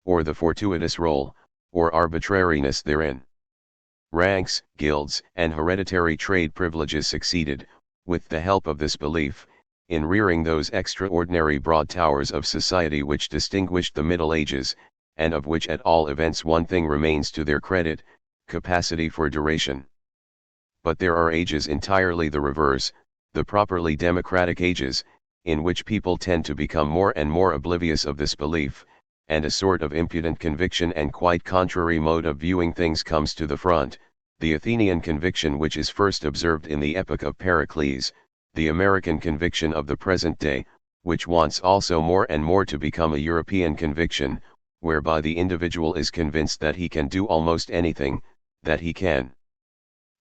or the fortuitous role, or arbitrariness therein. Ranks, guilds, and hereditary trade privileges succeeded, with the help of this belief, in rearing those extraordinary broad towers of society which distinguished the Middle Ages, and of which at all events one thing remains to their credit: capacity for duration. But there are ages entirely the reverse, the properly democratic ages, in which people tend to become more and more oblivious of this belief, and a sort of impudent conviction and quite contrary mode of viewing things comes to the front, the Athenian conviction which is first observed in the epoch of Pericles, the American conviction of the present day, which wants also more and more to become a European conviction, whereby the individual is convinced that he can do almost anything, that he can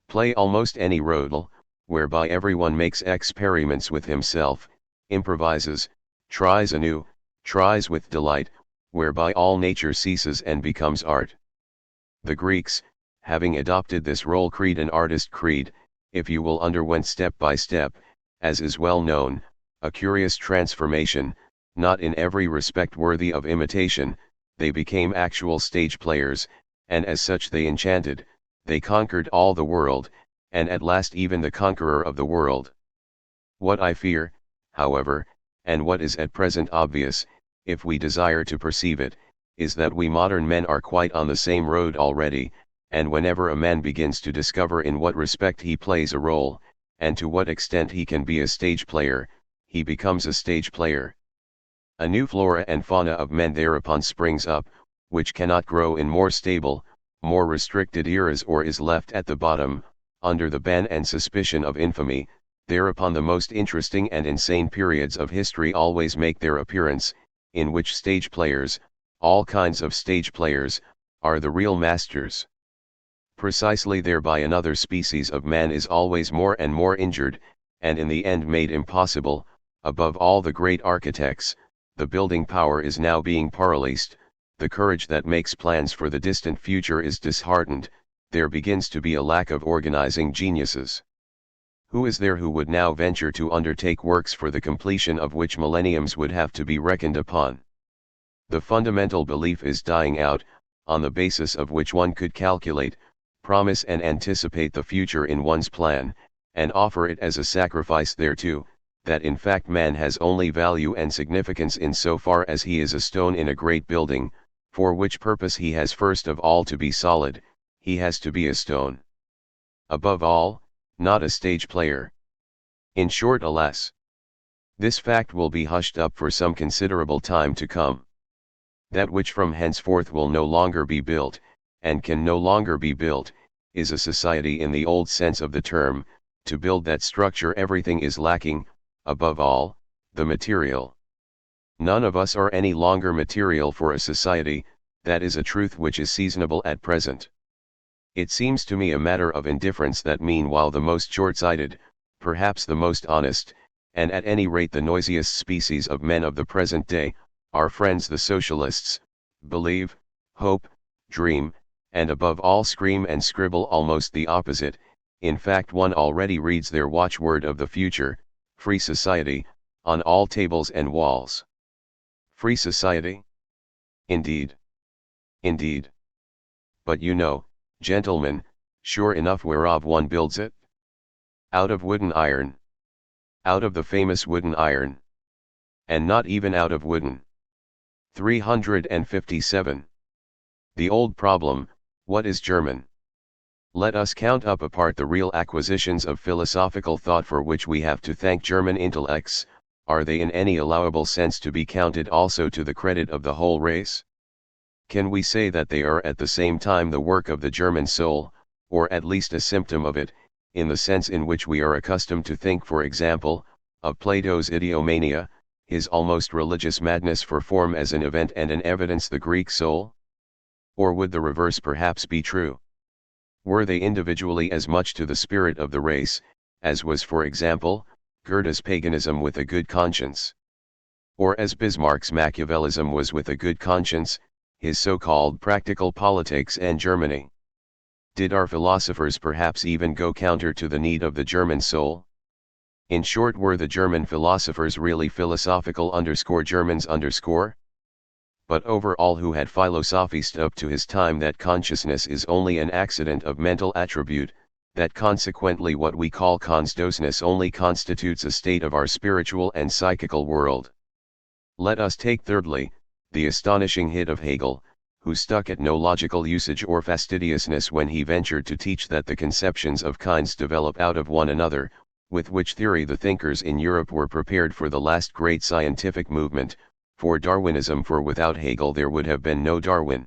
play almost any role, whereby everyone makes experiments with himself, improvises, tries anew, tries with delight, whereby all nature ceases and becomes art. The Greeks, having adopted this role creed and artist creed, if you will, underwent step by step, as is well known, a curious transformation, not in every respect worthy of imitation. They became actual stage players, and as such they enchanted, they conquered all the world, and at last even the conqueror of the world. What I fear, however, and what is at present obvious, if we desire to perceive it, is that we modern men are quite on the same road already, and whenever a man begins to discover in what respect he plays a role, and to what extent he can be a stage player, he becomes a stage player. A new flora and fauna of men thereupon springs up, which cannot grow in more stable, more restricted eras, or is left at the bottom, under the ban and suspicion of infamy. Thereupon the most interesting and insane periods of history always make their appearance, in which stage players, all kinds of stage players, are the real masters. Precisely thereby another species of man is always more and more injured, and in the end made impossible. Above all the great architects, the building power is now being paralyzed, the courage that makes plans for the distant future is disheartened, there begins to be a lack of organizing geniuses. Who is there who would now venture to undertake works for the completion of which millenniums would have to be reckoned upon? The fundamental belief is dying out, on the basis of which one could calculate, promise and anticipate the future in one's plan, and offer it as a sacrifice thereto, that in fact man has only value and significance in so far as he is a stone in a great building, for which purpose he has first of all to be solid, he has to be a stone. Above all, not a stage player. In short, alas, this fact will be hushed up for some considerable time to come. That which from henceforth will no longer be built, and can no longer be built, is a society in the old sense of the term. To build that structure everything is lacking, above all, the material. None of us are any longer material for a society, that is a truth which is seasonable at present. It seems to me a matter of indifference that meanwhile the most short-sighted, perhaps the most honest, and at any rate the noisiest species of men of the present day, our friends the socialists, believe, hope, dream, and above all scream and scribble almost the opposite. In fact, one already reads their watchword of the future, free society, on all tables and walls. Free society? Indeed. Indeed. But you know, gentlemen, sure enough whereof one builds it? Out of wooden iron. Out of the famous wooden iron. And not even out of wooden. 357. The old problem, what is German? Let us count up apart the real acquisitions of philosophical thought for which we have to thank German intellects. Are they in any allowable sense to be counted also to the credit of the whole race? Can we say that they are at the same time the work of the German soul, or at least a symptom of it, in the sense in which we are accustomed to think, for example, of Plato's idiomania, his almost religious madness for form as an event and an evidence, the Greek soul? Or would the reverse perhaps be true? Were they individually as much to the spirit of the race, as was, for example, Goethe's paganism with a good conscience? Or as Bismarck's Machiavellism was with a good conscience, his so-called practical politics and Germany? Did our philosophers perhaps even go counter to the need of the German soul? In short, were the German philosophers really philosophical _Germans_? but over all who had philosophized up to his time that consciousness is only an accident of mental attribute, that consequently what we call consciousness only constitutes a state of our spiritual and psychical world. Let us take thirdly, the astonishing hit of Hegel, who stuck at no logical usage or fastidiousness when he ventured to teach that the conceptions of kinds develop out of one another, with which theory the thinkers in Europe were prepared for the last great scientific movement, for Darwinism, for without Hegel there would have been no Darwin.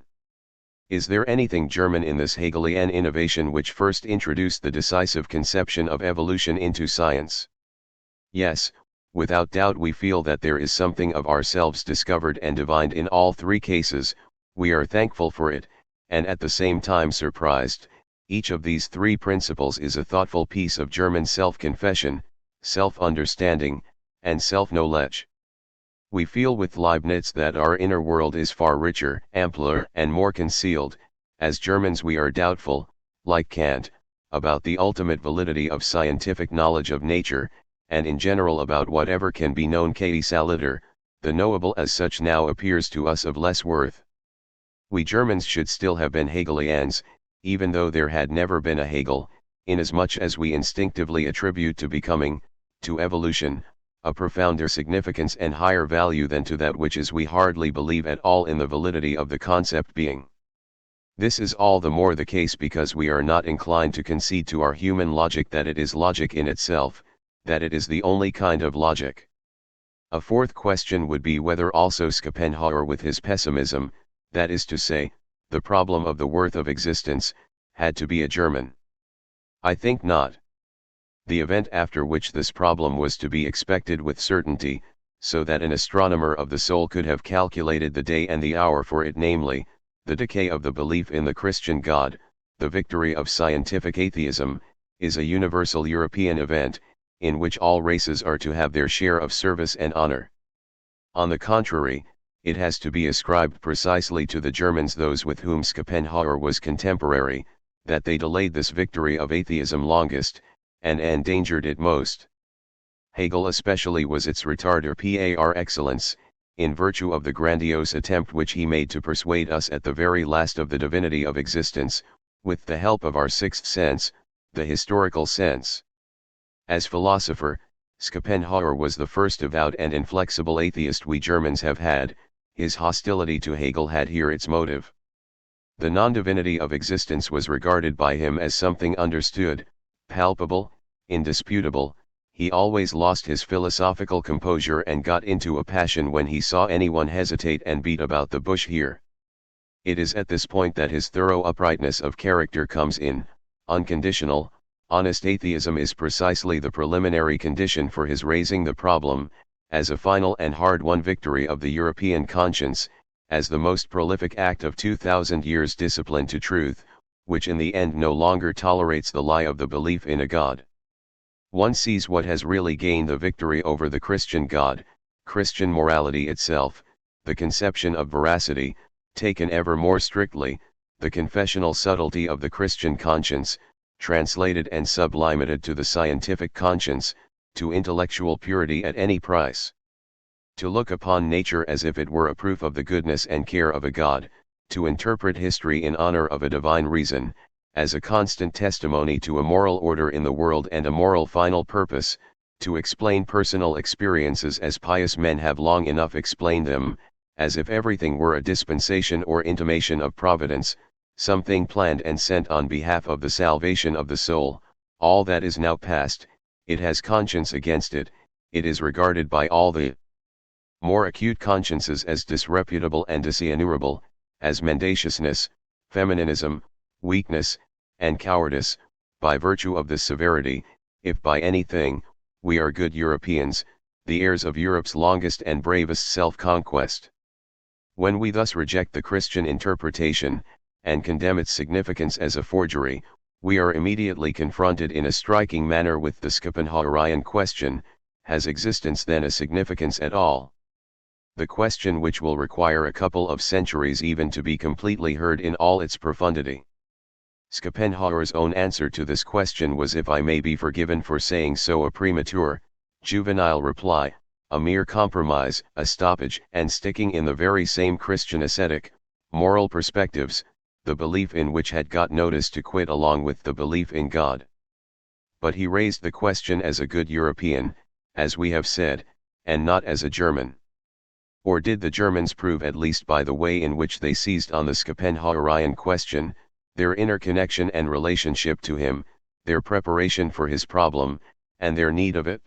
Is there anything German in this Hegelian innovation which first introduced the decisive conception of evolution into science? Yes, without doubt we feel that there is something of ourselves discovered and divined in all three cases. We are thankful for it, and at the same time surprised. Each of these three principles is a thoughtful piece of German self-confession, self-understanding, and self-knowledge. We feel with Leibniz that our inner world is far richer, ampler, and more concealed. As Germans we are doubtful, like Kant, about the ultimate validity of scientific knowledge of nature, and in general about whatever can be known qua saliter. The knowable as such now appears to us of less worth. We Germans should still have been Hegelians, even though there had never been a Hegel, inasmuch as we instinctively attribute to becoming, to evolution, a profounder significance and higher value than to that which is. We hardly believe at all in the validity of the concept being. This is all the more the case because we are not inclined to concede to our human logic that it is logic in itself, that it is the only kind of logic. A fourth question would be whether also Schopenhauer with his pessimism, that is to say, the problem of the worth of existence, had to be a German. I think not. The event after which this problem was to be expected with certainty, so that an astronomer of the soul could have calculated the day and the hour for it, namely, the decay of the belief in the Christian God, the victory of scientific atheism, is a universal European event, in which all races are to have their share of service and honor. On the contrary, it has to be ascribed precisely to the Germans, those with whom Schopenhauer was contemporary, that they delayed this victory of atheism longest, and endangered it most. Hegel especially was its retarder par excellence, in virtue of the grandiose attempt which he made to persuade us at the very last of the divinity of existence, with the help of our sixth sense, the historical sense. As philosopher, Schopenhauer was the first avowed and inflexible atheist we Germans have had. His hostility to Hegel had here its motive. The non-divinity of existence was regarded by him as something understood, palpable, indisputable. He always lost his philosophical composure and got into a passion when he saw anyone hesitate and beat about the bush here. It is at this point that his thorough uprightness of character comes in. Unconditional, honest atheism is precisely the preliminary condition for his raising the problem, as a final and hard-won victory of the European conscience, as the most prolific act of 2,000 years' discipline to truth, which in the end no longer tolerates the lie of the belief in a God. One sees what has really gained the victory over the Christian God, Christian morality itself, the conception of veracity, taken ever more strictly, the confessional subtlety of the Christian conscience, translated and sublimated to the scientific conscience, to intellectual purity at any price. To look upon nature as if it were a proof of the goodness and care of a God, to interpret history in honor of a divine reason, as a constant testimony to a moral order in the world and a moral final purpose, to explain personal experiences as pious men have long enough explained them, as if everything were a dispensation or intimation of providence, something planned and sent on behalf of the salvation of the soul. All that is now past, it has conscience against it, it is regarded by all the more acute consciences as disreputable and dishonorable, as mendaciousness, feminism, weakness, and cowardice. By virtue of this severity, if by anything, we are good Europeans, the heirs of Europe's longest and bravest self-conquest. When we thus reject the Christian interpretation, and condemn its significance as a forgery, we are immediately confronted in a striking manner with the Schopenhauerian question: has existence then a significance at all? The question which will require a couple of centuries even to be completely heard in all its profundity. Schopenhauer's own answer to this question was, if I may be forgiven for saying so, a premature, juvenile reply: a mere compromise, a stoppage, and sticking in the very same Christian ascetic, moral perspectives, the belief in which had got notice to quit along with the belief in God. But he raised the question as a good European, as we have said, and not as a German. Or did the Germans prove, at least by the way in which they seized on the Schopenhauerian question, their inner connection and relationship to him, their preparation for his problem, and their need of it?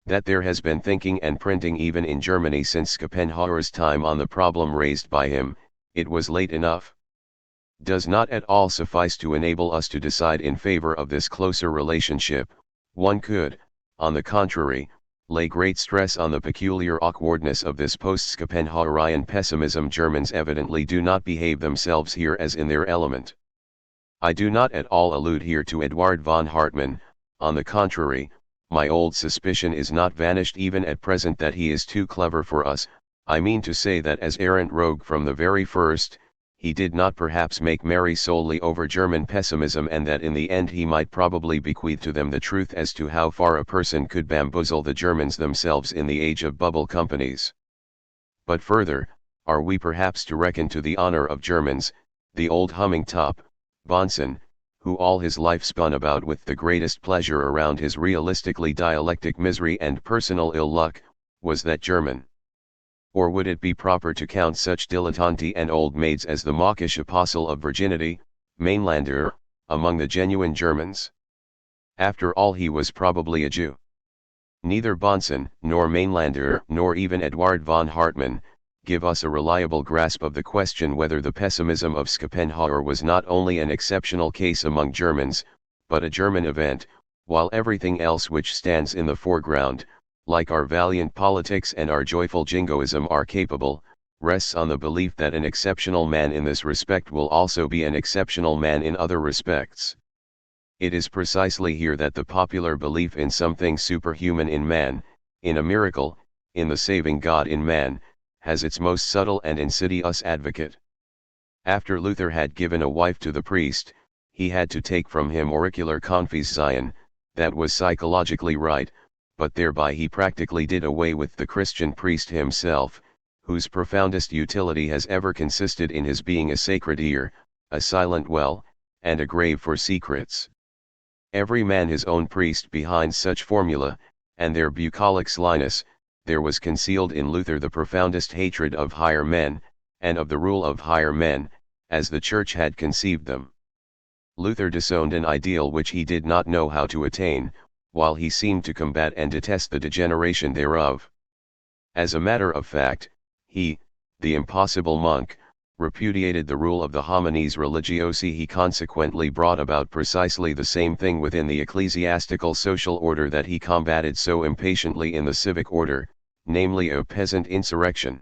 That there has been thinking and printing even in Germany since Schopenhauer's time on the problem raised by him, it was late enough, does not at all suffice to enable us to decide in favor of this closer relationship. One could, on the contrary, lay great stress on the peculiar awkwardness of this post-Schopenhauerian pessimism. Germans evidently do not behave themselves here as in their element. I do not at all allude here to Eduard von Hartmann. On the contrary, my old suspicion is not vanished even at present that he is too clever for us. I mean to say that as errant rogue from the very first, he did not perhaps make merry solely over German pessimism, and that in the end he might probably bequeath to them the truth as to how far a person could bamboozle the Germans themselves in the age of bubble companies. But further, are we perhaps to reckon to the honor of Germans, the old humming top, Bonson, who all his life spun about with the greatest pleasure around his realistically dialectic misery and personal ill luck, was that German? Or would it be proper to count such dilettanti and old maids as the mawkish apostle of virginity, Mainlander, among the genuine Germans? After all, he was probably a Jew. Neither Bonson, nor Mainlander, nor even Eduard von Hartmann, give us a reliable grasp of the question whether the pessimism of Schopenhauer was not only an exceptional case among Germans, but a German event, while everything else which stands in the foreground, like our valiant politics and our joyful jingoism, are capable, rests on the belief that an exceptional man in this respect will also be an exceptional man in other respects. It is precisely here that the popular belief in something superhuman in man, in a miracle, in the saving God in man, has its most subtle and insidious advocate. After Luther had given a wife to the priest, he had to take from him auricular Konfession. That was psychologically right, but thereby he practically did away with the Christian priest himself, whose profoundest utility has ever consisted in his being a sacred ear, a silent well, and a grave for secrets. Every man his own priest behind such formula, and their bucolic slyness, there was concealed in Luther the profoundest hatred of higher men, and of the rule of higher men, as the Church had conceived them. Luther disowned an ideal which he did not know how to attain, while he seemed to combat and detest the degeneration thereof. As a matter of fact, he, the impossible monk, repudiated the rule of the homines religiosi. He consequently brought about precisely the same thing within the ecclesiastical social order that he combated so impatiently in the civic order, namely a peasant insurrection.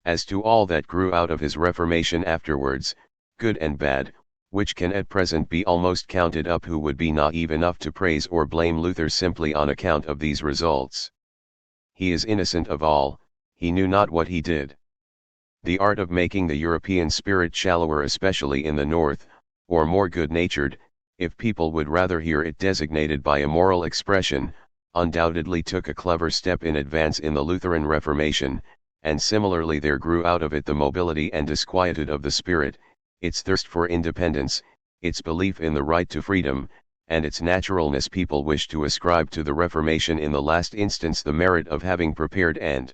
As to all that grew out of his Reformation afterwards, good and bad, which can at present be almost counted up, who would be naive enough to praise or blame Luther simply on account of these results? He is innocent of all, he knew not what he did. The art of making the European spirit shallower, especially in the North, or more good-natured, if people would rather hear it designated by a moral expression, undoubtedly took a clever step in advance in the Lutheran Reformation, and similarly there grew out of it the mobility and disquietude of the spirit, its thirst for independence, its belief in the right to freedom, and its naturalness. People wish to ascribe to the Reformation in the last instance the merit of having prepared and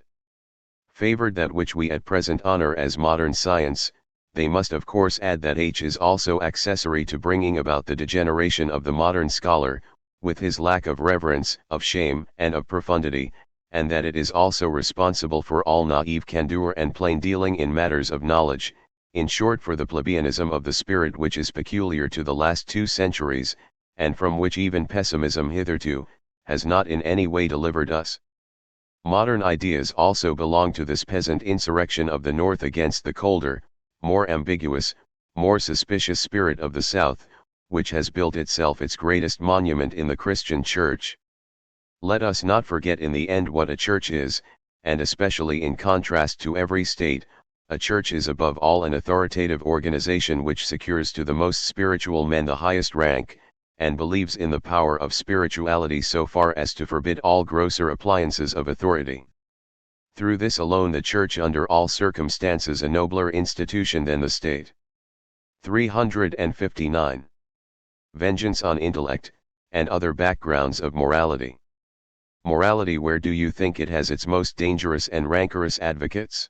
favored that which we at present honor as modern science. They must of course add that H is also accessory to bringing about the degeneration of the modern scholar, with his lack of reverence, of shame, and of profundity, and that it is also responsible for all naive candor and plain dealing in matters of knowledge, in short for the plebeianism of the spirit which is peculiar to the last 2 centuries, and from which even pessimism hitherto has not in any way delivered us. Modern ideas also belong to this peasant insurrection of the North against the colder, more ambiguous, more suspicious spirit of the South, which has built itself its greatest monument in the Christian Church. Let us not forget in the end what a church is, and especially in contrast to every state, a church is above all an authoritative organization which secures to the most spiritual men the highest rank, and believes in the power of spirituality so far as to forbid all grosser appliances of authority. Through this alone the Church under all circumstances a nobler institution than the state. 359. Vengeance on intellect, and other backgrounds of morality. Morality, where do you think it has its most dangerous and rancorous advocates?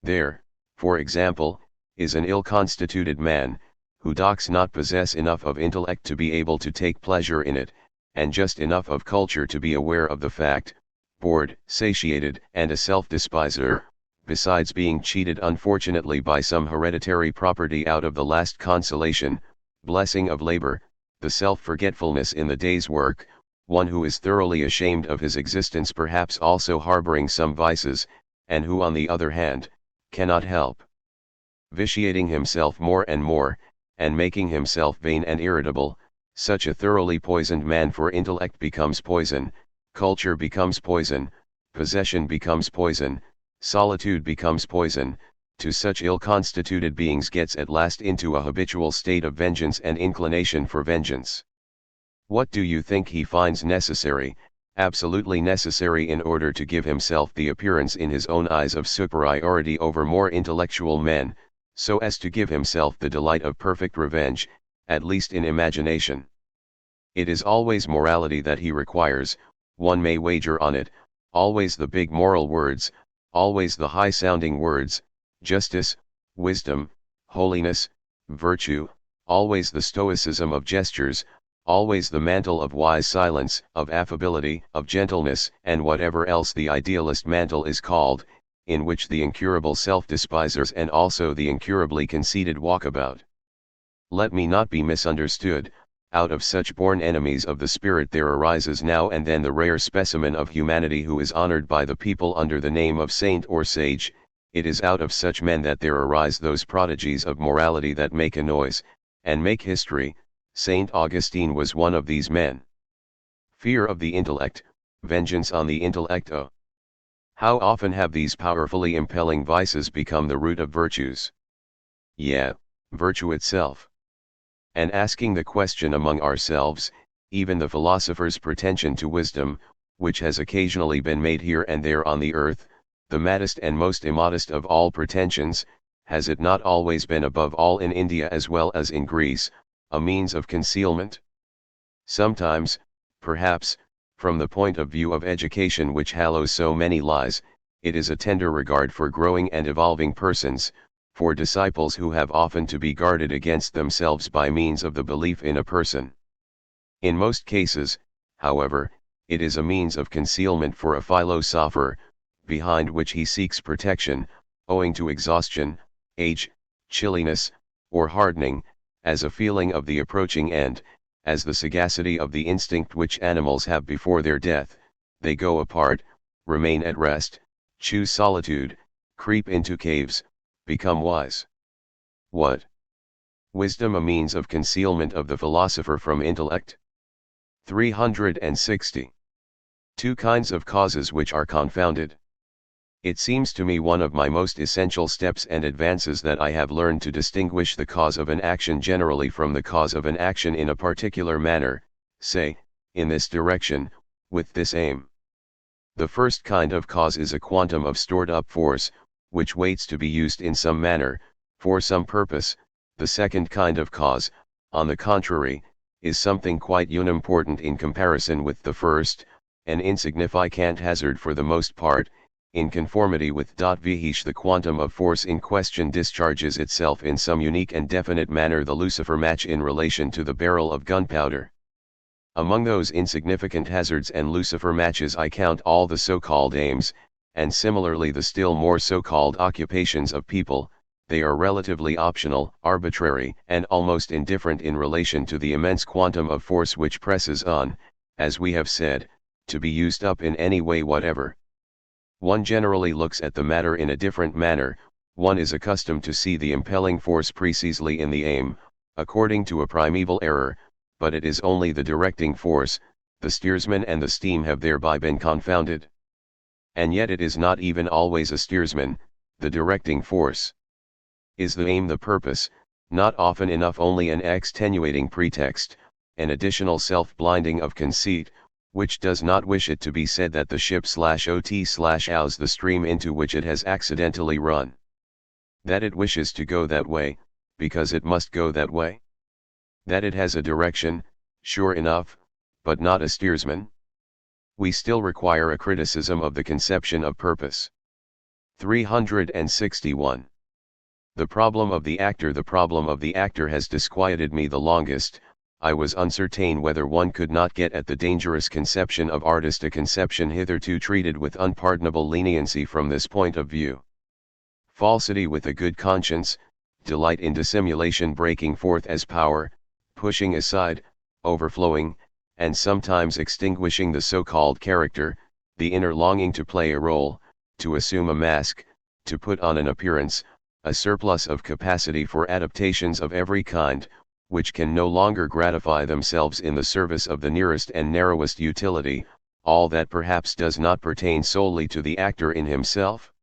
There, for example, is an ill-constituted man, who does not possess enough of intellect to be able to take pleasure in it, and just enough of culture to be aware of the fact, bored, satiated, and a self-despiser, besides being cheated unfortunately by some hereditary property out of the last consolation, blessing of labor, the self-forgetfulness in the day's work, one who is thoroughly ashamed of his existence, perhaps also harboring some vices, and who on the other hand, cannot help vitiating himself more and more, and making himself vain and irritable. Such a thoroughly poisoned man, for intellect becomes poison, culture becomes poison, possession becomes poison, solitude becomes poison. To such ill-constituted beings gets at last into a habitual state of vengeance and inclination for vengeance. What do you think he finds necessary, absolutely necessary, in order to give himself the appearance in his own eyes of superiority over more intellectual men, so as to give himself the delight of perfect revenge, at least in imagination? It is always morality that he requires, one may wager on it, always the big moral words, always the high-sounding words, justice, wisdom, holiness, virtue, always the stoicism of gestures, always the mantle of wise silence, of affability, of gentleness, and whatever else the idealist mantle is called, in which the incurable self-despisers and also the incurably conceited walk about. Let me not be misunderstood. Out of such born enemies of the spirit there arises now and then the rare specimen of humanity who is honored by the people under the name of saint or sage. It is out of such men that there arise those prodigies of morality that make a noise, and make history. Saint Augustine was one of these men. Fear of the intellect, vengeance on the intellect. Oh, how often have these powerfully impelling vices become the root of virtues? Yeah, virtue itself. And asking the question among ourselves, even the philosopher's pretension to wisdom, which has occasionally been made here and there on the earth, the maddest and most immodest of all pretensions, has it not always been above all in India as well as in Greece, a means of concealment? Sometimes, perhaps, from the point of view of education which hallows so many lies, it is a tender regard for growing and evolving persons, for disciples who have often to be guarded against themselves by means of the belief in a person. In most cases, however, it is a means of concealment for a philosopher, behind which he seeks protection, owing to exhaustion, age, chilliness, or hardening, as a feeling of the approaching end, as the sagacity of the instinct which animals have before their death. They go apart, remain at rest, choose solitude, creep into caves, become wise. What? Wisdom a means of concealment of the philosopher from intellect? 360. Two kinds of causes which are confounded. It seems to me one of my most essential steps and advances that I have learned to distinguish the cause of an action generally from the cause of an action in a particular manner, say, in this direction, with this aim. The first kind of cause is a quantum of stored-up force, which waits to be used in some manner, for some purpose. The second kind of cause, on the contrary, is something quite unimportant in comparison with the first, an insignificant hazard for the most part. In conformity with vh the quantum of force in question discharges itself in some unique and definite manner, the lucifer match in relation to the barrel of gunpowder. Among those insignificant hazards and lucifer matches I count all the so-called aims, and similarly the still more so-called occupations of people. They are relatively optional, arbitrary, and almost indifferent in relation to the immense quantum of force which presses on, as we have said, to be used up in any way whatever. One generally looks at the matter in a different manner. One is accustomed to see the impelling force precisely in the aim, according to a primeval error, but it is only the directing force. The steersman and the steam have thereby been confounded. And yet it is not even always a steersman, the directing force. Is the aim the purpose? Not often enough only an extenuating pretext, an additional self-blinding of conceit, which does not wish it to be said that the ship/ot/ows the stream into which it has accidentally run. That it wishes to go that way, because it must go that way. That it has a direction, sure enough, but not a steersman. We still require a criticism of the conception of purpose. 361. The problem of the actor has disquieted me the longest. I was uncertain whether one could not get at the dangerous conception of artist, a conception hitherto treated with unpardonable leniency from this point of view. Falsity with a good conscience, delight in dissimulation breaking forth as power, pushing aside, overflowing, and sometimes extinguishing the so-called character, the inner longing to play a role, to assume a mask, to put on an appearance, a surplus of capacity for adaptations of every kind, which can no longer gratify themselves in the service of the nearest and narrowest utility, all that perhaps does not pertain solely to the actor in himself.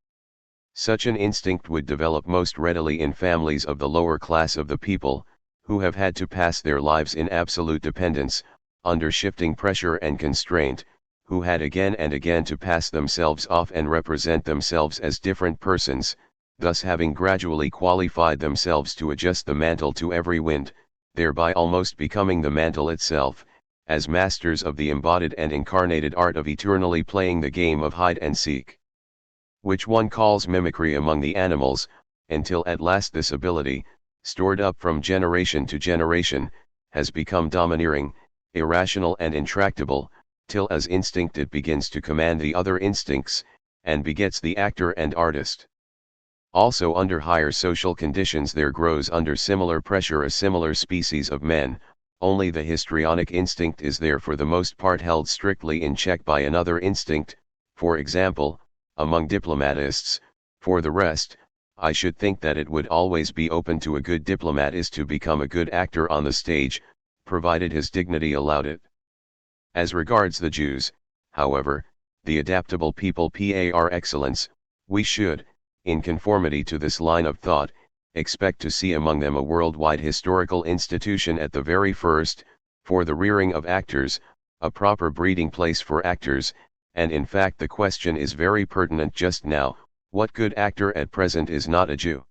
Such an instinct would develop most readily in families of the lower class of the people, who have had to pass their lives in absolute dependence, under shifting pressure and constraint, who had again and again to pass themselves off and represent themselves as different persons, thus having gradually qualified themselves to adjust the mantle to every wind, thereby almost becoming the mantle itself, as masters of the embodied and incarnated art of eternally playing the game of hide and seek, which one calls mimicry among the animals, until at last this ability, stored up from generation to generation, has become domineering, irrational and intractable, till as instinct it begins to command the other instincts, and begets the actor and artist. Also under higher social conditions there grows under similar pressure a similar species of men, only the histrionic instinct is there for the most part held strictly in check by another instinct, for example, among diplomatists. For the rest, I should think that it would always be open to a good diplomatist to become a good actor on the stage, provided his dignity allowed it. As regards the Jews, however, the adaptable people par excellence, we should, in conformity to this line of thought, expect to see among them a worldwide historical institution at the very first, for the rearing of actors, a proper breeding place for actors, and in fact the question is very pertinent just now, what good actor at present is not a Jew?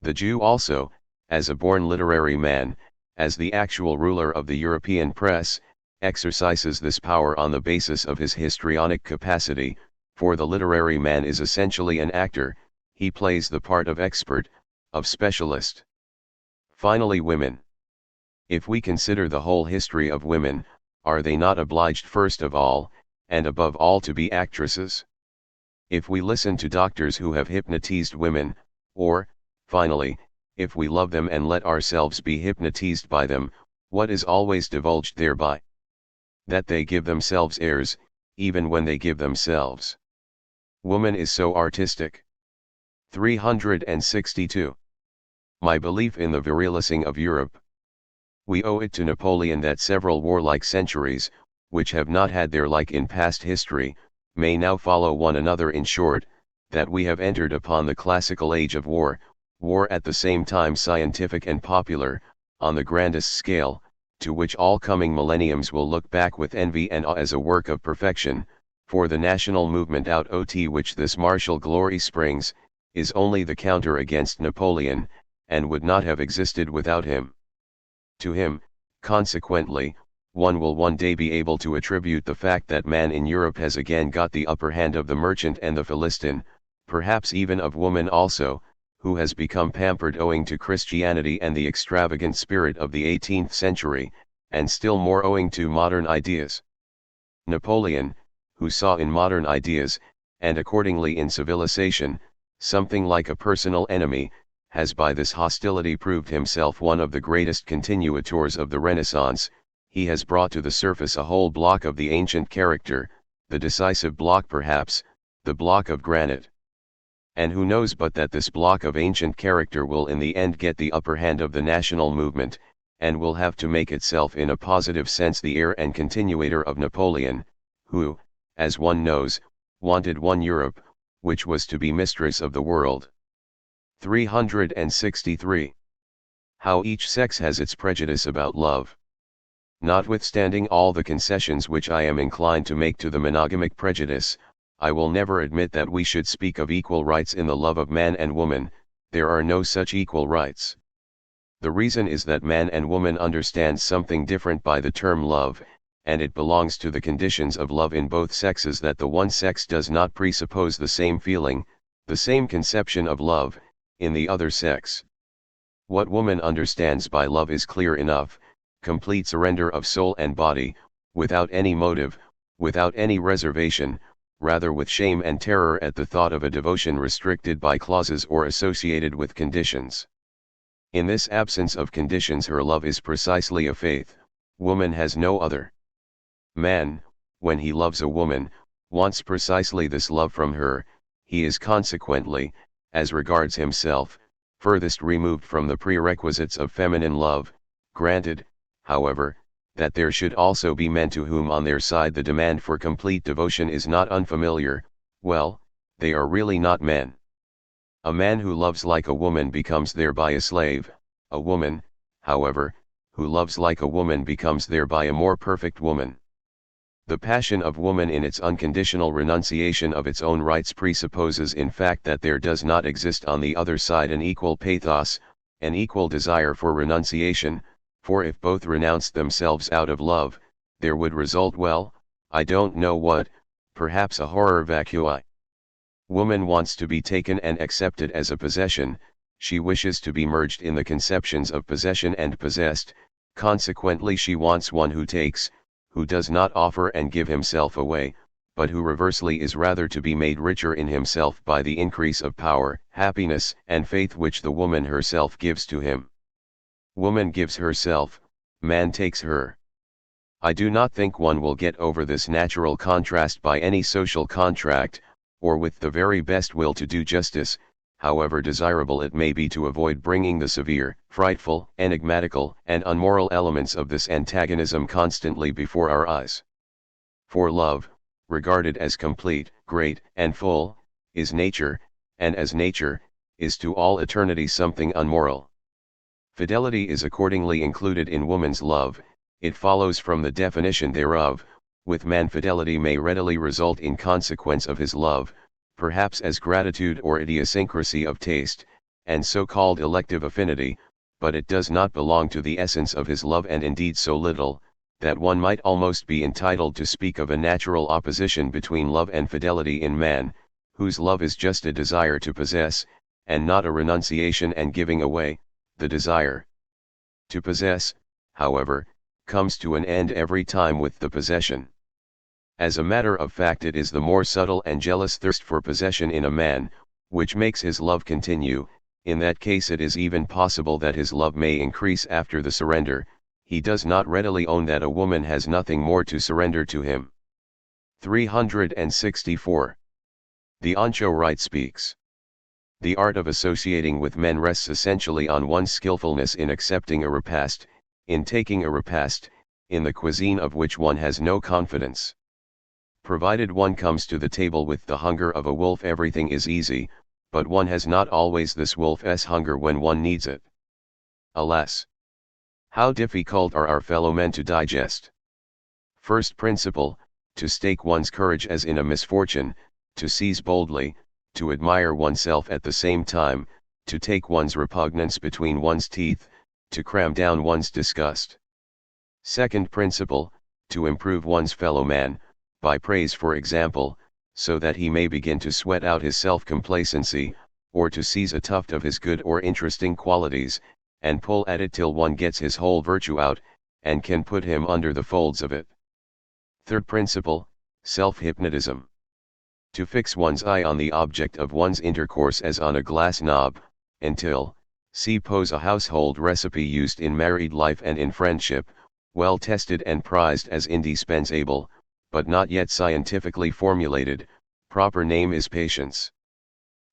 The Jew also, as a born literary man, as the actual ruler of the European press, exercises this power on the basis of his histrionic capacity, for the literary man is essentially an actor, he plays the part of expert, of specialist. Finally, women. If we consider the whole history of women, are they not obliged first of all, and above all to be actresses? If we listen to doctors who have hypnotized women, or, finally, if we love them and let ourselves be hypnotized by them, what is always divulged thereby? That they give themselves airs, even when they give themselves. Woman is so artistic. 362. My belief in the virilising of Europe. We owe it to Napoleon that several warlike centuries, which have not had their like in past history, may now follow one another. In short, that we have entered upon the classical age of war, war at the same time scientific and popular, on the grandest scale, to which all coming millenniums will look back with envy and awe as a work of perfection, for the national movement out of which this martial glory springs, is only the counter against Napoleon, and would not have existed without him. To him, consequently, one will one day be able to attribute the fact that man in Europe has again got the upper hand of the merchant and the Philistine, perhaps even of woman also, who has become pampered owing to Christianity and the extravagant spirit of the 18th century, and still more owing to modern ideas. Napoleon, who saw in modern ideas, and accordingly in civilization, something like a personal enemy, has by this hostility proved himself one of the greatest continuators of the Renaissance. He has brought to the surface a whole block of the ancient character, the decisive block perhaps, the block of granite. And who knows but that this block of ancient character will in the end get the upper hand of the national movement, and will have to make itself in a positive sense the heir and continuator of Napoleon, who, as one knows, wanted one Europe, which was to be mistress of the world. 363. How each sex has its prejudice about love. Notwithstanding all the concessions which I am inclined to make to the monogamic prejudice, I will never admit that we should speak of equal rights in the love of man and woman. There are no such equal rights. The reason is that man and woman understand something different by the term love, and it belongs to the conditions of love in both sexes that the one sex does not presuppose the same feeling, the same conception of love, in the other sex. What woman understands by love is clear enough: complete surrender of soul and body, without any motive, without any reservation, rather with shame and terror at the thought of a devotion restricted by clauses or associated with conditions. In this absence of conditions her love is precisely a faith. Woman has no other. Man, when he loves a woman, wants precisely this love from her. He is consequently, as regards himself, furthest removed from the prerequisites of feminine love. Granted, however, that there should also be men to whom on their side the demand for complete devotion is not unfamiliar, well, they are really not men. A man who loves like a woman becomes thereby a slave. A woman, however, who loves like a woman becomes thereby a more perfect woman. The passion of woman in its unconditional renunciation of its own rights presupposes in fact that there does not exist on the other side an equal pathos, an equal desire for renunciation, for if both renounced themselves out of love, there would result, well, I don't know what, perhaps a horror vacui. Woman wants to be taken and accepted as a possession, she wishes to be merged in the conceptions of possession and possessed, consequently she wants one who takes, who does not offer and give himself away, but who reversely is rather to be made richer in himself by the increase of power, happiness, and faith which the woman herself gives to him. Woman gives herself, man takes her. I do not think one will get over this natural contrast by any social contract, or with the very best will to do justice, however desirable it may be to avoid bringing the severe, frightful, enigmatical, and unmoral elements of this antagonism constantly before our eyes. For love, regarded as complete, great, and full, is nature, and as nature, is to all eternity something unmoral. Fidelity is accordingly included in woman's love. It follows from the definition thereof, with man fidelity may readily result in consequence of his love, perhaps as gratitude or idiosyncrasy of taste, and so-called elective affinity, but it does not belong to the essence of his love, and indeed so little, that one might almost be entitled to speak of a natural opposition between love and fidelity in man, whose love is just a desire to possess, and not a renunciation and giving away. The desire to possess, however, comes to an end every time with the possession. As a matter of fact, it is the more subtle and jealous thirst for possession in a man, which makes his love continue. In that case it is even possible that his love may increase after the surrender. He does not readily own that a woman has nothing more to surrender to him. 364. The Ancho-Rite speaks. The art of associating with men rests essentially on one's skillfulness in accepting a repast, in taking a repast, in the cuisine of which one has no confidence. Provided one comes to the table with the hunger of a wolf, everything is easy, but one has not always this wolf's hunger when one needs it. Alas! How difficult are our fellow men to digest. First principle, to stake one's courage as in a misfortune, to seize boldly, to admire oneself at the same time, to take one's repugnance between one's teeth, to cram down one's disgust. Second principle, to improve one's fellow man, by praise for example, so that he may begin to sweat out his self-complacency, or to seize a tuft of his good or interesting qualities, and pull at it till one gets his whole virtue out, and can put him under the folds of it. Third principle, self-hypnotism. To fix one's eye on the object of one's intercourse as on a glass knob, until, suppose a household recipe used in married life and in friendship, well tested and prized as indispensable, but not yet scientifically formulated, proper name is patience.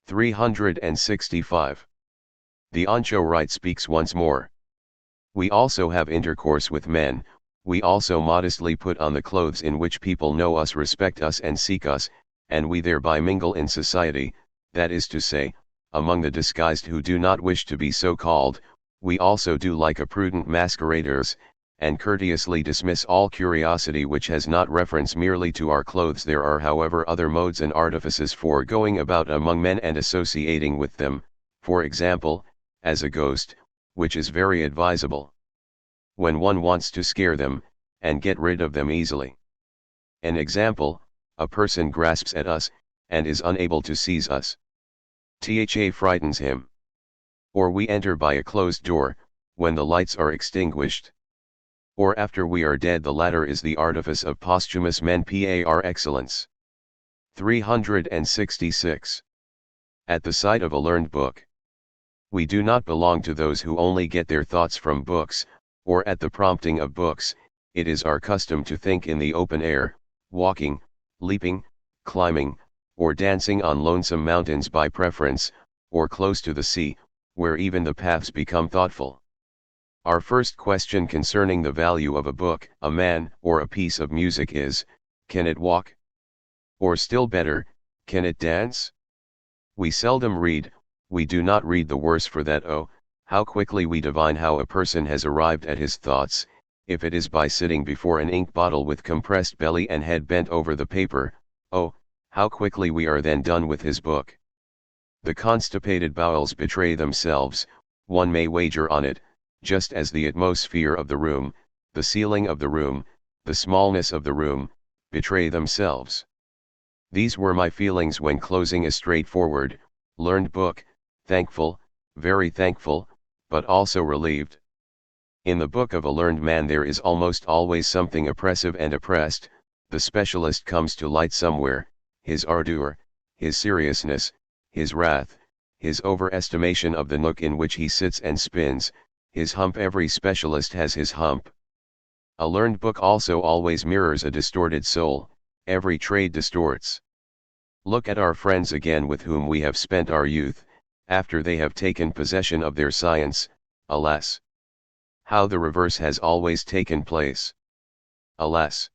365. The Ancho-Rite speaks once more. We also have intercourse with men, we also modestly put on the clothes in which people know us, respect us and seek us, and we thereby mingle in society, that is to say, among the disguised who do not wish to be so called. We also do like a prudent masqueraders, and courteously dismiss all curiosity which has not reference merely to our clothes. There are however other modes and artifices for going about among men and associating with them, for example, as a ghost, which is very advisable when one wants to scare them, and get rid of them easily. An example: a person grasps at us, and is unable to seize us. Tha frightens him. Or we enter by a closed door, when the lights are extinguished. Or after we are dead. The latter is the artifice of posthumous men par excellence. 366. At the sight of a learned book. We do not belong to those who only get their thoughts from books, or at the prompting of books. It is our custom to think in the open air, walking, leaping, climbing, or dancing on lonesome mountains by preference, or close to the sea, where even the paths become thoughtful. Our first question concerning the value of a book, a man, or a piece of music is, can it walk? Or still better, can it dance? We seldom read, we do not read the worse for that. Oh, how quickly we divine how a person has arrived at his thoughts, if it is by sitting before an ink bottle with compressed belly and head bent over the paper. Oh, how quickly we are then done with his book. The constipated bowels betray themselves, one may wager on it, just as the atmosphere of the room, the ceiling of the room, the smallness of the room, betray themselves. These were my feelings when closing a straightforward, learned book, thankful, very thankful, but also relieved. In the book of a learned man there is almost always something oppressive and oppressed. The specialist comes to light somewhere, his ardor, his seriousness, his wrath, his overestimation of the nook in which he sits and spins, his hump. Every specialist has his hump. A learned book also always mirrors a distorted soul. Every trade distorts. Look at our friends again with whom we have spent our youth, after they have taken possession of their science. Alas! How the reverse has always taken place. Alas!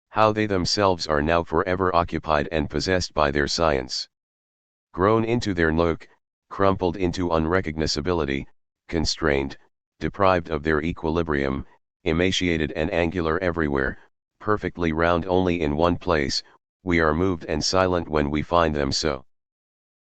How they themselves are now forever occupied and possessed by their science. Grown into their nook, crumpled into unrecognizability, constrained, deprived of their equilibrium, emaciated and angular everywhere, perfectly round only in one place. We are moved and silent when we find them so.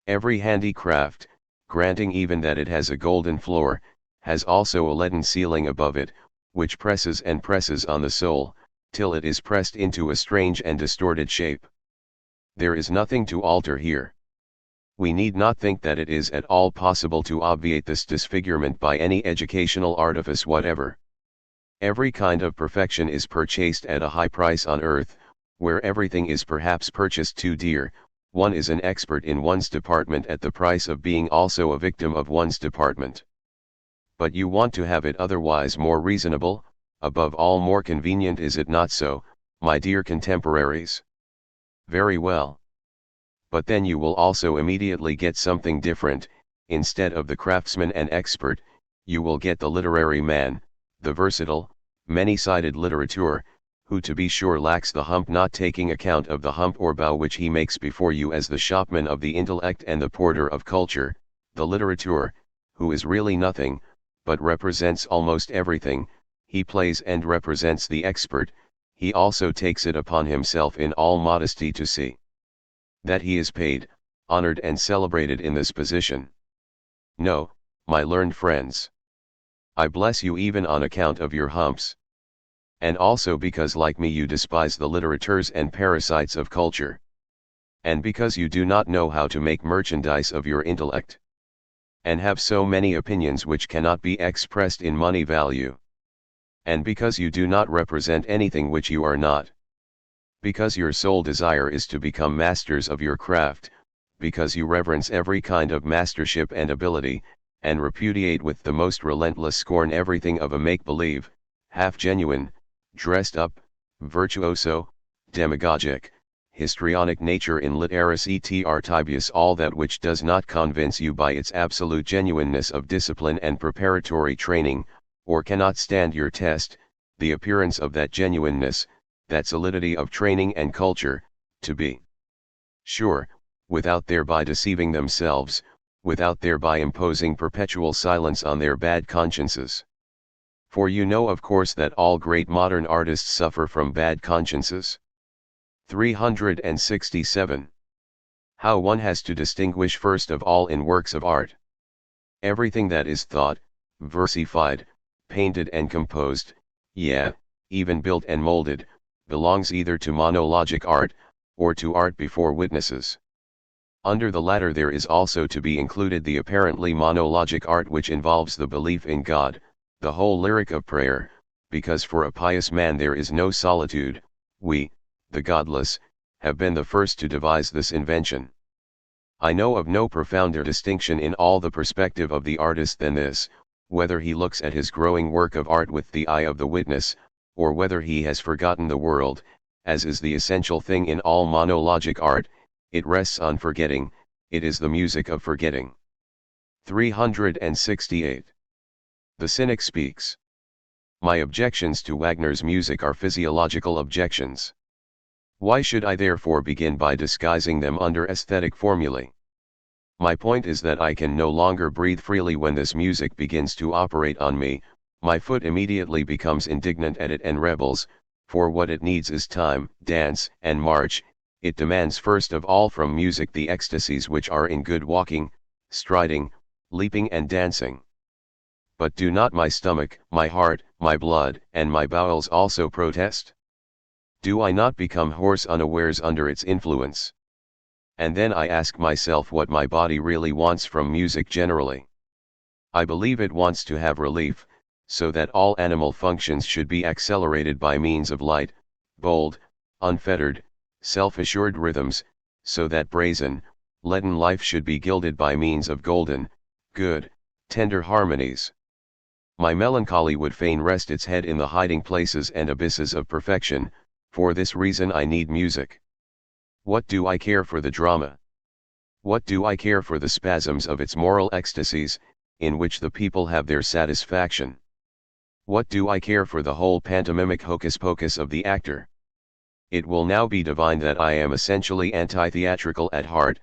Every handicraft, granting even that it has a golden floor, has also a leaden ceiling above it, which presses and presses on the soul, till it is pressed into a strange and distorted shape. There is nothing to alter here. We need not think that it is at all possible to obviate this disfigurement by any educational artifice whatever. Every kind of perfection is purchased at a high price on earth, where everything is perhaps purchased too dear. One is an expert in one's department at the price of being also a victim of one's department. But you want to have it otherwise, more reasonable, above all more convenient, is it not so, my dear contemporaries? Very well. But then you will also immediately get something different. Instead of the craftsman and expert, you will get the literary man, the versatile, many-sided litterateur, who to be sure lacks the hump, not taking account of the hump or bow which he makes before you as the shopman of the intellect and the porter of culture, the litterateur, who is really nothing, but represents almost everything. He plays and represents the expert. He also takes it upon himself in all modesty to see that he is paid, honored and celebrated in this position. No, my learned friends. I bless you even on account of your humps. And also because like me you despise the litterateurs and parasites of culture. And because you do not know how to make merchandise of your intellect. And have so many opinions which cannot be expressed in money value. And because you do not represent anything which you are not. Because your sole desire is to become masters of your craft, because you reverence every kind of mastership and ability, and repudiate with the most relentless scorn everything of a make-believe, half-genuine, dressed-up, virtuoso, demagogic, histrionic nature in litteris et artibius, all that which does not convince you by its absolute genuineness of discipline and preparatory training, or cannot stand your test, the appearance of that genuineness, that solidity of training and culture, to be sure, without thereby deceiving themselves, without thereby imposing perpetual silence on their bad consciences. For you know of course that all great modern artists suffer from bad consciences. 367. How one has to distinguish first of all in works of art. Everything that is thought, versified, painted and composed, yeah, even built and molded, belongs either to monologic art, or to art before witnesses. Under the latter there is also to be included the apparently monologic art which involves the belief in God, the whole lyric of prayer, because for a pious man there is no solitude. We, the godless, have been the first to devise this invention. I know of no profounder distinction in all the perspective of the artist than this, whether he looks at his growing work of art with the eye of the witness, or whether he has forgotten the world, as is the essential thing in all monologic art. It rests on forgetting, it is the music of forgetting. 368. The cynic speaks. My objections to Wagner's music are physiological objections. Why should I therefore begin by disguising them under aesthetic formulae? My point is that I can no longer breathe freely when this music begins to operate on me. My foot immediately becomes indignant at it and rebels, for what it needs is time, dance, and march. It demands first of all from music the ecstasies which are in good walking, striding, leaping and dancing. But do not my stomach, my heart, my blood, and my bowels also protest? Do I not become hoarse unawares under its influence? And then I ask myself what my body really wants from music generally. I believe it wants to have relief, so that all animal functions should be accelerated by means of light, bold, unfettered, self-assured rhythms, so that brazen, leaden life should be gilded by means of golden, good, tender harmonies. My melancholy would fain rest its head in the hiding places and abysses of perfection. For this reason I need music. What do I care for the drama? What do I care for the spasms of its moral ecstasies, in which the people have their satisfaction? What do I care for the whole pantomimic hocus-pocus of the actor? It will now be divined that I am essentially anti-theatrical at heart,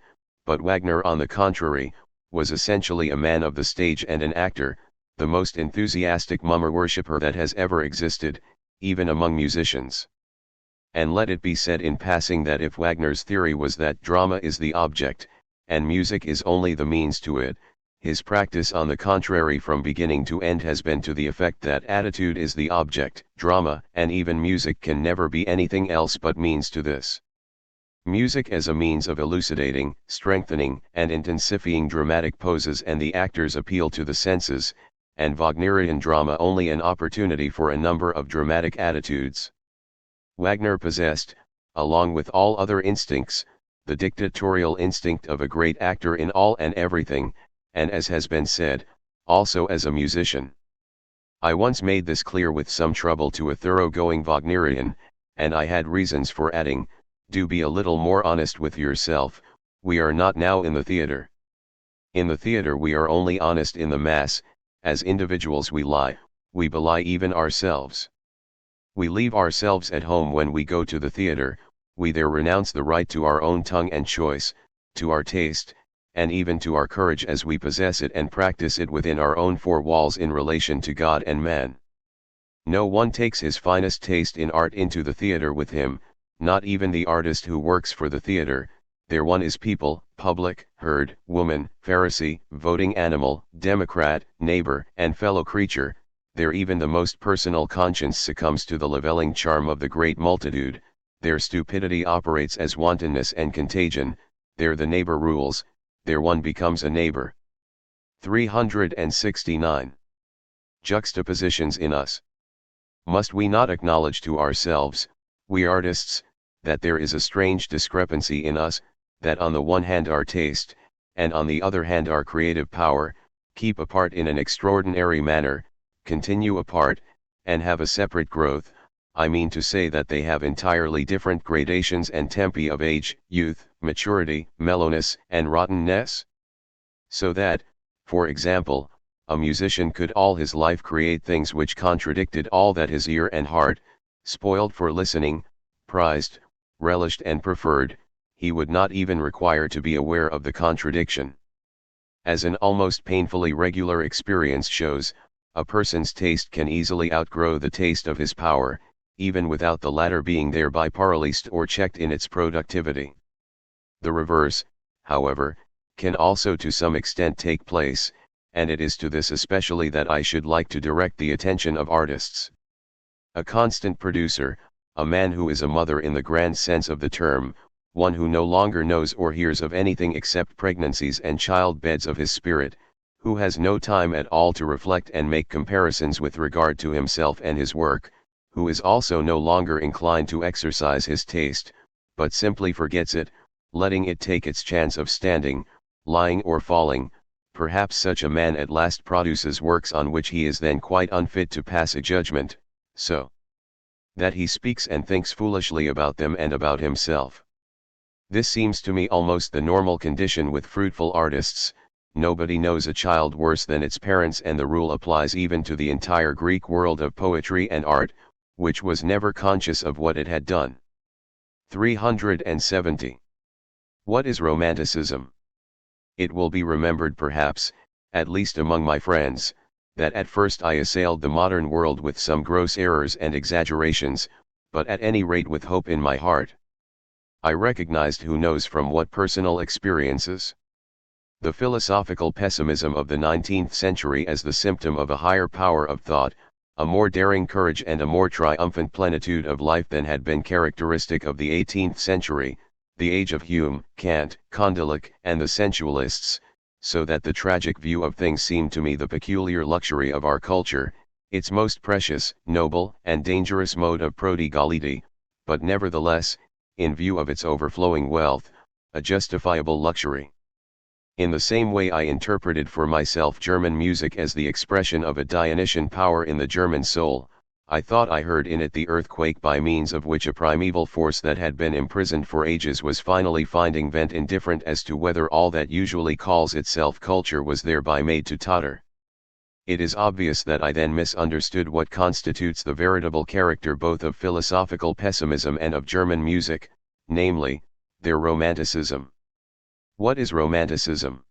but Wagner on the contrary, was essentially a man of the stage and an actor, the most enthusiastic mummer worshipper that has ever existed, even among musicians. And let it be said in passing that if Wagner's theory was that drama is the object, and music is only the means to it, his practice on the contrary from beginning to end has been to the effect that attitude is the object, drama and even music can never be anything else but means to this. Music as a means of elucidating, strengthening and intensifying dramatic poses and the actor's appeal to the senses, and Wagnerian drama only an opportunity for a number of dramatic attitudes. Wagner possessed, along with all other instincts, the dictatorial instinct of a great actor in all and everything, and as has been said, also as a musician. I once made this clear with some trouble to a thoroughgoing Wagnerian, and I had reasons for adding, do be a little more honest with yourself, we are not now in the theatre. In the theatre we are only honest in the mass, as individuals we lie, we belie even ourselves. We leave ourselves at home when we go to the theatre, we there renounce the right to our own tongue and choice, to our taste, and even to our courage as we possess it and practice it within our own four walls in relation to God and man. No one takes his finest taste in art into the theatre with him, not even the artist who works for the theatre. There one is people, public, herd, woman, Pharisee, voting animal, democrat, neighbor, and fellow creature. There even the most personal conscience succumbs to the levelling charm of the great multitude, there stupidity operates as wantonness and contagion, there the neighbor rules, there one becomes a neighbor. 369. Juxtapositions in us. Must we not acknowledge to ourselves, we artists, that there is a strange discrepancy in us, that on the one hand our taste, and on the other hand our creative power, keep apart in an extraordinary manner, continue apart, and have a separate growth? I mean to say that they have entirely different gradations and tempi of age, youth, maturity, mellowness, and rottenness? So that, for example, a musician could all his life create things which contradicted all that his ear and heart, spoiled for listening, prized, relished and preferred, he would not even require to be aware of the contradiction. As an almost painfully regular experience shows, a person's taste can easily outgrow the taste of his power, even without the latter being thereby paralyzed or checked in its productivity. The reverse, however, can also to some extent take place, and it is to this especially that I should like to direct the attention of artists. A constant producer, a man who is a mother in the grand sense of the term, one who no longer knows or hears of anything except pregnancies and childbeds of his spirit, who has no time at all to reflect and make comparisons with regard to himself and his work, who is also no longer inclined to exercise his taste, but simply forgets it, letting it take its chance of standing, lying or falling. Perhaps such a man at last produces works on which he is then quite unfit to pass a judgment, so that he speaks and thinks foolishly about them and about himself. This seems to me almost the normal condition with fruitful artists. Nobody knows a child worse than its parents, and the rule applies even to the entire Greek world of poetry and art, which was never conscious of what it had done. 370. What is Romanticism? It will be remembered perhaps, at least among my friends, that at first I assailed the modern world with some gross errors and exaggerations, but at any rate with hope in my heart. I recognized, who knows from what personal experiences, the philosophical pessimism of the 19th century as the symptom of a higher power of thought, a more daring courage and a more triumphant plenitude of life than had been characteristic of the 18th century, the age of Hume, Kant, Condillac, and the sensualists, so that the tragic view of things seemed to me the peculiar luxury of our culture, its most precious, noble, and dangerous mode of prodigality, but nevertheless, in view of its overflowing wealth, a justifiable luxury. In the same way I interpreted for myself German music as the expression of a Dionysian power in the German soul. I thought I heard in it the earthquake by means of which a primeval force that had been imprisoned for ages was finally finding vent, indifferent as to whether all that usually calls itself culture was thereby made to totter. It is obvious that I then misunderstood what constitutes the veritable character both of philosophical pessimism and of German music, namely, their romanticism. What is Romanticism?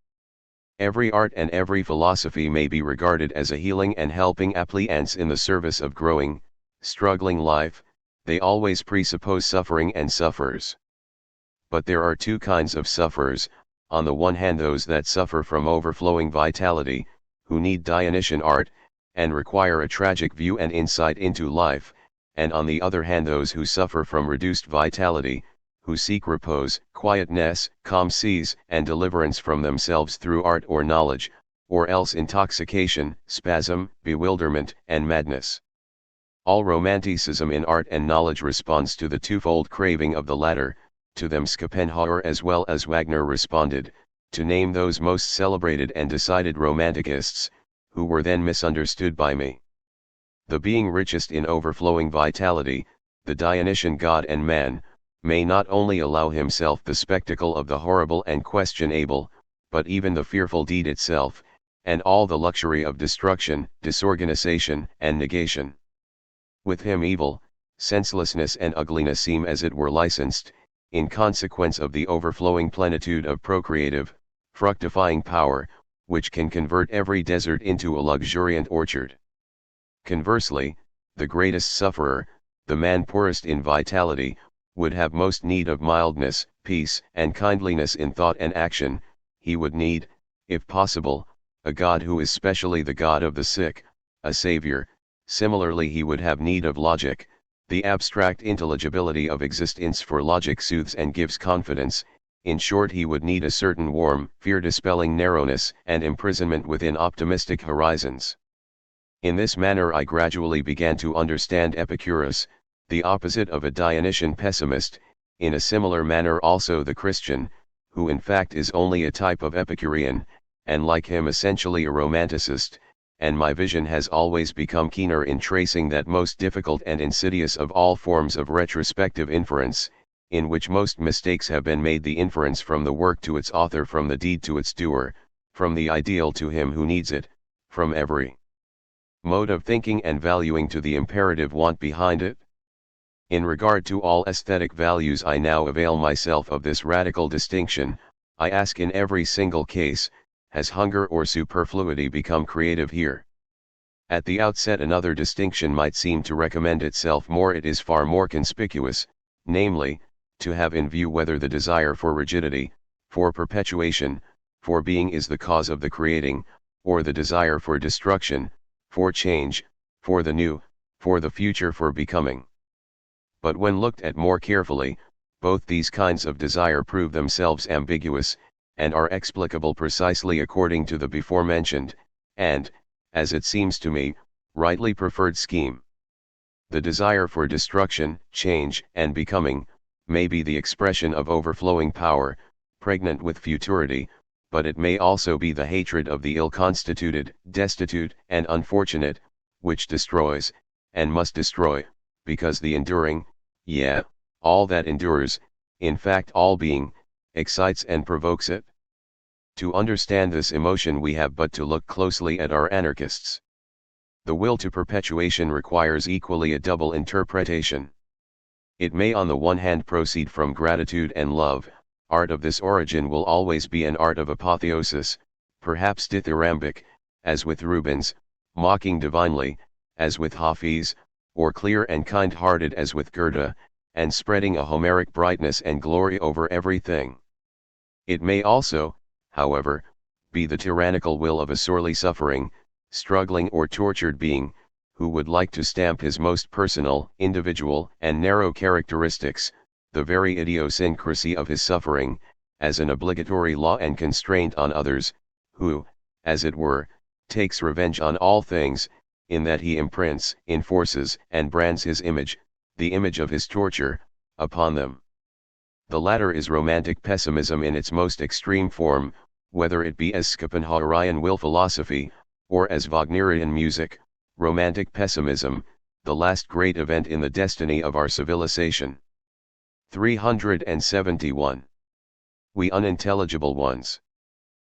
Every art and every philosophy may be regarded as a healing and helping appliance in the service of growing, struggling life. They always presuppose suffering and sufferers. But there are two kinds of sufferers: on the one hand those that suffer from overflowing vitality, who need Dionysian art, and require a tragic view and insight into life, and on the other hand those who suffer from reduced vitality, who seek repose, quietness, calm seas, and deliverance from themselves through art or knowledge, or else intoxication, spasm, bewilderment, and madness. All romanticism in art and knowledge responds to the twofold craving of the latter. To them Schopenhauer as well as Wagner responded, to name those most celebrated and decided romanticists, who were then misunderstood by me. The being richest in overflowing vitality, the Dionysian god and man, may not only allow himself the spectacle of the horrible and questionable, but even the fearful deed itself, and all the luxury of destruction, disorganization, and negation. With him evil, senselessness and ugliness seem as it were licensed, in consequence of the overflowing plenitude of procreative, fructifying power, which can convert every desert into a luxuriant orchard. Conversely, the greatest sufferer, the man poorest in vitality, would have most need of mildness, peace, and kindliness in thought and action. He would need, if possible, a God who is specially the God of the sick, a Savior. Similarly he would have need of logic, the abstract intelligibility of existence, for logic soothes and gives confidence. In short, he would need a certain warm, fear-dispelling narrowness and imprisonment within optimistic horizons. In this manner I gradually began to understand Epicurus, the opposite of a Dionysian pessimist, in a similar manner also the Christian, who in fact is only a type of Epicurean, and like him essentially a romanticist, and my vision has always become keener in tracing that most difficult and insidious of all forms of retrospective inference, in which most mistakes have been made: the inference from the work to its author, from the deed to its doer, from the ideal to him who needs it, from every mode of thinking and valuing to the imperative want behind it. In regard to all aesthetic values I now avail myself of this radical distinction. I ask in every single case, has hunger or superfluity become creative here? At the outset another distinction might seem to recommend itself more. It is far more conspicuous, namely, to have in view whether the desire for rigidity, for perpetuation, for being is the cause of the creating, or the desire for destruction, for change, for the new, for the future, for becoming. But when looked at more carefully, both these kinds of desire prove themselves ambiguous, and are explicable precisely according to the before-mentioned, and, as it seems to me, rightly preferred scheme. The desire for destruction, change, and becoming, may be the expression of overflowing power, pregnant with futurity, but it may also be the hatred of the ill-constituted, destitute, and unfortunate, which destroys, and must destroy, because the enduring, all that endures, in fact all being, excites and provokes it. To understand this emotion we have but to look closely at our anarchists. The will to perpetuation requires equally a double interpretation. It may on the one hand proceed from gratitude and love. Art of this origin will always be an art of apotheosis, perhaps dithyrambic, as with Rubens, mocking divinely, as with Hafiz, or clear and kind-hearted as with Goethe, and spreading a Homeric brightness and glory over everything. It may also, however, be the tyrannical will of a sorely suffering, struggling or tortured being, who would like to stamp his most personal, individual, and narrow characteristics, the very idiosyncrasy of his suffering, as an obligatory law and constraint on others, who, as it were, takes revenge on all things, in that he imprints, enforces, and brands his image, the image of his torture, upon them. The latter is romantic pessimism in its most extreme form, whether it be as Schopenhauerian will philosophy, or as Wagnerian music, romantic pessimism, the last great event in the destiny of our civilization. 371. We unintelligible ones.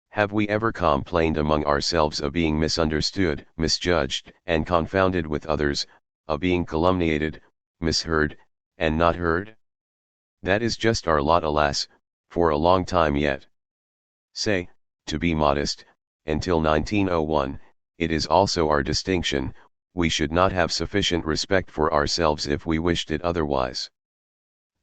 Have we ever complained among ourselves of being misunderstood, misjudged, and confounded with others, of being calumniated, misheard, and not heard? That is just our lot, alas, for a long time yet. Say, to be modest, until 1901, it is also our distinction, we should not have sufficient respect for ourselves if we wished it otherwise.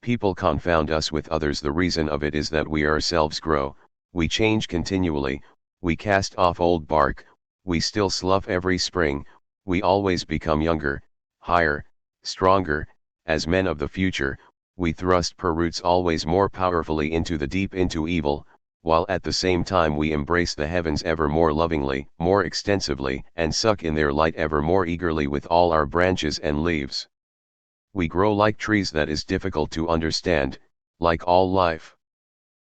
People confound us with others. The reason of it is that we ourselves grow, we change continually, we cast off old bark, we still slough every spring, we always become younger, higher, stronger, as men of the future, we thrust per roots always more powerfully into the deep, into evil, while at the same time we embrace the heavens ever more lovingly, more extensively, and suck in their light ever more eagerly with all our branches and leaves. We grow like trees. That is difficult to understand, like all life.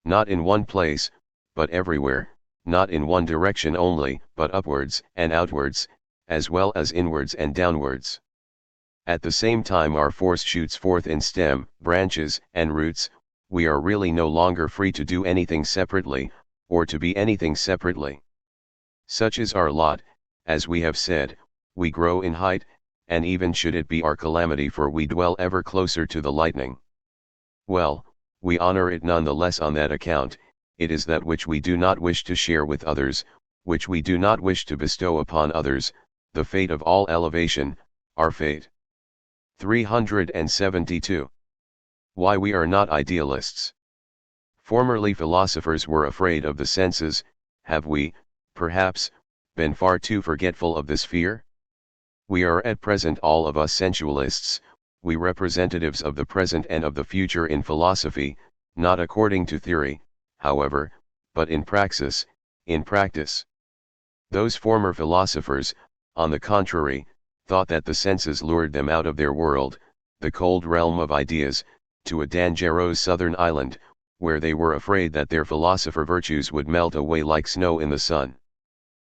Not in one place, but everywhere, not in one direction only, but upwards and outwards, as well as inwards and downwards. At the same time our force shoots forth in stem, branches, and roots. We are really no longer free to do anything separately, or to be anything separately. Such is our lot, as we have said, we grow in height, and even should it be our calamity, for we dwell ever closer to the lightning. Well, we honor it none the less on that account. It is that which we do not wish to share with others, which we do not wish to bestow upon others, the fate of all elevation, our fate. 372. Why we are not idealists. Formerly philosophers were afraid of the senses. Have we, perhaps, been far too forgetful of this fear? We are at present all of us sensualists, we representatives of the present and of the future in philosophy, not according to theory, however, but in praxis, in practice. Those former philosophers, on the contrary, thought that the senses lured them out of their world, the cold realm of ideas, to a dangerous southern island, where they were afraid that their philosopher virtues would melt away like snow in the sun.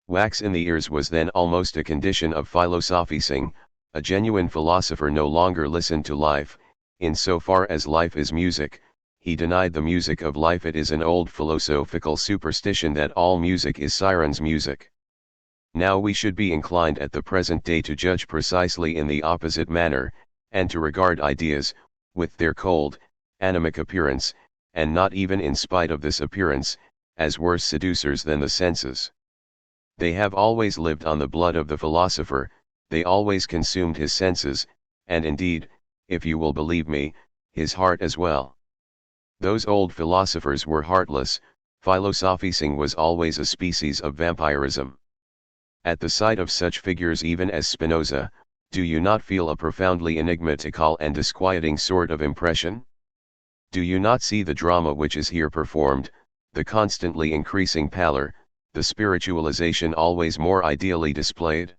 Wax in the ears was then almost a condition of philosophizing. A genuine philosopher no longer listened to life, in so far as life is music, he denied the music of life. It is an old philosophical superstition that all music is Siren's music. Now we should be inclined at the present day to judge precisely in the opposite manner, and to regard ideas, with their cold, anemic appearance, and not even in spite of this appearance, as worse seducers than the senses. They have always lived on the blood of the philosopher, they always consumed his senses, and indeed, if you will believe me, his heart as well. Those old philosophers were heartless, philosophizing was always a species of vampirism. At the sight of such figures even as Spinoza, do you not feel a profoundly enigmatical and disquieting sort of impression? Do you not see the drama which is here performed, the constantly increasing pallor, the spiritualization always more ideally displayed?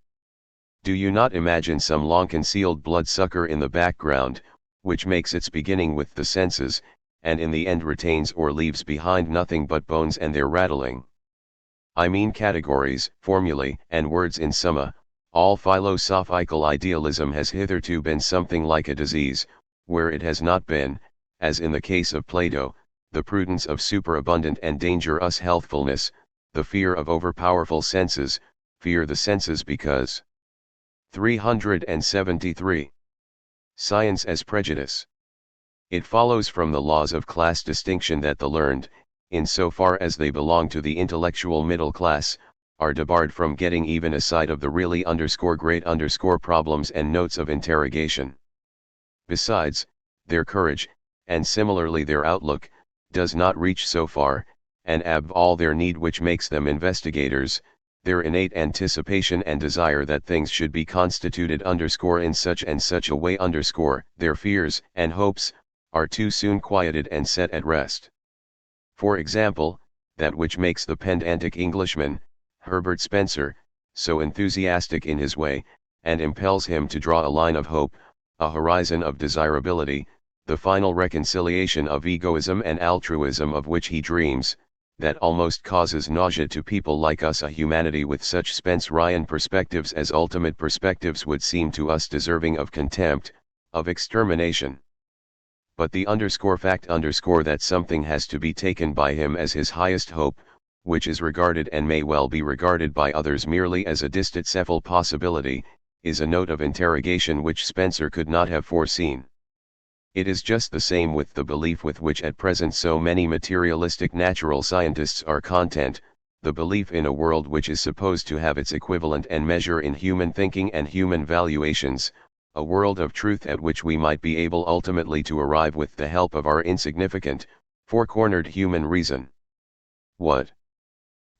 Do you not imagine some long-concealed bloodsucker in the background, which makes its beginning with the senses, and in the end retains or leaves behind nothing but bones and their rattling? I mean categories, formulae, and words in summa. All philosophical idealism has hitherto been something like a disease, where it has not been, as in the case of Plato, the prudence of superabundant and dangerous healthfulness, the fear of overpowerful senses, fear the senses because. 373. Science as prejudice. It follows from the laws of class distinction that the learned, in so far as they belong to the intellectual middle class, are debarred from getting even a sight of the really great problems and notes of interrogation. Besides, their courage, and similarly their outlook, does not reach so far, and above all their need which makes them investigators, their innate anticipation and desire that things should be constituted in such and such a way their fears and hopes, are too soon quieted and set at rest. For example, that which makes the pedantic Englishman, Herbert Spencer, so enthusiastic in his way, and impels him to draw a line of hope, a horizon of desirability, the final reconciliation of egoism and altruism of which he dreams, that almost causes nausea to people like us, a humanity with such Spencerian perspectives as ultimate perspectives would seem to us deserving of contempt, of extermination. But the fact that something has to be taken by him as his highest hope, which is regarded and may well be regarded by others merely as a distant cephal possibility, is a note of interrogation which Spencer could not have foreseen. It is just the same with the belief with which at present so many materialistic natural scientists are content, the belief in a world which is supposed to have its equivalent and measure in human thinking and human valuations, a world of truth at which we might be able ultimately to arrive with the help of our insignificant, four-cornered human reason. What?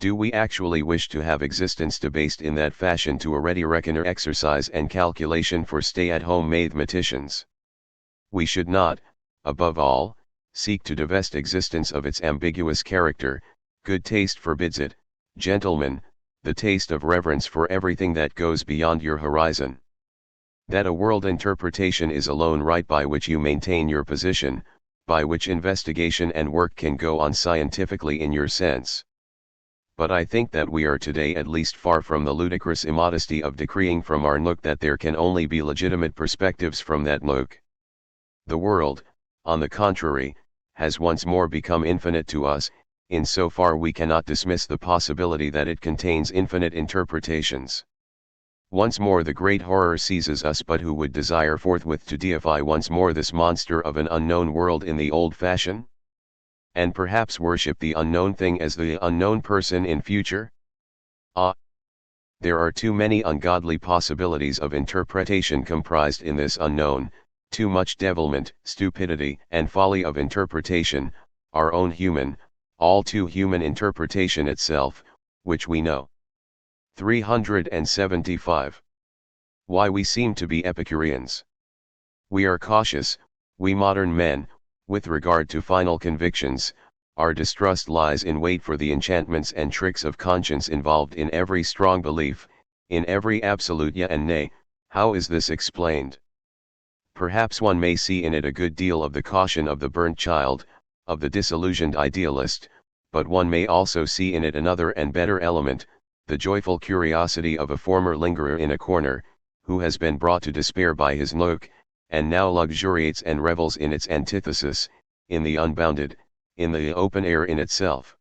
Do we actually wish to have existence debased in that fashion to a ready reckoner exercise and calculation for stay-at-home mathematicians? We should not, above all, seek to divest existence of its ambiguous character. Good taste forbids it, gentlemen, the taste of reverence for everything that goes beyond your horizon. That a world interpretation is alone right by which you maintain your position, by which investigation and work can go on scientifically in your sense. But I think that we are today at least far from the ludicrous immodesty of decreeing from our nook that there can only be legitimate perspectives from that nook. The world, on the contrary, has once more become infinite to us, in so far we cannot dismiss the possibility that it contains infinite interpretations. Once more the great horror seizes us, but who would desire forthwith to deify once more this monster of an unknown world in the old fashion? And perhaps worship the unknown thing as the unknown person in future? Ah! There are too many ungodly possibilities of interpretation comprised in this unknown, too much devilment, stupidity, and folly of interpretation, our own human, all too human interpretation itself, which we know. 375. Why we seem to be Epicureans. We are cautious, we modern men, with regard to final convictions. Our distrust lies in wait for the enchantments and tricks of conscience involved in every strong belief, in every absolute yea and nay. How is this explained? Perhaps one may see in it a good deal of the caution of the burnt child, of the disillusioned idealist, but one may also see in it another and better element, the joyful curiosity of a former lingerer in a corner, who has been brought to despair by his nook, and now luxuriates and revels in its antithesis, in the unbounded, in the open air in itself.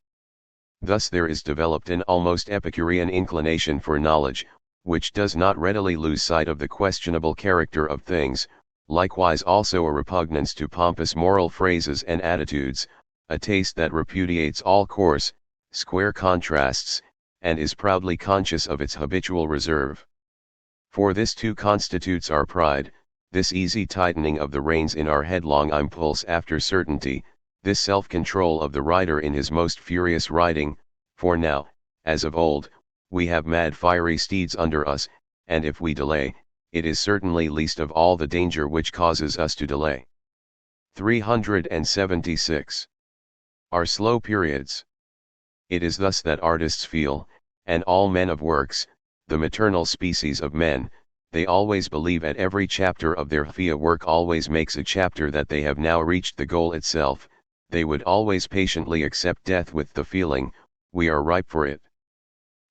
Thus there is developed an almost Epicurean inclination for knowledge, which does not readily lose sight of the questionable character of things, likewise also a repugnance to pompous moral phrases and attitudes, a taste that repudiates all coarse, square contrasts, and is proudly conscious of its habitual reserve. For this too constitutes our pride, this easy tightening of the reins in our headlong impulse after certainty, this self-control of the rider in his most furious riding, for now, as of old, we have mad fiery steeds under us, and if we delay, it is certainly least of all the danger which causes us to delay. 376. Our slow periods. It is thus that artists feel, and all men of works, the maternal species of men, they always believe at every chapter of their via work always makes a chapter that they have now reached the goal itself, they would always patiently accept death with the feeling, we are ripe for it.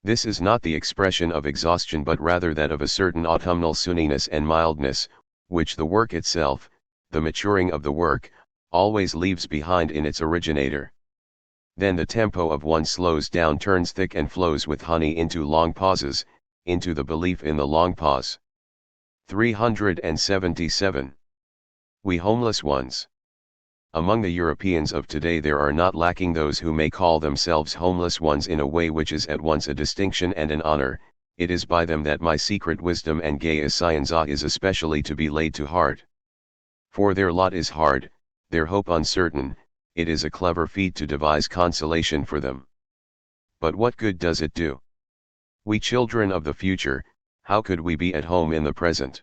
This is not the expression of exhaustion but rather that of a certain autumnal sunniness and mildness, which the work itself, the maturing of the work, always leaves behind in its originator. Then the tempo of one slows down, turns thick and flows with honey into long pauses, into the belief in the long pause. 377. We homeless ones. Among the Europeans of today there are not lacking those who may call themselves homeless ones in a way which is at once a distinction and an honor. It is by them that my secret wisdom and gay science is especially to be laid to heart. For their lot is hard, their hope uncertain, it is a clever feat to devise consolation for them. But what good does it do? We children of the future, how could we be at home in the present?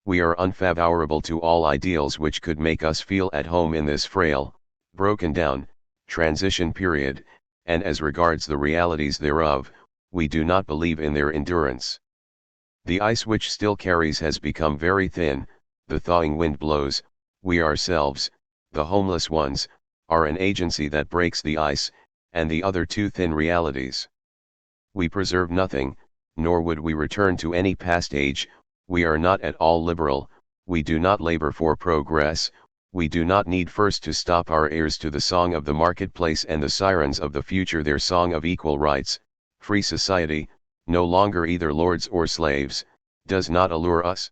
We are unfavorable to all ideals which could make us feel at home in this frail, broken down, transition period, and as regards the realities thereof, we do not believe in their endurance. The ice which still carries has become very thin, the thawing wind blows, we ourselves, the homeless ones, are an agency that breaks the ice, and the other two thin realities. We preserve nothing, nor would we return to any past age, we are not at all liberal, we do not labor for progress, we do not need first to stop our ears to the song of the marketplace and the sirens of the future, their song of equal rights, free society, no longer either lords or slaves, does not allure us.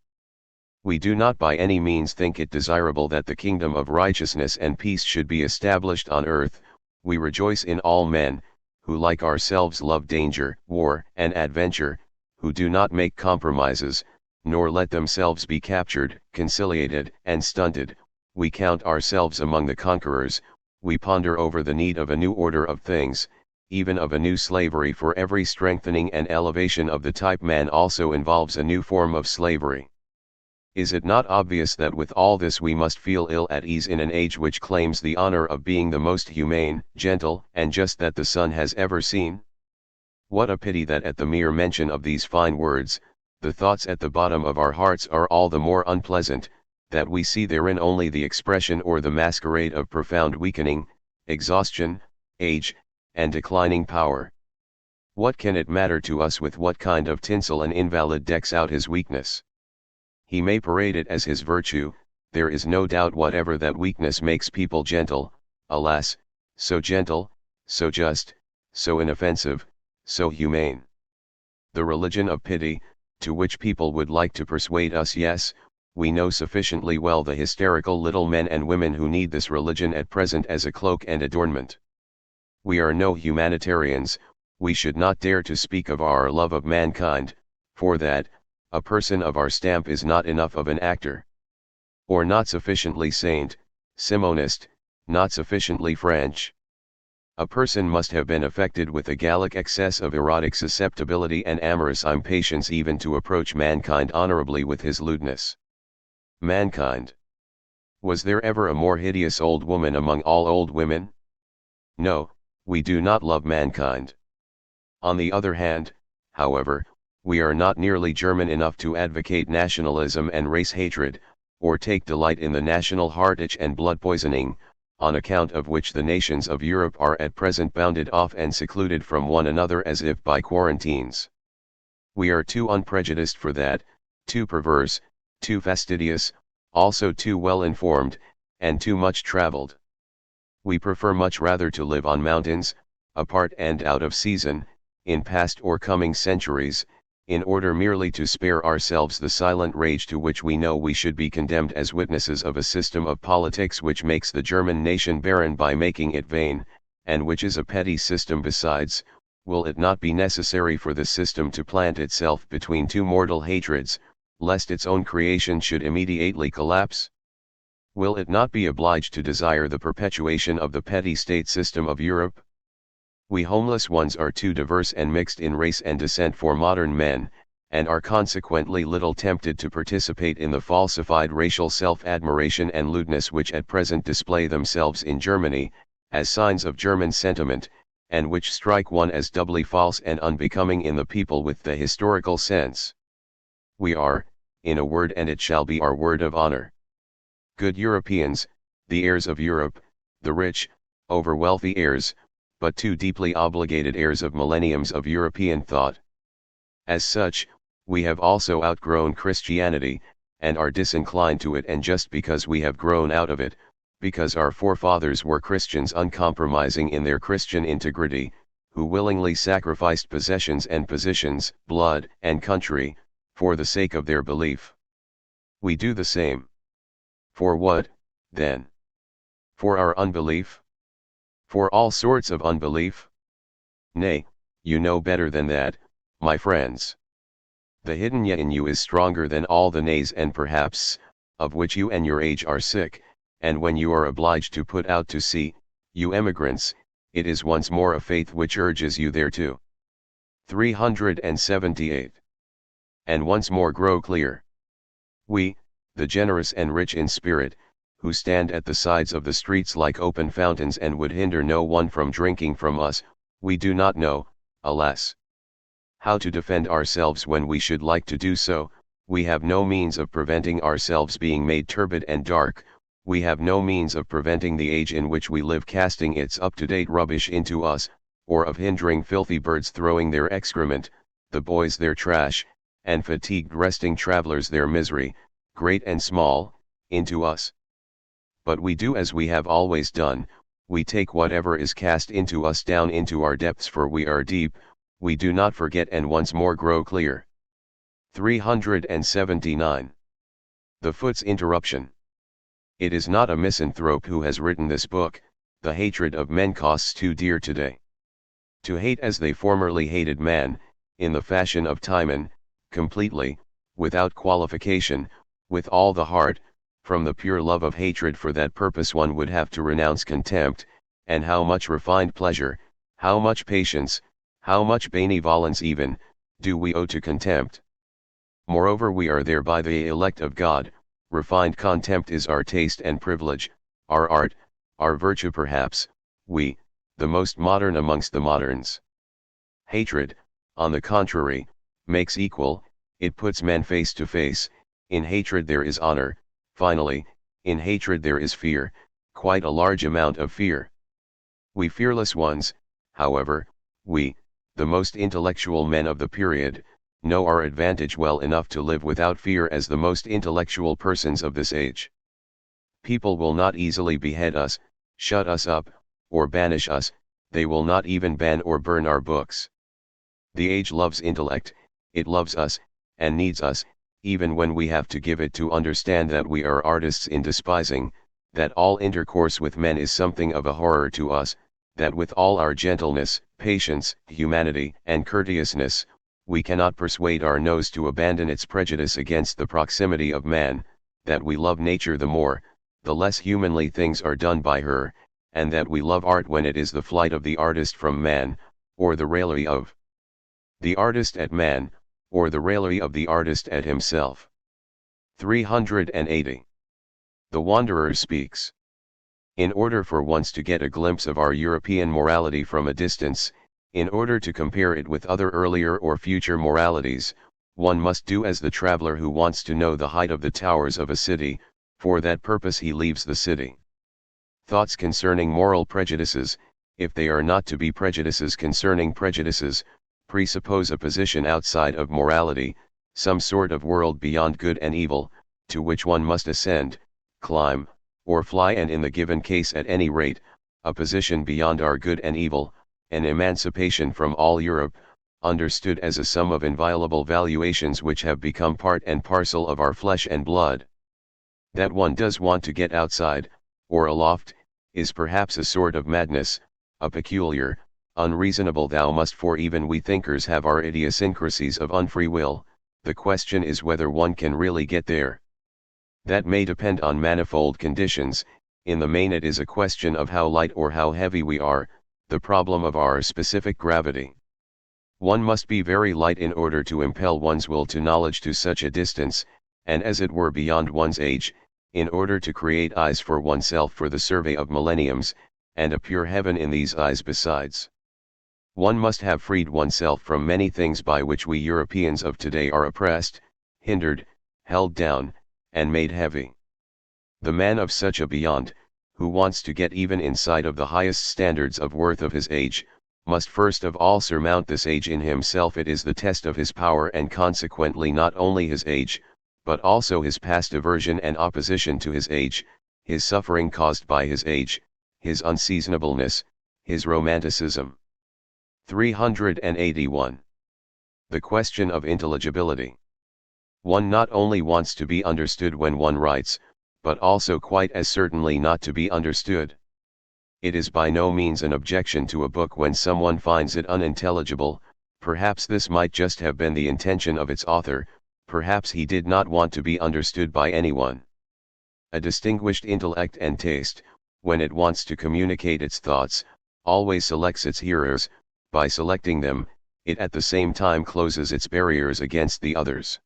We do not by any means think it desirable that the kingdom of righteousness and peace should be established on earth, we rejoice in all men, who like ourselves love danger, war, and adventure, who do not make compromises, nor let themselves be captured, conciliated, and stunted. We count ourselves among the conquerors, we ponder over the need of a new order of things, even of a new slavery, for every strengthening and elevation of the type man also involves a new form of slavery. Is it not obvious that with all this we must feel ill at ease in an age which claims the honor of being the most humane, gentle, and just that the sun has ever seen? What a pity that at the mere mention of these fine words, the thoughts at the bottom of our hearts are all the more unpleasant, that we see therein only the expression or the masquerade of profound weakening, exhaustion, age, and declining power. What can it matter to us with what kind of tinsel an invalid decks out his weakness? He may parade it as his virtue, there is no doubt whatever that weakness makes people gentle, alas, so gentle, so just, so inoffensive, so humane. The religion of pity, to which people would like to persuade us, yes, we know sufficiently well the hysterical little men and women who need this religion at present as a cloak and adornment. We are no humanitarians, we should not dare to speak of our love of mankind, for that, a person of our stamp is not enough of an actor. Or not sufficiently saint, Simonist, not sufficiently French. A person must have been affected with a Gallic excess of erotic susceptibility and amorous impatience even to approach mankind honorably with his lewdness. Mankind. Was there ever a more hideous old woman among all old women? No, we do not love mankind. On the other hand, however, we are not nearly German enough to advocate nationalism and race hatred, or take delight in the national heart-itch and blood poisoning, on account of which the nations of Europe are at present bounded off and secluded from one another as if by quarantines. We are too unprejudiced for that, too perverse, too fastidious, also too well informed, and too much traveled. We prefer much rather to live on mountains, apart and out of season, in past or coming centuries, in order merely to spare ourselves the silent rage to which we know we should be condemned as witnesses of a system of politics which makes the German nation barren by making it vain, and which is a petty system besides, will it not be necessary for the system to plant itself between two mortal hatreds, lest its own creation should immediately collapse? Will it not be obliged to desire the perpetuation of the petty state system of Europe? We homeless ones are too diverse and mixed in race and descent for modern men, and are consequently little tempted to participate in the falsified racial self-admiration and lewdness which at present display themselves in Germany, as signs of German sentiment, and which strike one as doubly false and unbecoming in the people with the historical sense. We are, in a word, and it shall be our word of honor, good Europeans, the heirs of Europe, the rich, over-wealthy heirs, but too deeply obligated heirs of millenniums of European thought. As such, we have also outgrown Christianity, and are disinclined to it, and just because we have grown out of it, because our forefathers were Christians uncompromising in their Christian integrity, who willingly sacrificed possessions and positions, blood and country, for the sake of their belief. We do the same. For what, then? For our unbelief? For all sorts of unbelief? Nay, you know better than that, my friends. The hidden yet in you is stronger than all the nays and perhaps, of which you and your age are sick, and when you are obliged to put out to sea, you emigrants, it is once more a faith which urges you thereto. 378. And once more grow clear. We, the generous and rich in spirit, who stand at the sides of the streets like open fountains and would hinder no one from drinking from us, we do not know, alas, how to defend ourselves when we should like to do so. We have no means of preventing ourselves being made turbid and dark, we have no means of preventing the age in which we live casting its up-to-date rubbish into us, or of hindering filthy birds throwing their excrement, the boys their trash, and fatigued resting travelers their misery, great and small, into us. But we do as we have always done, we take whatever is cast into us down into our depths, for we are deep, we do not forget, and once more grow clear. 379. The Foot's interruption. It is not a misanthrope who has written this book. The hatred of men costs too dear today. To hate as they formerly hated man, in the fashion of Timon, completely, without qualification, with all the heart, from the pure love of hatred for that purpose one would have to renounce contempt, and how much refined pleasure, how much patience, how much benevolence even, do we owe to contempt. Moreover, we are thereby the elect of God. Refined contempt is our taste and privilege, our art, our virtue perhaps, we, the most modern amongst the moderns. Hatred, on the contrary, makes equal, it puts men face to face. In hatred there is honor, finally, in hatred there is fear, quite a large amount of fear. We fearless ones, however, we, the most intellectual men of the period, know our advantage well enough to live without fear as the most intellectual persons of this age. People will not easily behead us, shut us up, or banish us, they will not even ban or burn our books. The age loves intellect, it loves us, and needs us, even when we have to give it to understand that we are artists in despising, that all intercourse with men is something of a horror to us, that with all our gentleness, patience, humanity, and courteousness, we cannot persuade our nose to abandon its prejudice against the proximity of man, that we love nature the more, the less humanly things are done by her, and that we love art when it is the flight of the artist from man, or the raillery of the artist at man, or the raillery of the artist at himself. 380. The Wanderer speaks. In order for once to get a glimpse of our European morality from a distance, in order to compare it with other earlier or future moralities, one must do as the traveler who wants to know the height of the towers of a city. For that purpose he leaves the city. Thoughts concerning moral prejudices, if they are not to be prejudices concerning prejudices, presuppose a position outside of morality, some sort of world beyond good and evil, to which one must ascend, climb, or fly, and in the given case at any rate, a position beyond our good and evil, an emancipation from all Europe, understood as a sum of inviolable valuations which have become part and parcel of our flesh and blood. That one does want to get outside, or aloft, is perhaps a sort of madness, a peculiar, unreasonable thou must, for even we thinkers have our idiosyncrasies of unfree will. The question is whether one can really get there. That may depend on manifold conditions. In the main it is a question of how light or how heavy we are, the problem of our specific gravity. One must be very light in order to impel one's will to knowledge to such a distance, and as it were beyond one's age, in order to create eyes for oneself for the survey of millenniums, and a pure heaven in these eyes besides. One must have freed oneself from many things by which we Europeans of today are oppressed, hindered, held down, and made heavy. The man of such a beyond, who wants to get even in sight of the highest standards of worth of his age, must first of all surmount this age in himself. It is the test of his power, and consequently not only his age, but also his past aversion and opposition to his age, his suffering caused by his age, his unseasonableness, his romanticism. 381. The question of intelligibility. One not only wants to be understood when one writes, but also quite as certainly not to be understood. It is by no means an objection to a book when someone finds it unintelligible. Perhaps this might just have been the intention of its author, perhaps he did not want to be understood by anyone. A distinguished intellect and taste, when it wants to communicate its thoughts, always selects its hearers. By selecting them, it at the same time closes its barriers against the others.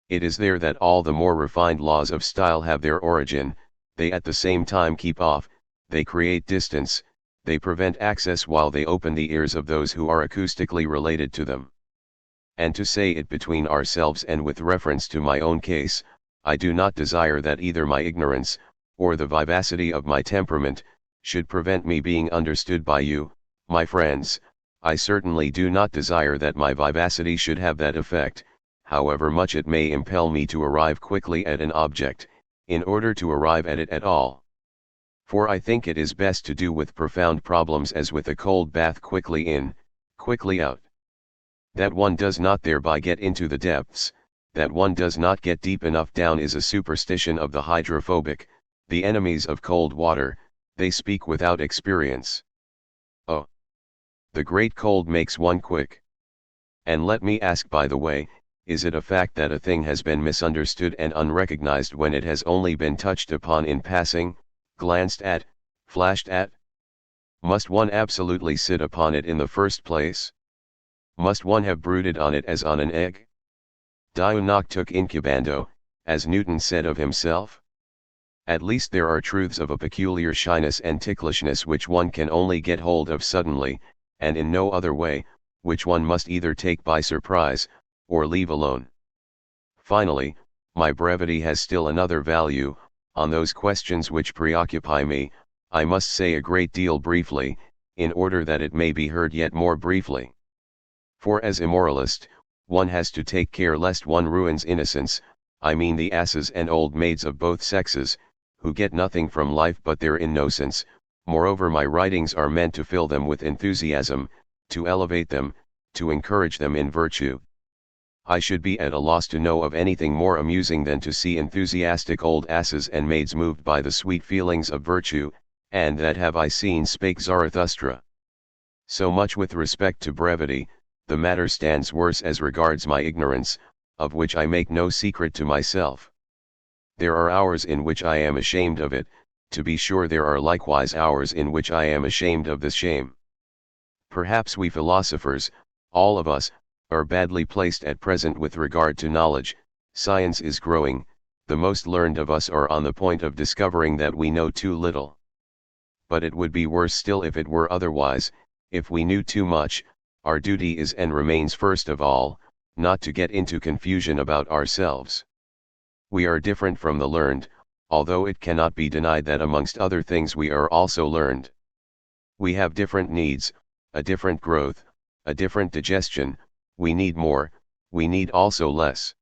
It is there that all the more refined laws of style have their origin. They at the same time keep off, they create distance, they prevent access while they open the ears of those who are acoustically related to them. And to say it between ourselves and with reference to my own case, I do not desire that either my ignorance, or the vivacity of my temperament, should prevent me being understood by you, my friends. I certainly do not desire that my vivacity should have that effect, however much it may impel me to arrive quickly at an object, in order to arrive at it at all. For I think it is best to do with profound problems as with a cold bath, quickly in, quickly out. That one does not thereby get into the depths, that one does not get deep enough down, is a superstition of the hydrophobic, the enemies of cold water. They speak without experience. Oh! The great cold makes one quick. And let me ask, by the way, is it a fact that a thing has been misunderstood and unrecognized when it has only been touched upon in passing, glanced at, flashed at? Must one absolutely sit upon it in the first place? Must one have brooded on it as on an egg? Diu noctuc incubando, as Newton said of himself? At least there are truths of a peculiar shyness and ticklishness which one can only get hold of suddenly, and in no other way, which one must either take by surprise, or leave alone. Finally, my brevity has still another value. On those questions which preoccupy me, I must say a great deal briefly, in order that it may be heard yet more briefly. For as immoralist, one has to take care lest one ruins innocence, I mean the asses and old maids of both sexes, who get nothing from life but their innocence. Moreover, my writings are meant to fill them with enthusiasm, to elevate them, to encourage them in virtue. I should be at a loss to know of anything more amusing than to see enthusiastic old asses and maids moved by the sweet feelings of virtue, and that have I seen, spake Zarathustra. So much with respect to brevity. The matter stands worse as regards my ignorance, of which I make no secret to myself. There are hours in which I am ashamed of it. To be sure, there are likewise hours in which I am ashamed of this shame. Perhaps we philosophers, all of us, are badly placed at present with regard to knowledge. Science is growing, the most learned of us are on the point of discovering that we know too little. But it would be worse still if it were otherwise. If we knew too much, our duty is and remains first of all, not to get into confusion about ourselves. We are different from the learned, although it cannot be denied that amongst other things we are also learned. We have different needs, a different growth, a different digestion. We need more, we need also less.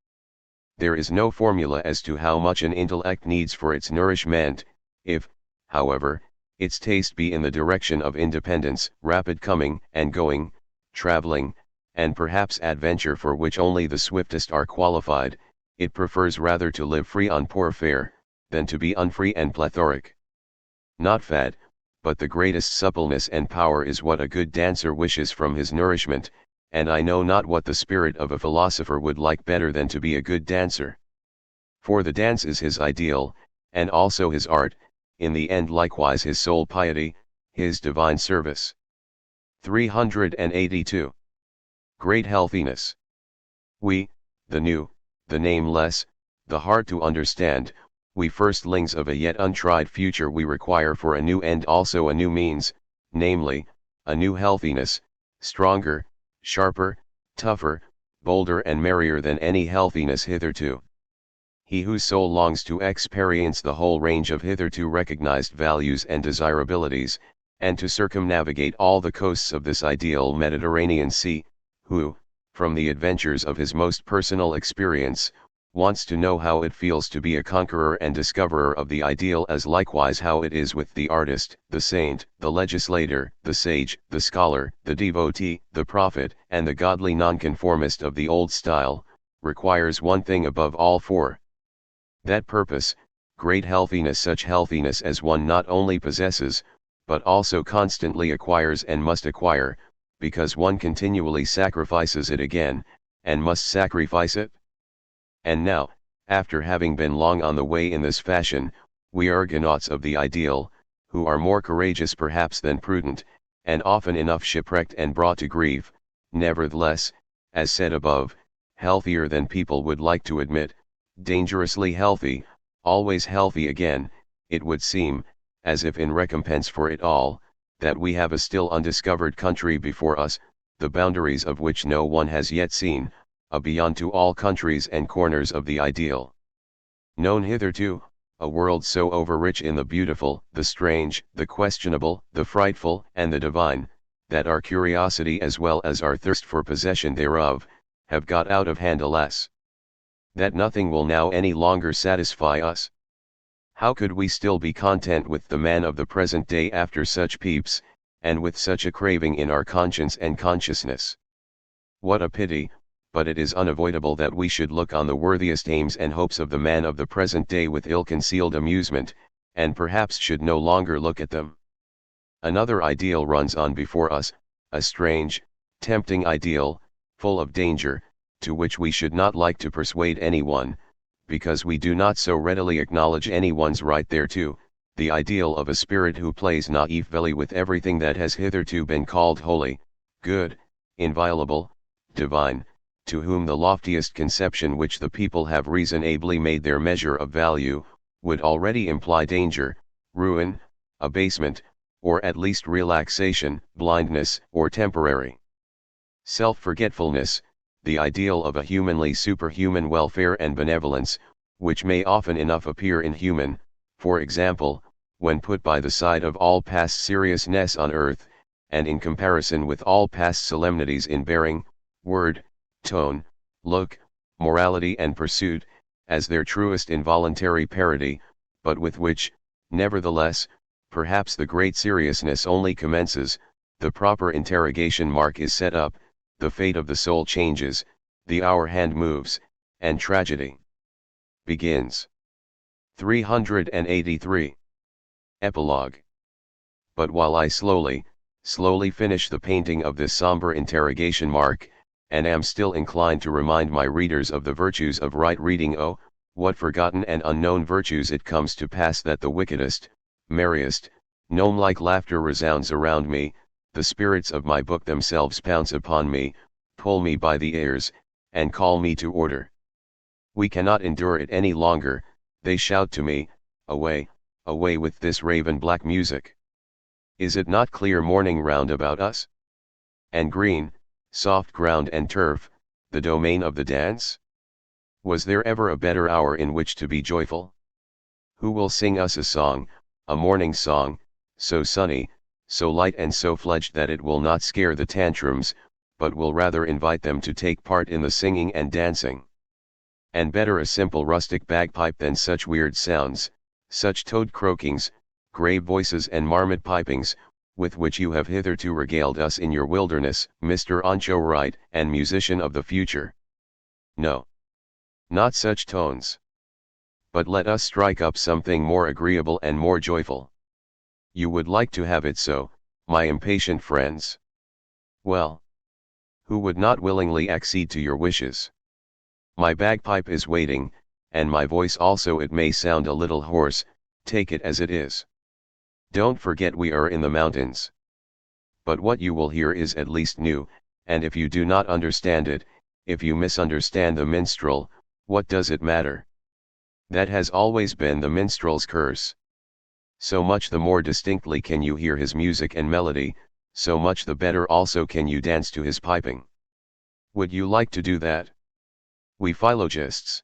There is no formula as to how much an intellect needs for its nourishment. If, however, its taste be in the direction of independence, rapid coming and going, traveling, and perhaps adventure, for which only the swiftest are qualified, it prefers rather to live free on poor fare, than to be unfree and plethoric. Not fat, but the greatest suppleness and power is what a good dancer wishes from his nourishment, and I know not what the spirit of a philosopher would like better than to be a good dancer. For the dance is his ideal, and also his art, in the end likewise his sole piety, his divine service. 382. Great healthiness. We, the new, the nameless, the hard to understand, we firstlings of a yet untried future, we require for a new end also a new means, namely, a new healthiness, stronger, sharper, tougher, bolder and merrier than any healthiness hitherto. He whose soul longs to experience the whole range of hitherto recognized values and desirabilities, and to circumnavigate all the coasts of this ideal Mediterranean Sea, who, from the adventures of his most personal experience, wants to know how it feels to be a conqueror and discoverer of the ideal, as likewise how it is with the artist, the saint, the legislator, the sage, the scholar, the devotee, the prophet, and the godly nonconformist of the old style, requires one thing above all for that purpose, great healthiness, such healthiness as one not only possesses, but also constantly acquires and must acquire, because one continually sacrifices it again, and must sacrifice it. And now, after having been long on the way in this fashion, we Argonauts of the ideal, who are more courageous perhaps than prudent, and often enough shipwrecked and brought to grief, nevertheless, as said above, healthier than people would like to admit, dangerously healthy, always healthy again, it would seem, as if in recompense for it all, that we have a still undiscovered country before us, the boundaries of which no one has yet seen, a beyond to all countries and corners of the ideal known hitherto, a world so overrich in the beautiful, the strange, the questionable, the frightful, and the divine, that our curiosity as well as our thirst for possession thereof, have got out of hand, alas! That nothing will now any longer satisfy us. How could we still be content with the man of the present day after such peeps, and with such a craving in our conscience and consciousness? What a pity, but it is unavoidable that we should look on the worthiest aims and hopes of the man of the present day with ill-concealed amusement, and perhaps should no longer look at them. Another ideal runs on before us, a strange, tempting ideal, full of danger, to which we should not like to persuade anyone, because we do not so readily acknowledge anyone's right thereto, the ideal of a spirit who plays naively with everything that has hitherto been called holy, good, inviolable, divine, to whom the loftiest conception which the people have reasonably made their measure of value, would already imply danger, ruin, abasement, or at least relaxation, blindness, or temporary self-forgetfulness, the ideal of a humanly superhuman welfare and benevolence, which may often enough appear inhuman, for example, when put by the side of all past seriousness on earth, and in comparison with all past solemnities in bearing, word, tone, look, morality and pursuit, as their truest involuntary parody, but with which, nevertheless, perhaps the great seriousness only commences, the proper interrogation mark is set up, the fate of the soul changes, the hour hand moves, and tragedy begins. 383. Epilogue. But while I slowly finish the painting of this somber interrogation mark, and am still inclined to remind my readers of the virtues of right reading, oh, what forgotten and unknown virtues it comes to pass that the wickedest, merriest, gnome-like laughter resounds around me, the spirits of my book themselves pounce upon me, pull me by the ears, and call me to order. We cannot endure it any longer, they shout to me, away, away with this raven-black music. Is it not clear morning round about us? And green, soft ground and turf, the domain of the dance? Was there ever a better hour in which to be joyful? Who will sing us a song, a morning song, so sunny, so light and so fledged that it will not scare the tantrums, but will rather invite them to take part in the singing and dancing? And better a simple rustic bagpipe than such weird sounds, such toad croakings, grave voices and marmot pipings, with which you have hitherto regaled us in your wilderness, Mr. Anchorite and musician of the future. No. Not such tones. But let us strike up something more agreeable and more joyful. You would like to have it so, my impatient friends. Well, who would not willingly accede to your wishes? My bagpipe is waiting, and my voice also. It may sound a little hoarse, take it as it is. Don't forget we are in the mountains. But what you will hear is at least new, and if you do not understand it, if you misunderstand the minstrel, what does it matter? That has always been the minstrel's curse. So much the more distinctly can you hear his music and melody, so much the better also can you dance to his piping. Would you like to do that? We philologists.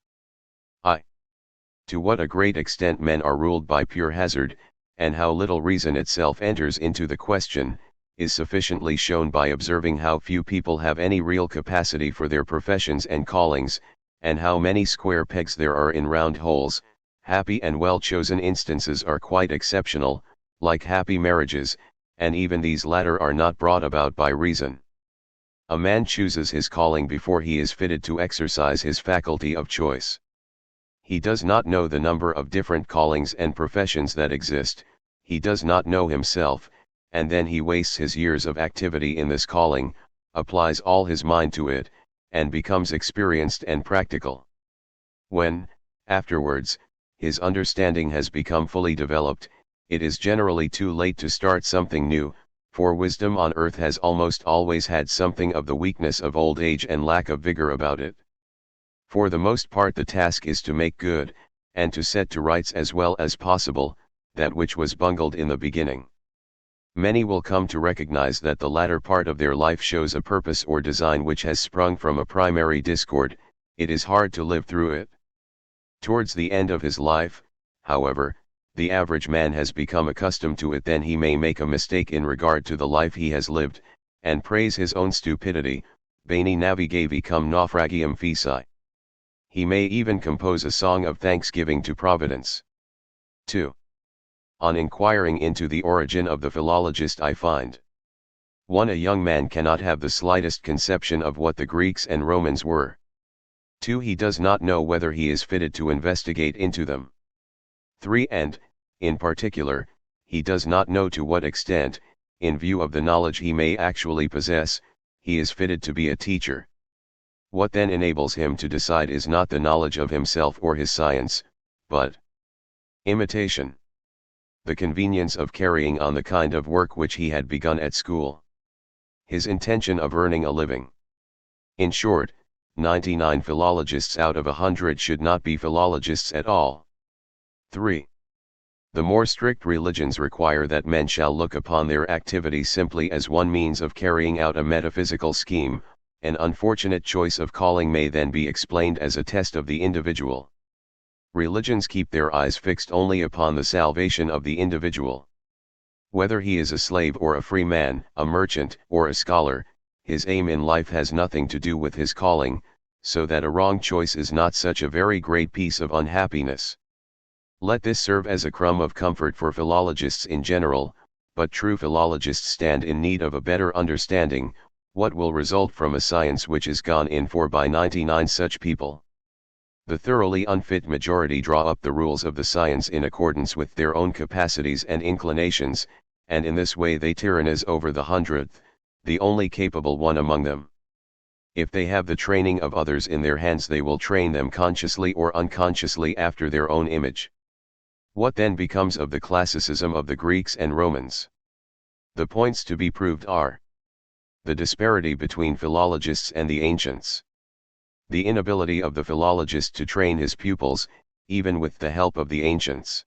To what a great extent men are ruled by pure hazard, and how little reason itself enters into the question, is sufficiently shown by observing how few people have any real capacity for their professions and callings, and how many square pegs there are in round holes. Happy and well-chosen instances are quite exceptional, like happy marriages, and even these latter are not brought about by reason. A man chooses his calling before he is fitted to exercise his faculty of choice. He does not know the number of different callings and professions that exist, he does not know himself, and then he wastes his years of activity in this calling, applies all his mind to it, and becomes experienced and practical. When, afterwards, his understanding has become fully developed, it is generally too late to start something new, for wisdom on earth has almost always had something of the weakness of old age and lack of vigor about it. For the most part the task is to make good, and to set to rights as well as possible, that which was bungled in the beginning. Many will come to recognize that the latter part of their life shows a purpose or design which has sprung from a primary discord. It is hard to live through it. Towards the end of his life, however, the average man has become accustomed to it. Then he may make a mistake in regard to the life he has lived, and praise his own stupidity, bene navigavi cum naufragium feci. He may even compose a song of thanksgiving to Providence. 2. On inquiring into the origin of the philologist I find 1. A young man cannot have the slightest conception of what the Greeks and Romans were. 2. He does not know whether he is fitted to investigate into them. 3. And, in particular, he does not know to what extent, in view of the knowledge he may actually possess, he is fitted to be a teacher. What then enables him to decide is not the knowledge of himself or his science, but imitation. The convenience of carrying on the kind of work which he had begun at school. His intention of earning a living. In short, 99 philologists out of 100 should not be philologists at all. 3. The more strict religions require that men shall look upon their activity simply as one means of carrying out a metaphysical scheme. An unfortunate choice of calling may then be explained as a test of the individual. Religions keep their eyes fixed only upon the salvation of the individual. Whether he is a slave or a free man, a merchant or a scholar, his aim in life has nothing to do with his calling, so that a wrong choice is not such a very great piece of unhappiness. Let this serve as a crumb of comfort for philologists in general, but true philologists stand in need of a better understanding what will result from a science which is gone in for by 99 such people. The thoroughly unfit majority draw up the rules of the science in accordance with their own capacities and inclinations, and in this way they tyrannize over the 100th, the only capable one among them. If they have the training of others in their hands they will train them consciously or unconsciously after their own image. What then becomes of the classicism of the Greeks and Romans? The points to be proved are: the disparity between philologists and the ancients. The inability of the philologist to train his pupils, even with the help of the ancients.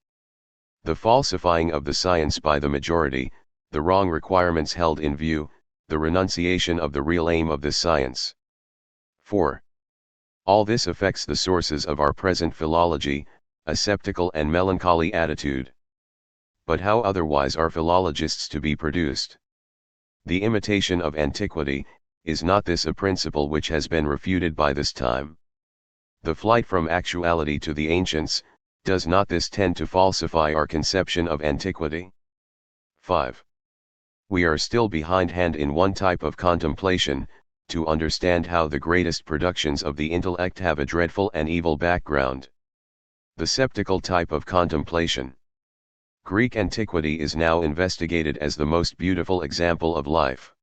The falsifying of the science by the majority, the wrong requirements held in view, the renunciation of the real aim of this science. 4. All this affects the sources of our present philology, a sceptical and melancholy attitude. But how otherwise are philologists to be produced? The imitation of antiquity, is not this a principle which has been refuted by this time? The flight from actuality to the ancients, does not this tend to falsify our conception of antiquity? 5. We are still behindhand in one type of contemplation, to understand how the greatest productions of the intellect have a dreadful and evil background. The sceptical type of contemplation. Greek antiquity is now investigated as the most beautiful example of life.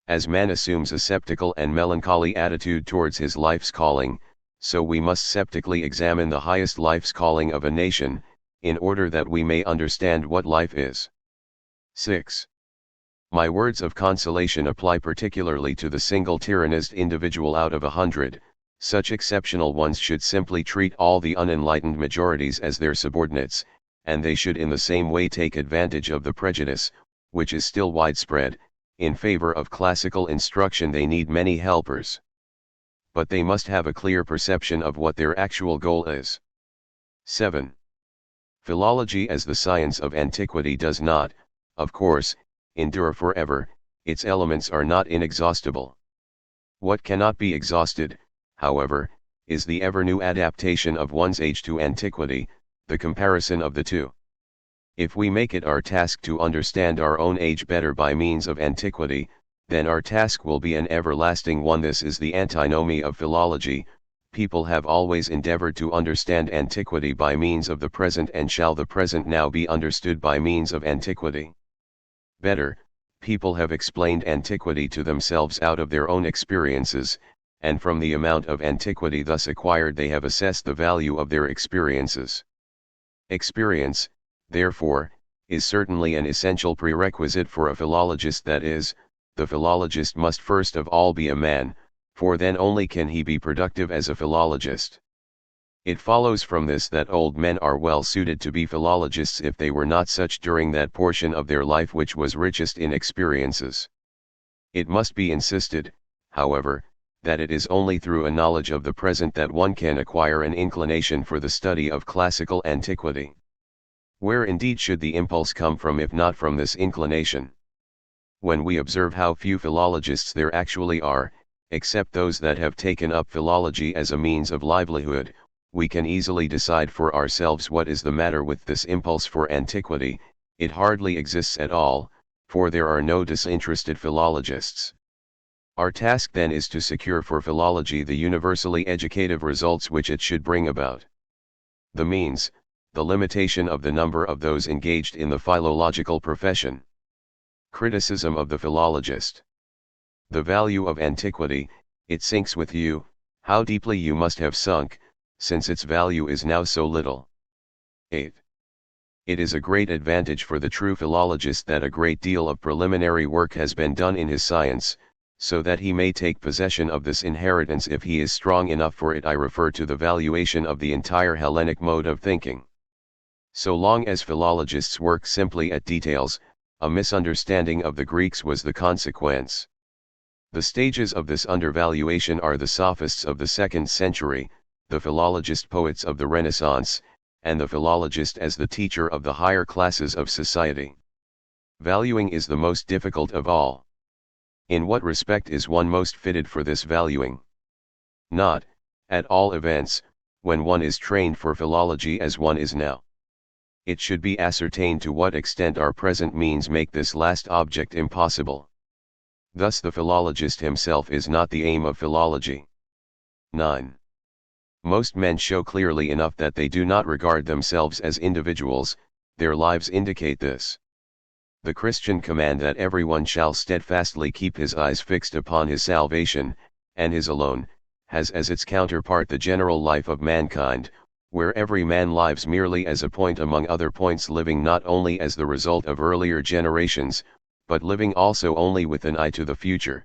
As man assumes a skeptical and melancholy attitude towards his life's calling, so we must skeptically examine the highest life's calling of a nation, in order that we may understand what life is. 6. My words of consolation apply particularly to the single tyrannized individual out of 100, such exceptional ones should simply treat all the unenlightened majorities as their subordinates, and they should in the same way take advantage of the prejudice, which is still widespread, in favor of classical instruction. They need many helpers. But they must have a clear perception of what their actual goal is. 7. Philology as the science of antiquity does not, of course, endure forever. Its elements are not inexhaustible. What cannot be exhausted, however, is the ever-new adaptation of one's age to antiquity, the comparison of the two. If we make it our task to understand our own age better by means of antiquity, then our task will be an everlasting one. This is the antinomy of philology. People have always endeavored to understand antiquity by means of the present, and shall the present now be understood by means of antiquity? Better, people have explained antiquity to themselves out of their own experiences, and from the amount of antiquity thus acquired they have assessed the value of their experiences. Experience, therefore, is certainly an essential prerequisite for a philologist. That is, the philologist must first of all be a man, for then only can he be productive as a philologist. It follows from this that old men are well suited to be philologists if they were not such during that portion of their life which was richest in experiences. It must be insisted, however, that it is only through a knowledge of the present that one can acquire an inclination for the study of classical antiquity. Where indeed should the impulse come from if not from this inclination? When we observe how few philologists there actually are, except those that have taken up philology as a means of livelihood, we can easily decide for ourselves what is the matter with this impulse for antiquity. It hardly exists at all, for there are no disinterested philologists. Our task then is to secure for philology the universally educative results which it should bring about. The means, the limitation of the number of those engaged in the philological profession. Criticism of the philologist. The value of antiquity, it sinks with you, how deeply you must have sunk, since its value is now so little. 8. It is a great advantage for the true philologist that a great deal of preliminary work has been done in his science, so that he may take possession of this inheritance if he is strong enough for it. I refer to the valuation of the entire Hellenic mode of thinking. So long as philologists work simply at details, a misunderstanding of the Greeks was the consequence. The stages of this undervaluation are the sophists of the 2nd century, the philologist poets of the Renaissance, and the philologist as the teacher of the higher classes of society. Valuing is the most difficult of all. In what respect is one most fitted for this valuing? Not, at all events, when one is trained for philology as one is now. It should be ascertained to what extent our present means make this last object impossible. Thus the philologist himself is not the aim of philology. 9. Most men show clearly enough that they do not regard themselves as individuals. Their lives indicate this. The Christian command that everyone shall steadfastly keep his eyes fixed upon his salvation, and his alone, has as its counterpart the general life of mankind, where every man lives merely as a point among other points, living not only as the result of earlier generations, but living also only with an eye to the future.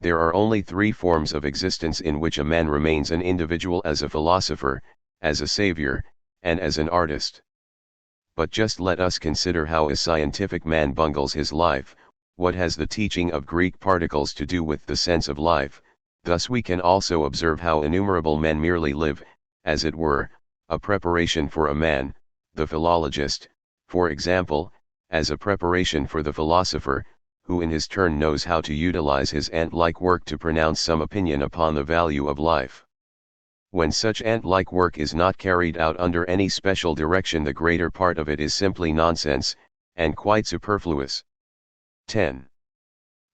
There are only 3 forms of existence in which a man remains an individual: as a philosopher, as a savior, and as an artist. But just let us consider how a scientific man bungles his life. What has the teaching of Greek particles to do with the sense of life? Thus we can also observe how innumerable men merely live, as it were, a preparation for a man, the philologist, for example, as a preparation for the philosopher, who in his turn knows how to utilize his ant-like work to pronounce some opinion upon the value of life. When such ant-like work is not carried out under any special direction, the greater part of it is simply nonsense, and quite superfluous. 10.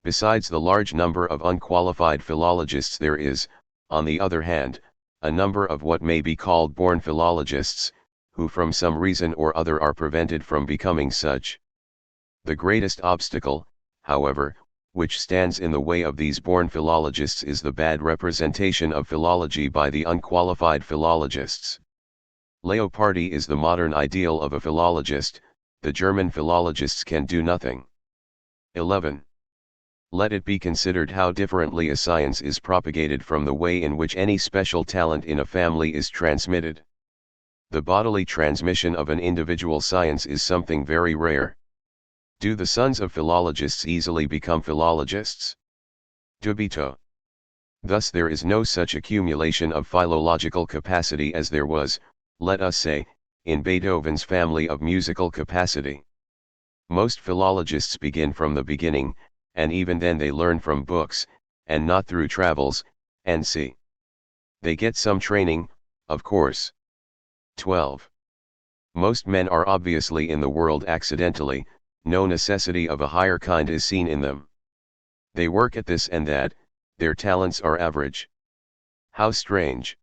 Besides the large number of unqualified philologists, there is, on the other hand, a number of what may be called born philologists, who from some reason or other are prevented from becoming such. The greatest obstacle, however, which stands in the way of these born philologists is the bad representation of philology by the unqualified philologists. Leopardi is the modern ideal of a philologist, the German philologists can do nothing. 11. Let it be considered how differently a science is propagated from the way in which any special talent in a family is transmitted. The bodily transmission of an individual science is something very rare. Do the sons of philologists easily become philologists? Dubito. Thus there is no such accumulation of philological capacity as there was, let us say, in Beethoven's family of musical capacity. Most philologists begin from the beginning, and even then they learn from books, and not through travels, and see. They get some training, of course. 12. Most men are obviously in the world accidentally, no necessity of a higher kind is seen in them. They work at this and that, their talents are average. How strange!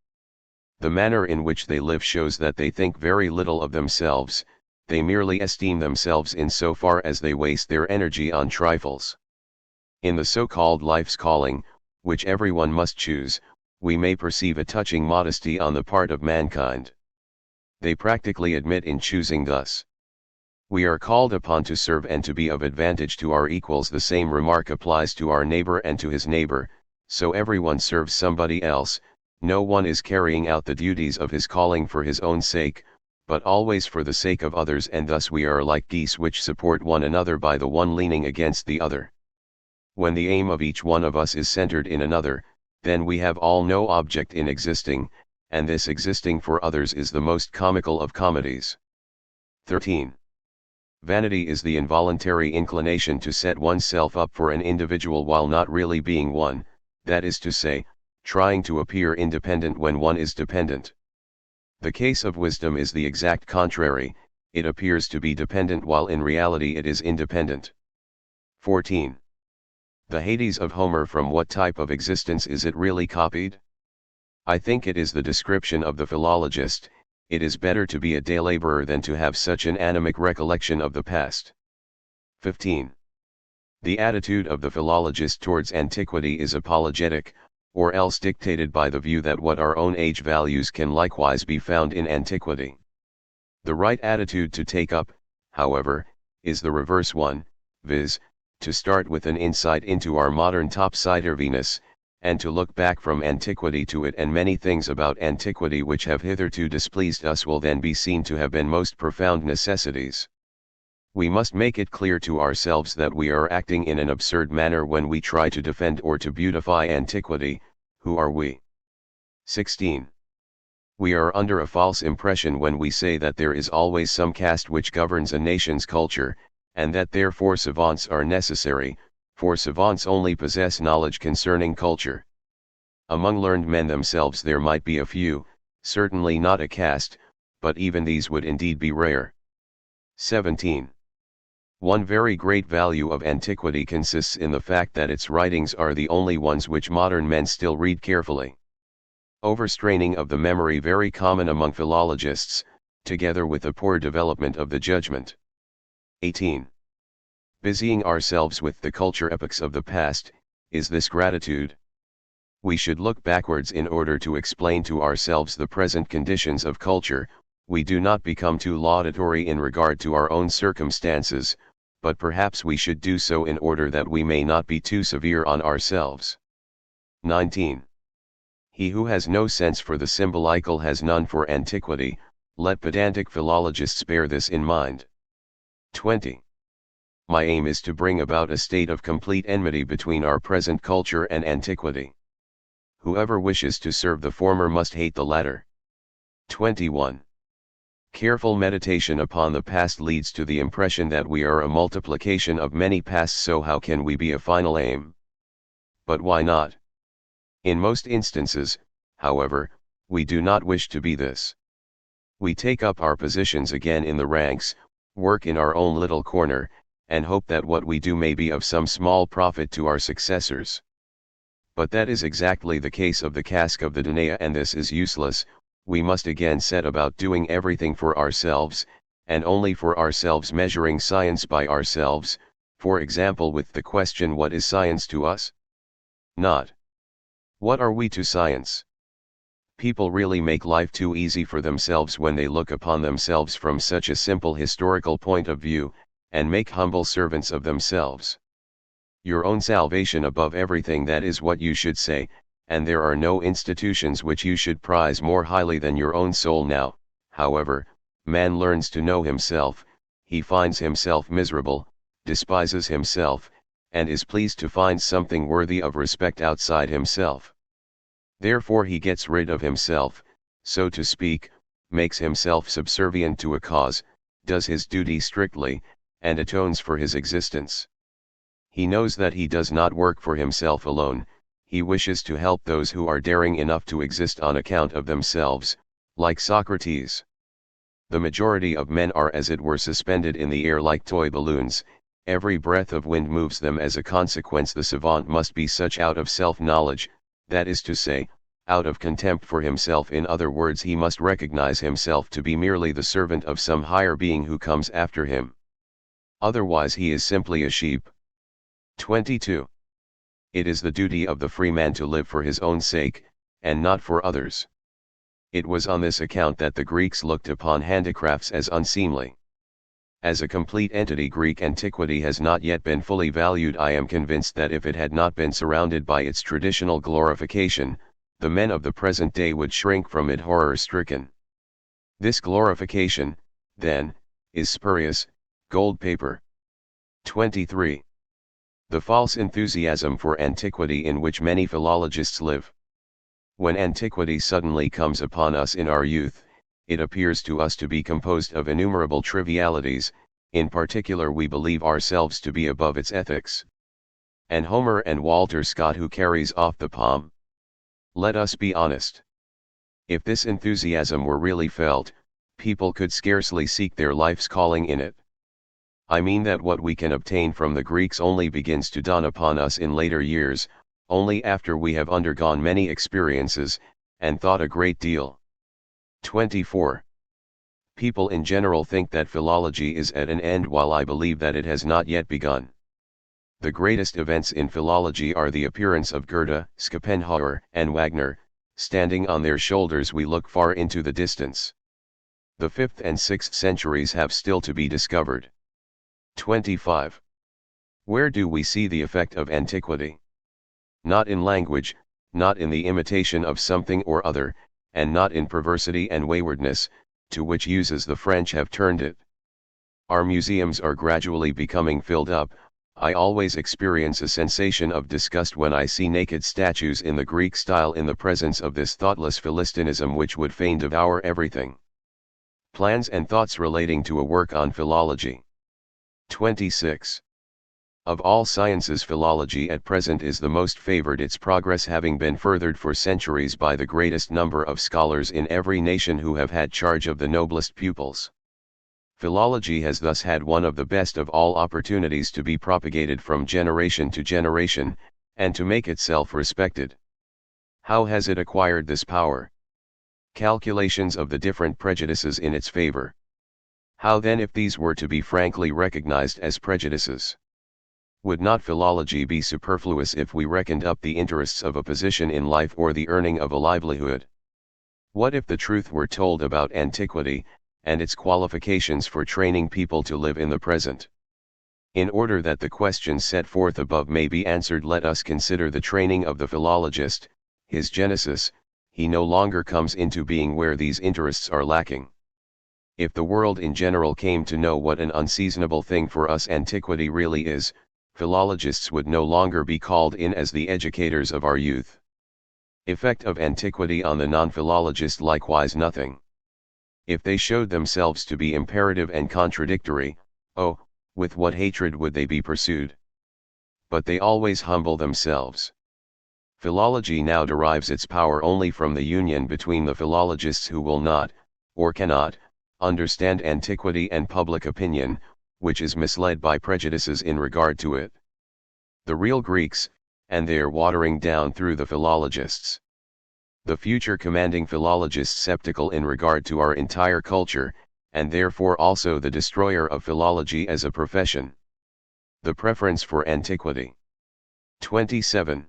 The manner in which they live shows that they think very little of themselves, they merely esteem themselves in so far as they waste their energy on trifles. In the so-called life's calling, which everyone must choose, we may perceive a touching modesty on the part of mankind. They practically admit in choosing thus. We are called upon to serve and to be of advantage to our equals. The same remark applies to our neighbor and to his neighbor, so everyone serves somebody else, no one is carrying out the duties of his calling for his own sake, but always for the sake of others, and thus we are like geese which support one another by the one leaning against the other. When the aim of each one of us is centered in another, then we have all no object in existing, and this existing for others is the most comical of comedies. 13. Vanity is the involuntary inclination to set oneself up for an individual while not really being one, that is to say, trying to appear independent when one is dependent. The case of wisdom is the exact contrary, it appears to be dependent while in reality it is independent. 14. The Hades of Homer, from what type of existence is it really copied? I think it is the description of the philologist. It is better to be a day laborer than to have such an anemic recollection of the past. 15. The attitude of the philologist towards antiquity is apologetic, or else dictated by the view that what our own age values can likewise be found in antiquity. The right attitude to take up, however, is the reverse one, viz., to start with an insight into our modern topsy-turviness, and to look back from antiquity to it, and many things about antiquity which have hitherto displeased us will then be seen to have been most profound necessities. We must make it clear to ourselves that we are acting in an absurd manner when we try to defend or to beautify antiquity. Who are we? 16. We are under a false impression when we say that there is always some caste which governs a nation's culture, and that therefore savants are necessary, for savants only possess knowledge concerning culture. Among learned men themselves there might be a few, certainly not a caste, but even these would indeed be rare. 17. One very great value of antiquity consists in the fact that its writings are the only ones which modern men still read carefully. Overstraining of the memory very common among philologists, together with a poor development of the judgment. 18. Busying ourselves with the culture epochs of the past, is this gratitude? We should look backwards in order to explain to ourselves the present conditions of culture. We do not become too laudatory in regard to our own circumstances, but perhaps we should do so in order that we may not be too severe on ourselves. 19. He who has no sense for the symbolical has none for antiquity, let pedantic philologists bear this in mind. 20. My aim is to bring about a state of complete enmity between our present culture and antiquity. Whoever wishes to serve the former must hate the latter. 21. Careful meditation upon the past leads to the impression that we are a multiplication of many pasts, so how can we be a final aim? But why not? In most instances, however, we do not wish to be this. We take up our positions again in the ranks, work in our own little corner, and hope that what we do may be of some small profit to our successors. But that is exactly the case of the cask of the Danaic, and this is useless. we must again set about doing everything for ourselves, and only for ourselves, measuring science by ourselves, for example with the question, what is science to us? Not what are we to science? People really make life too easy for themselves when they look upon themselves from such a simple historical point of view, and make humble servants of themselves. Your own salvation above everything, that is what you should say, and there are no institutions which you should prize more highly than your own soul. Now, however, man learns to know himself, he finds himself miserable, despises himself, and is pleased to find something worthy of respect outside himself. Therefore he gets rid of himself, so to speak, makes himself subservient to a cause, does his duty strictly, and atones for his existence. He knows that he does not work for himself alone, he wishes to help those who are daring enough to exist on account of themselves, like Socrates. The majority of men are as it were suspended in the air like toy balloons, every breath of wind moves them. As a consequence, the savant must be such out of self-knowledge, that is to say, out of contempt for himself. In other words, he must recognize himself to be merely the servant of some higher being who comes after him. Otherwise he is simply a sheep. 22. It is the duty of the free man to live for his own sake, and not for others. It was on this account that the Greeks looked upon handicrafts as unseemly. As a complete entity, Greek antiquity has not yet been fully valued. I am convinced that if it had not been surrounded by its traditional glorification, the men of the present day would shrink from it horror-stricken. This glorification, then, is spurious, gold paper. 23. The false enthusiasm for antiquity in which many philologists live. When antiquity suddenly comes upon us in our youth, it appears to us to be composed of innumerable trivialities. In particular, we believe ourselves to be above its ethics. And Homer and Walter Scott who carries off the palm? Let us be honest. If this enthusiasm were really felt, people could scarcely seek their life's calling in it. I mean that what we can obtain from the Greeks only begins to dawn upon us in later years, only after we have undergone many experiences, and thought a great deal. 24. People in general think that philology is at an end, while I believe that it has not yet begun. The greatest events in philology are the appearance of Goethe, Schopenhauer, and Wagner. Standing on their shoulders we look far into the distance. The 5th and 6th centuries have still to be discovered. 25. Where do we see the effect of antiquity? Not in language, not in the imitation of something or other, and not in perversity and waywardness, to which uses the French have turned it. Our museums are gradually becoming filled up. I always experience a sensation of disgust when I see naked statues in the Greek style in the presence of this thoughtless Philistinism which would fain devour everything. Plans and thoughts relating to a work on philology. 26. Of all sciences, philology at present is the most favored, its progress having been furthered for centuries by the greatest number of scholars in every nation who have had charge of the noblest pupils. Philology has thus had one of the best of all opportunities to be propagated from generation to generation, and to make itself respected. How has it acquired this power? Calculations of the different prejudices in its favor. How then if these were to be frankly recognized as prejudices? Would not philology be superfluous if we reckoned up the interests of a position in life or the earning of a livelihood? What if the truth were told about antiquity, and its qualifications for training people to live in the present? In order that the questions set forth above may be answered, let us consider the training of the philologist, his genesis. He no longer comes into being where these interests are lacking. If the world in general came to know what an unseasonable thing for us antiquity really is, philologists would no longer be called in as the educators of our youth. Effect of antiquity on the non-philologist likewise nothing. If they showed themselves to be imperative and contradictory, oh, with what hatred would they be pursued! But they always humble themselves. Philology now derives its power only from the union between the philologists who will not, or cannot, understand antiquity and public opinion, which is misled by prejudices in regard to it. The real Greeks, and they are watering down through the philologists. the future commanding philologist skeptical in regard to our entire culture, and therefore also the destroyer of philology as a profession. The preference for antiquity. 27.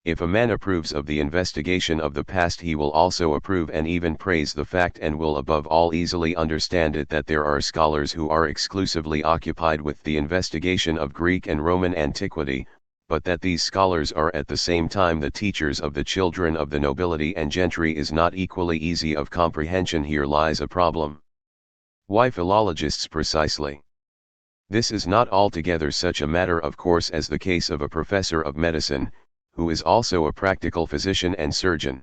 If a man approves of the investigation of the past, he will also approve and even praise the fact, and will above all easily understand it, that there are scholars who are exclusively occupied with the investigation of Greek and Roman antiquity, but that these scholars are at the same time the teachers of the children of the nobility and gentry is not equally easy of comprehension. Here lies a problem. Why philologists precisely? This is not altogether such a matter of course as the case of a professor of medicine, who is also a practical physician and surgeon.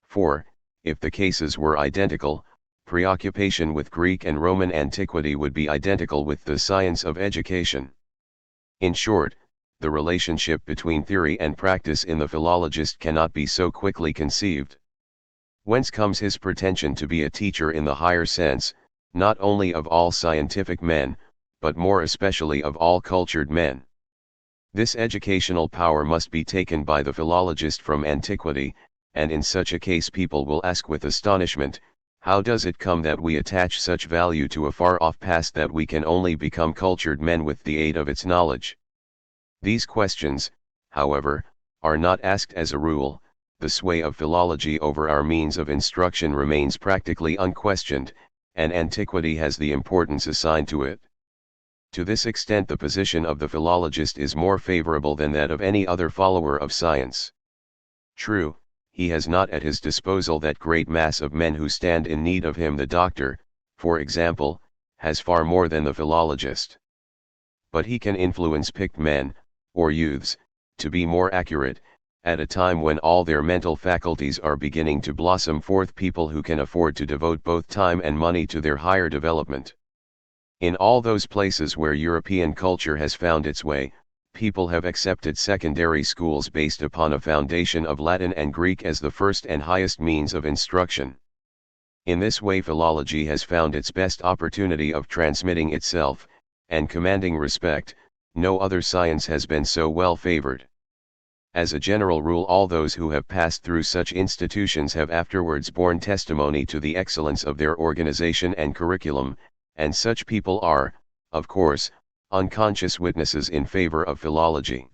For, if the cases were identical, preoccupation with Greek and Roman antiquity would be identical with the science of education. In short, the relationship between theory and practice in the philologist cannot be so quickly conceived. Whence comes his pretension to be a teacher in the higher sense, not only of all scientific men, but more especially of all cultured men? This educational power must be taken by the philologist from antiquity, and in such a case people will ask with astonishment, how does it come that we attach such value to a far-off past that we can only become cultured men with the aid of its knowledge? These questions, however, are not asked as a rule. The sway of philology over our means of instruction remains practically unquestioned, and antiquity has the importance assigned to it. To this extent the position of the philologist is more favorable than that of any other follower of science. True, he has not at his disposal that great mass of men who stand in need of him. The doctor, for example, has far more than the philologist. But he can influence picked men, or youths, to be more accurate, at a time when all their mental faculties are beginning to blossom forth, people who can afford to devote both time and money to their higher development. In all those places where European culture has found its way, people have accepted secondary schools based upon a foundation of Latin and Greek as the first and highest means of instruction. In this way philology has found its best opportunity of transmitting itself, and commanding respect. No other science has been so well favored. As a general rule, all those who have passed through such institutions have afterwards borne testimony to the excellence of their organization and curriculum, and such people are, of course, unconscious witnesses in favor of philology.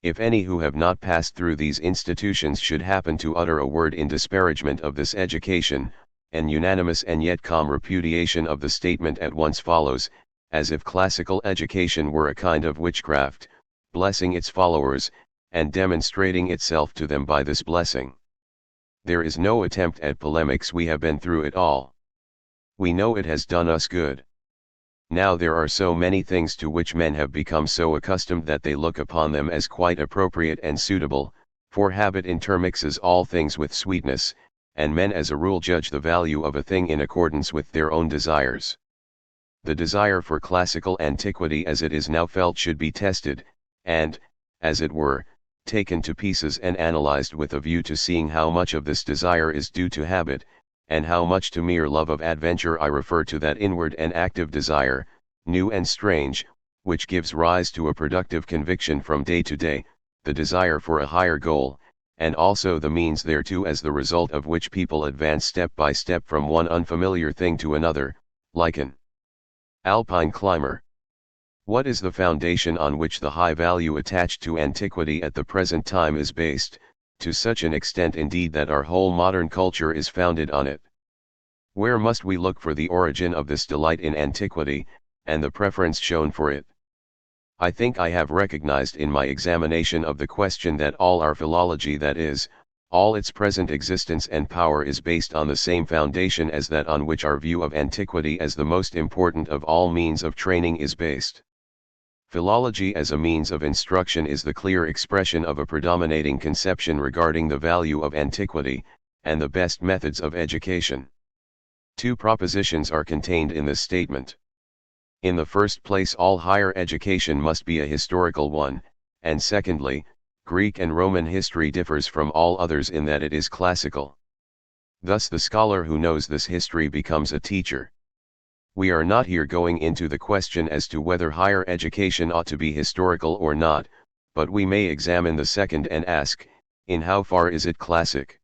If any who have not passed through these institutions should happen to utter a word in disparagement of this education, an unanimous and yet calm repudiation of the statement at once follows, as if classical education were a kind of witchcraft, blessing its followers, and demonstrating itself to them by this blessing. There is no attempt at polemics. We have been through it all. We know it has done us good. Now there are so many things to which men have become so accustomed that they look upon them as quite appropriate and suitable, for habit intermixes all things with sweetness, and men as a rule judge the value of a thing in accordance with their own desires. The desire for classical antiquity as it is now felt should be tested, and, as it were, taken to pieces and analyzed with a view to seeing how much of this desire is due to habit, and how much to mere love of adventure. I refer to that inward and active desire, new and strange, which gives rise to a productive conviction from day to day, the desire for a higher goal, and also the means thereto, as the result of which people advance step by step from one unfamiliar thing to another, like an alpine climber. What is the foundation on which the high value attached to antiquity at the present time is based, to such an extent indeed that our whole modern culture is founded on it? Where must we look for the origin of this delight in antiquity, and the preference shown for it? I think I have recognized in my examination of the question that all our philology, that is, all its present existence and power, is based on the same foundation as that on which our view of antiquity as the most important of all means of training is based. Philology as a means of instruction is the clear expression of a predominating conception regarding the value of antiquity, and the best methods of education. Two propositions are contained in this statement. In the first place, all higher education must be a historical one, and secondly, Greek and Roman history differs from all others in that it is classical. Thus the scholar who knows this history becomes a teacher. We are not here going into the question as to whether higher education ought to be historical or not, but we may examine the second and ask, in how far is it classic?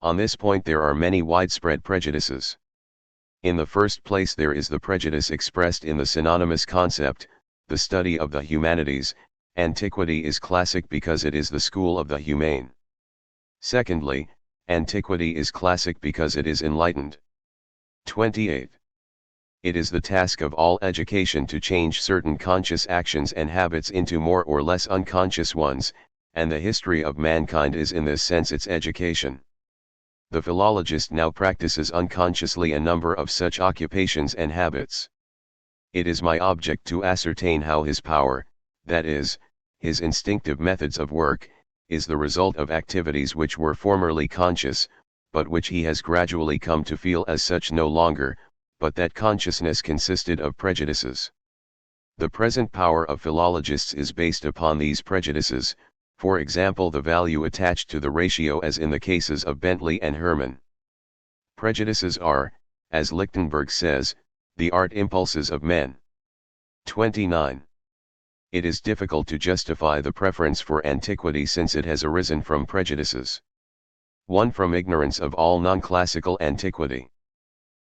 On this point there are many widespread prejudices. In the first place there is the prejudice expressed in the synonymous concept, the study of the humanities. Antiquity is classic because it is the school of the humane. Secondly, antiquity is classic because it is enlightened. 28. It is the task of all education to change certain conscious actions and habits into more or less unconscious ones, and the history of mankind is in this sense its education. The philologist now practices unconsciously a number of such occupations and habits. It is my object to ascertain how his power, that is, his instinctive methods of work, is the result of activities which were formerly conscious, but which he has gradually come to feel as such no longer, but that consciousness consisted of prejudices. The present power of philologists is based upon these prejudices, for example the value attached to the ratio as in the cases of Bentley and Herman. Prejudices are, as Lichtenberg says, the art impulses of men. 29. It is difficult to justify the preference for antiquity since it has arisen from prejudices. 1. From ignorance of all non-classical antiquity.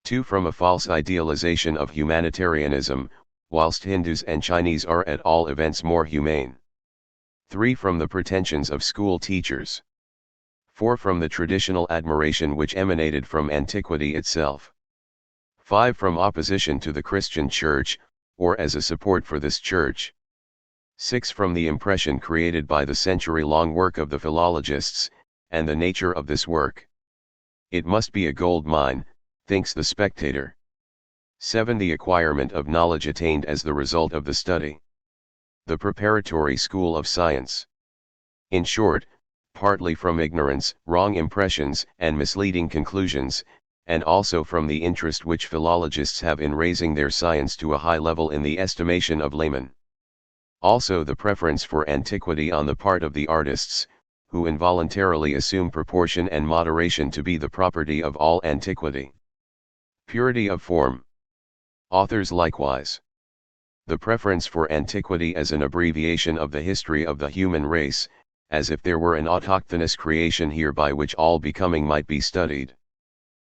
2. From a false idealization of humanitarianism, whilst Hindus and Chinese are at all events more humane. 3. From the pretensions of school teachers. 4. From the traditional admiration which emanated from antiquity itself. 5. From opposition to the Christian Church, or as a support for this Church. 6. From the impression created by the century-long work of the philologists, and the nature of this work. It must be a gold mine, thinks the spectator. 7. The acquirement of knowledge attained as the result of the study. The preparatory school of science. In short, partly from ignorance, wrong impressions, and misleading conclusions, and also from the interest which philologists have in raising their science to a high level in the estimation of laymen. Also the preference for antiquity on the part of the artists, who involuntarily assume proportion and moderation to be the property of all antiquity. Purity of form. Authors likewise. The preference for antiquity as an abbreviation of the history of the human race, as if there were an autochthonous creation here by which all becoming might be studied.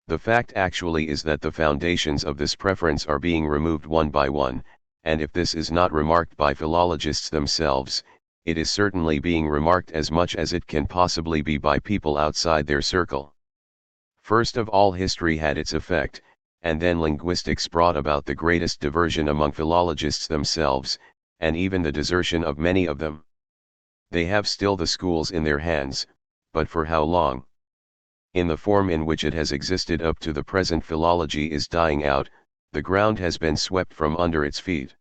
The fact actually is that the foundations of this preference are being removed one by one, and if this is not remarked by philologists themselves, it is certainly being remarked as much as it can possibly be by people outside their circle. First of all history had its effect, and then linguistics brought about the greatest diversion among philologists themselves, and even the desertion of many of them. They have still the schools in their hands, but for how long? In the form in which it has existed up to the present philology is dying out, the ground has been swept from under its feet.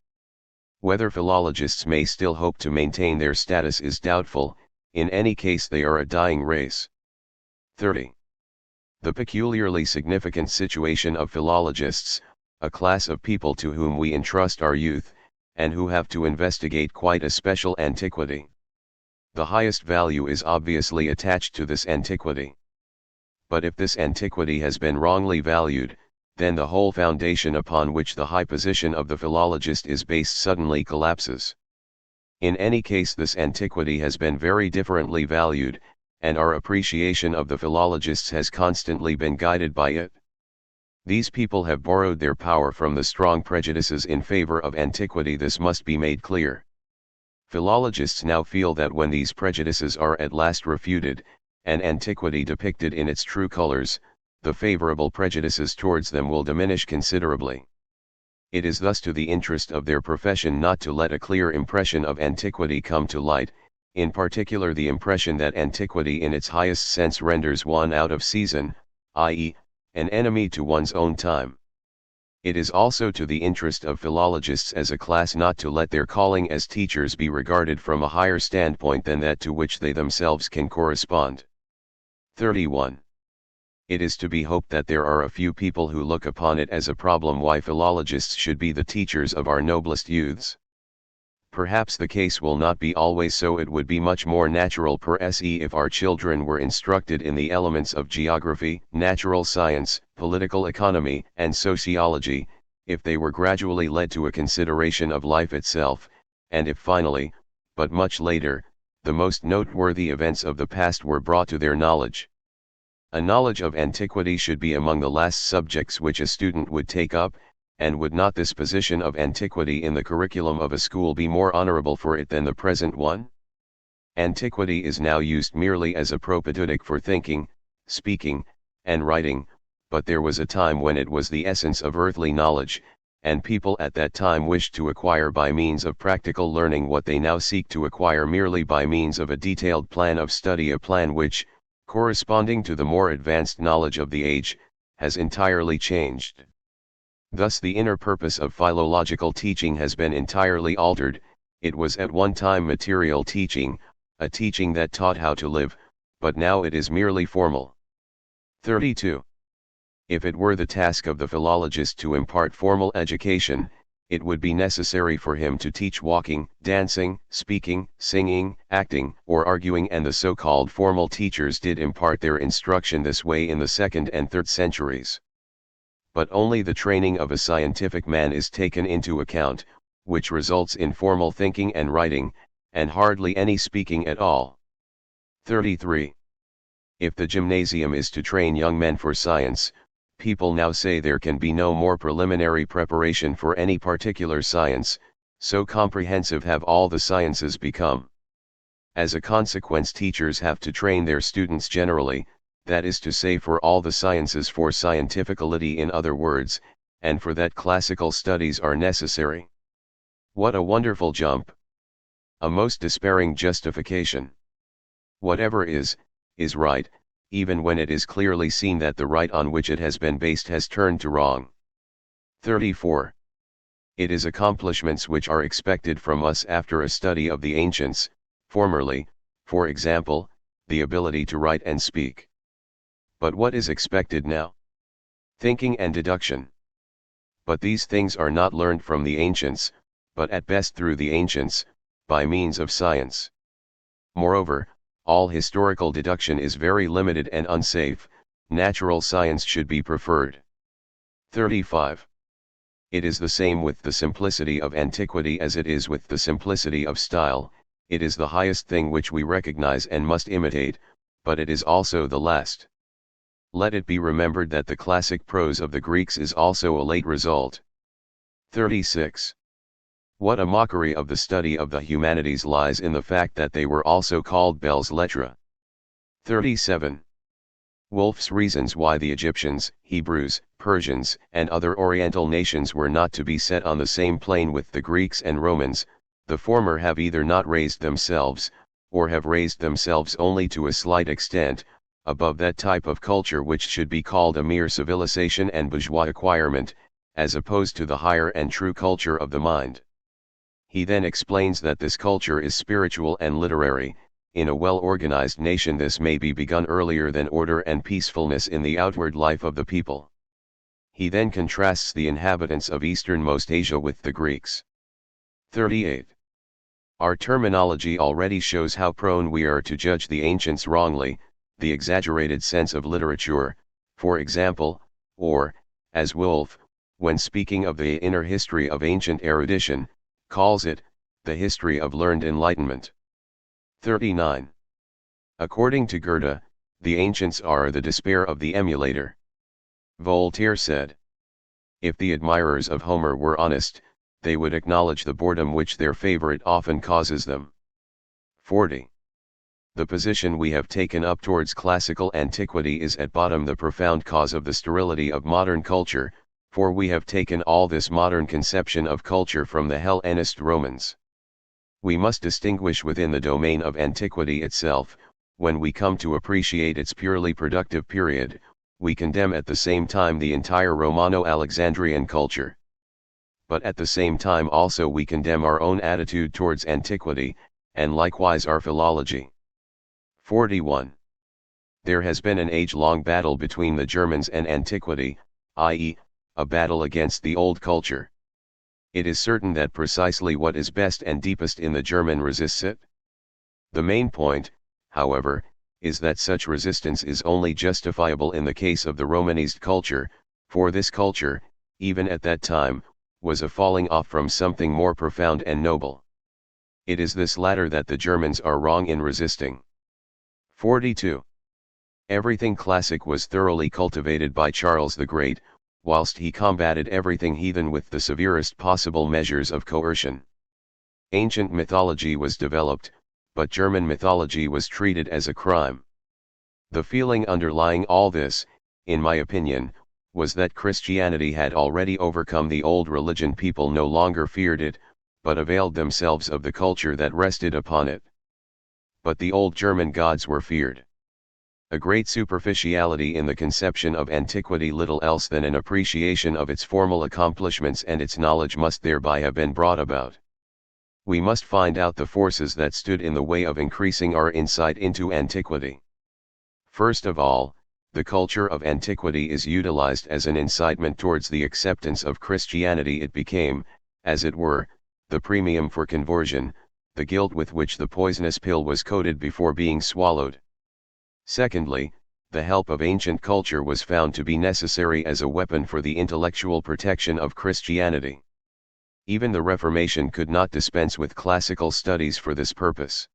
Whether philologists may still hope to maintain their status is doubtful, in any case they are a dying race. 30. The peculiarly significant situation of philologists, a class of people to whom we entrust our youth, and who have to investigate quite a special antiquity. The highest value is obviously attached to this antiquity. But if this antiquity has been wrongly valued, then the whole foundation upon which the high position of the philologist is based suddenly collapses. In any case this antiquity has been very differently valued, and our appreciation of the philologists has constantly been guided by it. These people have borrowed their power from the strong prejudices in favor of antiquity. This must be made clear. Philologists now feel that when these prejudices are at last refuted, and antiquity depicted in its true colors, the favorable prejudices towards them will diminish considerably. It is thus to the interest of their profession not to let a clear impression of antiquity come to light, in particular the impression that antiquity in its highest sense renders one out of season, i.e., an enemy to one's own time. It is also to the interest of philologists as a class not to let their calling as teachers be regarded from a higher standpoint than that to which they themselves can correspond. 31. It is to be hoped that there are a few people who look upon it as a problem why philologists should be the teachers of our noblest youths. Perhaps the case will not be always so. It would be much more natural per se if our children were instructed in the elements of geography, natural science, political economy, and sociology, if they were gradually led to a consideration of life itself, and if finally, but much later, the most noteworthy events of the past were brought to their knowledge. A knowledge of antiquity should be among the last subjects which a student would take up, and would not this position of antiquity in the curriculum of a school be more honorable for it than the present one? Antiquity is now used merely as a propedeutic for thinking, speaking, and writing, but there was a time when it was the essence of earthly knowledge, and people at that time wished to acquire by means of practical learning what they now seek to acquire merely by means of a detailed plan of study, a plan which, corresponding to the more advanced knowledge of the age, has entirely changed. Thus the inner purpose of philological teaching has been entirely altered. It was at one time material teaching, a teaching that taught how to live, but now it is merely formal. 32. If it were the task of the philologist to impart formal education, it would be necessary for him to teach walking, dancing, speaking, singing, acting, or arguing, and the so-called formal teachers did impart their instruction this way in the 2nd and 3rd centuries. But only the training of a scientific man is taken into account, which results in formal thinking and writing, and hardly any speaking at all. 33. If the gymnasium is to train young men for science, people now say there can be no more preliminary preparation for any particular science, so comprehensive have all the sciences become. As a consequence, teachers have to train their students generally, that is to say for all the sciences, for scientificality in other words, and for that classical studies are necessary. What a wonderful jump! A most despairing justification. Whatever is right, even when it is clearly seen that the right on which it has been based has turned to wrong. 34. It is accomplishments which are expected from us after a study of the ancients, formerly, for example, the ability to write and speak. But what is expected now? Thinking and deduction. But these things are not learned from the ancients, but at best through the ancients, by means of science. Moreover, all historical deduction is very limited and unsafe. Natural science should be preferred. 35. It is the same with the simplicity of antiquity as it is with the simplicity of style. It is the highest thing which we recognize and must imitate, but it is also the last. Let it be remembered that the classic prose of the Greeks is also a late result. 36. What a mockery of the study of the humanities lies in the fact that they were also called belles lettres. 37. Wolff's reasons why the Egyptians, Hebrews, Persians, and other Oriental nations were not to be set on the same plane with the Greeks and Romans: the former have either not raised themselves, or have raised themselves only to a slight extent, above that type of culture which should be called a mere civilization and bourgeois acquirement, as opposed to the higher and true culture of the mind. He then explains that this culture is spiritual and literary. In a well-organized nation this may be begun earlier than order and peacefulness in the outward life of the people. He then contrasts the inhabitants of easternmost Asia with the Greeks. 38. Our terminology already shows how prone we are to judge the ancients wrongly. The exaggerated sense of literature, for example, or, as Wolff, when speaking of the inner history of ancient erudition, calls it, the history of learned enlightenment. 39. According to Goethe, the ancients are the despair of the emulator. Voltaire said, if the admirers of Homer were honest, they would acknowledge the boredom which their favorite often causes them. 40. The position we have taken up towards classical antiquity is at bottom the profound cause of the sterility of modern culture, for we have taken all this modern conception of culture from the Hellenist Romans. We must distinguish within the domain of antiquity itself. When we come to appreciate its purely productive period, we condemn at the same time the entire Romano-Alexandrian culture. But at the same time also we condemn our own attitude towards antiquity, and likewise our philology. 41. There has been an age-long battle between the Germans and antiquity, i.e., a battle against the old culture. It is certain that precisely what is best and deepest in the German resists it. The main point, however, is that such resistance is only justifiable in the case of the Romanized culture, for this culture, even at that time, was a falling off from something more profound and noble. It is this latter that the Germans are wrong in resisting. 42. Everything classic was thoroughly cultivated by Charles the Great, whilst he combated everything heathen with the severest possible measures of coercion. Ancient mythology was developed, but German mythology was treated as a crime. The feeling underlying all this, in my opinion, was that Christianity had already overcome the old religion. People no longer feared it, but availed themselves of the culture that rested upon it. But the old German gods were feared. A great superficiality in the conception of antiquity, little else than an appreciation of its formal accomplishments and its knowledge, must thereby have been brought about. We must find out the forces that stood in the way of increasing our insight into antiquity. First of all, the culture of antiquity is utilized as an incitement towards the acceptance of Christianity. It became, as it were, the premium for conversion, the guilt with which the poisonous pill was coated before being swallowed. Secondly, the help of ancient culture was found to be necessary as a weapon for the intellectual protection of Christianity. Even the Reformation could not dispense with classical studies for this purpose.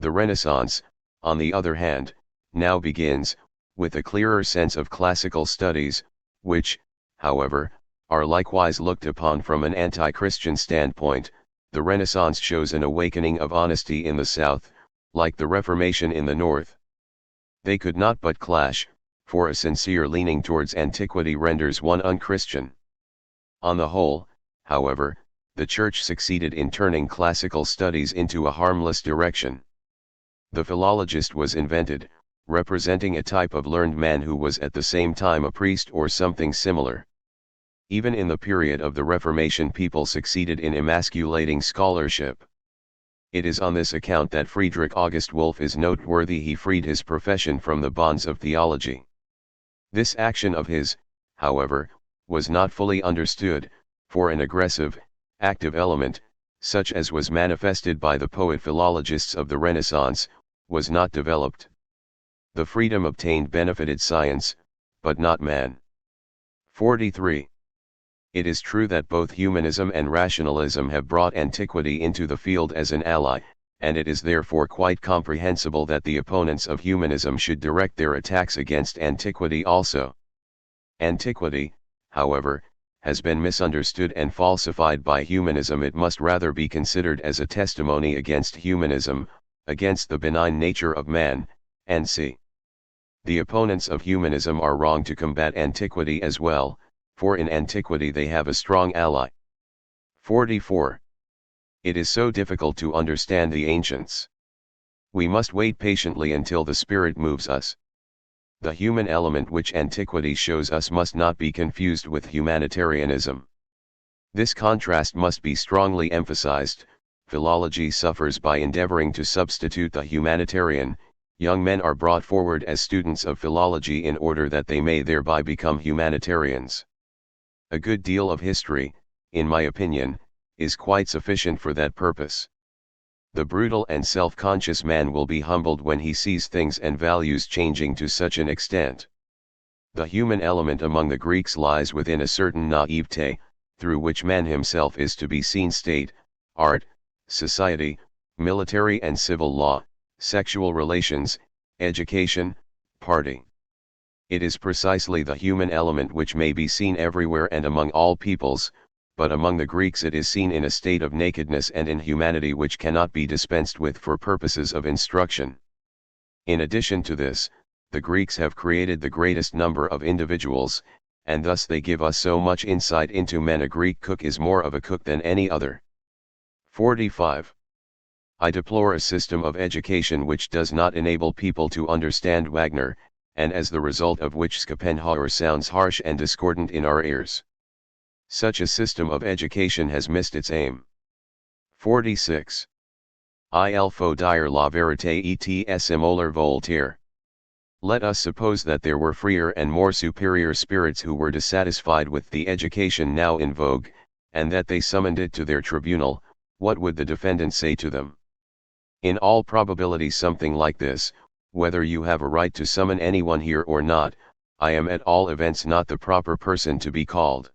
The Renaissance, on the other hand, now begins, with a clearer sense of classical studies, which, however, are likewise looked upon from an anti-Christian standpoint. The Renaissance shows an awakening of honesty in the South, like the Reformation in the North. They could not but clash, for a sincere leaning towards antiquity renders one unchristian. On the whole, however, the Church succeeded in turning classical studies into a harmless direction. The philologist was invented, representing a type of learned man who was at the same time a priest or something similar. Even in the period of the Reformation, people succeeded in emasculating scholarship. It is on this account that Friedrich August Wolff is noteworthy. He freed his profession from the bonds of theology. This action of his, however, was not fully understood, for an aggressive, active element, such as was manifested by the poet-philologists of the Renaissance, was not developed. The freedom obtained benefited science, but not man. 43. It is true that both humanism and rationalism have brought antiquity into the field as an ally, and it is therefore quite comprehensible that the opponents of humanism should direct their attacks against antiquity also. Antiquity, however, has been misunderstood and falsified by humanism. It must rather be considered as a testimony against humanism, against the benign nature of man, and c. The opponents of humanism are wrong to combat antiquity as well, for in antiquity they have a strong ally. 44. It is so difficult to understand the ancients. We must wait patiently until the Spirit moves us. The human element which antiquity shows us must not be confused with humanitarianism. This contrast must be strongly emphasized. Philology suffers by endeavoring to substitute the humanitarian. Young men are brought forward as students of philology in order that they may thereby become humanitarians. A good deal of history, in my opinion, is quite sufficient for that purpose. The brutal and self-conscious man will be humbled when he sees things and values changing to such an extent. The human element among the Greeks lies within a certain naivete, through which man himself is to be seen. State, art, society, military and civil law, sexual relations, education, party. It is precisely the human element which may be seen everywhere and among all peoples, but among the Greeks it is seen in a state of nakedness and inhumanity which cannot be dispensed with for purposes of instruction. In addition to this, the Greeks have created the greatest number of individuals, and thus they give us so much insight into men. A Greek cook is more of a cook than any other. 45. I deplore a system of education which does not enable people to understand Wagner, and as the result of which Schopenhauer sounds harsh and discordant in our ears. Such a system of education has missed its aim. 46. Il faut dire la vérité et s'émouler Voltaire. Let us suppose that there were freer and more superior spirits who were dissatisfied with the education now in vogue, and that they summoned it to their tribunal. What would the defendant say to them? In all probability something like this: whether you have a right to summon anyone here or not, I am at all events not the proper person to be called.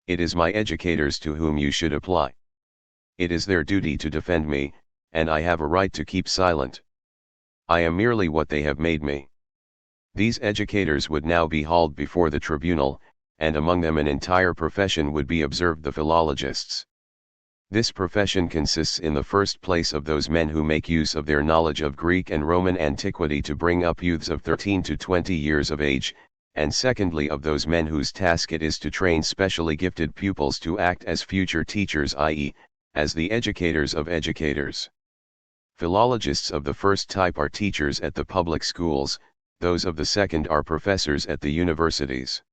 It is my educators to whom you should apply. It is their duty to defend me, and I have a right to keep silent. I am merely what they have made me. These educators would now be hauled before the tribunal, and among them an entire profession would be observed, the philologists. This profession consists in the first place of those men who make use of their knowledge of Greek and Roman antiquity to bring up youths of 13 to 20 years of age, and secondly of those men whose task it is to train specially gifted pupils to act as future teachers, i.e., as the educators of educators. Philologists of the first type are teachers at the public schools, those of the second are professors at the universities.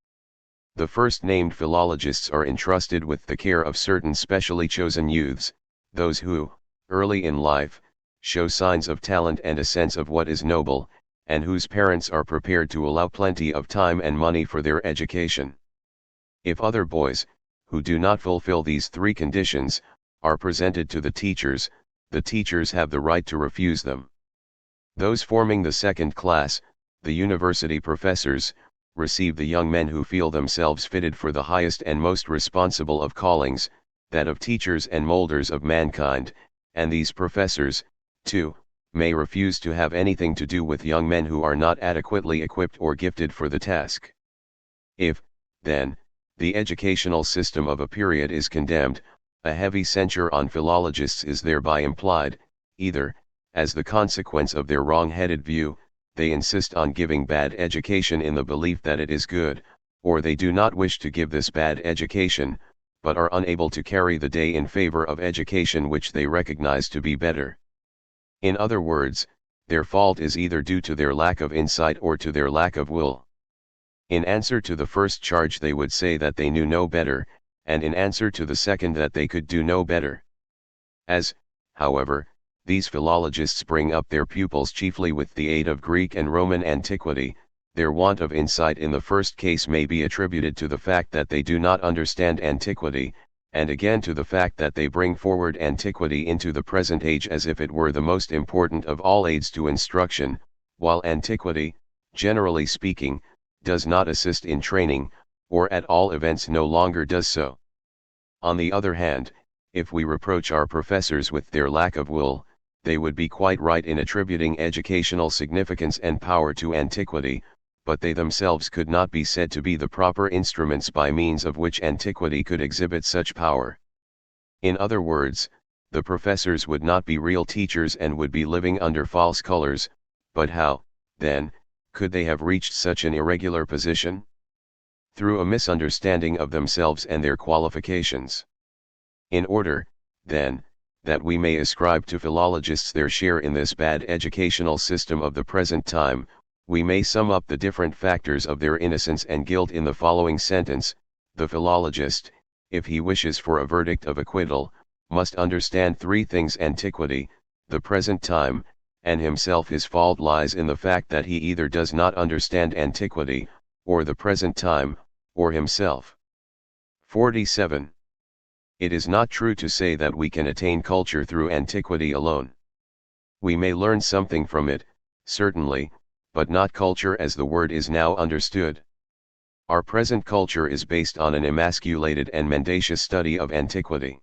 The first named philologists are entrusted with the care of certain specially chosen youths, those who, early in life, show signs of talent and a sense of what is noble, and whose parents are prepared to allow plenty of time and money for their education. If other boys, who do not fulfill these three conditions, are presented to the teachers have the right to refuse them. Those forming the second class, the university professors, receive the young men who feel themselves fitted for the highest and most responsible of callings, that of teachers and molders of mankind, and these professors, too, may refuse to have anything to do with young men who are not adequately equipped or gifted for the task. If, then, the educational system of a period is condemned, a heavy censure on philologists is thereby implied, either, as the consequence of their wrong-headed view, they insist on giving bad education in the belief that it is good, or they do not wish to give this bad education, but are unable to carry the day in favor of education which they recognize to be better. In other words, their fault is either due to their lack of insight or to their lack of will. In answer to the first charge they would say that they knew no better, and in answer to the second that they could do no better. As, however, these philologists bring up their pupils chiefly with the aid of Greek and Roman antiquity, their want of insight in the first case may be attributed to the fact that they do not understand antiquity, and again to the fact that they bring forward antiquity into the present age as if it were the most important of all aids to instruction, while antiquity, generally speaking, does not assist in training, or at all events no longer does so. On the other hand, if we reproach our professors with their lack of will, they would be quite right in attributing educational significance and power to antiquity, but they themselves could not be said to be the proper instruments by means of which antiquity could exhibit such power. In other words, the professors would not be real teachers and would be living under false colors, but how, then, could they have reached such an irregular position? Through a misunderstanding of themselves and their qualifications. In order, then, that we may ascribe to philologists their share in this bad educational system of the present time, we may sum up the different factors of their innocence and guilt in the following sentence: the philologist, if he wishes for a verdict of acquittal, must understand three things: antiquity, the present time, and himself. His fault lies in the fact that he either does not understand antiquity, or the present time, or himself. 47. It is not true to say that we can attain culture through antiquity alone. We may learn something from it, certainly, but not culture as the word is now understood. Our present culture is based on an emasculated and mendacious study of antiquity.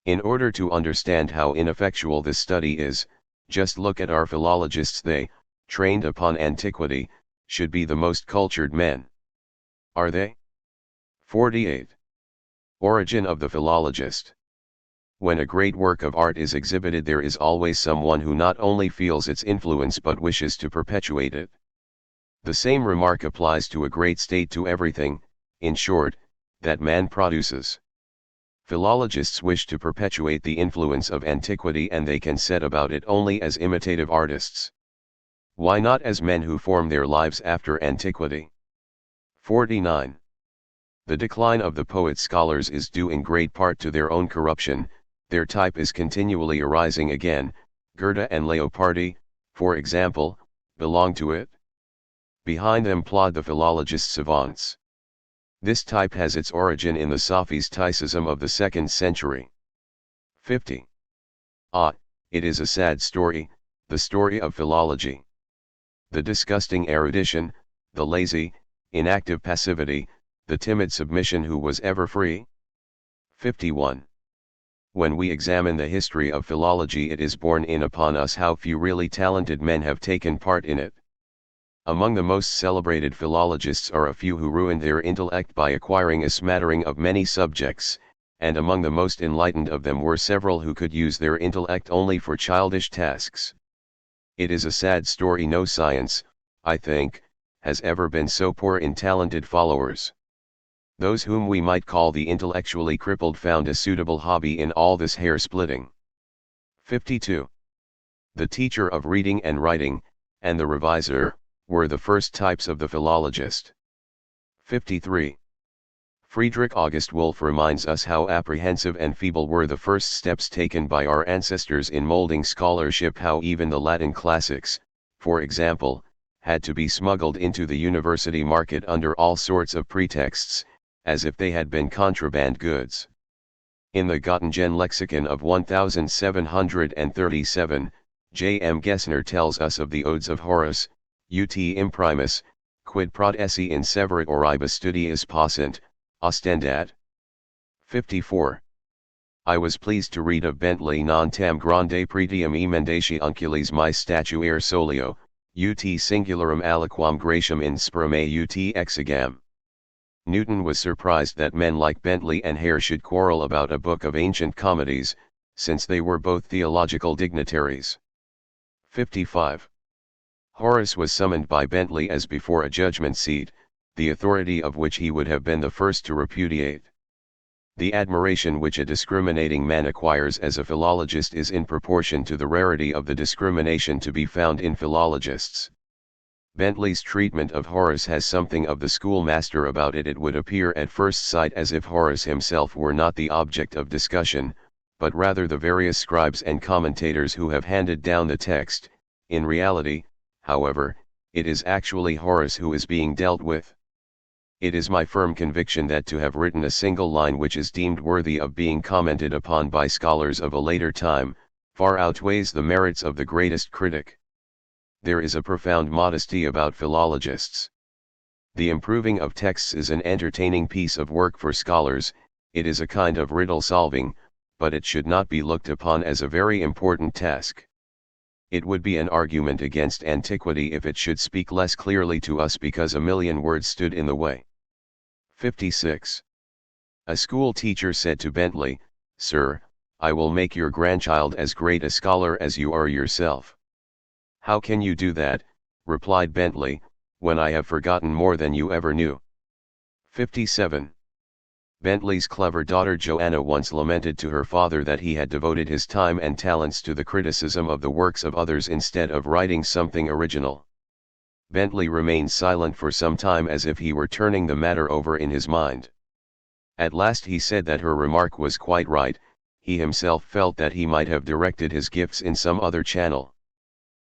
In order to understand how ineffectual this study is, just look at our philologists. They, trained upon antiquity, should be the most cultured men. Are they? 48. Origin of the philologist. When a great work of art is exhibited, there is always someone who not only feels its influence but wishes to perpetuate it. The same remark applies to a great state, to everything, in short, that man produces. Philologists wish to perpetuate the influence of antiquity, and they can set about it only as imitative artists. Why not as men who form their lives after antiquity? 49. The decline of the poet-scholars is due in great part to their own corruption. Their type is continually arising again. Goethe and Leopardi, for example, belong to it. Behind them plod the philologist savants. This type has its origin in the sophisticism of the 2nd century. 50. It is a sad story, the story of philology. The disgusting erudition, the lazy, inactive passivity, the timid submission. Who was ever free? 51. When we examine the history of philology, it is borne in upon us how few really talented men have taken part in it. Among the most celebrated philologists are a few who ruined their intellect by acquiring a smattering of many subjects, and among the most enlightened of them were several who could use their intellect only for childish tasks. It is a sad story. No science, I think, has ever been so poor in talented followers. Those whom we might call the intellectually crippled found a suitable hobby in all this hair-splitting. 52. The teacher of reading and writing, and the reviser, were the first types of the philologist. 53. Friedrich August Wolff reminds us how apprehensive and feeble were the first steps taken by our ancestors in molding scholarship, how even the Latin classics, for example, had to be smuggled into the university market under all sorts of pretexts, as if they had been contraband goods. In the Göttingen lexicon of 1737, J. M. Gessner tells us of the Odes of Horace, ut imprimis, quid prod esse inseverit oribus studiis possint, ostendat. 54. I was pleased to read of Bentley non tam grande pretium emendatia unculis mi statuere solio, ut singularum aliquam gratiam in sperme ut exigam. Newton was surprised that men like Bentley and Hare should quarrel about a book of ancient comedies, since they were both theological dignitaries. 55. Horace was summoned by Bentley as before a judgment seat, the authority of which he would have been the first to repudiate. The admiration which a discriminating man acquires as a philologist is in proportion to the rarity of the discrimination to be found in philologists. Bentley's treatment of Horace has something of the schoolmaster about it. It would appear at first sight as if Horace himself were not the object of discussion, but rather the various scribes and commentators who have handed down the text. In reality, however, it is actually Horace who is being dealt with. It is my firm conviction that to have written a single line which is deemed worthy of being commented upon by scholars of a later time, far outweighs the merits of the greatest critic. There is a profound modesty about philologists. The improving of texts is an entertaining piece of work for scholars, it is a kind of riddle solving, but it should not be looked upon as a very important task. It would be an argument against antiquity if it should speak less clearly to us because a million words stood in the way. 56. A school teacher said to Bentley, "Sir, I will make your grandchild as great a scholar as you are yourself." "How can you do that," replied Bentley, "when I have forgotten more than you ever knew?" 57. Bentley's clever daughter Joanna once lamented to her father that he had devoted his time and talents to the criticism of the works of others instead of writing something original. Bentley remained silent for some time as if he were turning the matter over in his mind. At last he said that her remark was quite right, he himself felt that he might have directed his gifts in some other channel.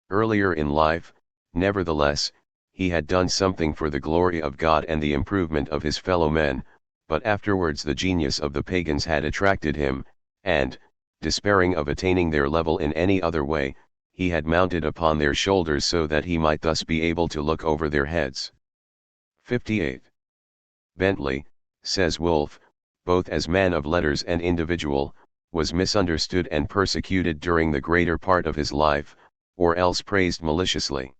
Earlier in life, nevertheless, he had done something for the glory of God and the improvement of his fellow men, but afterwards the genius of the pagans had attracted him, and, despairing of attaining their level in any other way, he had mounted upon their shoulders so that he might thus be able to look over their heads. 58. Bentley, says Wolff, both as man of letters and individual, was misunderstood and persecuted during the greater part of his life, or else praised maliciously.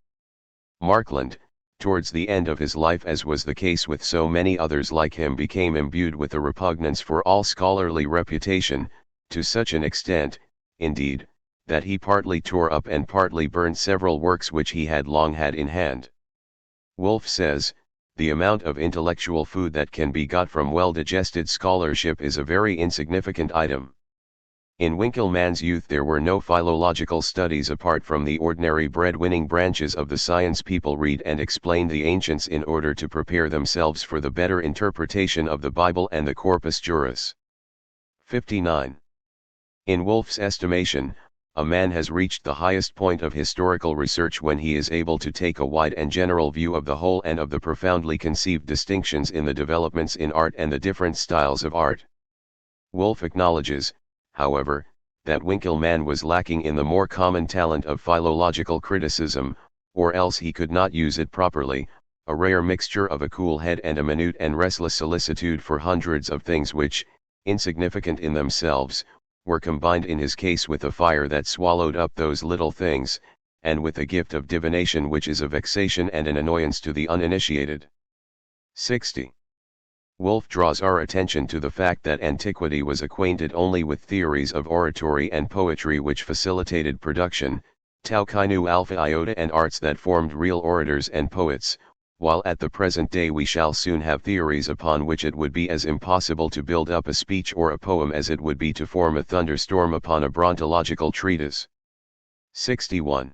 Markland, towards the end of his life, as was the case with so many others like him, became imbued with a repugnance for all scholarly reputation, to such an extent, indeed, that he partly tore up and partly burned several works which he had long had in hand. Wolff says, "The amount of intellectual food that can be got from well-digested scholarship is a very insignificant item." In Winckelmann's youth there were no philological studies apart from the ordinary bread-winning branches of the science people read and explain the ancients in order to prepare themselves for the better interpretation of the Bible and the Corpus Juris. 59. In Wolff's estimation, a man has reached the highest point of historical research when he is able to take a wide and general view of the whole and of the profoundly conceived distinctions in the developments in art and the different styles of art. Wolff acknowledges, however, that Winckelmann was lacking in the more common talent of philological criticism, or else he could not use it properly, a rare mixture of a cool head and a minute and restless solicitude for hundreds of things which, insignificant in themselves, were combined in his case with a fire that swallowed up those little things, and with a gift of divination which is a vexation and an annoyance to the uninitiated. 60. Wolff draws our attention to the fact that antiquity was acquainted only with theories of oratory and poetry which facilitated production, tau chi nu alpha iota, and arts that formed real orators and poets, while at the present day we shall soon have theories upon which it would be as impossible to build up a speech or a poem as it would be to form a thunderstorm upon a brontological treatise. 61.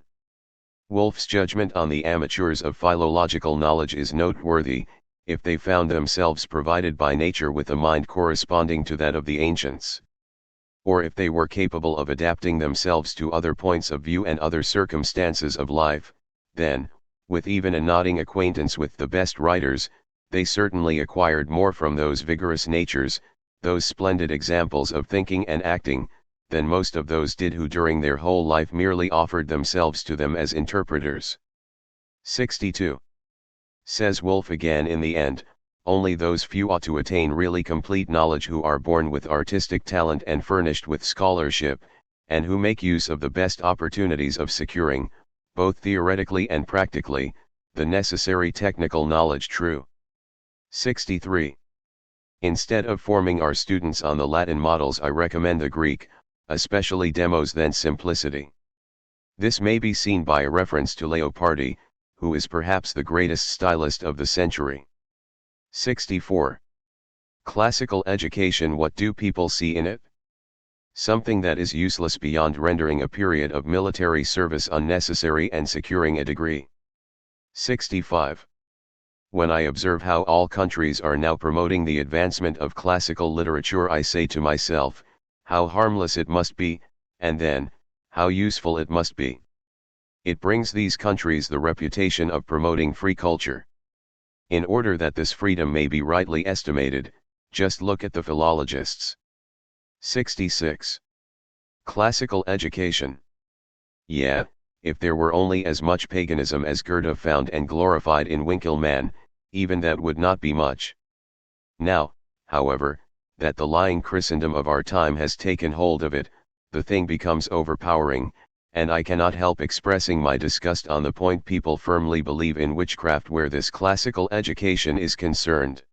Wolff's judgment on the amateurs of philological knowledge is noteworthy, if they found themselves provided by nature with a mind corresponding to that of the ancients. Or if they were capable of adapting themselves to other points of view and other circumstances of life, then, with even a nodding acquaintance with the best writers, they certainly acquired more from those vigorous natures, those splendid examples of thinking and acting, than most of those did who during their whole life merely offered themselves to them as interpreters. 62. Says Wolff again, in the end, only those few ought to attain really complete knowledge who are born with artistic talent and furnished with scholarship, and who make use of the best opportunities of securing, both theoretically and practically, the necessary technical knowledge. True. 63. Instead of forming our students on the Latin models, I recommend the Greek, especially Demos then simplicity. This may be seen by a reference to Leopardi, who is perhaps the greatest stylist of the century. 64. Classical education, what do people see in it? Something that is useless beyond rendering a period of military service unnecessary and securing a degree. 65. When I observe how all countries are now promoting the advancement of classical literature, I say to myself, how harmless it must be, and then, how useful it must be. It brings these countries the reputation of promoting free culture. In order that this freedom may be rightly estimated, just look at the philologists. 66. Classical education. Yeah, if there were only as much paganism as Goethe found and glorified in Winckelmann, even that would not be much. Now, however, that the lying Christendom of our time has taken hold of it, the thing becomes overpowering, and I cannot help expressing my disgust on the point. People firmly believe in witchcraft where this classical education is concerned.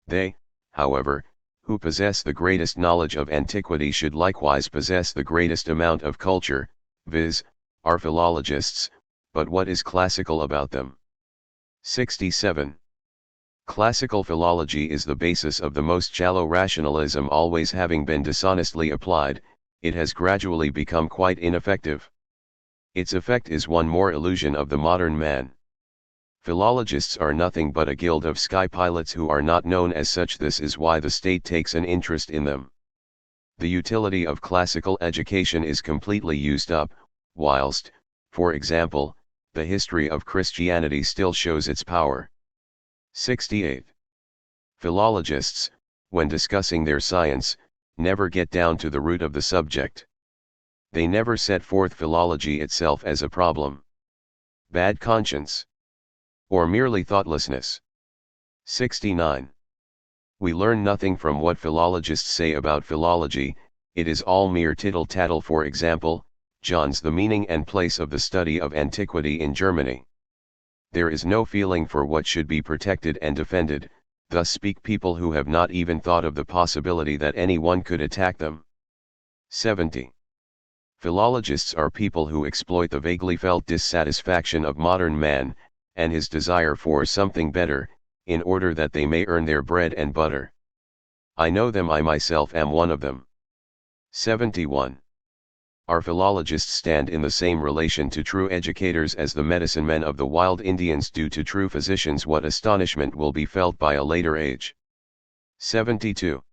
They, however, who possess the greatest knowledge of antiquity should likewise possess the greatest amount of culture, viz., are philologists, but what is classical about them? 67. Classical philology is the basis of the most shallow rationalism. Always having been dishonestly applied, it has gradually become quite ineffective. Its effect is one more illusion of the modern man. Philologists are nothing but a guild of sky pilots who are not known as such. This is why the state takes an interest in them. The utility of classical education is completely used up, whilst, for example, the history of Christianity still shows its power. 68. Philologists, when discussing their science, never get down to the root of the subject. They never set forth philology itself as a problem. Bad conscience. Or merely thoughtlessness. 69. We learn nothing from what philologists say about philology, it is all mere tittle-tattle. For example, John's The Meaning and Place of the Study of Antiquity in Germany. There is no feeling for what should be protected and defended, thus speak people who have not even thought of the possibility that anyone could attack them. 70. Philologists are people who exploit the vaguely felt dissatisfaction of modern man, and his desire for something better, in order that they may earn their bread and butter. I know them, I myself am one of them. 71. Our philologists stand in the same relation to true educators as the medicine men of the wild Indians do to true physicians. What astonishment will be felt by a later age. 72.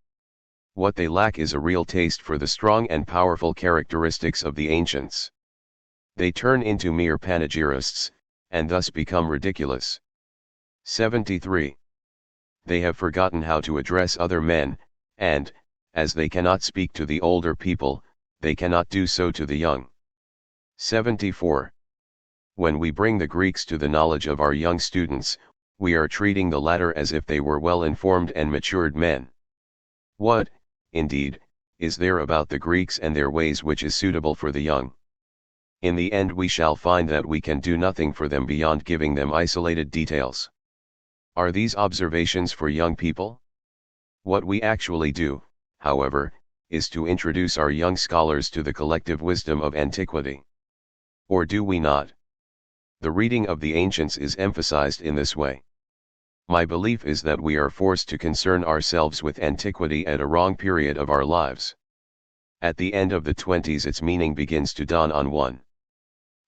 What they lack is a real taste for the strong and powerful characteristics of the ancients. They turn into mere panegyrists, and thus become ridiculous. 73. They have forgotten how to address other men, and, as they cannot speak to the older people, they cannot do so to the young. 74. When we bring the Greeks to the knowledge of our young students, we are treating the latter as if they were well-informed and matured men. What, indeed, is there about the Greeks and their ways which is suitable for the young? In the end we shall find that we can do nothing for them beyond giving them isolated details. Are these observations for young people? What we actually do, however, is to introduce our young scholars to the collective wisdom of antiquity. Or do we not? The reading of the ancients is emphasized in this way. My belief is that we are forced to concern ourselves with antiquity at a wrong period of our lives. At the end of the 20s its meaning begins to dawn on one.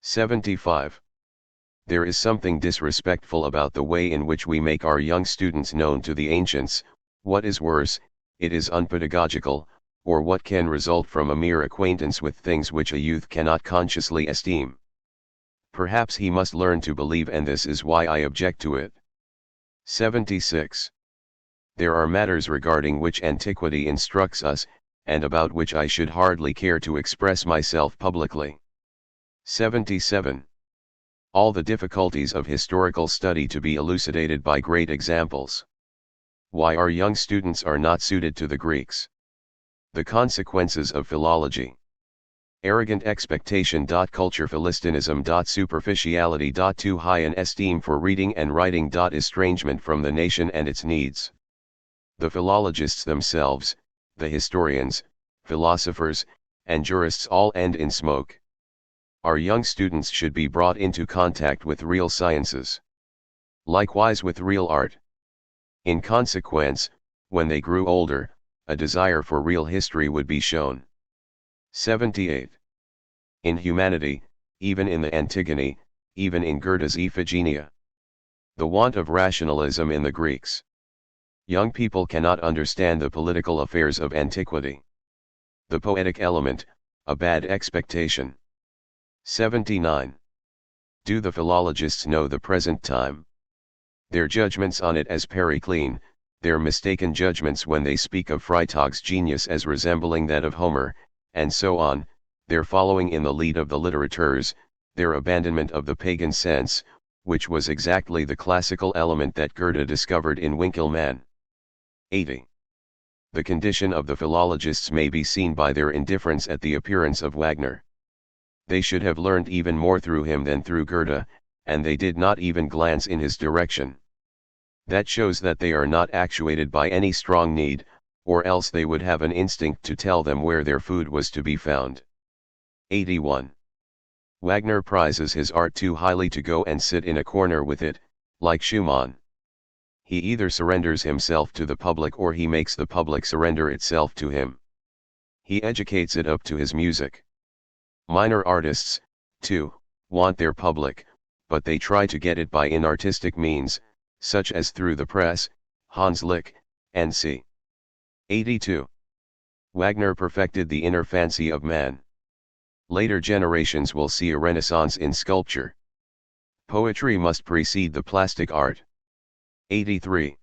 75. There is something disrespectful about the way in which we make our young students known to the ancients. What is worse, it is unpedagogical, or what can result from a mere acquaintance with things which a youth cannot consciously esteem. Perhaps he must learn to believe, and this is why I object to it. 76. There are matters regarding which antiquity instructs us, and about which I should hardly care to express myself publicly. 77. All the difficulties of historical study to be elucidated by great examples. Why our young students are not suited to the Greeks. The consequences of philology. Arrogant expectation. Culture philistinism. Superficiality. Too high an esteem for reading and writing. Estrangement from the nation and its needs. The philologists themselves, the historians, philosophers, and jurists all end in smoke. Our young students should be brought into contact with real sciences. Likewise with real art. In consequence, when they grew older, a desire for real history would be shown. 78. In humanity, even in the Antigone, even in Goethe's Iphigenia. The want of rationalism in the Greeks. Young people cannot understand the political affairs of antiquity. The poetic element, a bad expectation. 79. Do the philologists know the present time? Their judgments on it as Periclean, their mistaken judgments when they speak of Freytag's genius as resembling that of Homer, and so on, their following in the lead of the litterateurs, their abandonment of the pagan sense, which was exactly the classical element that Goethe discovered in Winckelmann. 80. The condition of the philologists may be seen by their indifference at the appearance of Wagner. They should have learned even more through him than through Goethe, and they did not even glance in his direction. That shows that they are not actuated by any strong need, or else they would have an instinct to tell them where their food was to be found. 81. Wagner prizes his art too highly to go and sit in a corner with it, like Schumann. He either surrenders himself to the public or he makes the public surrender itself to him. He educates it up to his music. Minor artists, too, want their public, but they try to get it by inartistic means, such as through the press, Hans Lick, and c. 82. Wagner perfected the inner fancy of man. Later generations will see a renaissance in sculpture. Poetry must precede the plastic art. 83.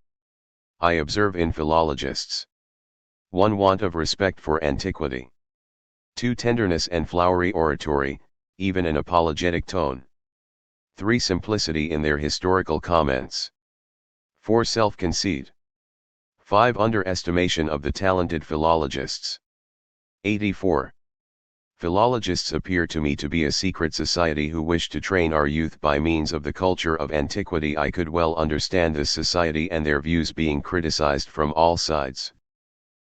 I observe in philologists 1. Want of respect for antiquity. 2. Tenderness and flowery oratory, even an apologetic tone. 3. Simplicity in their historical comments. 4. Self-conceit. 5. Underestimation of the talented philologists. 84. Philologists appear to me to be a secret society who wish to train our youth by means of the culture of antiquity. I could well understand this society and their views being criticized from all sides.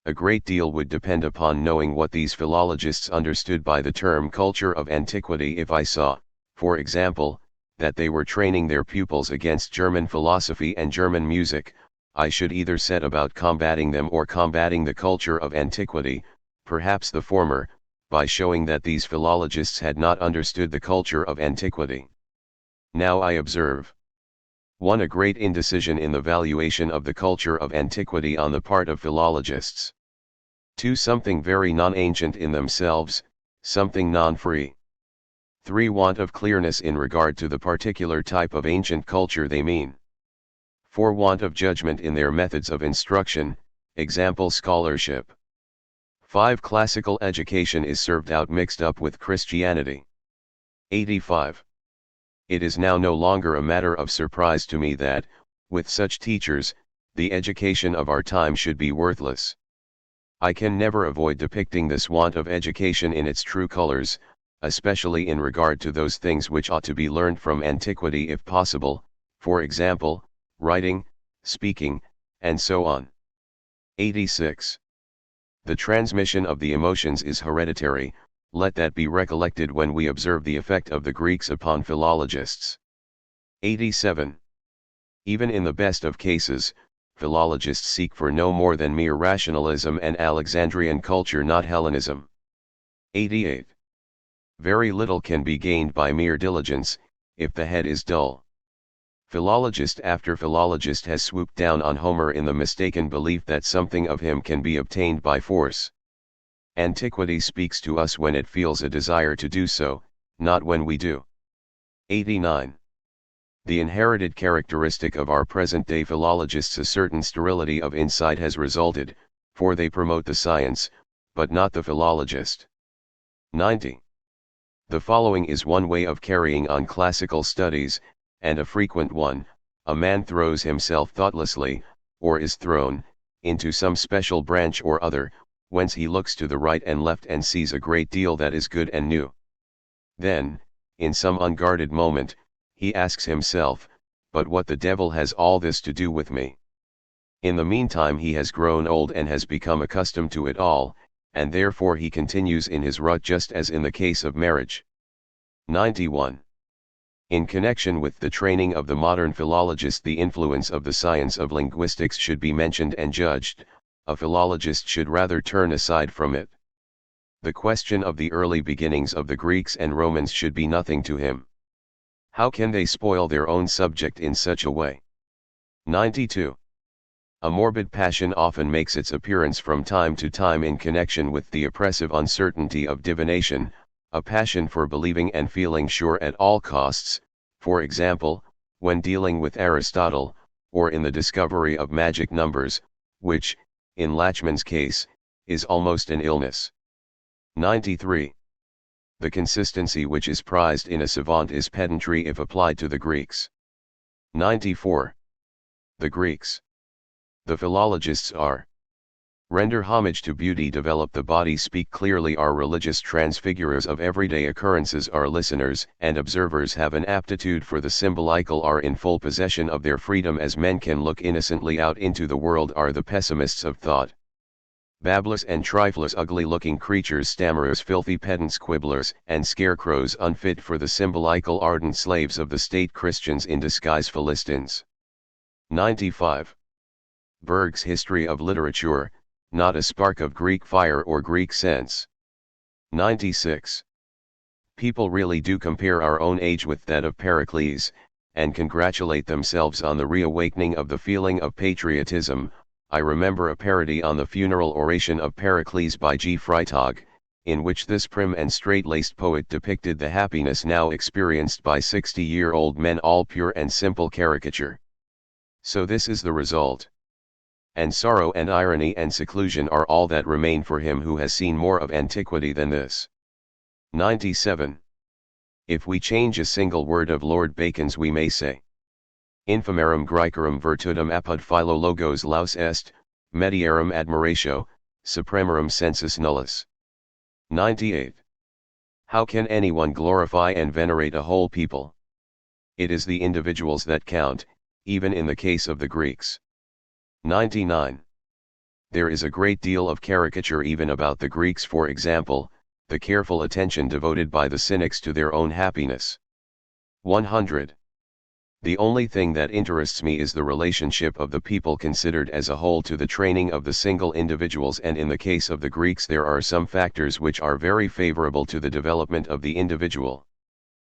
A great deal would depend upon knowing what these philologists understood by the term culture of antiquity. If I saw, for example, that they were training their pupils against German philosophy and German music, I should either set about combating them or combating the culture of antiquity, perhaps the former, by showing that these philologists had not understood the culture of antiquity. Now I observe 1. A great indecision in the valuation of the culture of antiquity on the part of philologists. 2. Something very non-ancient in themselves, something non-free. 3. Want of clearness in regard to the particular type of ancient culture they mean. 4. Want of judgment in their methods of instruction, example scholarship. 5. Classical education is served out mixed up with Christianity. 85. It is now no longer a matter of surprise to me that, with such teachers, the education of our time should be worthless. I can never avoid depicting this want of education in its true colors, especially in regard to those things which ought to be learned from antiquity if possible, for example, writing, speaking, and so on. 86. The transmission of the emotions is hereditary, let that be recollected when we observe the effect of the Greeks upon philologists. 87. Even in the best of cases, philologists seek for no more than mere rationalism and Alexandrian culture, not Hellenism. 88. Very little can be gained by mere diligence, if the head is dull. Philologist after philologist has swooped down on Homer in the mistaken belief that something of him can be obtained by force. Antiquity speaks to us when it feels a desire to do so, not when we do. 89. The inherited characteristic of our present-day philologists, a certain sterility of insight, has resulted, for they promote the science, but not the philologist. 90. The following is one way of carrying on classical studies, and a frequent one: a man throws himself thoughtlessly, or is thrown, into some special branch or other, whence he looks to the right and left and sees a great deal that is good and new. Then, in some unguarded moment, he asks himself, but what the devil has all this to do with me? In the meantime he has grown old and has become accustomed to it all, and therefore he continues in his rut, just as in the case of marriage. 91. In connection with the training of the modern philologist, the influence of the science of linguistics should be mentioned and judged. A philologist should rather turn aside from it. The question of the early beginnings of the Greeks and Romans should be nothing to him. How can they spoil their own subject in such a way? 92. A morbid passion often makes its appearance from time to time in connection with the oppressive uncertainty of divination, a passion for believing and feeling sure at all costs, for example, when dealing with Aristotle, or in the discovery of magic numbers, which, in Lachmann's case, is almost an illness. 93. The consistency which is prized in a savant is pedantry if applied to the Greeks. 94. The Greeks. The philologists are. Render homage to beauty, develop the body, speak clearly, are religious transfigurers of everyday occurrences, are listeners and observers, have an aptitude for the symbolical, are in full possession of their freedom as men can look innocently out into the world, are the pessimists of thought. Babblers and triflers, ugly-looking creatures, stammerers, filthy pedants, quibblers and scarecrows, unfit for the symbolical, ardent slaves of the state, Christians in disguise, Philistines. 95. Berg's History of Literature, not a spark of Greek fire or Greek sense. 96. People really do compare our own age with that of Pericles, and congratulate themselves on the reawakening of the feeling of patriotism. I remember a parody on the funeral oration of Pericles by G. Freytag, in which this prim and straight-laced poet depicted the happiness now experienced by 60-year-old men, all pure and simple caricature. So this is the result. And sorrow and irony and seclusion are all that remain for him who has seen more of antiquity than this. 97. If we change a single word of Lord Bacon's, we may say: Infamerum Graecorum virtutum apud philologos laus est, medierum admiratio, supremorum sensus nullus. 98. How can anyone glorify and venerate a whole people? It is the individuals that count, even in the case of the Greeks. 99. There is a great deal of caricature even about the Greeks, for example, the careful attention devoted by the cynics to their own happiness. 100. The only thing that interests me is the relationship of the people considered as a whole to the training of the single individuals, and in the case of the Greeks there are some factors which are very favorable to the development of the individual.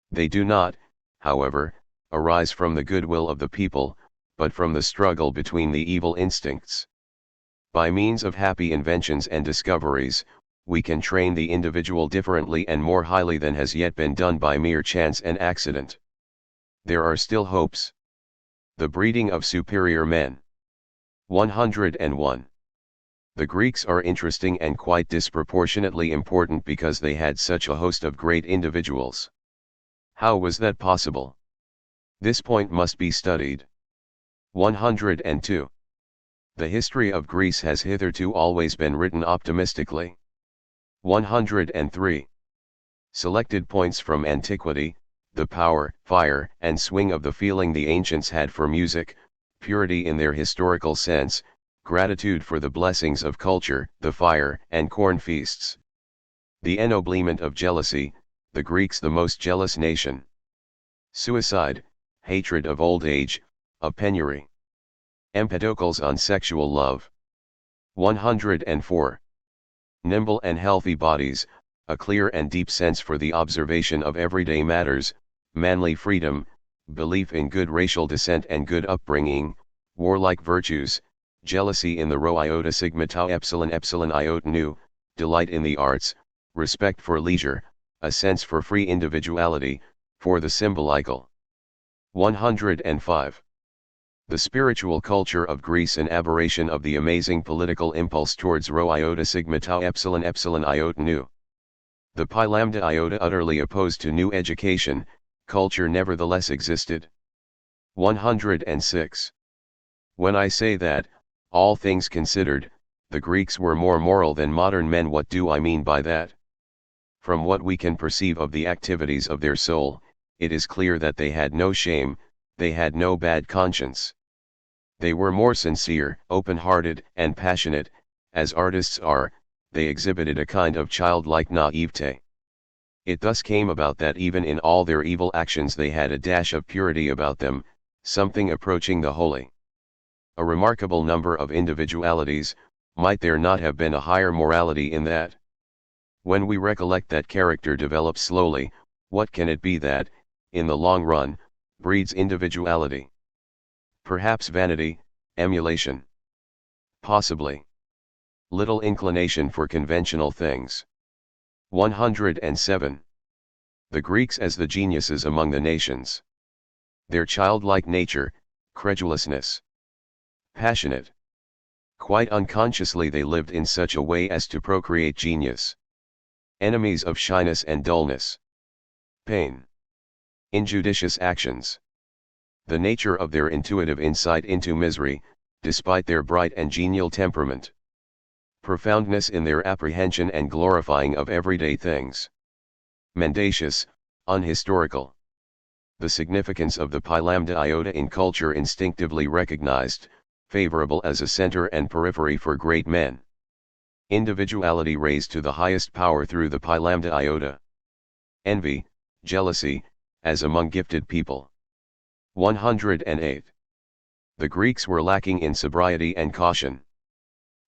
They do not, however, arise from the goodwill of the people, but from the struggle between the evil instincts. By means of happy inventions and discoveries, we can train the individual differently and more highly than has yet been done by mere chance and accident. There are still hopes. The breeding of superior men. 101. The Greeks are interesting and quite disproportionately important because they had such a host of great individuals. How was that possible? This point must be studied. 102. The history of Greece has hitherto always been written optimistically. 103. Selected points from antiquity, the power, fire, and swing of the feeling the ancients had for music, purity in their historical sense, gratitude for the blessings of culture, the fire and corn feasts. The ennoblement of jealousy, the Greeks the most jealous nation. Suicide, hatred of old age, of penury. Empedocles on sexual love. 104. Nimble and healthy bodies, a clear and deep sense for the observation of everyday matters, manly freedom, belief in good racial descent and good upbringing, warlike virtues, jealousy in the rho iota sigma tau epsilon epsilon iota nu, delight in the arts, respect for leisure, a sense for free individuality, for the symbolical. 105. The spiritual culture of Greece, an aberration of the amazing political impulse towards rho iota sigma tau epsilon epsilon iota nu. The pi lambda iota utterly opposed to new education, culture nevertheless existed. 106. When I say that, all things considered, the Greeks were more moral than modern men, what do I mean by that? From what we can perceive of the activities of their soul, it is clear that they had no shame, they had no bad conscience. They were more sincere, open-hearted, and passionate, as artists are. They exhibited a kind of childlike naivete. It thus came about that even in all their evil actions they had a dash of purity about them, something approaching the holy. A remarkable number of individualities. Might there not have been a higher morality in that? When we recollect that character develops slowly, what can it be that, in the long run, breeds individuality? Perhaps vanity, emulation. Possibly little inclination for conventional things. 107. The Greeks as the geniuses among the nations. Their childlike nature, credulousness. Passionate. Quite unconsciously they lived in such a way as to procreate genius. Enemies of shyness and dullness. Pain. Injudicious actions. The nature of their intuitive insight into misery, despite their bright and genial temperament. Profoundness in their apprehension and glorifying of everyday things. Mendacious, unhistorical. The significance of the pi lambda iota in culture instinctively recognized, favorable as a center and periphery for great men. Individuality raised to the highest power through the pi lambda iota. Envy, jealousy, as among gifted people. 108. The Greeks were lacking in sobriety and caution.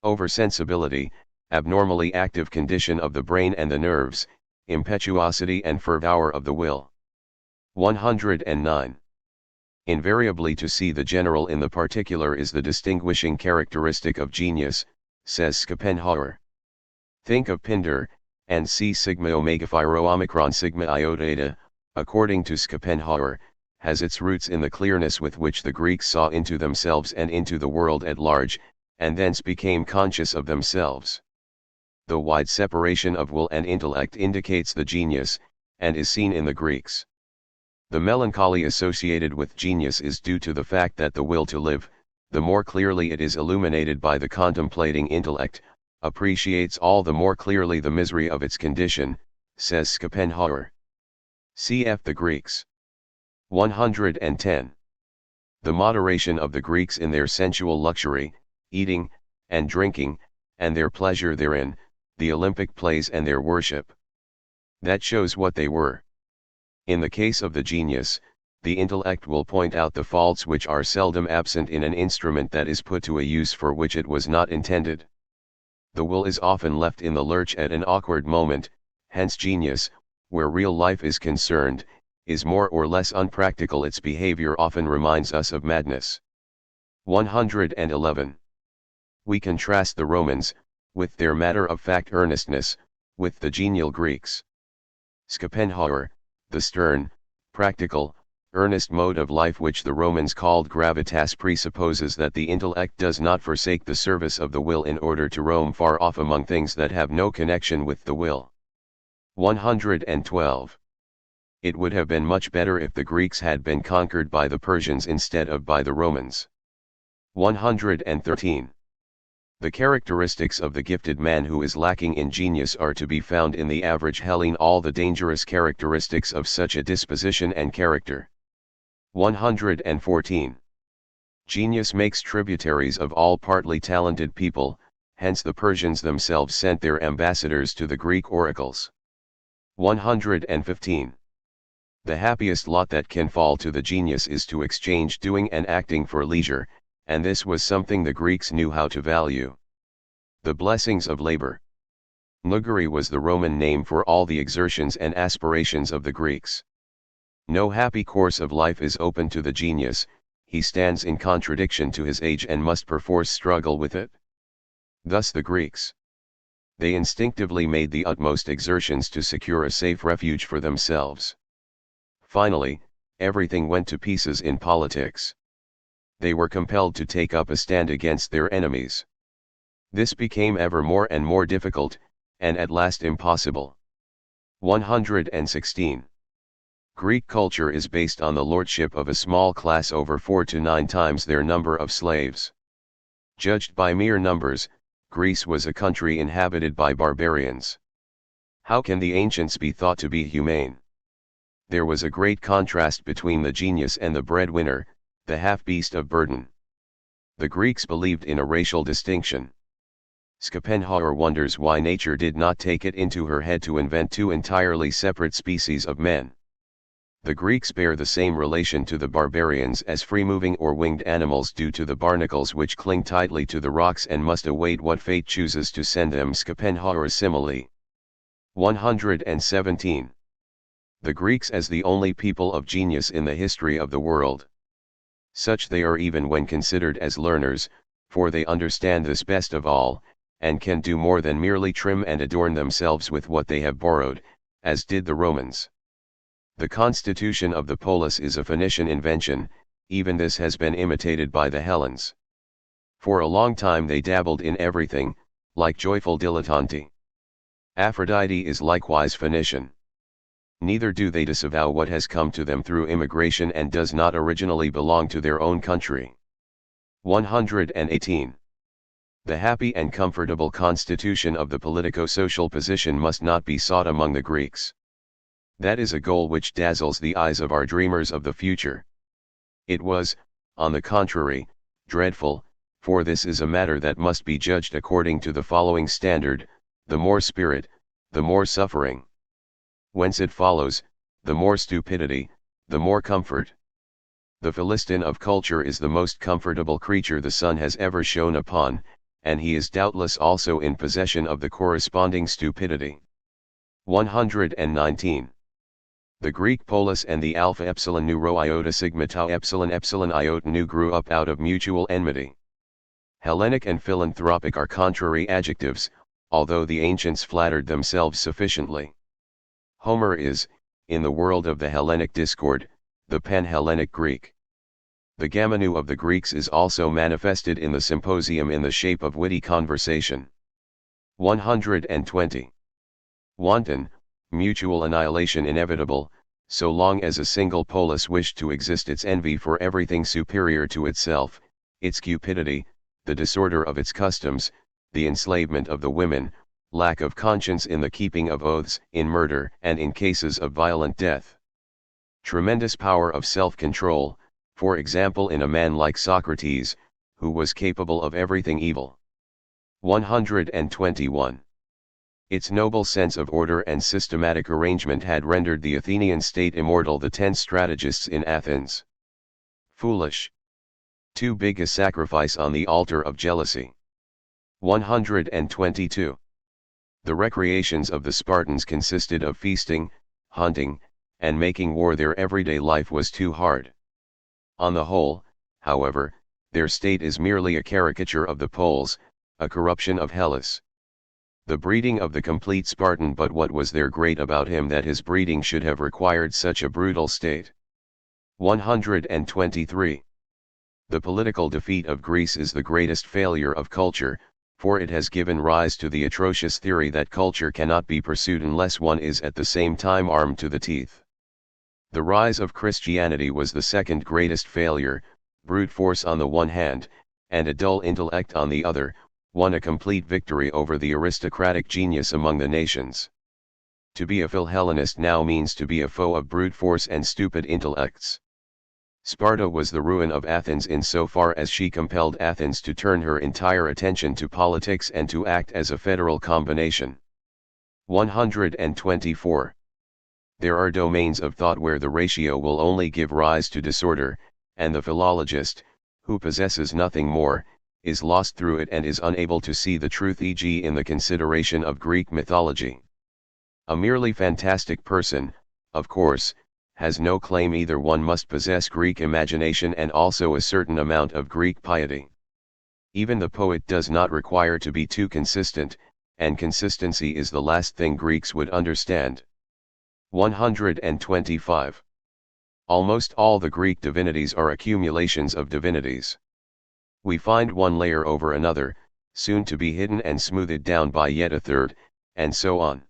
Oversensibility, abnormally active condition of the brain and the nerves, impetuosity and fervor of the will. 109. Invariably to see the general in the particular is the distinguishing characteristic of genius, says Schopenhauer. Think of Pindar, and see sigma omega phi rho omicron sigma iota eta, according to Schopenhauer, has its roots in the clearness with which the Greeks saw into themselves and into the world at large, and thence became conscious of themselves. The wide separation of will and intellect indicates the genius, and is seen in the Greeks. The melancholy associated with genius is due to the fact that the will to live, the more clearly it is illuminated by the contemplating intellect, appreciates all the more clearly the misery of its condition, says Schopenhauer. Cf. the Greeks. 110. The moderation of the Greeks in their sensual luxury, eating, and drinking, and their pleasure therein, the Olympic plays and their worship. That shows what they were. In the case of the genius, the intellect will point out the faults which are seldom absent in an instrument that is put to a use for which it was not intended. The will is often left in the lurch at an awkward moment, hence genius, where real life is concerned, is more or less unpractical. Its behavior often reminds us of madness. 111. We contrast the Romans, with their matter-of-fact earnestness, with the genial Greeks. Schopenhauer, the stern, practical, earnest mode of life which the Romans called gravitas presupposes that the intellect does not forsake the service of the will in order to roam far off among things that have no connection with the will. 112. It would have been much better if the Greeks had been conquered by the Persians instead of by the Romans. 113. The characteristics of the gifted man who is lacking in genius are to be found in the average Hellene, all the dangerous characteristics of such a disposition and character. 114. Genius makes tributaries of all partly talented people, hence the Persians themselves sent their ambassadors to the Greek oracles. 115. The happiest lot that can fall to the genius is to exchange doing and acting for leisure, and this was something the Greeks knew how to value. The blessings of labor. Nuguri was the Roman name for all the exertions and aspirations of the Greeks. No happy course of life is open to the genius, he stands in contradiction to his age and must perforce struggle with it. Thus the Greeks. They instinctively made the utmost exertions to secure a safe refuge for themselves. Finally, everything went to pieces in politics. They were compelled to take up a stand against their enemies. This became ever more and more difficult, and at last impossible. 116. Greek culture is based on the lordship of a small class over 4 to 9 times their number of slaves. Judged by mere numbers, Greece was a country inhabited by barbarians. How can the ancients be thought to be humane? There was a great contrast between the genius and the breadwinner, the half-beast of burden. The Greeks believed in a racial distinction. Schopenhauer wonders why nature did not take it into her head to invent two entirely separate species of men. The Greeks bear the same relation to the barbarians as free-moving or winged animals do to the barnacles which cling tightly to the rocks and must await what fate chooses to send them. Schopenhauer simile. 117. The Greeks as the only people of genius in the history of the world. Such they are even when considered as learners, for they understand this best of all, and can do more than merely trim and adorn themselves with what they have borrowed, as did the Romans. The constitution of the polis is a Phoenician invention, even this has been imitated by the Hellenes. For a long time they dabbled in everything, like joyful dilettanti. Aphrodite is likewise Phoenician. Neither do they disavow what has come to them through immigration and does not originally belong to their own country. 118. The happy and comfortable constitution of the politico-social position must not be sought among the Greeks. That is a goal which dazzles the eyes of our dreamers of the future. It was, on the contrary, dreadful, for this is a matter that must be judged according to the following standard: the more spirit, the more suffering. Whence it follows, the more stupidity, the more comfort. The Philistine of culture is the most comfortable creature the sun has ever shone upon, and he is doubtless also in possession of the corresponding stupidity. 119. The Greek polis and the alpha epsilon nu rho iota sigma tau epsilon epsilon iota nu grew up out of mutual enmity. Hellenic and philanthropic are contrary adjectives, although the ancients flattered themselves sufficiently. Homer is, in the world of the Hellenic discord, the pan-Hellenic Greek. The gaminu of the Greeks is also manifested in the symposium in the shape of witty conversation. 120. Wanton, mutual annihilation inevitable, so long as a single polis wished to exist, its envy for everything superior to itself, its cupidity, the disorder of its customs, the enslavement of the women, lack of conscience in the keeping of oaths, in murder and in cases of violent death. Tremendous power of self-control, for example in a man like Socrates, who was capable of everything evil. 121. Its noble sense of order and systematic arrangement had rendered the Athenian state immortal. The 10 strategists in Athens. Foolish. Too big a sacrifice on the altar of jealousy. 122. The recreations of the Spartans consisted of feasting, hunting, and making war. Their everyday life was too hard. On the whole, however, their state is merely a caricature of the Poles, a corruption of Hellas. The breeding of the complete Spartan, but what was there great about him that his breeding should have required such a brutal state? 123. The political defeat of Greece is the greatest failure of culture, for it has given rise to the atrocious theory that culture cannot be pursued unless one is at the same time armed to the teeth. The rise of Christianity was the second greatest failure, brute force on the one hand, and a dull intellect on the other, won a complete victory over the aristocratic genius among the nations. To be a Philhellenist now means to be a foe of brute force and stupid intellects. Sparta was the ruin of Athens insofar as she compelled Athens to turn her entire attention to politics and to act as a federal combination. 124. There are domains of thought where the ratio will only give rise to disorder, and the philologist, who possesses nothing more, is lost through it and is unable to see the truth, e.g. in the consideration of Greek mythology. A merely fantastic person, of course, has no claim either. One must possess Greek imagination and also a certain amount of Greek piety. Even the poet does not require to be too consistent, and consistency is the last thing Greeks would understand. 125. Almost all the Greek divinities are accumulations of divinities. We find one layer over another, soon to be hidden and smoothed down by yet a third, and so on.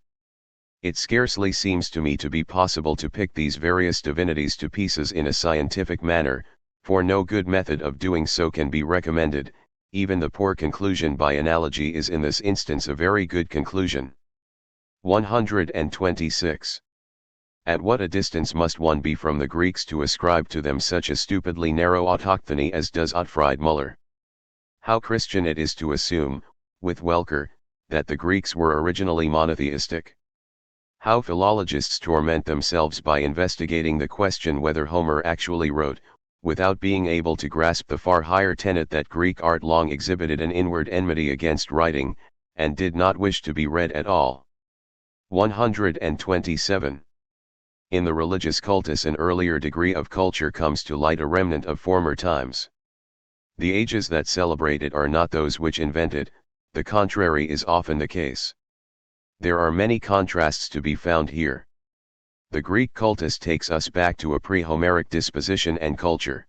It scarcely seems to me to be possible to pick these various divinities to pieces in a scientific manner, for no good method of doing so can be recommended. Even the poor conclusion by analogy is in this instance a very good conclusion. 126. At what a distance must one be from the Greeks to ascribe to them such a stupidly narrow autochthony as does Ottfried Müller? How Christian it is to assume, with Welcker, that the Greeks were originally monotheistic. How philologists torment themselves by investigating the question whether Homer actually wrote, without being able to grasp the far higher tenet that Greek art long exhibited an inward enmity against writing, and did not wish to be read at all. 127. In the religious cultus an earlier degree of culture comes to light, a remnant of former times. The ages that celebrate it are not those which invent it, the contrary is often the case. There are many contrasts to be found here. The Greek cultus takes us back to a pre-Homeric disposition and culture.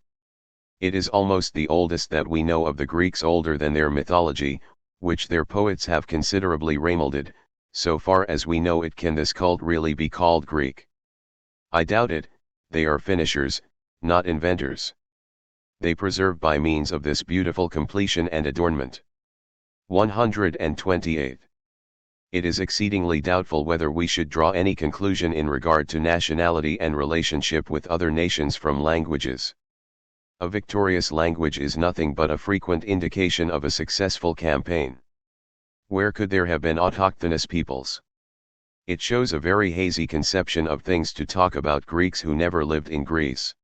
It is almost the oldest that we know of the Greeks, older than their mythology, which their poets have considerably remolded. So far as we know it, can this cult really be called Greek? I doubt it. They are finishers, not inventors. They preserve by means of this beautiful completion and adornment. 128. It is exceedingly doubtful whether we should draw any conclusion in regard to nationality and relationship with other nations from languages. A victorious language is nothing but a frequent indication of a successful campaign. Where could there have been autochthonous peoples? It shows a very hazy conception of things to talk about Greeks who never lived in Greece.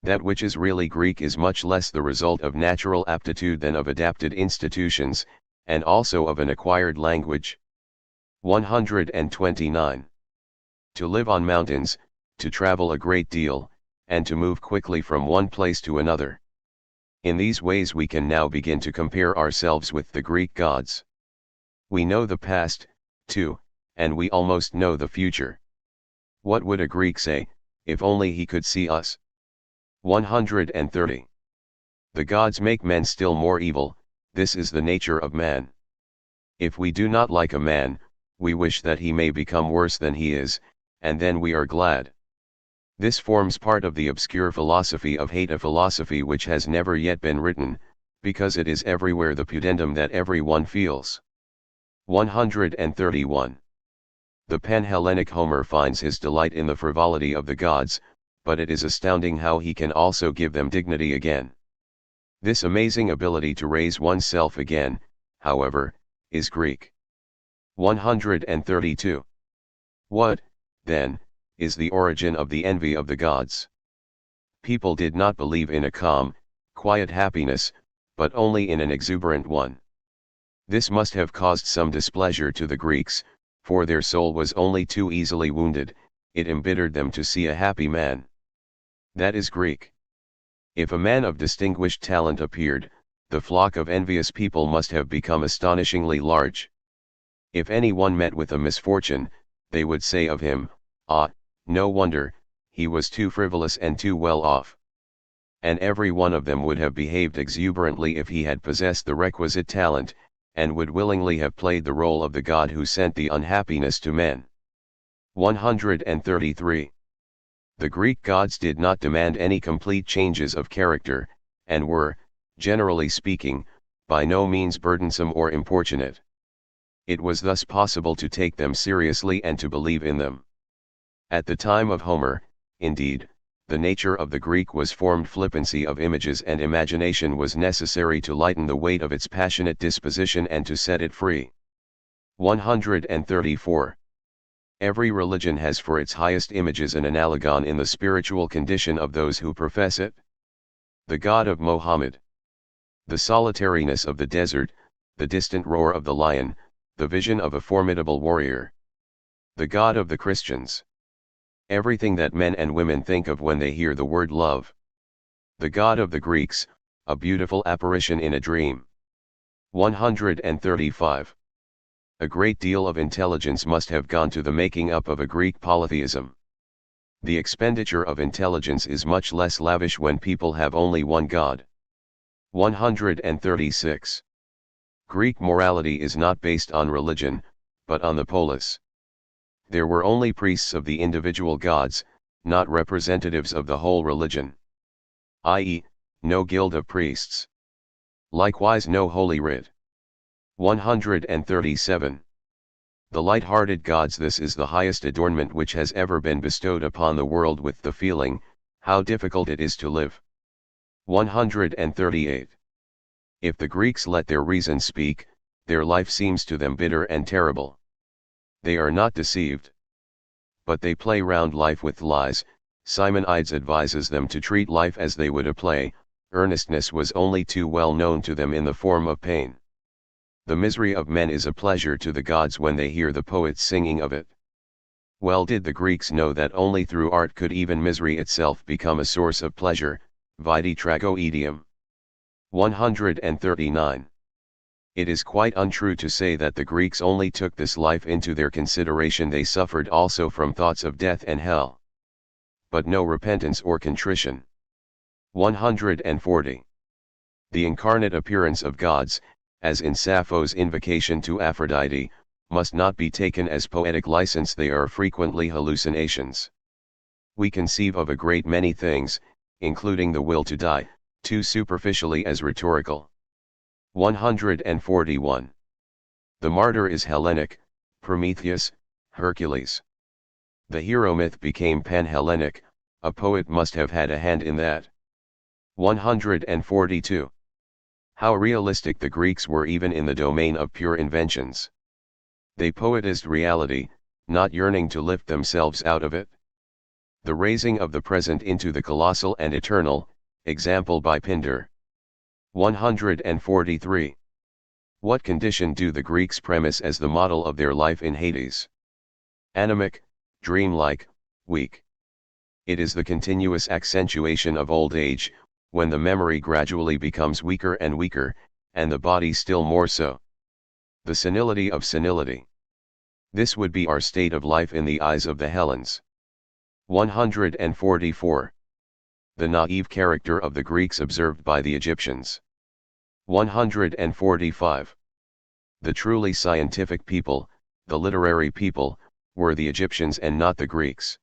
That which is really Greek is much less the result of natural aptitude than of adapted institutions, and also of an acquired language. 129. To live on mountains, to travel a great deal, and to move quickly from one place to another. In these ways we can now begin to compare ourselves with the Greek gods. We know the past, too, and we almost know the future. What would a Greek say, if only he could see us? 130. The gods make men still more evil, this is the nature of man. If we do not like a man, we wish that he may become worse than he is, and then we are glad. This forms part of the obscure philosophy of hate, a philosophy which has never yet been written, because it is everywhere the pudendum that every one feels. 131. The Pan-Hellenic Homer finds his delight in the frivolity of the gods, but it is astounding how he can also give them dignity again. This amazing ability to raise oneself again, however, is Greek. 132. What, then, is the origin of the envy of the gods? People did not believe in a calm, quiet happiness, but only in an exuberant one. This must have caused some displeasure to the Greeks, for their soul was only too easily wounded. It embittered them to see a happy man. That is Greek. If a man of distinguished talent appeared, the flock of envious people must have become astonishingly large. If any one met with a misfortune, they would say of him, "Ah, no wonder, he was too frivolous and too well off." And every one of them would have behaved exuberantly if he had possessed the requisite talent, and would willingly have played the role of the god who sent the unhappiness to men. 133. The Greek gods did not demand any complete changes of character, and were, generally speaking, by no means burdensome or importunate. It was thus possible to take them seriously and to believe in them. At the time of Homer, indeed, the nature of the Greek was formed flippancy of images, and imagination was necessary to lighten the weight of its passionate disposition and to set it free. 134. Every religion has for its highest images an analogon in the spiritual condition of those who profess it. The God of Mohammed. The solitariness of the desert, the distant roar of the lion, the vision of a formidable warrior. The God of the Christians. Everything that men and women think of when they hear the word love. The God of the Greeks, a beautiful apparition in a dream. 135. A great deal of intelligence must have gone to the making up of a Greek polytheism. The expenditure of intelligence is much less lavish when people have only one God. 136. Greek morality is not based on religion, but on the polis. There were only priests of the individual gods, not representatives of the whole religion. I.e., no guild of priests. Likewise no holy writ. 137. The light-hearted gods. This is the highest adornment which has ever been bestowed upon the world, with the feeling, how difficult it is to live. 138. If the Greeks let their reason speak, their life seems to them bitter and terrible. They are not deceived. But they play round life with lies. Simonides advises them to treat life as they would a play. Earnestness was only too well known to them in the form of pain. The misery of men is a pleasure to the gods when they hear the poets singing of it. Well did the Greeks know that only through art could even misery itself become a source of pleasure. Vide Tragoedium. 139. It is quite untrue to say that the Greeks only took this life into their consideration. They suffered also from thoughts of death and hell. But no repentance or contrition. 140. The incarnate appearance of gods, as in Sappho's invocation to Aphrodite, must not be taken as poetic license. They are frequently hallucinations. We conceive of a great many things, including the will to die, too superficially as rhetorical. 141. The martyr is Hellenic, Prometheus, Hercules. The hero myth became pan-Hellenic, a poet must have had a hand in that. 142. How realistic the Greeks were even in the domain of pure inventions. They poetized reality, not yearning to lift themselves out of it. The raising of the present into the colossal and eternal, example by Pindar. 143. What condition do the Greeks premise as the model of their life in Hades? Anemic, dreamlike, weak. It is the continuous accentuation of old age, when the memory gradually becomes weaker and weaker, and the body still more so. The senility of senility. This would be our state of life in the eyes of the Hellenes. 144. The naive character of the Greeks observed by the Egyptians. 145. The truly scientific people, the literary people, were the Egyptians and not the Greeks.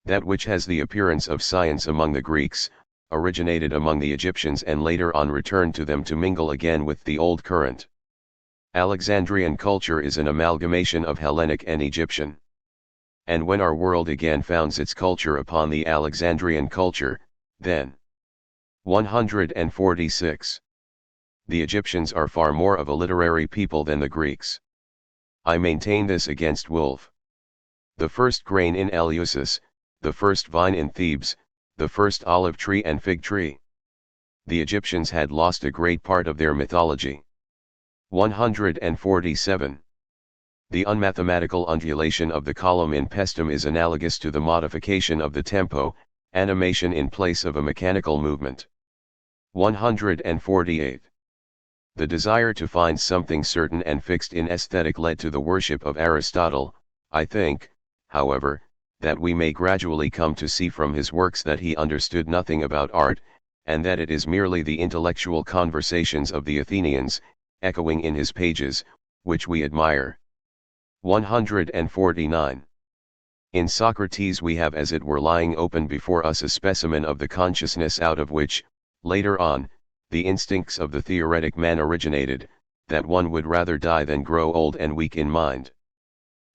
That which has the appearance of science among the Greeks, originated among the Egyptians and later on returned to them to mingle again with the old current. Alexandrian culture is an amalgamation of Hellenic and Egyptian. And when our world again founds its culture upon the Alexandrian culture, then. 146. The Egyptians are far more of a literary people than the Greeks. I maintain this against Wolff. The first grain in Eleusis, the first vine in Thebes, the first olive tree and fig tree. The Egyptians had lost a great part of their mythology. 147. The unmathematical undulation of the column in Paestum is analogous to the modification of the tempo, animation in place of a mechanical movement. 148. The desire to find something certain and fixed in aesthetic led to the worship of Aristotle. I think, however, that we may gradually come to see from his works that he understood nothing about art, and that it is merely the intellectual conversations of the Athenians, echoing in his pages, which we admire. 149. In Socrates we have as it were lying open before us a specimen of the consciousness out of which, later on, the instincts of the theoretic man originated, that one would rather die than grow old and weak in mind.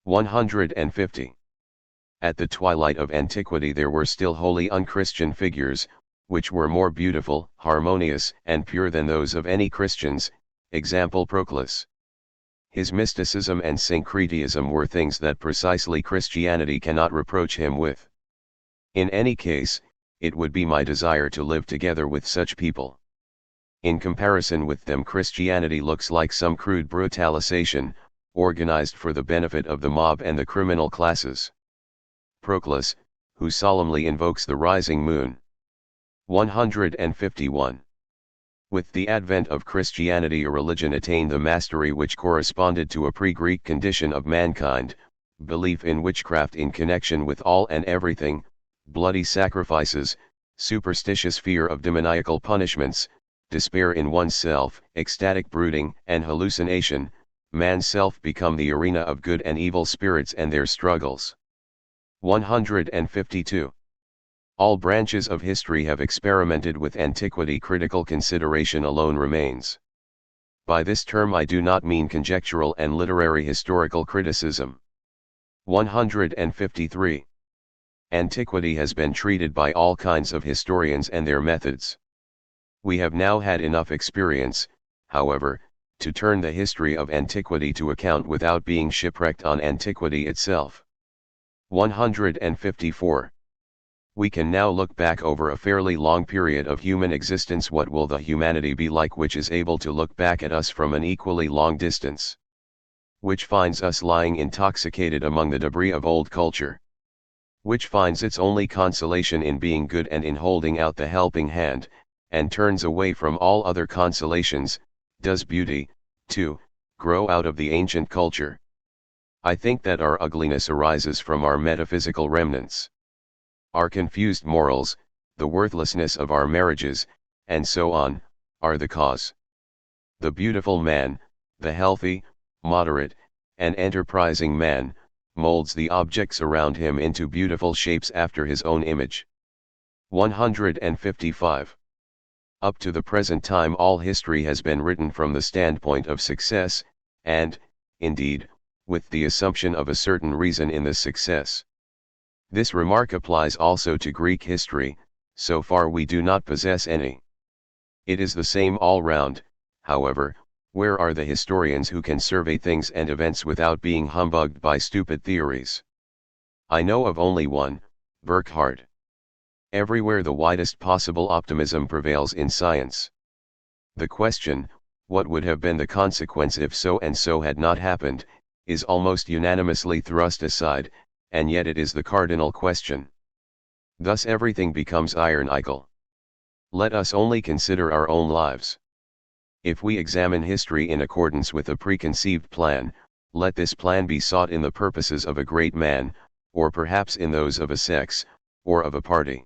150. At the twilight of antiquity there were still wholly unchristian figures, which were more beautiful, harmonious, and pure than those of any Christians, example Proclus. His mysticism and syncretism were things that precisely Christianity cannot reproach him with. In any case, it would be my desire to live together with such people. In comparison with them, Christianity looks like some crude brutalization, organized for the benefit of the mob and the criminal classes. Proclus, who solemnly invokes the rising moon. 151. With the advent of Christianity, a religion attained the mastery which corresponded to a pre-Greek condition of mankind, belief in witchcraft in connection with all and everything, bloody sacrifices, superstitious fear of demoniacal punishments, despair in oneself, ecstatic brooding and hallucination, man's self become the arena of good and evil spirits and their struggles. 152. All branches of history have experimented with antiquity. Critical consideration alone remains. By this term I do not mean conjectural and literary historical criticism. 153. Antiquity has been treated by all kinds of historians and their methods. We have now had enough experience, however, to turn the history of antiquity to account without being shipwrecked on antiquity itself. 154. We can now look back over a fairly long period of human existence. What will the humanity be like which is able to look back at us from an equally long distance? Which finds us lying intoxicated among the debris of old culture? Which finds its only consolation in being good and in holding out the helping hand, and turns away from all other consolations? Does beauty, too, grow out of the ancient culture? I think that our ugliness arises from our metaphysical remnants. Our confused morals, the worthlessness of our marriages, and so on, are the cause. The beautiful man, the healthy, moderate, and enterprising man, molds the objects around him into beautiful shapes after his own image. 155. Up to the present time all history has been written from the standpoint of success, and, indeed, with the assumption of a certain reason in this success. This remark applies also to Greek history, so far we do not possess any. It is the same all round, however. Where are the historians who can survey things and events without being humbugged by stupid theories? I know of only one, Burckhardt. Everywhere the widest possible optimism prevails in science. The question, what would have been the consequence if so and so had not happened, is almost unanimously thrust aside, and yet it is the cardinal question. Thus everything becomes ironical. Let us only consider our own lives. If we examine history in accordance with a preconceived plan, let this plan be sought in the purposes of a great man, or perhaps in those of a sex, or of a party.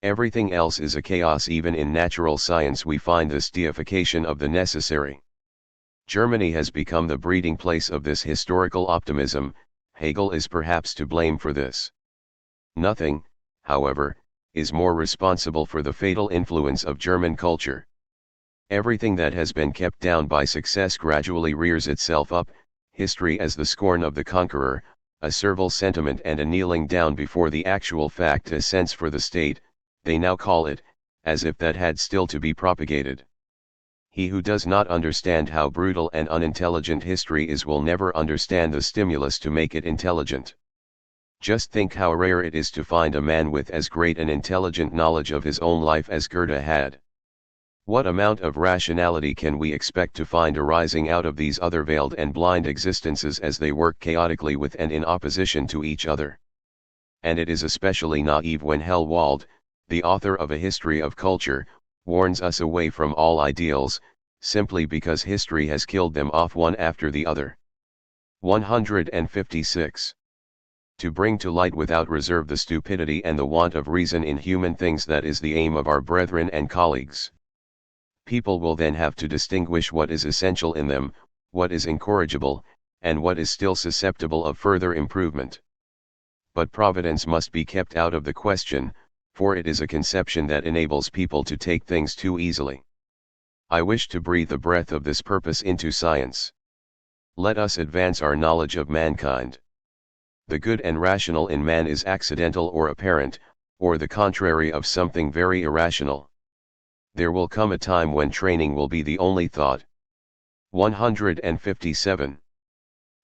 Everything else is a chaos. Even in natural science we find this deification of the necessary. Germany has become the breeding place of this historical optimism. Hegel is perhaps to blame for this. Nothing, however, is more responsible for the fatal influence of German culture. Everything that has been kept down by success gradually rears itself up, history as the scorn of the conqueror, a servile sentiment and a kneeling down before the actual fact, a sense for the state, they now call it, as if that had still to be propagated. He who does not understand how brutal and unintelligent history is will never understand the stimulus to make it intelligent. Just think how rare it is to find a man with as great an intelligent knowledge of his own life as Goethe had. What amount of rationality can we expect to find arising out of these other veiled and blind existences as they work chaotically with and in opposition to each other? And it is especially naive when Hellwald, the author of A History of Culture, warns us away from all ideals, simply because history has killed them off one after the other. 156. To bring to light without reserve the stupidity and the want of reason in human things, that is the aim of our brethren and colleagues. People will then have to distinguish what is essential in them, what is incorrigible, and what is still susceptible of further improvement. But providence must be kept out of the question, for it is a conception that enables people to take things too easily. I wish to breathe the breath of this purpose into science. Let us advance our knowledge of mankind. The good and rational in man is accidental or apparent, or the contrary of something very irrational. There will come a time when training will be the only thought. 157.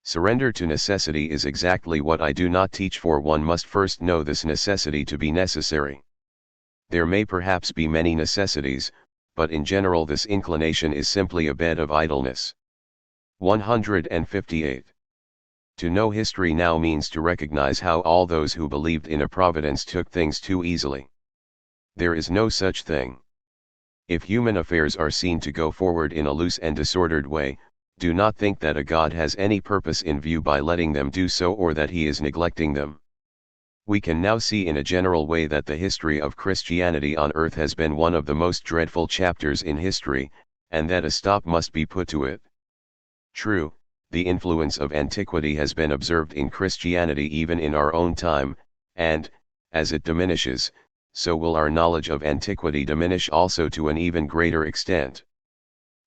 Surrender to necessity is exactly what I do not teach, for one must first know this necessity to be necessary. There may perhaps be many necessities, but in general this inclination is simply a bed of idleness. 158. To know history now means to recognize how all those who believed in a providence took things too easily. There is no such thing. If human affairs are seen to go forward in a loose and disordered way, do not think that a God has any purpose in view by letting them do so, or that he is neglecting them. We can now see in a general way that the history of Christianity on earth has been one of the most dreadful chapters in history, and that a stop must be put to it. True, the influence of antiquity has been observed in Christianity even in our own time, and, as it diminishes, so will our knowledge of antiquity diminish also to an even greater extent.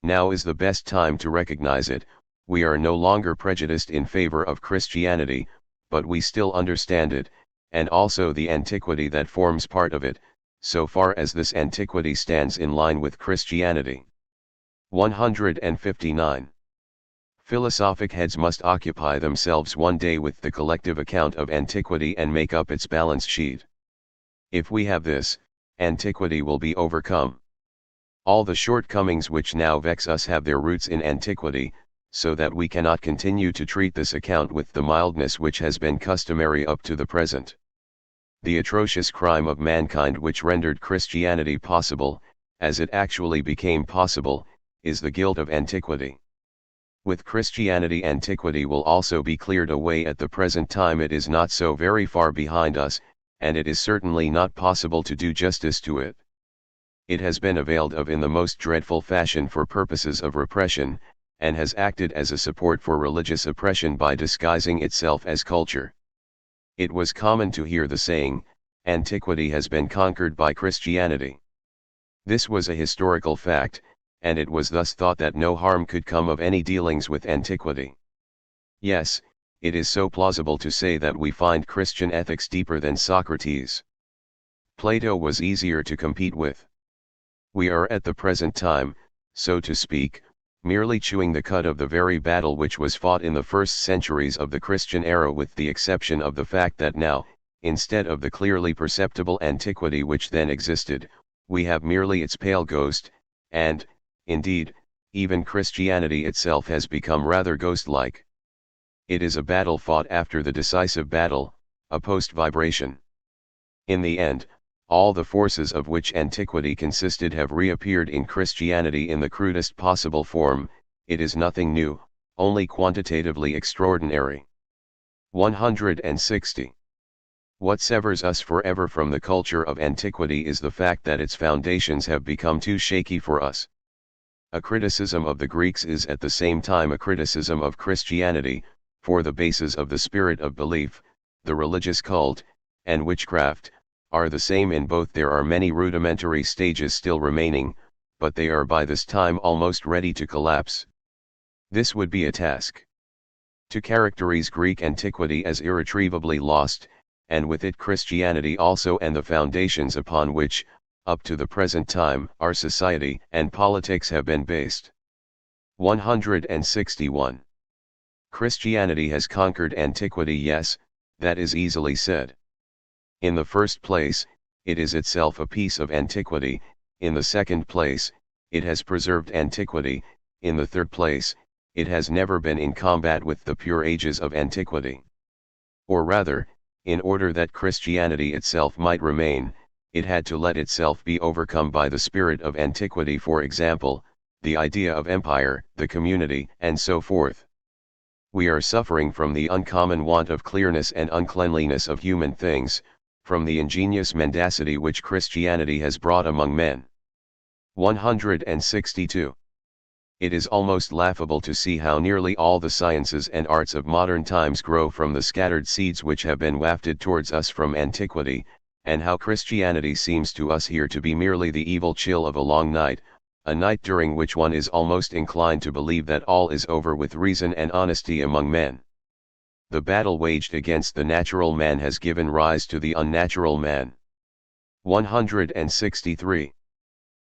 Now is the best time to recognize it. We are no longer prejudiced in favor of Christianity, but we still understand it, and also the antiquity that forms part of it, so far as this antiquity stands in line with Christianity. 159. Philosophic heads must occupy themselves one day with the collective account of antiquity and make up its balance sheet. If we have this, antiquity will be overcome. All the shortcomings which now vex us have their roots in antiquity, so that we cannot continue to treat this account with the mildness which has been customary up to the present. The atrocious crime of mankind which rendered Christianity possible, as it actually became possible, is the guilt of antiquity. With Christianity, antiquity will also be cleared away. At the present time it is not so very far behind us, and it is certainly not possible to do justice to it. It has been availed of in the most dreadful fashion for purposes of repression, and has acted as a support for religious oppression by disguising itself as culture. It was common to hear the saying, "Antiquity has been conquered by Christianity." This was a historical fact, and it was thus thought that no harm could come of any dealings with antiquity. Yes, it is so plausible to say that we find Christian ethics deeper than Socrates. Plato was easier to compete with. We are at the present time, so to speak, merely chewing the cud of the very battle which was fought in the first centuries of the Christian era, with the exception of the fact that now, instead of the clearly perceptible antiquity which then existed, we have merely its pale ghost, and, indeed, even Christianity itself has become rather ghost-like. It is a battle fought after the decisive battle, a post-vibration. In the end, all the forces of which antiquity consisted have reappeared in Christianity in the crudest possible form. It is nothing new, only quantitatively extraordinary. 160. What severs us forever from the culture of antiquity is the fact that its foundations have become too shaky for us. A criticism of the Greeks is at the same time a criticism of Christianity, for the bases of the spirit of belief, the religious cult, and witchcraft, are the same in both. There are many rudimentary stages still remaining, but they are by this time almost ready to collapse. This would be a task. To characterize Greek antiquity as irretrievably lost, and with it Christianity also, and the foundations upon which, up to the present time, our society and politics have been based. 161. Christianity has conquered antiquity. Yes, that is easily said. In the first place, it is itself a piece of antiquity. In the second place, it has preserved antiquity. In the third place, it has never been in combat with the pure ages of antiquity. Or rather, in order that Christianity itself might remain, it had to let itself be overcome by the spirit of antiquity, for example, the idea of empire, the community, and so forth. We are suffering from the uncommon want of clearness and uncleanliness of human things, from the ingenious mendacity which Christianity has brought among men. 162. It is almost laughable to see how nearly all the sciences and arts of modern times grow from the scattered seeds which have been wafted towards us from antiquity, and how Christianity seems to us here to be merely the evil chill of a long night, a night during which one is almost inclined to believe that all is over with reason and honesty among men. The battle waged against the natural man has given rise to the unnatural man. 163.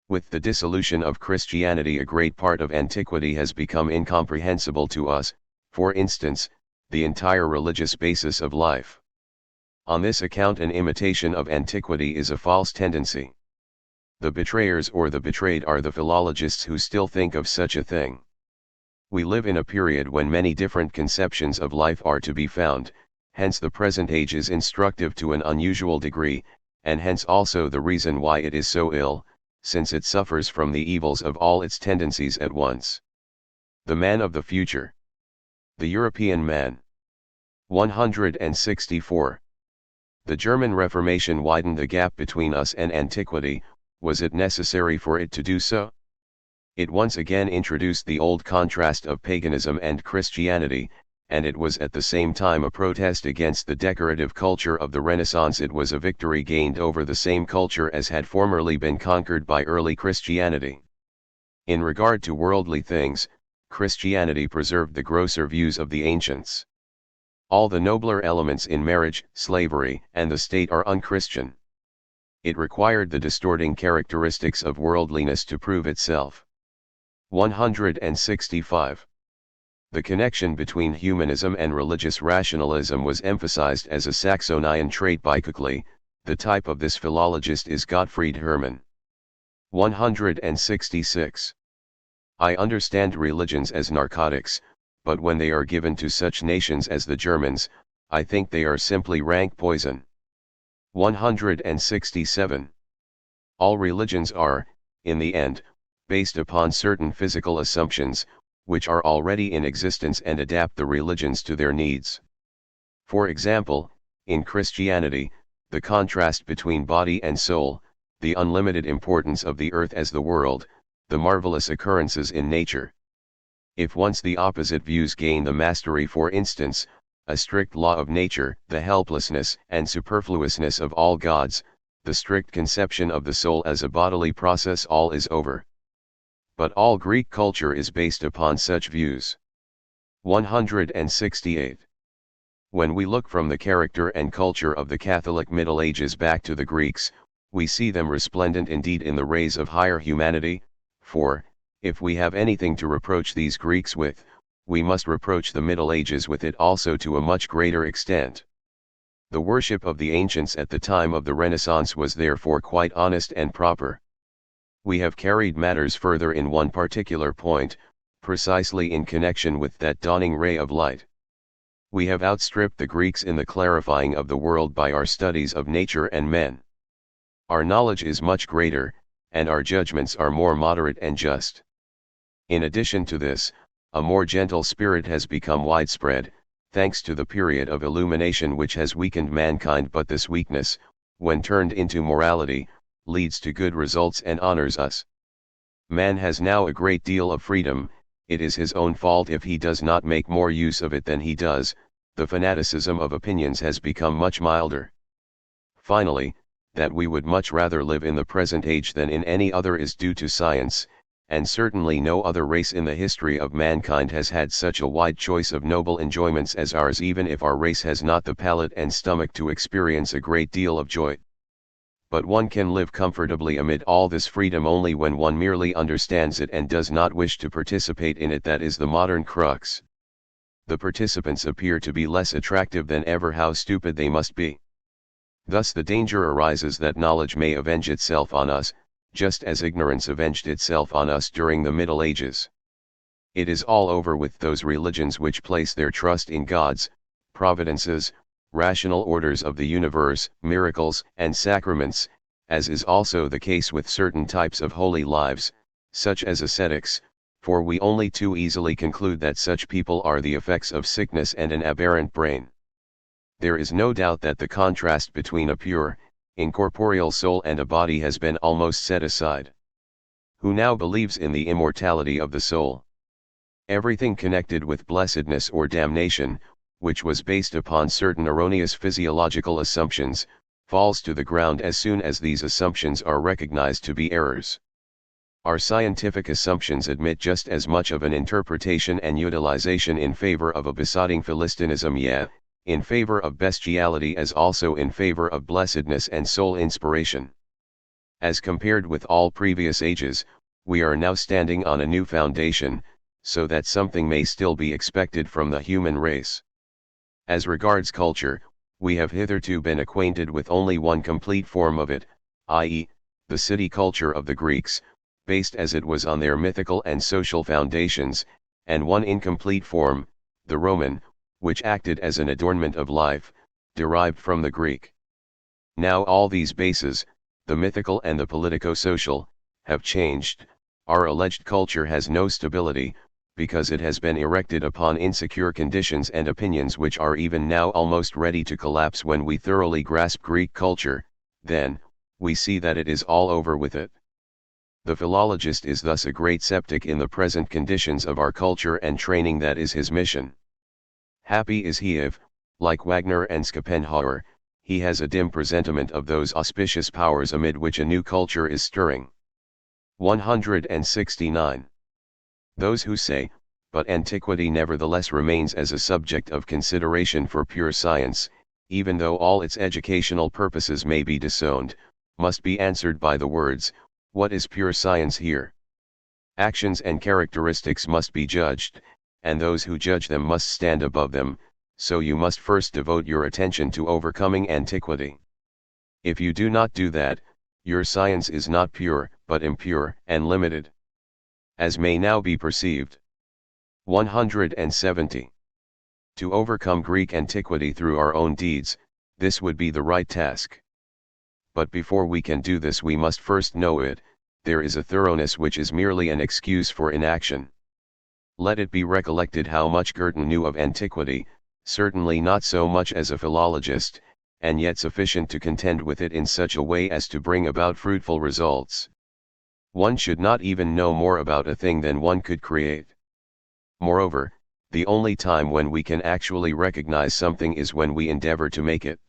With the dissolution of Christianity, a great part of antiquity has become incomprehensible to us, for instance, the entire religious basis of life. On this account an imitation of antiquity is a false tendency. The betrayers or the betrayed are the philologists who still think of such a thing. We live in a period when many different conceptions of life are to be found, hence the present age is instructive to an unusual degree, and hence also the reason why it is so ill, since it suffers from the evils of all its tendencies at once. The man of the future. The European man. 164. The German Reformation widened the gap between us and antiquity. Was it necessary for it to do so? It once again introduced the old contrast of paganism and Christianity, and it was at the same time a protest against the decorative culture of the Renaissance. It was a victory gained over the same culture as had formerly been conquered by early Christianity. In regard to worldly things, Christianity preserved the grosser views of the ancients. All the nobler elements in marriage, slavery, and the state are unchristian. It required the distorting characteristics of worldliness to prove itself. 165. The connection between humanism and religious rationalism was emphasized as a Saxonian trait by Kückli. The type of this philologist is Gottfried Hermann. 166. I understand religions as narcotics, but when they are given to such nations as the Germans, I think they are simply rank poison. 167. All religions are, in the end, based upon certain physical assumptions, which are already in existence, and adapt the religions to their needs. For example, in Christianity, the contrast between body and soul, the unlimited importance of the earth as the world, the marvelous occurrences in nature. If once the opposite views gain the mastery, for instance, a strict law of nature, the helplessness and superfluousness of all gods, the strict conception of the soul as a bodily process, all is over. But all Greek culture is based upon such views. 168. When we look from the character and culture of the Catholic Middle Ages back to the Greeks, we see them resplendent indeed in the rays of higher humanity, for, if we have anything to reproach these Greeks with, we must reproach the Middle Ages with it also to a much greater extent. The worship of the ancients at the time of the Renaissance was therefore quite honest and proper. We have carried matters further in one particular point, precisely in connection with that dawning ray of light. We have outstripped the Greeks in the clarifying of the world by our studies of nature and men. Our knowledge is much greater, and our judgments are more moderate and just. In addition to this, a more gentle spirit has become widespread, thanks to the period of illumination which has weakened mankind, but this weakness, when turned into morality, leads to good results and honors us. Man has now a great deal of freedom. It is his own fault if he does not make more use of it than he does. The fanaticism of opinions has become much milder. Finally, that we would much rather live in the present age than in any other is due to science, and certainly no other race in the history of mankind has had such a wide choice of noble enjoyments as ours, even if our race has not the palate and stomach to experience a great deal of joy. But one can live comfortably amid all this freedom only when one merely understands it and does not wish to participate in it. That is the modern crux. The participants appear to be less attractive than ever. How stupid they must be! Thus the danger arises that knowledge may avenge itself on us, just as ignorance avenged itself on us during the Middle Ages. It is all over with those religions which place their trust in gods, providences, rational orders of the universe, miracles, and sacraments, as is also the case with certain types of holy lives, such as ascetics, for we only too easily conclude that such people are the effects of sickness and an aberrant brain. There is no doubt that the contrast between a pure, incorporeal soul and a body has been almost set aside. Who now believes in the immortality of the soul? Everything connected with blessedness or damnation, which was based upon certain erroneous physiological assumptions, falls to the ground as soon as these assumptions are recognized to be errors. Our scientific assumptions admit just as much of an interpretation and utilization in favor of a besotting Philistinism, in favor of bestiality, as also in favor of blessedness and soul inspiration. As compared with all previous ages, we are now standing on a new foundation, so that something may still be expected from the human race. As regards culture, we have hitherto been acquainted with only one complete form of it, i.e., the city culture of the Greeks, based as it was on their mythical and social foundations, and one incomplete form, the Roman, which acted as an adornment of life, derived from the Greek. Now all these bases, the mythical and the politico-social, have changed. Our alleged culture has no stability, because it has been erected upon insecure conditions and opinions which are even now almost ready to collapse. When we thoroughly grasp Greek culture, then, we see that it is all over with it. The philologist is thus a great sceptic in the present conditions of our culture and training. That is his mission. Happy is he if, like Wagner and Schopenhauer, he has a dim presentiment of those auspicious powers amid which a new culture is stirring. 169. Those who say, but antiquity nevertheless remains as a subject of consideration for pure science, even though all its educational purposes may be disowned, must be answered by the words, what is pure science here? Actions and characteristics must be judged, and those who judge them must stand above them, so you must first devote your attention to overcoming antiquity. If you do not do that, your science is not pure, but impure and limited. As may now be perceived. 170. To overcome Greek antiquity through our own deeds, this would be the right task. But before we can do this we must first know it. There is a thoroughness which is merely an excuse for inaction. Let it be recollected how much Girton knew of antiquity, certainly not so much as a philologist, and yet sufficient to contend with it in such a way as to bring about fruitful results. One should not even know more about a thing than one could create. Moreover, the only time when we can actually recognize something is when we endeavor to make it.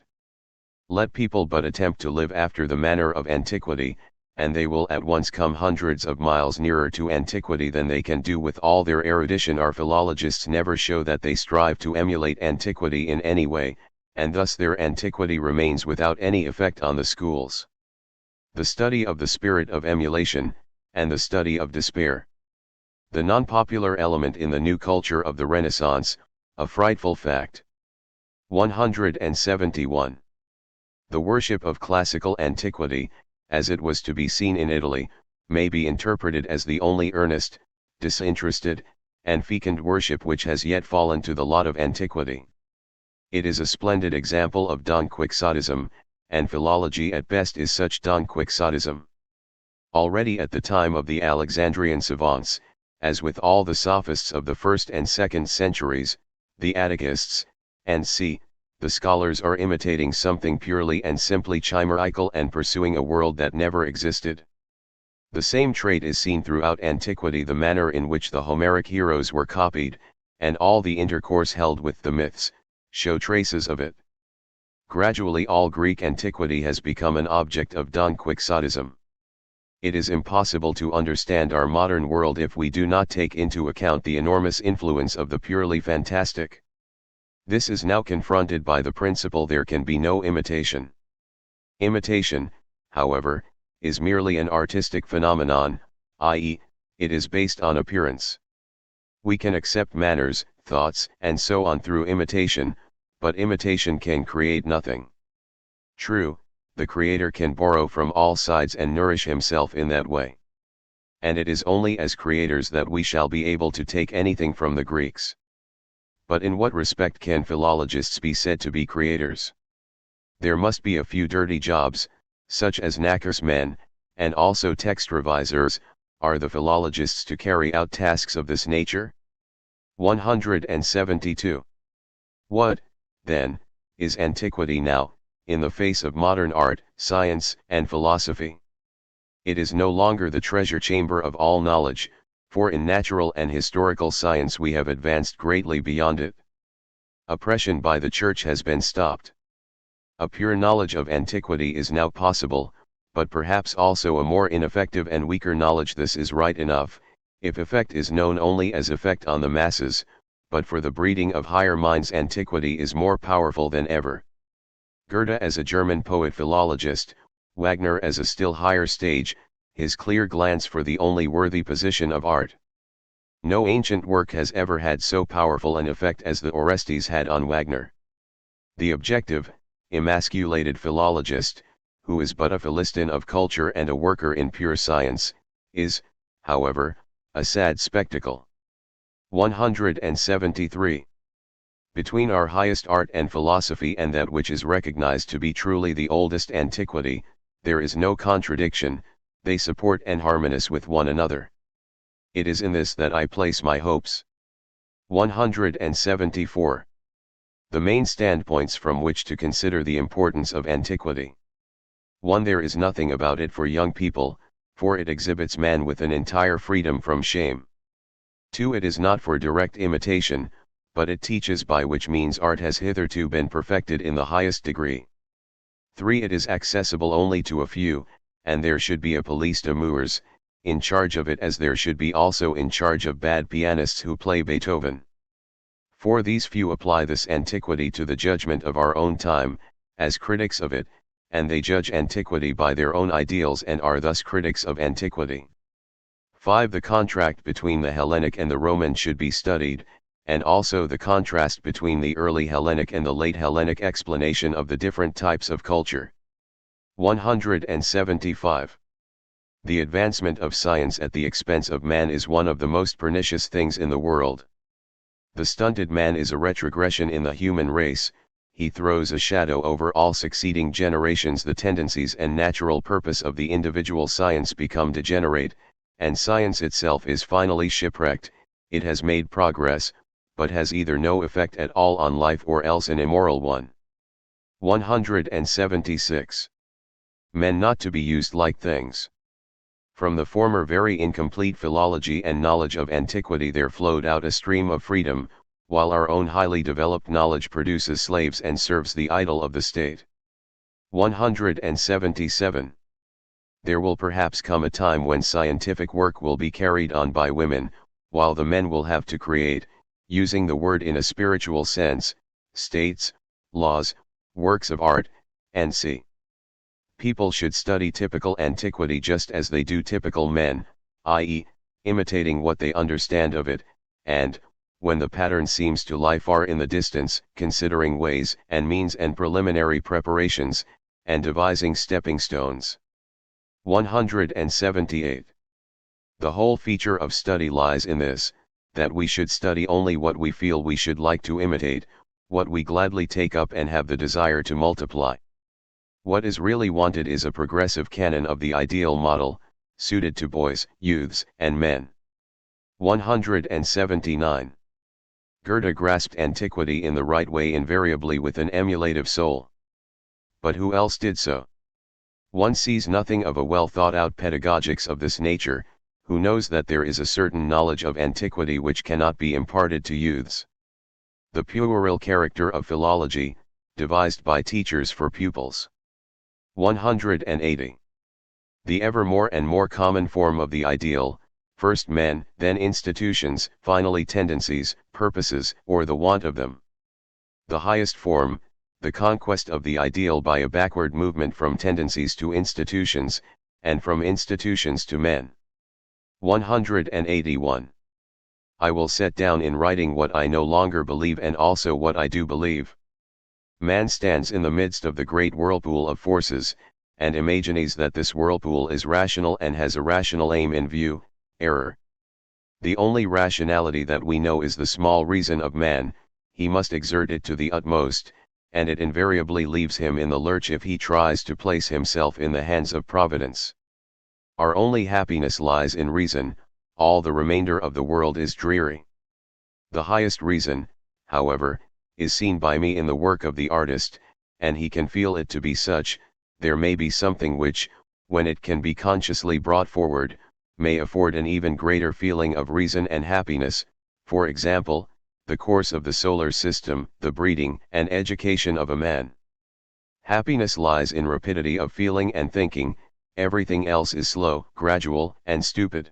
Let people but attempt to live after the manner of antiquity, and they will at once come hundreds of miles nearer to antiquity than they can do with all their erudition. Our philologists never show that they strive to emulate antiquity in any way, and thus their antiquity remains without any effect on the schools. The study of the spirit of emulation, and the study of despair. The non-popular element in the new culture of the Renaissance, a frightful fact. 171. The worship of classical antiquity, as it was to be seen in Italy, may be interpreted as the only earnest, disinterested, and fecund worship which has yet fallen to the lot of antiquity. It is a splendid example of Don Quixotism, and philology at best is such Don Quixotism. Already at the time of the Alexandrian savants, as with all the sophists of the 1st and 2nd centuries, the Attikists, and the scholars are imitating something purely and simply chimerical and pursuing a world that never existed. The same trait is seen throughout antiquity. The manner in which the Homeric heroes were copied, and all the intercourse held with the myths, show traces of it. Gradually all Greek antiquity has become an object of Don Quixotism. It is impossible to understand our modern world if we do not take into account the enormous influence of the purely fantastic. This is now confronted by the principle there can be no imitation. Imitation, however, is merely an artistic phenomenon, i.e., it is based on appearance. We can accept manners, thoughts, and so on through imitation, but imitation can create nothing. True, the creator can borrow from all sides and nourish himself in that way. And it is only as creators that we shall be able to take anything from the Greeks. But in what respect can philologists be said to be creators? There must be a few dirty jobs, such as knackers men, and also text revisers. Are the philologists to carry out tasks of this nature? 172. What, then, is antiquity now, in the face of modern art, science, and philosophy? It is no longer the treasure chamber of all knowledge, for in natural and historical science we have advanced greatly beyond it. Oppression by the Church has been stopped. A pure knowledge of antiquity is now possible, but perhaps also a more ineffective and weaker knowledge. This is right enough, if effect is known only as effect on the masses, but for the breeding of higher minds antiquity is more powerful than ever. Goethe as a German poet-philologist, Wagner as a still higher stage, his clear glance for the only worthy position of art. No ancient work has ever had so powerful an effect as the Orestes had on Wagner. The objective, emasculated philologist, who is but a Philistine of culture and a worker in pure science, is, however, a sad spectacle. 173. Between our highest art and philosophy and that which is recognized to be truly the oldest antiquity, there is no contradiction, they support and harmonize with one another. It is in this that I place my hopes. 174. The main standpoints from which to consider the importance of antiquity. 1. There is nothing about it for young people, for it exhibits man with an entire freedom from shame. 2. It is not for direct imitation, but it teaches by which means art has hitherto been perfected in the highest degree. 3. It is accessible only to a few, and there should be a police d'amours in charge of it, as there should be also in charge of bad pianists who play Beethoven. 4. These few apply this antiquity to the judgment of our own time, as critics of it, and they judge antiquity by their own ideals and are thus critics of antiquity. 5. The contract between the Hellenic and the Roman should be studied, and also the contrast between the early Hellenic and the late Hellenic explanation of the different types of culture. 175. The advancement of science at the expense of man is one of the most pernicious things in the world. The stunted man is a retrogression in the human race, he throws a shadow over all succeeding generations. The tendencies and natural purpose of the individual science become degenerate, and science itself is finally shipwrecked. It has made progress, but has either no effect at all on life or else an immoral one. 176. Men not to be used like things. From the former very incomplete philology and knowledge of antiquity there flowed out a stream of freedom, while our own highly developed knowledge produces slaves and serves the idol of the state. 177. There will perhaps come a time when scientific work will be carried on by women, while the men will have to create, using the word in a spiritual sense, states, laws, works of art, and c. People should study typical antiquity just as they do typical men, i.e., imitating what they understand of it, and, when the pattern seems to lie far in the distance, considering ways and means and preliminary preparations, and devising stepping stones. 178. The whole feature of study lies in this, that we should study only what we feel we should like to imitate, what we gladly take up and have the desire to multiply. What is really wanted is a progressive canon of the ideal model, suited to boys, youths, and men. 179. Goethe grasped antiquity in the right way, invariably with an emulative soul. But who else did so? One sees nothing of a well thought out pedagogics of this nature, who knows that there is a certain knowledge of antiquity which cannot be imparted to youths. The puerile character of philology, devised by teachers for pupils. 180. The ever more and more common form of the ideal, first men, then institutions, finally tendencies, purposes, or the want of them. The highest form, the conquest of the ideal by a backward movement from tendencies to institutions, and from institutions to men. 181. I will set down in writing what I no longer believe and also what I do believe. Man stands in the midst of the great whirlpool of forces, and imagines that this whirlpool is rational and has a rational aim in view. Error. The only rationality that we know is the small reason of man, he must exert it to the utmost, and it invariably leaves him in the lurch if he tries to place himself in the hands of Providence. Our only happiness lies in reason, all the remainder of the world is dreary. The highest reason, however, is seen by me in the work of the artist, and he can feel it to be such. There may be something which, when it can be consciously brought forward, may afford an even greater feeling of reason and happiness, for example, the course of the solar system, the breeding and education of a man. Happiness lies in rapidity of feeling and thinking, everything else is slow, gradual, and stupid.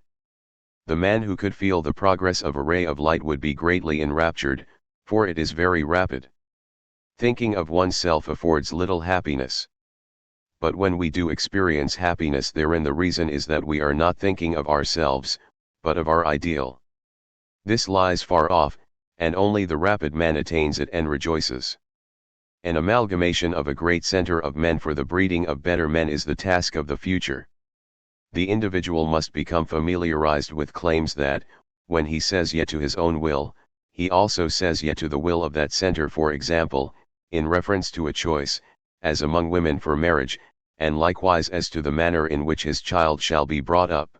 The man who could feel the progress of a ray of light would be greatly enraptured, for it is very rapid. Thinking of oneself affords little happiness. But when we do experience happiness therein, the reason is that we are not thinking of ourselves, but of our ideal. This lies far off, and only the rapid man attains it and rejoices. An amalgamation of a great center of men for the breeding of better men is the task of the future. The individual must become familiarized with claims that, when he says yet to his own will, he also says yet to the will of that center, for example, in reference to a choice, as among women for marriage, and likewise as to the manner in which his child shall be brought up.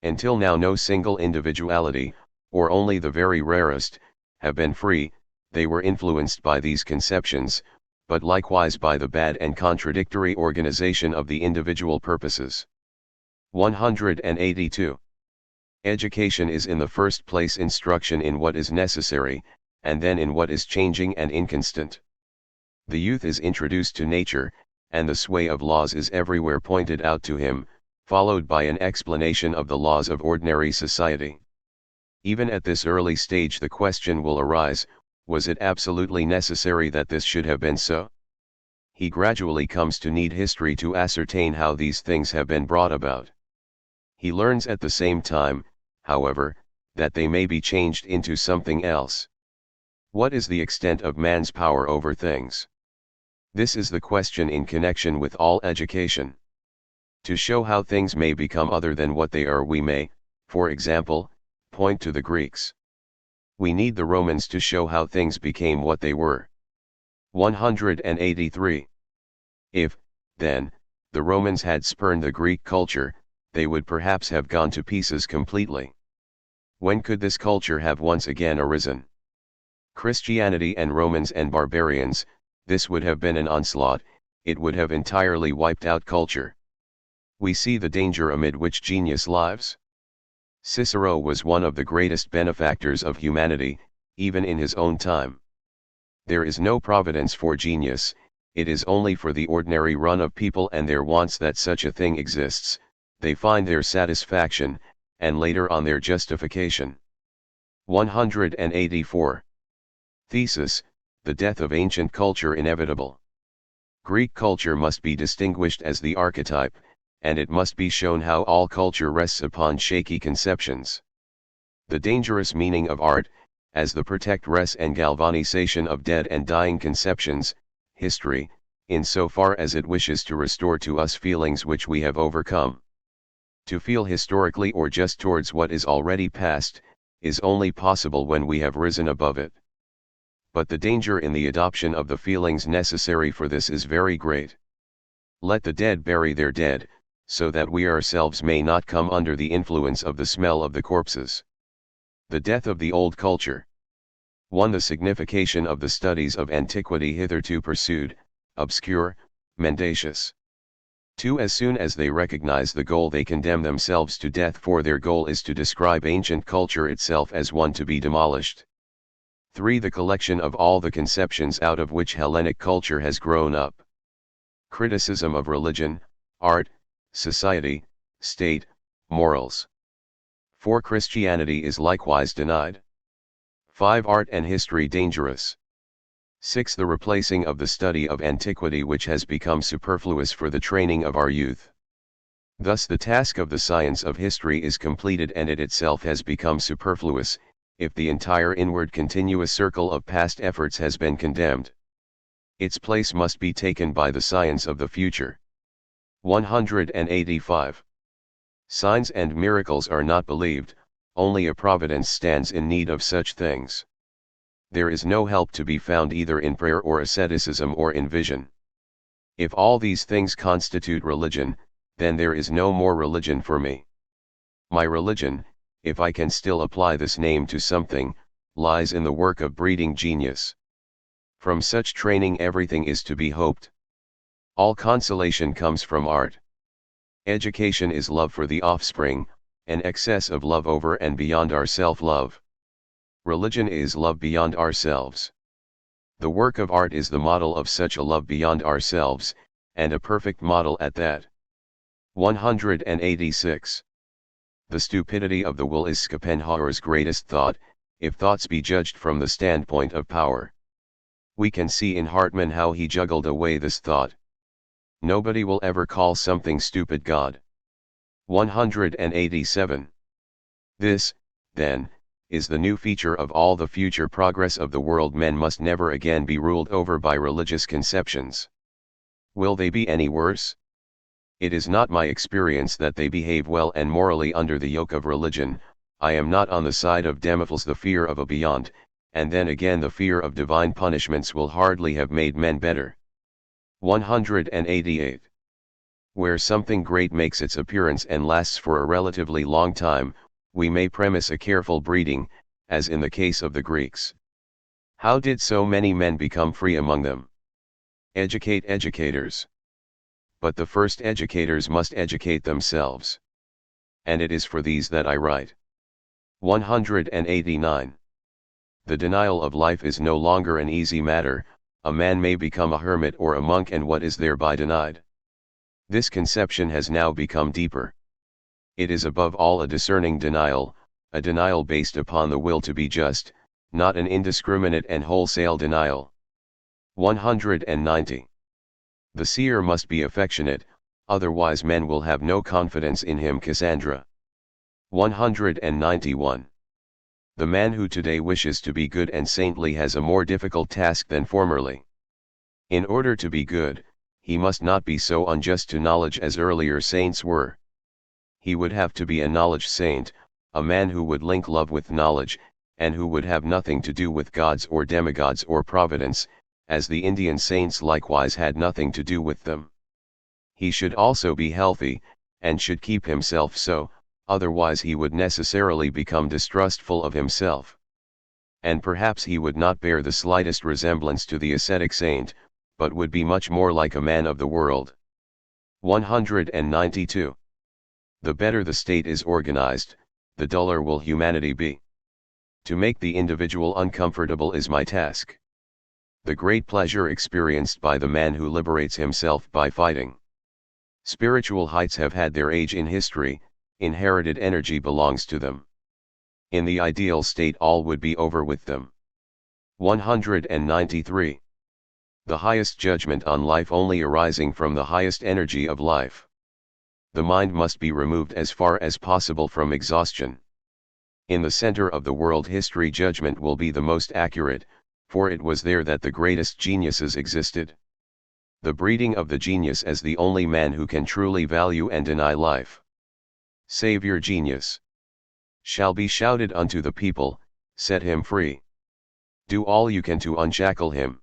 Until now no single individuality, or only the very rarest, have been free. They were influenced by these conceptions, but likewise by the bad and contradictory organization of the individual purposes. 182. Education is in the first place instruction in what is necessary, and then in what is changing and inconstant. The youth is introduced to nature, and the sway of laws is everywhere pointed out to him, followed by an explanation of the laws of ordinary society. Even at this early stage the question will arise, was it absolutely necessary that this should have been so? He gradually comes to need history to ascertain how these things have been brought about. He learns at the same time, however, that they may be changed into something else. What is the extent of man's power over things? This is the question in connection with all education. To show how things may become other than what they are, we may, for example, point to the Greeks. We need the Romans to show how things became what they were. 183. If, then, the Romans had spurned the Greek culture, they would perhaps have gone to pieces completely. When could this culture have once again arisen? Christianity and Romans and barbarians, this would have been an onslaught, it would have entirely wiped out culture. We see the danger amid which genius lives. Cicero was one of the greatest benefactors of humanity, even in his own time. There is no providence for genius, it is only for the ordinary run of people and their wants that such a thing exists. They find their satisfaction, and later on their justification. 184. Thesis: the death of ancient culture inevitable. Greek culture must be distinguished as the archetype, and it must be shown how all culture rests upon shaky conceptions. The dangerous meaning of art, as the protectress and galvanization of dead and dying conceptions, history, in so far as it wishes to restore to us feelings which we have overcome. To feel historically or just towards what is already past, is only possible when we have risen above it. But the danger in the adoption of the feelings necessary for this is very great. Let the dead bury their dead, so that we ourselves may not come under the influence of the smell of the corpses. The death of the old culture. 1. The signification of the studies of antiquity hitherto pursued, obscure, mendacious. 2. As soon as they recognize the goal they condemn themselves to death, for their goal is to describe ancient culture itself as one to be demolished. 3. The collection of all the conceptions out of which Hellenic culture has grown up. Criticism of religion, art, society, state, morals. 4. Christianity is likewise denied. 5. Art and history dangerous. 6. The replacing of the study of antiquity which has become superfluous for the training of our youth. Thus the task of the science of history is completed and it itself has become superfluous, if the entire inward continuous circle of past efforts has been condemned. Its place must be taken by the science of the future. 185. Signs and miracles are not believed, only a providence stands in need of such things. There is no help to be found either in prayer or asceticism or in vision. If all these things constitute religion, then there is no more religion for me. My religion, if I can still apply this name to something, lies in the work of breeding genius. From such training everything is to be hoped. All consolation comes from art. Education is love for the offspring, an excess of love over and beyond our self-love. Religion is love beyond ourselves. The work of art is the model of such a love beyond ourselves, and a perfect model at that. 186. The stupidity of the will is Schopenhauer's greatest thought, if thoughts be judged from the standpoint of power. We can see in Hartmann how he juggled away this thought. Nobody will ever call something stupid God. 187. This, then, is the new feature of all the future progress of the world. Men must never again be ruled over by religious conceptions. Will they be any worse? It is not my experience that they behave well and morally under the yoke of religion. I am not on the side of Demophiles. The fear of a beyond, and then again the fear of divine punishments will hardly have made men better. 188. Where something great makes its appearance and lasts for a relatively long time, we may premise a careful breeding, as in the case of the Greeks. How did so many men become free among them? Educate educators. But the first educators must educate themselves. And it is for these that I write. 189. The denial of life is no longer an easy matter. A man may become a hermit or a monk, and what is thereby denied? This conception has now become deeper. It is above all a discerning denial, a denial based upon the will to be just, not an indiscriminate and wholesale denial. 190. The seer must be affectionate, otherwise men will have no confidence in him. Cassandra. 191. The man who today wishes to be good and saintly has a more difficult task than formerly. In order to be good, he must not be so unjust to knowledge as earlier saints were. He would have to be a knowledge saint, a man who would link love with knowledge, and who would have nothing to do with gods or demigods or providence, as the Indian saints likewise had nothing to do with them. He should also be healthy, and should keep himself so, otherwise he would necessarily become distrustful of himself. And perhaps he would not bear the slightest resemblance to the ascetic saint, but would be much more like a man of the world. 192. The better the state is organized, the duller will humanity be. To make the individual uncomfortable is my task. The great pleasure experienced by the man who liberates himself by fighting. Spiritual heights have had their age in history, inherited energy belongs to them. In the ideal state all would be over with them. 193. The highest judgment on life only arising from the highest energy of life. The mind must be removed as far as possible from exhaustion. In the center of the world history judgment will be the most accurate, for it was there that the greatest geniuses existed. The breeding of the genius as the only man who can truly value and deny life. Savior genius. Shall be shouted unto the people, set him free. Do all you can to unshackle him.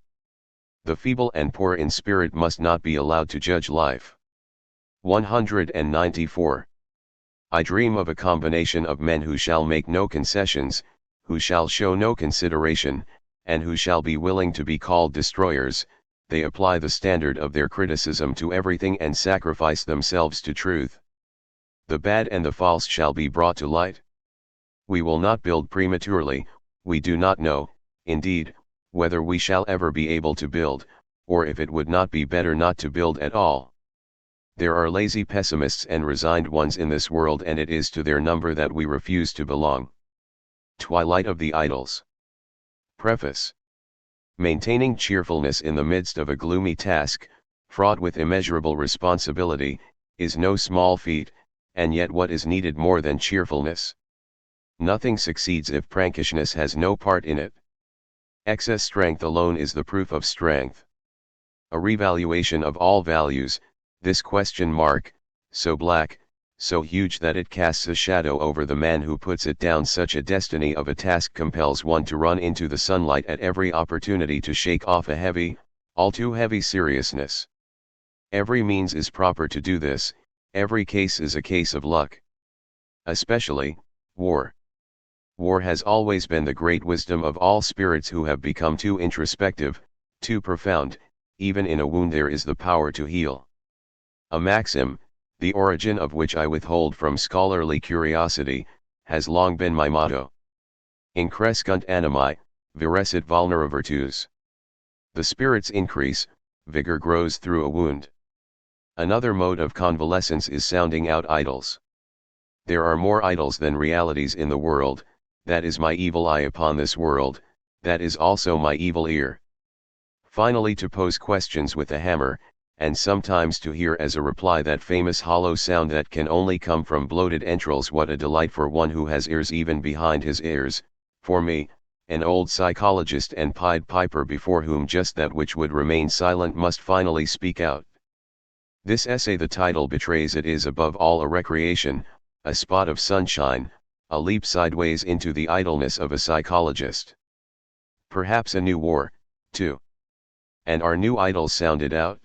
The feeble and poor in spirit must not be allowed to judge life. 194. I dream of a combination of men who shall make no concessions, who shall show no consideration, and who shall be willing to be called destroyers. They apply the standard of their criticism to everything and sacrifice themselves to truth. The bad and the false shall be brought to light. We will not build prematurely. We do not know, indeed, whether we shall ever be able to build, or if it would not be better not to build at all. There are lazy pessimists and resigned ones in this world, and it is to their number that we refuse to belong. Twilight of the Idols. Preface. Maintaining cheerfulness in the midst of a gloomy task, fraught with immeasurable responsibility, is no small feat, and yet what is needed more than cheerfulness? Nothing succeeds if prankishness has no part in it. Excess strength alone is the proof of strength. A revaluation of all values, this question mark, so black, so huge that it casts a shadow over the man who puts it down. Such a destiny of a task compels one to run into the sunlight at every opportunity to shake off a heavy, all too heavy seriousness. Every means is proper to do this, every case is a case of luck. Especially, war. War has always been the great wisdom of all spirits who have become too introspective, too profound. Even in a wound there is the power to heal. A maxim, the origin of which I withhold from scholarly curiosity, has long been my motto. Increscunt animi, virescit vulnera virtus. The spirits increase, vigor grows through a wound. Another mode of convalescence is sounding out idols. There are more idols than realities in the world, that is my evil eye upon this world, that is also my evil ear. Finally, to pose questions with a hammer, and sometimes to hear as a reply that famous hollow sound that can only come from bloated entrails. What a delight for one who has ears even behind his ears, for me, an old psychologist and Pied Piper before whom just that which would remain silent must finally speak out. This essay, the title betrays it, is above all a recreation, a spot of sunshine, a leap sideways into the idleness of a psychologist. Perhaps a new war, too. And are new idols sounded out?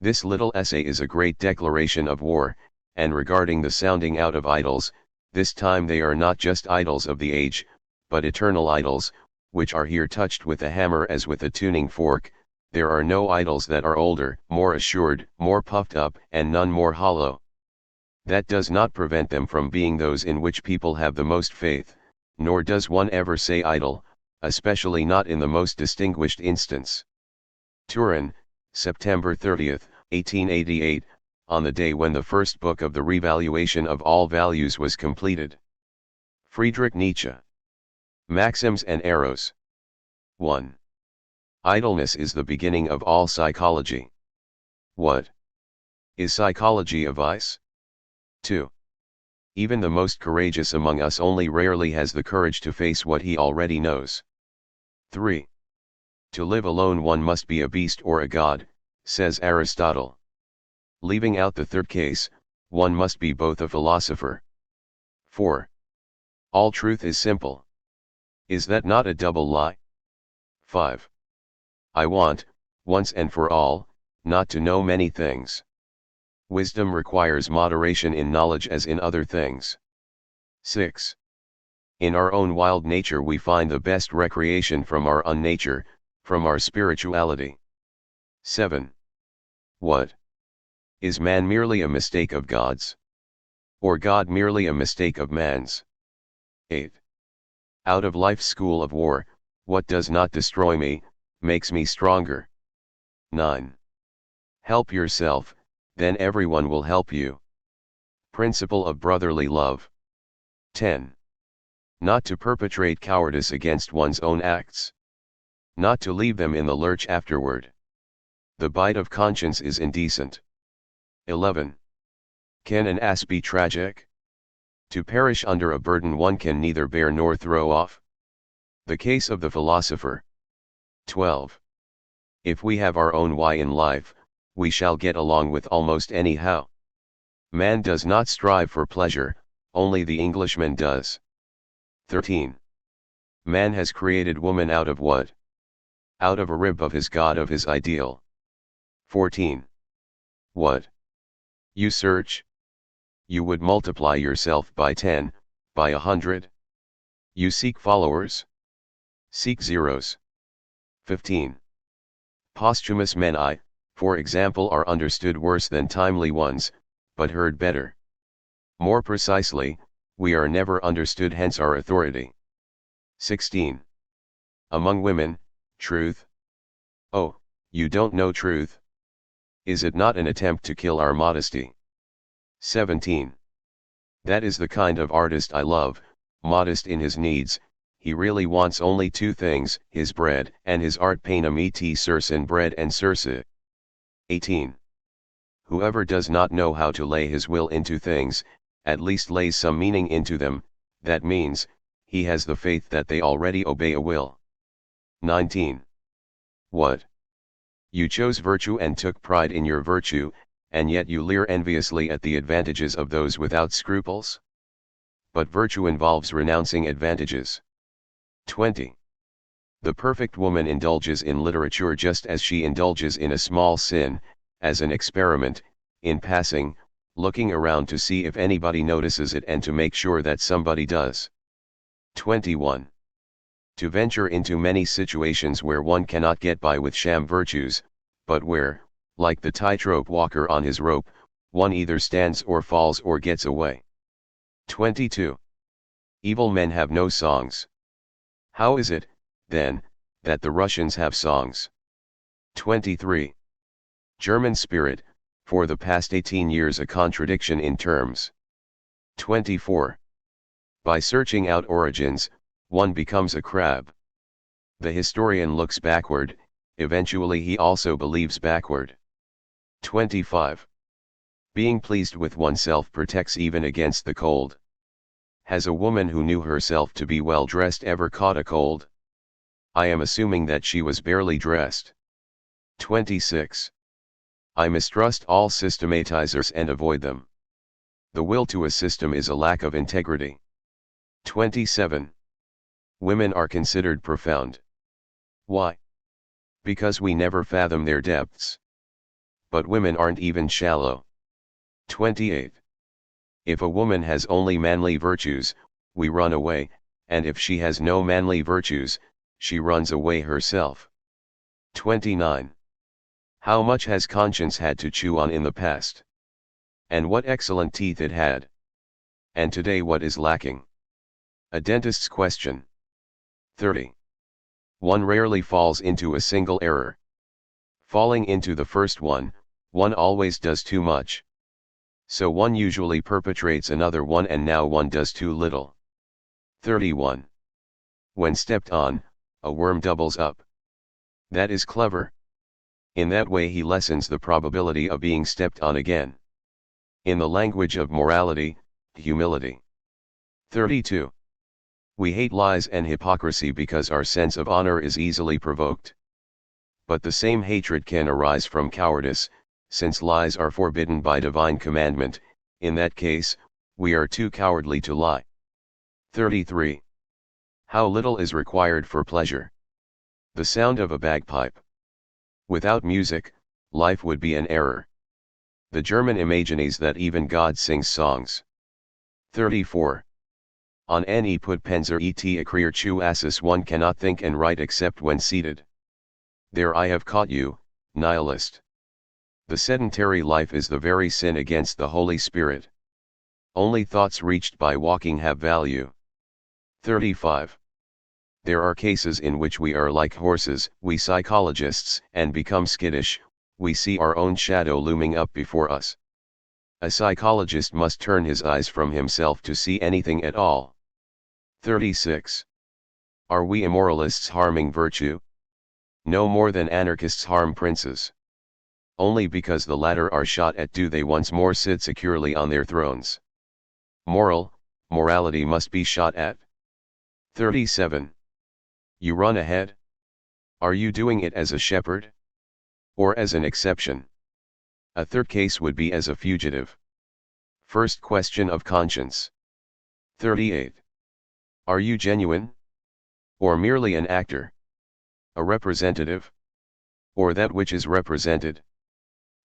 This little essay is a great declaration of war, and regarding the sounding out of idols, this time they are not just idols of the age, but eternal idols, which are here touched with a hammer as with a tuning fork. There are no idols that are older, more assured, more puffed up, and none more hollow. That does not prevent them from being those in which people have the most faith, nor does one ever say idol, especially not in the most distinguished instance. Turin, September 30, 1888, on the day when the first book of the Revaluation of All Values was completed. Friedrich Nietzsche. Maxims and Arrows. 1. Idleness is the beginning of all psychology. What? Is psychology a vice? 2. Even the most courageous among us only rarely has the courage to face what he already knows. 3. To live alone one must be a beast or a god, says Aristotle. Leaving out the third case, one must be both a philosopher. 4. All truth is simple. Is that not a double lie? 5. I want, once and for all, not to know many things. Wisdom requires moderation in knowledge as in other things. 6. In our own wild nature we find the best recreation from our unnature, from our spirituality. 7. What? Is man merely a mistake of God's? Or God merely a mistake of man's? 8. Out of life's school of war, what does not destroy me, makes me stronger. 9. Help yourself, then everyone will help you. Principle of brotherly love. 10. Not to perpetrate cowardice against one's own acts. Not to leave them in the lurch afterward. The bite of conscience is indecent. 11. Can an ass be tragic? To perish under a burden one can neither bear nor throw off. The case of the philosopher. 12. If we have our own why in life, we shall get along with almost any how. Man does not strive for pleasure, only the Englishman does. 13. Man has created woman out of what? Out of a rib of his God, of his ideal. 14. What? You search? You would multiply yourself by 10, by 100? You seek followers? Seek zeros. 15. Posthumous men, for example, are understood worse than timely ones, but heard better. More precisely, we are never understood, hence our authority. 16. Among women, truth? Oh, you don't know truth? Is it not an attempt to kill our modesty? 17. That is the kind of artist I love, modest in his needs. He really wants only two things, his bread and his art, panem et circe, and bread and circe. 18. Whoever does not know how to lay his will into things, at least lays some meaning into them, that means, he has the faith that they already obey a will. 19. What? You chose virtue and took pride in your virtue, and yet you leer enviously at the advantages of those without scruples? But virtue involves renouncing advantages. 20. The perfect woman indulges in literature just as she indulges in a small sin, as an experiment, in passing, looking around to see if anybody notices it and to make sure that somebody does. 21. To venture into many situations where one cannot get by with sham virtues, but where, like the tightrope walker on his rope, one either stands or falls or gets away. 22. Evil men have no songs. How is it, then, that the Russians have songs? 23. German spirit, for the past 18 years a contradiction in terms. 24. By searching out origins, one becomes a crab. The historian looks backward, eventually he also believes backward. 25. Being pleased with oneself protects even against the cold. Has a woman who knew herself to be well dressed ever caught a cold? I am assuming that she was barely dressed. 26. I mistrust all systematizers and avoid them. The will to a system is a lack of integrity. 27. Women are considered profound. Why? Because we never fathom their depths. But women aren't even shallow. 28. If a woman has only manly virtues, we run away, and if she has no manly virtues, she runs away herself. 29. How much has conscience had to chew on in the past? And what excellent teeth it had. And today what is lacking? A dentist's question. 30. One rarely falls into a single error. Falling into the first one always does too much. So one usually perpetrates another one and now one does too little. 31. When stepped on, a worm doubles up. That is clever. In that way he lessens the probability of being stepped on again. In the language of morality, humility. 32. We hate lies and hypocrisy because our sense of honor is easily provoked. But the same hatred can arise from cowardice, since lies are forbidden by divine commandment. In that case, we are too cowardly to lie. 33. How little is required for pleasure? The sound of a bagpipe. Without music, life would be an error. The German imagines that even God sings songs. 34. On ne put penser et écrire tu assis one cannot think and write except when seated. There I have caught you, nihilist. The sedentary life is the very sin against the Holy Spirit. Only thoughts reached by walking have value. 35. There are cases in which we are like horses, we psychologists, and become skittish, we see our own shadow looming up before us. A psychologist must turn his eyes from himself to see anything at all. 36. Are we immoralists harming virtue? No more than anarchists harm princes. Only because the latter are shot at do they once more sit securely on their thrones. Morality must be shot at. 37. You run ahead? Are you doing it as a shepherd? Or as an exception? A third case would be as a fugitive. First question of conscience. 38. Are you genuine? Or merely an actor? A representative? Or that which is represented?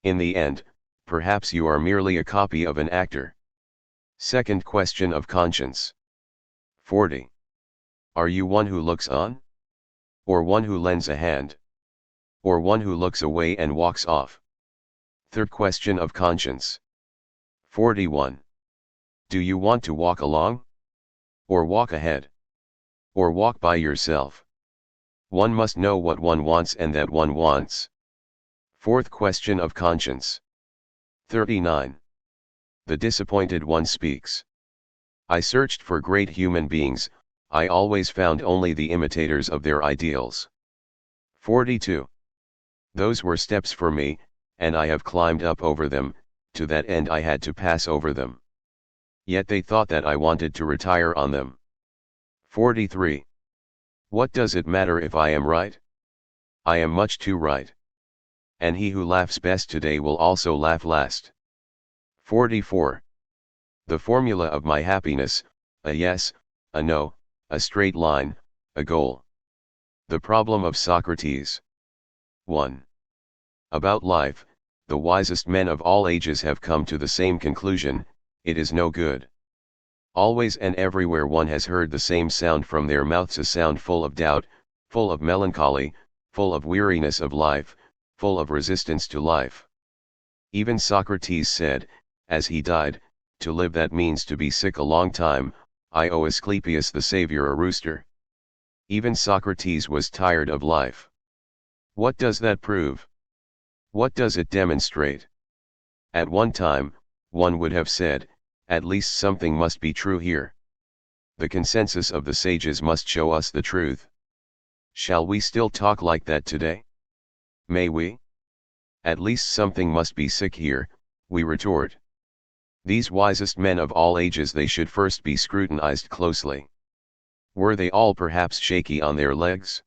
In the end, perhaps you are merely a copy of an actor. Second question of conscience. 40. Are you one who looks on? Or one who lends a hand? Or one who looks away and walks off? Third question of conscience. 41. Do you want to walk along? Or walk ahead? Or walk by yourself? One must know what one wants and that one wants. Fourth question of conscience. 39. The disappointed one speaks. I searched for great human beings, I always found only the imitators of their ideals. 42. Those were steps for me, and I have climbed up over them, to that end I had to pass over them. Yet they thought that I wanted to retire on them. 43. What does it matter if I am right? I am much too right. And he who laughs best today will also laugh last. 44. The formula of my happiness, a yes, a no, a straight line, a goal. The problem of Socrates. 1. About life, the wisest men of all ages have come to the same conclusion: it is no good. Always and everywhere one has heard the same sound from their mouths, a sound full of doubt, full of melancholy, full of weariness of life, full of resistance to life. Even Socrates said, as he died, to live that means to be sick a long time. I owe Asclepius the Savior a rooster. Even Socrates was tired of life. What does that prove? What does it demonstrate? At one time, one would have said, at least something must be true here. The consensus of the sages must show us the truth. Shall we still talk like that today? May we? At least something must be sick here, we retort. These wisest men of all ages, they should first be scrutinized closely. Were they all perhaps shaky on their legs?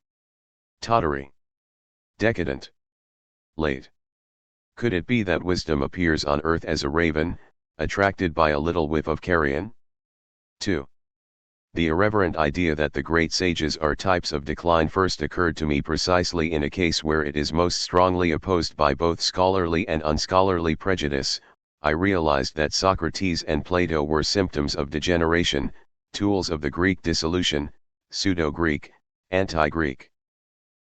Tottery? Decadent? Late? Could it be that wisdom appears on earth as a raven, attracted by a little whiff of carrion? 2. The irreverent idea that the great sages are types of decline first occurred to me precisely in a case where it is most strongly opposed by both scholarly and unscholarly prejudice. I realized that Socrates and Plato were symptoms of degeneration, tools of the Greek dissolution, pseudo-Greek, anti-Greek.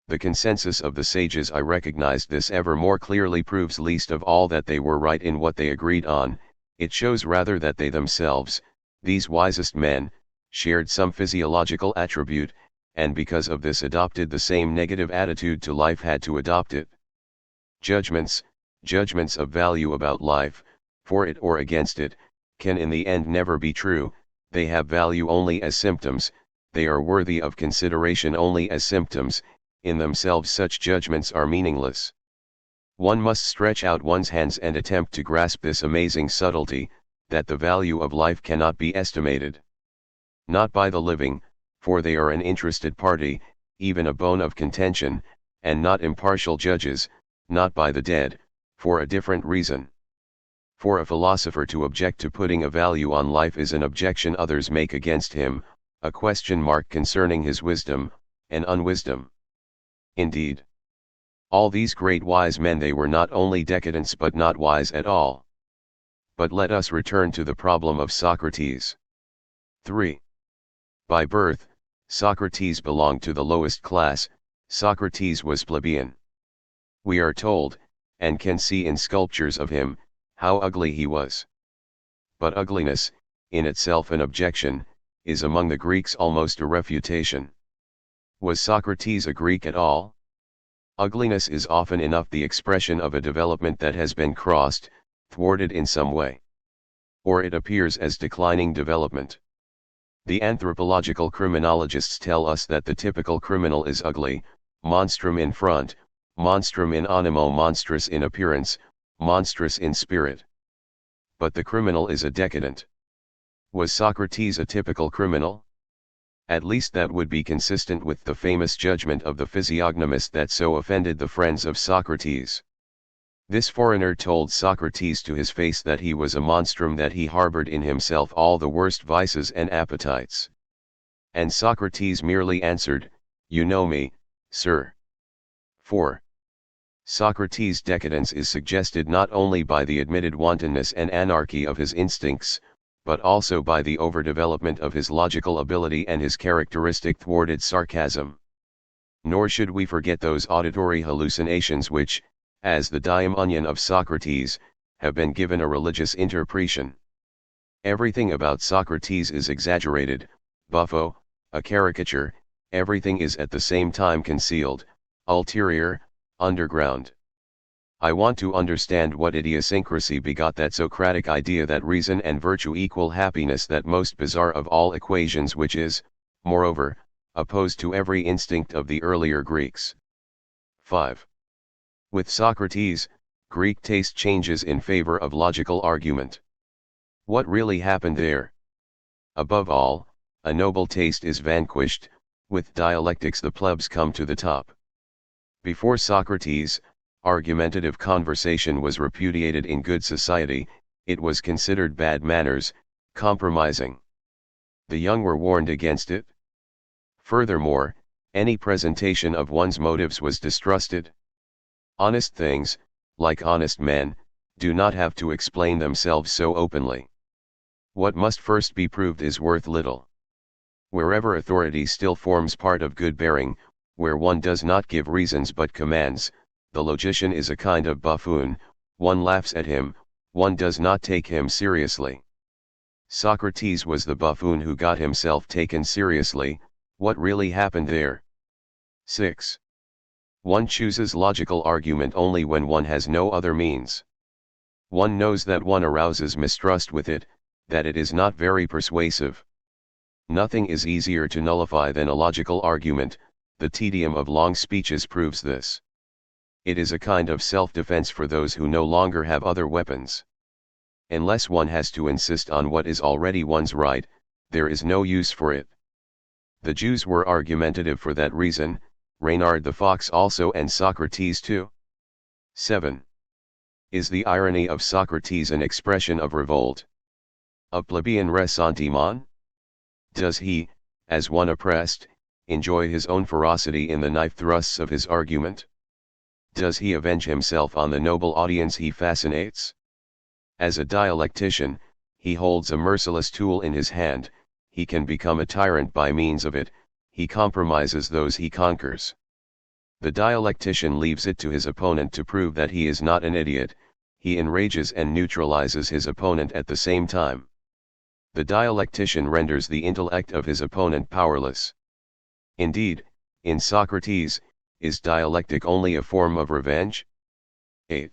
The consensus of the sages, I recognized this ever more clearly, proves least of all that they were right in what they agreed on. It shows rather that they themselves, these wisest men, shared some physiological attribute, and because of this adopted the same negative attitude to life, had to adopt it. Judgments of value about life, for it or against it, can in the end never be true. They have value only as symptoms, they are worthy of consideration only as symptoms. In themselves such judgments are meaningless. One must stretch out one's hands and attempt to grasp this amazing subtlety, that the value of life cannot be estimated. Not by the living, for they are an interested party, even a bone of contention, and not impartial judges, not by the dead, for a different reason. For a philosopher to object to putting a value on life is an objection others make against him, a question mark concerning his wisdom, an unwisdom. Indeed, all these great wise men, they were not only decadents but not wise at all. But let us return to the problem of Socrates. 3. By birth, Socrates belonged to the lowest class. Socrates was plebeian. We are told, and can see in sculptures of him, how ugly he was. But ugliness, in itself an objection, is among the Greeks almost a refutation. Was Socrates a Greek at all? Ugliness is often enough the expression of a development that has been crossed, thwarted in some way. Or it appears as declining development. The anthropological criminologists tell us that the typical criminal is ugly, monstrum in front, monstrum in animo, monstrous in appearance, monstrous in spirit. But the criminal is a decadent. Was Socrates a typical criminal? At least that would be consistent with the famous judgment of the physiognomist that so offended the friends of Socrates. This foreigner told Socrates to his face that he was a monstrum, that he harbored in himself all the worst vices and appetites. And Socrates merely answered, "You know me, sir." 4. Socrates' decadence is suggested not only by the admitted wantonness and anarchy of his instincts, but also by the overdevelopment of his logical ability and his characteristic thwarted sarcasm. Nor should we forget those auditory hallucinations which, as the dime onion of Socrates, have been given a religious interpretation. Everything about Socrates is exaggerated, buffo, a caricature. Everything is at the same time concealed, ulterior, underground. I want to understand what idiosyncrasy begot that Socratic idea that reason and virtue equal happiness, that most bizarre of all equations, which is, moreover, opposed to every instinct of the earlier Greeks. 5. With Socrates, Greek taste changes in favor of logical argument. What really happened there? Above all, a noble taste is vanquished. With dialectics the plebs come to the top. Before Socrates, argumentative conversation was repudiated in good society, it was considered bad manners, compromising. The young were warned against it. Furthermore, any presentation of one's motives was distrusted. Honest things, like honest men, do not have to explain themselves so openly. What must first be proved is worth little. Wherever authority still forms part of good bearing, where one does not give reasons but commands, the logician is a kind of buffoon. One laughs at him, one does not take him seriously. Socrates was the buffoon who got himself taken seriously. What really happened there? 6. One chooses logical argument only when one has no other means. One knows that one arouses mistrust with it, that it is not very persuasive. Nothing is easier to nullify than a logical argument, the tedium of long speeches proves this. It is a kind of self-defense for those who no longer have other weapons. Unless one has to insist on what is already one's right, there is no use for it. The Jews were argumentative for that reason, Reynard the Fox also, and Socrates too. 7. Is the irony of Socrates an expression of revolt? Of plebeian ressentiment? Does he, as one oppressed, enjoy his own ferocity in the knife thrusts of his argument? Does he avenge himself on the noble audience he fascinates? As a dialectician, he holds a merciless tool in his hand, he can become a tyrant by means of it, he compromises those he conquers. The dialectician leaves it to his opponent to prove that he is not an idiot, he enrages and neutralizes his opponent at the same time. The dialectician renders the intellect of his opponent powerless. Indeed, in Socrates, is dialectic only a form of revenge? 8.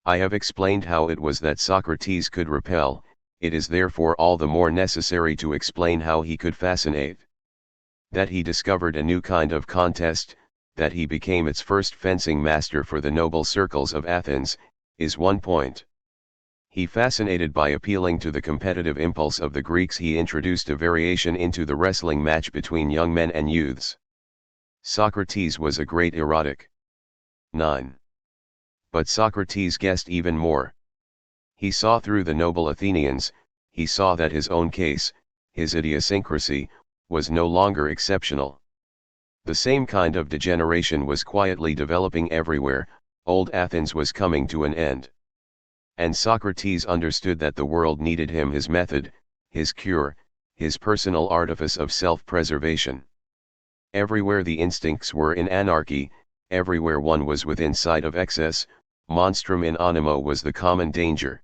I have explained how it was that Socrates could repel, it is therefore all the more necessary to explain how he could fascinate. That he discovered a new kind of contest, that he became its first fencing master for the noble circles of Athens, is one point. He fascinated by appealing to the competitive impulse of the Greeks. He introduced a variation into the wrestling match between young men and youths. Socrates was a great erotic. 9. But Socrates guessed even more. He saw through the noble Athenians, he saw that his own case, his idiosyncrasy, was no longer exceptional. The same kind of degeneration was quietly developing everywhere, old Athens was coming to an end. And Socrates understood that the world needed him, his method, his cure, his personal artifice of self-preservation. Everywhere the instincts were in anarchy, everywhere one was within sight of excess, monstrum in animo was the common danger.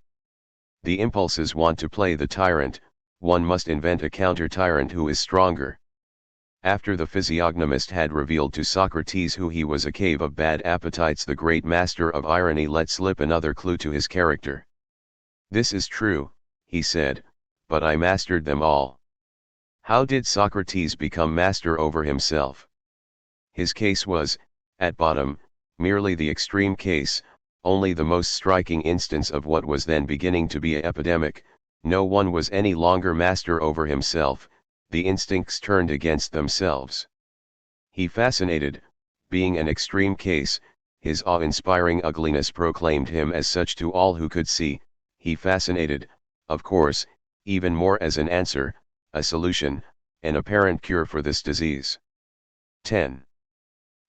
The impulses want to play the tyrant, one must invent a counter-tyrant who is stronger. After the physiognomist had revealed to Socrates who he was, a cave of bad appetites, the great master of irony let slip another clue to his character. This is true, he said, but I mastered them all. How did Socrates become master over himself? His case was, at bottom, merely the extreme case, only the most striking instance of what was then beginning to be an epidemic. No one was any longer master over himself, the instincts turned against themselves. He fascinated, being an extreme case, his awe-inspiring ugliness proclaimed him as such to all who could see. He fascinated, of course, even more as an answer, a solution, an apparent cure for this disease. 10.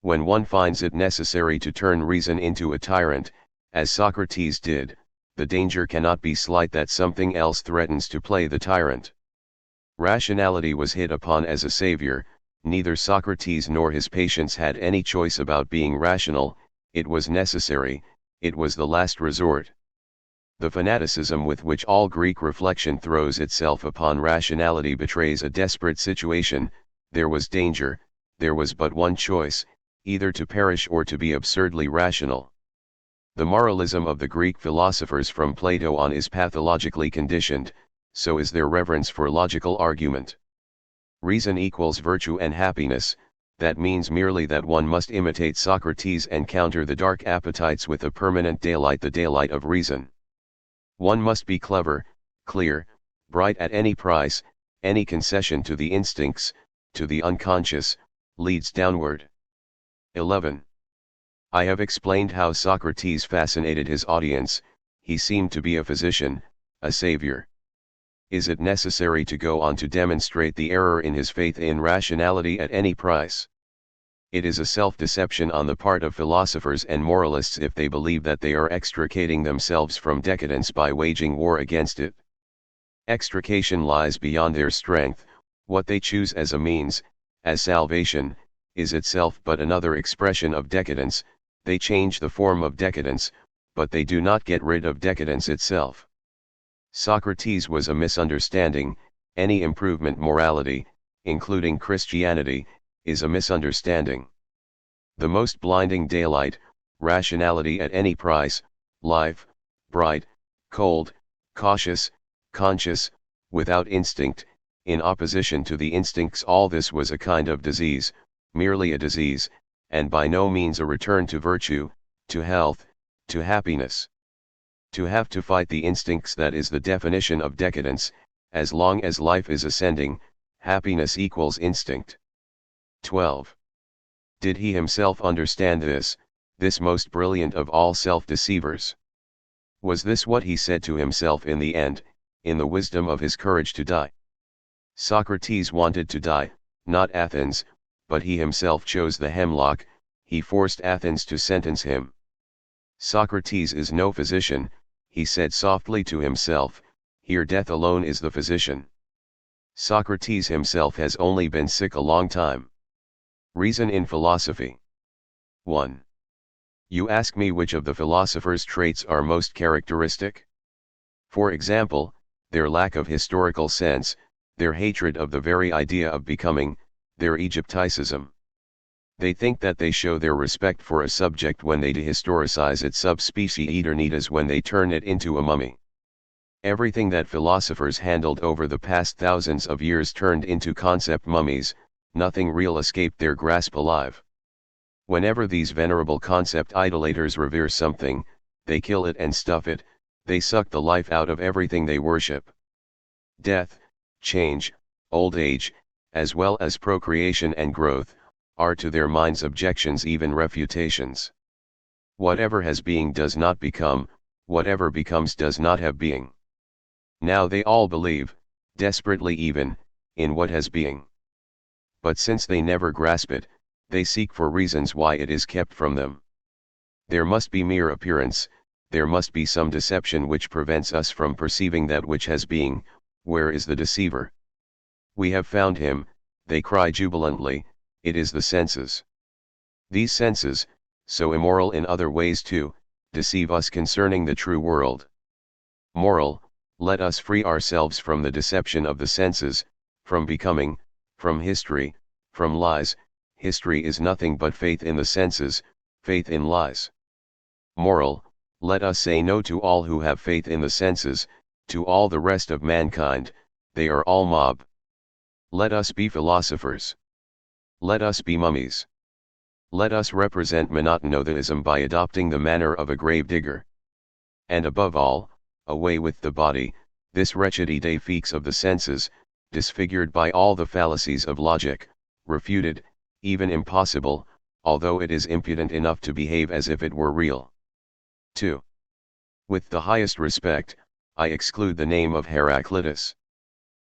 When one finds it necessary to turn reason into a tyrant, as Socrates did, the danger cannot be slight that something else threatens to play the tyrant. Rationality was hit upon as a savior, neither Socrates nor his patients had any choice about being rational, it was necessary, it was the last resort. The fanaticism with which all Greek reflection throws itself upon rationality betrays a desperate situation. There was danger, there was but one choice, either to perish or to be absurdly rational. The moralism of the Greek philosophers from Plato on is pathologically conditioned, so is their reverence for logical argument. Reason equals virtue and happiness, that means merely that one must imitate Socrates and counter the dark appetites with a permanent daylight, the daylight of reason. One must be clever, clear, bright at any price. Any concession to the instincts, to the unconscious, leads downward. 11. I have explained how Socrates fascinated his audience. He seemed to be a physician, a savior. Is it necessary to go on to demonstrate the error in his faith in rationality at any price? It is a self-deception on the part of philosophers and moralists if they believe that they are extricating themselves from decadence by waging war against it. Extrication lies beyond their strength. What they choose as a means, as salvation, is itself but another expression of decadence. They change the form of decadence, but they do not get rid of decadence itself. Socrates was a misunderstanding. Any improvement morality, including Christianity, is a misunderstanding. The most blinding daylight, rationality at any price, life, bright, cold, cautious, conscious, without instinct, in opposition to the instincts. All this was a kind of disease, merely a disease, and by no means a return to virtue, to health, to happiness. To have to fight the instincts, that is the definition of decadence. As long as life is ascending, happiness equals instinct. 12. Did he himself understand this most brilliant of all self-deceivers? Was this what he said to himself in the end, in the wisdom of his courage to die? Socrates wanted to die, not Athens, but he himself chose the hemlock. He forced Athens to sentence him. Socrates is no physician, he said softly to himself, here death alone is the physician. Socrates himself has only been sick a long time. Reason in philosophy. 1. You ask me which of the philosophers' traits are most characteristic? For example, their lack of historical sense, their hatred of the very idea of becoming, their Egypticism. They think that they show their respect for a subject when they dehistoricize it sub specie aeternitas, when they turn it into a mummy. Everything that philosophers handled over the past thousands of years turned into concept mummies, nothing real escaped their grasp alive. Whenever these venerable concept idolaters revere something, they kill it and stuff it, they suck the life out of everything they worship. Death, change, old age, as well as procreation and growth, are to their minds objections, even refutations. Whatever has being does not become, whatever becomes does not have being. Now they all believe, desperately even, in what has being. But since they never grasp it, they seek for reasons why it is kept from them. There must be mere appearance, there must be some deception which prevents us from perceiving that which has being. Where is the deceiver? We have found him, they cry jubilantly, it is the senses. These senses, so immoral in other ways too, deceive us concerning the true world. Moral, let us free ourselves from the deception of the senses, from becoming, from history, from lies. History is nothing but faith in the senses, faith in lies. Moral, let us say no to all who have faith in the senses, to all the rest of mankind, they are all mob. Let us be philosophers. Let us be mummies. Let us represent monotonotheism by adopting the manner of a grave digger. And above all, away with the body, this wretched idée fixe of the senses, disfigured by all the fallacies of logic, refuted, even impossible, although it is impudent enough to behave as if it were real. 2. With the highest respect, I exclude the name of Heraclitus.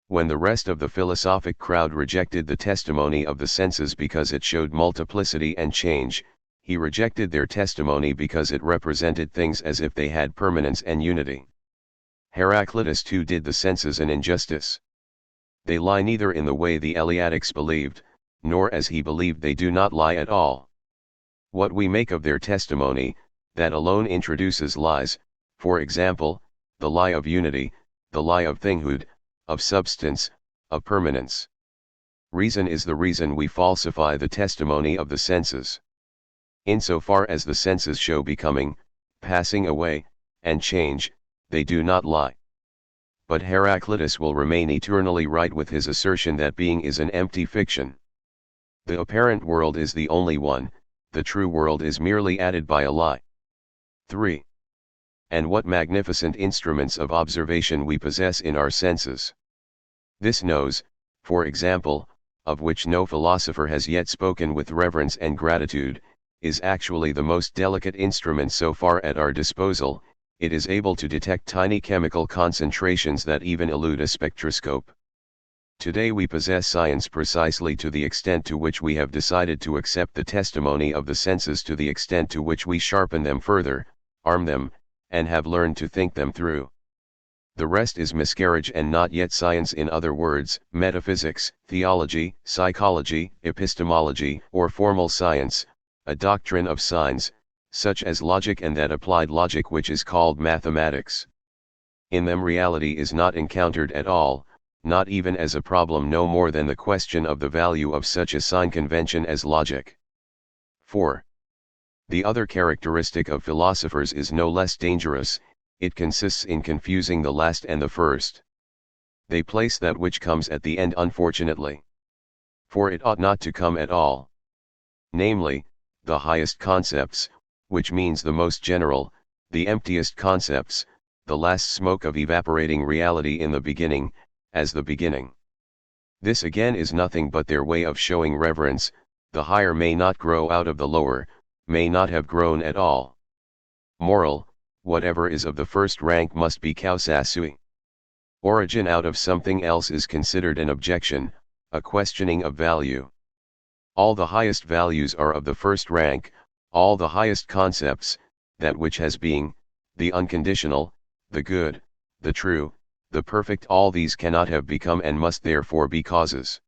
When the rest of the philosophic crowd rejected the testimony of the senses because it showed multiplicity and change, he rejected their testimony because it represented things as if they had permanence and unity. Heraclitus too did the senses an injustice. They lie neither in the way the Eleatics believed, nor as he believed. They do not lie at all. What we make of their testimony, that alone introduces lies, for example, the lie of unity, the lie of thinghood, of substance, of permanence. Reason is the reason we falsify the testimony of the senses. Insofar as the senses show becoming, passing away, and change, they do not lie. But Heraclitus will remain eternally right with his assertion that being is an empty fiction. The apparent world is the only one, the true world is merely added by a lie. 3. And what magnificent instruments of observation we possess in our senses. This nose, for example, of which no philosopher has yet spoken with reverence and gratitude, is actually the most delicate instrument so far at our disposal. It is able to detect tiny chemical concentrations that even elude a spectroscope. Today we possess science precisely to the extent to which we have decided to accept the testimony of the senses, to the extent to which we sharpen them further, arm them, and have learned to think them through. The rest is miscarriage and not yet science. In other words, metaphysics, theology, psychology, epistemology, or formal science, a doctrine of signs, such as logic and that applied logic which is called mathematics. In them reality is not encountered at all, not even as a problem, no more than the question of the value of such a sign convention as logic. 4. The other characteristic of philosophers is no less dangerous. it consists in confusing the last and the first. They place that which comes at the end unfortunately. For it ought not to come at all. Namely, the highest concepts, which means the most general, the emptiest concepts, the last smoke of evaporating reality in the beginning, as the beginning. This again is nothing but their way of showing reverence. The higher may not grow out of the lower, may not have grown at all. Moral, whatever is of the first rank must be kausasui. Origin out of something else is considered an objection, a questioning of value. All the highest values are of the first rank, all the highest concepts, that which has being, the unconditional, the good, the true, the perfect, all these cannot have become and must therefore be causes.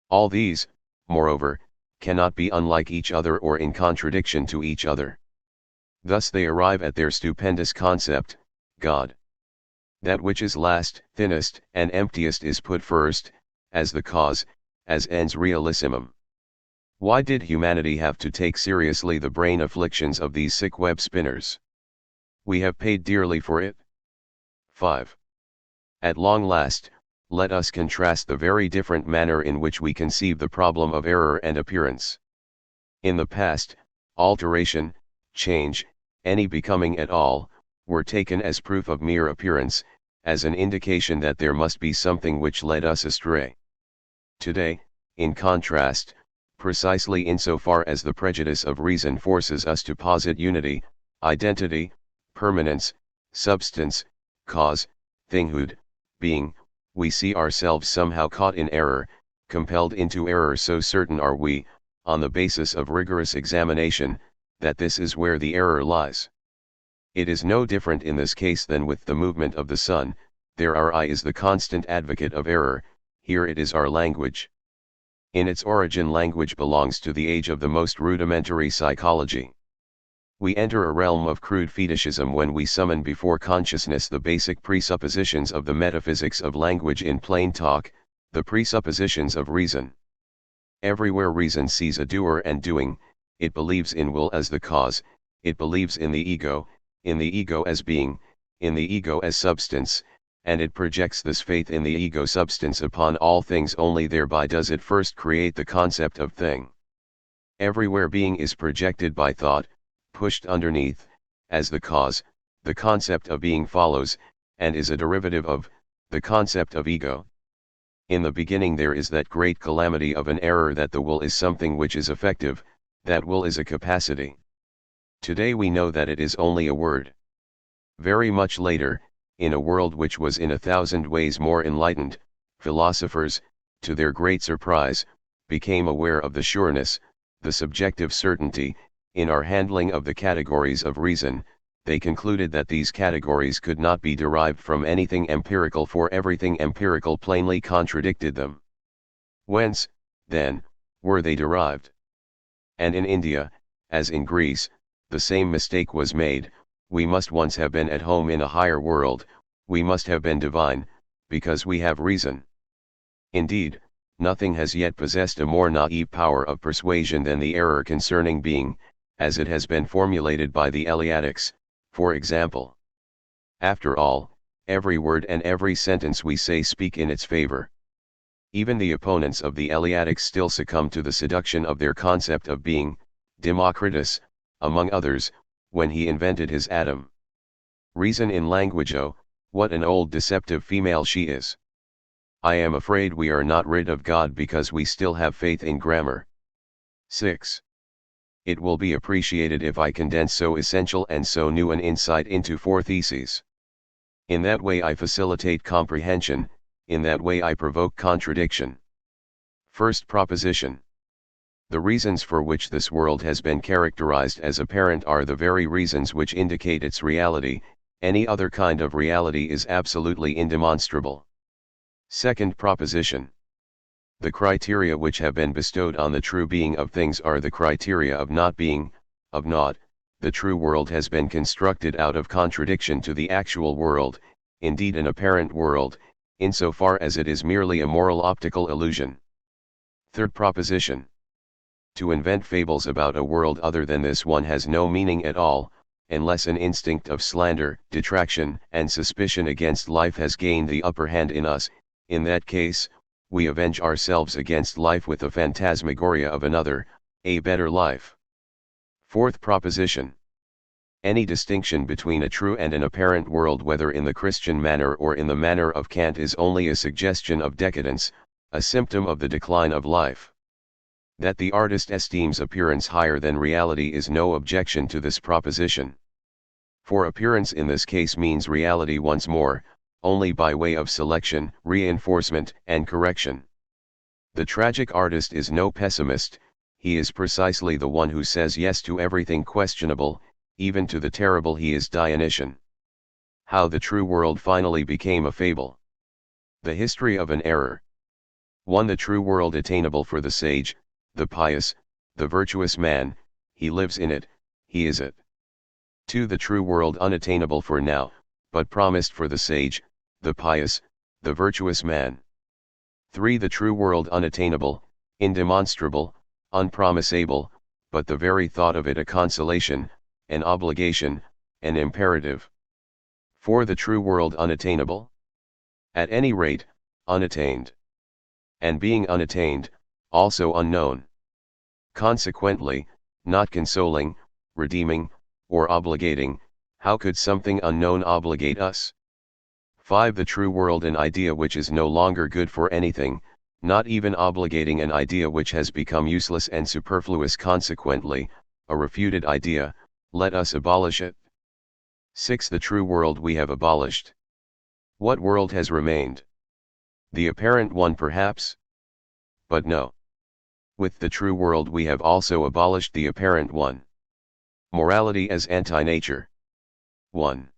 All these, moreover, cannot be unlike each other or in contradiction to each other. Thus they arrive at their stupendous concept, God. That which is last, thinnest, and emptiest is put first, as the cause, as ens realissimum. Why did humanity have to take seriously the brain afflictions of these sick web spinners? We have paid dearly for it. 5. At long last, let us contrast the very different manner in which we conceive the problem of error and appearance. In the past, alteration, change, any becoming at all, were taken as proof of mere appearance, as an indication that there must be something which led us astray. Today, in contrast, precisely insofar as the prejudice of reason forces us to posit unity, identity, permanence, substance, cause, thinghood, being, we see ourselves somehow caught in error, compelled into error, so certain are we, on the basis of rigorous examination, that this is where the error lies. It is no different in this case than with the movement of the sun. There our eye is the constant advocate of error, here it is our language. In its origin language belongs to the age of the most rudimentary psychology. We enter a realm of crude fetishism when we summon before consciousness the basic presuppositions of the metaphysics of language, in plain talk, the presuppositions of reason. Everywhere reason sees a doer and doing, it believes in will as the cause, it believes in the ego as being, in the ego as substance, and it projects this faith in the ego substance upon all things. Only thereby does it first create the concept of thing. Everywhere being is projected by thought, pushed underneath, as the cause, the concept of being follows, and is a derivative of, the concept of ego. In the beginning there is that great calamity of an error, that the will is something which is effective, that will is a capacity. Today we know that it is only a word. Very much later, in a world which was in 1,000 ways more enlightened, philosophers, to their great surprise, became aware of the sureness, the subjective certainty, in our handling of the categories of reason. They concluded that these categories could not be derived from anything empirical, for everything empirical plainly contradicted them. Whence, then, were they derived? And in India, as in Greece, the same mistake was made. We must once have been at home in a higher world, we must have been divine, because we have reason. Indeed, nothing has yet possessed a more naive power of persuasion than the error concerning being, as it has been formulated by the Eleatics, for example. After all, every word and every sentence we say speak in its favor. Even the opponents of the Eleatics still succumb to the seduction of their concept of being, Democritus, among others, when he invented his atom. Reason in language, oh, what an old deceptive female she is. I am afraid we are not rid of God because we still have faith in grammar. 6. It will be appreciated if I condense so essential and so new an insight into 4 theses. In that way I facilitate comprehension, in that way I provoke contradiction. First proposition. The reasons for which this world has been characterized as apparent are the very reasons which indicate its reality. Any other kind of reality is absolutely indemonstrable. Second proposition. The criteria which have been bestowed on the true being of things are the criteria of not being, of naught. The true world has been constructed out of contradiction to the actual world, indeed an apparent world, insofar as it is merely a moral optical illusion. Third proposition. To invent fables about a world other than this one has no meaning at all, unless an instinct of slander, detraction, and suspicion against life has gained the upper hand in us. In that case, we avenge ourselves against life with a phantasmagoria of another, a better life. Fourth proposition. Any distinction between a true and an apparent world, whether in the Christian manner or in the manner of Kant, is only a suggestion of decadence, a symptom of the decline of life. That the artist esteems appearance higher than reality is no objection to this proposition. For appearance in this case means reality once more, only by way of selection, reinforcement, and correction. The tragic artist is no pessimist, he is precisely the one who says yes to everything questionable, even to the terrible. He is Dionysian. How the true world finally became a fable. The history of an error. 1. The true world attainable for the sage, the pious, the virtuous man, he lives in it, he is it. 2. The true world unattainable for now, but promised for the sage, the pious, the virtuous man. 3. The true world unattainable, indemonstrable, unpromisable, but the very thought of it a consolation, an obligation, an imperative. 4. The true world unattainable? At any rate, unattained. And being unattained, also unknown. Consequently, not consoling, redeeming, or obligating. How could something unknown obligate us? 5. The true world, an idea which is no longer good for anything, not even obligating, an idea which has become useless and superfluous, consequently, a refuted idea. Let us abolish it. 6. The true world we have abolished. What world has remained? The apparent one, perhaps? But no. With the true world we have also abolished the apparent one. Morality as anti-nature. 1.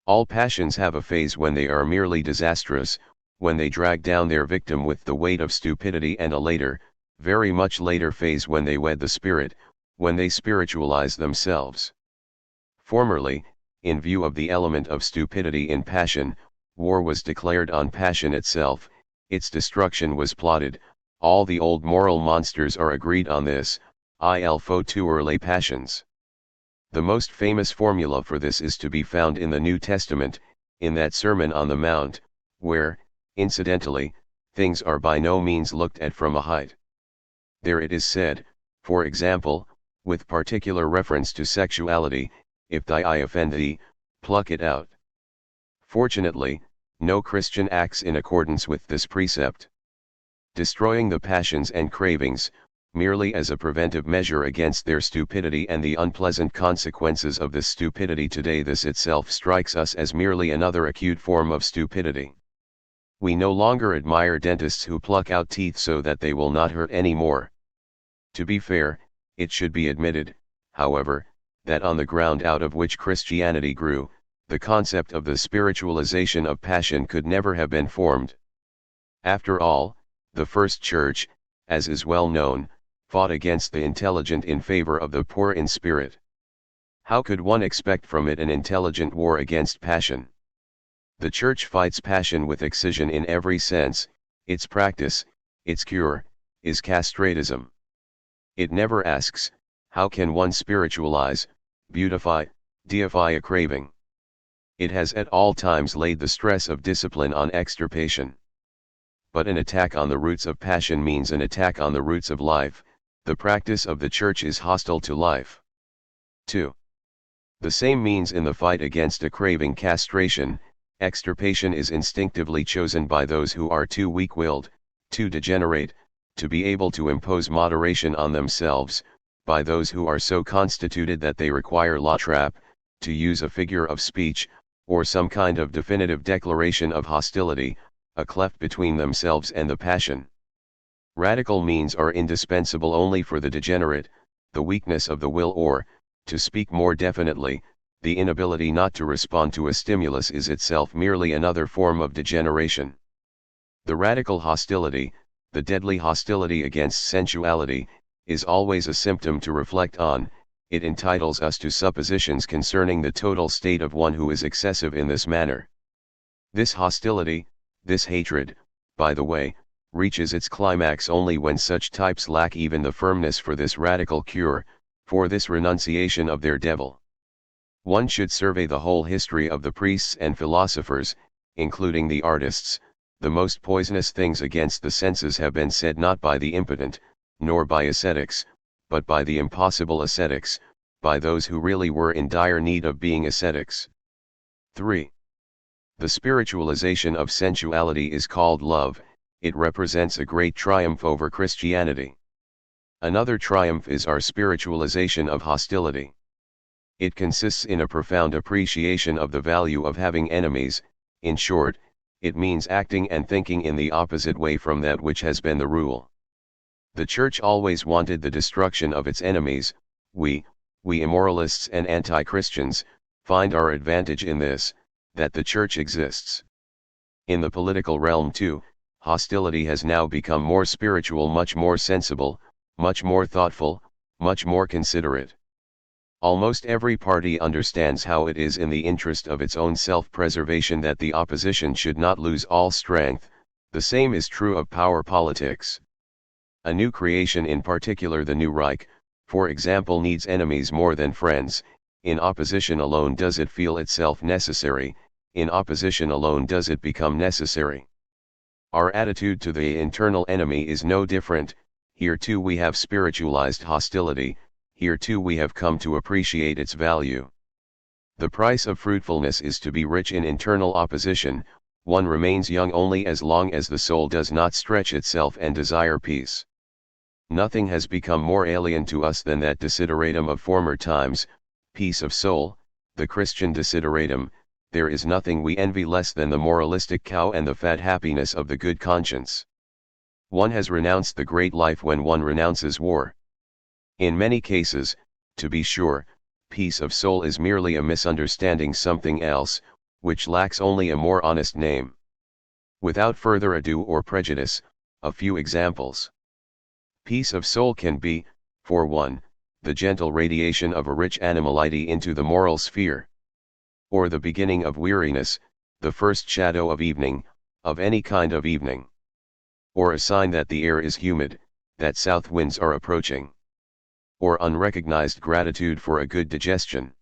All passions have a phase when they are merely disastrous, when they drag down their victim with the weight of stupidity, and a later, very much later phase when they wed the spirit, when they spiritualize themselves. Formerly, in view of the element of stupidity in passion, war was declared on passion itself, its destruction was plotted. All the old moral monsters are agreed on this, il faut tuer les passions. The most famous formula for this is to be found in the New Testament, in that Sermon on the Mount, where, incidentally, things are by no means looked at from a height. There it is said, for example, with particular reference to sexuality, if thy eye offend thee, pluck it out. Fortunately, no Christian acts in accordance with this precept. Destroying the passions and cravings, merely as a preventive measure against their stupidity and the unpleasant consequences of this stupidity today, this itself strikes us as merely another acute form of stupidity. We no longer admire dentists who pluck out teeth so that they will not hurt any more. To be fair, it should be admitted, however, that on the ground out of which Christianity grew, the concept of the spiritualization of passion could never have been formed. After all, the first church, as is well known, fought against the intelligent in favor of the poor in spirit. How could one expect from it an intelligent war against passion? The church fights passion with excision in every sense. Its practice, its cure, is castratism. It never asks, how can one spiritualize, beautify, deify a craving? It has at all times laid the stress of discipline on extirpation. But an attack on the roots of passion means an attack on the roots of life. The practice of the church is hostile to life. 2. The same means in the fight against a craving castration. Extirpation is instinctively chosen by those who are too weak-willed, too degenerate, to be able to impose moderation on themselves, by those who are so constituted that they require la trappe, to use a figure of speech, or some kind of definitive declaration of hostility, a cleft between themselves and the passion. Radical means are indispensable only for the degenerate, the weakness of the will, or, to speak more definitely, the inability not to respond to a stimulus is itself merely another form of degeneration. The radical hostility, the deadly hostility against sensuality, is always a symptom to reflect on. It entitles us to suppositions concerning the total state of one who is excessive in this manner. This hostility, this hatred, by the way, reaches its climax only when such types lack even the firmness for this radical cure, for this renunciation of their devil. One should survey the whole history of the priests and philosophers, including the artists. The most poisonous things against the senses have been said not by the impotent, nor by ascetics, but by the impossible ascetics, by those who really were in dire need of being ascetics. 3. The spiritualization of sensuality is called love. It represents a great triumph over Christianity. Another triumph is our spiritualization of hostility. It consists in a profound appreciation of the value of having enemies. In short, it means acting and thinking in the opposite way from that which has been the rule. The Church always wanted the destruction of its enemies. We immoralists and anti-Christians, find our advantage in this, that the Church exists. In the political realm too, hostility has now become more spiritual, much more sensible, much more thoughtful, much more considerate. Almost every party understands how it is in the interest of its own self-preservation that the opposition should not lose all strength. The same is true of power politics. A new creation, in particular the new Reich, for example, needs enemies more than friends. In opposition alone does it feel itself necessary, in opposition alone does it become necessary. Our attitude to the internal enemy is no different. Here too we have spiritualized hostility. Here too we have come to appreciate its value. The price of fruitfulness is to be rich in internal opposition. One remains young only as long as the soul does not stretch itself and desire peace. Nothing has become more alien to us than that desideratum of former times, peace of soul, the Christian desideratum. There is nothing we envy less than the moralistic cow and the fat happiness of the good conscience. One has renounced the great life when one renounces war. In many cases, to be sure, peace of soul is merely a misunderstanding something else, which lacks only a more honest name. Without further ado or prejudice, a few examples. Peace of soul can be, for one, the gentle radiation of a rich animality into the moral sphere. Or the beginning of weariness, the first shadow of evening, of any kind of evening. Or a sign that the air is humid, that south winds are approaching. Or unrecognized gratitude for a good digestion.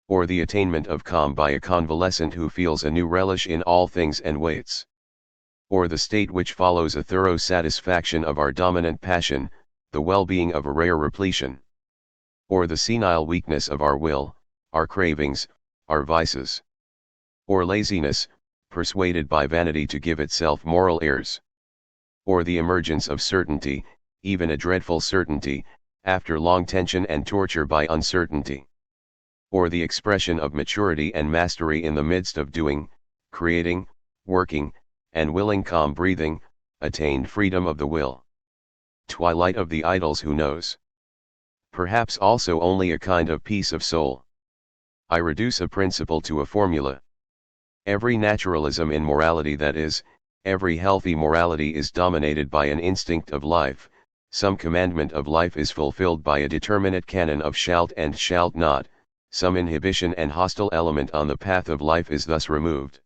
Or the attainment of calm by a convalescent who feels a new relish in all things and waits. Or the state which follows a thorough satisfaction of our dominant passion, the well-being of a rare repletion. Or the senile weakness of our will, our cravings, our vices. Or laziness, persuaded by vanity to give itself moral airs. Or the emergence of certainty, even a dreadful certainty, after long tension and torture by uncertainty. Or the expression of maturity and mastery in the midst of doing, creating, working, and willing calm breathing, attained freedom of the will. Twilight of the idols, who knows? Perhaps also only a kind of peace of soul. I reduce a principle to a formula. Every naturalism in morality, that is, every healthy morality, is dominated by an instinct of life. Some commandment of life is fulfilled by a determinate canon of shalt and shalt not. Some inhibition and hostile element on the path of life is thus removed.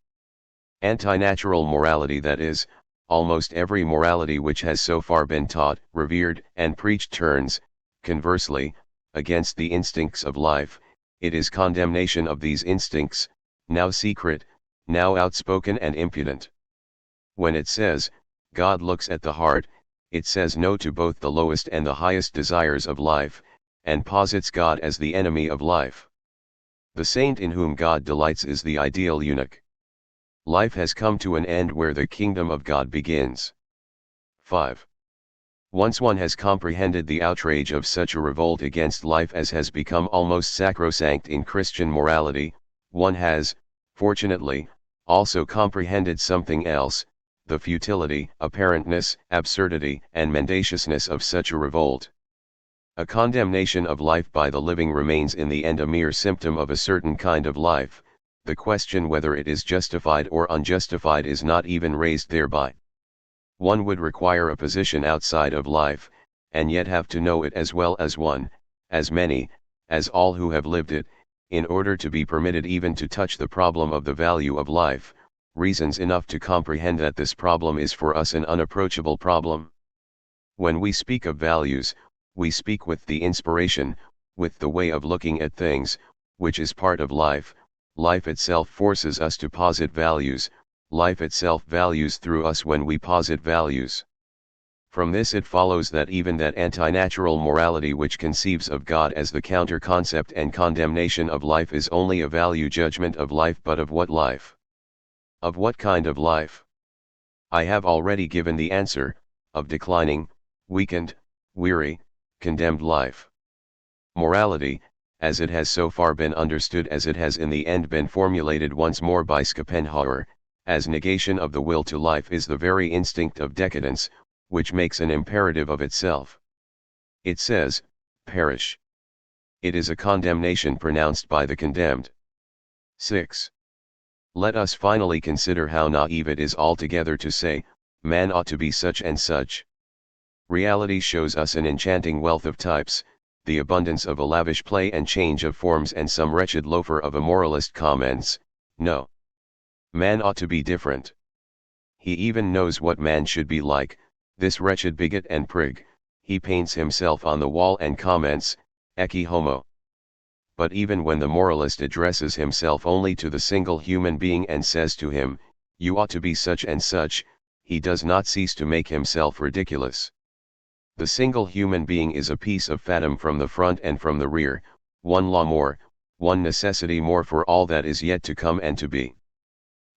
Anti-natural morality, that is, almost every morality which has so far been taught, revered, and preached, turns, conversely, against the instincts of life. It is condemnation of these instincts, now secret, now outspoken and impudent. When it says, God looks at the heart, it says no to both the lowest and the highest desires of life, and posits God as the enemy of life. The saint in whom God delights is the ideal eunuch. Life has come to an end where the kingdom of God begins. 5. Once one has comprehended the outrage of such a revolt against life as has become almost sacrosanct in Christian morality, one has, fortunately, also comprehended something else, the futility, apparentness, absurdity, and mendaciousness of such a revolt. A condemnation of life by the living remains in the end a mere symptom of a certain kind of life. The question whether it is justified or unjustified is not even raised thereby. One would require a position outside of life, and yet have to know it as well as one, as many, as all who have lived it, in order to be permitted even to touch the problem of the value of life. Reasons enough to comprehend that this problem is for us an unapproachable problem. When we speak of values, we speak with the inspiration, with the way of looking at things, which is part of life. Life itself forces us to posit values, life itself values through us when we posit values. From this it follows that even that anti-natural morality which conceives of God as the counter-concept and condemnation of life is only a value judgment of life, but of what life? Of what kind of life? I have already given the answer, of declining, weakened, weary, condemned life. Morality, as it has so far been understood, as it has in the end been formulated once more by Schopenhauer, as negation of the will to life, is the very instinct of decadence, which makes an imperative of itself. It says, perish. It is a condemnation pronounced by the condemned. 6. Let us finally consider how naive it is altogether to say, man ought to be such and such. Reality shows us an enchanting wealth of types, the abundance of a lavish play and change of forms, and some wretched loafer of a moralist comments, no. Man ought to be different. He even knows what man should be like, this wretched bigot and prig. He paints himself on the wall and comments, ecce homo. But even when the moralist addresses himself only to the single human being and says to him, you ought to be such and such, he does not cease to make himself ridiculous. The single human being is a piece of fatum from the front and from the rear, one law more, one necessity more for all that is yet to come and to be.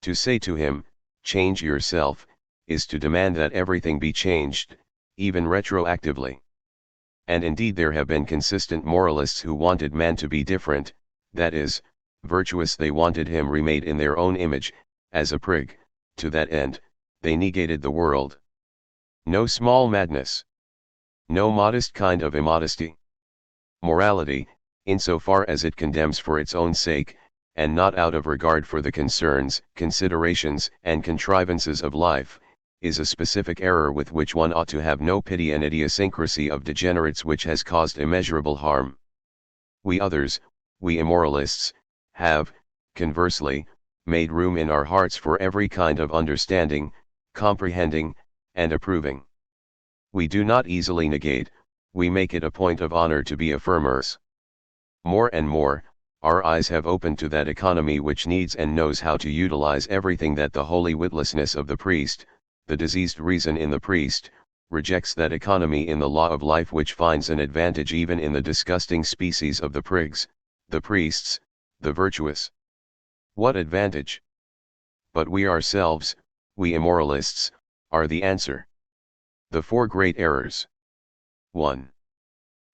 To say to him, change yourself, is to demand that everything be changed, even retroactively. And indeed there have been consistent moralists who wanted man to be different, that is, virtuous. They wanted him remade in their own image, as a prig. To that end, they negated the world. No small madness. No modest kind of immodesty. Morality, insofar as it condemns for its own sake, and not out of regard for the concerns, considerations, and contrivances of life, is a specific error with which one ought to have no pity, an idiosyncrasy of degenerates which has caused immeasurable harm. We others, we immoralists, have, conversely, made room in our hearts for every kind of understanding, comprehending, and approving. We do not easily negate, we make it a point of honor to be affirmers. More and more, our eyes have opened to that economy which needs and knows how to utilize everything, that the holy witlessness of the priest, the diseased reason in the priest, rejects that economy in the law of life which finds an advantage even in the disgusting species of the prigs, the priests, the virtuous. What advantage? But we ourselves, we immoralists, are the answer. The four great errors. 1.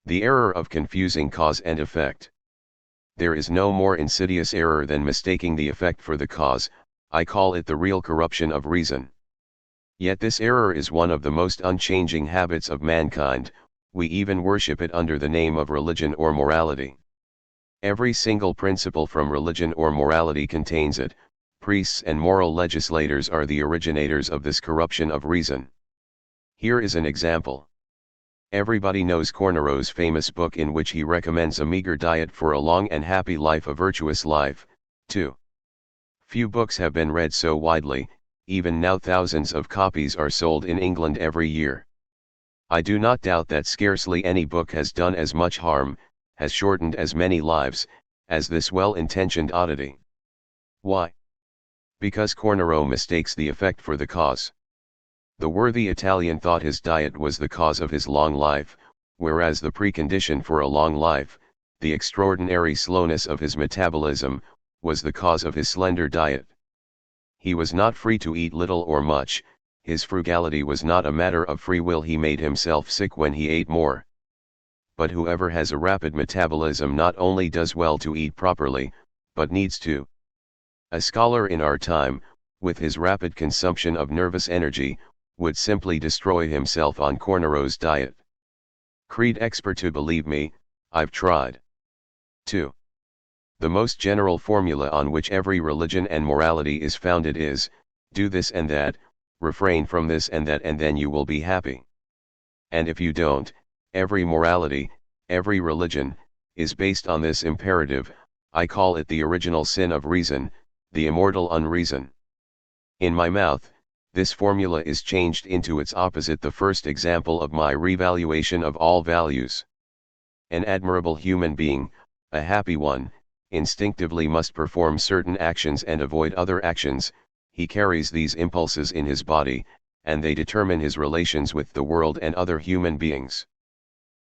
The error of confusing cause and effect. There is no more insidious error than mistaking the effect for the cause. I call it the real corruption of reason. Yet this error is one of the most unchanging habits of mankind. We even worship it under the name of religion or morality. Every single principle from religion or morality contains it. Priests and moral legislators are the originators of this corruption of reason. Here is an example. Everybody knows Cornero's famous book in which he recommends a meager diet for a long and happy life, a virtuous life. 2. Few books have been read so widely. Even now thousands of copies are sold in England every year. I do not doubt that scarcely any book has done as much harm, has shortened as many lives, as this well-intentioned oddity. Why? Because Cornero mistakes the effect for the cause. The worthy Italian thought his diet was the cause of his long life, whereas the precondition for a long life, the extraordinary slowness of his metabolism, was the cause of his slender diet. He was not free to eat little or much. His frugality was not a matter of free will. He made himself sick when he ate more. But whoever has a rapid metabolism not only does well to eat properly, but needs to. A scholar in our time, with his rapid consumption of nervous energy, would simply destroy himself on Cornero's diet. Creed expert to believe me, I've tried. 2. The most general formula on which every religion and morality is founded is, do this and that, refrain from this and that, and then you will be happy. And if you don't, every morality, every religion, is based on this imperative. I call it the original sin of reason, the immortal unreason. In my mouth, this formula is changed into its opposite, the first example of my revaluation of all values. An admirable human being, a happy one, instinctively must perform certain actions and avoid other actions. He carries these impulses in his body, and they determine his relations with the world and other human beings.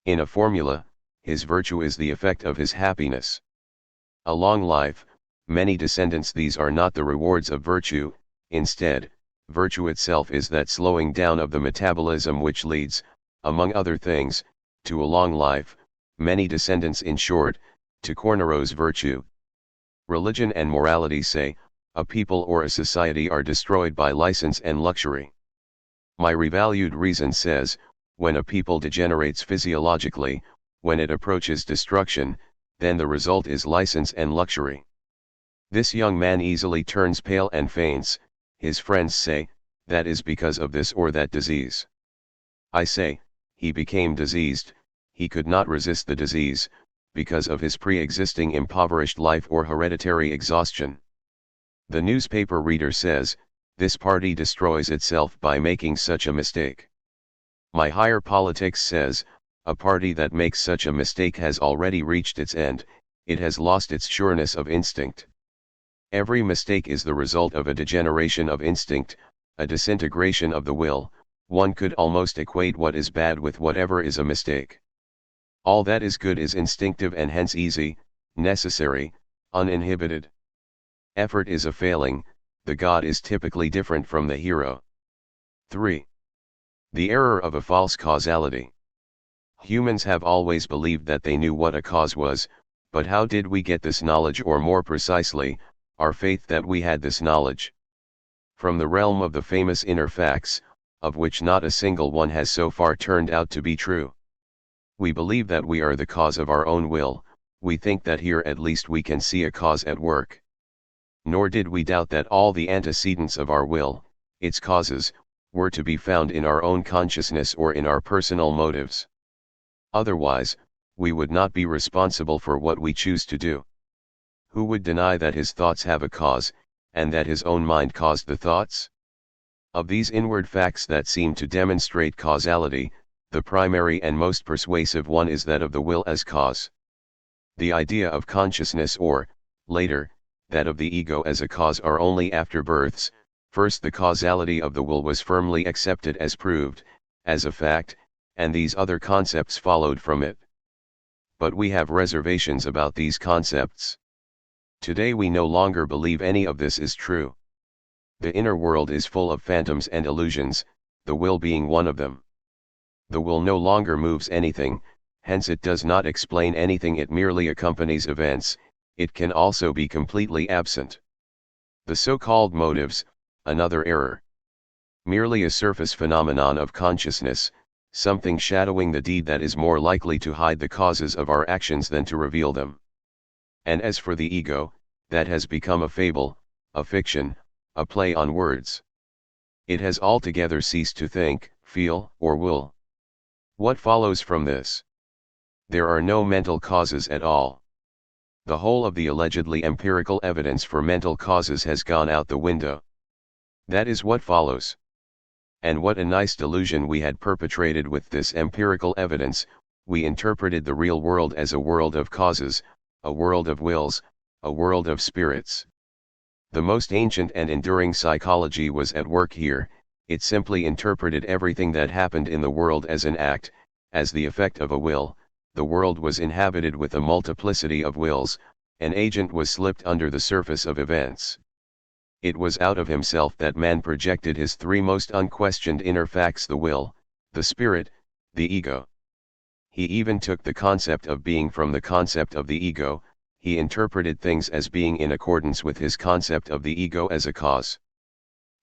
In a formula, his virtue is the effect of his happiness. A long life, many descendants. These are not the rewards of virtue. Instead, virtue itself is that slowing down of the metabolism which leads, among other things, to a long life, many descendants, in short, to Cornero's virtue. Religion and morality say, a people or a society are destroyed by license and luxury. My revalued reason says, when a people degenerates physiologically, when it approaches destruction, then the result is license and luxury. This young man easily turns pale and faints. His friends say, that is because of this or that disease. I say, he became diseased, he could not resist the disease, because of his pre-existing impoverished life or hereditary exhaustion. The newspaper reader says, this party destroys itself by making such a mistake. My higher politics says, a party that makes such a mistake has already reached its end, it has lost its sureness of instinct. Every mistake is the result of a degeneration of instinct, a disintegration of the will. One could almost equate what is bad with whatever is a mistake. All that is good is instinctive and hence easy, necessary, uninhibited. Effort is a failing, the god is typically different from the hero. 3. The error of a false causality. Humans have always believed that they knew what a cause was, but how did we get this knowledge, or more precisely, our faith that we had this knowledge? From the realm of the famous inner facts, of which not a single one has so far turned out to be true. We believe that we are the cause of our own will, we think that here at least we can see a cause at work. Nor did we doubt that all the antecedents of our will, its causes, were to be found in our own consciousness or in our personal motives. Otherwise, we would not be responsible for what we choose to do. Who would deny that his thoughts have a cause, and that his own mind caused the thoughts? Of these inward facts that seem to demonstrate causality, the primary and most persuasive one is that of the will as cause. The idea of consciousness, or, later, that of the ego as a cause, are only afterbirths. First, the causality of the will was firmly accepted as proved, as a fact, and these other concepts followed from it. But we have reservations about these concepts. Today we no longer believe any of this is true. The inner world is full of phantoms and illusions, the will being one of them. The will no longer moves anything, hence it does not explain anything, it merely accompanies events. It can also be completely absent. The so-called motives, another error. Merely a surface phenomenon of consciousness, something shadowing the deed that is more likely to hide the causes of our actions than to reveal them. And as for the ego, that has become a fable, a fiction, a play on words. It has altogether ceased to think, feel, or will. What follows from this? There are no mental causes at all. The whole of the allegedly empirical evidence for mental causes has gone out the window. That is what follows. And what a nice delusion we had perpetrated with this empirical evidence. We interpreted the real world as a world of causes, a world of wills, a world of spirits. The most ancient and enduring psychology was at work here. It simply interpreted everything that happened in the world as an act, as the effect of a will. The world was inhabited with a multiplicity of wills, an agent was slipped under the surface of events. It was out of himself that man projected his three most unquestioned inner facts: the will, the spirit, the ego. He even took the concept of being from the concept of the ego. He interpreted things as being in accordance with his concept of the ego as a cause.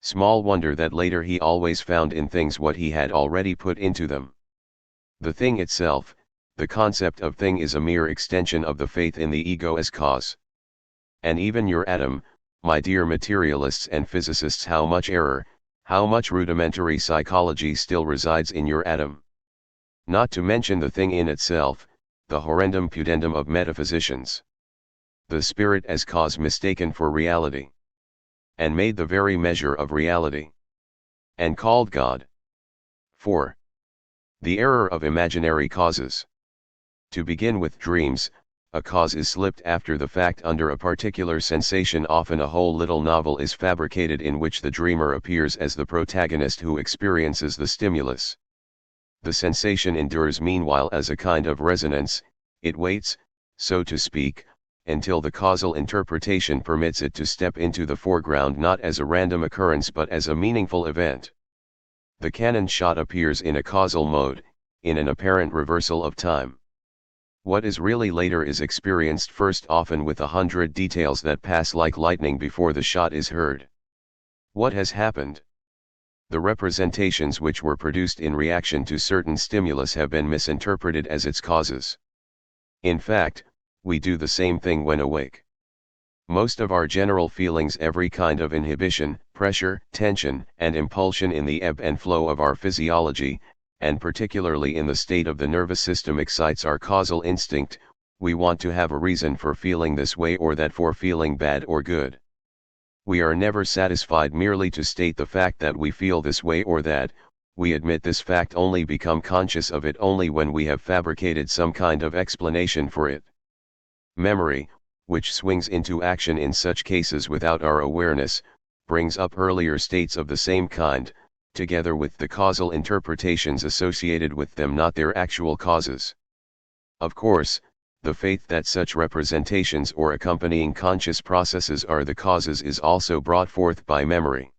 Small wonder that later he always found in things what he had already put into them. The thing itself, the concept of thing, is a mere extension of the faith in the ego as cause. And even your atom, my dear materialists and physicists, how much error, how much rudimentary psychology still resides in your atom. Not to mention the thing in itself, the horrendum pudendum of metaphysicians. The spirit as cause mistaken for reality. And made the very measure of reality. And called God. 4. The error of imaginary causes. To begin with dreams, a cause is slipped after the fact under a particular sensation. Often a whole little novel is fabricated in which the dreamer appears as the protagonist who experiences the stimulus. The sensation endures meanwhile as a kind of resonance. It waits, so to speak, until the causal interpretation permits it to step into the foreground, not as a random occurrence but as a meaningful event. The cannon shot appears in a causal mode, in an apparent reversal of time. What is really later is experienced first, often with 100 details that pass like lightning before the shot is heard. What has happened? The representations which were produced in reaction to certain stimulus have been misinterpreted as its causes. In fact, we do the same thing when awake. Most of our general feelings, every kind of inhibition, pressure, tension, and impulsion in the ebb and flow of our physiology, and particularly in the state of the nervous system, excites our causal instinct. We want to have a reason for feeling this way or that, for feeling bad or good. We are never satisfied merely to state the fact that we feel this way or that. We admit this fact only, become conscious of it only when we have fabricated some kind of explanation for it. Memory, which swings into action in such cases without our awareness, brings up earlier states of the same kind, together with the causal interpretations associated with them, not their actual causes. Of course, the faith that such representations or accompanying conscious processes are the causes is also brought forth by memory.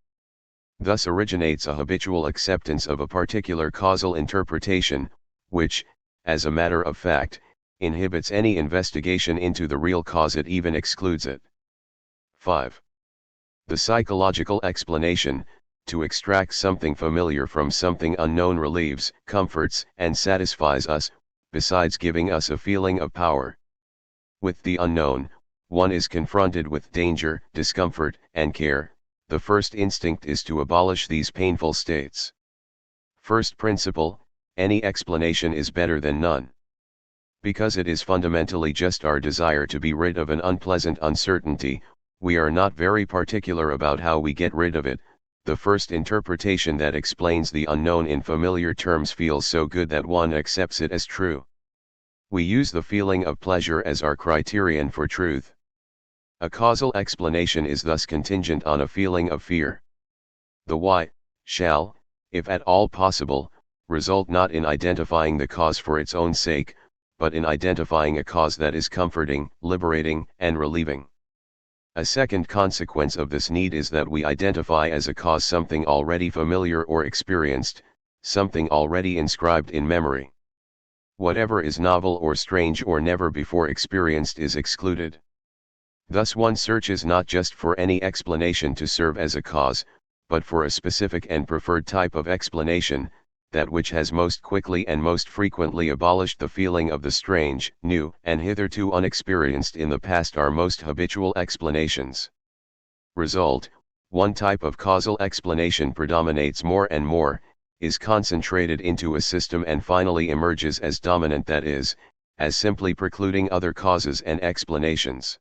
Thus originates a habitual acceptance of a particular causal interpretation, which, as a matter of fact, inhibits any investigation into the real cause. It even excludes it. 5. The psychological explanation, to extract something familiar from something unknown, relieves, comforts, and satisfies us, besides giving us a feeling of power. With the unknown, one is confronted with danger, discomfort, and care. The first instinct is to abolish these painful states. First principle: any explanation is better than none. Because it is fundamentally just our desire to be rid of an unpleasant uncertainty, we are not very particular about how we get rid of it. The first interpretation that explains the unknown in familiar terms feels so good that one accepts it as true. We use the feeling of pleasure as our criterion for truth. A causal explanation is thus contingent on a feeling of fear. The why shall, if at all possible, result not in identifying the cause for its own sake, but in identifying a cause that is comforting, liberating, and relieving. A second consequence of this need is that we identify as a cause something already familiar or experienced, something already inscribed in memory. Whatever is novel or strange or never before experienced is excluded. Thus one searches not just for any explanation to serve as a cause, but for a specific and preferred type of explanation, that which has most quickly and most frequently abolished the feeling of the strange, new, and hitherto unexperienced in the past. Our most habitual explanations. Result: one type of causal explanation predominates more and more, is concentrated into a system, and finally emerges as dominant, that is, as simply precluding other causes and explanations.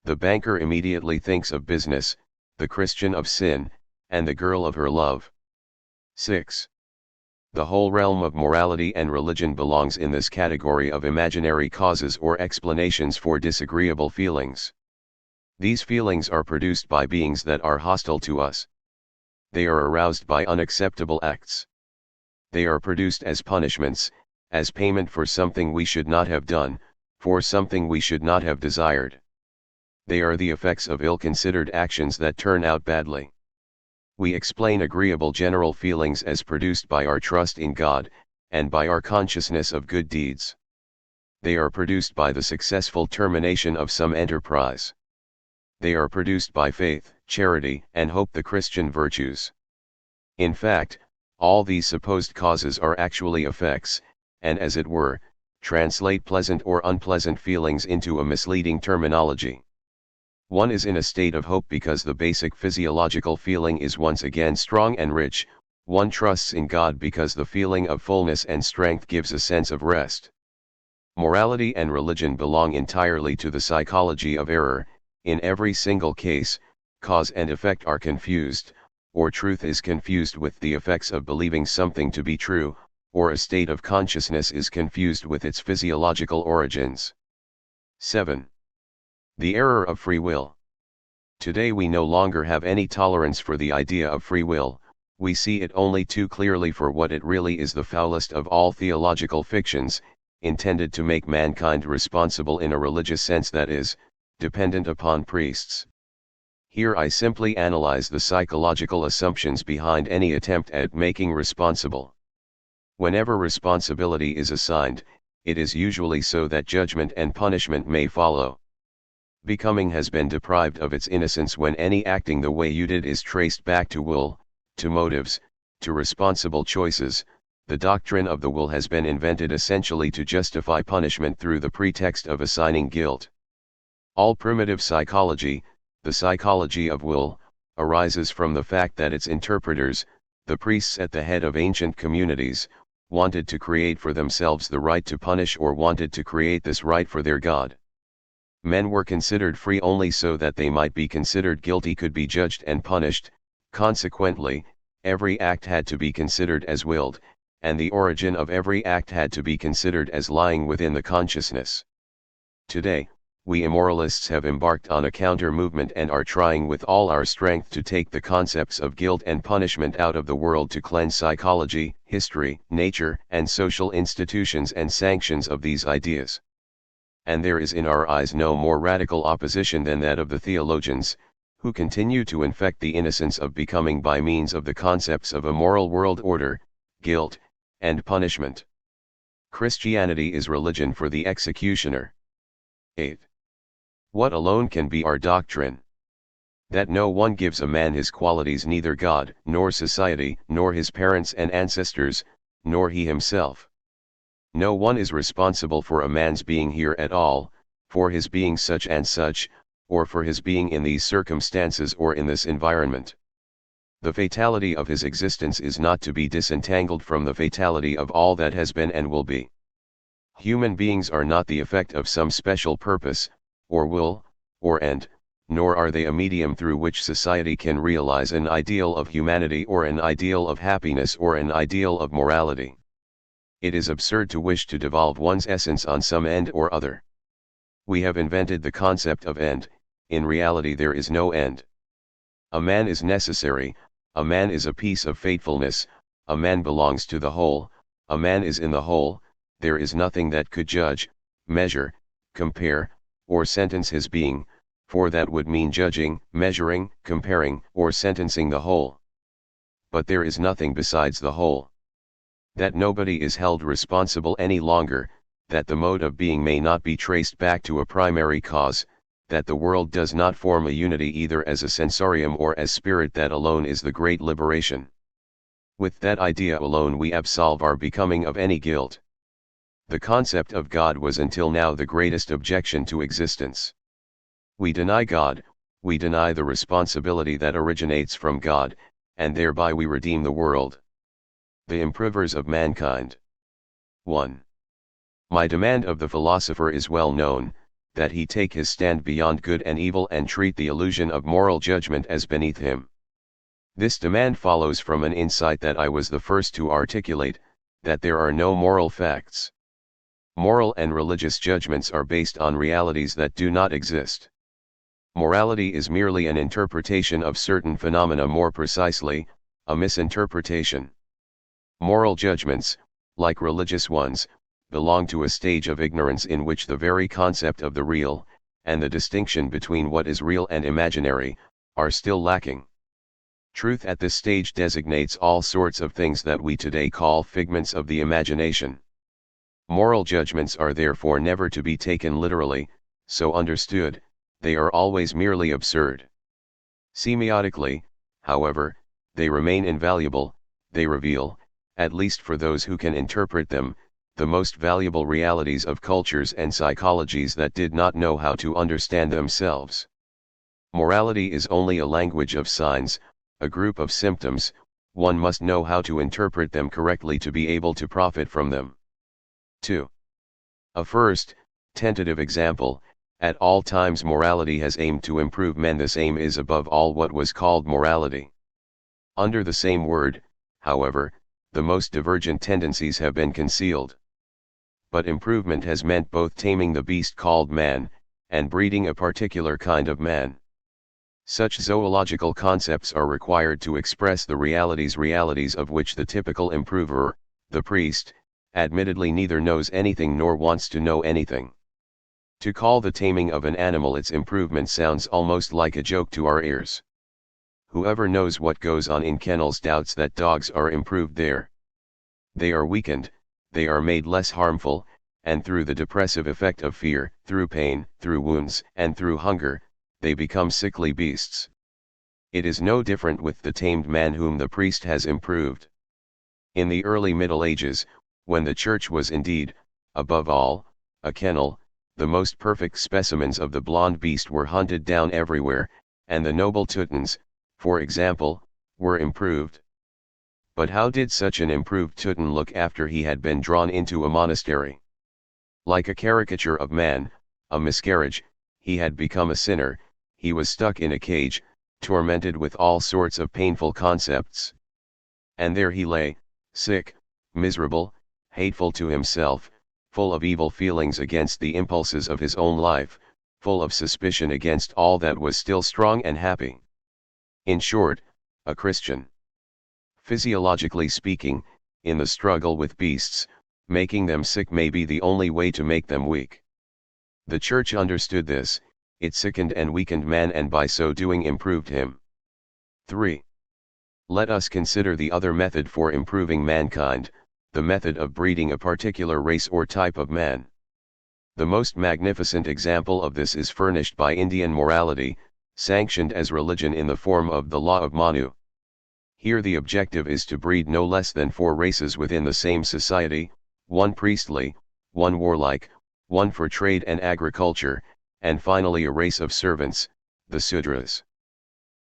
The banker immediately thinks of business, the Christian of sin, and the girl of her love. 6. The whole realm of morality and religion belongs in this category of imaginary causes or explanations for disagreeable feelings. These feelings are produced by beings that are hostile to us. They are aroused by unacceptable acts. They are produced as punishments, as payment for something we should not have done, for something we should not have desired. They are the effects of ill-considered actions that turn out badly. We explain agreeable general feelings as produced by our trust in God, and by our consciousness of good deeds. They are produced by the successful termination of some enterprise. They are produced by faith, charity, and hope, the Christian virtues. In fact, all these supposed causes are actually effects, and as it were, translate pleasant or unpleasant feelings into a misleading terminology. One is in a state of hope because the basic physiological feeling is once again strong and rich. One trusts in God because the feeling of fullness and strength gives a sense of rest. Morality and religion belong entirely to the psychology of error. In every single case, cause and effect are confused, or truth is confused with the effects of believing something to be true, or a state of consciousness is confused with its physiological origins. 7. The error of free will. Today we no longer have any tolerance for the idea of free will, we see it only too clearly for what it really is: the foulest of all theological fictions, intended to make mankind responsible in a religious sense, that is, dependent upon priests. Here I simply analyze the psychological assumptions behind any attempt at making responsible. Whenever responsibility is assigned, it is usually so that judgment and punishment may follow. Becoming has been deprived of its innocence when any acting the way you did is traced back to will, to motives, to responsible choices. The doctrine of the will has been invented essentially to justify punishment through the pretext of assigning guilt. All primitive psychology, the psychology of will, arises from the fact that its interpreters, the priests at the head of ancient communities, wanted to create for themselves the right to punish, or wanted to create this right for their God. Men were considered free only so that they might be considered guilty, could be judged and punished. Consequently, every act had to be considered as willed, and the origin of every act had to be considered as lying within the consciousness. Today, we immoralists have embarked on a counter-movement and are trying with all our strength to take the concepts of guilt and punishment out of the world, to cleanse psychology, history, nature, and social institutions and sanctions of these ideas. And there is in our eyes no more radical opposition than that of the theologians, who continue to infect the innocence of becoming by means of the concepts of a moral world order, guilt, and punishment. Christianity is religion for the executioner. 8. What alone can be our doctrine? That no one gives a man his qualities, neither God, nor society, nor his parents and ancestors, nor he himself. No one is responsible for a man's being here at all, for his being such and such, or for his being in these circumstances or in this environment. The fatality of his existence is not to be disentangled from the fatality of all that has been and will be. Human beings are not the effect of some special purpose, or will, or end, nor are they a medium through which society can realize an ideal of humanity or an ideal of happiness or an ideal of morality. It is absurd to wish to devolve one's essence on some end or other. We have invented the concept of end. In reality there is no end. A man is necessary, a man is a piece of faithfulness, a man belongs to the whole, a man is in the whole. There is nothing that could judge, measure, compare, or sentence his being, for that would mean judging, measuring, comparing, or sentencing the whole. But there is nothing besides the whole. That nobody is held responsible any longer, that the mode of being may not be traced back to a primary cause, that the world does not form a unity either as a sensorium or as spirit, that alone is the great liberation. With that idea alone we absolve our becoming of any guilt. The concept of God was until now the greatest objection to existence. We deny God, we deny the responsibility that originates from God, and thereby we redeem the world. The improvers of mankind. 1. My demand of the philosopher is well known, that he take his stand beyond good and evil and treat the illusion of moral judgment as beneath him. This demand follows from an insight that I was the first to articulate, that there are no moral facts. Moral and religious judgments are based on realities that do not exist. Morality is merely an interpretation of certain phenomena, more precisely, a misinterpretation. Moral judgments, like religious ones, belong to a stage of ignorance in which the very concept of the real, and the distinction between what is real and imaginary, are still lacking. Truth at this stage designates all sorts of things that we today call figments of the imagination. Moral judgments are therefore never to be taken literally. So understood, they are always merely absurd. Semiotically, however, they remain invaluable. They reveal, at least for those who can interpret them, the most valuable realities of cultures and psychologies that did not know how to understand themselves. Morality is only a language of signs, a group of symptoms. One must know how to interpret them correctly to be able to profit from them. 2. A first, tentative example: at all times morality has aimed to improve men. This aim is above all what was called morality. Under the same word, however, the most divergent tendencies have been concealed. but improvement has meant both taming the beast called man, and breeding a particular kind of man. Such zoological concepts are required to express the realities of which the typical improver, the priest, admittedly neither knows anything nor wants to know anything. To call the taming of an animal its improvement sounds almost like a joke to our ears. Whoever knows what goes on in kennels doubts that dogs are improved there. They are weakened, they are made less harmful, and through the depressive effect of fear, through pain, through wounds, and through hunger, they become sickly beasts. It is no different with the tamed man whom the priest has improved. In the early Middle Ages, when the church was indeed, above all, a kennel, the most perfect specimens of the blond beast were hunted down everywhere, and the noble Teutons, for example, were improved. But how did such an improved Teuton look after he had been drawn into a monastery? Like a caricature of man, a miscarriage, he had become a sinner, he was stuck in a cage, tormented with all sorts of painful concepts. And there he lay, sick, miserable, hateful to himself, full of evil feelings against the impulses of his own life, full of suspicion against all that was still strong and happy. In short, a Christian. Physiologically speaking, in the struggle with beasts, making them sick may be the only way to make them weak. The Church understood this, it sickened and weakened man and by so doing improved him. 3. Let us consider the other method for improving mankind, the method of breeding a particular race or type of man. The most magnificent example of this is furnished by Indian morality, sanctioned as religion in the form of the law of Manu. Here the objective is to breed no less than 4 races within the same society, one priestly, one warlike, one for trade and agriculture, and finally a race of servants, the Sudras.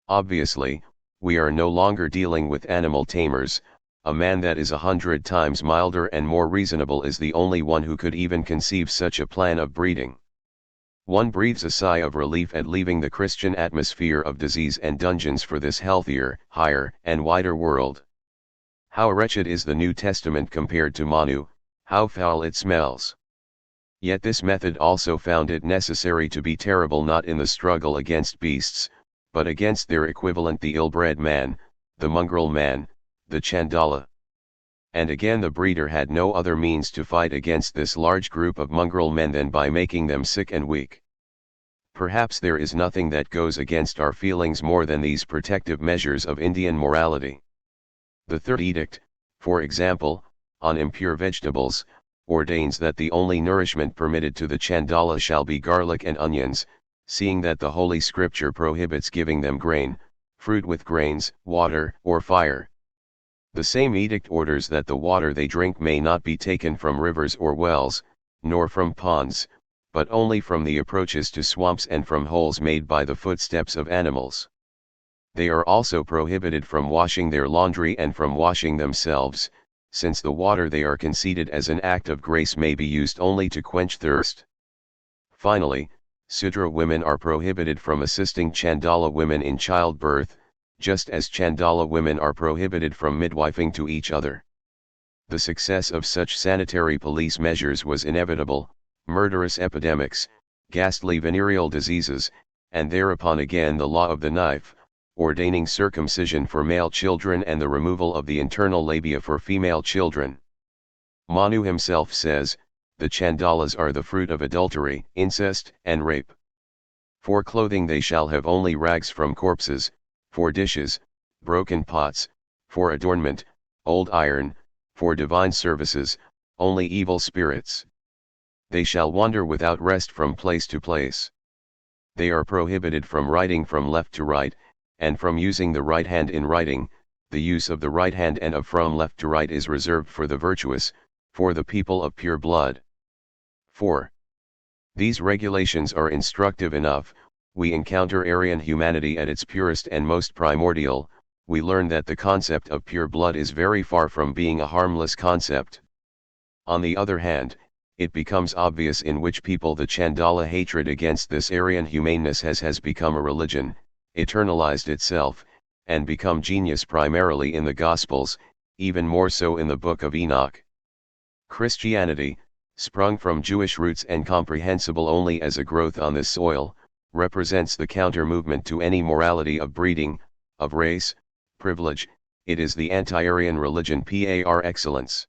Obviously, we are no longer dealing with animal tamers. A man that is 100 times milder and more reasonable is the only one who could even conceive such a plan of breeding. One breathes a sigh of relief at leaving the Christian atmosphere of disease and dungeons for this healthier, higher, and wider world. How wretched is the New Testament compared to Manu, how foul it smells. Yet this method also found it necessary to be terrible not in the struggle against beasts, but against their equivalent the ill-bred man, the mongrel man, the Chandala. And again the breeder had no other means to fight against this large group of mongrel men than by making them sick and weak. Perhaps there is nothing that goes against our feelings more than these protective measures of Indian morality. The Third Edict, for example, on impure vegetables, ordains that the only nourishment permitted to the Chandala shall be garlic and onions, seeing that the Holy Scripture prohibits giving them grain, fruit with grains, water, or fire. The same edict orders that the water they drink may not be taken from rivers or wells, nor from ponds, but only from the approaches to swamps and from holes made by the footsteps of animals. They are also prohibited from washing their laundry and from washing themselves, since the water they are conceded as an act of grace may be used only to quench thirst. Finally, Sudra women are prohibited from assisting Chandala women in childbirth, just as Chandala women are prohibited from midwifing to each other. The success of such sanitary police measures was inevitable: murderous epidemics, ghastly venereal diseases, and thereupon again the law of the knife, ordaining circumcision for male children and the removal of the internal labia for female children. Manu himself says, the Chandalas are the fruit of adultery, incest, and rape. For clothing they shall have only rags from corpses, for dishes, broken pots, for adornment, old iron, for divine services, only evil spirits. They shall wander without rest from place to place. They are prohibited from writing from left to right, and from using the right hand in writing. The use of the right hand and of from left to right is reserved for the virtuous, for the people of pure blood. 4. These regulations are instructive enough. We encounter Aryan humanity at its purest and most primordial. We learn that the concept of pure blood is very far from being a harmless concept. On the other hand, it becomes obvious in which people the Chandala hatred against this Aryan humaneness has become a religion, eternalized itself, and become genius primarily in the Gospels, even more so in the Book of Enoch. Christianity, sprung from Jewish roots and comprehensible only as a growth on this soil, represents the counter-movement to any morality of breeding, of race, privilege. It is the anti-Aryan religion par excellence.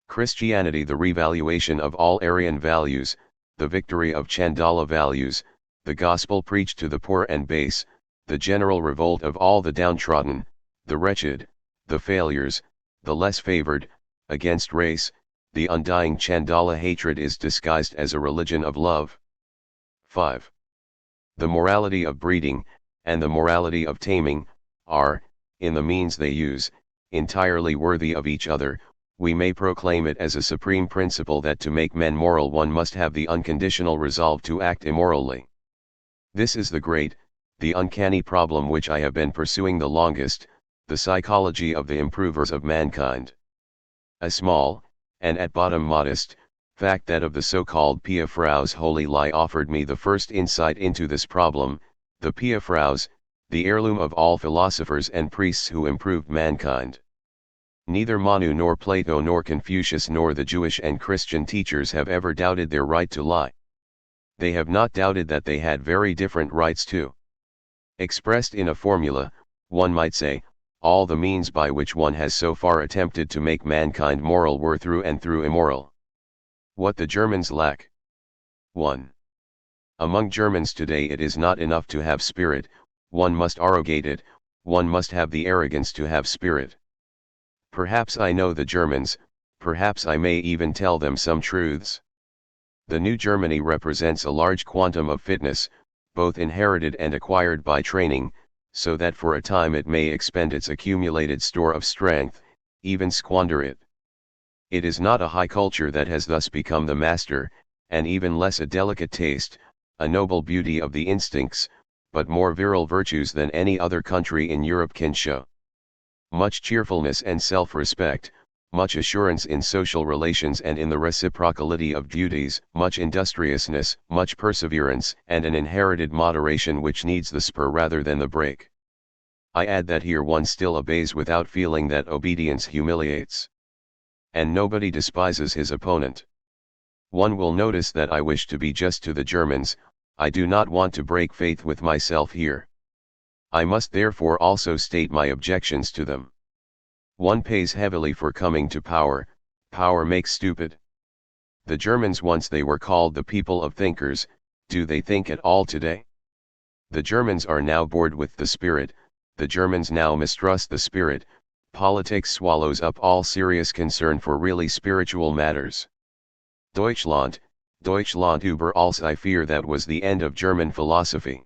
Christianity, the revaluation of all Aryan values, the victory of Chandala values, the gospel preached to the poor and base, the general revolt of all the downtrodden, the wretched, the failures, the less favored, against race. The undying Chandala hatred is disguised as a religion of love. 5. The morality of breeding, and the morality of taming, are, in the means they use, entirely worthy of each other. We may proclaim it as a supreme principle that to make men moral one must have the unconditional resolve to act immorally. This is the great, the uncanny problem which I have been pursuing the longest, the psychology of the improvers of mankind. A small, and at bottom modest, fact that of the so-called Pia Frau's holy lie offered me the first insight into this problem. The Pia Frau's, the heirloom of all philosophers and priests who improved mankind. Neither Manu nor Plato nor Confucius nor the Jewish and Christian teachers have ever doubted their right to lie. They have not doubted that they had very different rights too. Expressed in a formula, one might say, all the means by which one has so far attempted to make mankind moral were through and through immoral. What the Germans lack. 1. Among Germans today it is not enough to have spirit, one must arrogate it, one must have the arrogance to have spirit. Perhaps I know the Germans, perhaps I may even tell them some truths. The new Germany represents a large quantum of fitness, both inherited and acquired by training, so that for a time it may expend its accumulated store of strength, even squander it. It is not a high culture that has thus become the master, and even less a delicate taste, a noble beauty of the instincts, but more virile virtues than any other country in Europe can show. Much cheerfulness and self-respect, much assurance in social relations and in the reciprocity of duties, much industriousness, much perseverance, and an inherited moderation which needs the spur rather than the brake. I add that here one still obeys without feeling that obedience humiliates. And nobody despises his opponent. One will notice that I wish to be just to the Germans. I do not want to break faith with myself here. I must therefore also state my objections to them. One pays heavily for coming to power, power makes stupid. The Germans, once they were called the people of thinkers, do they think at all today? The Germans are now bored with the spirit, the Germans now mistrust the spirit. Politics swallows up all serious concern for really spiritual matters. Deutschland über alles. I fear that was the end of German philosophy.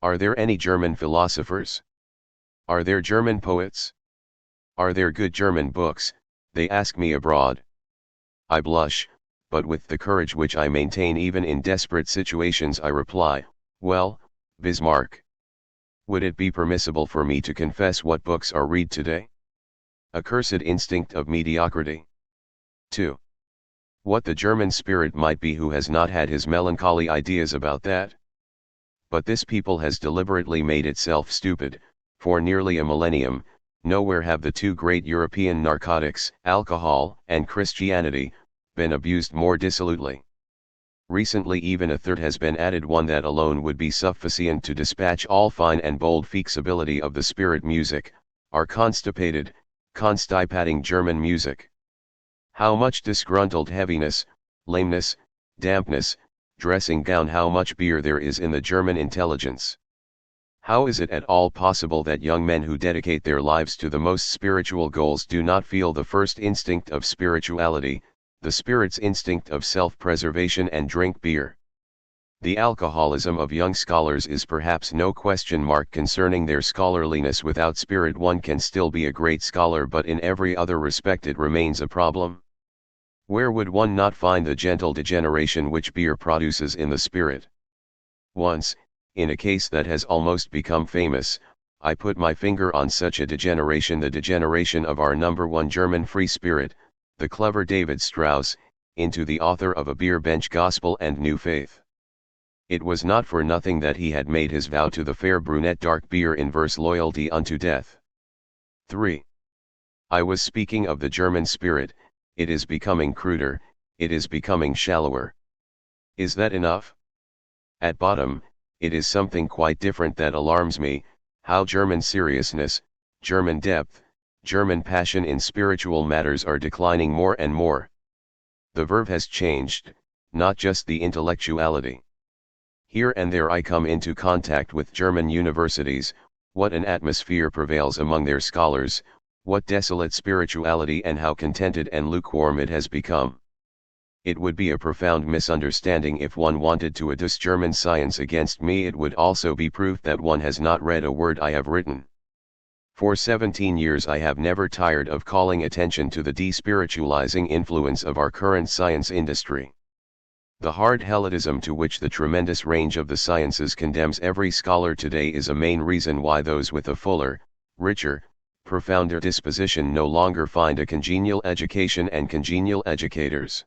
Are there any German philosophers? Are there German poets? Are there good German books? They ask me abroad. I blush, but with the courage which I maintain even in desperate situations I reply, well, Bismarck. Would it be permissible for me to confess what books are read today? Accursed instinct of mediocrity. 2. What the German spirit might be who has not had his melancholy ideas about that? But this people has deliberately made itself stupid. For nearly a millennium, nowhere have the two great European narcotics, alcohol and Christianity, been abused more dissolutely. Recently even a third has been added, one that alone would be sufficient to dispatch all fine and bold fixability of the spirit music, our constipating German music. How much disgruntled heaviness, lameness, dampness, dressing gown, how much beer there is in the German intelligence. How is it at all possible that young men who dedicate their lives to the most spiritual goals do not feel the first instinct of spirituality, the spirit's instinct of self-preservation, and drink beer? The alcoholism of young scholars is perhaps no question mark concerning their scholarliness. Without spirit one can still be a great scholar, but in every other respect it remains a problem. Where would one not find the gentle degeneration which beer produces in the spirit? Once, in a case that has almost become famous, I put my finger on such a degeneration, the degeneration of our number one German free spirit, the clever David Strauss, into the author of a beer bench gospel and new faith. It was not for nothing that he had made his vow to the fair brunette dark beer in verse, loyalty unto death. 3. I was speaking of the German spirit. It is becoming cruder, it is becoming shallower. Is that enough? At bottom, it is something quite different that alarms me, how German seriousness, German depth, German passion in spiritual matters are declining more and more. The verve has changed, not just the intellectuality. Here and there I come into contact with German universities, what an atmosphere prevails among their scholars, what desolate spirituality and how contented and lukewarm it has become. It would be a profound misunderstanding if one wanted to adduce German science against me. It would also be proof that one has not read a word I have written. For 17 years I have never tired of calling attention to the despiritualizing influence of our current science industry. The hard Hellenism to which the tremendous range of the sciences condemns every scholar today is a main reason why those with a fuller, richer, profounder disposition no longer find a congenial education and congenial educators.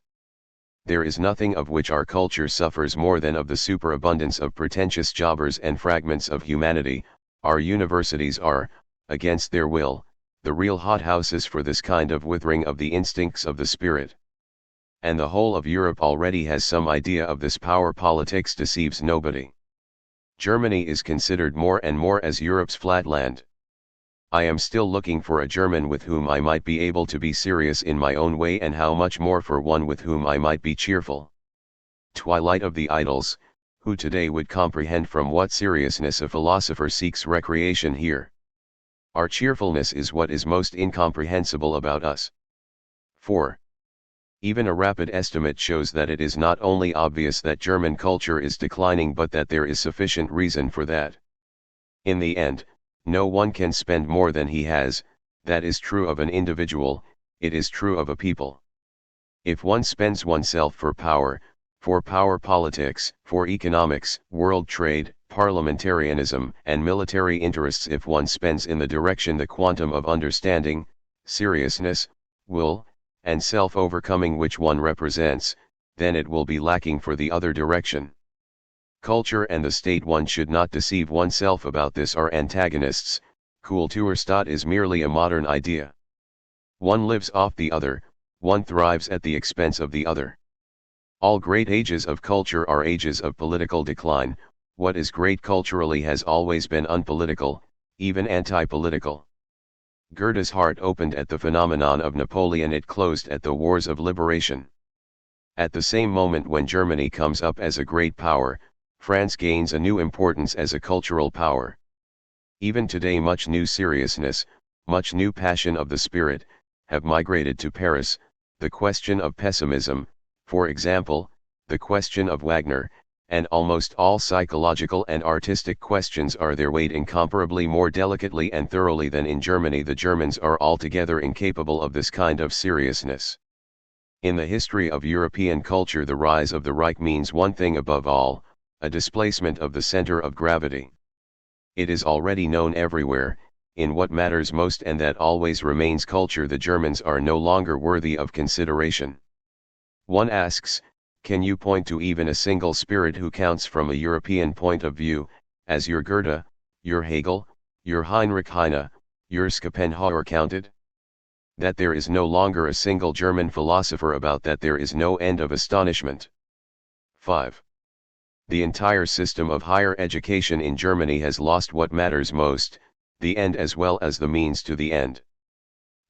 There is nothing of which our culture suffers more than of the superabundance of pretentious jobbers and fragments of humanity. Our universities are, against their will, the real hothouses for this kind of withering of the instincts of the spirit. And the whole of Europe already has some idea of this. Power politics deceives nobody. Germany is considered more and more as Europe's flatland. I am still looking for a German with whom I might be able to be serious in my own way, and how much more for one with whom I might be cheerful. Twilight of the idols, who today would comprehend from what seriousness a philosopher seeks recreation here. Our cheerfulness is what is most incomprehensible about us. 4. Even a rapid estimate shows that it is not only obvious that German culture is declining, but that there is sufficient reason for that. In the end, no one can spend more than he has. That is true of an individual, it is true of a people. If one spends oneself for power politics, for economics, world trade, parliamentarianism, and military interests, if one spends in the direction the quantum of understanding, seriousness, will, and self-overcoming which one represents, then it will be lacking for the other direction. Culture and the state, one should not deceive oneself about this, are antagonists. Kulturstaat is merely a modern idea. One lives off the other, one thrives at the expense of the other. All great ages of culture are ages of political decline. What is great culturally has always been unpolitical, even anti-political. Goethe's heart opened at the phenomenon of Napoleon, it closed at the wars of liberation. At the same moment when Germany comes up as a great power, France gains a new importance as a cultural power. Even today much new seriousness, much new passion of the spirit, have migrated to Paris. The question of pessimism, for example, the question of Wagner, and almost all psychological and artistic questions are there weighed incomparably more delicately and thoroughly than in Germany. The Germans are altogether incapable of this kind of seriousness. In the history of European culture, the rise of the Reich means one thing above all, a displacement of the center of gravity. It is already known everywhere, in what matters most and that always remains culture, the Germans are no longer worthy of consideration. One asks, can you point to even a single spirit who counts from a European point of view, as your Goethe, your Hegel, your Heinrich Heine, your Schopenhauer counted? That there is no longer a single German philosopher about that, there is no end of astonishment. 5. The entire system of higher education in Germany has lost what matters most, the end as well as the means to the end.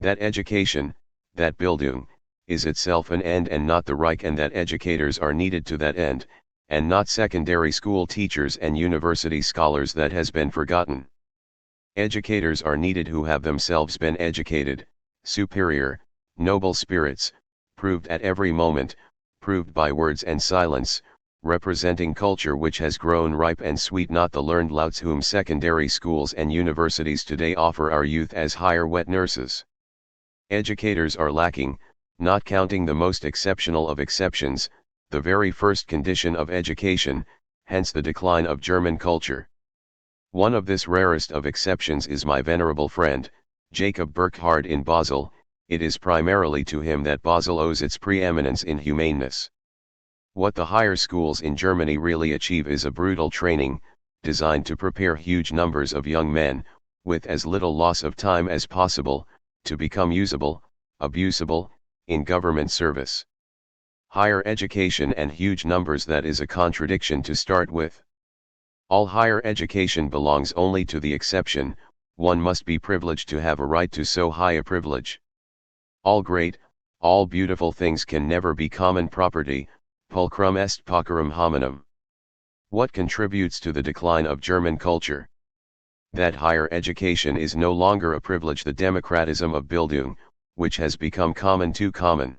That education, that Bildung, is itself an end and not the Reich, and that educators are needed to that end, and not secondary school teachers and university scholars, that has been forgotten. Educators are needed who have themselves been educated, superior, noble spirits, proved at every moment, proved by words and silence, representing culture which has grown ripe and sweet, not the learned louts whom secondary schools and universities today offer our youth as higher wet nurses. Educators are lacking, not counting the most exceptional of exceptions, the very first condition of education, hence the decline of German culture. One of this rarest of exceptions is my venerable friend, Jacob Burckhardt in Basel. It is primarily to him that Basel owes its preeminence in humaneness. What the higher schools in Germany really achieve is a brutal training, designed to prepare huge numbers of young men, with as little loss of time as possible, to become usable, abusable, in government service. Higher education and huge numbers, that is a contradiction to start with. All higher education belongs only to the exception, one must be privileged to have a right to so high a privilege. All great, all beautiful things can never be common property, pulchrum est pauperum hominum. What contributes to the decline of German culture? That higher education is no longer a privilege, the democratism of Bildung, which has become common too common.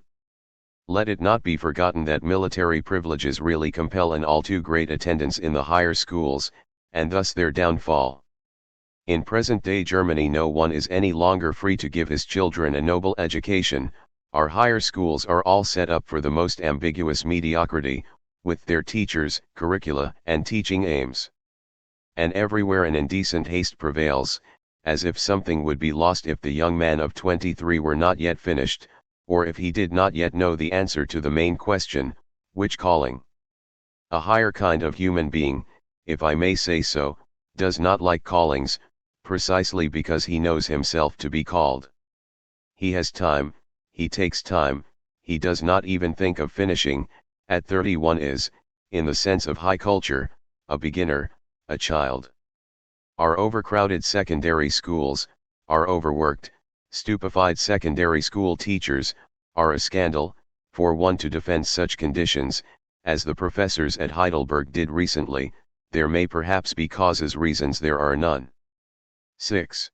Let it not be forgotten that military privileges really compel an all too great attendance in the higher schools, and thus their downfall. In present-day Germany no one is any longer free to give his children a noble education. Our higher schools are all set up for the most ambiguous mediocrity, with their teachers, curricula, and teaching aims. And everywhere an indecent haste prevails, as if something would be lost if the young man of 23 were not yet finished, or if he did not yet know the answer to the main question, which calling? A higher kind of human being, if I may say so, does not like callings, precisely because he knows himself to be called. He has time, he takes time, he does not even think of finishing. At 31 is, in the sense of high culture, a beginner, a child. Our overcrowded secondary schools, our overworked, stupefied secondary school teachers, are a scandal. For one to defend such conditions, as the professors at Heidelberg did recently, there may perhaps be causes, reasons there are none. 6.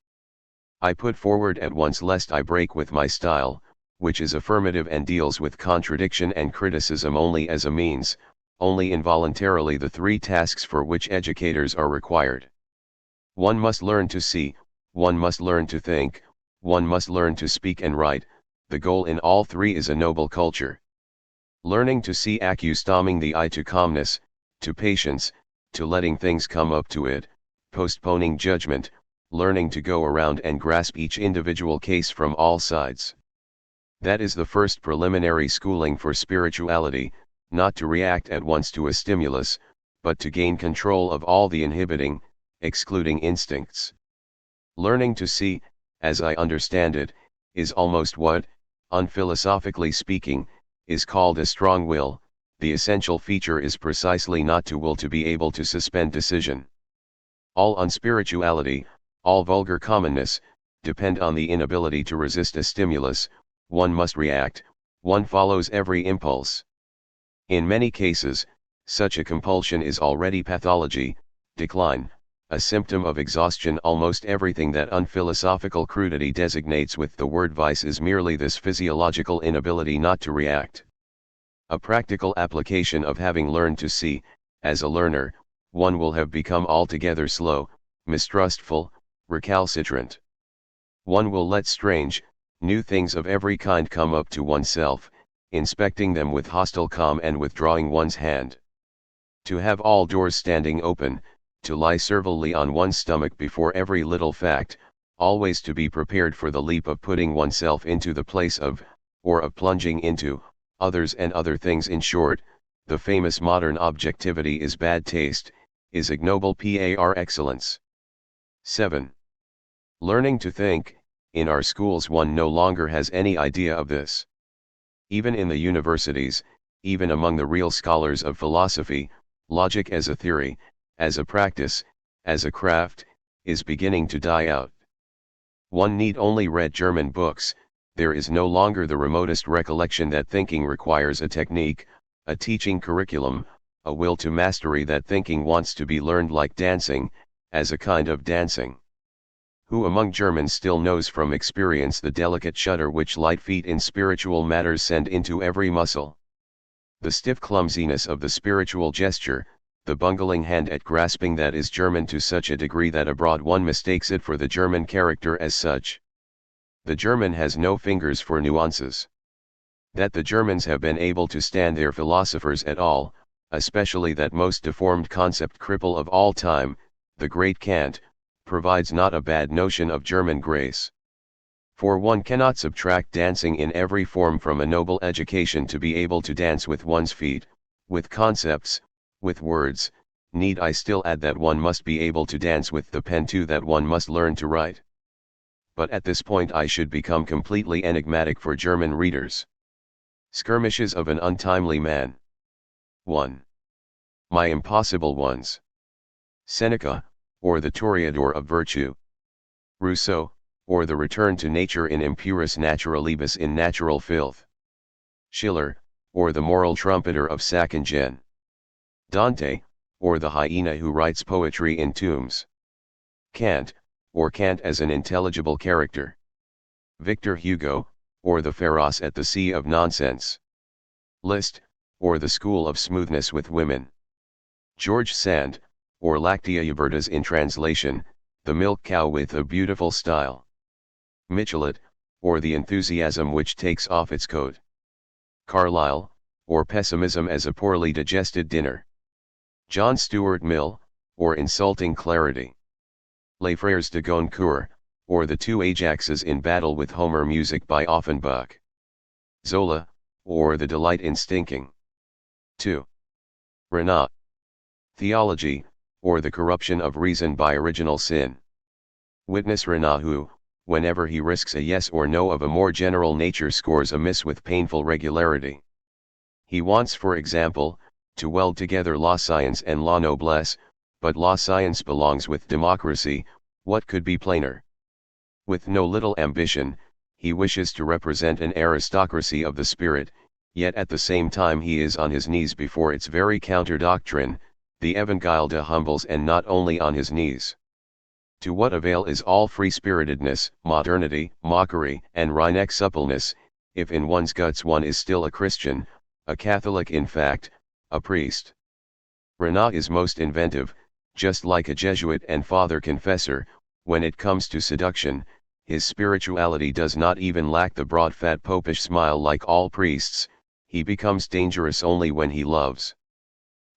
I put forward at once, lest I break with my style, which is affirmative and deals with contradiction and criticism only as a means, only involuntarily, the three tasks for which educators are required. One must learn to see, one must learn to think, one must learn to speak and write. The goal in all three is a noble culture. Learning to see, accustoming the eye to calmness, to patience, to letting things come up to it, postponing judgment, learning to go around and grasp each individual case from all sides. That is the first preliminary schooling for spirituality, not to react at once to a stimulus, but to gain control of all the inhibiting, excluding instincts. Learning to see, as I understand it, is almost what, unphilosophically speaking, is called a strong will. The essential feature is precisely not to will, to be able to suspend decision. All unspirituality, all vulgar commonness, depend on the inability to resist a stimulus. One must react, one follows every impulse. In many cases, such a compulsion is already pathology, decline, a symptom of exhaustion. Almost everything that unphilosophical crudity designates with the word vice is merely this physiological inability not to react. A practical application of having learned to see, as a learner, one will have become altogether slow, mistrustful, recalcitrant. One will let strange, new things of every kind come up to oneself, inspecting them with hostile calm and withdrawing one's hand. To have all doors standing open, to lie servilely on one's stomach before every little fact, always to be prepared for the leap of putting oneself into the place of, or of plunging into, others and other things. In short, the famous modern objectivity is bad taste, is ignoble par excellence. 7. Learning to think. In our schools one no longer has any idea of this. Even in the universities, even among the real scholars of philosophy, logic as a theory, as a practice, as a craft, is beginning to die out. One need only read German books. There is no longer the remotest recollection that thinking requires a technique, a teaching curriculum, a will to mastery, that thinking wants to be learned like dancing, as a kind of dancing. Who among Germans still knows from experience the delicate shudder which light feet in spiritual matters send into every muscle? The stiff clumsiness of the spiritual gesture, the bungling hand at grasping, that is German to such a degree that abroad one mistakes it for the German character as such. The German has no fingers for nuances. That the Germans have been able to stand their philosophers at all, especially that most deformed concept cripple of all time, the great Kant, provides not a bad notion of German grace. For one cannot subtract dancing in every form from a noble education to be able to dance with one's feet, with concepts, with words. Need I still add that one must be able to dance with the pen too, that one must learn to write? But at this point I should become completely enigmatic for German readers. Skirmishes of an untimely man. 1. My impossible ones. Seneca, or the Toreador of virtue. Rousseau, or the return to nature in Impurus Naturalibus in natural filth. Schiller, or the moral trumpeter of Sackingen. Dante, or the hyena who writes poetry in tombs. Kant, or Kant as an intelligible character. Victor Hugo, or the Pharos at the sea of nonsense. Liszt, or the school of smoothness with women. George Sand, or Lactea Ubertas in translation, the milk cow with a beautiful style. Michelet, or the enthusiasm which takes off its coat. Carlyle, or pessimism as a poorly digested dinner. John Stuart Mill, or insulting clarity. Les Frères de Goncourt, or the two Ajaxes in battle with Homer music by Offenbach. Zola, or the delight in stinking. 2. Renan. Theology, or the corruption of reason by original sin. Witness Renan who, whenever he risks a yes or no of a more general nature, scores a miss with painful regularity. He wants, for example, to weld together la science and la noblesse, but la science belongs with democracy. What could be plainer? With no little ambition, he wishes to represent an aristocracy of the spirit, yet at the same time he is on his knees before its very counter-doctrine, the Evangile de Humbles, and not only on his knees. To what avail is all free-spiritedness, modernity, mockery, and Rhine suppleness, if in one's guts one is still a Christian, a Catholic, in fact, a priest? Renan is most inventive, just like a Jesuit and Father Confessor. When it comes to seduction, his spirituality does not even lack the broad fat popish smile like all priests. He becomes dangerous only when he loves.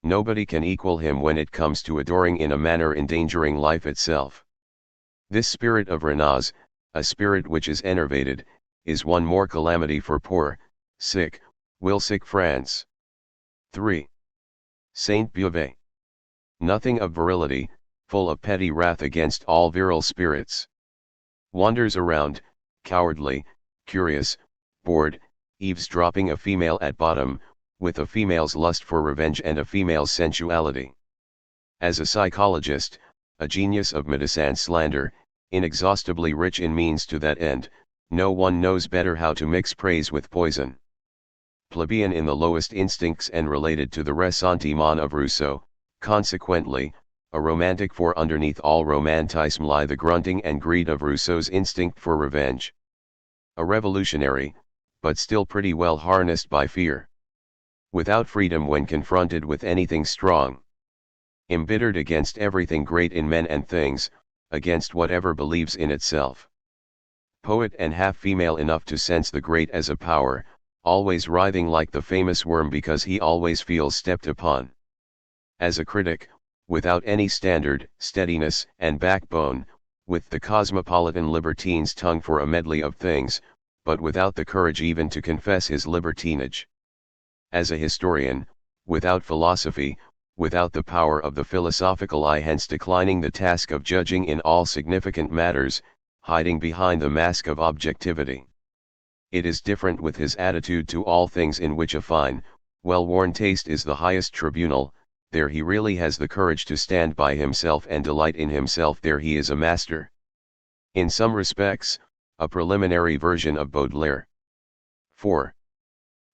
Nobody can equal him when it comes to adoring in a manner endangering life itself. This spirit of Renan's, a spirit which is enervated, is one more calamity for poor, sick, will-sick France. 3. Saint Beauvais. Nothing of virility, full of petty wrath against all virile spirits. Wanders around, cowardly, curious, bored, eavesdropping a female at bottom, with a female's lust for revenge and a female's sensuality. As a psychologist, a genius of medicine slander, inexhaustibly rich in means to that end, no one knows better how to mix praise with poison. Plebeian in the lowest instincts and related to the ressentiment of Rousseau, consequently, a romantic, for underneath all romanticism lie the grunting and greed of Rousseau's instinct for revenge. A revolutionary, but still pretty well harnessed by fear. Without freedom when confronted with anything strong. Embittered against everything great in men and things, against whatever believes in itself. Poet and half female enough to sense the great as a power, always writhing like the famous worm because he always feels stepped upon. As a critic, without any standard, steadiness, and backbone, with the cosmopolitan libertine's tongue for a medley of things, but without the courage even to confess his libertinage. As a historian, without philosophy, without the power of the philosophical eye, hence declining the task of judging in all significant matters, hiding behind the mask of objectivity. It is different with his attitude to all things, in which a fine, well-worn taste is the highest tribunal. There he really has the courage to stand by himself and delight in himself. There he is a master. In some respects, a preliminary version of Baudelaire. 4.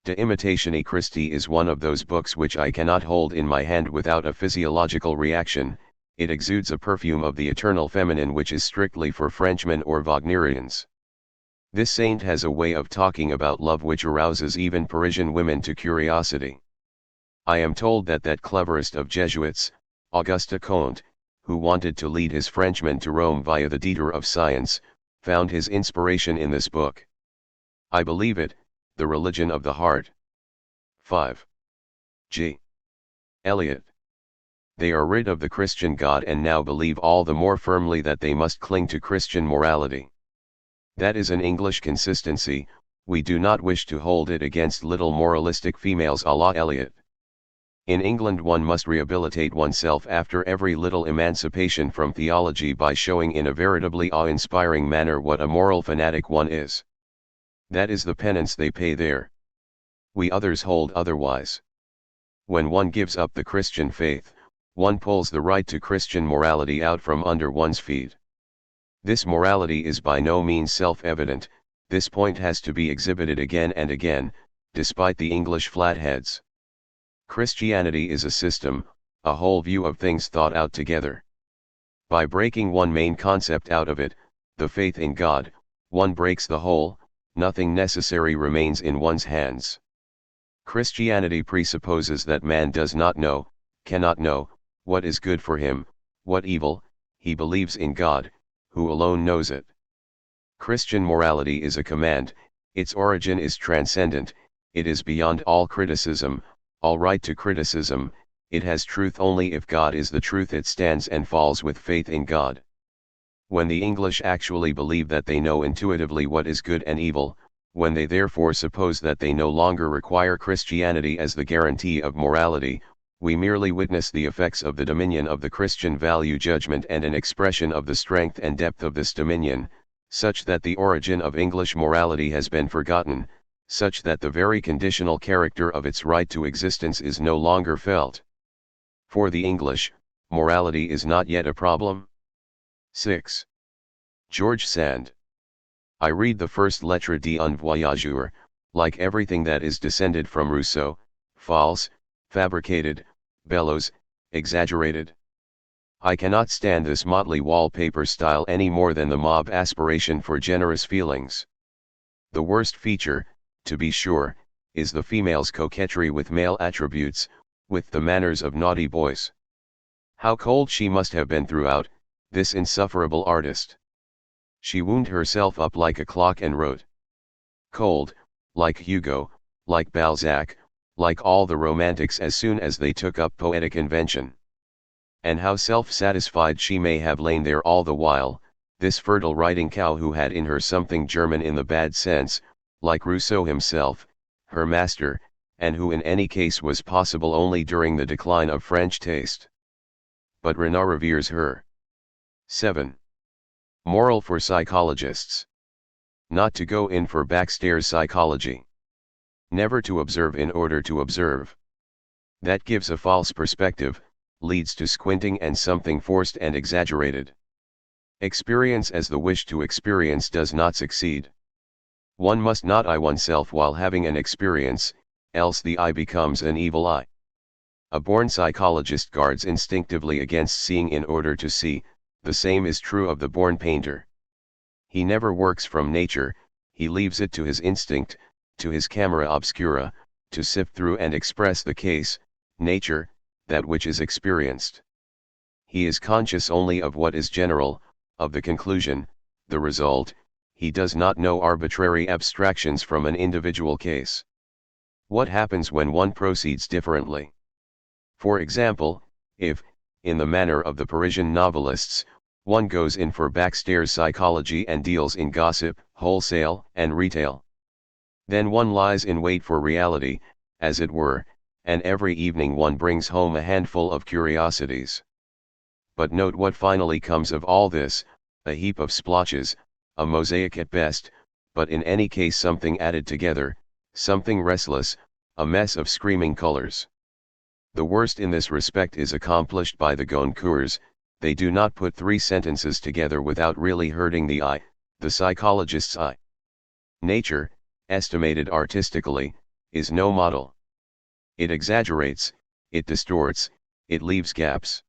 De Imitatione Christi is one of those books which I cannot hold in my hand without a physiological reaction. It exudes a perfume of the eternal feminine which is strictly for Frenchmen or Wagnerians. This saint has a way of talking about love which arouses even Parisian women to curiosity. I am told that cleverest of Jesuits, Auguste Comte, who wanted to lead his Frenchmen to Rome via the Dider of Science, found his inspiration in this book. I believe it, The Religion of the Heart. 5. G. Eliot. They are rid of the Christian God and now believe all the more firmly that they must cling to Christian morality. That is an English consistency. We do not wish to hold it against little moralistic females a la Eliot. In England one must rehabilitate oneself after every little emancipation from theology by showing in a veritably awe-inspiring manner what a moral fanatic one is. That is the penance they pay there. We others hold otherwise. When one gives up the Christian faith, one pulls the right to Christian morality out from under one's feet. This morality is by no means self-evident. This point has to be exhibited again and again, despite the English flatheads. Christianity is a system, a whole view of things thought out together. By breaking one main concept out of it, the faith in God, one breaks the whole. Nothing necessary remains in one's hands. Christianity presupposes that man does not know, cannot know, what is good for him, what evil. He believes in God, who alone knows it. Christian morality is a command, its origin is transcendent, it is beyond all criticism, all right to criticism, it has truth only if God is the truth. It stands and falls with faith in God. When the English actually believe that they know intuitively what is good and evil, when they therefore suppose that they no longer require Christianity as the guarantee of morality, we merely witness the effects of the dominion of the Christian value judgment and an expression of the strength and depth of this dominion, such that the origin of English morality has been forgotten, such that the very conditional character of its right to existence is no longer felt. For the English, morality is not yet a problem. 6. George Sand. I read the first lettre d'un voyageur, like everything that is descended from Rousseau, false, fabricated, bellows, exaggerated. I cannot stand this motley wallpaper style any more than the mob aspiration for generous feelings. The worst feature, to be sure, is the female's coquetry with male attributes, with the manners of naughty boys. How cold she must have been throughout, this insufferable artist. She wound herself up like a clock and wrote. Cold, like Hugo, like Balzac, like all the romantics as soon as they took up poetic invention. And how self-satisfied she may have lain there all the while, this fertile writing cow who had in her something German in the bad sense, like Rousseau himself, her master, and who in any case was possible only during the decline of French taste. But Renan reveres her. 7. Moral for psychologists. Not to go in for backstairs psychology. Never to observe in order to observe. That gives a false perspective, leads to squinting and something forced and exaggerated. Experience as the wish to experience does not succeed. One must not eye oneself while having an experience, else the eye becomes an evil eye. A born psychologist guards instinctively against seeing in order to see. The same is true of the born painter. He never works from nature, he leaves it to his instinct, to his camera obscura, to sift through and express the case, nature, that which is experienced. He is conscious only of what is general, of the conclusion, the result. He does not know arbitrary abstractions from an individual case. What happens when one proceeds differently? For example, if, in the manner of the Parisian novelists, one goes in for backstairs psychology and deals in gossip, wholesale and retail. Then one lies in wait for reality, as it were, and every evening one brings home a handful of curiosities. But note what finally comes of all this, a heap of splotches, a mosaic at best, but in any case something added together, something restless, a mess of screaming colors. The worst in this respect is accomplished by the Goncourts. They do not put three sentences together without really hurting the eye, the psychologist's eye. Nature, estimated artistically, is no model. It exaggerates, it distorts, it leaves gaps.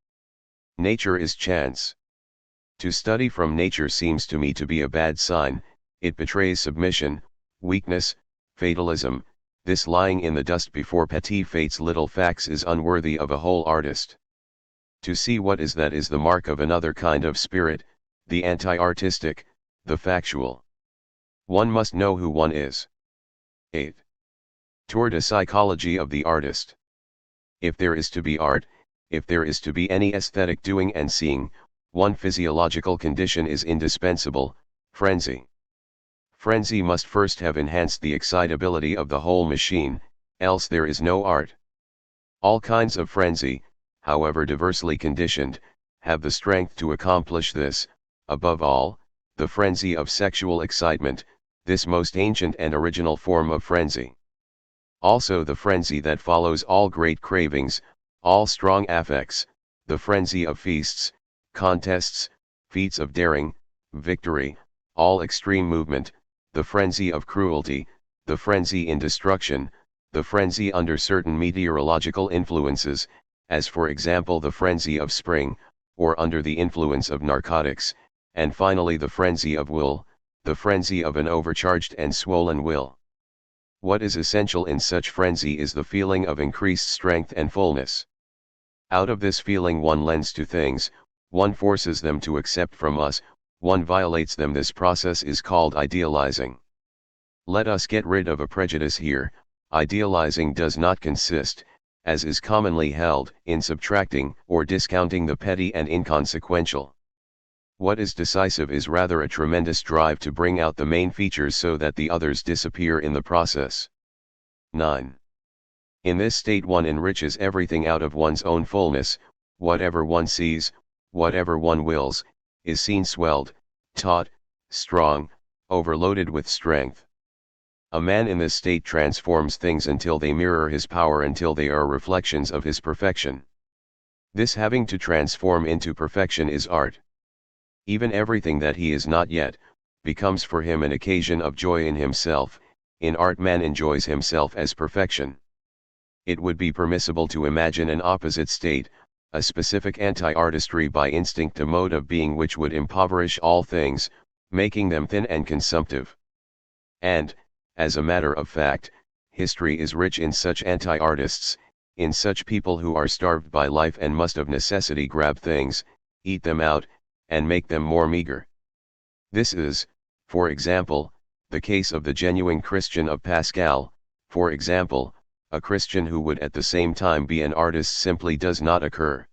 Nature is chance. To study from nature seems to me to be a bad sign, it betrays submission, weakness, fatalism. This lying in the dust before petit fate's little facts is unworthy of a whole artist. To see what is that is the mark of another kind of spirit, the anti-artistic, the factual. One must know who one is. 8. Toward a psychology of the artist. If there is to be art, if there is to be any aesthetic doing and seeing, one physiological condition is indispensable, frenzy. Frenzy must first have enhanced the excitability of the whole machine, else there is no art. All kinds of frenzy, however diversely conditioned, have the strength to accomplish this, above all, the frenzy of sexual excitement, this most ancient and original form of frenzy. Also the frenzy that follows all great cravings, all strong affects, the frenzy of feasts, contests, feats of daring, victory, all extreme movement, the frenzy of cruelty, the frenzy in destruction, the frenzy under certain meteorological influences, as for example the frenzy of spring, or under the influence of narcotics, and finally the frenzy of will, the frenzy of an overcharged and swollen will. What is essential in such frenzy is the feeling of increased strength and fullness. Out of this feeling one lends to things, one forces them to accept from us, one violates them. This process is called idealizing. Let us get rid of a prejudice here. Idealizing does not consist, as is commonly held, in subtracting or discounting the petty and inconsequential. What is decisive is rather a tremendous drive to bring out the main features so that the others disappear in the process. 9. In this state one enriches everything out of one's own fullness, whatever one sees, whatever one wills, is seen swelled, taut, strong, overloaded with strength. A man in this state transforms things until they mirror his power, until they are reflections of his perfection. This having to transform into perfection is art. Even everything that he is not yet, becomes for him an occasion of joy in himself. In art man enjoys himself as perfection. It would be permissible to imagine an opposite state, a specific anti-artistry by instinct, a mode of being which would impoverish all things, making them thin and consumptive. And, as a matter of fact, history is rich in such anti-artists, in such people who are starved by life and must of necessity grab things, eat them out, and make them more meager. This is, for example, the case of the genuine Christian of Pascal. For example, a Christian who would at the same time be an artist simply does not occur.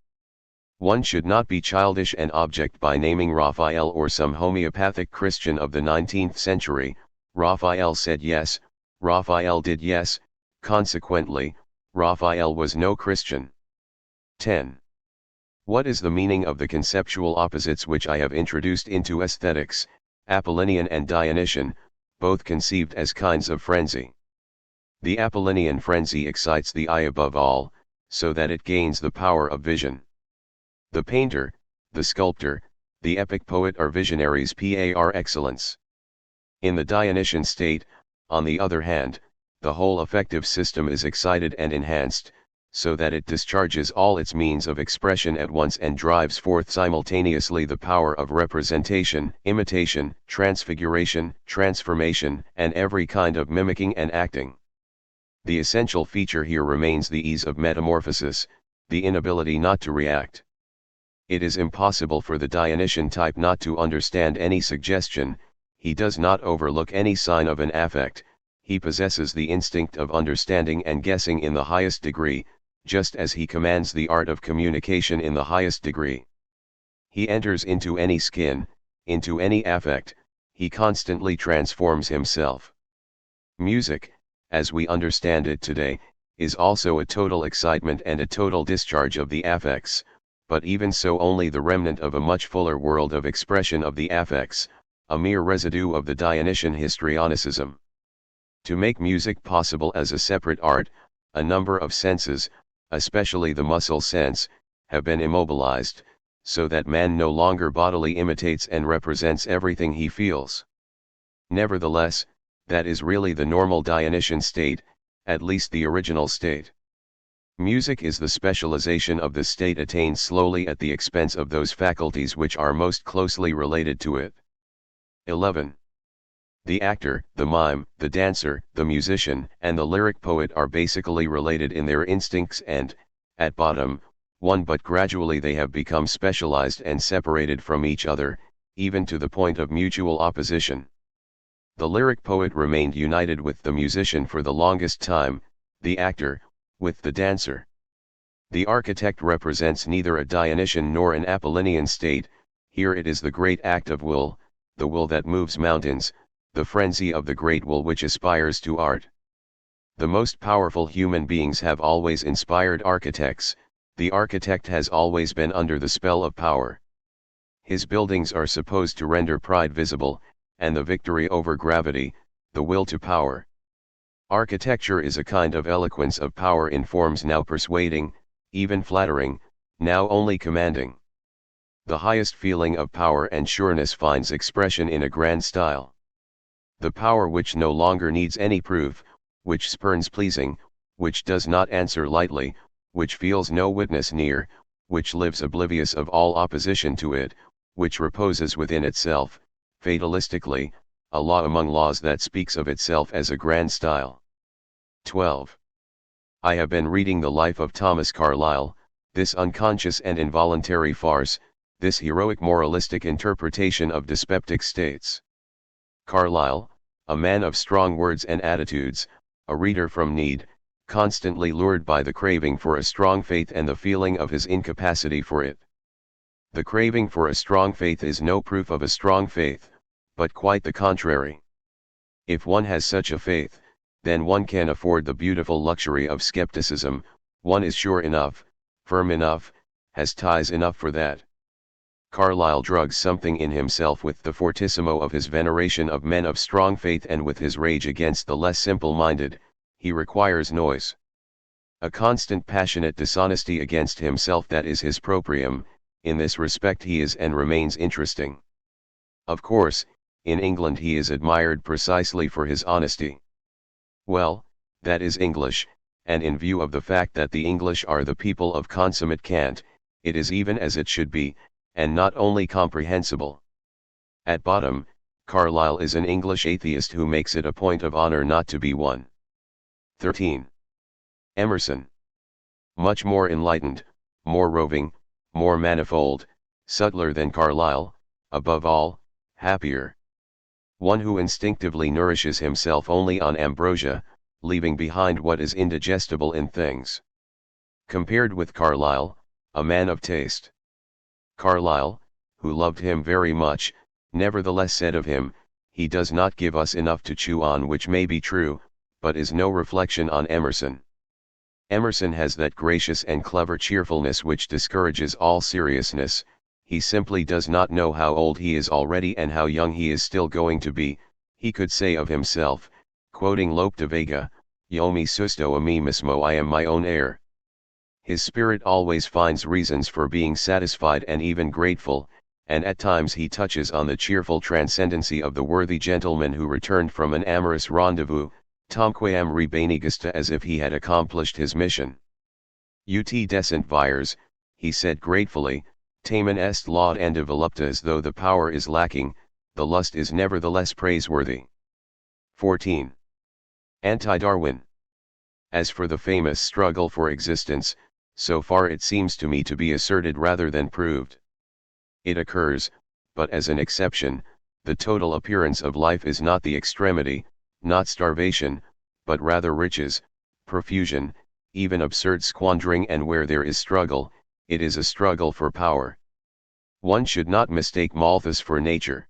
One should not be childish and object by naming Raphael or some homeopathic Christian of the 19th century. Raphael said yes, Raphael did yes, consequently, Raphael was no Christian. 10. What is the meaning of the conceptual opposites which I have introduced into aesthetics, Apollinian and Dionysian, both conceived as kinds of frenzy? The Apollinian frenzy excites the eye above all, so that it gains the power of vision. The painter, the sculptor, the epic poet are visionaries par excellence. In the Dionysian state, on the other hand, the whole affective system is excited and enhanced, so that it discharges all its means of expression at once and drives forth simultaneously the power of representation, imitation, transfiguration, transformation, and every kind of mimicking and acting. The essential feature here remains the ease of metamorphosis, the inability not to react. It is impossible for the Dionysian type not to understand any suggestion. He does not overlook any sign of an affect. He possesses the instinct of understanding and guessing in the highest degree, just as he commands the art of communication in the highest degree. He enters into any skin, into any affect, he constantly transforms himself. Music, as we understand it today, is also a total excitement and a total discharge of the affects, but even so only the remnant of a much fuller world of expression of the affects, a mere residue of the Dionysian histrionicism. To make music possible as a separate art, a number of senses, especially the muscle sense, have been immobilized, so that man no longer bodily imitates and represents everything he feels. Nevertheless, that is really the normal Dionysian state, at least the original state. Music is the specialization of the state attained slowly at the expense of those faculties which are most closely related to it. 11. The actor, the mime, the dancer, the musician, and the lyric poet are basically related in their instincts and, at bottom, one, but gradually they have become specialized and separated from each other, even to the point of mutual opposition. The lyric poet remained united with the musician for the longest time, the actor, with the dancer. The architect represents neither a Dionysian nor an Apollinian state. Here it is the great act of will, the will that moves mountains, the frenzy of the great will which aspires to art. The most powerful human beings have always inspired architects. The architect has always been under the spell of power. His buildings are supposed to render pride visible, and the victory over gravity, the will to power. Architecture is a kind of eloquence of power in forms now persuading, even flattering, now only commanding. The highest feeling of power and sureness finds expression in a grand style. The power which no longer needs any proof, which spurns pleasing, which does not answer lightly, which feels no witness near, which lives oblivious of all opposition to it, which reposes within itself, fatalistically, a law among laws that speaks of itself as a grand style. 12. I have been reading the life of Thomas Carlyle, this unconscious and involuntary farce, this heroic moralistic interpretation of dyspeptic states. Carlyle, a man of strong words and attitudes, a reader from need, constantly lured by the craving for a strong faith and the feeling of his incapacity for it. The craving for a strong faith is no proof of a strong faith, but quite the contrary. If one has such a faith, then one can afford the beautiful luxury of skepticism, one is sure enough, firm enough, has ties enough for that. Carlyle drugs something in himself with the fortissimo of his veneration of men of strong faith and with his rage against the less simple-minded. He requires noise. A constant passionate dishonesty against himself, that is his proprium. In this respect he is and remains interesting. Of course, in England he is admired precisely for his honesty. Well, that is English, and in view of the fact that the English are the people of consummate cant, it is even as it should be, and not only comprehensible. At bottom, Carlyle is an English atheist who makes it a point of honor not to be one. 13. Emerson. Much more enlightened, more roving, more manifold, subtler than Carlyle, above all, happier. One who instinctively nourishes himself only on ambrosia, leaving behind what is indigestible in things. Compared with Carlyle, a man of taste. Carlyle, who loved him very much, nevertheless said of him, "He does not give us enough to chew on," which may be true, but is no reflection on Emerson. Emerson has that gracious and clever cheerfulness which discourages all seriousness. He simply does not know how old he is already and how young he is still going to be. He could say of himself, quoting Lope de Vega, "Yo me susto a mí mismo, I am my own heir." His spirit always finds reasons for being satisfied and even grateful, and at times he touches on the cheerful transcendency of the worthy gentleman who returned from an amorous rendezvous, tamquam rebenigusta, as if he had accomplished his mission. Ut decent vires, he said gratefully, tamen est laud and volupta, as though the power is lacking, the lust is nevertheless praiseworthy. 14. Anti-Darwin. As for the famous struggle for existence, so far it seems to me to be asserted rather than proved. It occurs, but as an exception. The total appearance of life is not the extremity, not starvation, but rather riches, profusion, even absurd squandering, and where there is struggle, it is a struggle for power. One should not mistake Malthus for nature.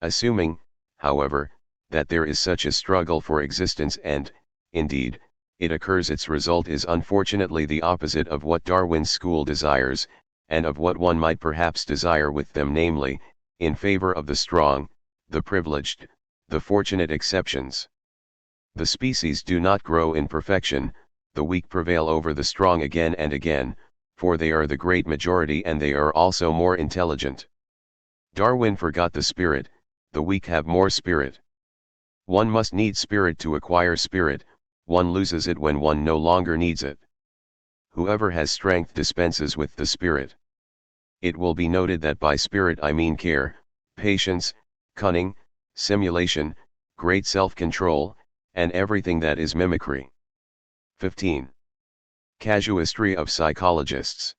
Assuming, however, that there is such a struggle for existence and, indeed, it occurs, its result is unfortunately the opposite of what Darwin's school desires, and of what one might perhaps desire with them, namely, in favor of the strong, the privileged, the fortunate exceptions. The species do not grow in perfection, the weak prevail over the strong again and again, for they are the great majority and they are also more intelligent. Darwin forgot the spirit, the weak have more spirit. One must need spirit to acquire spirit, one loses it when one no longer needs it. Whoever has strength dispenses with the spirit. It will be noted that by spirit I mean care, patience, cunning, simulation, great self-control, and everything that is mimicry. 15. Casuistry of psychologists.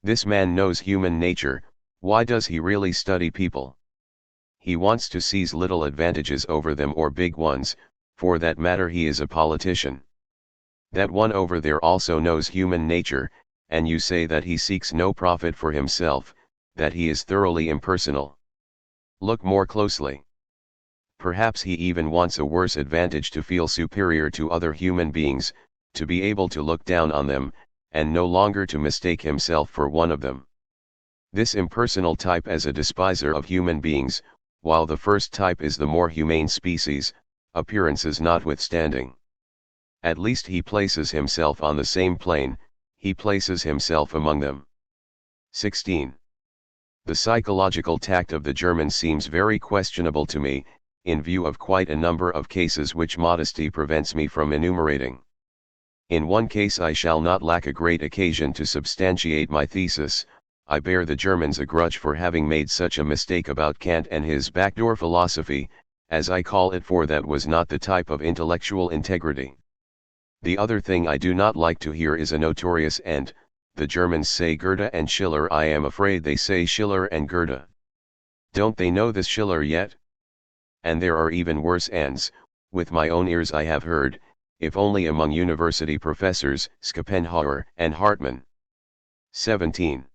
This man knows human nature. Why does he really study people? He wants to seize little advantages over them, or big ones. For that matter he is a politician. That one over there also knows human nature, and you say that he seeks no profit for himself, that he is thoroughly impersonal. Look more closely. Perhaps he even wants a worse advantage, to feel superior to other human beings, to be able to look down on them, and no longer to mistake himself for one of them. This impersonal type as a despiser of human beings, while the first type is the more humane species, appearances notwithstanding. At least he places himself on the same plane, he places himself among them. 16. The psychological tact of the Germans seems very questionable to me, in view of quite a number of cases which modesty prevents me from enumerating. In one case I shall not lack a great occasion to substantiate my thesis. I bear the Germans a grudge for having made such a mistake about Kant and his backdoor philosophy, as I call it, for that was not the type of intellectual integrity. The other thing I do not like to hear is a notorious end. The Germans say Goethe and Schiller. I am afraid they say Schiller and Goethe. Don't they know this Schiller yet? And there are even worse ends, with my own ears I have heard, if only among university professors, Schopenhauer and Hartmann. 17.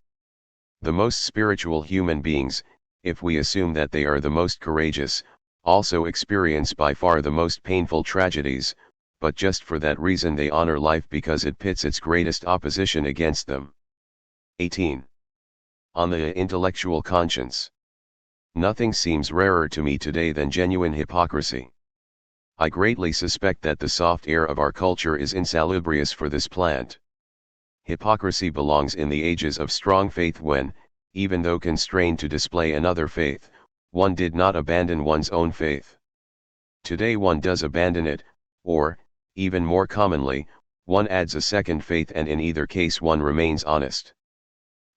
The most spiritual human beings, if we assume that they are the most courageous, also experience by far the most painful tragedies, but just for that reason they honor life because it pits its greatest opposition against them. 18. On the intellectual conscience. Nothing seems rarer to me today than genuine hypocrisy. I greatly suspect that the soft air of our culture is insalubrious for this plant. Hypocrisy belongs in the ages of strong faith when, even though constrained to display another faith, one did not abandon one's own faith. Today one does abandon it, or, even more commonly, one adds a second faith, and in either case one remains honest.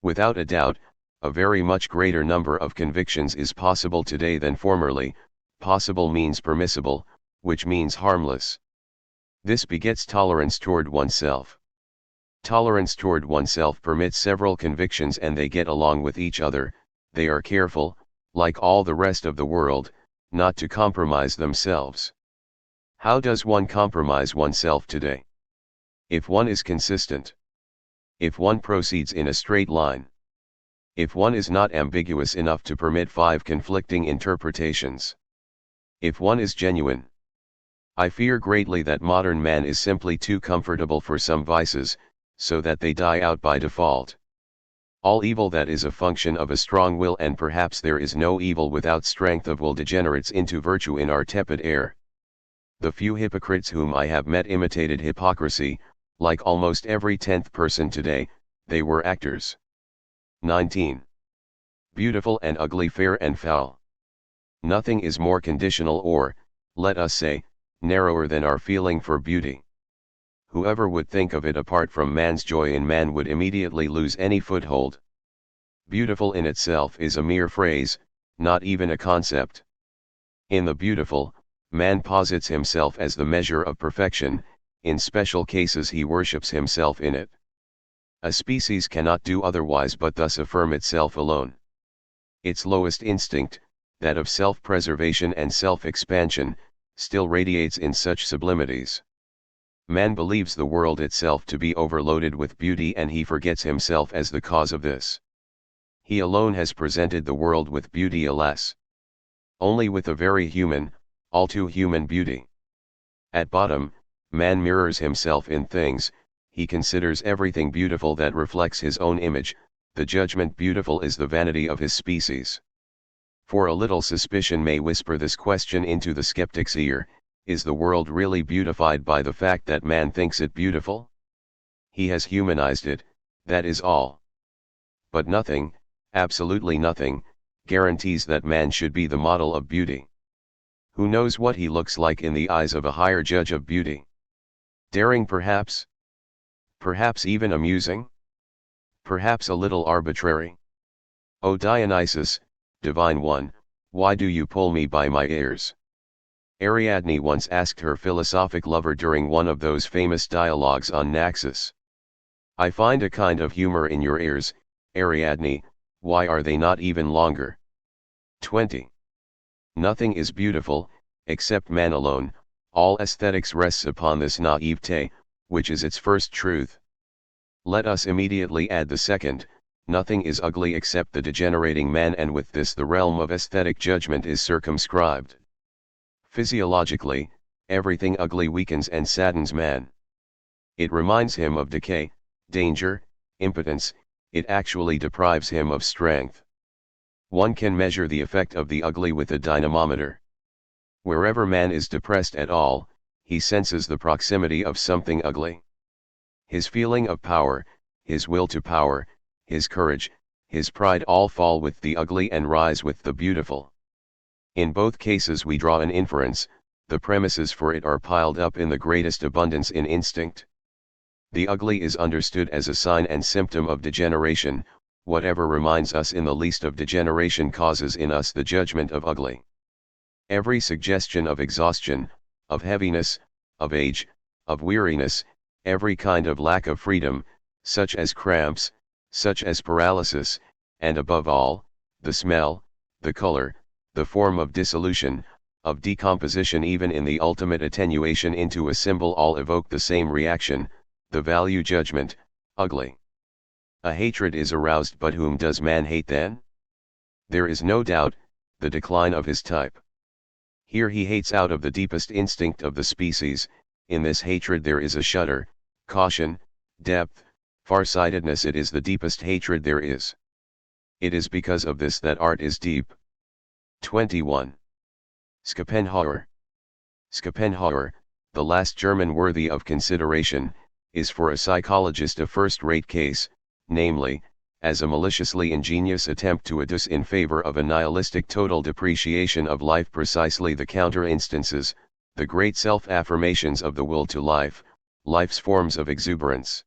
Without a doubt, a very much greater number of convictions is possible today than formerly. Possible means permissible, which means harmless. This begets tolerance toward oneself. Tolerance toward oneself permits several convictions and they get along with each other. They are careful, like all the rest of the world, not to compromise themselves. How does one compromise oneself today? If one is consistent. If one proceeds in a straight line. If one is not ambiguous enough to permit 5 conflicting interpretations. If one is genuine. I fear greatly that modern man is simply too comfortable for some vices, so that they die out by default. All evil that is a function of a strong will, and perhaps there is no evil without strength of will, degenerates into virtue in our tepid air. The few hypocrites whom I have met imitated hypocrisy, like almost every 10th person today. They were actors. 19. Beautiful and ugly, fair and foul. Nothing is more conditional or, let us say, narrower than our feeling for beauty. Whoever would think of it apart from man's joy in man would immediately lose any foothold. Beautiful in itself is a mere phrase, not even a concept. In the beautiful, man posits himself as the measure of perfection. In special cases he worships himself in it. A species cannot do otherwise but thus affirm itself alone. Its lowest instinct, that of self-preservation and self-expansion, still radiates in such sublimities. Man believes the world itself to be overloaded with beauty, and he forgets himself as the cause of this. He alone has presented the world with beauty, alas! Only with a very human, all too human beauty. At bottom, man mirrors himself in things. He considers everything beautiful that reflects his own image. The judgment beautiful is the vanity of his species. For a little suspicion may whisper this question into the skeptic's ear: is the world really beautified by the fact that man thinks it beautiful? He has humanized it, that is all. But nothing, absolutely nothing, guarantees that man should be the model of beauty. Who knows what he looks like in the eyes of a higher judge of beauty? Daring perhaps? Perhaps even amusing? Perhaps a little arbitrary? O Dionysus, divine one, why do you pull me by my ears? Ariadne once asked her philosophic lover during one of those famous dialogues on Naxos. I find a kind of humor in your ears, Ariadne, why are they not even longer? 20. Nothing is beautiful, except man alone. All aesthetics rests upon this naivete, which is its first truth. Let us immediately add the second: nothing is ugly except the degenerating man, and with this the realm of aesthetic judgment is circumscribed. Physiologically, everything ugly weakens and saddens man. It reminds him of decay, danger, impotence. It actually deprives him of strength. One can measure the effect of the ugly with a dynamometer. Wherever man is depressed at all, he senses the proximity of something ugly. His feeling of power, his will to power, his courage, his pride all fall with the ugly and rise with the beautiful. In both cases we draw an inference, the premises for it are piled up in the greatest abundance in instinct. The ugly is understood as a sign and symptom of degeneration. Whatever reminds us in the least of degeneration causes in us the judgment of ugly. Every suggestion of exhaustion, of heaviness, of age, of weariness, every kind of lack of freedom, such as cramps, such as paralysis, and above all, the smell, the color, the form of dissolution, of decomposition, even in the ultimate attenuation into a symbol, all evoke the same reaction, the value judgment, ugly. A hatred is aroused, but whom does man hate then? There is no doubt, the decline of his type. Here he hates out of the deepest instinct of the species. In this hatred there is a shudder, caution, depth, farsightedness. It is the deepest hatred there is. It is because of this that art is deep. 21. Schopenhauer. Schopenhauer, the last German worthy of consideration, is for a psychologist a first-rate case, namely, as a maliciously ingenious attempt to adduce in favor of a nihilistic total depreciation of life precisely the counter-instances, the great self-affirmations of the will to life, life's forms of exuberance.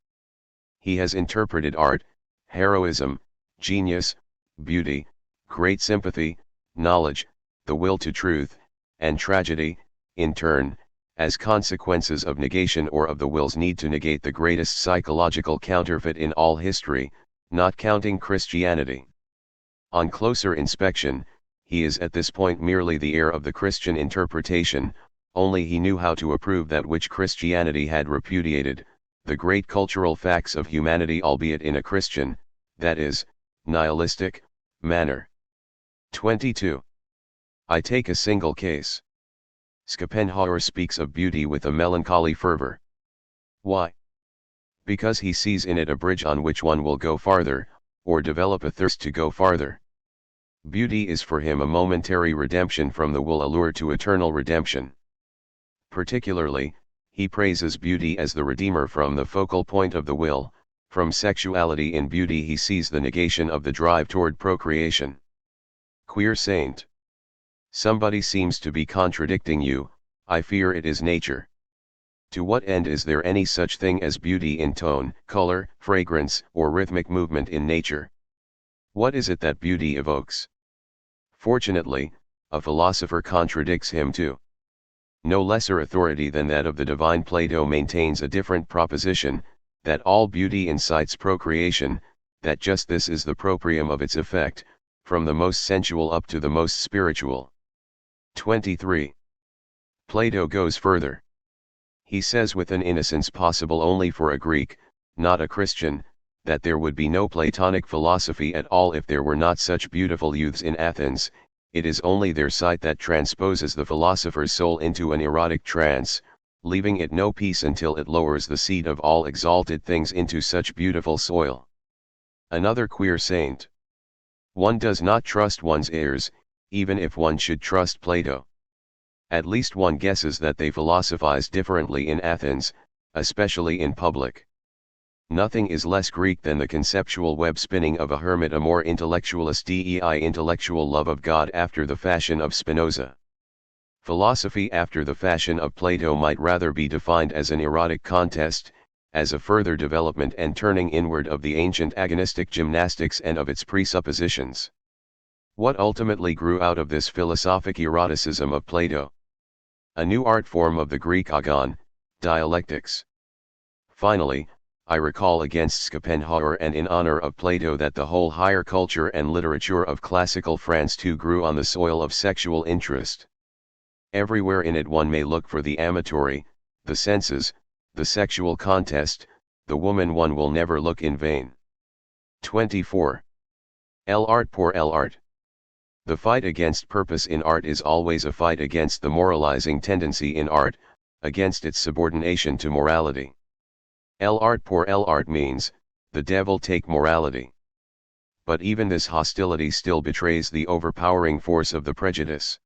He has interpreted art, heroism, genius, beauty, great sympathy, knowledge, the will to truth, and tragedy, in turn, as consequences of negation or of the will's need to negate the greatest psychological counterfeit in all history, not counting Christianity. On closer inspection, he is at this point merely the heir of the Christian interpretation, only he knew how to approve that which Christianity had repudiated, the great cultural facts of humanity, albeit in a Christian, that is, nihilistic, manner. 22. I take a single case. Schopenhauer speaks of beauty with a melancholy fervor. Why? Because he sees in it a bridge on which one will go farther, or develop a thirst to go farther. Beauty is for him a momentary redemption from the will allure to eternal redemption. Particularly, he praises beauty as the redeemer from the focal point of the will. From sexuality in beauty he sees the negation of the drive toward procreation. Queer saint. Somebody seems to be contradicting you. I fear it is nature. To what end is there any such thing as beauty in tone, color, fragrance, or rhythmic movement in nature? What is it that beauty evokes? Fortunately, a philosopher contradicts him too. No lesser authority than that of the divine Plato maintains a different proposition, that all beauty incites procreation, that just this is the proprium of its effect, from the most sensual up to the most spiritual. 23. Plato goes further. He says with an innocence possible only for a Greek, not a Christian, that there would be no Platonic philosophy at all if there were not such beautiful youths in Athens. It is only their sight that transposes the philosopher's soul into an erotic trance, leaving it no peace until it lowers the seed of all exalted things into such beautiful soil. Another queer saint. One does not trust one's ears, even if one should trust Plato. At least one guesses that they philosophize differently in Athens, especially in public. Nothing is less Greek than the conceptual web spinning of a hermit, a more intellectualist intellectual love of God after the fashion of Spinoza. Philosophy after the fashion of Plato might rather be defined as an erotic contest, as a further development and turning inward of the ancient agonistic gymnastics and of its presuppositions. What ultimately grew out of this philosophic eroticism of Plato? A new art form of the Greek agon, dialectics. Finally, I recall against Schopenhauer and in honor of Plato that the whole higher culture and literature of classical France too grew on the soil of sexual interest. Everywhere in it one may look for the amatory, the senses, the sexual contest. The woman one will never look in vain. 24. L'art pour l'art. The fight against purpose in art is always a fight against the moralizing tendency in art, against its subordination to morality. L'art pour l'art means, the devil take morality. But even this hostility still betrays the overpowering force of the prejudice.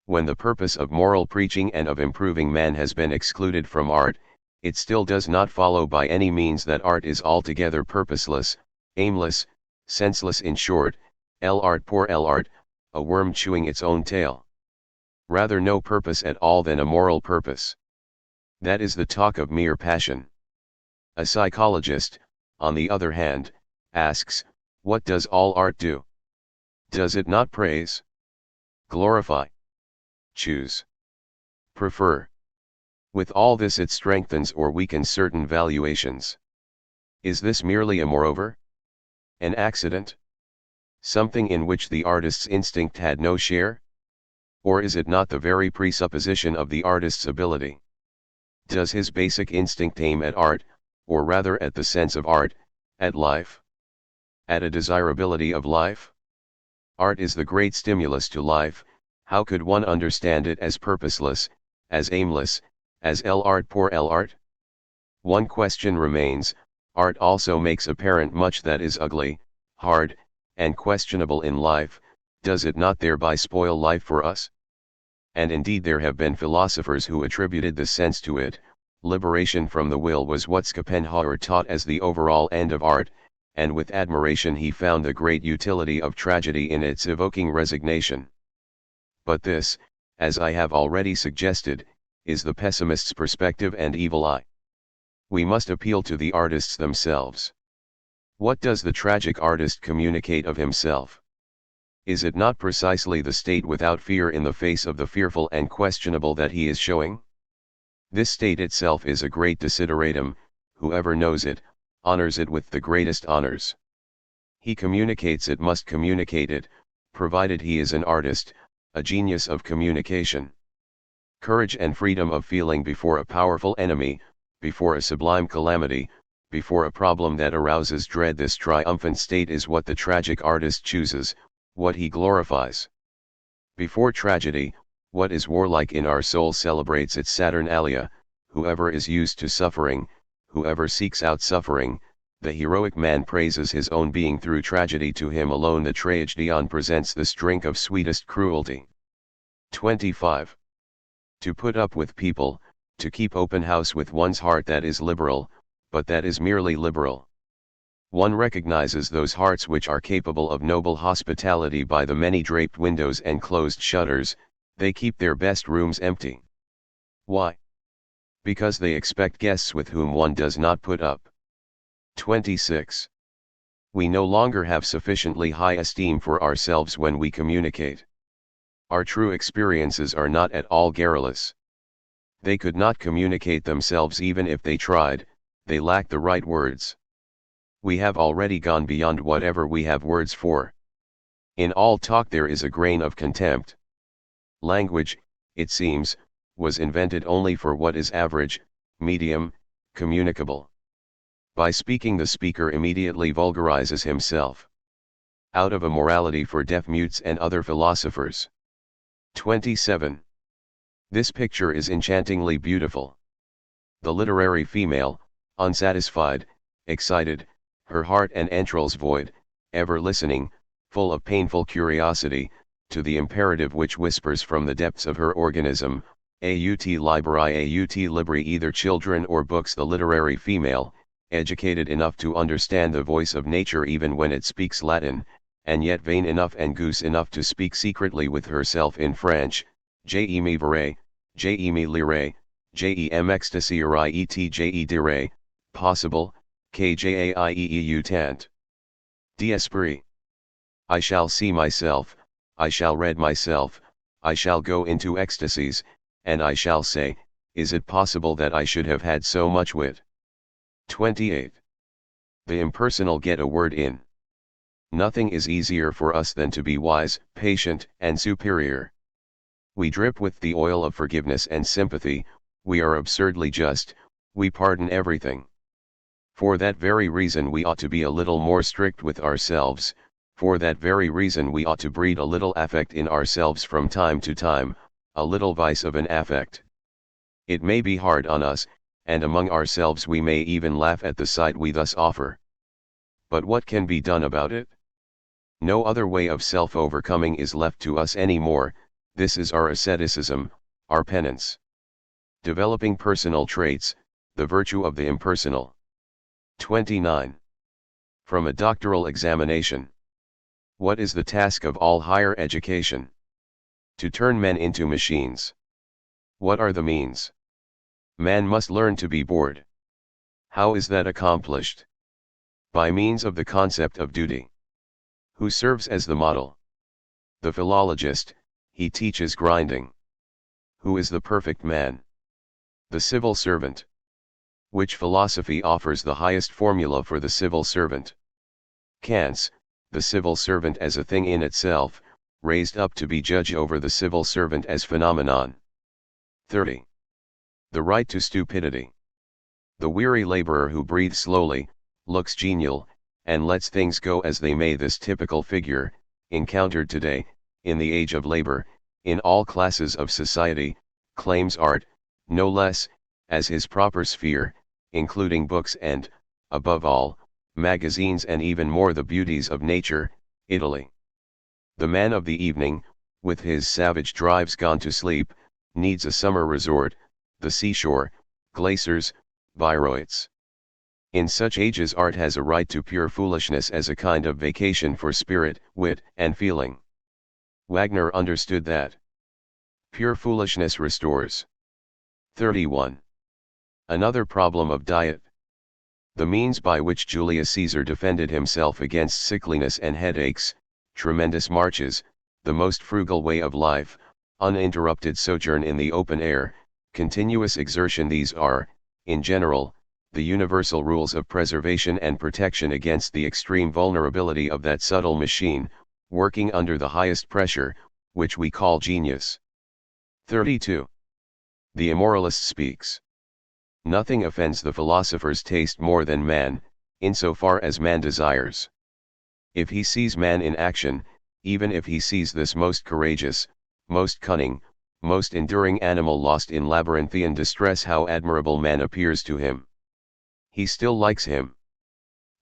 When the purpose of moral preaching and of improving man has been excluded from art, it still does not follow by any means that art is altogether purposeless, aimless, senseless, in short, l'art pour l'art, a worm chewing its own tail. Rather no purpose at all than a moral purpose. That is the talk of mere passion. A psychologist, on the other hand, asks, what does all art do? Does it not praise, glorify, choose, prefer? With all this it strengthens or weakens certain valuations. Is this merely a moreover? An accident? Something in which the artist's instinct had no share? Or is it not the very presupposition of the artist's ability? Does his basic instinct aim at art, or rather at the sense of art, at life? At a desirability of life? Art is the great stimulus to life. How could one understand it as purposeless, as aimless, as l'art pour l'art? One question remains: art also makes apparent much that is ugly, hard, and questionable in life. Does it not thereby spoil life for us? And indeed there have been philosophers who attributed the sense to it. Liberation from the will was what Schopenhauer taught as the overall end of art, and with admiration he found the great utility of tragedy in its evoking resignation. But this, as I have already suggested, is the pessimist's perspective and evil eye. We must appeal to the artists themselves. What does the tragic artist communicate of himself? Is it not precisely the state without fear in the face of the fearful and questionable that he is showing? This state itself is a great desideratum. Whoever knows it, honors it with the greatest honors. He communicates it, must communicate it, provided he is an artist, a genius of communication. Courage and freedom of feeling before a powerful enemy, before a sublime calamity, before a problem that arouses dread, this triumphant state is what the tragic artist chooses, what he glorifies. Before tragedy, what is warlike in our soul celebrates its Saturnalia. Whoever is used to suffering, whoever seeks out suffering, the heroic man praises his own being through tragedy. To him alone the tragedian presents this drink of sweetest cruelty. 25. To put up with people, to keep open house with one's heart, that is liberal, but that is merely liberal. One recognizes those hearts which are capable of noble hospitality by the many draped windows and closed shutters. They keep their best rooms empty. Why? Because they expect guests with whom one does not put up. 26. We no longer have sufficiently high esteem for ourselves when we communicate. Our true experiences are not at all garrulous. They could not communicate themselves even if they tried. They lack the right words. We have already gone beyond whatever we have words for. In all talk there is a grain of contempt. Language, it seems, was invented only for what is average, medium, communicable. By speaking the speaker immediately vulgarizes himself. Out of a morality for deaf mutes and other philosophers. 27. This picture is enchantingly beautiful. The literary female, unsatisfied, excited, her heart and entrails void, ever listening, full of painful curiosity, to the imperative which whispers from the depths of her organism, aut liberi aut libri, either children or books. The literary female, educated enough to understand the voice of nature even when it speaks Latin, and yet vain enough and goose enough to speak secretly with herself in French, je me verrai, je me lirai, jem extasirai et je dirai, possible, kjaieeu tant. D'esprit. I shall see myself, I shall read myself, I shall go into ecstasies, and I shall say, is it possible that I should have had so much wit? 28. The impersonal get a word in. Nothing is easier for us than to be wise, patient, and superior. We drip with the oil of forgiveness and sympathy, we are absurdly just, we pardon everything. For that very reason we ought to be a little more strict with ourselves. For that very reason we ought to breed a little affect in ourselves from time to time, a little vice of an affect. It may be hard on us, and among ourselves we may even laugh at the sight we thus offer. But what can be done about it? No other way of self-overcoming is left to us any more, This is our asceticism, our penance. Developing personal traits, the virtue of the impersonal. 29. From a doctoral examination. What is the task of all higher education? To turn men into machines. What are the means? Man must learn to be bored. How is that accomplished? By means of the concept of duty. Who serves as the model? The philologist, he teaches grinding. Who is the perfect man? The civil servant. Which philosophy offers the highest formula for the civil servant? Kant's, the civil servant as a thing in itself, raised up to be judge over the civil servant as phenomenon. 30. The right to stupidity. The weary laborer who breathes slowly, looks genial, and lets things go as they may. This typical figure, encountered today, in the age of labor, in all classes of society, claims art, no less, as his proper sphere, including books and, above all, magazines, and even more the beauties of nature, Italy. The man of the evening, with his savage drives gone to sleep, needs a summer resort, the seashore, glaciers, Bayreuths. In such ages art has a right to pure foolishness as a kind of vacation for spirit, wit, and feeling. Wagner understood that. Pure foolishness restores. 31. Another problem of diet. The means by which Julius Caesar defended himself against sickliness and headaches, tremendous marches, the most frugal way of life, uninterrupted sojourn in the open air, continuous exertion, these are, in general, the universal rules of preservation and protection against the extreme vulnerability of that subtle machine, working under the highest pressure, which we call genius. 32. The immoralist speaks. Nothing offends the philosopher's taste more than man, insofar as man desires. If he sees man in action, even if he sees this most courageous, most cunning, most enduring animal lost in labyrinthian distress, how admirable man appears to him. He still likes him.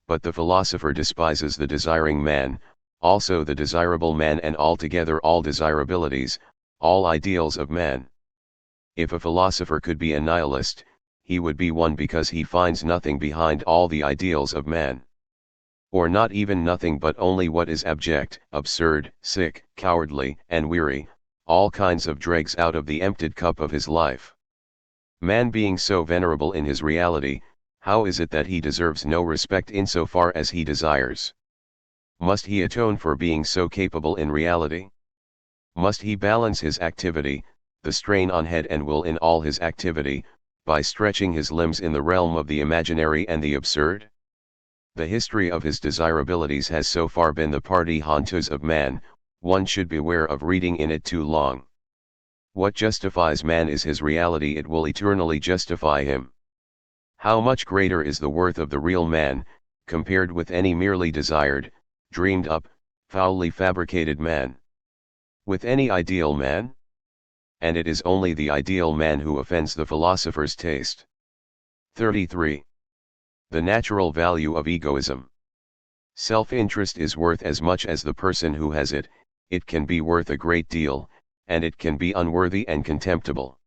But the philosopher despises the desiring man, also the desirable man, and altogether all desirabilities, all ideals of man. If a philosopher could be a nihilist, he would be one, because he finds nothing behind all the ideals of man. Or not even nothing, but only what is abject, absurd, sick, cowardly, and weary, all kinds of dregs out of the emptied cup of his life. Man being so venerable in his reality, how is it that he deserves no respect insofar as he desires? Must he atone for being so capable in reality? Must he balance his activity, the strain on head and will in all his activity, by stretching his limbs in the realm of the imaginary and the absurd? The history of his desirabilities has so far been the party hontus of man, one should beware of reading in it too long. What justifies man is his reality, it will eternally justify him. How much greater is the worth of the real man, compared with any merely desired, dreamed up, foully fabricated man? With any ideal man? And it is only the ideal man who offends the philosopher's taste. 33. The natural value of egoism. Self-interest is worth as much as the person who has it, it can be worth a great deal, and it can be unworthy and contemptible.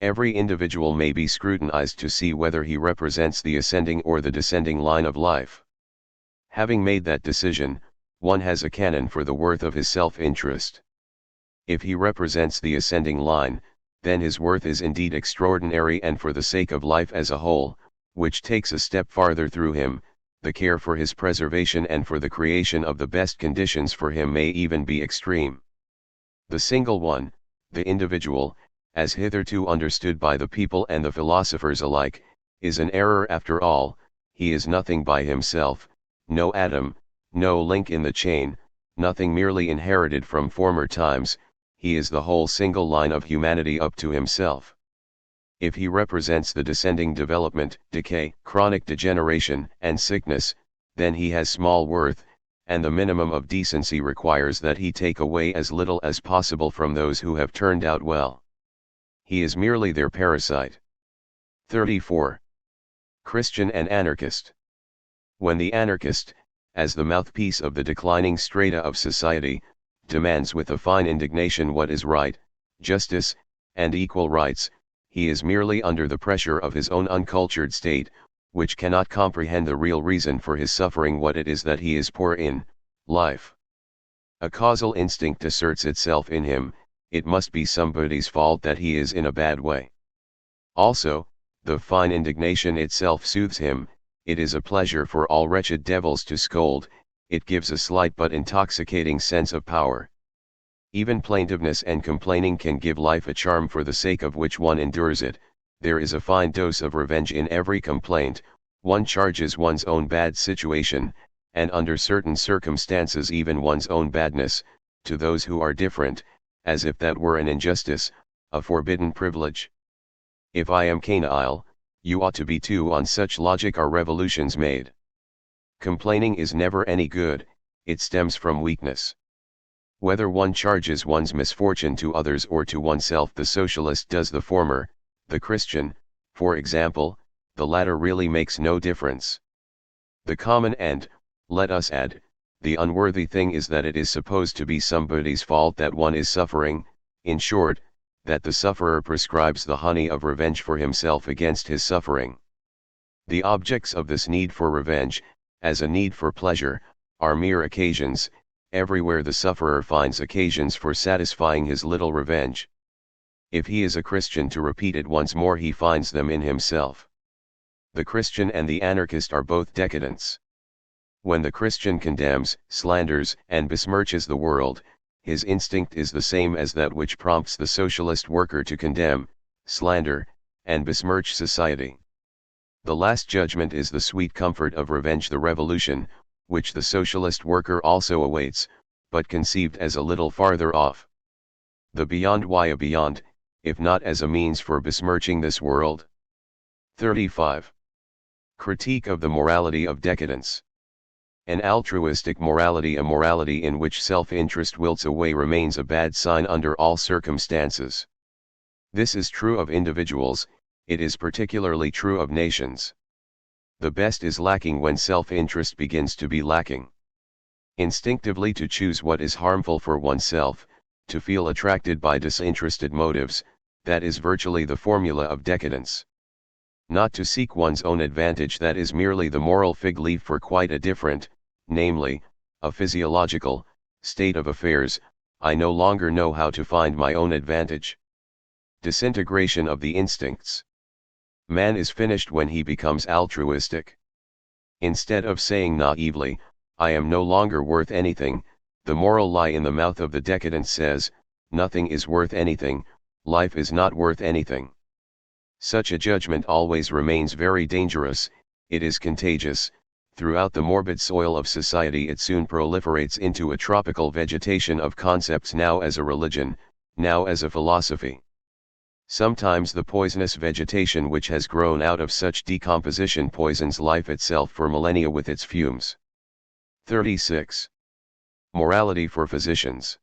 Every individual may be scrutinized to see whether he represents the ascending or the descending line of life. Having made that decision, one has a canon for the worth of his self-interest. If he represents the ascending line, then his worth is indeed extraordinary, and for the sake of life as a whole, which takes a step farther through him, the care for his preservation and for the creation of the best conditions for him may even be extreme. The single one, the individual, as hitherto understood by the people and the philosophers alike, is an error after all. He is nothing by himself, no atom, no link in the chain, nothing merely inherited from former times, he is the whole single line of humanity up to himself. If he represents the descending development, decay, chronic degeneration, and sickness, then he has small worth, and the minimum of decency requires that he take away as little as possible from those who have turned out well. He is merely their parasite. 34. Christian and anarchist. When the anarchist, as the mouthpiece of the declining strata of society, demands with a fine indignation what is right, justice, and equal rights. He is merely under the pressure of his own uncultured state, which cannot comprehend the real reason for his suffering, what it is that he is poor in, life. A causal instinct asserts itself in him, it must be somebody's fault that he is in a bad way. Also, the fine indignation itself soothes him, it is a pleasure for all wretched devils to scold, it gives a slight but intoxicating sense of power. Even plaintiveness and complaining can give life a charm for the sake of which one endures it. There is a fine dose of revenge in every complaint, one charges one's own bad situation, and under certain circumstances even one's own badness, to those who are different, as if that were an injustice, a forbidden privilege. If I am canile, you ought to be too. On such logic are revolutions made. Complaining is never any good, it stems from weakness. Whether one charges one's misfortune to others or to oneself, the socialist does the former, the Christian, for example, the latter really makes no difference. The common and, let us add, the unworthy thing is that it is supposed to be somebody's fault that one is suffering, in short, that the sufferer prescribes the honey of revenge for himself against his suffering. The objects of this need for revenge, as a need for pleasure, are mere occasions. Everywhere the sufferer finds occasions for satisfying his little revenge. If he is a Christian, to repeat it once more, he finds them in himself. The Christian and the anarchist are both decadents. When the Christian condemns, slanders, and besmirches the world, his instinct is the same as that which prompts the socialist worker to condemn, slander, and besmirch society. The last judgment is the sweet comfort of revenge, the revolution, which the socialist worker also awaits, but conceived as a little farther off. The beyond, why a beyond, if not as a means for besmirching this world? 35. Critique of the morality of decadence. An altruistic morality, a morality in which self-interest wilts away, remains a bad sign under all circumstances. This is true of individuals, it is particularly true of nations. The best is lacking when self-interest begins to be lacking. Instinctively to choose what is harmful for oneself, to feel attracted by disinterested motives, that is virtually the formula of decadence. Not to seek one's own advantage, that is merely the moral fig leaf for quite a different, namely, a physiological, state of affairs. I no longer know how to find my own advantage. Disintegration of the instincts. Man is finished when he becomes altruistic. Instead of saying naively, I am no longer worth anything, the moral lie in the mouth of the decadent says, nothing is worth anything, life is not worth anything. Such a judgment always remains very dangerous, it is contagious. Throughout the morbid soil of society it soon proliferates into a tropical vegetation of concepts, now as a religion, now as a philosophy. Sometimes the poisonous vegetation which has grown out of such decomposition poisons life itself for millennia with its fumes. 36. Morality for physicians.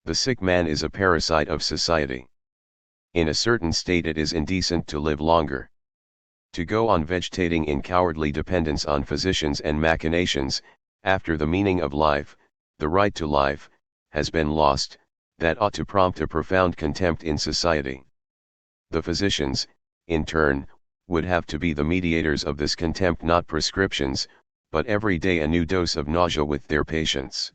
The sick man is a parasite of society. In a certain state it is indecent to live longer. To go on vegetating in cowardly dependence on physicians and machinations, after the meaning of life, the right to life, has been lost, that ought to prompt a profound contempt in society. The physicians, in turn, would have to be the mediators of this contempt, not prescriptions, but every day a new dose of nausea with their patients.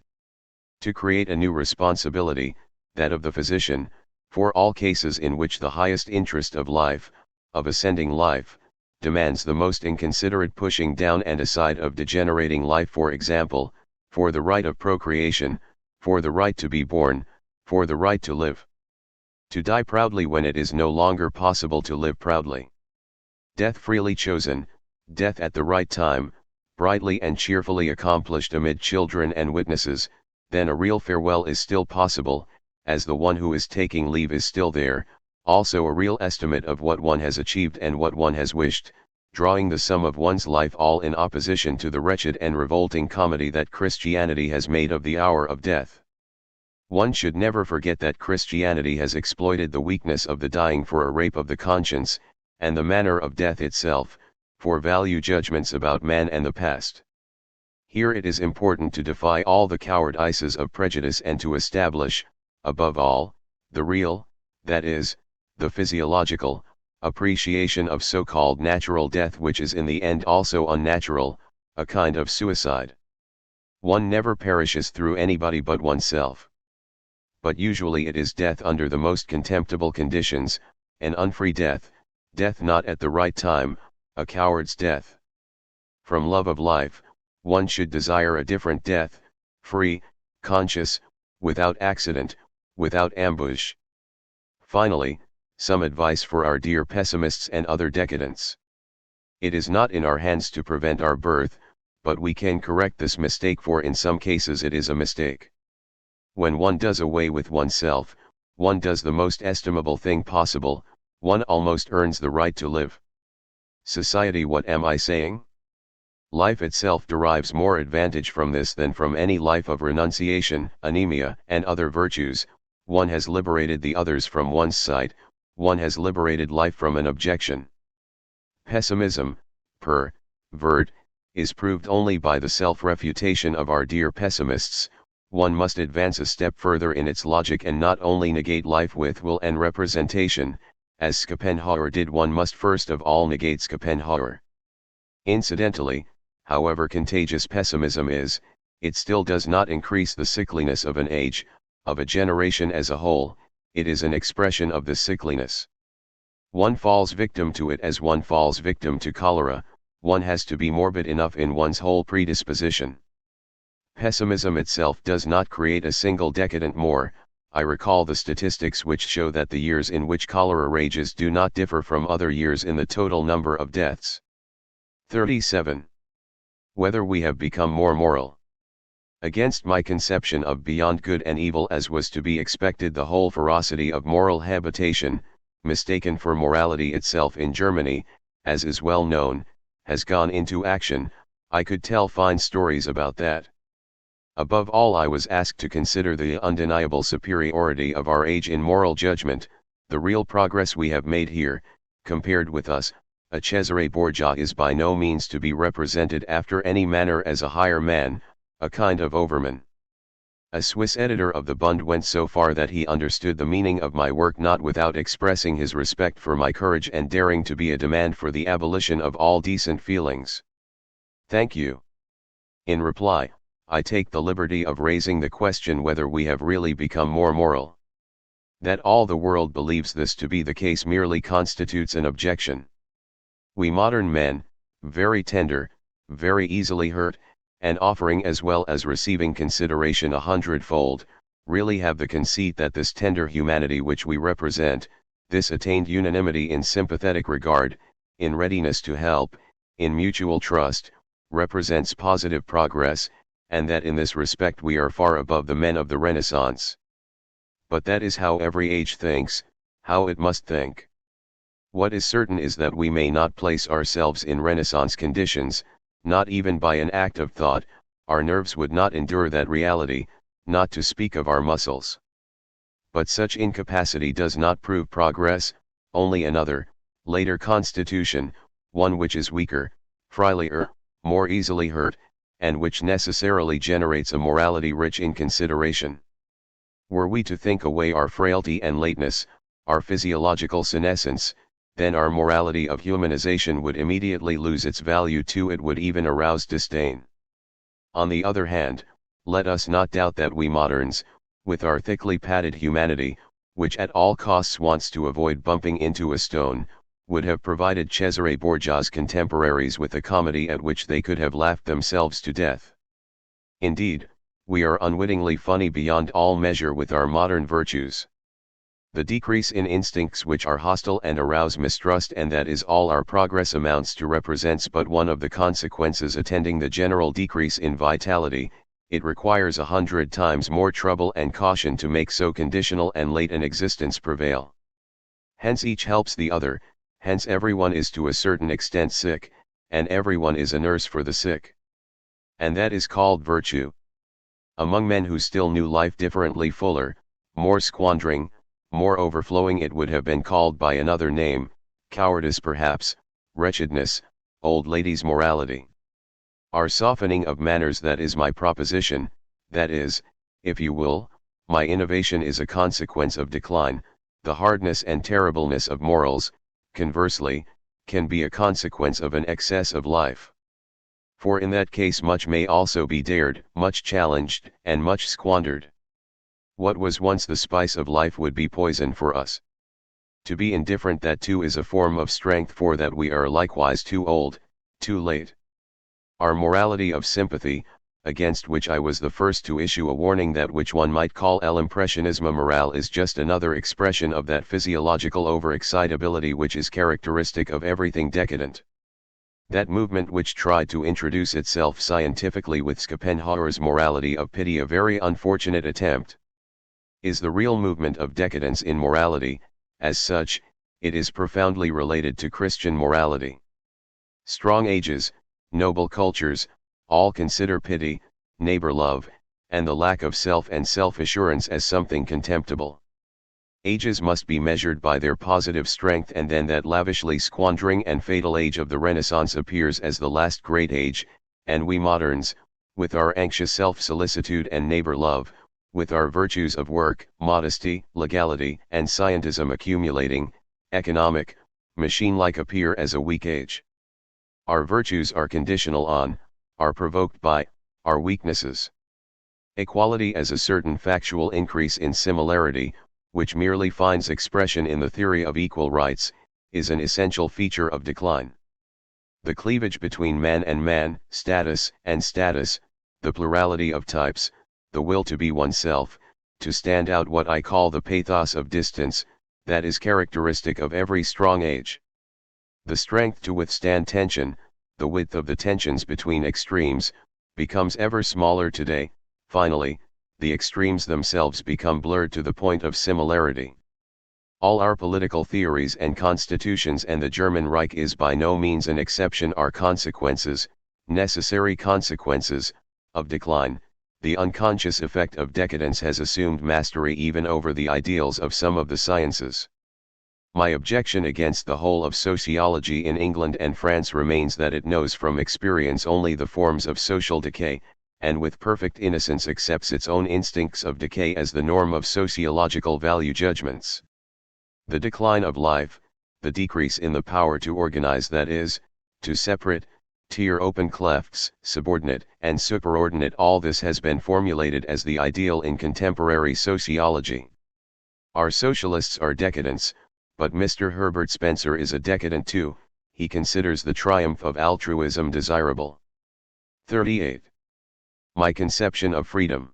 To create a new responsibility, that of the physician, for all cases in which the highest interest of life, of ascending life, demands the most inconsiderate pushing down and aside of degenerating life, for example, for the right of procreation, for the right to be born, for the right to live. To die proudly when it is no longer possible to live proudly. Death freely chosen, death at the right time, brightly and cheerfully accomplished amid children and witnesses, then a real farewell is still possible, as the one who is taking leave is still there, also a real estimate of what one has achieved and what one has wished, drawing the sum of one's life, all in opposition to the wretched and revolting comedy that Christianity has made of the hour of death. One should never forget that Christianity has exploited the weakness of the dying for a rape of the conscience, and the manner of death itself, for value judgments about man and the past. Here it is important to defy all the cowardices of prejudice and to establish, above all, the real, that is, the physiological, appreciation of so-called natural death, which is in the end also unnatural, a kind of suicide. One never perishes through anybody but oneself. But usually it is death under the most contemptible conditions, an unfree death, death not at the right time, a coward's death. From love of life, one should desire a different death, free, conscious, without accident, without ambush. Finally, some advice for our dear pessimists and other decadents. It is not in our hands to prevent our birth, but we can correct this mistake, for in some cases it is a mistake. When one does away with oneself, one does the most estimable thing possible, one almost earns the right to live. Society, what am I saying? Life itself derives more advantage from this than from any life of renunciation, anemia, and other virtues. One has liberated the others from one's sight, one has liberated life from an objection. Pessimism, pervert, is proved only by the self-refutation of our dear pessimists. One must advance a step further in its logic and not only negate life with will and representation, as Schopenhauer did. One must first of all negate Schopenhauer. Incidentally, however contagious pessimism is, it still does not increase the sickliness of an age, of a generation as a whole. It is an expression of this sickliness. One falls victim to it as one falls victim to cholera. One has to be morbid enough in one's whole predisposition. Pessimism itself does not create a single decadent more. I recall the statistics which show that the years in which cholera rages do not differ from other years in the total number of deaths. 37. Whether we have become more moral. Against my conception of beyond good and evil, as was to be expected, the whole ferocity of moral habitation, mistaken for morality itself in Germany, as is well known, has gone into action. I could tell fine stories about that. Above all, I was asked to consider the undeniable superiority of our age in moral judgment, the real progress we have made here. Compared with us, a Cesare Borgia is by no means to be represented after any manner as a higher man, a kind of overman. A Swiss editor of the Bund went so far that he understood the meaning of my work not without expressing his respect for my courage and daring to be a demand for the abolition of all decent feelings. Thank you. In reply, I take the liberty of raising the question whether we have really become more moral. That all the world believes this to be the case merely constitutes an objection. We modern men, very tender, very easily hurt, and offering as well as receiving consideration 100-fold, really have the conceit that this tender humanity which we represent, this attained unanimity in sympathetic regard, in readiness to help, in mutual trust, represents positive progress, and that in this respect we are far above the men of the Renaissance. But that is how every age thinks, how it must think. What is certain is that we may not place ourselves in Renaissance conditions, not even by an act of thought. Our nerves would not endure that reality, not to speak of our muscles. But such incapacity does not prove progress, only another, later constitution, one which is weaker, frilier, more easily hurt, and which necessarily generates a morality rich in consideration. Were we to think away our frailty and lateness, our physiological senescence, then our morality of humanization would immediately lose its value too. It would even arouse disdain. On the other hand, let us not doubt that we moderns, with our thickly padded humanity, which at all costs wants to avoid bumping into a stone, would have provided Cesare Borgia's contemporaries with a comedy at which they could have laughed themselves to death. Indeed, we are unwittingly funny beyond all measure with our modern virtues. The decrease in instincts which are hostile and arouse mistrust, and that is all our progress amounts to, represents but one of the consequences attending the general decrease in vitality. It requires 100 times more trouble and caution to make so conditional and late an existence prevail. Hence each helps the other, hence everyone is to a certain extent sick, and everyone is a nurse for the sick. And that is called virtue. Among men who still knew life differently, fuller, more squandering, more overflowing, it would have been called by another name, cowardice perhaps, wretchedness, old ladies' morality. Our softening of manners, that is my proposition, that is, if you will, my innovation is a consequence of decline. The hardness and terribleness of morals, conversely, can be a consequence of an excess of life. For in that case much may also be dared, much challenged, and much squandered. What was once the spice of life would be poison for us. To be indifferent, that too is a form of strength, for that we are likewise too old, too late. Our morality of sympathy, against which I was the first to issue a warning, that which one might call l'impressionisme moral, is just another expression of that physiological overexcitability which is characteristic of everything decadent. That movement which tried to introduce itself scientifically with Schopenhauer's morality of pity, a very unfortunate attempt. Is the real movement of decadence in morality. As such, it is profoundly related to Christian morality. Strong ages, noble cultures, all consider pity, neighbor love, and the lack of self and self-assurance as something contemptible. Ages must be measured by their positive strength, and then that lavishly squandering and fatal age of the Renaissance appears as the last great age, and we moderns, with our anxious self-solicitude and neighbor love, with our virtues of work, modesty, legality, and scientism accumulating, economic, machine-like, appear as a weak age. Our virtues are conditional on, are provoked by, our weaknesses. Equality as a certain factual increase in similarity, which merely finds expression in the theory of equal rights, is an essential feature of decline. The cleavage between man and man, status and status, the plurality of types, the will to be oneself, to stand out, what I call the pathos of distance, that is characteristic of every strong age. The strength to withstand tension, the width of the tensions between extremes, becomes ever smaller today. Finally, the extremes themselves become blurred to the point of similarity. All our political theories and constitutions, and the German Reich is by no means an exception, are consequences, necessary consequences, of decline. The unconscious effect of decadence has assumed mastery even over the ideals of some of the sciences. My objection against the whole of sociology in England and France remains that it knows from experience only the forms of social decay, and with perfect innocence accepts its own instincts of decay as the norm of sociological value judgments. The decline of life, the decrease in the power to organize, that is, to separate, tear open clefts, subordinate and superordinate, all this has been formulated as the ideal in contemporary sociology. Our socialists are decadents, but Mr. Herbert Spencer is a decadent too. He considers the triumph of altruism desirable. 38. My conception of freedom.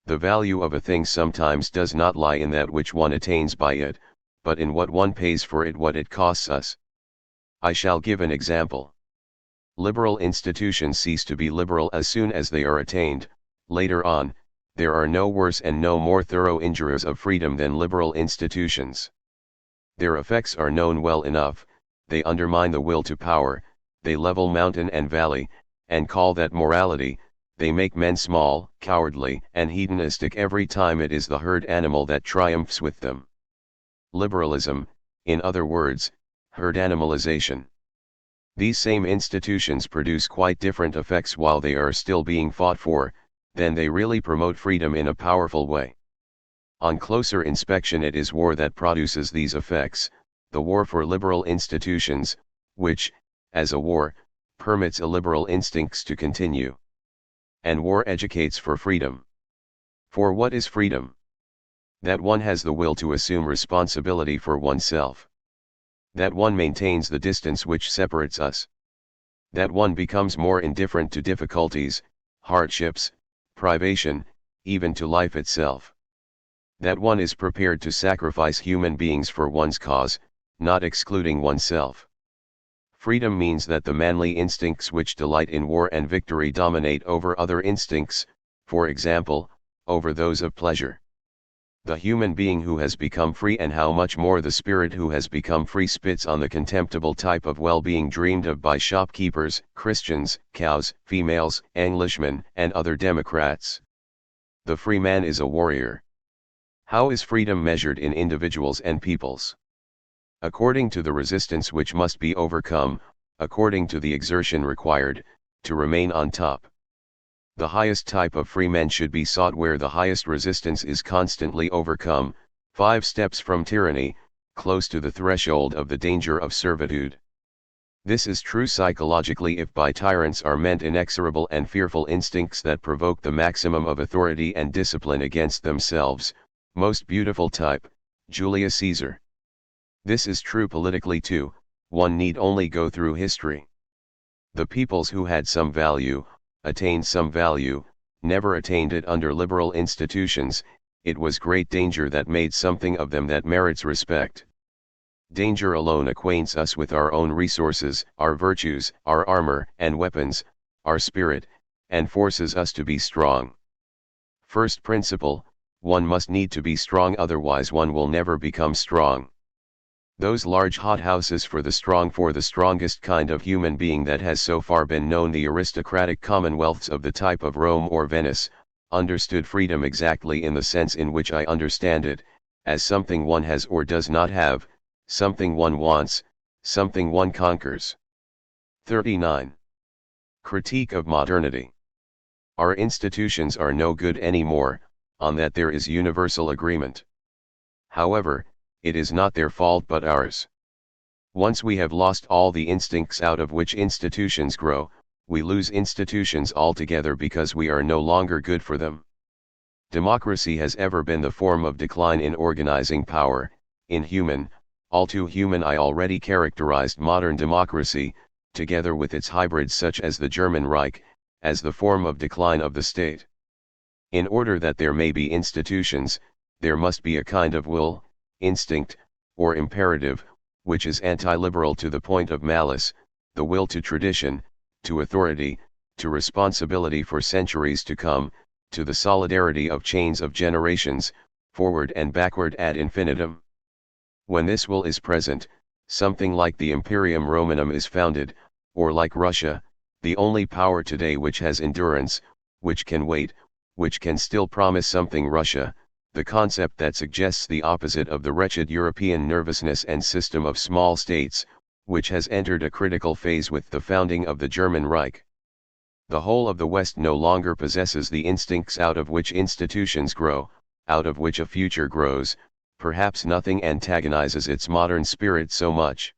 The value of a thing sometimes does not lie in that which one attains by it, but in what one pays for it, what it costs us. I shall give an example. Liberal institutions cease to be liberal as soon as they are attained. Later on, there are no worse and no more thorough injurers of freedom than liberal institutions. Their effects are known well enough. They undermine the will to power, they level mountain and valley, and call that morality. They make men small, cowardly, and hedonistic every time it is the herd animal that triumphs with them. Liberalism, in other words, herd animalization. These same institutions produce quite different effects while they are still being fought for, than they really promote freedom in a powerful way. On closer inspection, it is war that produces these effects, the war for liberal institutions, which, as a war, permits illiberal instincts to continue. And war educates for freedom. For what is freedom? That one has the will to assume responsibility for oneself. That one maintains the distance which separates us. That one becomes more indifferent to difficulties, hardships, privation, even to life itself. That one is prepared to sacrifice human beings for one's cause, not excluding oneself. Freedom means that the manly instincts which delight in war and victory dominate over other instincts, for example, over those of pleasure. The human being who has become free, and how much more the spirit who has become free, spits on the contemptible type of well-being dreamed of by shopkeepers, Christians, cows, females, Englishmen, and other democrats. The free man is a warrior. How is freedom measured in individuals and peoples? According to the resistance which must be overcome, according to the exertion required, to remain on top. The highest type of free men should be sought where the highest resistance is constantly overcome, 5 steps from tyranny, close to the threshold of the danger of servitude. This is true psychologically if by tyrants are meant inexorable and fearful instincts that provoke the maximum of authority and discipline against themselves. Most beautiful type, Julius Caesar. This is true politically too, one need only go through history. The peoples who had some value, attained some value, never attained it under liberal institutions. It was great danger that made something of them that merits respect. Danger alone acquaints us with our own resources, our virtues, our armor and weapons, our spirit, and forces us to be strong. First principle, one must need to be strong, otherwise one will never become strong. Those large hothouses for the strongest kind of human being that has so far been known, the aristocratic commonwealths of the type of Rome or Venice, understood freedom exactly in the sense in which I understand it, as something one has or does not have, something one wants, something one conquers. 39. Critique of modernity. Our institutions are no good anymore, on that there is universal agreement. However, it is not their fault but ours. Once we have lost all the instincts out of which institutions grow, we lose institutions altogether because we are no longer good for them. Democracy has ever been the form of decline in organizing power, inhuman, all too human. I already characterized modern democracy, together with its hybrids such as the German Reich, as the form of decline of the state. In order that there may be institutions, there must be a kind of will, instinct, or imperative, which is anti-liberal to the point of malice, the will to tradition, to authority, to responsibility for centuries to come, to the solidarity of chains of generations, forward and backward ad infinitum. When this will is present, something like the Imperium Romanum is founded, or like Russia, the only power today which has endurance, which can wait, which can still promise something. Russia, the concept that suggests the opposite of the wretched European nervousness and system of small states, which has entered a critical phase with the founding of the German Reich. The whole of the West no longer possesses the instincts out of which institutions grow, out of which a future grows. Perhaps nothing antagonizes its modern spirit so much.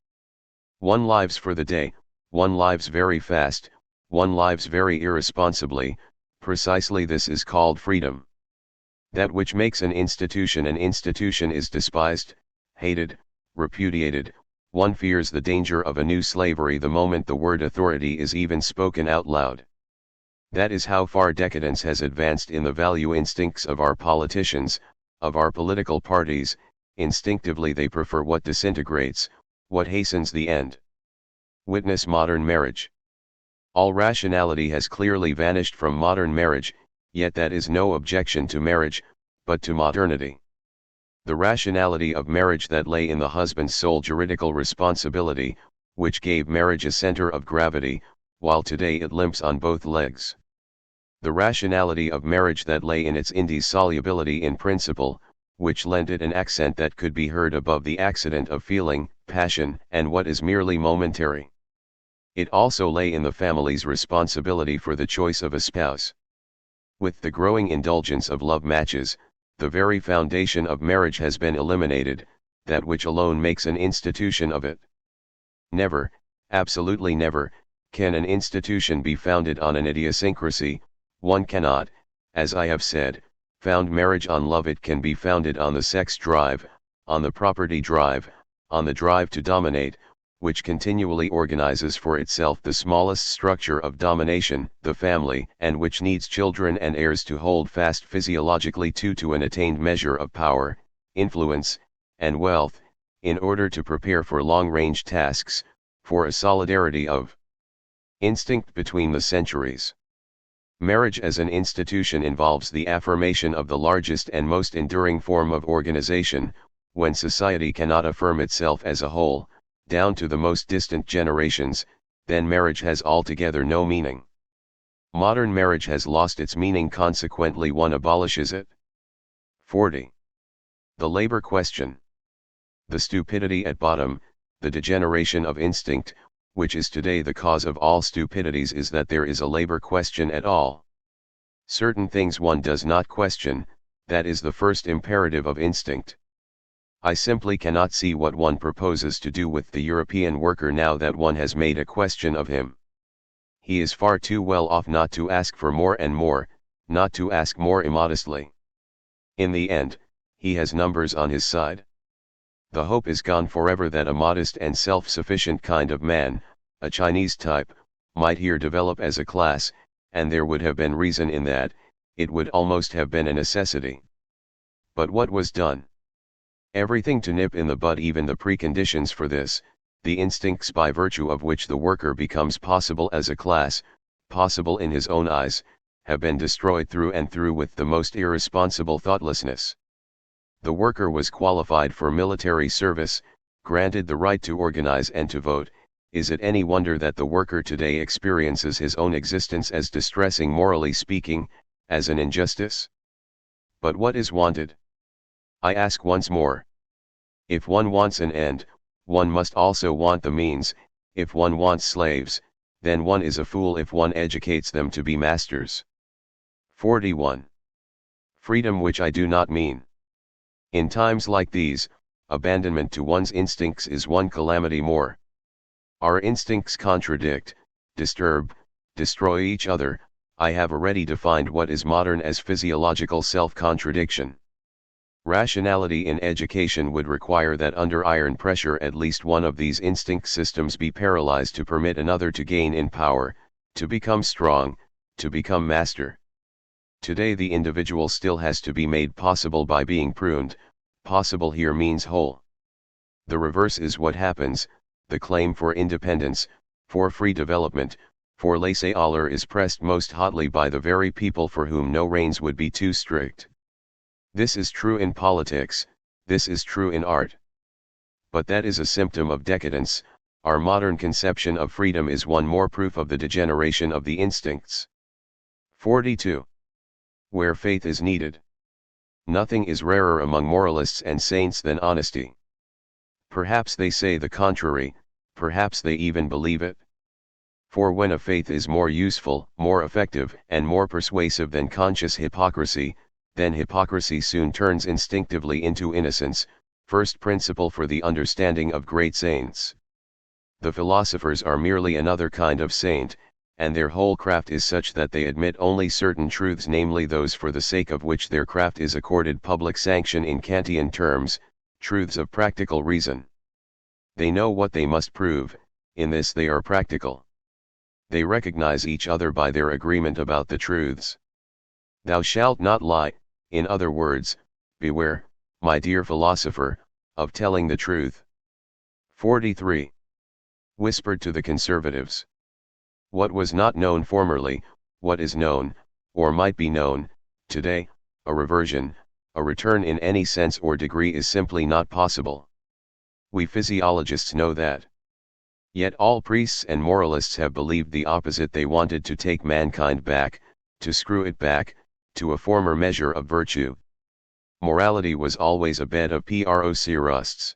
One lives for the day, one lives very fast, one lives very irresponsibly. Precisely this is called freedom. That which makes an institution is despised, hated, repudiated. One fears the danger of a new slavery the moment the word authority is even spoken out loud. That is how far decadence has advanced in the value instincts of our politicians, of our political parties. Instinctively they prefer what disintegrates, what hastens the end. Witness modern marriage. All rationality has clearly vanished from modern marriage, yet that is no objection to marriage, but to modernity. The rationality of marriage that lay in the husband's sole juridical responsibility, which gave marriage a center of gravity, while today it limps on both legs. The rationality of marriage that lay in its indissolubility in principle, which lent it an accent that could be heard above the accident of feeling, passion, and what is merely momentary. It also lay in the family's responsibility for the choice of a spouse. With the growing indulgence of love matches, the very foundation of marriage has been eliminated, that which alone makes an institution of it. Never, absolutely never, can an institution be founded on an idiosyncrasy. One cannot, as I have said, found marriage on love. It can be founded on the sex drive, on the property drive, on the drive to dominate, which continually organizes for itself the smallest structure of domination, the family, and which needs children and heirs to hold fast physiologically to an attained measure of power, influence, and wealth, in order to prepare for long-range tasks, for a solidarity of instinct between the centuries. Marriage as an institution involves the affirmation of the largest and most enduring form of organization. When society cannot affirm itself as a whole, down to the most distant generations, then marriage has altogether no meaning. Modern marriage has lost its meaning, consequently one abolishes it. 40. The labor question. The stupidity at bottom, the degeneration of instinct, which is today the cause of all stupidities, is that there is a labor question at all. Certain things one does not question, that is the first imperative of instinct. I simply cannot see what one proposes to do with the European worker now that one has made a question of him. He is far too well off not to ask for more and more, not to ask more immodestly. In the end, he has numbers on his side. The hope is gone forever that a modest and self-sufficient kind of man, a Chinese type, might here develop as a class, and there would have been reason in that, it would almost have been a necessity. But what was done? Everything to nip in the bud, even the preconditions for this, the instincts by virtue of which the worker becomes possible as a class, possible in his own eyes, have been destroyed through and through with the most irresponsible thoughtlessness. The worker was qualified for military service, granted the right to organize and to vote. Is it any wonder that the worker today experiences his own existence as distressing, morally speaking, as an injustice? But what is wanted? I ask once more. If one wants an end, one must also want the means. If one wants slaves, then one is a fool if one educates them to be masters. 41. Freedom, which I do not mean. In times like these, abandonment to one's instincts is one calamity more. Our instincts contradict, disturb, destroy each other. I have already defined what is modern as physiological self-contradiction. Rationality in education would require that under iron pressure at least one of these instinct systems be paralyzed to permit another to gain in power, to become strong, to become master. Today the individual still has to be made possible by being pruned. Possible here means whole. The reverse is what happens. The claim for independence, for free development, for laissez-aller is pressed most hotly by the very people for whom no reins would be too strict. This is true in politics, this is true in art. But that is a symptom of decadence. Our modern conception of freedom is one more proof of the degeneration of the instincts. 42. Where faith is needed. Nothing is rarer among moralists and saints than honesty. Perhaps they say the contrary, perhaps they even believe it. For when a faith is more useful, more effective, and more persuasive than conscious hypocrisy, then hypocrisy soon turns instinctively into innocence, first principle for the understanding of great saints. The philosophers are merely another kind of saint, and their whole craft is such that they admit only certain truths, namely those for the sake of which their craft is accorded public sanction in Kantian terms, truths of practical reason. They know what they must prove, in this they are practical. They recognize each other by their agreement about the truths. Thou shalt not lie, in other words, beware, my dear philosopher, of telling the truth. 43. Whispered to the conservatives. What was not known formerly, what is known, or might be known, today, a reversion, a return in any sense or degree is simply not possible. We physiologists know that. Yet all priests and moralists have believed the opposite. They wanted to take mankind back, to screw it back, to a former measure of virtue. Morality was always a bed of PROC rusts.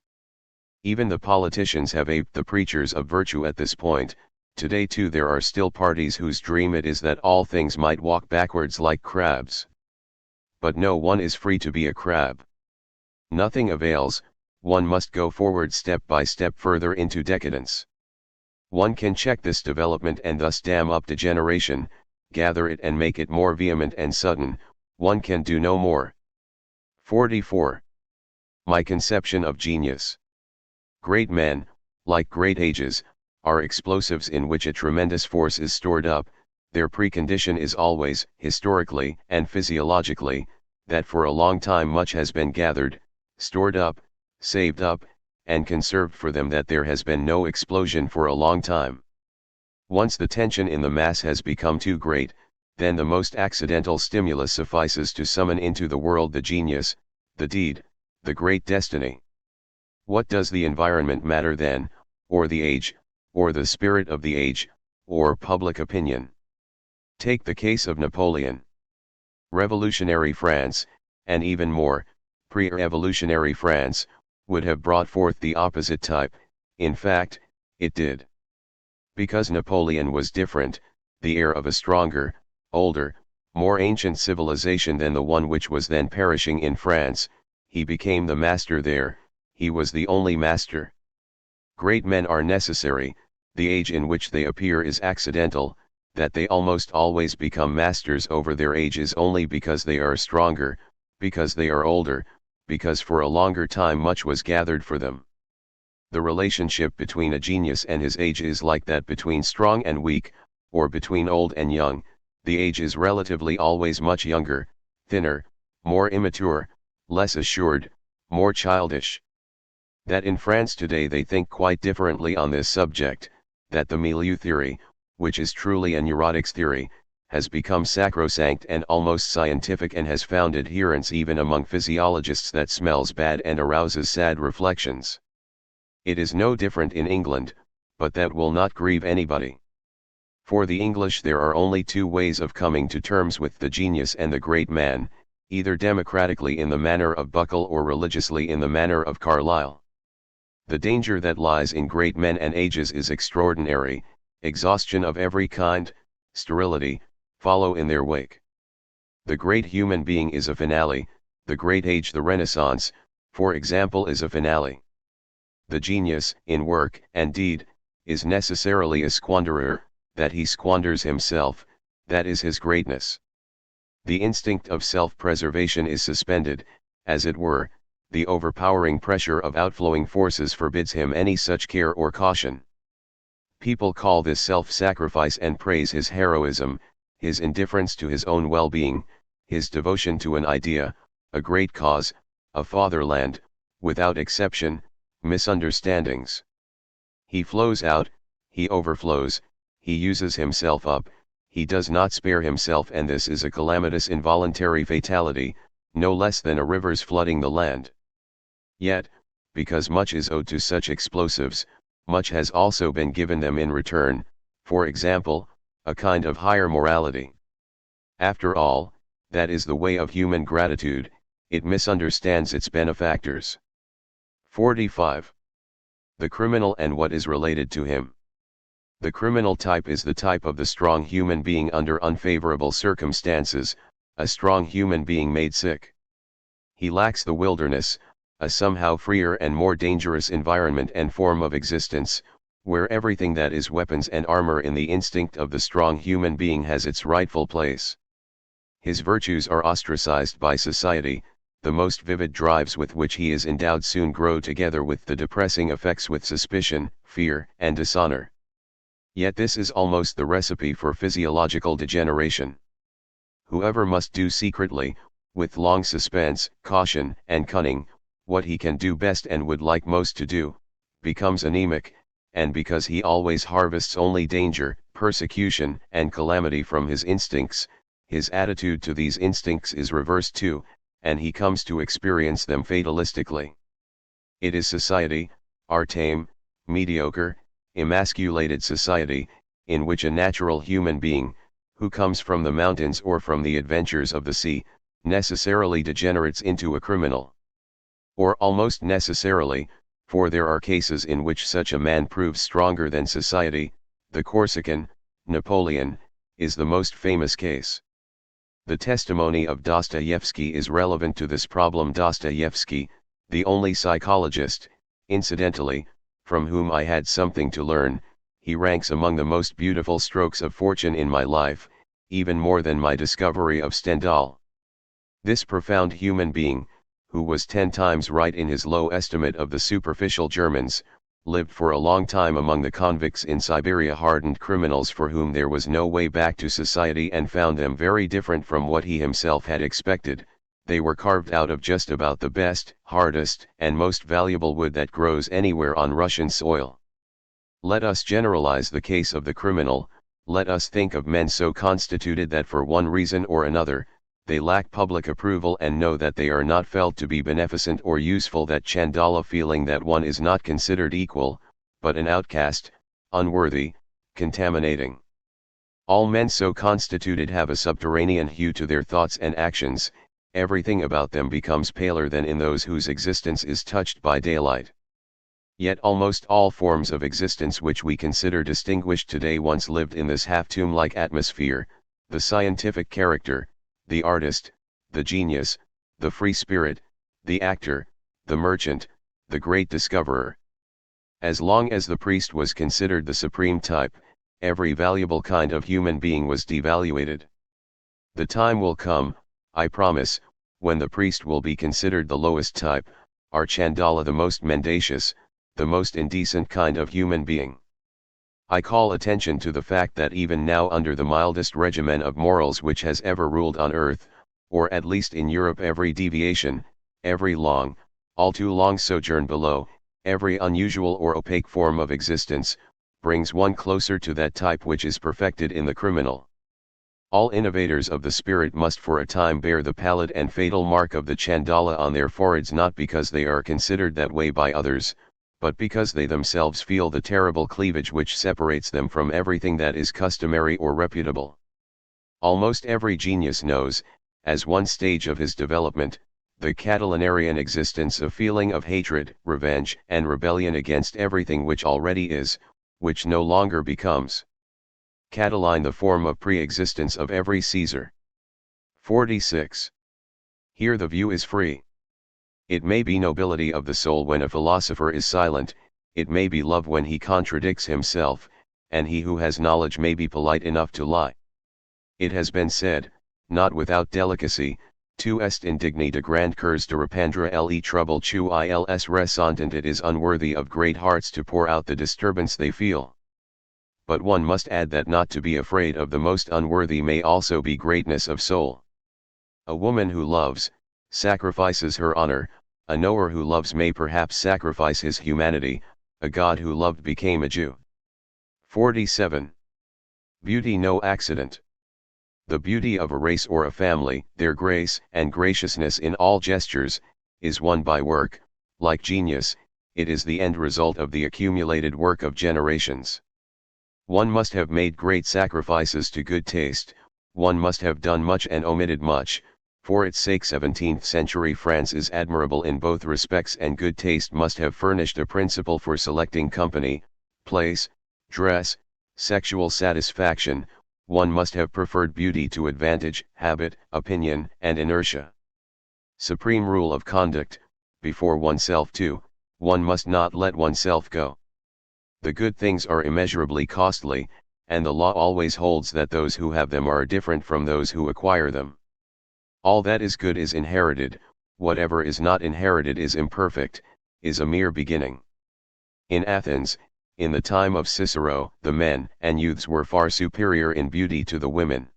Even the politicians have aped the preachers of virtue at this point. Today too there are still parties whose dream it is that all things might walk backwards like crabs. But no one is free to be a crab. Nothing avails, one must go forward step by step further into decadence. One can check this development and thus dam up degeneration, gather it and make it more vehement and sudden. One can do no more. 44. My conception of genius. Great men, like great ages, are explosives in which a tremendous force is stored up. Their precondition is always, historically and physiologically, that for a long time much has been gathered, stored up, saved up, and conserved for them, that there has been no explosion for a long time. Once the tension in the mass has become too great, then the most accidental stimulus suffices to summon into the world the genius, the deed, the great destiny. What does the environment matter then, or the age, or the spirit of the age, or public opinion? Take the case of Napoleon. Revolutionary France, and even more, pre-revolutionary France, would have brought forth the opposite type. In fact, it did. Because Napoleon was different, the heir of a stronger, older, more ancient civilization than the one which was then perishing in France, he became the master there, he was the only master. Great men are necessary, the age in which they appear is accidental, that they almost always become masters over their age is only because they are stronger, because they are older, because for a longer time much was gathered for them. The relationship between a genius and his age is like that between strong and weak, or between old and young. The age is relatively always much younger, thinner, more immature, less assured, more childish. That in France today they think quite differently on this subject, that the milieu theory, which is truly a neurotics theory, has become sacrosanct and almost scientific and has found adherents even among physiologists, that smells bad and arouses sad reflections. It is no different in England, but that will not grieve anybody. For the English there are only two ways of coming to terms with the genius and the great man, either democratically in the manner of Buckle or religiously in the manner of Carlyle. The danger that lies in great men and ages is extraordinary, exhaustion of every kind, sterility, follow in their wake. The great human being is a finale, the great age, the Renaissance, for example, is a finale. The genius, in work and deed, is necessarily a squanderer, that he squanders himself, that is his greatness. The instinct of self-preservation is suspended, as it were, the overpowering pressure of outflowing forces forbids him any such care or caution. People call this self-sacrifice and praise his heroism, his indifference to his own well-being, his devotion to an idea, a great cause, a fatherland, without exception, misunderstandings. He flows out, he overflows, he uses himself up, he does not spare himself, and this is a calamitous involuntary fatality, no less than a river's flooding the land. Yet, because much is owed to such explosives, much has also been given them in return, for example, a kind of higher morality. After all, that is the way of human gratitude, it misunderstands its benefactors. 45. The criminal and what is related to him. The criminal type is the type of the strong human being under unfavorable circumstances, a strong human being made sick. He lacks the wilderness, a somehow freer and more dangerous environment and form of existence, where everything that is weapons and armor in the instinct of the strong human being has its rightful place. His virtues are ostracized by society, the most vivid drives with which he is endowed soon grow together with the depressing effects with suspicion, fear, and dishonor. Yet this is almost the recipe for physiological degeneration. Whoever must do secretly, with long suspense, caution, and cunning, what he can do best and would like most to do, becomes anemic, and because he always harvests only danger, persecution, and calamity from his instincts, his attitude to these instincts is reversed too, and he comes to experience them fatalistically. It is society, our tame, mediocre, emasculated society, in which a natural human being, who comes from the mountains or from the adventures of the sea, necessarily degenerates into a criminal. Or almost necessarily, for there are cases in which such a man proves stronger than society. The Corsican, Napoleon, is the most famous case. The testimony of Dostoevsky is relevant to this problem. Dostoevsky, the only psychologist, incidentally, from whom I had something to learn, he ranks among the most beautiful strokes of fortune in my life, even more than my discovery of Stendhal. This profound human being, who was 10 times right in his low estimate of the superficial Germans, lived for a long time among the convicts in Siberia, hardened criminals for whom there was no way back to society, and found them very different from what he himself had expected. They were carved out of just about the best, hardest, and most valuable wood that grows anywhere on Russian soil. Let us generalize the case of the criminal. Let us think of men so constituted that for one reason or another, they lack public approval and know that they are not felt to be beneficent or useful, that Chandala feeling that one is not considered equal, but an outcast, unworthy, contaminating. All men so constituted have a subterranean hue to their thoughts and actions, everything about them becomes paler than in those whose existence is touched by daylight. Yet almost all forms of existence which we consider distinguished today once lived in this half-tomb-like atmosphere: the scientific character, the artist, the genius, the free spirit, the actor, the merchant, the great discoverer. As long as the priest was considered the supreme type, every valuable kind of human being was devaluated. The time will come, I promise, when the priest will be considered the lowest type, our Chandala the most mendacious, the most indecent kind of human being. I call attention to the fact that even now, under the mildest regimen of morals which has ever ruled on earth, or at least in Europe, every deviation, every long, all too long sojourn below, every unusual or opaque form of existence, brings one closer to that type which is perfected in the criminal. All innovators of the spirit must for a time bear the pallid and fatal mark of the Chandala on their foreheads, not because they are considered that way by others, but because they themselves feel the terrible cleavage which separates them from everything that is customary or reputable. Almost every genius knows, as one stage of his development, the Catalanarian existence, a feeling of hatred, revenge, and rebellion against everything which already is, which no longer becomes. Cataline, the form of pre-existence of every Caesar. 46. Here the view is free. It may be nobility of the soul when a philosopher is silent, it may be love when he contradicts himself, and he who has knowledge may be polite enough to lie. It has been said, not without delicacy, tu est indigni de grand cœurs de répandre le trouble tu ils ressentent, it is unworthy of great hearts to pour out the disturbance they feel. But one must add that not to be afraid of the most unworthy may also be greatness of soul. A woman who loves, sacrifices her honor, a knower who loves may perhaps sacrifice his humanity, a God who loved became a Jew. 47. Beauty no accident. The beauty of a race or a family, their grace and graciousness in all gestures, is won by work. Like genius, it is the end result of the accumulated work of generations. One must have made great sacrifices to good taste, one must have done much and omitted much. For its sake 17th century France is admirable in both respects, and good taste must have furnished a principle for selecting company, place, dress, sexual satisfaction. One must have preferred beauty to advantage, habit, opinion, and inertia. Supreme rule of conduct: before oneself too, one must not let oneself go. The good things are immeasurably costly, and the law always holds that those who have them are different from those who acquire them. All that is good is inherited, whatever is not inherited is imperfect, is a mere beginning. In Athens, in the time of Cicero, the men and youths were far superior in beauty to the women.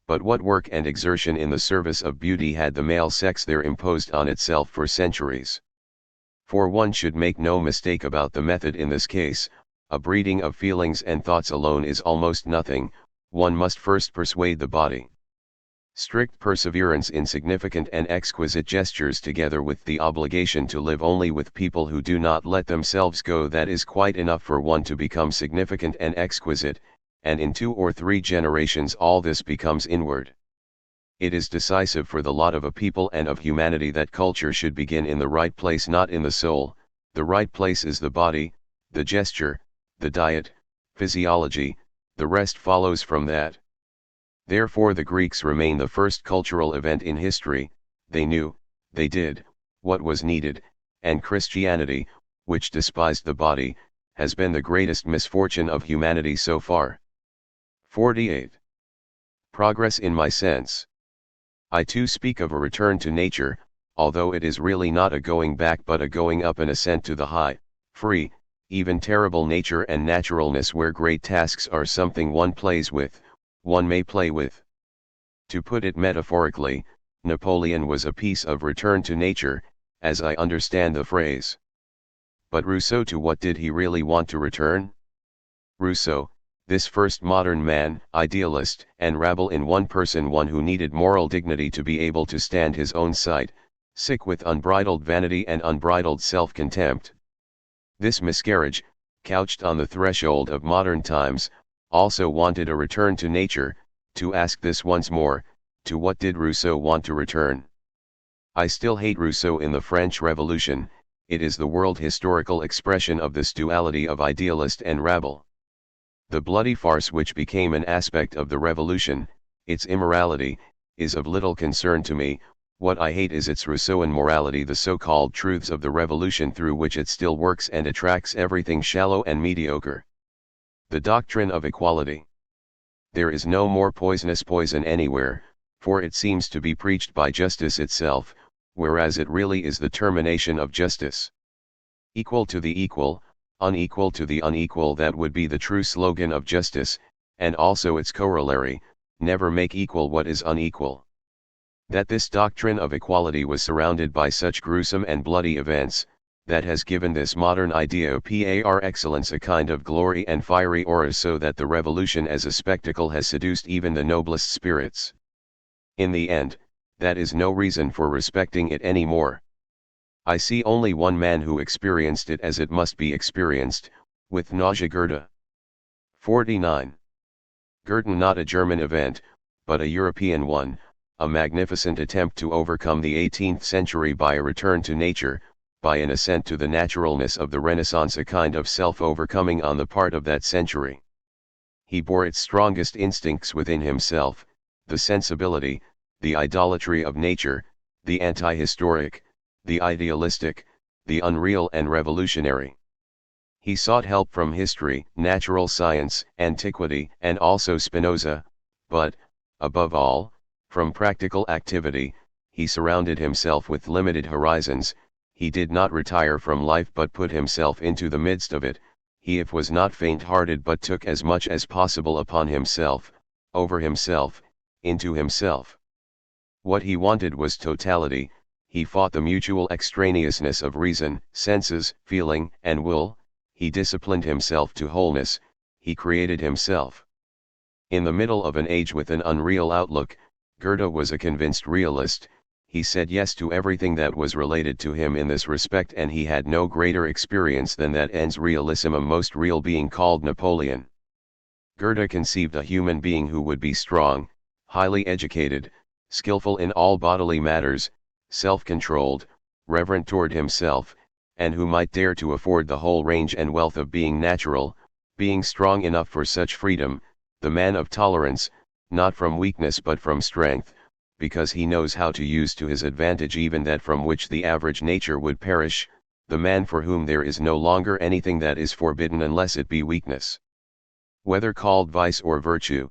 But what work and exertion in the service of beauty had the male sex there imposed on itself for centuries? For one should make no mistake about the method in this case: a breeding of feelings and thoughts alone is almost nothing, one must first persuade the body. Strict perseverance in significant and exquisite gestures, together with the obligation to live only with people who do not let themselves go, that is quite enough for one to become significant and exquisite, and in 2 or 3 generations all this becomes inward. It is decisive for the lot of a people and of humanity that culture should begin in the right place, not in the soul. The right place is the body, the gesture, the diet, physiology, the rest follows from that. Therefore the Greeks remain the first cultural event in history. They knew, they did, what was needed, and Christianity, which despised the body, has been the greatest misfortune of humanity so far. 48. Progress in my sense. I too speak of a return to nature, although it is really not a going back but a going up, an ascent to the high, free, even terrible nature and naturalness, where great tasks are something one plays with, one may play with. To put it metaphorically, Napoleon was a piece of return to nature, as I understand the phrase. But Rousseau, to what did he really want to return? Rousseau, this first modern man, idealist and rabble in one person, one who needed moral dignity to be able to stand his own sight, sick with unbridled vanity and unbridled self-contempt. This miscarriage, couched on the threshold of modern times, also wanted a return to nature. To ask this once more, to what did Rousseau want to return? I still hate Rousseau in the French Revolution. it is the world historical expression of this duality of idealist and rabble. The bloody farce which became an aspect of the revolution, its immorality, is of little concern to me. What I hate is its Rousseauan morality, the so-called truths of the revolution through which it still works and attracts everything shallow and mediocre. The doctrine of equality. There is no more poisonous poison anywhere, for it seems to be preached by justice itself, whereas it really is the termination of justice. Equal to the equal, unequal to the unequal, that would be the true slogan of justice, and also its corollary, never make equal what is unequal. That this doctrine of equality was surrounded by such gruesome and bloody events, that has given this modern idea of par excellence a kind of glory and fiery aura, so that the revolution as a spectacle has seduced even the noblest spirits. In the end, that is no reason for respecting it any more. I see only one man who experienced it as it must be experienced, with nausea: Goethe. 49. Goethe, not a German event, but a European one, a magnificent attempt to overcome the 18th century by a return to nature, by an assent to the naturalness of the Renaissance, a kind of self-overcoming on the part of that century. He bore its strongest instincts within himself, the sensibility, the idolatry of nature, the anti-historic, the idealistic, the unreal and revolutionary. He sought help from history, natural science, antiquity, and also Spinoza, but, above all, from practical activity. He surrounded himself with limited horizons. He did not retire from life but put himself into the midst of it. He was not faint-hearted but took as much as possible upon himself, over himself, into himself. What he wanted was totality. He fought the mutual extraneousness of reason, senses, feeling, and will. He disciplined himself to wholeness. He created himself. In the middle of an age with an unreal outlook, Goethe was a convinced realist. He said yes to everything that was related to him in this respect, and he had no greater experience than that ens realissimum, most real being called Napoleon. Goethe conceived a human being who would be strong, highly educated, skillful in all bodily matters, self-controlled, reverent toward himself, and who might dare to afford the whole range and wealth of being natural, being strong enough for such freedom, the man of tolerance, not from weakness but from strength, because he knows how to use to his advantage even that from which the average nature would perish, the man for whom there is no longer anything that is forbidden unless it be weakness, whether called vice or virtue.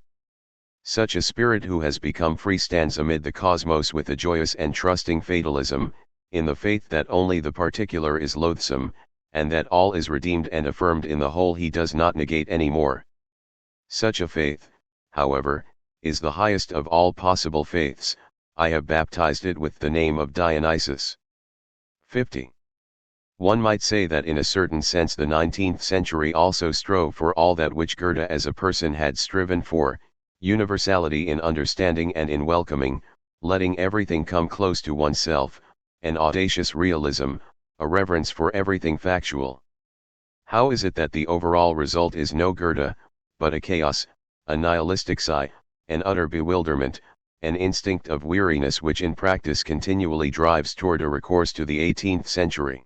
Such a spirit who has become free stands amid the cosmos with a joyous and trusting fatalism, in the faith that only the particular is loathsome, and that all is redeemed and affirmed in the whole. He does not negate any more. Such a faith, however, is the highest of all possible faiths. I have baptized it with the name of Dionysus. 50. One might say that in a certain sense the 19th century also strove for all that which Goethe as a person had striven for, universality in understanding and in welcoming, letting everything come close to oneself, an audacious realism, a reverence for everything factual. How is it that the overall result is no Goethe, but a chaos, a nihilistic sigh, an utter bewilderment, an instinct of weariness which in practice continually drives toward a recourse to the 18th century?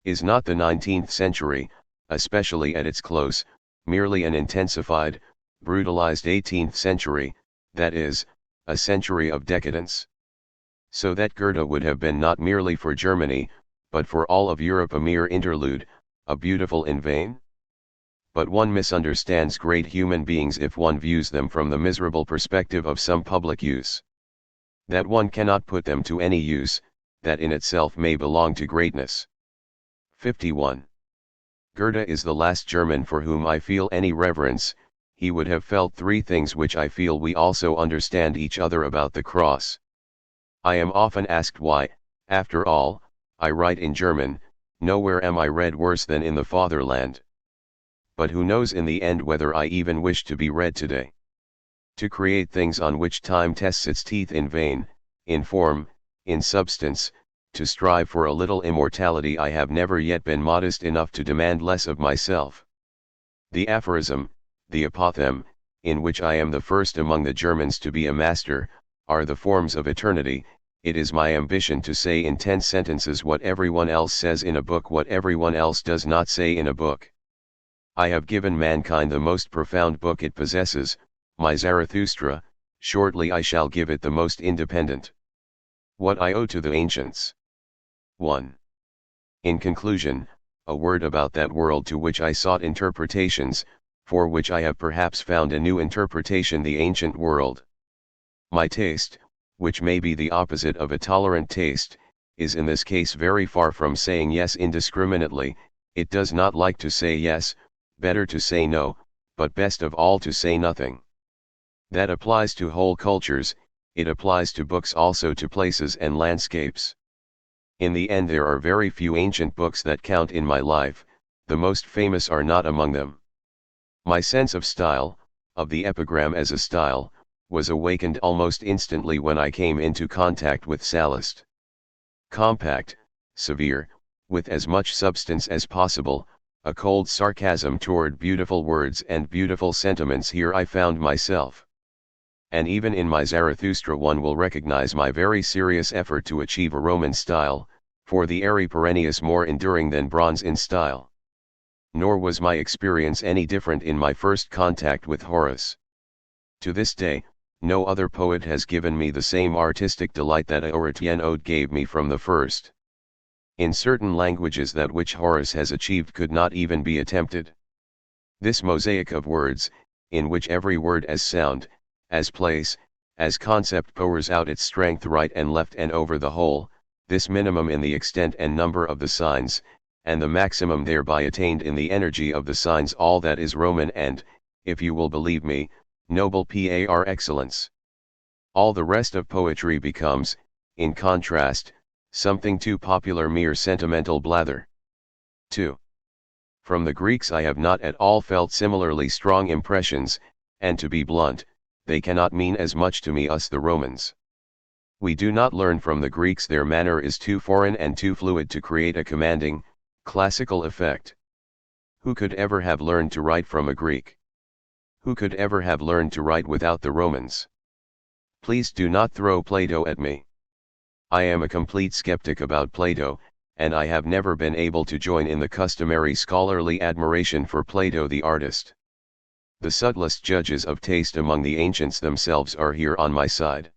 Is not the 19th century, especially at its close, merely an intensified, brutalized 18th century, that is, a century of decadence? So that Goethe would have been not merely for Germany, but for all of Europe a mere interlude, a beautiful in vain? But one misunderstands great human beings if one views them from the miserable perspective of some public use. That one cannot put them to any use, that in itself may belong to greatness. 51. Goethe is the last German for whom I feel any reverence. He would have felt three things which I feel we also understand each other about the cross. I am often asked why, after all, I write in German. Nowhere am I read worse than in the fatherland. But who knows in the end whether I even wish to be read today? To create things on which time tests its teeth in vain, in form, in substance, to strive for a little immortality, I have never yet been modest enough to demand less of myself. The aphorism, the apothegm, in which I am the first among the Germans to be a master, are the forms of eternity, it is my ambition to say in 10 sentences what everyone else says in a book, what everyone else does not say in a book. I have given mankind the most profound book it possesses, my Zarathustra, shortly I shall give it the most independent. What I owe to the ancients. 1. In conclusion, a word about that world to which I sought interpretations, for which I have perhaps found a new interpretation, the ancient world. My taste, which may be the opposite of a tolerant taste, is in this case very far from saying yes indiscriminately. It does not like to say yes, better to say no, but best of all to say nothing. That applies to whole cultures, it applies to books, also to places and landscapes. In the end, there are very few ancient books that count in my life, the most famous are not among them. My sense of style, of the epigram as a style, was awakened almost instantly when I came into contact with Sallust. Compact, severe, with as much substance as possible, a cold sarcasm toward beautiful words and beautiful sentiments, here I found myself. And even in my Zarathustra one will recognize my very serious effort to achieve a Roman style, for the aere perennius more enduring than bronze in style. Nor was my experience any different in my first contact with Horace. To this day, no other poet has given me the same artistic delight that Auretienne Ode gave me from the first. In certain languages that which Horace has achieved could not even be attempted. This mosaic of words, in which every word as sound, as place, as concept pours out its strength right and left and over the whole, this minimum in the extent and number of the signs, and the maximum thereby attained in the energy of the signs, all that is Roman and, if you will believe me, noble par excellence. All the rest of poetry becomes, in contrast, something too popular, mere sentimental blather. 2. From the Greeks I have not at all felt similarly strong impressions, and to be blunt, they cannot mean as much to me as the Romans. We do not learn from the Greeks, their manner is too foreign and too fluid to create a commanding, classical effect. Who could ever have learned to write from a Greek? Who could ever have learned to write without the Romans? Please do not throw Plato at me. I am a complete skeptic about Plato, and I have never been able to join in the customary scholarly admiration for Plato the artist. The subtlest judges of taste among the ancients themselves are here on my side.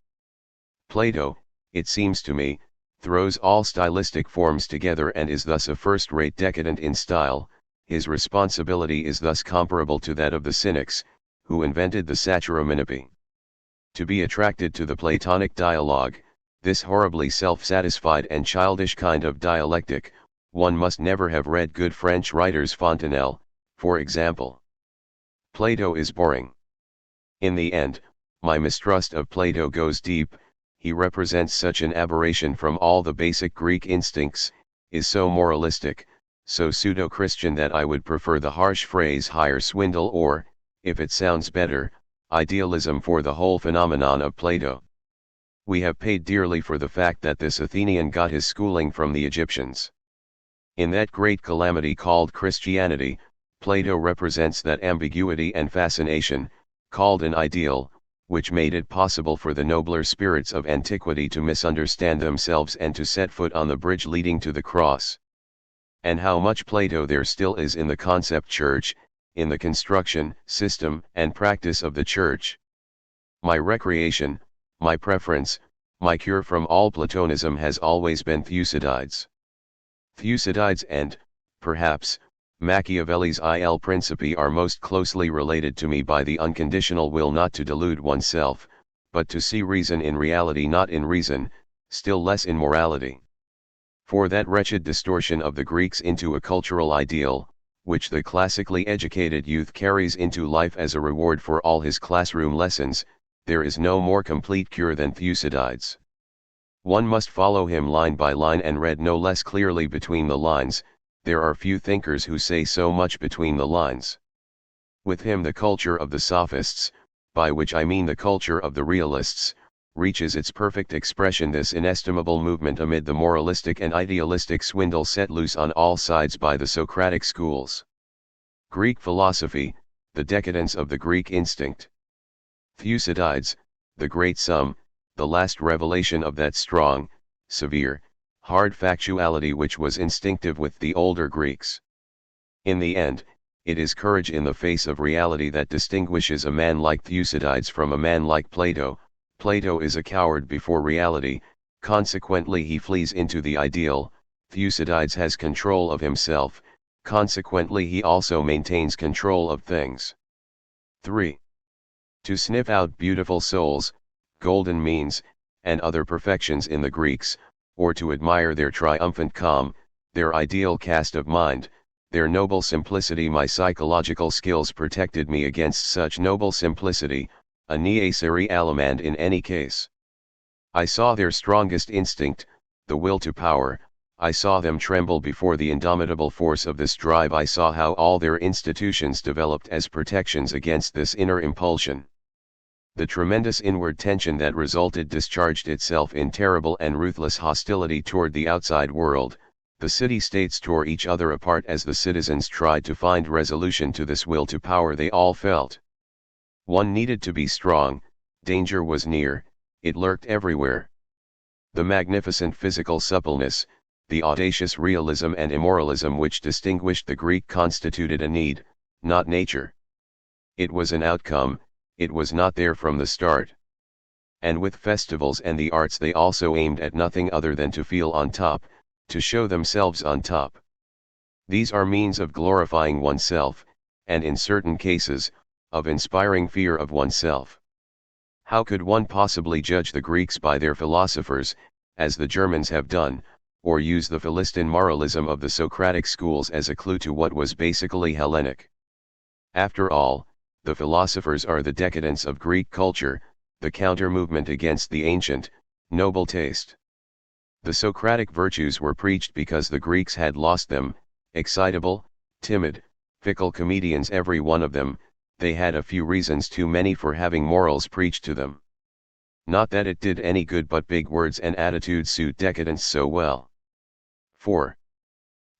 Plato, it seems to me, throws all stylistic forms together and is thus a first-rate decadent in style. His responsibility is thus comparable to that of the Cynics, who invented the Satyromenope. To be attracted to the Platonic dialogue, this horribly self-satisfied and childish kind of dialectic, one must never have read good French writers, Fontenelle, for example. Plato is boring. In the end, my mistrust of Plato goes deep. He represents such an aberration from all the basic Greek instincts, is so moralistic, so pseudo-Christian, that I would prefer the harsh phrase higher swindle, or, if it sounds better, idealism for the whole phenomenon of Plato. We have paid dearly for the fact that this Athenian got his schooling from the Egyptians. In that great calamity called Christianity, Plato represents that ambiguity and fascination, called an ideal, which made it possible for the nobler spirits of antiquity to misunderstand themselves and to set foot on the bridge leading to the cross. And how much Plato there still is in the concept church, in the construction, system, and practice of the church. My recreation, my preference, my cure from all Platonism has always been Thucydides. Thucydides and, perhaps, Machiavelli's Il Principe are most closely related to me by the unconditional will not to delude oneself, but to see reason in reality, not in reason, still less in morality. For that wretched distortion of the Greeks into a cultural ideal, which the classically educated youth carries into life as a reward for all his classroom lessons, there is no more complete cure than Thucydides. One must follow him line by line and read no less clearly between the lines. There are few thinkers who say so much between the lines. With him the culture of the sophists, by which I mean the culture of the realists, reaches its perfect expression, this inestimable movement amid the moralistic and idealistic swindle set loose on all sides by the Socratic schools. Greek philosophy, the decadence of the Greek instinct. Thucydides, the great sum, the last revelation of that strong, severe, hard factuality which was instinctive with the older Greeks. In the end, it is courage in the face of reality that distinguishes a man like Thucydides from a man like Plato. Plato is a coward before reality, consequently he flees into the ideal. Thucydides has control of himself, consequently he also maintains control of things. 3. To sniff out beautiful souls, golden means, and other perfections in the Greeks, or to admire their triumphant calm, their ideal cast of mind, their noble simplicity. My psychological skills protected me against such noble simplicity, a necessary element in any case. I saw their strongest instinct, the will to power. I saw them tremble before the indomitable force of this drive. I saw how all their institutions developed as protections against this inner impulsion. The tremendous inward tension that resulted discharged itself in terrible and ruthless hostility toward the outside world. The city-states tore each other apart as the citizens tried to find resolution to this will to power they all felt. One needed to be strong, danger was near, it lurked everywhere. The magnificent physical suppleness, the audacious realism and immoralism which distinguished the Greek constituted a need, not nature. It was an outcome, it was not there from the start. And with festivals and the arts they also aimed at nothing other than to feel on top, to show themselves on top. These are means of glorifying oneself, and in certain cases, of inspiring fear of oneself. How could one possibly judge the Greeks by their philosophers, as the Germans have done, or use the Philistine moralism of the Socratic schools as a clue to what was basically Hellenic? After all, the philosophers are the decadence of Greek culture, the counter-movement against the ancient, noble taste. The Socratic virtues were preached because the Greeks had lost them, excitable, timid, fickle comedians every one of them. They had a few reasons too many for having morals preached to them. Not that it did any good, but big words and attitudes suit decadence so well. 4.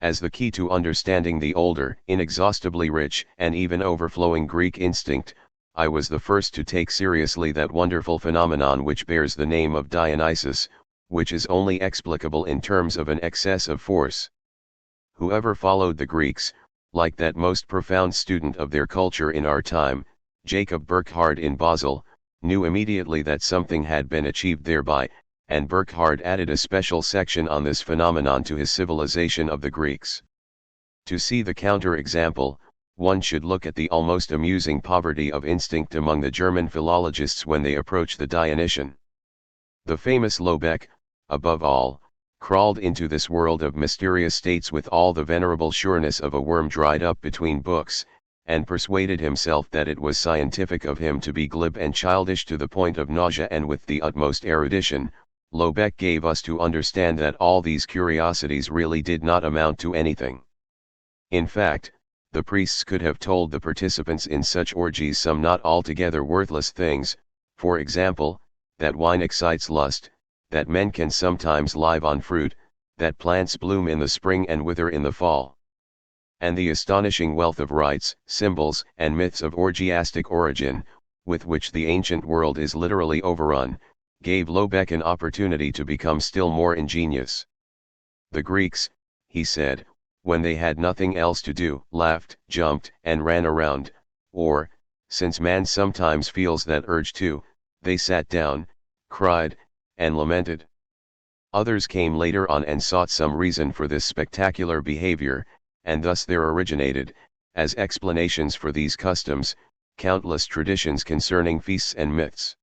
As the key to understanding the older, inexhaustibly rich and even overflowing Greek instinct, I was the first to take seriously that wonderful phenomenon which bears the name of Dionysus, which is only explicable in terms of an excess of force. Whoever followed the Greeks, like that most profound student of their culture in our time, Jacob Burckhardt in Basel, knew immediately that something had been achieved thereby, and Burckhardt added a special section on this phenomenon to his Civilization of the Greeks. To see the counter-example, one should look at the almost amusing poverty of instinct among the German philologists when they approach the Dionysian. The famous Lobeck, above all, crawled into this world of mysterious states with all the venerable sureness of a worm dried up between books, and persuaded himself that it was scientific of him to be glib and childish to the point of nausea, and with the utmost erudition, Lobeck gave us to understand that all these curiosities really did not amount to anything. In fact, the priests could have told the participants in such orgies some not altogether worthless things, for example, that wine excites lust, that men can sometimes live on fruit, that plants bloom in the spring and wither in the fall. And the astonishing wealth of rites, symbols, and myths of orgiastic origin, with which the ancient world is literally overrun, gave Lobeck an opportunity to become still more ingenious. The Greeks, he said, when they had nothing else to do, laughed, jumped, and ran around, or, since man sometimes feels that urge too, they sat down, cried, and lamented. Others came later on and sought some reason for this spectacular behavior, and thus there originated, as explanations for these customs, countless traditions concerning feasts and myths.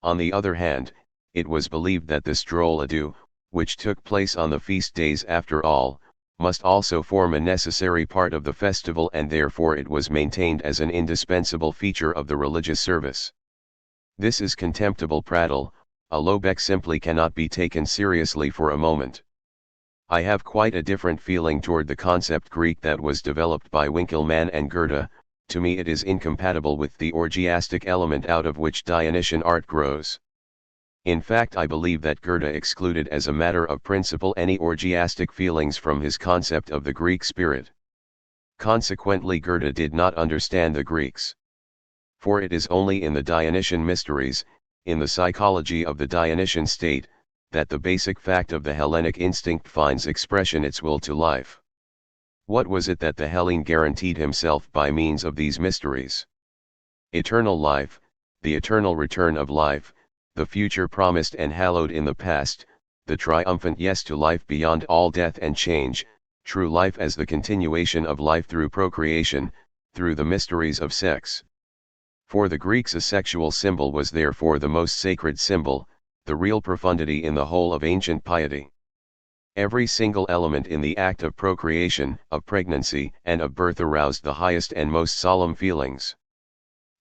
On the other hand, it was believed that this drôle ado, which took place on the feast days after all, must also form a necessary part of the festival, and therefore it was maintained as an indispensable feature of the religious service. This is contemptible prattle. A Lobeck simply cannot be taken seriously for a moment. I have quite a different feeling toward the concept Greek that was developed by Winckelmann and Goethe. To me it is incompatible with the orgiastic element out of which Dionysian art grows. In fact, I believe that Goethe excluded as a matter of principle any orgiastic feelings from his concept of the Greek spirit. Consequently, Goethe did not understand the Greeks. For it is only in the Dionysian mysteries, in the psychology of the Dionysian state, that the basic fact of the Hellenic instinct finds expression its will to life. What was it that the Hellene guaranteed himself by means of these mysteries? Eternal life, the eternal return of life, the future promised and hallowed in the past, the triumphant yes to life beyond all death and change, true life as the continuation of life through procreation, through the mysteries of sex. For the Greeks a sexual symbol was therefore the most sacred symbol, the real profundity in the whole of ancient piety. Every single element in the act of procreation, of pregnancy, and of birth aroused the highest and most solemn feelings.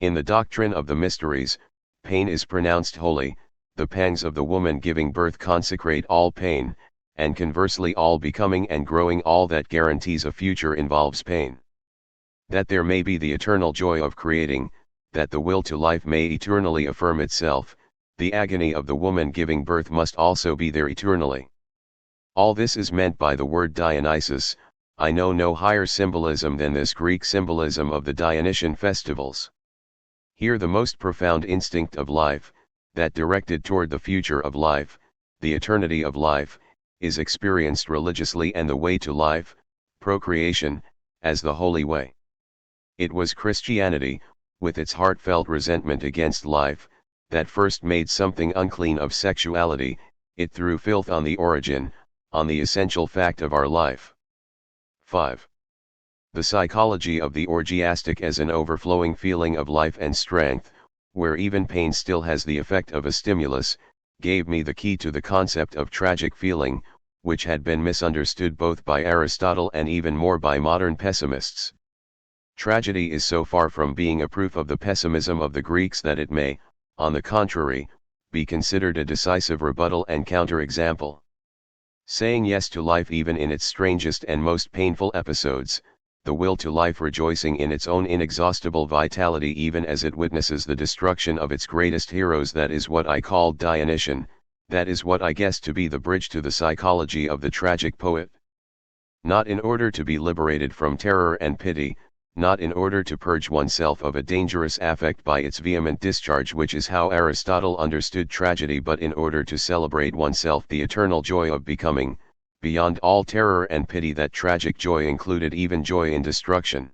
In the doctrine of the mysteries, pain is pronounced holy, the pangs of the woman giving birth consecrate all pain, and conversely all becoming and growing all that guarantees a future involves pain. That there may be the eternal joy of creating, that the will to life may eternally affirm itself, the agony of the woman giving birth must also be there eternally. All this is meant by the word Dionysus. I know no higher symbolism than this Greek symbolism of the Dionysian festivals. Here the most profound instinct of life, that directed toward the future of life, the eternity of life, is experienced religiously, and the way to life, procreation, as the holy way. It was Christianity, with its heartfelt resentment against life, that first made something unclean of sexuality. It threw filth on the origin, on the essential fact of our life. 5. The psychology of the orgiastic as an overflowing feeling of life and strength, where even pain still has the effect of a stimulus, gave me the key to the concept of tragic feeling, which had been misunderstood both by Aristotle and even more by modern pessimists. Tragedy is so far from being a proof of the pessimism of the Greeks that it may, on the contrary, be considered a decisive rebuttal and counter-example. Saying yes to life even in its strangest and most painful episodes, the will to life rejoicing in its own inexhaustible vitality even as it witnesses the destruction of its greatest heroes, that is what I called Dionysian, that is what I guessed to be the bridge to the psychology of the tragic poet. Not in order to be liberated from terror and pity, not in order to purge oneself of a dangerous affect by its vehement discharge, which is how Aristotle understood tragedy, but in order to celebrate oneself the eternal joy of becoming, beyond all terror and pity. That tragic joy included even joy in destruction.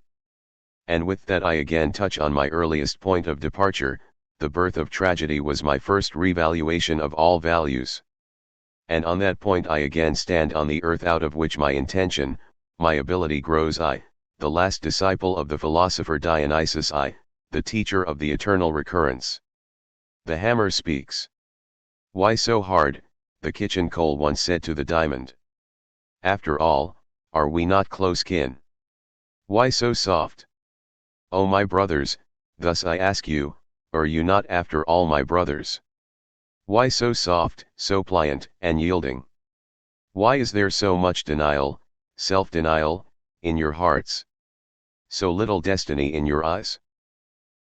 And with that I again touch on my earliest point of departure. The birth of tragedy was my first revaluation of all values. And on that point I again stand on the earth out of which my intention, my ability grows. I, the last disciple of the philosopher Dionysus, I, the teacher of the eternal recurrence. The hammer speaks. Why so hard? The kitchen coal once said to the diamond. After all, are we not close kin? Why so soft? O my brothers, thus I ask you, are you not after all my brothers? Why so soft, so pliant, and yielding? Why is there so much denial, self-denial, in your hearts? So little destiny in your eyes?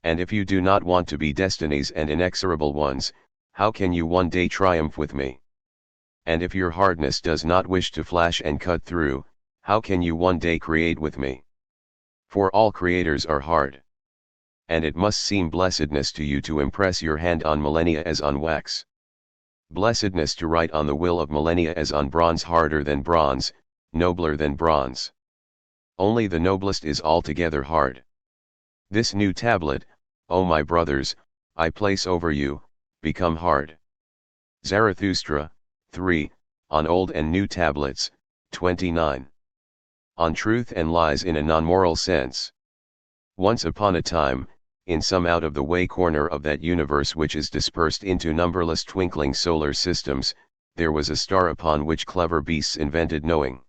And if you do not want to be destinies and inexorable ones, how can you one day triumph with me? And if your hardness does not wish to flash and cut through, how can you one day create with me? For all creators are hard. And it must seem blessedness to you to impress your hand on millennia as on wax. Blessedness to write on the will of millennia as on bronze, harder than bronze, nobler than bronze. Only the noblest is altogether hard. This new tablet, O my brothers, I place over you, become hard. Zarathustra, 3, on Old and New Tablets, 29. On truth and lies in a non-moral sense. Once upon a time, in some out-of-the-way corner of that universe which is dispersed into numberless twinkling solar systems, there was a star upon which clever beasts invented knowing.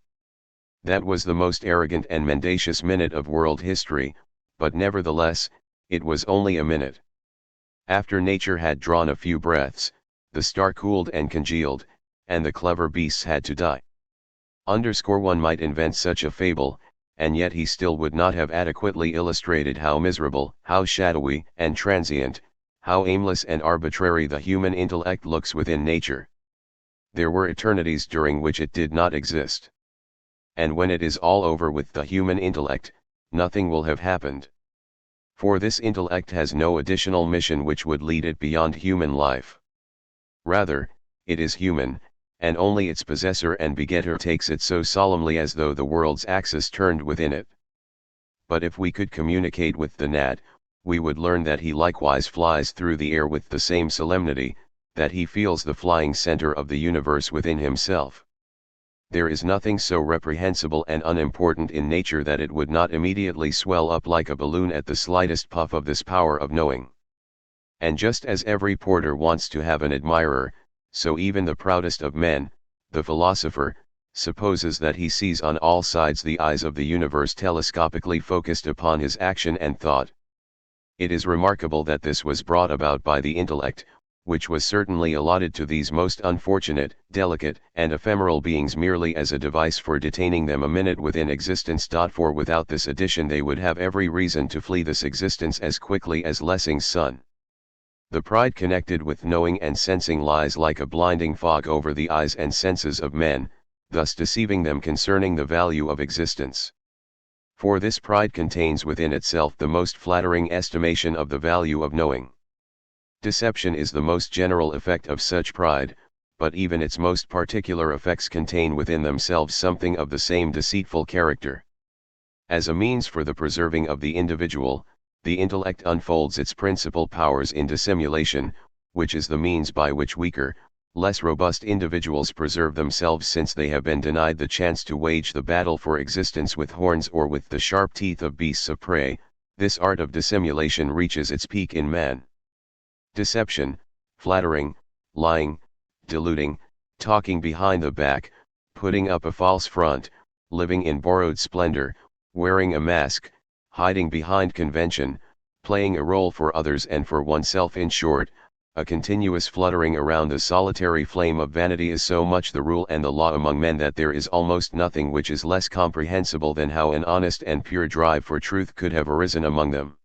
That was the most arrogant and mendacious minute of world history, but nevertheless, it was only a minute. After nature had drawn a few breaths, the star cooled and congealed, and the clever beasts had to die. One might invent such a fable, and yet he still would not have adequately illustrated how miserable, how shadowy and transient, how aimless and arbitrary the human intellect looks within nature. There were eternities during which it did not exist. And when it is all over with the human intellect, nothing will have happened. For this intellect has no additional mission which would lead it beyond human life. Rather, it is human, and only its possessor and begetter takes it so solemnly as though the world's axis turned within it. But if we could communicate with the gnat, we would learn that he likewise flies through the air with the same solemnity, that he feels the flying center of the universe within himself. There is nothing so reprehensible and unimportant in nature that it would not immediately swell up like a balloon at the slightest puff of this power of knowing. And just as every porter wants to have an admirer, so even the proudest of men, the philosopher, supposes that he sees on all sides the eyes of the universe telescopically focused upon his action and thought. It is remarkable that this was brought about by the intellect, which was certainly allotted to these most unfortunate, delicate, and ephemeral beings merely as a device for detaining them a minute within existence. For without this addition they would have every reason to flee this existence as quickly as Lessing's sun. The pride connected with knowing and sensing lies like a blinding fog over the eyes and senses of men, thus deceiving them concerning the value of existence. For this pride contains within itself the most flattering estimation of the value of knowing. Deception is the most general effect of such pride, but even its most particular effects contain within themselves something of the same deceitful character. As a means for the preserving of the individual, the intellect unfolds its principal powers in dissimulation, which is the means by which weaker, less robust individuals preserve themselves, since they have been denied the chance to wage the battle for existence with horns or with the sharp teeth of beasts of prey. This art of dissimulation reaches its peak in man. Deception, flattering, lying, deluding, talking behind the back, putting up a false front, living in borrowed splendor, wearing a mask, hiding behind convention, playing a role for others and for oneself, in short, a continuous fluttering around the solitary flame of vanity, is so much the rule and the law among men that there is almost nothing which is less comprehensible than how an honest and pure drive for truth could have arisen among them.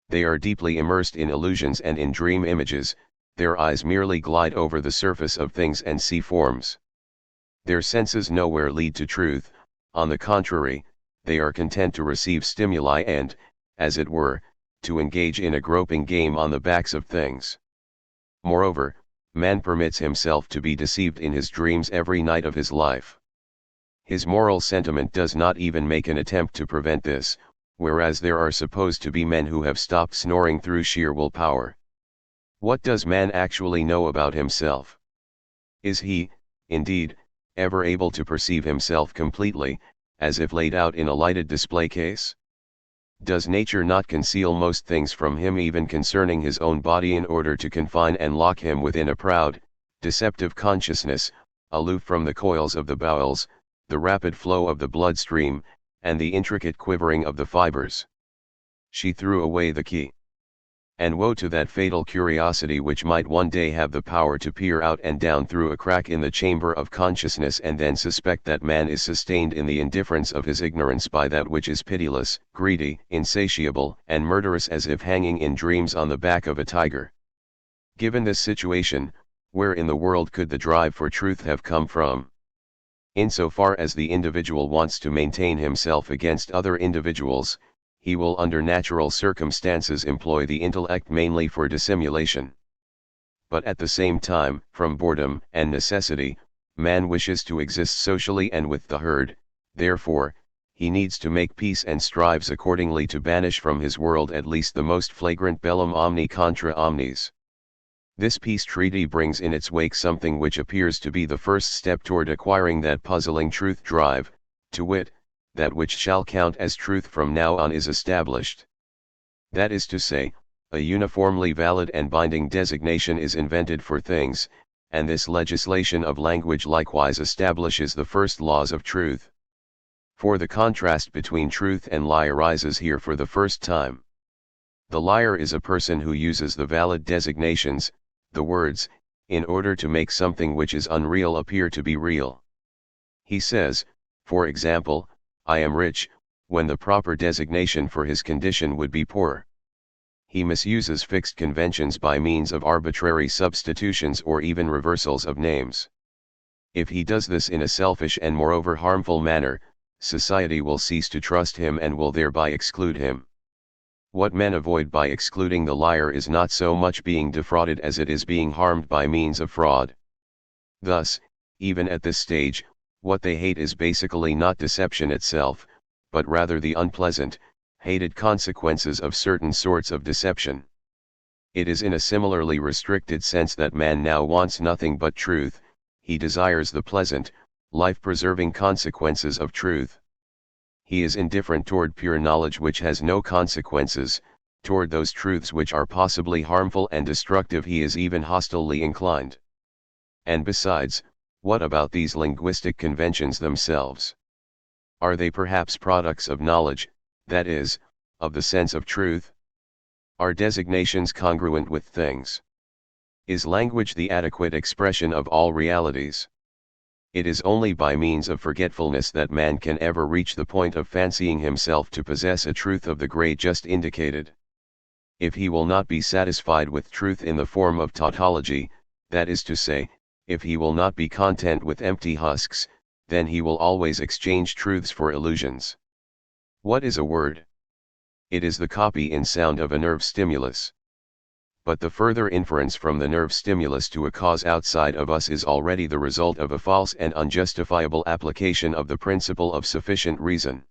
They are deeply immersed in illusions and in dream images, their eyes merely glide over the surface of things and see forms. Their senses nowhere lead to truth, on the contrary, they are content to receive stimuli and, as it were, to engage in a groping game on the backs of things. Moreover, man permits himself to be deceived in his dreams every night of his life. His moral sentiment does not even make an attempt to prevent this, whereas there are supposed to be men who have stopped snoring through sheer willpower. What does man actually know about himself? Is he, indeed, ever able to perceive himself completely, as if laid out in a lighted display case? Does nature not conceal most things from him, even concerning his own body, in order to confine and lock him within a proud, deceptive consciousness, aloof from the coils of the bowels, the rapid flow of the bloodstream, and the intricate quivering of the fibers? She threw away the key. And woe to that fatal curiosity which might one day have the power to peer out and down through a crack in the chamber of consciousness, and then suspect that man is sustained in the indifference of his ignorance by that which is pitiless, greedy, insatiable, and murderous, as if hanging in dreams on the back of a tiger. Given this situation, where in the world could the drive for truth have come from? Insofar as the individual wants to maintain himself against other individuals, he will under natural circumstances employ the intellect mainly for dissimulation. But at the same time, from boredom and necessity, man wishes to exist socially and with the herd, therefore, he needs to make peace and strives accordingly to banish from his world at least the most flagrant bellum omni contra omnes. This peace treaty brings in its wake something which appears to be the first step toward acquiring that puzzling truth drive, to wit, that which shall count as truth from now on is established. That is to say, a uniformly valid and binding designation is invented for things, and this legislation of language likewise establishes the first laws of truth. For the contrast between truth and lie arises here for the first time. The liar is a person who uses the valid designations, the words, in order to make something which is unreal appear to be real. He says, for example, I am rich, when the proper designation for his condition would be poor. He misuses fixed conventions by means of arbitrary substitutions or even reversals of names. If he does this in a selfish and moreover harmful manner, society will cease to trust him and will thereby exclude him. What men avoid by excluding the liar is not so much being defrauded as it is being harmed by means of fraud. Thus, even at this stage, what they hate is basically not deception itself, but rather the unpleasant, hated consequences of certain sorts of deception. It is in a similarly restricted sense that man now wants nothing but truth. He desires the pleasant, life-preserving consequences of truth. He is indifferent toward pure knowledge which has no consequences. Toward those truths which are possibly harmful and destructive he is even hostilely inclined. And besides, what about these linguistic conventions themselves? Are they perhaps products of knowledge, that is, of the sense of truth? Are designations congruent with things? Is language the adequate expression of all realities? It is only by means of forgetfulness that man can ever reach the point of fancying himself to possess a truth of the grade just indicated. If he will not be satisfied with truth in the form of tautology, that is to say, if he will not be content with empty husks, then he will always exchange truths for illusions. What is a word? It is the copy in sound of a nerve stimulus. But the further inference from the nerve stimulus to a cause outside of us is already the result of a false and unjustifiable application of the principle of sufficient reason.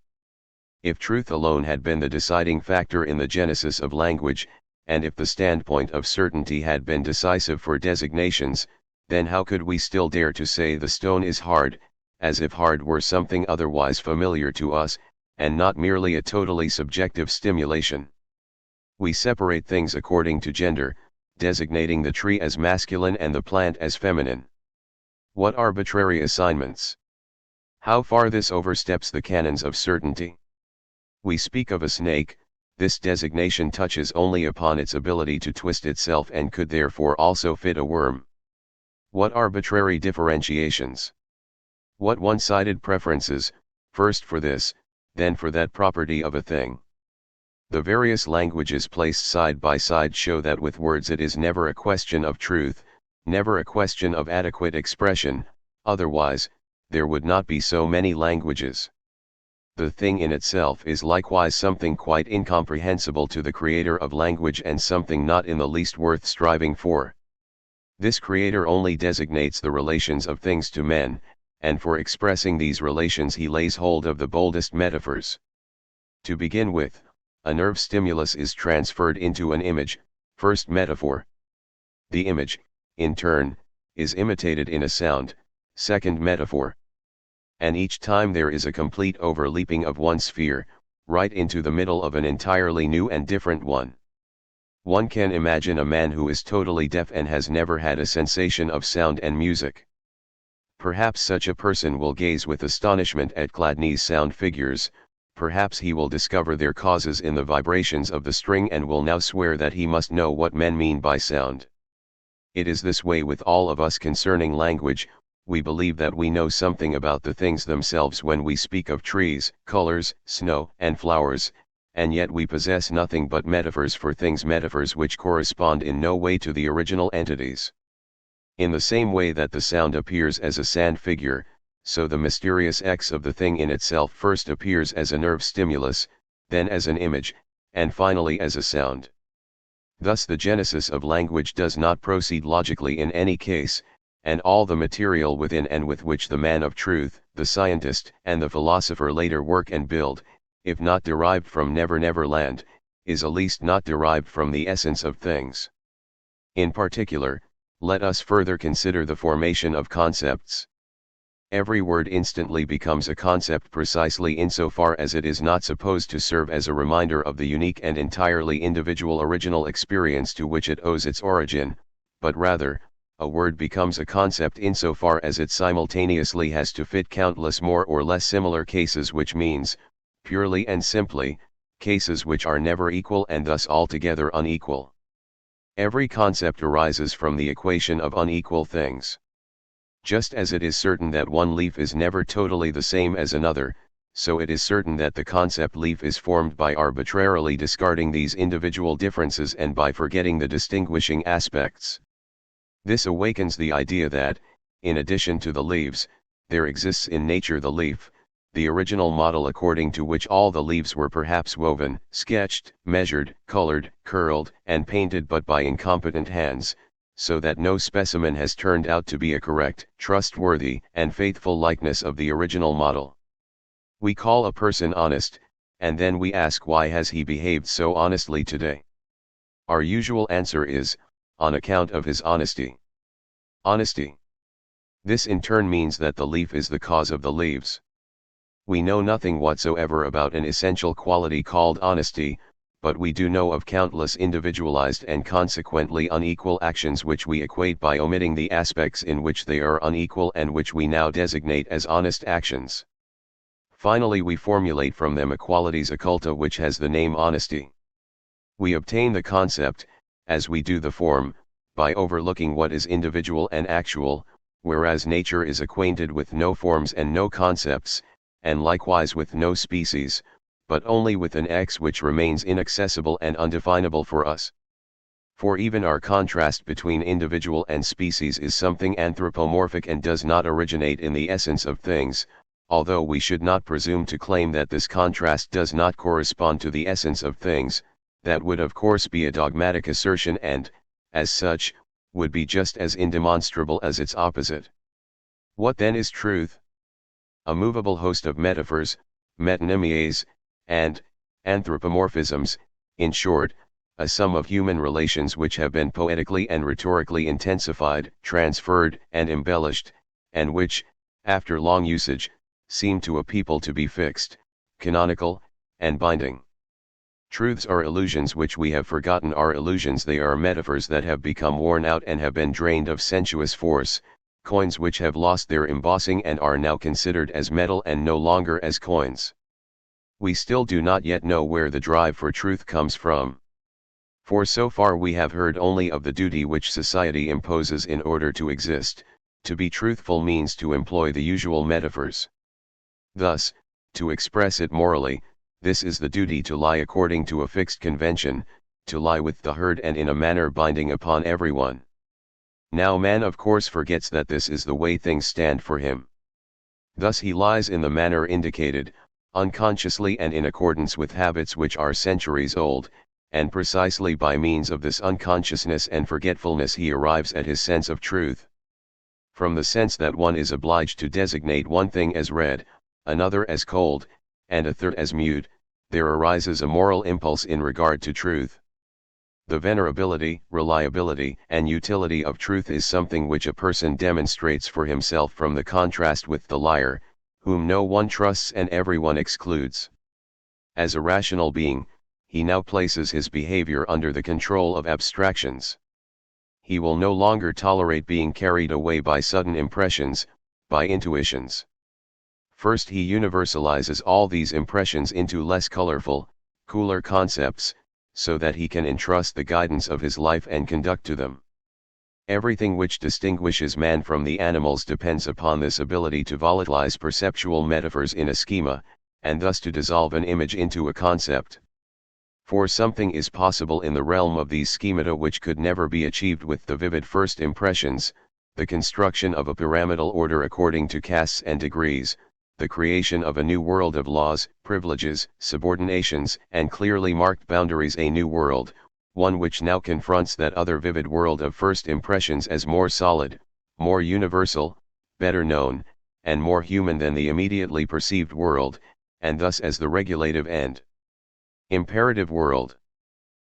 If truth alone had been the deciding factor in the genesis of language, and if the standpoint of certainty had been decisive for designations, then how could we still dare to say the stone is hard, as if hard were something otherwise familiar to us, and not merely a totally subjective stimulation? We separate things according to gender, designating the tree as masculine and the plant as feminine. What arbitrary assignments! How far this oversteps the canons of certainty! We speak of a snake. This designation touches only upon its ability to twist itself and could therefore also fit a worm. What arbitrary differentiations! What one-sided preferences, first for this, then for that property of a thing! The various languages placed side by side show that with words it is never a question of truth, never a question of adequate expression, otherwise, there would not be so many languages. The thing in itself is likewise something quite incomprehensible to the creator of language and something not in the least worth striving for. This creator only designates the relations of things to men, and for expressing these relations he lays hold of the boldest metaphors. To begin with, a nerve stimulus is transferred into an image, first metaphor. The image, in turn, is imitated in a sound, second metaphor. And each time there is a complete overleaping of one sphere, right into the middle of an entirely new and different one. One can imagine a man who is totally deaf and has never had a sensation of sound and music. Perhaps such a person will gaze with astonishment at Chladni's sound figures. Perhaps he will discover their causes in the vibrations of the string and will now swear that he must know what men mean by sound. It is this way with all of us concerning language. We believe that we know something about the things themselves when we speak of trees, colors, snow, and flowers, and yet we possess nothing but metaphors for things, metaphors which correspond in no way to the original entities. In the same way that the sound appears as a sand figure, so the mysterious X of the thing in itself first appears as a nerve stimulus, then as an image, and finally as a sound. Thus the genesis of language does not proceed logically in any case, and all the material within and with which the man of truth, the scientist, and the philosopher later work and build, if not derived from Never Never Land, is at least not derived from the essence of things. In particular, let us further consider the formation of concepts. Every word instantly becomes a concept precisely insofar as it is not supposed to serve as a reminder of the unique and entirely individual original experience to which it owes its origin, but rather, a word becomes a concept insofar as it simultaneously has to fit countless more or less similar cases, which means, purely and simply, cases which are never equal and thus altogether unequal. Every concept arises from the equation of unequal things. Just as it is certain that one leaf is never totally the same as another, so it is certain that the concept leaf is formed by arbitrarily discarding these individual differences and by forgetting the distinguishing aspects. This awakens the idea that, in addition to the leaves, there exists in nature the leaf. the original model according to which all the leaves were perhaps woven, sketched, measured, colored, curled, and painted but by incompetent hands, so that no specimen has turned out to be a correct, trustworthy, and faithful likeness of the original model. We call a person honest, and then we ask why has he behaved so honestly today? Our usual answer is, on account of his honesty. Honesty. This in turn means that the leaf is the cause of the leaves. We know nothing whatsoever about an essential quality called honesty, but we do know of countless individualized and consequently unequal actions which we equate by omitting the aspects in which they are unequal and which we now designate as honest actions. Finally, we formulate from them a qualities occulta which has the name honesty. We obtain the concept, as we do the form, by overlooking what is individual and actual, whereas nature is acquainted with no forms and no concepts, and likewise with no species, but only with an X which remains inaccessible and undefinable for us. For even our contrast between individual and species is something anthropomorphic and does not originate in the essence of things, although we should not presume to claim that this contrast does not correspond to the essence of things. That would of course be a dogmatic assertion and, as such, would be just as indemonstrable as its opposite. What then is truth? A movable host of metaphors, metonymies, and anthropomorphisms, in short, a sum of human relations which have been poetically and rhetorically intensified, transferred, and embellished, and which, after long usage, seem to a people to be fixed, canonical, and binding. Truths are illusions which we have forgotten are illusions. They are metaphors that have become worn out and have been drained of sensuous force, coins which have lost their embossing and are now considered as metal and no longer as coins. We still do not yet know where the drive for truth comes from. For so far we have heard only of the duty which society imposes in order to exist. To be truthful means to employ the usual metaphors. Thus, to express it morally, this is the duty to lie according to a fixed convention, to lie with the herd and in a manner binding upon everyone. Now man of course forgets that this is the way things stand for him. Thus he lies in the manner indicated, unconsciously and in accordance with habits which are centuries old, and precisely by means of this unconsciousness and forgetfulness he arrives at his sense of truth. From the sense that one is obliged to designate one thing as red, another as cold, and a third as mute, there arises a moral impulse in regard to truth. The venerability, reliability, and utility of truth is something which a person demonstrates for himself from the contrast with the liar, whom no one trusts and everyone excludes. As a rational being, he now places his behavior under the control of abstractions. He will no longer tolerate being carried away by sudden impressions, by intuitions. First he universalizes all these impressions into less colorful, cooler concepts, so that he can entrust the guidance of his life and conduct to them. Everything which distinguishes man from the animals depends upon this ability to volatilize perceptual metaphors in a schema, and thus to dissolve an image into a concept. For something is possible in the realm of these schemata which could never be achieved with the vivid first impressions, the construction of a pyramidal order according to castes and degrees, the creation of a new world of laws, privileges, subordinations, and clearly marked boundaries, a new world, one which now confronts that other vivid world of first impressions as more solid, more universal, better known, and more human than the immediately perceived world, and thus as the regulative and imperative world.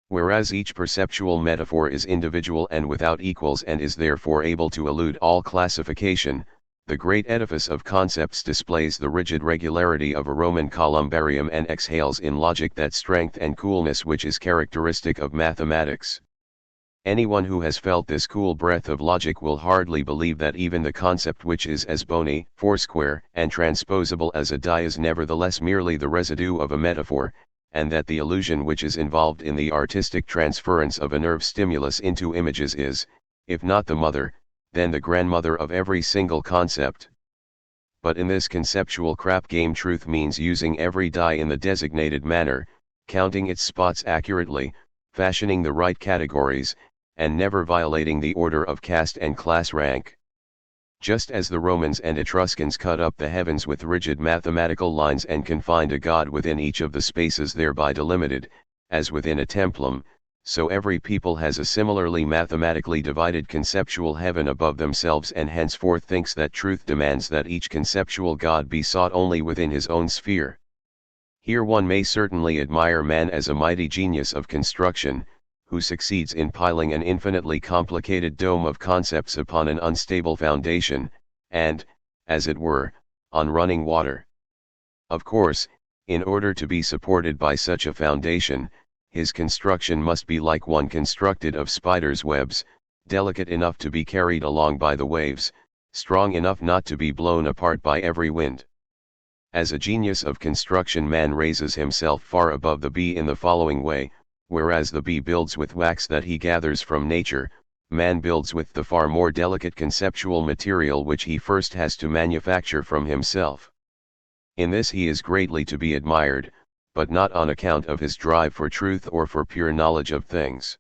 Whereas each perceptual metaphor is individual and without equals and is therefore able to elude all classification, the great edifice of concepts displays the rigid regularity of a Roman columbarium and exhales in logic that strength and coolness which is characteristic of mathematics. Anyone who has felt this cool breath of logic will hardly believe that even the concept which is as bony, foursquare, and transposable as a die is nevertheless merely the residue of a metaphor, and that the illusion which is involved in the artistic transference of a nerve stimulus into images is, if not the mother, then the grandmother of every single concept. But in this conceptual crap game, truth means using every die in the designated manner, counting its spots accurately, fashioning the right categories, and never violating the order of caste and class rank. Just as the Romans and Etruscans cut up the heavens with rigid mathematical lines and confined a god within each of the spaces thereby delimited, as within a templum, so every people has a similarly mathematically divided conceptual heaven above themselves and henceforth thinks that truth demands that each conceptual god be sought only within his own sphere. Here one may certainly admire man as a mighty genius of construction, who succeeds in piling an infinitely complicated dome of concepts upon an unstable foundation, and, as it were, on running water. Of course, in order to be supported by such a foundation, his construction must be like one constructed of spiders' webs, delicate enough to be carried along by the waves, strong enough not to be blown apart by every wind. As a genius of construction, man raises himself far above the bee in the following way: whereas the bee builds with wax that he gathers from nature, man builds with the far more delicate conceptual material which he first has to manufacture from himself. In this he is greatly to be admired, but not on account of his drive for truth or for pure knowledge of things.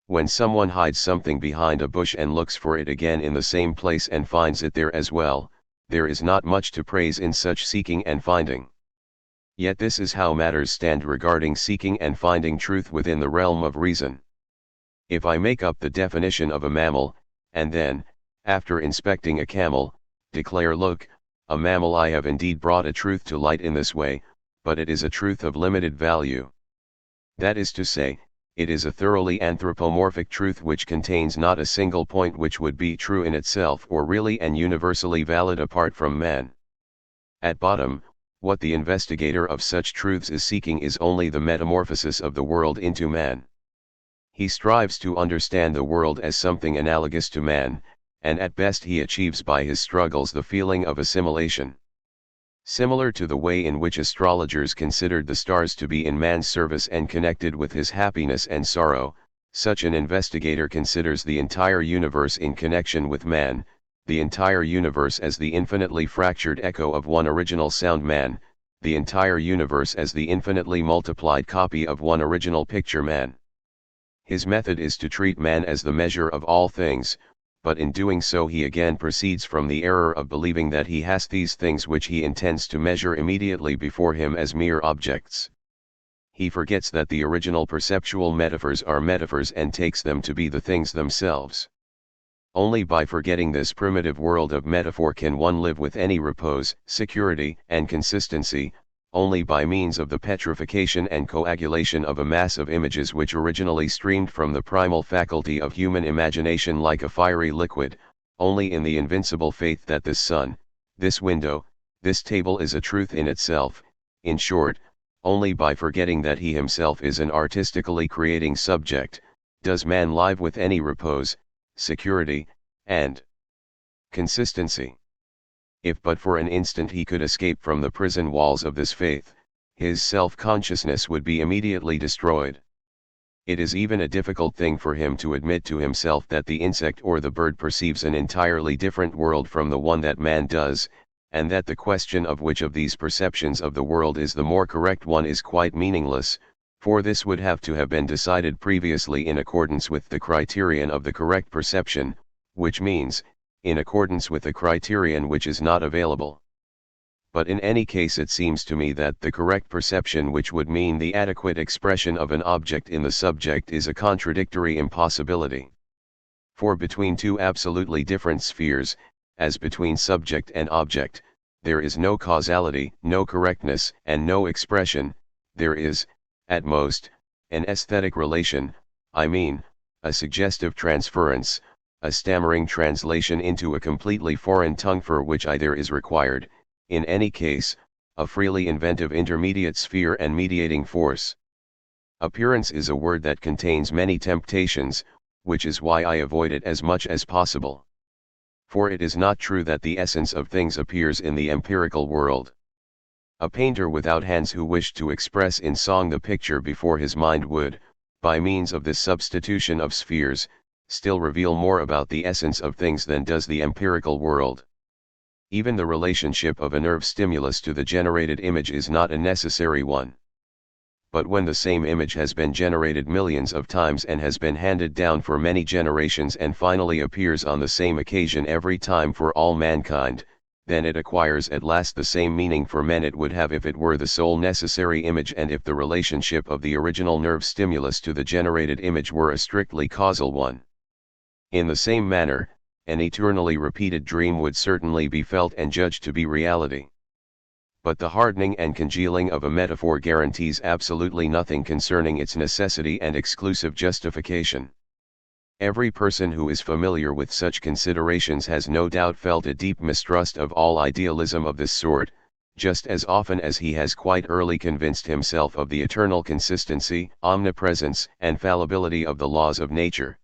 When someone hides something behind a bush and looks for it again in the same place and finds it there as well, there is not much to praise in such seeking and finding. Yet this is how matters stand regarding seeking and finding truth within the realm of reason. If I make up the definition of a mammal, and then, after inspecting a camel, declare, "Look, a mammal," I have indeed brought a truth to light in this way, but it is a truth of limited value. That is to say, it is a thoroughly anthropomorphic truth which contains not a single point which would be true in itself or really and universally valid apart from man. At bottom, what the investigator of such truths is seeking is only the metamorphosis of the world into man. He strives to understand the world as something analogous to man, and at best he achieves by his struggles the feeling of assimilation. Similar to the way in which astrologers considered the stars to be in man's service and connected with his happiness and sorrow, such an investigator considers the entire universe in connection with man, the entire universe as the infinitely fractured echo of one original sound man, the entire universe as the infinitely multiplied copy of one original picture man. His method is to treat man as the measure of all things, but in doing so he again proceeds from the error of believing that he has these things which he intends to measure immediately before him as mere objects. He forgets that the original perceptual metaphors are metaphors and takes them to be the things themselves. Only by forgetting this primitive world of metaphor can one live with any repose, security, and consistency, only by means of the petrification and coagulation of a mass of images which originally streamed from the primal faculty of human imagination like a fiery liquid, only in the invincible faith that this sun, this window, this table is a truth in itself, in short, only by forgetting that he himself is an artistically creating subject, does man live with any repose, security, and consistency. If but for an instant he could escape from the prison walls of this faith, his self-consciousness would be immediately destroyed. It is even a difficult thing for him to admit to himself that the insect or the bird perceives an entirely different world from the one that man does, and that the question of which of these perceptions of the world is the more correct one is quite meaningless, for this would have to have been decided previously in accordance with the criterion of the correct perception, which means, in accordance with a criterion which is not available. But in any case it seems to me that the correct perception, which would mean the adequate expression of an object in the subject, is a contradictory impossibility. For between two absolutely different spheres, as between subject and object, there is no causality, no correctness, and no expression. There is, at most, an aesthetic relation, I mean, a suggestive transference, a stammering translation into a completely foreign tongue for which either is required, in any case, a freely inventive intermediate sphere and mediating force. Appearance is a word that contains many temptations, which is why I avoid it as much as possible. For it is not true that the essence of things appears in the empirical world. A painter without hands who wished to express in song the picture before his mind would, by means of this substitution of spheres, still reveal more about the essence of things than does the empirical world. Even the relationship of a nerve stimulus to the generated image is not a necessary one. but when the same image has been generated millions of times and has been handed down for many generations and finally appears on the same occasion every time for all mankind, then it acquires at last the same meaning for men it would have if it were the sole necessary image and if the relationship of the original nerve stimulus to the generated image were a strictly causal one. In the same manner, an eternally repeated dream would certainly be felt and judged to be reality. But the hardening and congealing of a metaphor guarantees absolutely nothing concerning its necessity and exclusive justification. Every person who is familiar with such considerations has no doubt felt a deep mistrust of all idealism of this sort, just as often as he has quite early convinced himself of the eternal consistency, omnipresence, and fallibility of the laws of nature.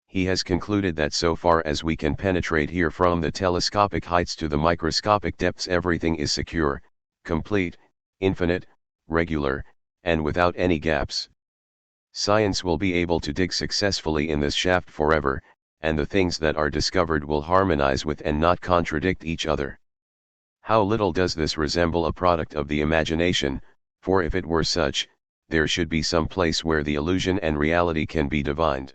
He has concluded that so far as we can penetrate here from the telescopic heights to the microscopic depths everything is secure, complete, infinite, regular, and without any gaps. Science will be able to dig successfully in this shaft forever, and the things that are discovered will harmonize with and not contradict each other. How little does this resemble a product of the imagination, for if it were such, there should be some place where the illusion and reality can be divined.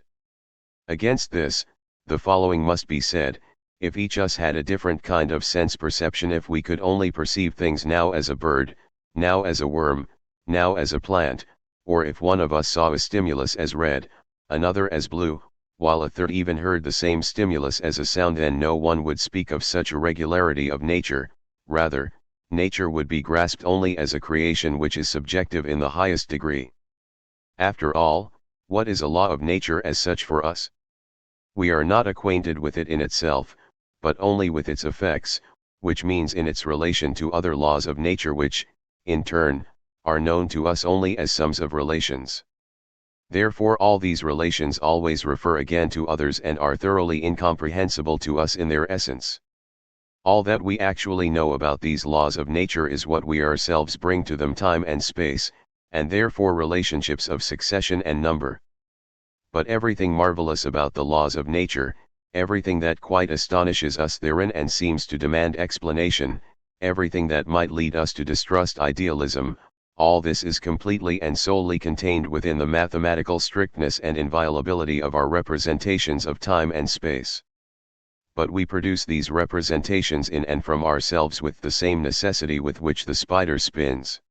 Against this, the following must be said: if each us had a different kind of sense perception, if we could only perceive things now as a bird, now as a worm, now as a plant, or if one of us saw a stimulus as red, another as blue, while a third even heard the same stimulus as a sound, then no one would speak of such a regularity of nature. Rather, nature would be grasped only as a creation which is subjective in the highest degree. After all, what is a law of nature as such for us? We are not acquainted with it in itself, but only with its effects, which means in its relation to other laws of nature which, in turn, are known to us only as sums of relations. Therefore all these relations always refer again to others and are thoroughly incomprehensible to us in their essence. All that we actually know about these laws of nature is what we ourselves bring to them, time and space, and therefore relationships of succession and number. But everything marvelous about the laws of nature, everything that quite astonishes us therein and seems to demand explanation, everything that might lead us to distrust idealism, all this is completely and solely contained within the mathematical strictness and inviolability of our representations of time and space. But we produce these representations in and from ourselves with the same necessity with which the spider spins.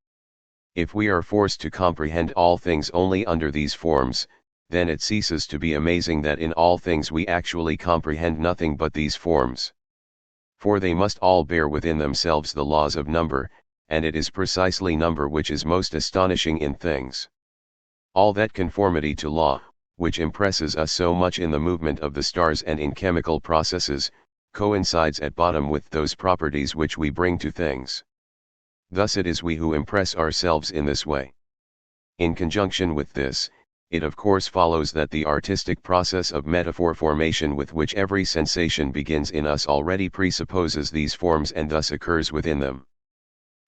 If we are forced to comprehend all things only under these forms, then it ceases to be amazing that in all things we actually comprehend nothing but these forms. For they must all bear within themselves the laws of number, and it is precisely number which is most astonishing in things. All that conformity to law, which impresses us so much in the movement of the stars and in chemical processes, coincides at bottom with those properties which we bring to things. Thus it is we who impress ourselves in this way. In conjunction with this, it of course follows that the artistic process of metaphor formation with which every sensation begins in us already presupposes these forms and thus occurs within them.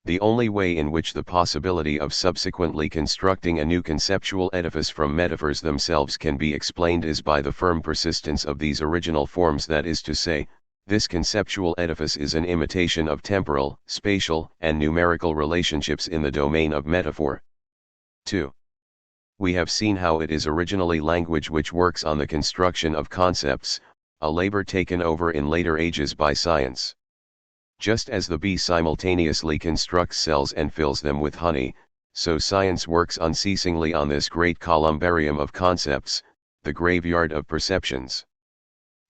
The only way in which the possibility of subsequently constructing a new conceptual edifice from metaphors themselves can be explained is by the firm persistence of these original forms, that is to say, this conceptual edifice is an imitation of temporal, spatial, and numerical relationships in the domain of metaphor. 2. We have seen how it is originally language which works on the construction of concepts, a labor taken over in later ages by science. Just as the bee simultaneously constructs cells and fills them with honey, so science works unceasingly on this great columbarium of concepts, the graveyard of perceptions.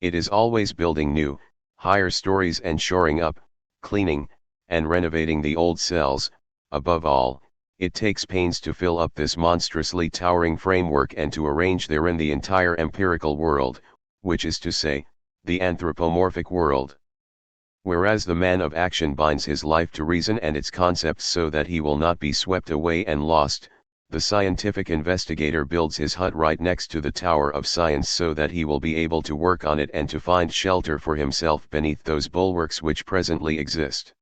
It is always building new, higher stories and shoring up, cleaning, and renovating the old cells. Above all, it takes pains to fill up this monstrously towering framework and to arrange therein the entire empirical world, which is to say, the anthropomorphic world. Whereas the man of action binds his life to reason and its concepts so that he will not be swept away and lost, the scientific investigator builds his hut right next to the tower of science so that he will be able to work on it and to find shelter for himself beneath those bulwarks which presently exist.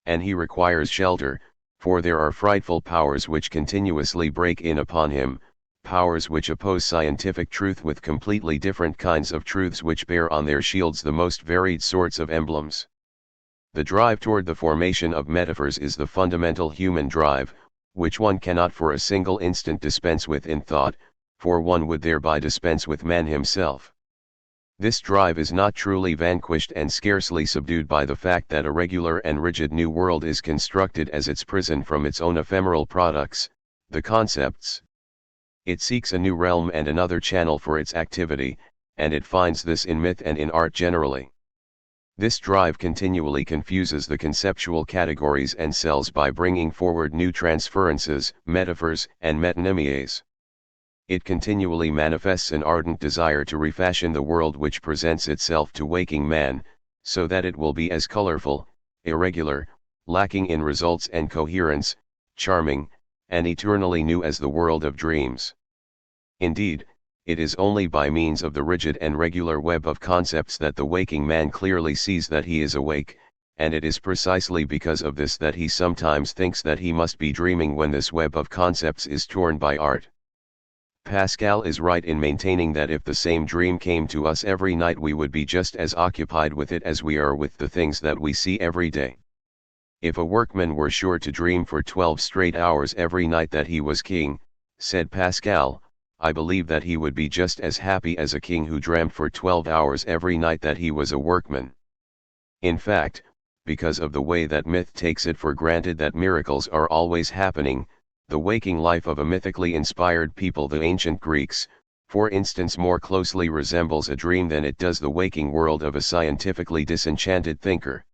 And he requires shelter, for there are frightful powers which continuously break in upon him, powers which oppose scientific truth with completely different kinds of truths which bear on their shields the most varied sorts of emblems. The drive toward the formation of metaphors is the fundamental human drive, which one cannot for a single instant dispense with in thought, for one would thereby dispense with man himself. This drive is not truly vanquished and scarcely subdued by the fact that a regular and rigid new world is constructed as its prison from its own ephemeral products, the concepts. It seeks a new realm and another channel for its activity, and it finds this in myth and in art generally. This drive continually confuses the conceptual categories and cells by bringing forward new transferences, metaphors, and metonymies. It continually manifests an ardent desire to refashion the world which presents itself to waking man, so that it will be as colorful, irregular, lacking in results and coherence, charming, and eternally new as the world of dreams. Indeed, it is only by means of the rigid and regular web of concepts that the waking man clearly sees that he is awake, and it is precisely because of this that he sometimes thinks that he must be dreaming when this web of concepts is torn by art. Pascal is right in maintaining that if the same dream came to us every night we would be just as occupied with it as we are with the things that we see every day. If a workman were sure to dream for 12 straight hours every night that he was king, said Pascal, I believe that he would be just as happy as a king who dreamt for 12 hours every night that he was a workman. In fact, because of the way that myth takes it for granted that miracles are always happening, the waking life of a mythically inspired people, the ancient Greeks, for instance, more closely resembles a dream than it does the waking world of a scientifically disenchanted thinker.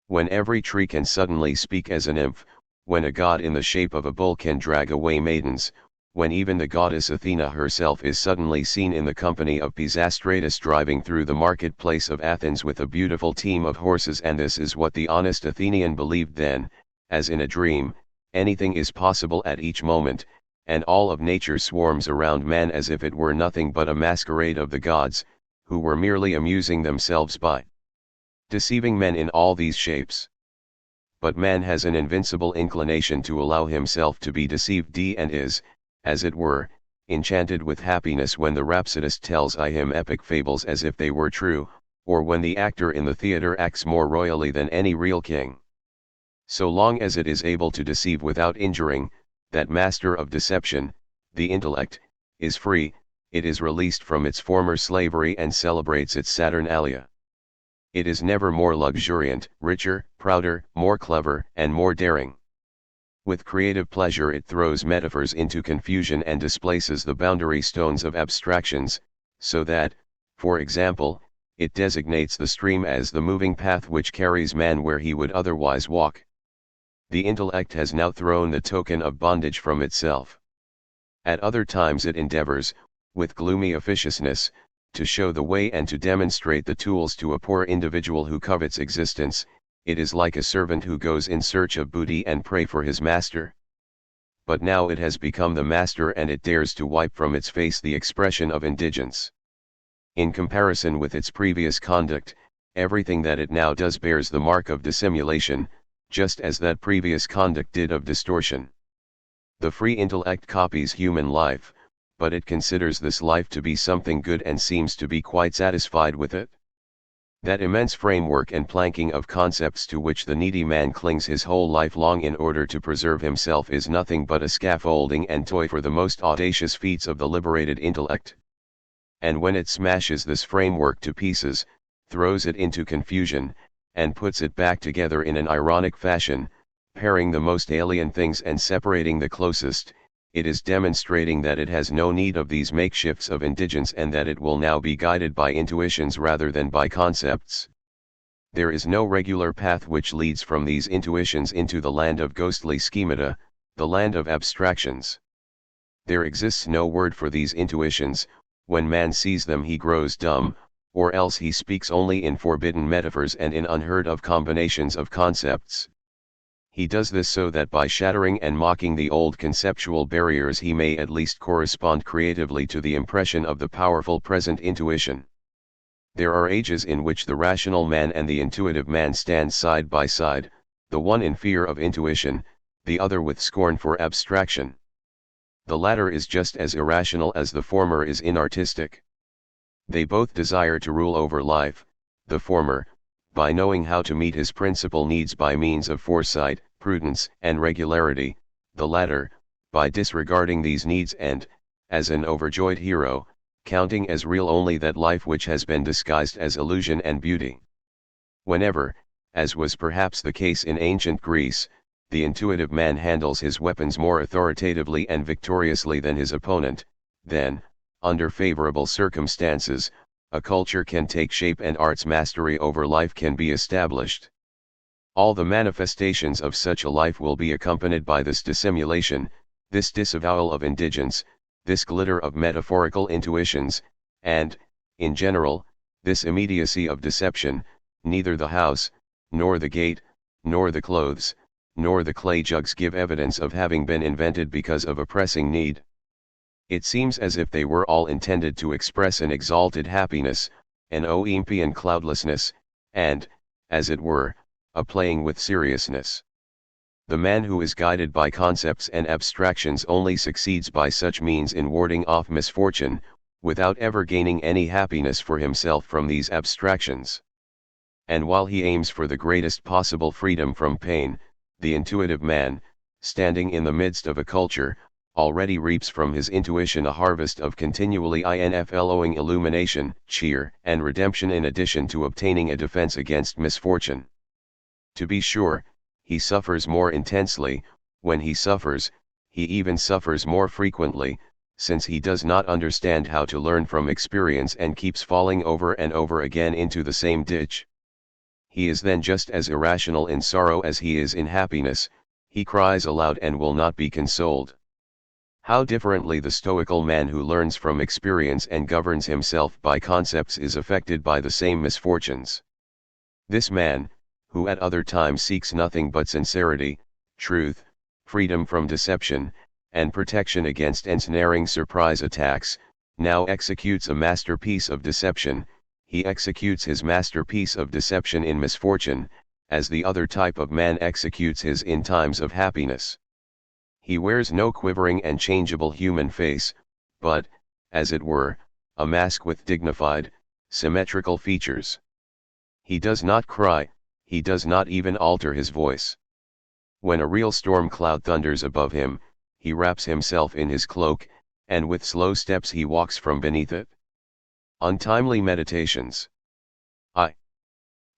When every tree can suddenly speak as a nymph, when a god in the shape of a bull can drag away maidens, when even the goddess Athena herself is suddenly seen in the company of Pisistratus driving through the marketplace of Athens with a beautiful team of horses, and this is what the honest Athenian believed then, as in a dream, anything is possible at each moment, and all of nature swarms around man as if it were nothing but a masquerade of the gods, who were merely amusing themselves by deceiving men in all these shapes. But man has an invincible inclination to allow himself to be deceived and is, as it were, enchanted with happiness when the rhapsodist tells him epic fables as if they were true, or when the actor in the theater acts more royally than any real king. So long as it is able to deceive without injuring, that master of deception, the intellect, is free, it is released from its former slavery and celebrates its Saturnalia. It is never more luxuriant, richer, prouder, more clever, and more daring. With creative pleasure it throws metaphors into confusion and displaces the boundary stones of abstractions, so that, for example, it designates the stream as the moving path which carries man where he would otherwise walk. The intellect has now thrown the token of bondage from itself. At other times it endeavors, with gloomy officiousness, to show the way and to demonstrate the tools to a poor individual who covets existence. It is like a servant who goes in search of booty and prey for his master. But now it has become the master and it dares to wipe from its face the expression of indigence. In comparison with its previous conduct, everything that it now does bears the mark of dissimulation, just as that previous conduct did of distortion. The free intellect copies human life, but it considers this life to be something good and seems to be quite satisfied with it. That immense framework and planking of concepts to which the needy man clings his whole life long in order to preserve himself is nothing but a scaffolding and toy for the most audacious feats of the liberated intellect. And when it smashes this framework to pieces, throws it into confusion, and puts it back together in an ironic fashion, pairing the most alien things and separating the closest, it is demonstrating that it has no need of these makeshifts of indigence and that it will now be guided by intuitions rather than by concepts. There is no regular path which leads from these intuitions into the land of ghostly schemata, the land of abstractions. There exists no word for these intuitions. When man sees them he grows dumb, or else he speaks only in forbidden metaphors and in unheard of combinations of concepts. He does this so that by shattering and mocking the old conceptual barriers he may at least correspond creatively to the impression of the powerful present intuition. There are ages in which the rational man and the intuitive man stand side by side, the one in fear of intuition, the other with scorn for abstraction. The latter is just as irrational as the former is inartistic. They both desire to rule over life, the former, by knowing how to meet his principal needs by means of foresight, prudence, and regularity, the latter, by disregarding these needs and, as an overjoyed hero, counting as real only that life which has been disguised as illusion and beauty. Whenever, as was perhaps the case in ancient Greece, the intuitive man handles his weapons more authoritatively and victoriously than his opponent, then, under favorable circumstances, a culture can take shape and art's mastery over life can be established. All the manifestations of such a life will be accompanied by this dissimulation, this disavowal of indigence, this glitter of metaphorical intuitions, and, in general, this immediacy of deception. Neither the house, nor the gate, nor the clothes, nor the clay jugs give evidence of having been invented because of a pressing need. It seems as if they were all intended to express an exalted happiness, an Olympian cloudlessness, and, as it were, a playing with seriousness. The man who is guided by concepts and abstractions only succeeds by such means in warding off misfortune, without ever gaining any happiness for himself from these abstractions. And while he aims for the greatest possible freedom from pain, the intuitive man, standing in the midst of a culture, already reaps from his intuition a harvest of continually inflowing illumination, cheer, and redemption in addition to obtaining a defense against misfortune. To be sure, he suffers more intensely. When he suffers, he even suffers more frequently, since he does not understand how to learn from experience and keeps falling over and over again into the same ditch. He is then just as irrational in sorrow as he is in happiness, he cries aloud and will not be consoled. How differently the stoical man who learns from experience and governs himself by concepts is affected by the same misfortunes. This man, who at other times seeks nothing but sincerity, truth, freedom from deception, and protection against ensnaring surprise attacks, now executes a masterpiece of deception. He executes his masterpiece of deception in misfortune, as the other type of man executes his in times of happiness. He wears no quivering and changeable human face, but, as it were, a mask with dignified, symmetrical features. He does not cry, he does not even alter his voice. When a real storm cloud thunders above him, he wraps himself in his cloak, and with slow steps he walks from beneath it. Untimely meditations.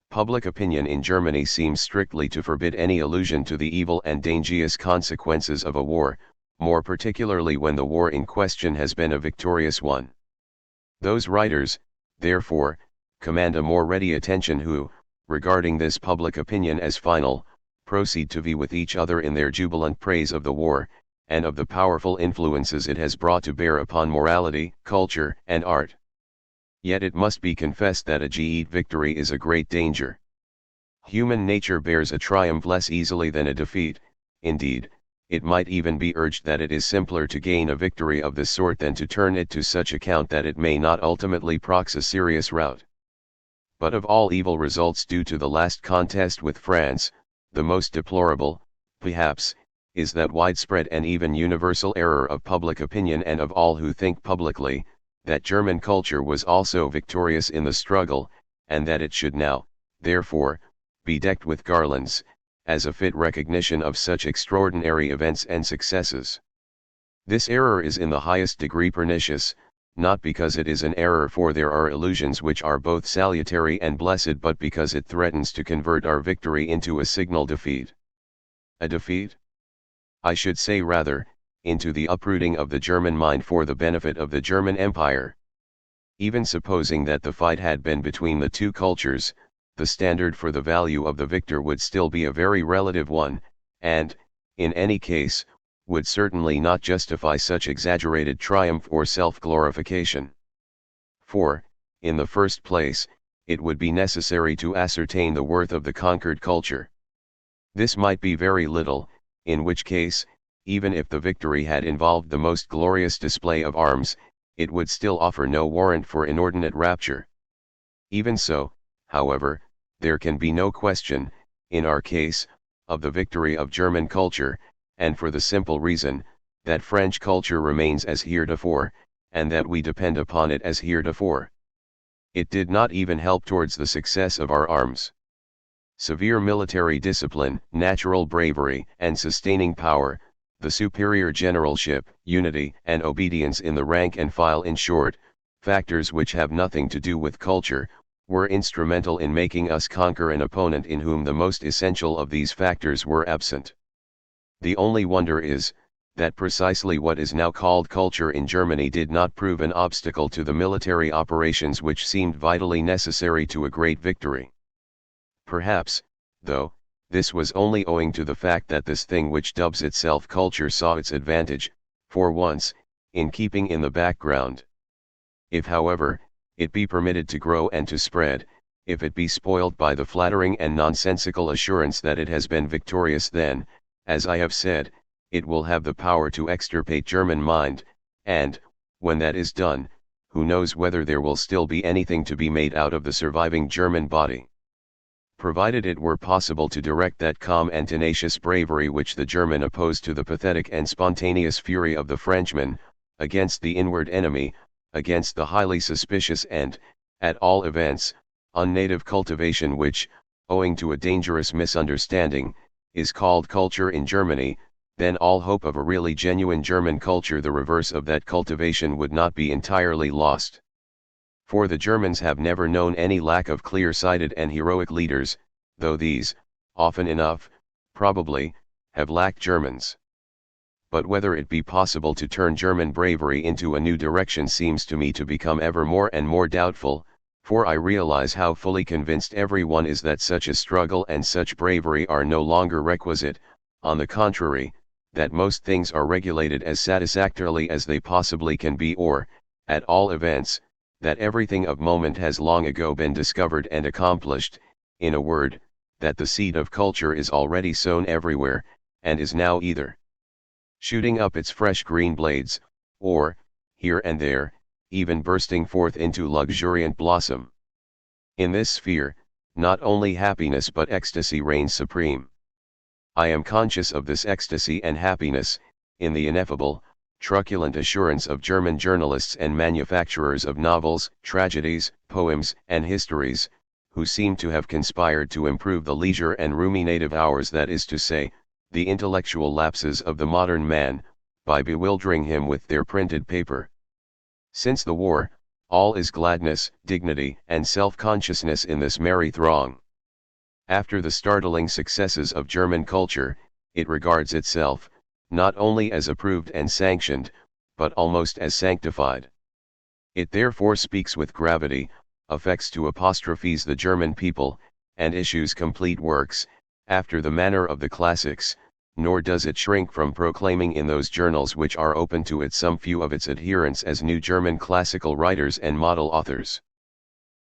Public opinion in Germany seems strictly to forbid any allusion to the evil and dangerous consequences of a war, more particularly when the war in question has been a victorious one. Those writers, therefore, command a more ready attention who, regarding this public opinion as final, proceed to vie with each other in their jubilant praise of the war, and of the powerful influences it has brought to bear upon morality, culture, and art. Yet it must be confessed that a victory is a great danger. Human nature bears a triumph less easily than a defeat. Indeed, it might even be urged that it is simpler to gain a victory of this sort than to turn it to such account that it may not ultimately prox a serious rout. But of all evil results due to the last contest with France, the most deplorable, perhaps, is that widespread and even universal error of public opinion and of all who think publicly, that German culture was also victorious in the struggle, and that it should now, therefore, be decked with garlands, as a fit recognition of such extraordinary events and successes. This error is in the highest degree pernicious, not because it is an error, for there are illusions which are both salutary and blessed, but because it threatens to convert our victory into a signal defeat. A defeat? I should say rather, into the uprooting of the German mind for the benefit of the German Empire. Even supposing that the fight had been between the two cultures, the standard for the value of the victor would still be a very relative one, and, in any case, would certainly not justify such exaggerated triumph or self-glorification. For, in the first place, it would be necessary to ascertain the worth of the conquered culture. This might be very little, in which case, even if the victory had involved the most glorious display of arms, it would still offer no warrant for inordinate rapture. Even so, however, there can be no question, in our case, of the victory of German culture, and for the simple reason, that French culture remains as heretofore, and that we depend upon it as heretofore. It did not even help towards the success of our arms. Severe military discipline, natural bravery, and sustaining power, the superior generalship, unity, and obedience in the rank and file, in short, factors which have nothing to do with culture, were instrumental in making us conquer an opponent in whom the most essential of these factors were absent. The only wonder is, that precisely what is now called culture in Germany did not prove an obstacle to the military operations which seemed vitally necessary to a great victory. Perhaps, though, this was only owing to the fact that this thing which dubs itself culture saw its advantage, for once, in keeping in the background. If, however, it be permitted to grow and to spread, if it be spoiled by the flattering and nonsensical assurance that it has been victorious, then, as I have said, it will have the power to extirpate German mind, and, when that is done, who knows whether there will still be anything to be made out of the surviving German body. Provided it were possible to direct that calm and tenacious bravery which the German opposed to the pathetic and spontaneous fury of the Frenchman, against the inward enemy, against the highly suspicious and, at all events, unnative cultivation which, owing to a dangerous misunderstanding, is called culture in Germany, then all hope of a really genuine German culture, the reverse of that cultivation, would not be entirely lost. For the Germans have never known any lack of clear-sighted and heroic leaders, though these, often enough, probably, have lacked Germans. But whether it be possible to turn German bravery into a new direction seems to me to become ever more and more doubtful, for I realize how fully convinced everyone is that such a struggle and such bravery are no longer requisite, on the contrary, that most things are regulated as satisfactorily as they possibly can be, or, at all events, that everything of moment has long ago been discovered and accomplished, in a word, that the seed of culture is already sown everywhere, and is now either shooting up its fresh green blades, or, here and there, even bursting forth into luxuriant blossom. In this sphere, not only happiness but ecstasy reigns supreme. I am conscious of this ecstasy and happiness, in the ineffable, truculent assurance of German journalists and manufacturers of novels, tragedies, poems, and histories, who seem to have conspired to improve the leisure and ruminative hours, that is to say, the intellectual lapses of the modern man, by bewildering him with their printed paper. Since the war, all is gladness, dignity, and self-consciousness in this merry throng. After the startling successes of German culture, it regards itself, not only as approved and sanctioned, but almost as sanctified. It therefore speaks with gravity, affects to apostrophize the German people, and issues complete works, after the manner of the classics, nor does it shrink from proclaiming in those journals which are open to it some few of its adherents as new German classical writers and model authors.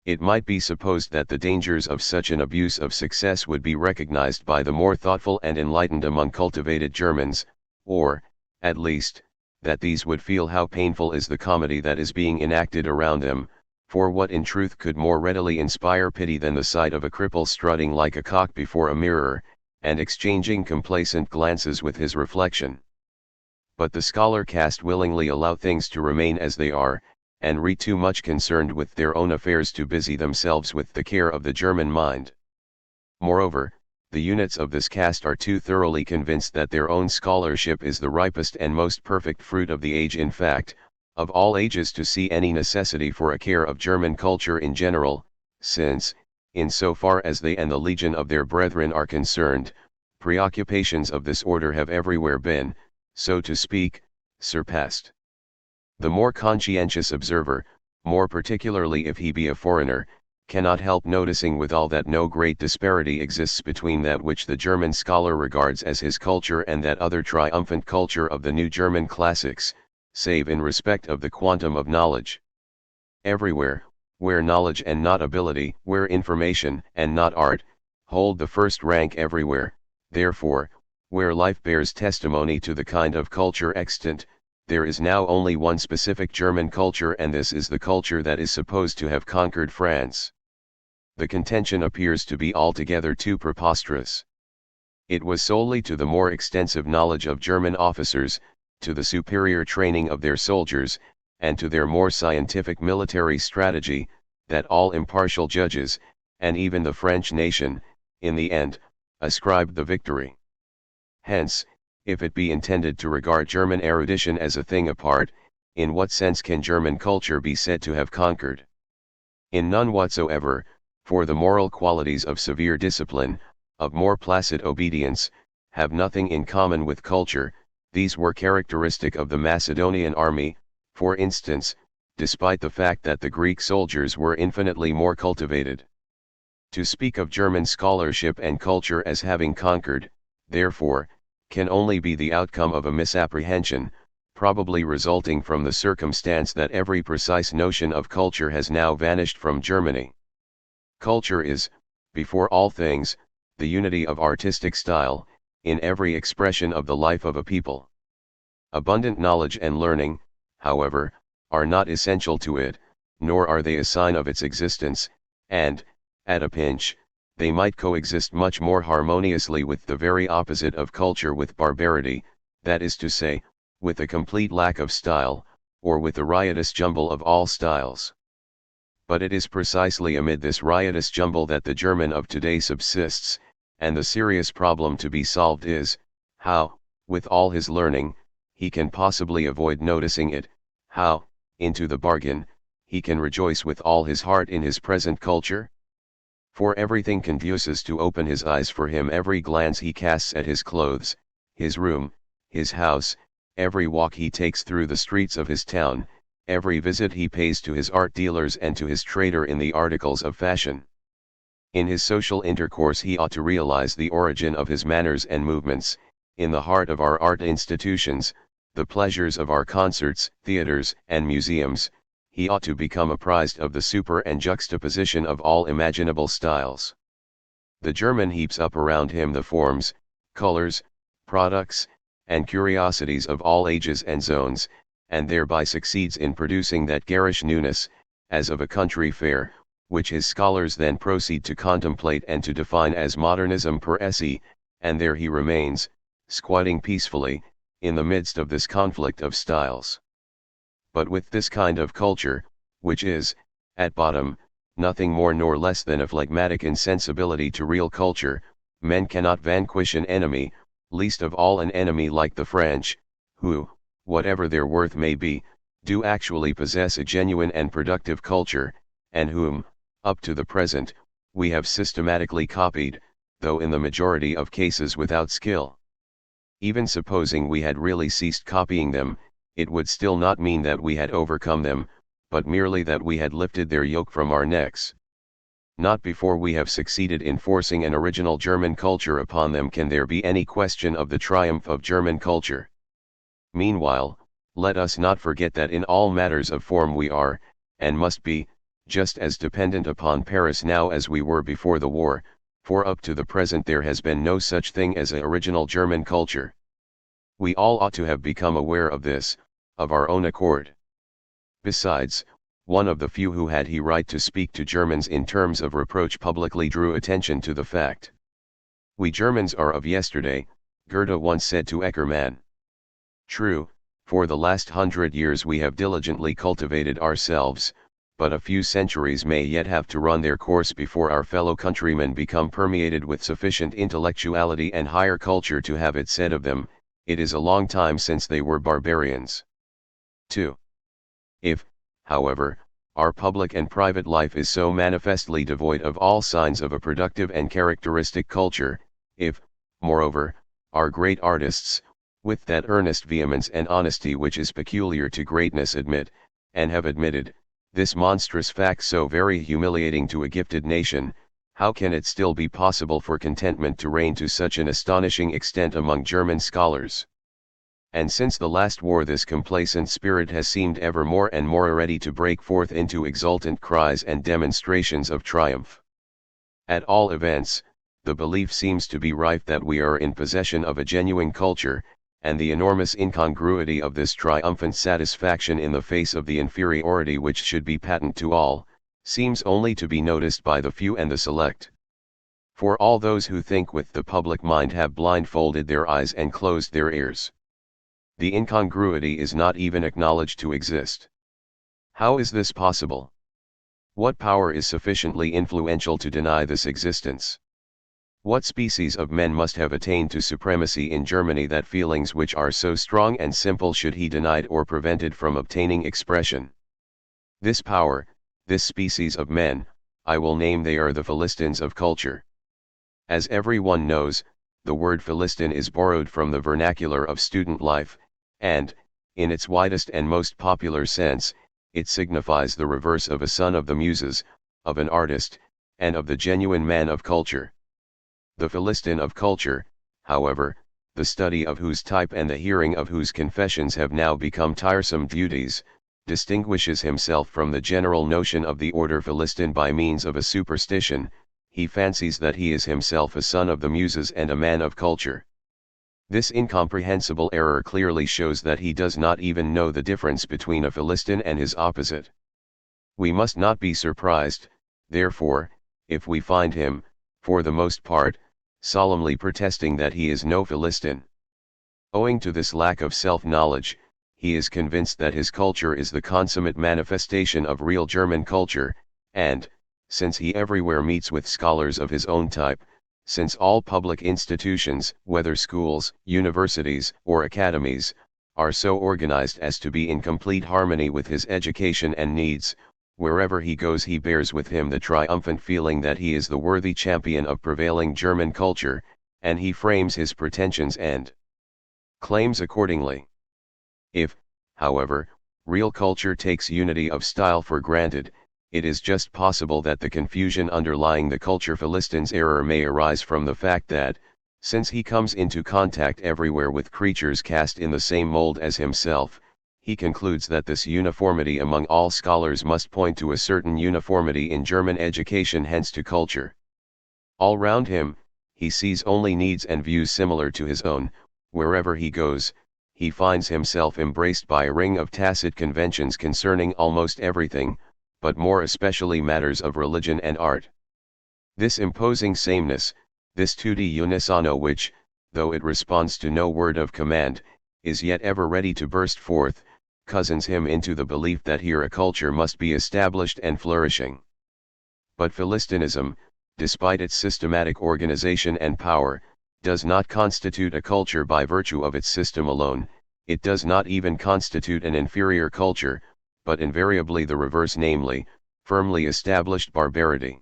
It might be supposed that the dangers of such an abuse of success would be recognized by the more thoughtful and enlightened among cultivated Germans, or, at least, that these would feel how painful is the comedy that is being enacted around them, for what in truth could more readily inspire pity than the sight of a cripple strutting like a cock before a mirror, and exchanging complacent glances with his reflection? But the scholar caste willingly allow things to remain as they are, and re too much concerned with their own affairs to busy themselves with the care of the German mind. Moreover, the units of this caste are too thoroughly convinced that their own scholarship is the ripest and most perfect fruit of the age, in fact, of all ages, to see any necessity for a care of German culture in general, since, in so far as they and the legion of their brethren are concerned, preoccupations of this order have everywhere been, so to speak, surpassed. The more conscientious observer, more particularly if he be a foreigner, cannot help noticing withal that no great disparity exists between that which the German scholar regards as his culture and that other triumphant culture of the new German classics, save in respect of the quantum of knowledge. Everywhere, where knowledge and not ability, where information and not art, hold the first rank, everywhere, therefore, where life bears testimony to the kind of culture extant, there is now only one specific German culture, and this is the culture that is supposed to have conquered France. The contention appears to be altogether too preposterous. It was solely to the more extensive knowledge of German officers, to the superior training of their soldiers, and to their more scientific military strategy, that all impartial judges, and even the French nation, in the end, ascribed the victory. Hence, If it be intended to regard German erudition as a thing apart, in what sense can German culture be said to have conquered? In none whatsoever, for the moral qualities of severe discipline, of more placid obedience, have nothing in common with culture. These were characteristic of the Macedonian army, for instance, despite the fact that the Greek soldiers were infinitely more cultivated. To speak of German scholarship and culture as having conquered, therefore, can only be the outcome of a misapprehension, probably resulting from the circumstance that every precise notion of culture has now vanished from Germany. Culture is, before all things, the unity of artistic style, in every expression of the life of a people. Abundant knowledge and learning, however, are not essential to it, nor are they a sign of its existence, and, at a pinch, they might coexist much more harmoniously with the very opposite of culture, with barbarity, that is to say, with a complete lack of style, or with the riotous jumble of all styles. But it is precisely amid this riotous jumble that the German of today subsists, and the serious problem to be solved is, how, with all his learning, he can possibly avoid noticing it, how, into the bargain, he can rejoice with all his heart in his present culture? For everything conduces to open his eyes for him. Every glance he casts at his clothes, his room, his house, every walk he takes through the streets of his town, every visit he pays to his art dealers and to his trader in the articles of fashion. In his social intercourse he ought to realize the origin of his manners and movements, in the heart of our art institutions, the pleasures of our concerts, theaters, and museums. He ought to become apprised of the super and juxtaposition of all imaginable styles. The German heaps up around him the forms, colors, products, and curiosities of all ages and zones, and thereby succeeds in producing that garish newness, as of a country fair, which his scholars then proceed to contemplate and to define as modernism per se, and there he remains, squatting peacefully, in the midst of this conflict of styles. But with this kind of culture, which is, at bottom, nothing more nor less than a phlegmatic insensibility to real culture, men cannot vanquish an enemy, least of all an enemy like the French, who, whatever their worth may be, do actually possess a genuine and productive culture, and whom, up to the present, we have systematically copied, though in the majority of cases without skill. Even supposing we had really ceased copying them, it would still not mean that we had overcome them, but merely that we had lifted their yoke from our necks. Not before we have succeeded in forcing an original German culture upon them can there be any question of the triumph of German culture. Meanwhile, let us not forget that in all matters of form we are, and must be, just as dependent upon Paris now as we were before the war, for up to the present there has been no such thing as an original German culture. We all ought to have become aware of this, of our own accord. Besides, one of the few who had he right to speak to Germans in terms of reproach publicly drew attention to the fact. We Germans are of yesterday, Goethe once said to Eckermann. True, for the last 100 years we have diligently cultivated ourselves, but a few centuries may yet have to run their course before our fellow countrymen become permeated with sufficient intellectuality and higher culture to have it said of them, it is a long time since they were barbarians. 2. If, however, our public and private life is so manifestly devoid of all signs of a productive and characteristic culture, if, moreover, our great artists, with that earnest vehemence and honesty which is peculiar to greatness admit, and have admitted, this monstrous fact so very humiliating to a gifted nation, how can it still be possible for contentment to reign to such an astonishing extent among German scholars? And since the last war this complacent spirit has seemed ever more and more ready to break forth into exultant cries and demonstrations of triumph. At all events, the belief seems to be rife that we are in possession of a genuine culture, and the enormous incongruity of this triumphant satisfaction in the face of the inferiority which should be patent to all, seems only to be noticed by the few and the select. For all those who think with the public mind have blindfolded their eyes and closed their ears. The incongruity is not even acknowledged to exist. How is this possible? What power is sufficiently influential to deny this existence? What species of men must have attained to supremacy in Germany that feelings which are so strong and simple should he denied or prevented from obtaining expression? This power, this species of men, I will name they are the Philistines of culture. As everyone knows, the word Philistine is borrowed from the vernacular of student life, and, in its widest and most popular sense, it signifies the reverse of a son of the muses, of an artist, and of the genuine man of culture. The Philistine of culture, however, the study of whose type and the hearing of whose confessions have now become tiresome duties, distinguishes himself from the general notion of the order Philistine by means of a superstition. He fancies that he is himself a son of the muses and a man of culture. This incomprehensible error clearly shows that he does not even know the difference between a Philistine and his opposite. We must not be surprised, therefore, if we find him, for the most part, solemnly protesting that he is no Philistine. Owing to this lack of self-knowledge, he is convinced that his culture is the consummate manifestation of real German culture, and, since he everywhere meets with scholars of his own type, since all public institutions, whether schools, universities, or academies, are so organized as to be in complete harmony with his education and needs, wherever he goes he bears with him the triumphant feeling that he is the worthy champion of prevailing German culture, and he frames his pretensions and claims accordingly. If, however, real culture takes unity of style for granted, it is just possible that the confusion underlying the culture Philistine's error may arise from the fact that, since he comes into contact everywhere with creatures cast in the same mold as himself, he concludes that this uniformity among all scholars must point to a certain uniformity in German education, hence to culture. All round him, he sees only needs and views similar to his own. Wherever he goes, he finds himself embraced by a ring of tacit conventions concerning almost everything, but more especially matters of religion and art. This imposing sameness, this tutti unisono which, though it responds to no word of command, is yet ever ready to burst forth, cousins him into the belief that here a culture must be established and flourishing. But Philistinism, despite its systematic organization and power, does not constitute a culture by virtue of its system alone. It does not even constitute an inferior culture, but invariably the reverse, namely, firmly established barbarity.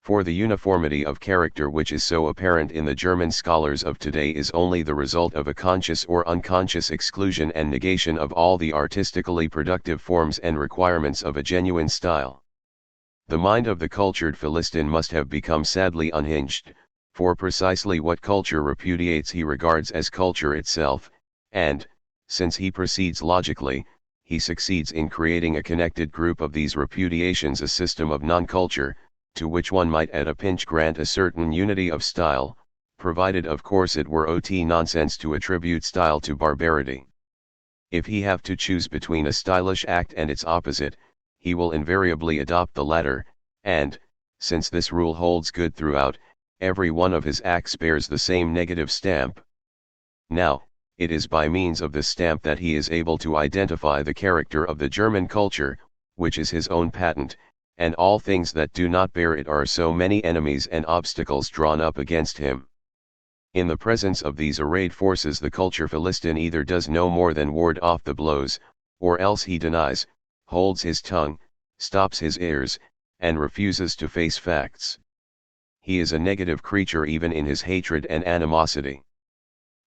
For the uniformity of character which is so apparent in the German scholars of today is only the result of a conscious or unconscious exclusion and negation of all the artistically productive forms and requirements of a genuine style. The mind of the cultured Philistine must have become sadly unhinged, for precisely what culture repudiates he regards as culture itself, and, since he proceeds logically, he succeeds in creating a connected group of these repudiations, a system of non-culture, to which one might at a pinch grant a certain unity of style, provided of course it were ot nonsense to attribute style to barbarity. If he have to choose between a stylish act and its opposite, he will invariably adopt the latter, and, since this rule holds good throughout, every one of his acts bears the same negative stamp. Now, it is by means of this stamp that he is able to identify the character of the German culture, which is his own patent, and all things that do not bear it are so many enemies and obstacles drawn up against him. In the presence of these arrayed forces the culture Philistine either does no more than ward off the blows, or else he denies, holds his tongue, stops his ears, and refuses to face facts. He is a negative creature even in his hatred and animosity.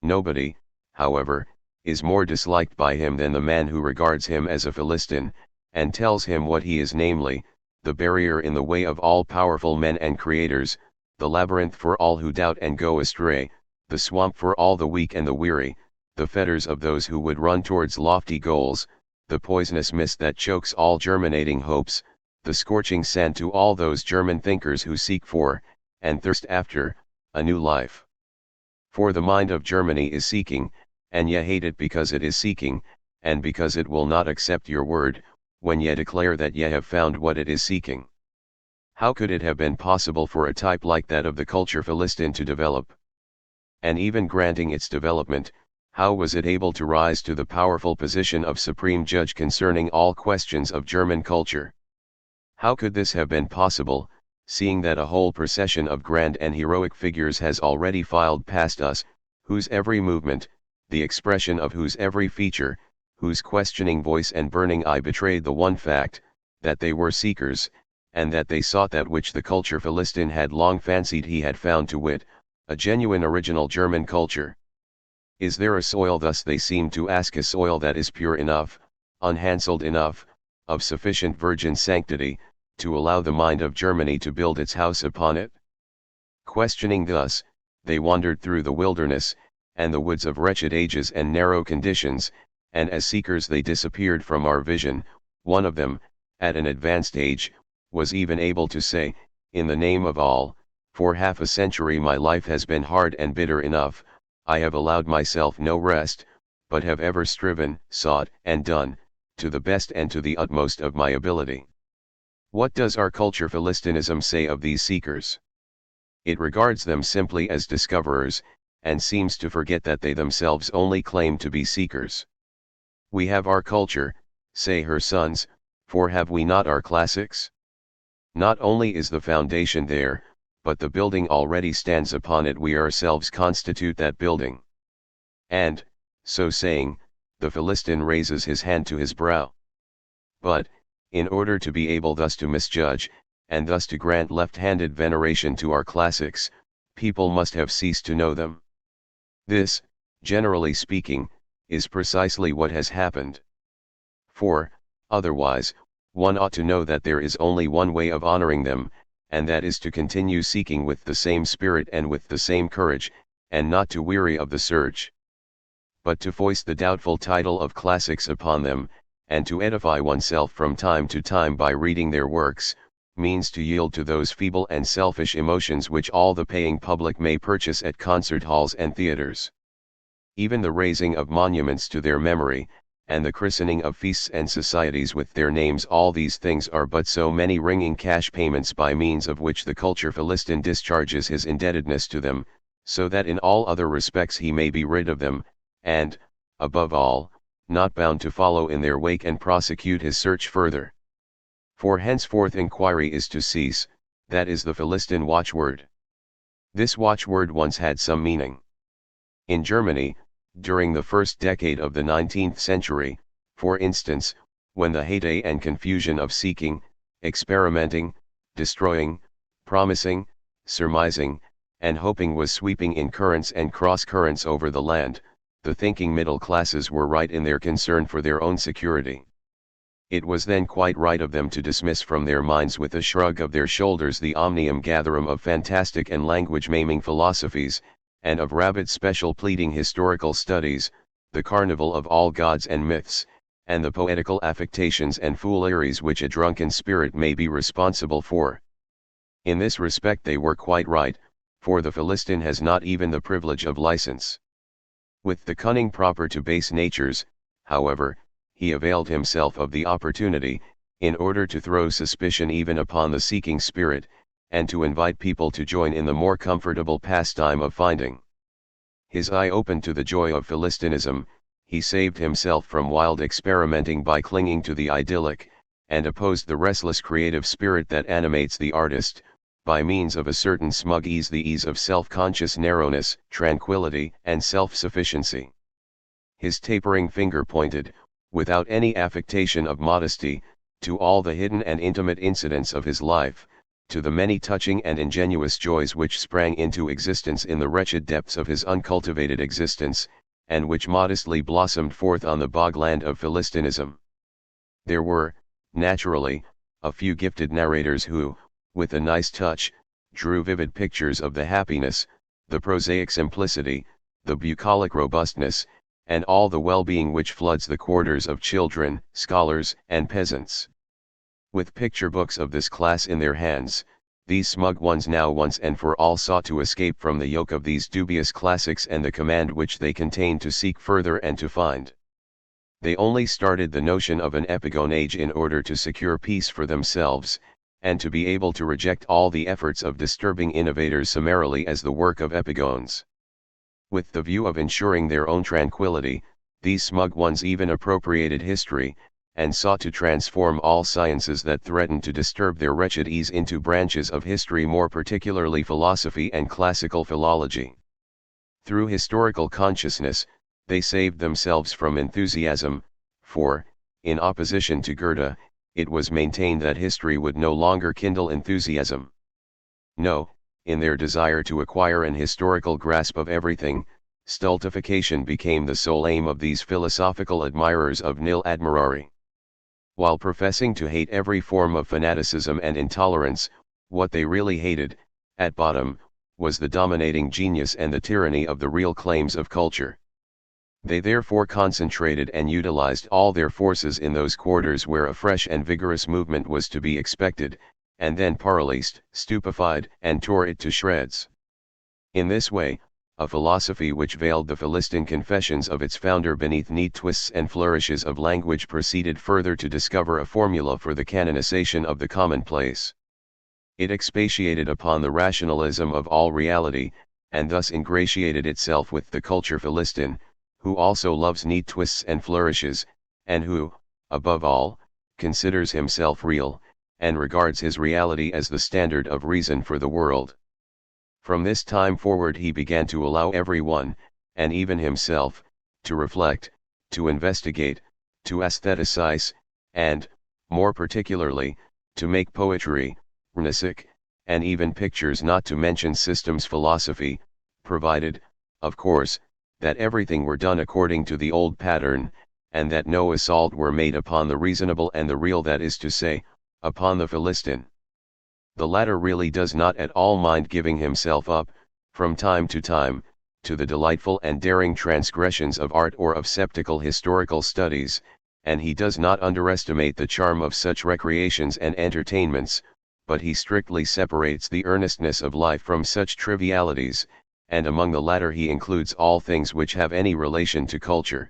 Nobody, however, is more disliked by him than the man who regards him as a Philistine, and tells him what he is, namely, the barrier in the way of all powerful men and creators, the labyrinth for all who doubt and go astray, the swamp for all the weak and the weary, the fetters of those who would run towards lofty goals, the poisonous mist that chokes all germinating hopes, the scorching sand to all those German thinkers who seek for, and thirst after, a new life. For the mind of Germany is seeking, and ye hate it because it is seeking, and because it will not accept your word, when ye declare that ye have found what it is seeking. How could it have been possible for a type like that of the culture Philistine to develop? And even granting its development, how was it able to rise to the powerful position of supreme judge concerning all questions of German culture? How could this have been possible, seeing that a whole procession of grand and heroic figures has already filed past us, whose every movement, the expression of whose every feature, whose questioning voice and burning eye betrayed the one fact, that they were seekers, and that they sought that which the culture Philistine had long fancied he had found, to wit, a genuine original German culture. Is there a soil, thus they seem to ask, a soil that is pure enough, unhandselled enough, of sufficient virgin sanctity, to allow the mind of Germany to build its house upon it? Questioning thus, they wandered through the wilderness, and the woods of wretched ages and narrow conditions, and as seekers they disappeared from our vision. One of them, at an advanced age, was even able to say, in the name of all, for half a century my life has been hard and bitter enough, I have allowed myself no rest, but have ever striven, sought, and done, to the best and to the utmost of my ability. What does our culture Philistinism say of these seekers? It regards them simply as discoverers, and seems to forget that they themselves only claim to be seekers. We have our culture, say her sons, for have we not our classics? Not only is the foundation there, but the building already stands upon it. We ourselves constitute that building. And, so saying, the Philistine raises his hand to his brow. But, in order to be able thus to misjudge, and thus to grant left-handed veneration to our classics, people must have ceased to know them. This, generally speaking, is precisely what has happened. For, otherwise, one ought to know that there is only one way of honoring them, and that is to continue seeking with the same spirit and with the same courage, and not to weary of the search. But to foist the doubtful title of classics upon them, and to edify oneself from time to time by reading their works, means to yield to those feeble and selfish emotions which all the paying public may purchase at concert halls and theaters. Even the raising of monuments to their memory, and the christening of feasts and societies with their names, all these things are but so many ringing cash payments by means of which the culture Philistine discharges his indebtedness to them, so that in all other respects he may be rid of them, and, above all, not bound to follow in their wake and prosecute his search further. For henceforth inquiry is to cease, that is the Philistine watchword. This watchword once had some meaning. In Germany, during the first decade of the 19th century, for instance, when the heyday and confusion of seeking, experimenting, destroying, promising, surmising, and hoping was sweeping in currents and cross-currents over the land, the thinking middle classes were right in their concern for their own security. It was then quite right of them to dismiss from their minds with a shrug of their shoulders the omnium gatherum of fantastic and language-maiming philosophies, and of rabid special pleading historical studies, the carnival of all gods and myths, and the poetical affectations and fooleries which a drunken spirit may be responsible for. In this respect they were quite right, for the Philistine has not even the privilege of license. With the cunning proper to base natures, however, he availed himself of the opportunity, in order to throw suspicion even upon the seeking spirit, and to invite people to join in the more comfortable pastime of finding. His eye opened to the joy of Philistinism, he saved himself from wild experimenting by clinging to the idyllic, and opposed the restless creative spirit that animates the artist, by means of a certain smug ease, the ease of self-conscious narrowness, tranquility, and self-sufficiency. His tapering finger pointed, without any affectation of modesty, to all the hidden and intimate incidents of his life, to the many touching and ingenuous joys which sprang into existence in the wretched depths of his uncultivated existence, and which modestly blossomed forth on the bogland of Philistinism. There were, naturally, a few gifted narrators who, with a nice touch, drew vivid pictures of the happiness, the prosaic simplicity, the bucolic robustness, and all the well-being which floods the quarters of children, scholars, and peasants. With picture books of this class in their hands, these smug ones now once and for all sought to escape from the yoke of these dubious classics and the command which they contained to seek further and to find. They only started the notion of an epigone age in order to secure peace for themselves, and to be able to reject all the efforts of disturbing innovators summarily as the work of epigones. With the view of ensuring their own tranquility, these smug ones even appropriated history, and sought to transform all sciences that threatened to disturb their wretched ease into branches of history, more particularly philosophy and classical philology. Through historical consciousness, they saved themselves from enthusiasm, for, in opposition to Goethe, it was maintained that history would no longer kindle enthusiasm. No, in their desire to acquire an historical grasp of everything, stultification became the sole aim of these philosophical admirers of nil admirari. While professing to hate every form of fanaticism and intolerance, what they really hated, at bottom, was the dominating genius and the tyranny of the real claims of culture. They therefore concentrated and utilized all their forces in those quarters where a fresh and vigorous movement was to be expected, and then paralysed, stupefied, and tore it to shreds. In this way, a philosophy which veiled the Philistine confessions of its founder beneath neat twists and flourishes of language proceeded further to discover a formula for the canonization of the commonplace. It expatiated upon the rationalism of all reality, and thus ingratiated itself with the culture Philistine, who also loves neat twists and flourishes, and who, above all, considers himself real, and regards his reality as the standard of reason for the world. From this time forward he began to allow everyone, and even himself, to reflect, to investigate, to aestheticize, and, more particularly, to make poetry, music, and even pictures, not to mention systems philosophy, provided, of course, that everything were done according to the old pattern, and that no assault were made upon the reasonable and the real, that is to say, upon the Philistine. The latter really does not at all mind giving himself up, from time to time, to the delightful and daring transgressions of art or of sceptical historical studies, and he does not underestimate the charm of such recreations and entertainments, but he strictly separates the earnestness of life from such trivialities, and among the latter he includes all things which have any relation to culture.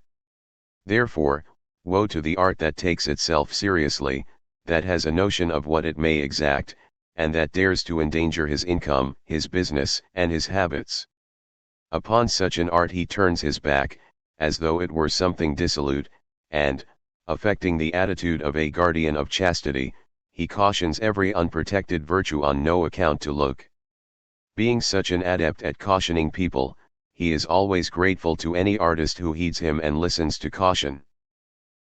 Therefore, woe to the art that takes itself seriously, that has a notion of what it may exact, and that dares to endanger his income, his business, and his habits. Upon such an art he turns his back, as though it were something dissolute, and, affecting the attitude of a guardian of chastity, he cautions every unprotected virtue on no account to look. Being such an adept at cautioning people, he is always grateful to any artist who heeds him and listens to caution.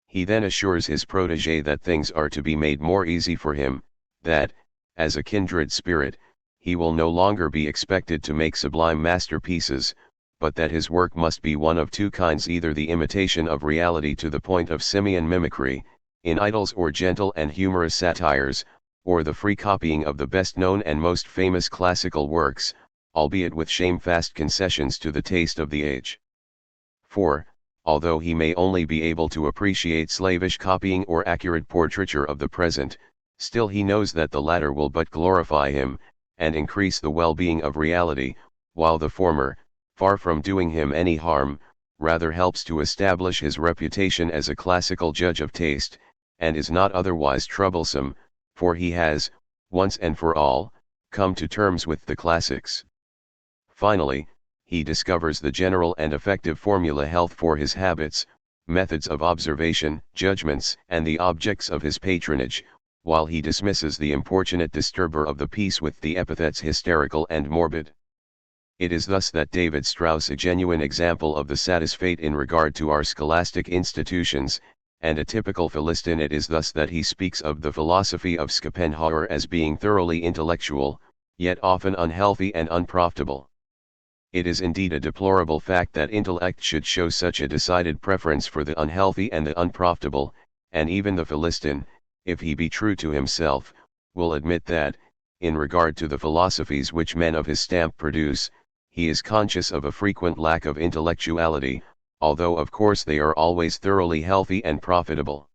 He then assures his protégé that things are to be made more easy for him, that, as a kindred spirit, he will no longer be expected to make sublime masterpieces, but that his work must be one of two kinds: either the imitation of reality to the point of simian mimicry, in idylls or gentle and humorous satires, or the free copying of the best known and most famous classical works, albeit with shamefast concessions to the taste of the age. For, although he may only be able to appreciate slavish copying or accurate portraiture of the present, still he knows that the latter will but glorify him, and increase the well-being of reality, while the former, far from doing him any harm, rather helps to establish his reputation as a classical judge of taste, and is not otherwise troublesome, for he has, once and for all, come to terms with the classics. Finally, he discovers the general and effective formula: health for his habits, methods of observation, judgments, and the objects of his patronage, while he dismisses the importunate disturber of the peace with the epithets hysterical and morbid. It is thus that David Strauss, a genuine example of the satisfait in regard to our scholastic institutions, and a typical Philistine, it is thus that he speaks of the philosophy of Schopenhauer as being thoroughly intellectual, yet often unhealthy and unprofitable. It is indeed a deplorable fact that intellect should show such a decided preference for the unhealthy and the unprofitable, and even the Philistine, if he be true to himself, will admit that, in regard to the philosophies which men of his stamp produce, he is conscious of a frequent lack of intellectuality, although of course they are always thoroughly healthy and profitable.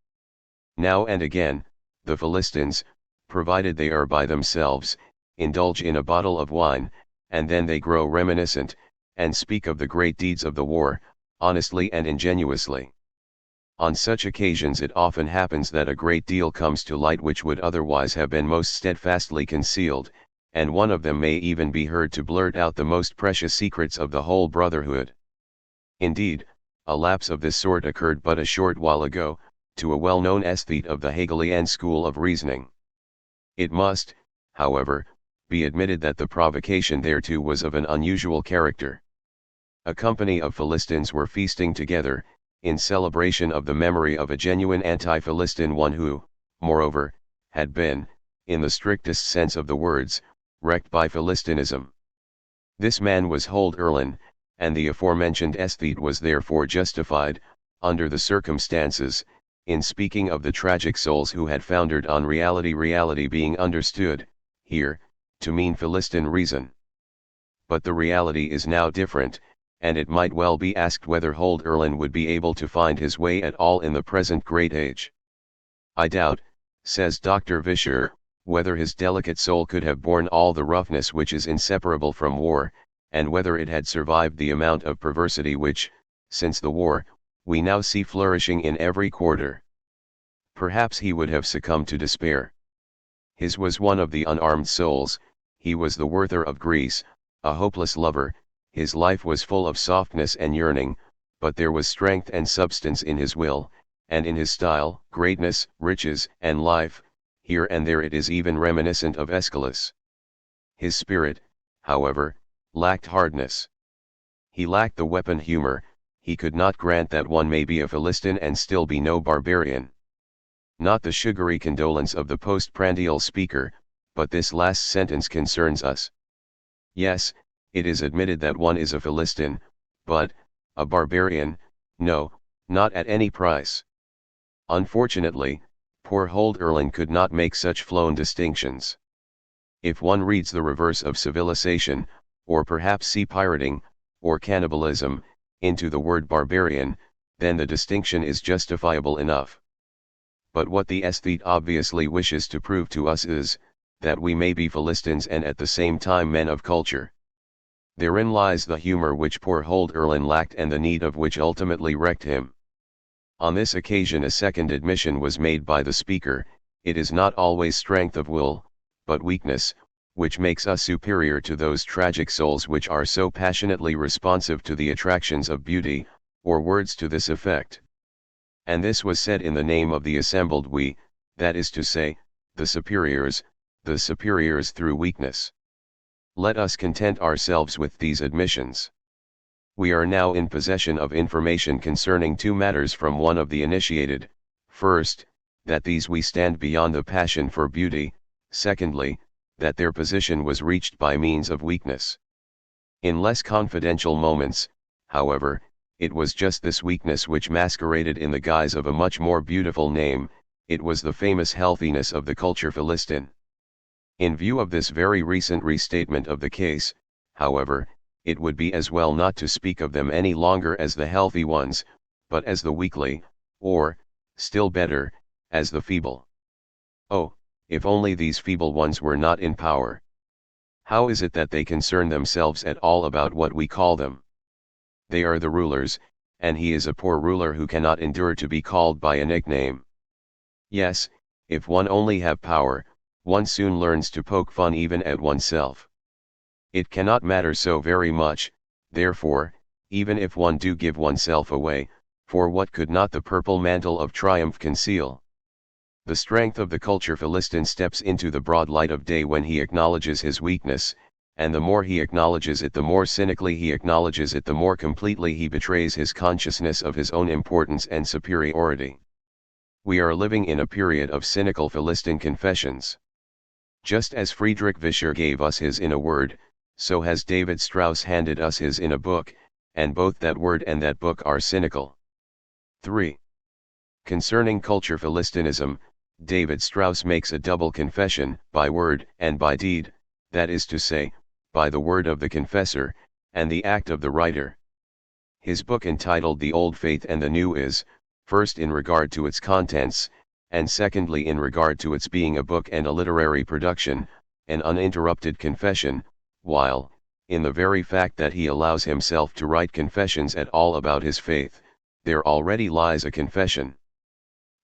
Now and again, the Philistines, provided they are by themselves, indulge in a bottle of wine, and then they grow reminiscent, and speak of the great deeds of the war, honestly and ingenuously. On such occasions it often happens that a great deal comes to light which would otherwise have been most steadfastly concealed, and one of them may even be heard to blurt out the most precious secrets of the whole brotherhood. Indeed, a lapse of this sort occurred but a short while ago, to a well-known aesthete of the Hegelian school of reasoning. It must, however, be admitted that the provocation thereto was of an unusual character. A company of Philistines were feasting together, in celebration of the memory of a genuine anti-Philistine, one who, moreover, had been, in the strictest sense of the words, wrecked by Philistinism. This man was Hold Erlin, and the aforementioned aesthete was therefore justified, under the circumstances, in speaking of the tragic souls who had foundered on reality being understood, here, to mean Philistine reason. But the reality is now different, and it might well be asked whether Hold Erlin would be able to find his way at all in the present great age. I doubt, says Dr. Vischer, whether his delicate soul could have borne all the roughness which is inseparable from war, and whether it had survived the amount of perversity which, since the war, we now see flourishing in every quarter. Perhaps he would have succumbed to despair. His was one of the unarmed souls, he was the Werther of Greece, a hopeless lover, his life was full of softness and yearning, but there was strength and substance in his will, and in his style, greatness, riches, and life. Here and there it is even reminiscent of Aeschylus. His spirit, however, lacked hardness. He lacked the weapon humor. He could not grant that one may be a Philistine and still be no barbarian. Not the sugary condolence of the postprandial speaker, but this last sentence concerns us. Yes, it is admitted that one is a Philistine, but, a barbarian, no, not at any price. Unfortunately, poor Hold Erlin could not make such flown distinctions. If one reads the reverse of civilization, or perhaps sea pirating, or cannibalism, into the word barbarian, then the distinction is justifiable enough. But what the aesthete obviously wishes to prove to us is, that we may be Philistines and at the same time men of culture. Therein lies the humor which poor Hold Erlin lacked and the need of which ultimately wrecked him. On this occasion a second admission was made by the speaker: it is not always strength of will, but weakness, which makes us superior to those tragic souls which are so passionately responsive to the attractions of beauty, or words to this effect. And this was said in the name of the assembled we, that is to say, the superiors through weakness. Let us content ourselves with these admissions. We are now in possession of information concerning two matters from one of the initiated: first, that these we stand beyond the passion for beauty; secondly, that their position was reached by means of weakness. In less confidential moments, however, it was just this weakness which masqueraded in the guise of a much more beautiful name. It was the famous healthiness of the culture Philistine. In view of this very recent restatement of the case, however, it would be as well not to speak of them any longer as the healthy ones, but as the weakly, or, still better, as the feeble. Oh, if only these feeble ones were not in power! How is it that they concern themselves at all about what we call them? They are the rulers, and he is a poor ruler who cannot endure to be called by a nickname. Yes, if one only have power, one soon learns to poke fun even at oneself. It cannot matter so very much, therefore, even if one do give oneself away, for what could not the purple mantle of triumph conceal? The strength of the culture Philistine steps into the broad light of day when he acknowledges his weakness, and the more he acknowledges it, the more cynically he acknowledges it, the more completely he betrays his consciousness of his own importance and superiority. We are living in a period of cynical Philistine confessions. Just as Friedrich Vischer gave us his in a word, so has David Strauss handed us his in a book, and both that word and that book are cynical. 3. Concerning culture Philistinism, David Strauss makes a double confession, by word and by deed, that is to say, by the word of the confessor, and the act of the writer. His book entitled The Old Faith and the New is, first in regard to its contents, and secondly in regard to its being a book and a literary production, an uninterrupted confession, while, in the very fact that he allows himself to write confessions at all about his faith, there already lies a confession.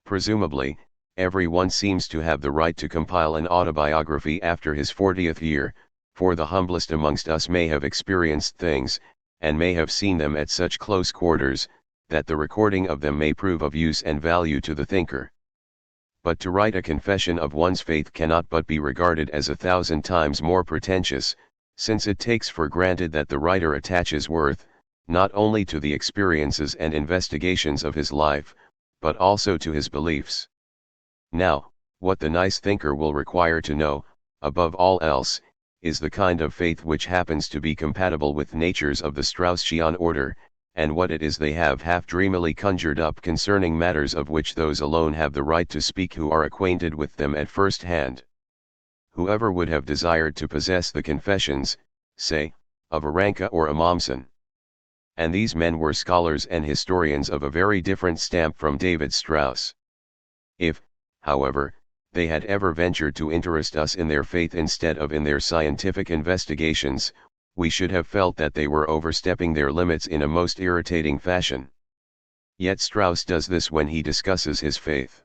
Presumably, every one seems to have the right to compile an autobiography after his 40th year, for the humblest amongst us may have experienced things, and may have seen them at such close quarters, that the recording of them may prove of use and value to the thinker. But to write a confession of one's faith cannot but be regarded as 1,000 times more pretentious, since it takes for granted that the writer attaches worth, not only to the experiences and investigations of his life, but also to his beliefs. Now, what the nice thinker will require to know, above all else, is the kind of faith which happens to be compatible with natures of the Straussian order, and what it is they have half dreamily conjured up concerning matters of which those alone have the right to speak who are acquainted with them at first hand. Whoever would have desired to possess the confessions, say, of a Ranke or a Mommsen? And these men were scholars and historians of a very different stamp from David Strauss. If, however, they had ever ventured to interest us in their faith instead of in their scientific investigations, we should have felt that they were overstepping their limits in a most irritating fashion. Yet Strauss does this when he discusses his faith.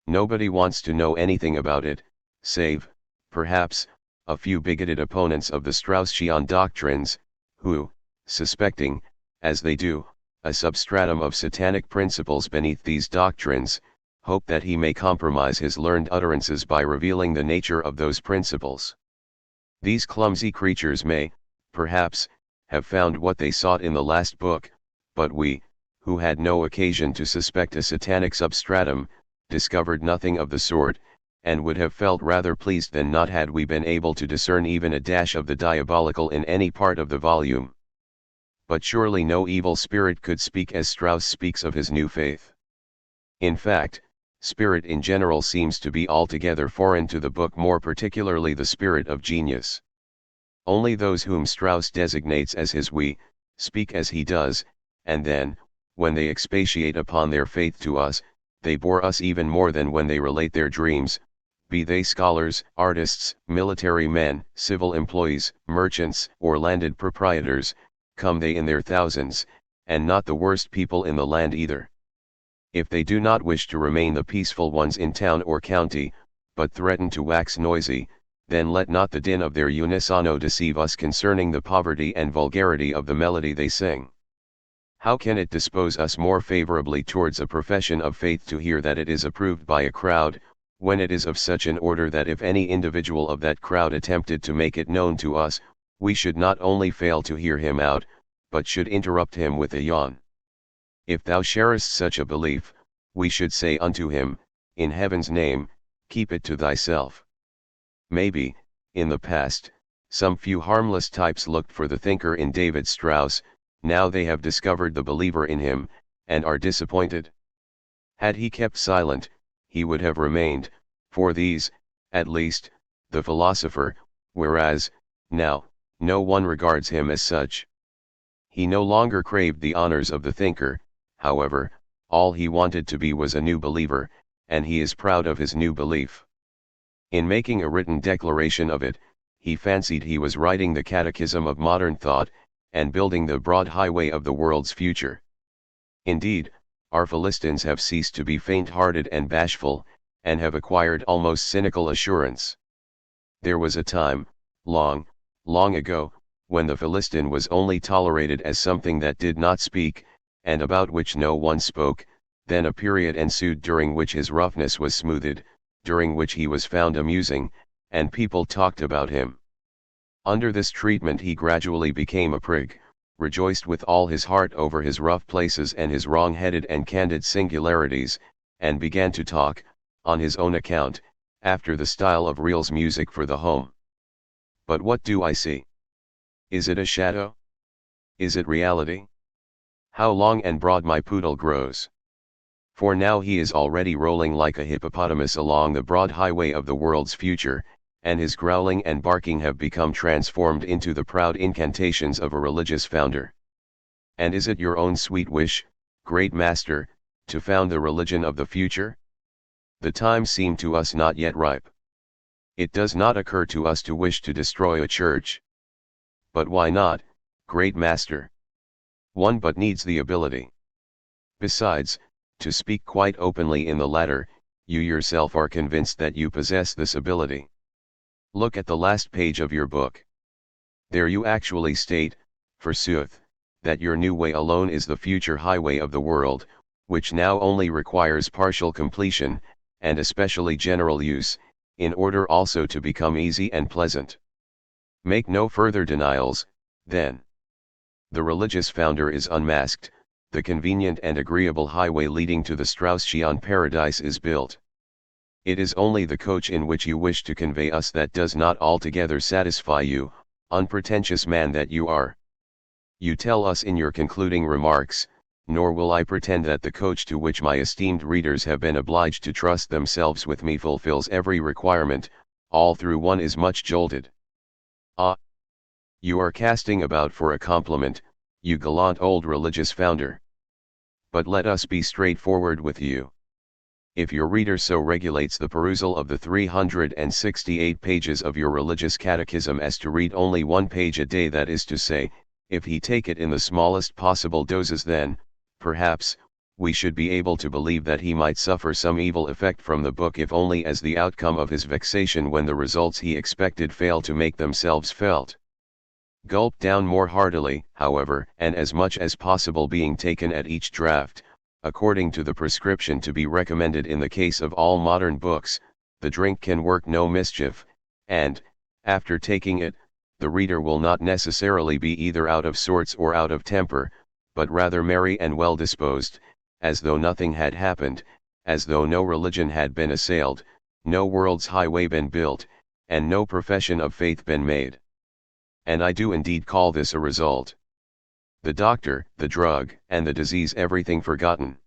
Nobody wants to know anything about it, save, perhaps, a few bigoted opponents of the Straussian doctrines, who, suspecting, as they do, a substratum of satanic principles beneath these doctrines, hope that he may compromise his learned utterances by revealing the nature of those principles. These clumsy creatures may, perhaps, have found what they sought in the last book, but we, who had no occasion to suspect a satanic substratum, discovered nothing of the sort, and would have felt rather pleased than not had we been able to discern even a dash of the diabolical in any part of the volume. But surely no evil spirit could speak as Strauss speaks of his new faith. In fact, spirit in general seems to be altogether foreign to the book, more particularly the spirit of genius. Only those whom Strauss designates as his we, speak as he does, and then, when they expatiate upon their faith to us, they bore us even more than when they relate their dreams, be they scholars, artists, military men, civil employees, merchants, or landed proprietors, come they in their thousands, and not the worst people in the land either. If they do not wish to remain the peaceful ones in town or county, but threaten to wax noisy, then let not the din of their unisono deceive us concerning the poverty and vulgarity of the melody they sing. How can it dispose us more favorably towards a profession of faith to hear that it is approved by a crowd, when it is of such an order that if any individual of that crowd attempted to make it known to us, we should not only fail to hear him out, but should interrupt him with a yawn? If thou sharest such a belief, we should say unto him, in heaven's name, keep it to thyself. Maybe, in the past, some few harmless types looked for the thinker in David Strauss, now they have discovered the believer in him, and are disappointed. Had he kept silent, he would have remained, for these, at least, the philosopher, whereas, now, no one regards him as such. He no longer craved the honors of the thinker, however, all he wanted to be was a new believer, and he is proud of his new belief. In making a written declaration of it, he fancied he was writing the catechism of modern thought, and building the broad highway of the world's future. Indeed, our Philistines have ceased to be faint-hearted and bashful, and have acquired almost cynical assurance. There was a time, long, long ago, when the Philistine was only tolerated as something that did not speak, and about which no one spoke. Then a period ensued during which his roughness was smoothed, during which he was found amusing, and people talked about him. Under this treatment he gradually became a prig, rejoiced with all his heart over his rough places and his wrong-headed and candid singularities, and began to talk, on his own account, after the style of Reel's music for the home. But what do I see? Is it a shadow? Is it reality? How long and broad my poodle grows! For now he is already rolling like a hippopotamus along the broad highway of the world's future, and his growling and barking have become transformed into the proud incantations of a religious founder. And is it your own sweet wish, great master, to found the religion of the future? The time seemed to us not yet ripe. It does not occur to us to wish to destroy a church. But why not, great master? One but needs the ability. Besides, to speak quite openly in the latter, you yourself are convinced that you possess this ability. Look at the last page of your book. There you actually state, forsooth, that your new way alone is the future highway of the world, which now only requires partial completion, and especially general use, in order also to become easy and pleasant. Make no further denials, then. The religious founder is unmasked, the convenient and agreeable highway leading to the Straussian paradise is built. It is only the coach in which you wish to convey us that does not altogether satisfy you, unpretentious man that you are. You tell us in your concluding remarks, nor will I pretend that the coach to which my esteemed readers have been obliged to trust themselves with me fulfills every requirement, all through one is much jolted. Ah! You are casting about for a compliment, you gallant old religious founder. But let us be straightforward with you. If your reader so regulates the perusal of the 368 pages of your religious catechism as to read only one page a day, that is to say, if he take it in the smallest possible doses, then, perhaps, we should be able to believe that he might suffer some evil effect from the book, if only as the outcome of his vexation when the results he expected fail to make themselves felt. Gulp down more heartily, however, and as much as possible being taken at each draught, according to the prescription to be recommended in the case of all modern books. The drink can work no mischief, and, after taking it, the reader will not necessarily be either out of sorts or out of temper, but rather merry and well disposed, as though nothing had happened, as though no religion had been assailed, no world's highway been built, and no profession of faith been made. And I do indeed call this a result. The doctor, the drug, and the disease everything forgotten.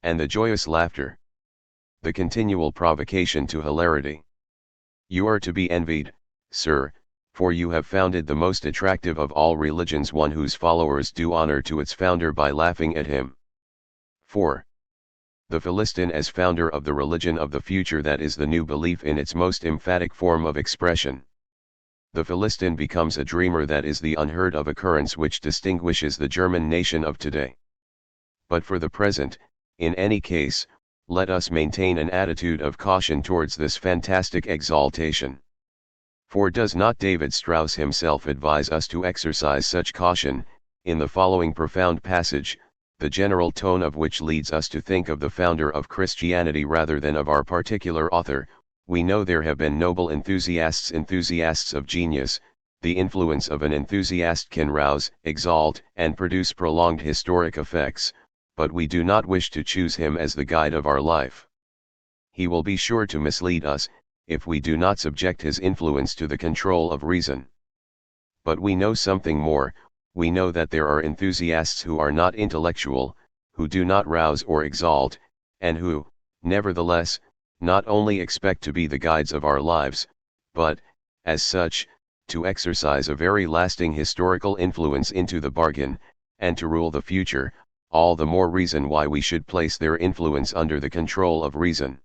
And the joyous laughter. The continual provocation to hilarity. You are to be envied, sir, for you have founded the most attractive of all religions, one whose followers do honor to its founder by laughing at him. 4. The Philistine as founder of the religion of the future, that is the new belief in its most emphatic form of expression. The Philistine becomes a dreamer, that is the unheard of occurrence which distinguishes the German nation of today. But for the present, in any case, let us maintain an attitude of caution towards this fantastic exaltation. For does not David Strauss himself advise us to exercise such caution, in the following profound passage, the general tone of which leads us to think of the founder of Christianity rather than of our particular author? We know there have been noble enthusiasts of genius. The influence of an enthusiast can rouse, exalt, and produce prolonged historic effects, but we do not wish to choose him as the guide of our life. He will be sure to mislead us, if we do not subject his influence to the control of reason. But we know something more. We know that there are enthusiasts who are not intellectual, who do not rouse or exalt, and who, nevertheless, not only expect to be the guides of our lives, but, as such, to exercise a very lasting historical influence into the bargain, and to rule the future. All the more reason why we should place their influence under the control of reason.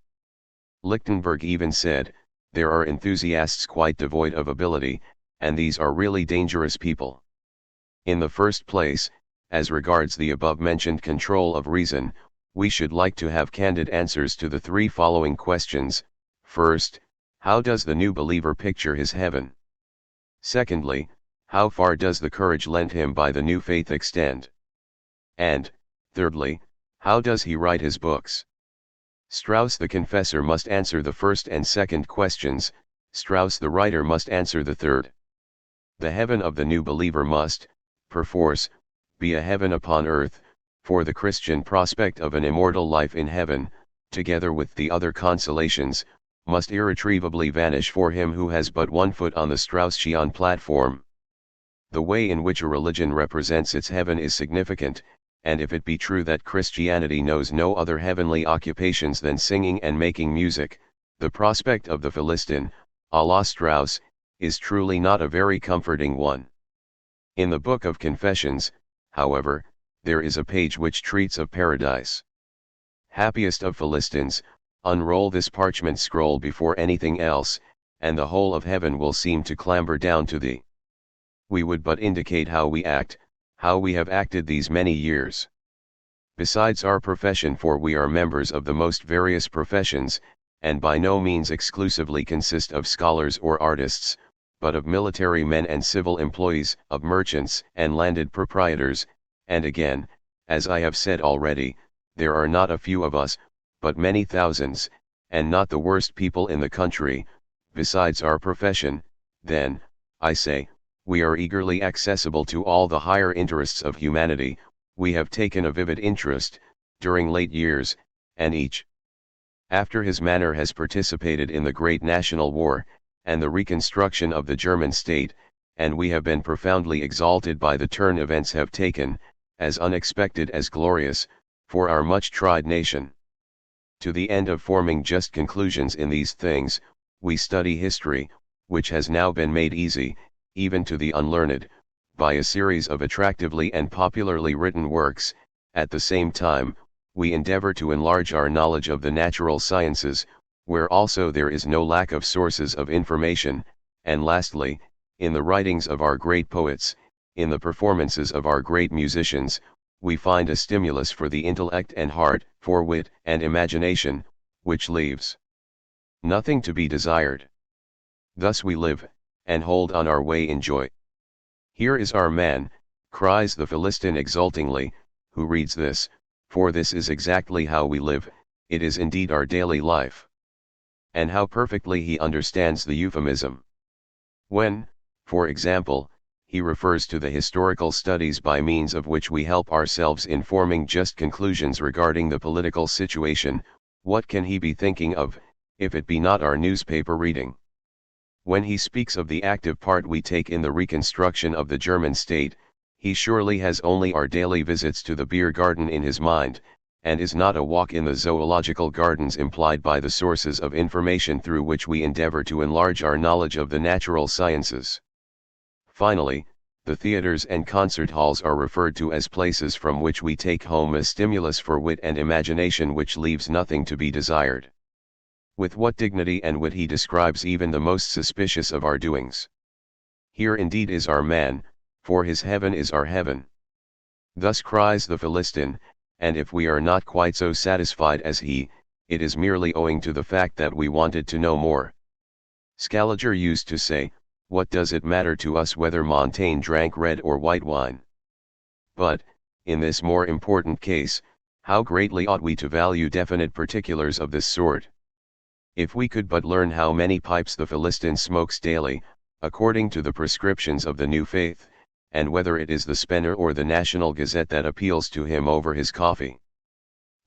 Lichtenberg even said, there are enthusiasts quite devoid of ability, and these are really dangerous people. In the first place, as regards the above-mentioned control of reason, we should like to have candid answers to the three following questions. First, how does the new believer picture his heaven? Secondly, how far does the courage lent him by the new faith extend? And, thirdly, how does he write his books? Strauss the confessor must answer the first and second questions, Strauss the writer must answer the third. The heaven of the new believer must, perforce, be a heaven upon earth, for the Christian prospect of an immortal life in heaven, together with the other consolations, must irretrievably vanish for him who has but one foot on the Straussian platform. The way in which a religion represents its heaven is significant, and if it be true that Christianity knows no other heavenly occupations than singing and making music, the prospect of the Philistine, à la Strauss, is truly not a very comforting one. In the Book of Confessions, however, there is a page which treats of paradise. Happiest of Philistines, unroll this parchment scroll before anything else, and the whole of heaven will seem to clamber down to thee. We would but indicate how we act, how we have acted these many years. Besides our profession, for we are members of the most various professions, and by no means exclusively consist of scholars or artists, but of military men and civil employees, of merchants and landed proprietors, and again, as I have said already, there are not a few of us, but many thousands, and not the worst people in the country, besides our profession. Then, I say, we are eagerly accessible to all the higher interests of humanity. We have taken a vivid interest, during late years, and each, after his manner, has participated in the great national war, and the reconstruction of the German state, and we have been profoundly exalted by the turn events have taken, as unexpected as glorious, for our much tried nation. To the end of forming just conclusions in these things, we study history, which has now been made easy, even to the unlearned, by a series of attractively and popularly written works. At the same time, we endeavor to enlarge our knowledge of the natural sciences, where also there is no lack of sources of information, and lastly, in the writings of our great poets, in the performances of our great musicians, we find a stimulus for the intellect and heart, for wit and imagination, which leaves nothing to be desired. Thus we live, and hold on our way in joy. Here is our man, cries the Philistine exultingly, who reads this, for this is exactly how we live, it is indeed our daily life. And how perfectly he understands the euphemism. When, for example, he refers to the historical studies by means of which we help ourselves in forming just conclusions regarding the political situation, what can he be thinking of, if it be not our newspaper reading? When he speaks of the active part we take in the reconstruction of the German state, he surely has only our daily visits to the beer garden in his mind, and is not a walk in the zoological gardens implied by the sources of information through which we endeavor to enlarge our knowledge of the natural sciences. Finally, the theaters and concert halls are referred to as places from which we take home a stimulus for wit and imagination which leaves nothing to be desired. With what dignity and wit he describes even the most suspicious of our doings. Here indeed is our man, for his heaven is our heaven. Thus cries the Philistine, and if we are not quite so satisfied as he, it is merely owing to the fact that we wanted to know more. Scaliger used to say, what does it matter to us whether Montaigne drank red or white wine? But, in this more important case, how greatly ought we to value definite particulars of this sort? If we could but learn how many pipes the Philistine smokes daily, according to the prescriptions of the new faith, and whether it is the Spener or the National Gazette that appeals to him over his coffee.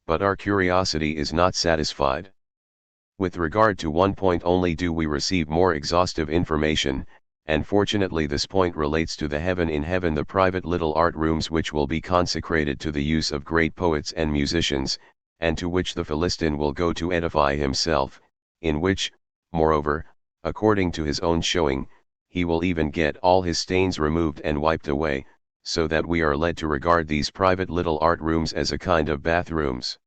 But our curiosity is not satisfied. With regard to one point only do we receive more exhaustive information, and fortunately this point relates to the heaven in heaven, the private little art rooms which will be consecrated to the use of great poets and musicians, and to which the Philistine will go to edify himself, in which, moreover, according to his own showing, he will even get all his stains removed and wiped away, so that we are led to regard these private little art rooms as a kind of bathrooms.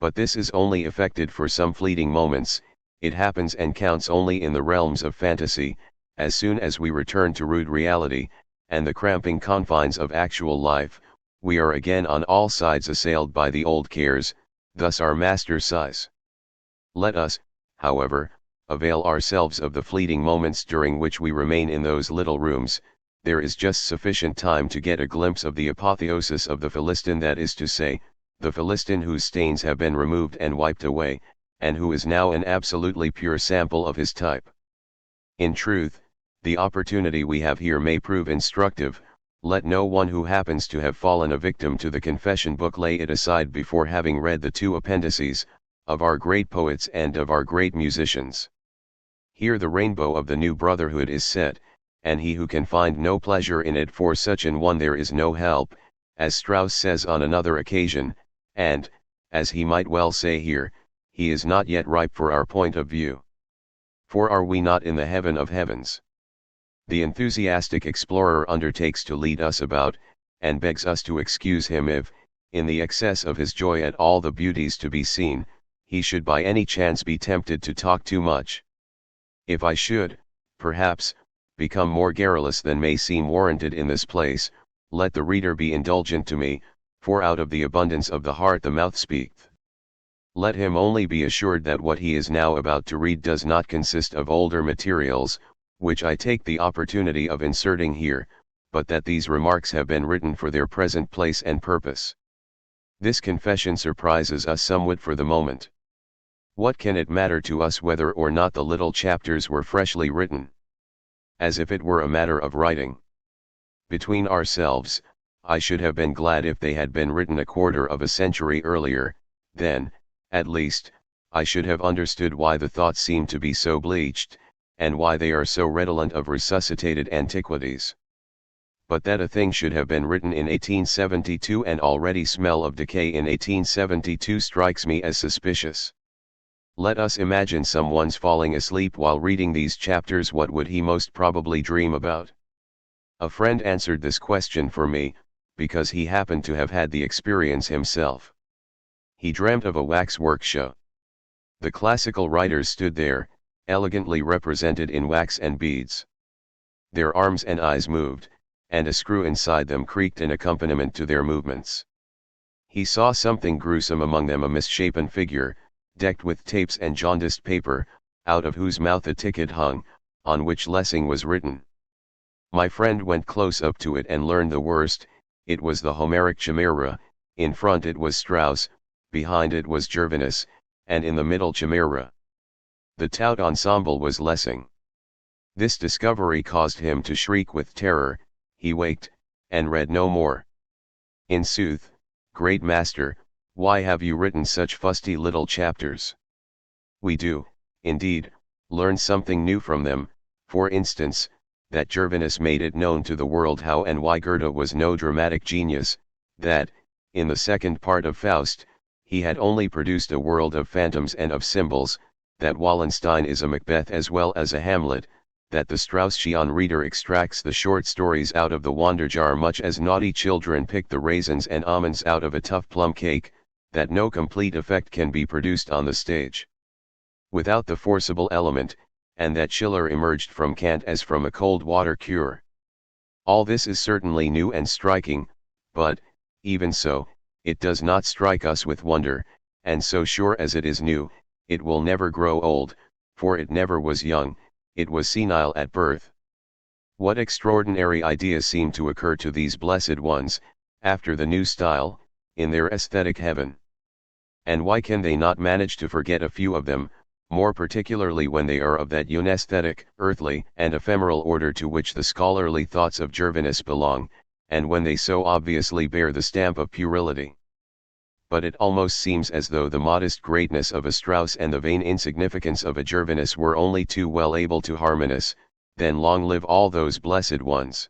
But this is only effected for some fleeting moments, it happens and counts only in the realms of fantasy. As soon as we return to rude reality, and the cramping confines of actual life, we are again on all sides assailed by the old cares. Thus our master sighs. Let us, however, avail ourselves of the fleeting moments during which we remain in those little rooms. There is just sufficient time to get a glimpse of the apotheosis of the Philistine, that is to say, the Philistine whose stains have been removed and wiped away, and who is now an absolutely pure sample of his type. In truth, the opportunity we have here may prove instructive. Let no one who happens to have fallen a victim to the confession book lay it aside before having read the two appendices, of our great poets and of our great musicians. Here the rainbow of the new brotherhood is set, and he who can find no pleasure in it, for such an one there is no help, as Strauss says on another occasion, and, as he might well say here, he is not yet ripe for our point of view. For are we not in the heaven of heavens? The enthusiastic explorer undertakes to lead us about, and begs us to excuse him if, in the excess of his joy at all the beauties to be seen, he should by any chance be tempted to talk too much. If I should, perhaps, become more garrulous than may seem warranted in this place, let the reader be indulgent to me, for out of the abundance of the heart the mouth speaketh. Let him only be assured that what he is now about to read does not consist of older materials, which I take the opportunity of inserting here, but that these remarks have been written for their present place and purpose. This confession surprises us somewhat for the moment. What can it matter to us whether or not the little chapters were freshly written? As if it were a matter of writing. Between ourselves, I should have been glad if they had been written a quarter of a century earlier, then, at least, I should have understood why the thoughts seem to be so bleached, and why they are so redolent of resuscitated antiquities. But that a thing should have been written in 1872 and already smell of decay in 1872 strikes me as suspicious. Let us imagine someone's falling asleep while reading these chapters. What would he most probably dream about? A friend answered this question for me, because he happened to have had the experience himself. He dreamt of a waxwork show. The classical writers stood there, elegantly represented in wax and beads. Their arms and eyes moved, and a screw inside them creaked in accompaniment to their movements. He saw something gruesome among them, a misshapen figure, decked with tapes and jaundiced paper, out of whose mouth a ticket hung, on which Lessing was written. My friend went close up to it and learned the worst. It was the Homeric Chimera. In front it was Strauss, behind it was Gervinus, and in the middle Chimera. The tout ensemble was Lessing. This discovery caused him to shriek with terror. He waked, and read no more. In sooth, great master, why have you written such fusty little chapters? We do, indeed, learn something new from them, for instance, that Gervinus made it known to the world how and why Goethe was no dramatic genius, that, in the second part of Faust, he had only produced a world of phantoms and of symbols, that Wallenstein is a Macbeth as well as a Hamlet, that the Straussian reader extracts the short stories out of the Wanderjar much as naughty children pick the raisins and almonds out of a tough plum cake, that no complete effect can be produced on the stage without the forcible element, and that Schiller emerged from Kant as from a cold water cure. All this is certainly new and striking, but, even so, it does not strike us with wonder, and so sure as it is new, it will never grow old, for it never was young, it was senile at birth. What extraordinary ideas seem to occur to these blessed ones, after the new style, in their aesthetic heaven? And why can they not manage to forget a few of them, more particularly when they are of that unesthetic, earthly, and ephemeral order to which the scholarly thoughts of Gervinus belong, and when they so obviously bear the stamp of puerility? But it almost seems as though the modest greatness of a Strauss and the vain insignificance of a Gervinus were only too well able to harmonize. Then long live all those blessed ones.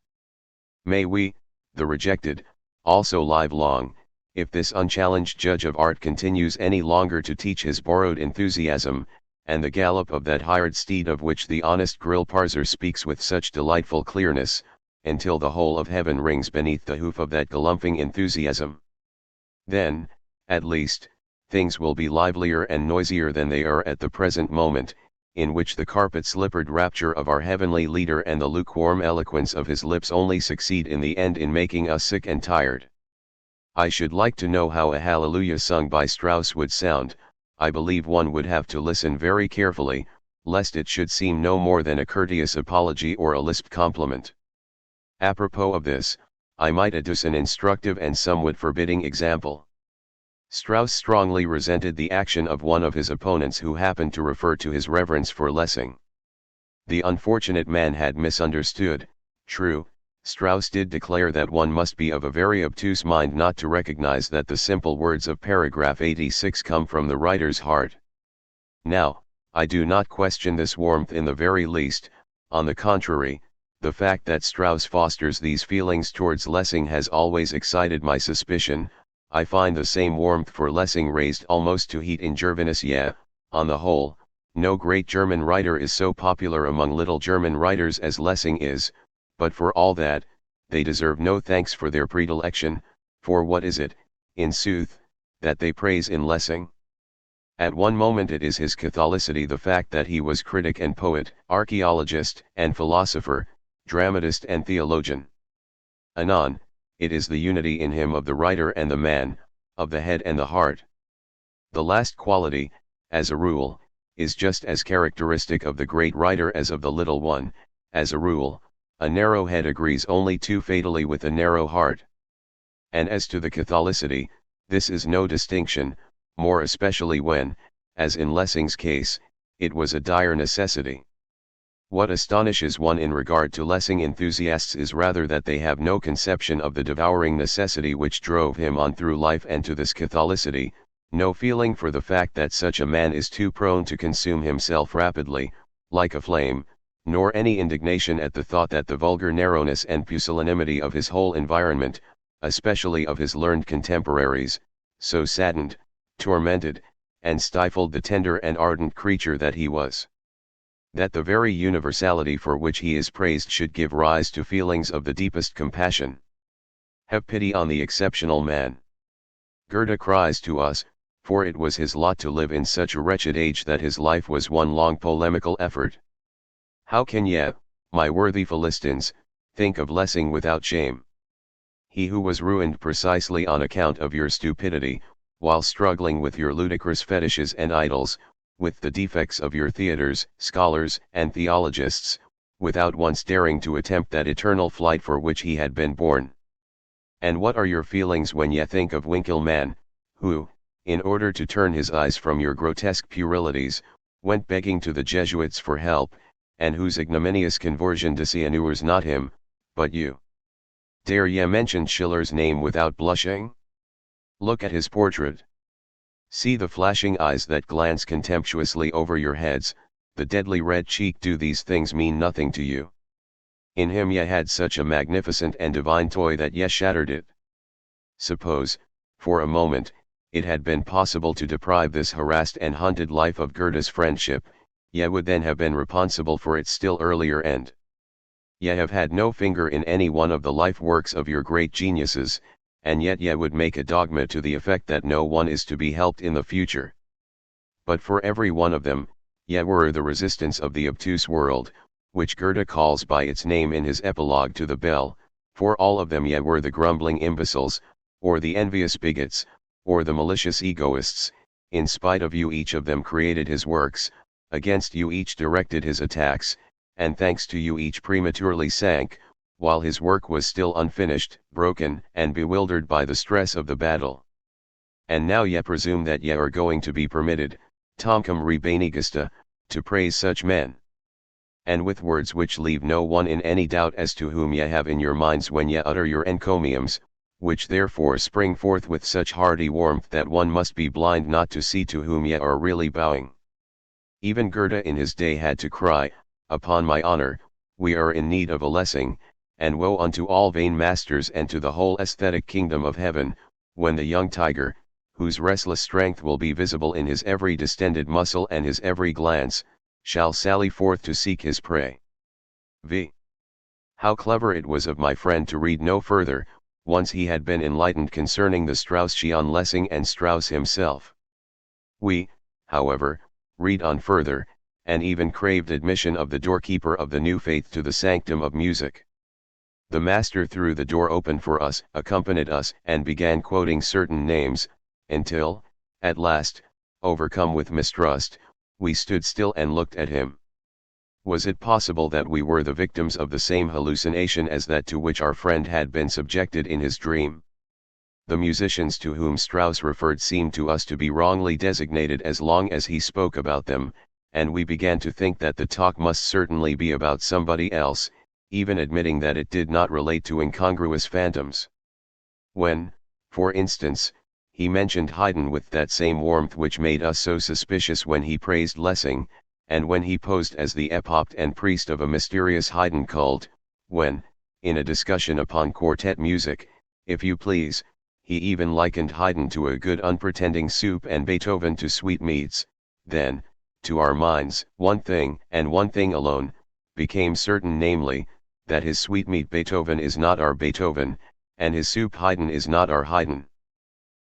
May we, the rejected, also live long, if this unchallenged judge of art continues any longer to teach his borrowed enthusiasm, and the gallop of that hired steed of which the honest grill parser speaks with such delightful clearness, until the whole of heaven rings beneath the hoof of that galumphing enthusiasm. Then, at least, things will be livelier and noisier than they are at the present moment, in which the carpet-slippered rapture of our heavenly leader and the lukewarm eloquence of his lips only succeed in the end in making us sick and tired. I should like to know how a hallelujah sung by Strauss would sound. I believe one would have to listen very carefully, lest it should seem no more than a courteous apology or a lisped compliment. Apropos of this, I might adduce an instructive and somewhat forbidding example. Strauss strongly resented the action of one of his opponents who happened to refer to his reverence for Lessing. The unfortunate man had misunderstood. True, Strauss did declare that one must be of a very obtuse mind not to recognize that the simple words of paragraph 86 come from the writer's heart. Now, I do not question this warmth in the very least. On the contrary, the fact that Strauss fosters these feelings towards Lessing has always excited my suspicion. I find the same warmth for Lessing raised almost to heat in Gervinus. Yeah, on the whole, no great German writer is so popular among little German writers as Lessing is, but for all that, they deserve no thanks for their predilection, for what is it, in sooth, that they praise in Lessing? At one moment it is his Catholicity, the fact that he was critic and poet, archaeologist and philosopher, dramatist and theologian. Anon, it is the unity in him of the writer and the man, of the head and the heart. The last quality, as a rule, is just as characteristic of the great writer as of the little one, as a rule, a narrow head agrees only too fatally with a narrow heart. And as to the Catholicity, this is no distinction, more especially when, as in Lessing's case, it was a dire necessity. What astonishes one in regard to Lessing enthusiasts is rather that they have no conception of the devouring necessity which drove him on through life and to this Catholicity, no feeling for the fact that such a man is too prone to consume himself rapidly, like a flame, nor any indignation at the thought that the vulgar narrowness and pusillanimity of his whole environment, especially of his learned contemporaries, so saddened, tormented, and stifled the tender and ardent creature that he was. That the very universality for which he is praised should give rise to feelings of the deepest compassion. Have pity on the exceptional man. Goethe cries to us, for it was his lot to live in such a wretched age that his life was one long polemical effort. How can ye, my worthy Philistines, think of Lessing without shame? He who was ruined precisely on account of your stupidity, while struggling with your ludicrous fetishes and idols, with the defects of your theatres, scholars, and theologists, without once daring to attempt that eternal flight for which he had been born. And what are your feelings when ye think of Winckelmann, who, in order to turn his eyes from your grotesque puerilities, went begging to the Jesuits for help, and whose ignominious conversion dishonors not him, but you? Dare ye mention Schiller's name without blushing? Look at his portrait. See the flashing eyes that glance contemptuously over your heads, the deadly red cheek. Do these things mean nothing to you? In him ye had such a magnificent and divine toy that ye shattered it. Suppose, for a moment, it had been possible to deprive this harassed and hunted life of Goethe's friendship, ye would then have been responsible for its still earlier end. Ye have had no finger in any one of the life works of your great geniuses, and yet ye would make a dogma to the effect that no one is to be helped in the future. But for every one of them, ye were the resistance of the obtuse world, which Goethe calls by its name in his epilogue to the Bell. For all of them ye were the grumbling imbeciles, or the envious bigots, or the malicious egoists. In spite of you each of them created his works, against you each directed his attacks, and thanks to you each prematurely sank, while his work was still unfinished, broken, and bewildered by the stress of the battle. And now ye presume that ye are going to be permitted, Tomcum Rebanigusta, to praise such men. And with words which leave no one in any doubt as to whom ye have in your minds when ye utter your encomiums, which therefore spring forth with such hearty warmth that one must be blind not to see to whom ye are really bowing. Even Goethe in his day had to cry, upon my honor, we are in need of a Lessing, and woe unto all vain masters and to the whole aesthetic kingdom of heaven, when the young tiger, whose restless strength will be visible in his every distended muscle and his every glance, shall sally forth to seek his prey. V. How clever it was of my friend to read no further, once he had been enlightened concerning the Straussian Lessing and Strauss himself. We, however, read on further, and even craved admission of the doorkeeper of the new faith to the sanctum of music. The master threw the door open for us, accompanied us, and began quoting certain names, until, at last, overcome with mistrust, we stood still and looked at him. Was it possible that we were the victims of the same hallucination as that to which our friend had been subjected in his dream? The musicians to whom Strauss referred seemed to us to be wrongly designated as long as he spoke about them, and we began to think that the talk must certainly be about somebody else, even admitting that it did not relate to incongruous phantoms. When, for instance, he mentioned Haydn with that same warmth which made us so suspicious when he praised Lessing, and when he posed as the epopt and priest of a mysterious Haydn cult, when, in a discussion upon quartet music, if you please, he even likened Haydn to a good unpretending soup and Beethoven to sweetmeats, then, to our minds, one thing, and one thing alone, became certain, namely, that his sweetmeat Beethoven is not our Beethoven, and his soup Haydn is not our Haydn.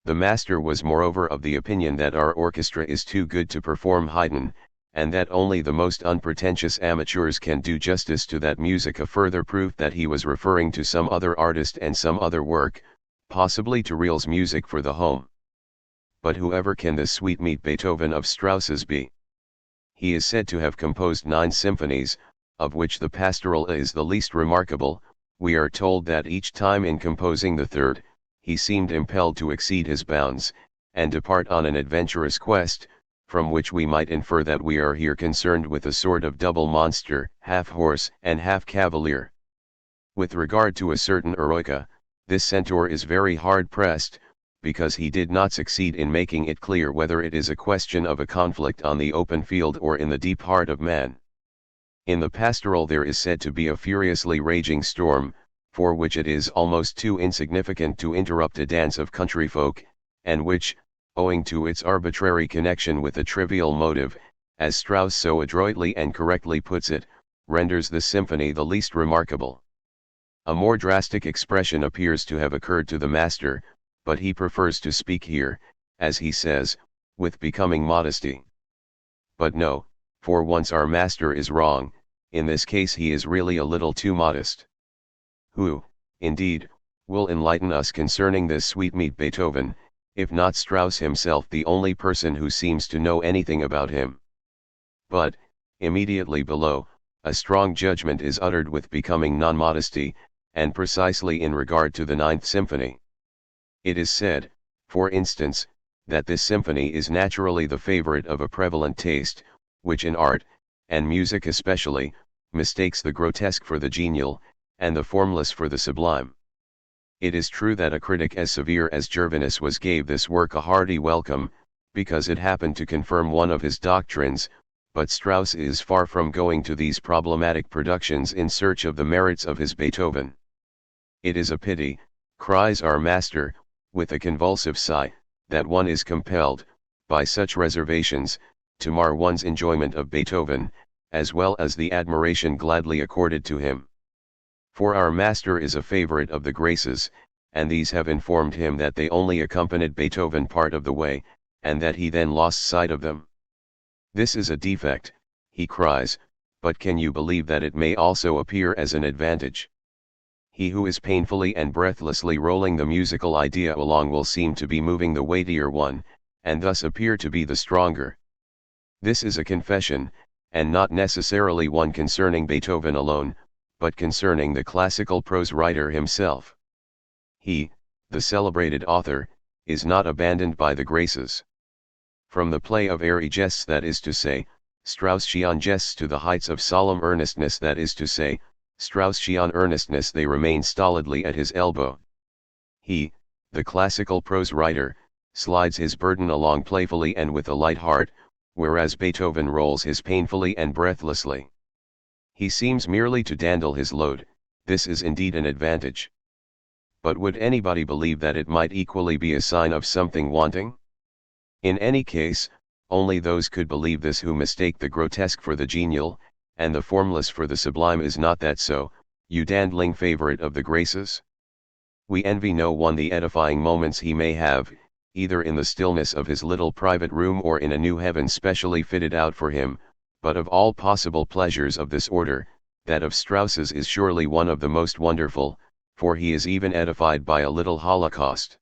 The master was moreover of the opinion that our orchestra is too good to perform Haydn, and that only the most unpretentious amateurs can do justice to that music, a further proof that he was referring to some other artist and some other work, possibly to Reel's music for the home. But whoever can this sweetmeat Beethoven of Strauss's be? He is said to have composed 9 symphonies, of which the pastoral is the least remarkable, we are told that each time in composing the third, he seemed impelled to exceed his bounds, and depart on an adventurous quest, from which we might infer that we are here concerned with a sort of double monster, half horse and half cavalier. With regard to a certain Eroica, this centaur is very hard pressed, because he did not succeed in making it clear whether it is a question of a conflict on the open field or in the deep heart of man. In the pastoral there is said to be a furiously raging storm, for which it is almost too insignificant to interrupt a dance of country folk, and which, owing to its arbitrary connection with a trivial motive, as Strauss so adroitly and correctly puts it, renders the symphony the least remarkable. A more drastic expression appears to have occurred to the master, but he prefers to speak here, as he says, with becoming modesty. But no, for once our master is wrong, in this case he is really a little too modest. Who, indeed, will enlighten us concerning this sweetmeat Beethoven, if not Strauss himself, the only person who seems to know anything about him? But, immediately below, a strong judgment is uttered with becoming non-modesty, and precisely in regard to the Ninth Symphony. It is said, for instance, that this symphony is naturally the favorite of a prevalent taste, which in art, and music especially, mistakes the grotesque for the genial, and the formless for the sublime. It is true that a critic as severe as Gervinus was gave this work a hearty welcome, because it happened to confirm one of his doctrines, but Strauss is far from going to these problematic productions in search of the merits of his Beethoven. It is a pity, cries our master, with a convulsive sigh, that one is compelled, by such reservations, to mar one's enjoyment of Beethoven, as well as the admiration gladly accorded to him. For our master is a favorite of the Graces, and these have informed him that they only accompanied Beethoven part of the way, and that he then lost sight of them. This is a defect, he cries, but can you believe that it may also appear as an advantage? He who is painfully and breathlessly rolling the musical idea along will seem to be moving the weightier one, and thus appear to be the stronger. This is a confession, and not necessarily one concerning Beethoven alone, but concerning the classical prose writer himself. He, the celebrated author, is not abandoned by the Graces. From the play of airy jests, that is to say, Straussian jests, to the heights of solemn earnestness, that is to say, Straussian earnestness, they remain stolidly at his elbow. He, the classical prose writer, slides his burden along playfully and with a light heart, whereas Beethoven rolls his painfully and breathlessly. He seems merely to dandle his load. This is indeed an advantage. But would anybody believe that it might equally be a sign of something wanting? In any case, only those could believe this who mistake the grotesque for the genial, and the formless for the sublime. Is not that so, you dandling favorite of the Graces? We envy no one the edifying moments he may have, either in the stillness of his little private room or in a new heaven specially fitted out for him, but of all possible pleasures of this order, that of Strauss's is surely one of the most wonderful, for he is even edified by a little holocaust.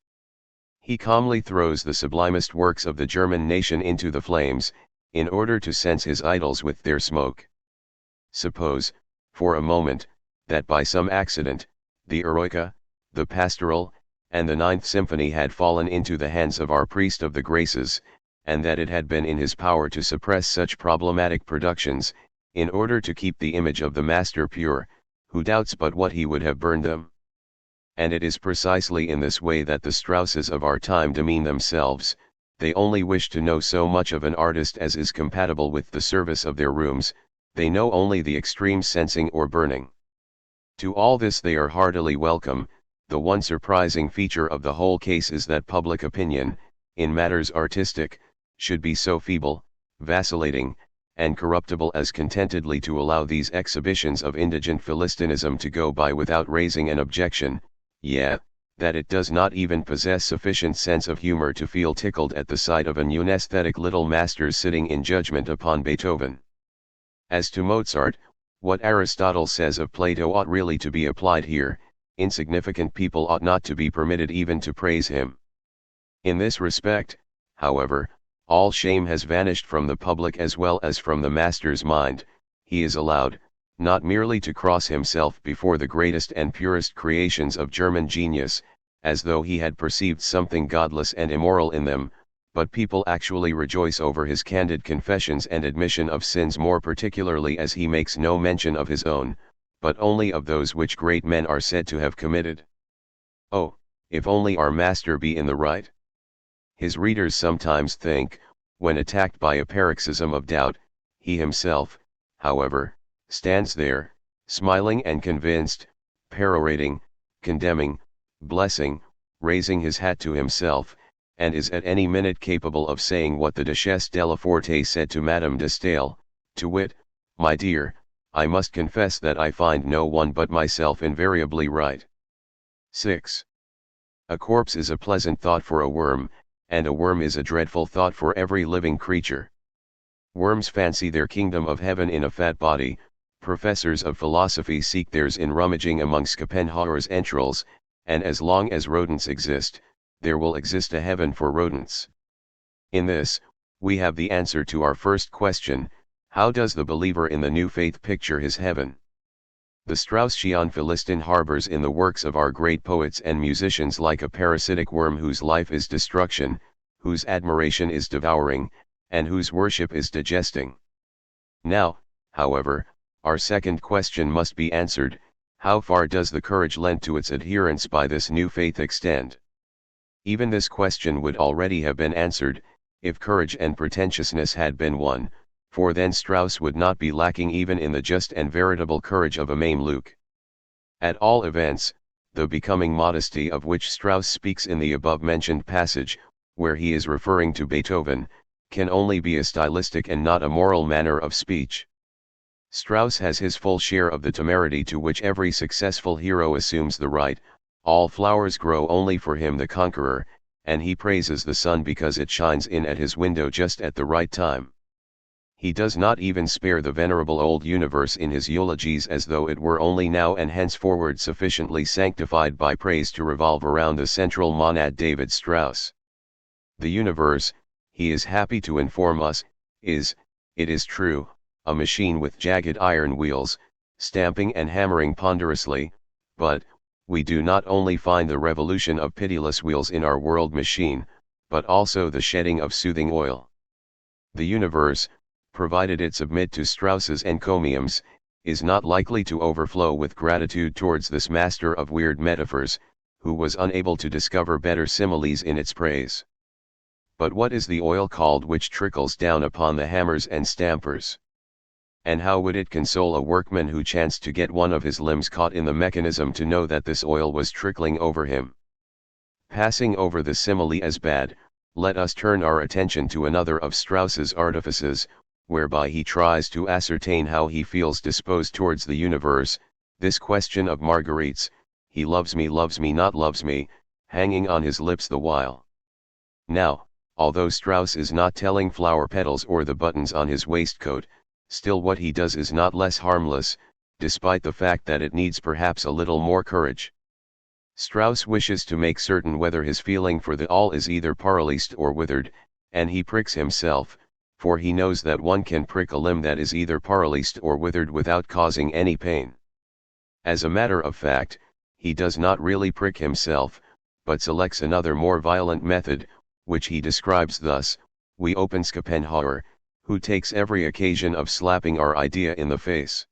He calmly throws the sublimest works of the German nation into the flames, in order to cense his idols with their smoke. Suppose, for a moment, that by some accident, the Eroica, the Pastoral, and the Ninth Symphony had fallen into the hands of our priest of the Graces, and that it had been in his power to suppress such problematic productions, in order to keep the image of the master pure, who doubts but what he would have burned them? And it is precisely in this way that the Strausses of our time demean themselves. They only wish to know so much of an artist as is compatible with the service of their rooms, they know only the extreme censing or burning. To all this they are heartily welcome. The one surprising feature of the whole case is that public opinion, in matters artistic, should be so feeble, vacillating, and corruptible as contentedly to allow these exhibitions of indigent Philistinism to go by without raising an objection, yet, that it does not even possess sufficient sense of humor to feel tickled at the sight of an unesthetic little masters sitting in judgment upon Beethoven. As to Mozart, what Aristotle says of Plato ought really to be applied here. Insignificant people ought not to be permitted even to praise him. In this respect, however, all shame has vanished from the public as well as from the master's mind. He is allowed, not merely to cross himself before the greatest and purest creations of German genius, as though he had perceived something godless and immoral in them, but people actually rejoice over his candid confessions and admission of sins, more particularly as he makes no mention of his own, but only of those which great men are said to have committed. Oh, if only our master be in the right! His readers sometimes think, when attacked by a paroxysm of doubt, he himself, however, stands there, smiling and convinced, perorating, condemning, blessing, raising his hat to himself, and is at any minute capable of saying what the Duchesse de la Forte said to Madame de Stael, to wit, "My dear, I must confess that I find no one but myself invariably right." 6. A corpse is a pleasant thought for a worm, and a worm is a dreadful thought for every living creature. Worms fancy their kingdom of heaven in a fat body, professors of philosophy seek theirs in rummaging among Schopenhauer's entrails, and as long as rodents exist, there will exist a heaven for rodents. In this, we have the answer to our first question: how does the believer in the new faith picture his heaven? The Straussian Philistin harbors in the works of our great poets and musicians like a parasitic worm whose life is destruction, whose admiration is devouring, and whose worship is digesting. Now, however, our second question must be answered: how far does the courage lent to its adherents by this new faith extend? Even this question would already have been answered, if courage and pretentiousness had been one, for then Strauss would not be lacking even in the just and veritable courage of a Mameluke. At all events, the becoming modesty of which Strauss speaks in the above-mentioned passage, where he is referring to Beethoven, can only be a stylistic and not a moral manner of speech. Strauss has his full share of the temerity to which every successful hero assumes the right. All flowers grow only for him the conqueror, and he praises the sun because it shines in at his window just at the right time. He does not even spare the venerable old universe in his eulogies, as though it were only now and henceforward sufficiently sanctified by praise to revolve around the central monad David Strauss. The universe, he is happy to inform us, is, it is true, a machine with jagged iron wheels, stamping and hammering ponderously, but, we do not only find the revolution of pitiless wheels in our world machine, but also the shedding of soothing oil. The universe, provided it submit to Strauss's encomiums, is not likely to overflow with gratitude towards this master of weird metaphors, who was unable to discover better similes in its praise. But what is the oil called which trickles down upon the hammers and stampers? And how would it console a workman who chanced to get one of his limbs caught in the mechanism to know that this oil was trickling over him? Passing over the simile as bad, let us turn our attention to another of Strauss's artifices, whereby he tries to ascertain how he feels disposed towards the universe, this question of Marguerite's, he loves me, not loves me, hanging on his lips the while. Now, although Strauss is not telling flower petals or the buttons on his waistcoat, still what he does is not less harmless, despite the fact that it needs perhaps a little more courage. Strauss wishes to make certain whether his feeling for the all is either paralysed or withered, and he pricks himself, for he knows that one can prick a limb that is either paralysed or withered without causing any pain. As a matter of fact, he does not really prick himself, but selects another more violent method, which he describes thus: we open Schopenhauer, who takes every occasion of slapping our idea in the face.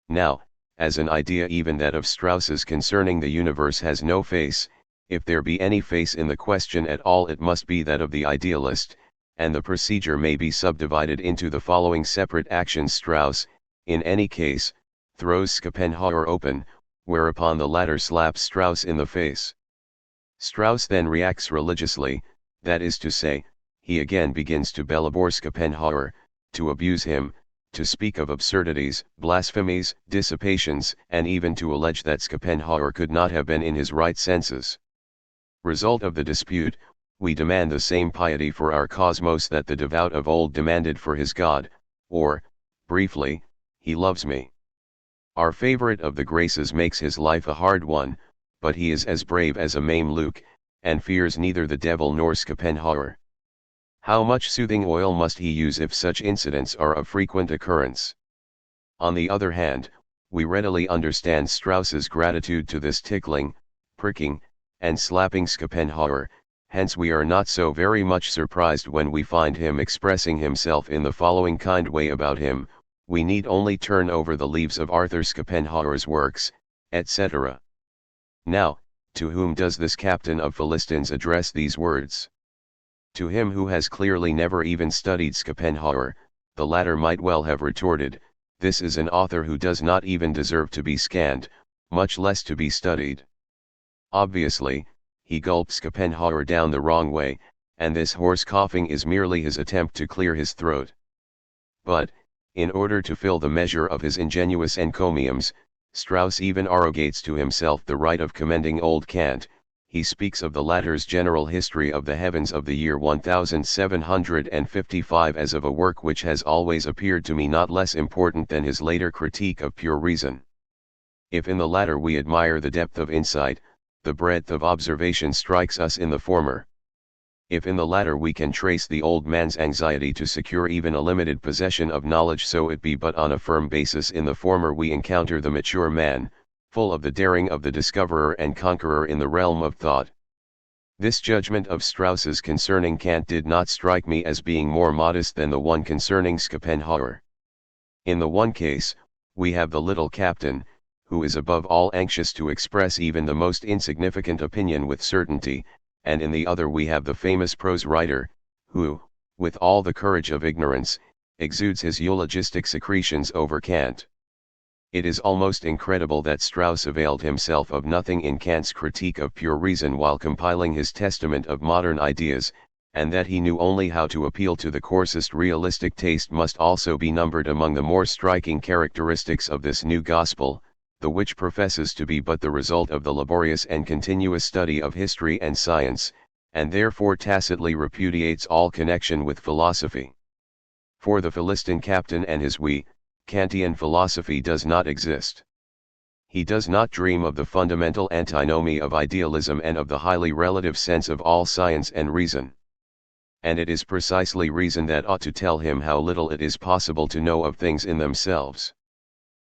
Now, as an idea even that of Strauss's concerning the universe has no face, if there be any face in the question at all it must be that of the idealist, and the procedure may be subdivided into the following separate actions. Strauss, in any case, throws Schopenhauer open, whereupon the latter slaps Strauss in the face. Strauss then reacts religiously, that is to say, he again begins to bellabore Schopenhauer, to abuse him, to speak of absurdities, blasphemies, dissipations, and even to allege that Schopenhauer could not have been in his right senses. Result of the dispute: we demand the same piety for our cosmos that the devout of old demanded for his God, or, briefly, he loves me. Our favorite of the Graces makes his life a hard one, but he is as brave as a Mameluke, and fears neither the devil nor Schopenhauer. How much soothing oil must he use if such incidents are of frequent occurrence? On the other hand, we readily understand Strauss's gratitude to this tickling, pricking, and slapping Schopenhauer, hence we are not so very much surprised when we find him expressing himself in the following kind way about him: we need only turn over the leaves of Arthur Schopenhauer's works, etc. Now, to whom does this captain of Philistines address these words? To him who has clearly never even studied Schopenhauer. The latter might well have retorted, this is an author who does not even deserve to be scanned, much less to be studied. Obviously, he gulped Schopenhauer down the wrong way, and this hoarse coughing is merely his attempt to clear his throat. But, in order to fill the measure of his ingenuous encomiums, Strauss even arrogates to himself the right of commending old Kant. He speaks of the latter's general history of the heavens of the year 1755 as of a work which has always appeared to me not less important than his later critique of pure reason. If in the latter we admire the depth of insight, the breadth of observation strikes us in the former. If in the latter we can trace the old man's anxiety to secure even a limited possession of knowledge, so it be but on a firm basis, in the former we encounter the mature man, full of the daring of the discoverer and conqueror in the realm of thought. This judgment of Strauss's concerning Kant did not strike me as being more modest than the one concerning Schopenhauer. In the one case, we have the little captain, who is above all anxious to express even the most insignificant opinion with certainty, and in the other we have the famous prose writer, who, with all the courage of ignorance, exudes his eulogistic secretions over Kant. It is almost incredible that Strauss availed himself of nothing in Kant's critique of pure reason while compiling his testament of modern ideas, and that he knew only how to appeal to the coarsest realistic taste must also be numbered among the more striking characteristics of this new gospel, the which professes to be but the result of the laborious and continuous study of history and science, and therefore tacitly repudiates all connection with philosophy. For the Philistine captain and his Kantian philosophy does not exist. He does not dream of the fundamental antinomy of idealism and of the highly relative sense of all science and reason. And it is precisely reason that ought to tell him how little it is possible to know of things in themselves.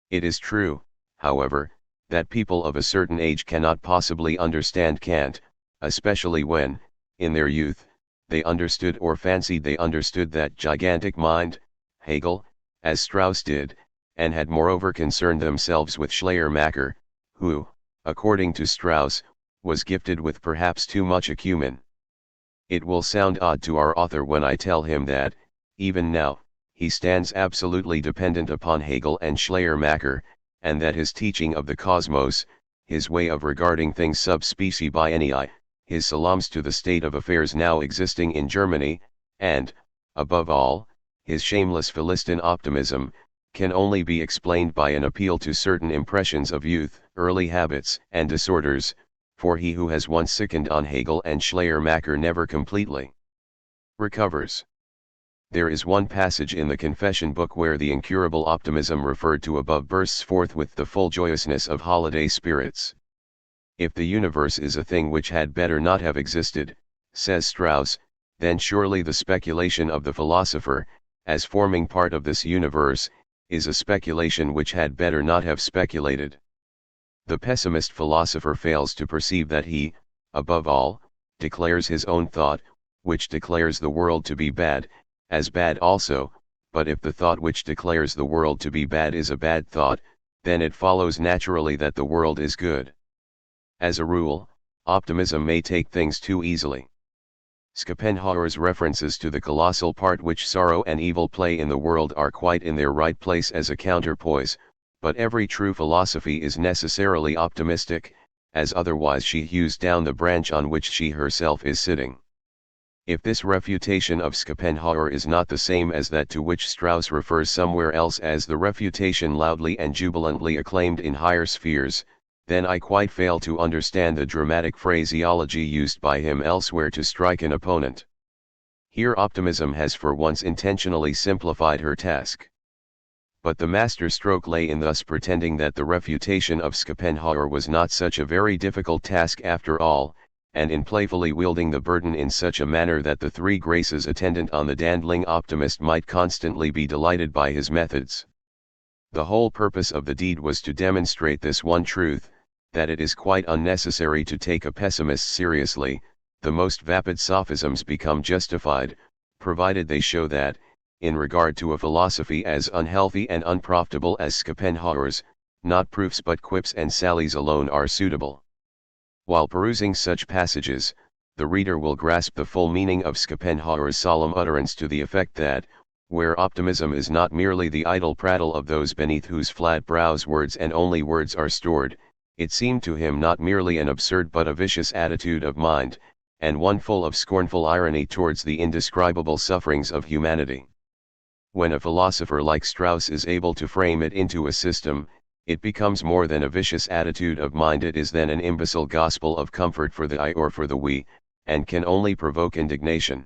It is true, however, that people of a certain age cannot possibly understand Kant, especially when, in their youth, they understood or fancied they understood that gigantic mind, Hegel, as Strauss did, and had moreover concerned themselves with Schleiermacher, who, according to Strauss, was gifted with perhaps too much acumen. It will sound odd to our author when I tell him that, even now, he stands absolutely dependent upon Hegel and Schleiermacher, and that his teaching of the cosmos, his way of regarding things sub specie bienii, his salams to the state of affairs now existing in Germany, and, above all, his shameless Philistine optimism, can only be explained by an appeal to certain impressions of youth, early habits and disorders, for he who has once sickened on Hegel and Schleiermacher never completely recovers. There is one passage in the Confession book where the incurable optimism referred to above bursts forth with the full joyousness of holiday spirits. If the universe is a thing which had better not have existed, says Strauss, then surely the speculation of the philosopher, as forming part of this universe, is a speculation which had better not have speculated. The pessimist philosopher fails to perceive that he, above all, declares his own thought, which declares the world to be bad, as bad also, but if the thought which declares the world to be bad is a bad thought, then it follows naturally that the world is good. As a rule, optimism may take things too easily. Schopenhauer's references to the colossal part which sorrow and evil play in the world are quite in their right place as a counterpoise, but every true philosophy is necessarily optimistic, as otherwise she hews down the branch on which she herself is sitting. If this refutation of Schopenhauer is not the same as that to which Strauss refers somewhere else as the refutation loudly and jubilantly acclaimed in higher spheres, then I quite fail to understand the dramatic phraseology used by him elsewhere to strike an opponent. Here optimism has for once intentionally simplified her task. But the master stroke lay in thus pretending that the refutation of Schopenhauer was not such a very difficult task after all, and in playfully wielding the burden in such a manner that the three graces attendant on the dandling optimist might constantly be delighted by his methods. The whole purpose of the deed was to demonstrate this one truth, that it is quite unnecessary to take a pessimist seriously. The most vapid sophisms become justified, provided they show that, in regard to a philosophy as unhealthy and unprofitable as Schopenhauer's, not proofs but quips and sallies alone are suitable. While perusing such passages, the reader will grasp the full meaning of Schopenhauer's solemn utterance to the effect that, where optimism is not merely the idle prattle of those beneath whose flat brows words and only words are stored, it seemed to him not merely an absurd but a vicious attitude of mind, and one full of scornful irony towards the indescribable sufferings of humanity. When a philosopher like Strauss is able to frame it into a system, it becomes more than a vicious attitude of mind, it is then an imbecile gospel of comfort for the I or for the we, and can only provoke indignation.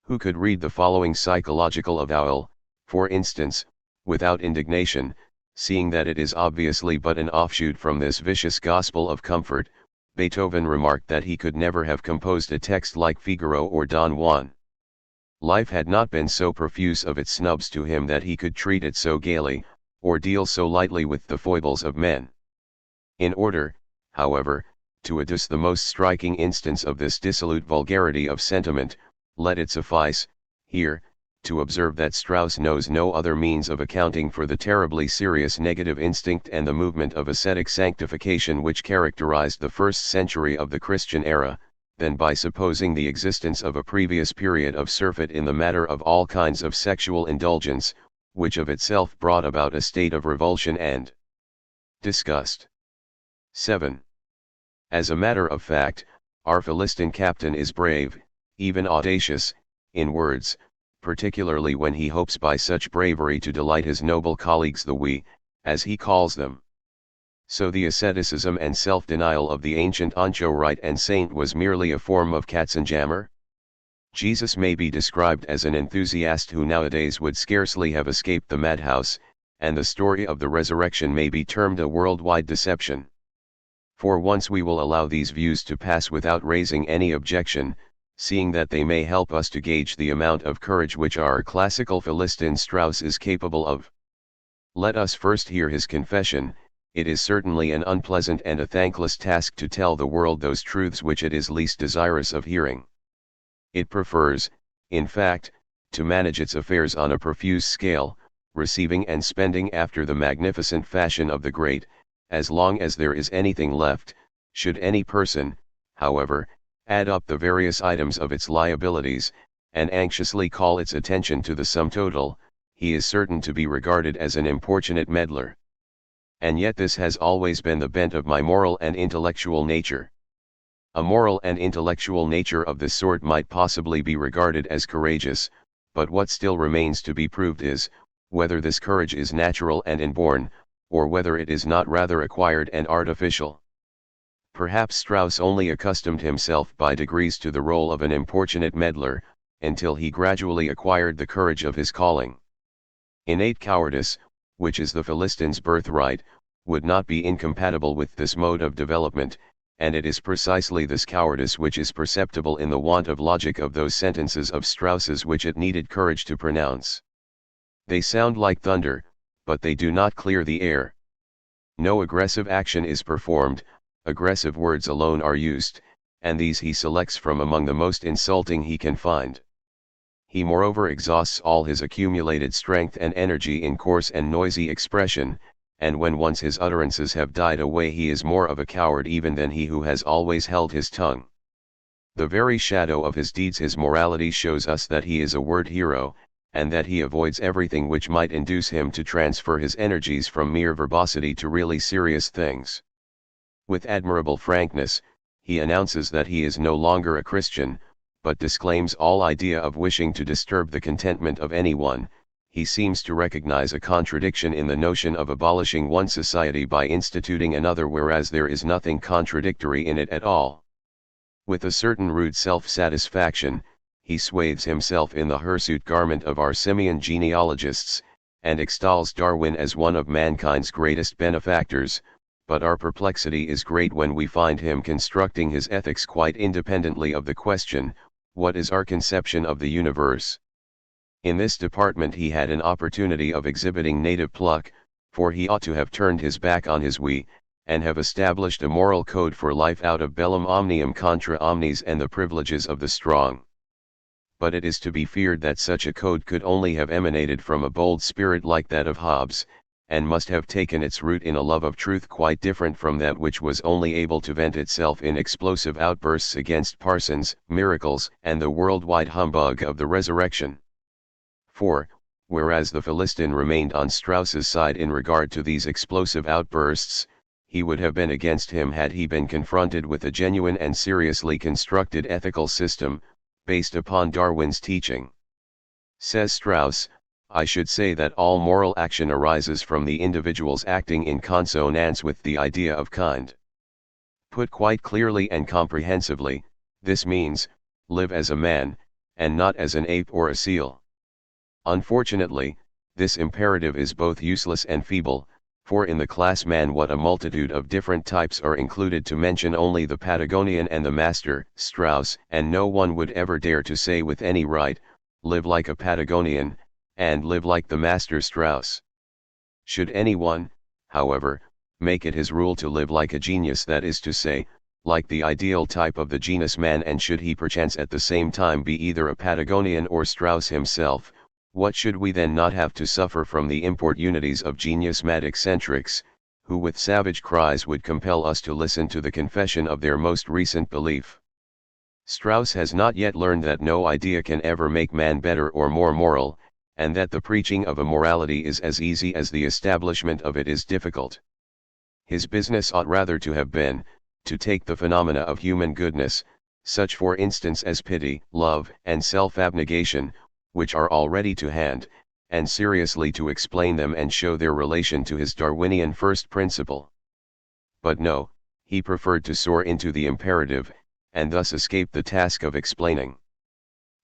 Who could read the following psychological avowal, for instance, without indignation, seeing that it is obviously but an offshoot from this vicious gospel of comfort? Beethoven remarked that he could never have composed a text like Figaro or Don Juan. Life had not been so profuse of its snubs to him that he could treat it so gaily, or deal so lightly with the foibles of men. In order, however, to adduce the most striking instance of this dissolute vulgarity of sentiment, let it suffice, here, to observe that Strauss knows no other means of accounting for the terribly serious negative instinct and the movement of ascetic sanctification which characterized the first century of the Christian era, than by supposing the existence of a previous period of surfeit in the matter of all kinds of sexual indulgence, which of itself brought about a state of revulsion and disgust. 7. As a matter of fact, our Philistine captain is brave, even audacious, in words, particularly when he hopes by such bravery to delight his noble colleagues the we, as he calls them. So the asceticism and self-denial of the ancient anchorite and saint was merely a form of katzenjammer? Jesus may be described as an enthusiast who nowadays would scarcely have escaped the madhouse, and the story of the resurrection may be termed a worldwide deception. For once we will allow these views to pass without raising any objection, seeing that they may help us to gauge the amount of courage which our classical Philistine Strauss is capable of. Let us first hear his confession. It is certainly an unpleasant and a thankless task to tell the world those truths which it is least desirous of hearing. It prefers, in fact, to manage its affairs on a profuse scale, receiving and spending after the magnificent fashion of the great, as long as there is anything left. Should any person, however, add up the various items of its liabilities, and anxiously call its attention to the sum total, he is certain to be regarded as an importunate meddler. And yet this has always been the bent of my moral and intellectual nature. A moral and intellectual nature of this sort might possibly be regarded as courageous, but what still remains to be proved is, whether this courage is natural and inborn, or whether it is not rather acquired and artificial. Perhaps Strauss only accustomed himself by degrees to the role of an importunate meddler, until he gradually acquired the courage of his calling. Innate cowardice, which is the Philistine's birthright, would not be incompatible with this mode of development, and it is precisely this cowardice which is perceptible in the want of logic of those sentences of Strauss's which it needed courage to pronounce. They sound like thunder, but they do not clear the air. No aggressive action is performed, aggressive words alone are used, and these he selects from among the most insulting he can find. He moreover exhausts all his accumulated strength and energy in coarse and noisy expression, and when once his utterances have died away he is more of a coward even than he who has always held his tongue. The very shadow of his deeds, his morality, shows us that he is a word hero, and that he avoids everything which might induce him to transfer his energies from mere verbosity to really serious things. With admirable frankness, he announces that he is no longer a Christian, but disclaims all idea of wishing to disturb the contentment of anyone. He seems to recognize a contradiction in the notion of abolishing one society by instituting another, whereas there is nothing contradictory in it at all. With a certain rude self-satisfaction, he swathes himself in the hirsute garment of our simian genealogists, and extols Darwin as one of mankind's greatest benefactors, but our perplexity is great when we find him constructing his ethics quite independently of the question, what is our conception of the universe? In this department he had an opportunity of exhibiting native pluck, for he ought to have turned his back on his we, and have established a moral code for life out of bellum omnium contra omnes and the privileges of the strong. But it is to be feared that such a code could only have emanated from a bold spirit like that of Hobbes, and must have taken its root in a love of truth quite different from that which was only able to vent itself in explosive outbursts against parsons, miracles, and the worldwide humbug of the resurrection. For, whereas the Philistine remained on Strauss's side in regard to these explosive outbursts, he would have been against him had he been confronted with a genuine and seriously constructed ethical system, based upon Darwin's teaching. Says Strauss, I should say that all moral action arises from the individuals acting in consonance with the idea of kind. Put quite clearly and comprehensively, this means, live as a man, and not as an ape or a seal. Unfortunately, this imperative is both useless and feeble, for in the class man what a multitude of different types are included, to mention only the Patagonian and the master, Strauss, and no one would ever dare to say with any right, live like a Patagonian, and live like the master Strauss. Should anyone, however, make it his rule to live like a genius, that is to say, like the ideal type of the genus man, and should he perchance at the same time be either a Patagonian or Strauss himself, what should we then not have to suffer from the importunities of genius-mad eccentrics, who with savage cries would compel us to listen to the confession of their most recent belief? Strauss has not yet learned that no idea can ever make man better or more moral, and that the preaching of a morality is as easy as the establishment of it is difficult. His business ought rather to have been, to take the phenomena of human goodness, such for instance as pity, love, and self-abnegation, which are already to hand, and seriously to explain them and show their relation to his Darwinian first principle. But no, he preferred to soar into the imperative, and thus escape the task of explaining.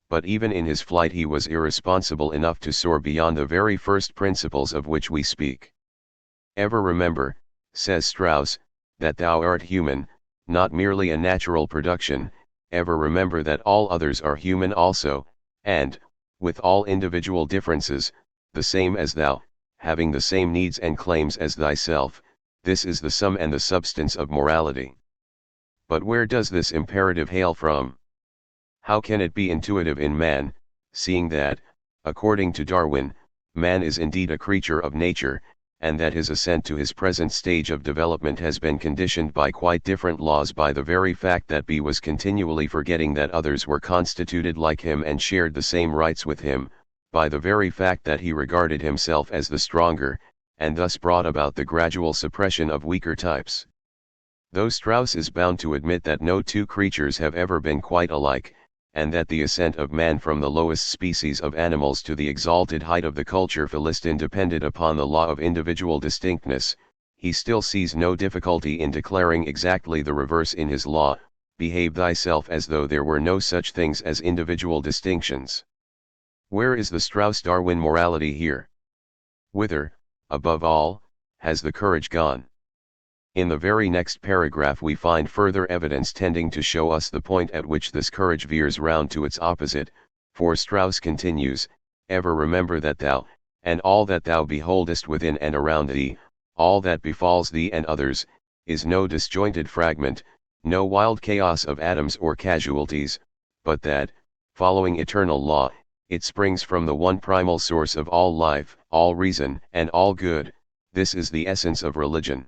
But even in his flight he was irresponsible enough to soar beyond the very first principles of which we speak. Ever remember, says Strauss, that thou art human, not merely a natural production. Ever remember that all others are human also, and, with all individual differences, the same as thou, having the same needs and claims as thyself. This is the sum and the substance of morality. But where does this imperative hail from? How can it be intuitive in man, seeing that, according to Darwin, man is indeed a creature of nature, and that his ascent to his present stage of development has been conditioned by quite different laws, by the very fact that B was continually forgetting that others were constituted like him and shared the same rights with him, by the very fact that he regarded himself as the stronger, and thus brought about the gradual suppression of weaker types. Though Strauss is bound to admit that no two creatures have ever been quite alike, and that the ascent of man from the lowest species of animals to the exalted height of the culture Philistine depended upon the law of individual distinctness, he still sees no difficulty in declaring exactly the reverse in his law: behave thyself as though there were no such things as individual distinctions. Where is the Strauss-Darwin morality here? Whither, above all, has the courage gone? In the very next paragraph we find further evidence tending to show us the point at which this courage veers round to its opposite, for Strauss continues, ever remember that thou, and all that thou beholdest within and around thee, all that befalls thee and others, is no disjointed fragment, no wild chaos of atoms or casualties, but that, following eternal law, it springs from the one primal source of all life, all reason, and all good. This is the essence of religion.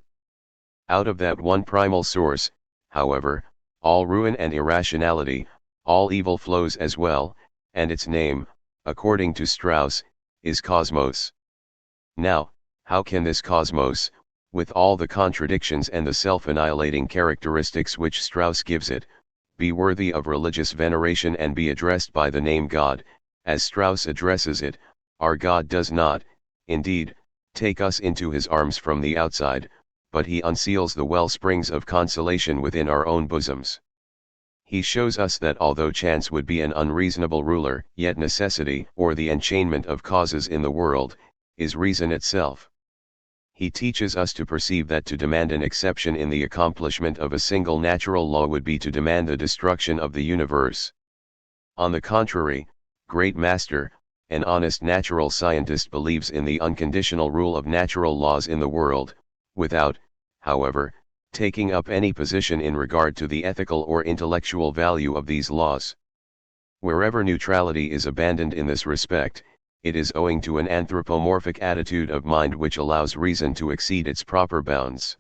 Out of that one primal source, however, all ruin and irrationality, all evil flows as well, and its name, according to Strauss, is cosmos. Now, how can this cosmos, with all the contradictions and the self-annihilating characteristics which Strauss gives it, be worthy of religious veneration and be addressed by the name God, as Strauss addresses it? Our God does not, indeed, take us into his arms from the outside, but he unseals the well springs of consolation within our own bosoms. He shows us that although chance would be an unreasonable ruler, yet necessity, or the enchainment of causes in the world, is reason itself. He teaches us to perceive that to demand an exception in the accomplishment of a single natural law would be to demand the destruction of the universe. On the contrary, great master, An honest natural scientist believes in the unconditional rule of natural laws in the world, without, however, taking up any position in regard to the ethical or intellectual value of these laws. Wherever neutrality is abandoned in this respect, it is owing to an anthropomorphic attitude of mind which allows reason to exceed its proper bounds.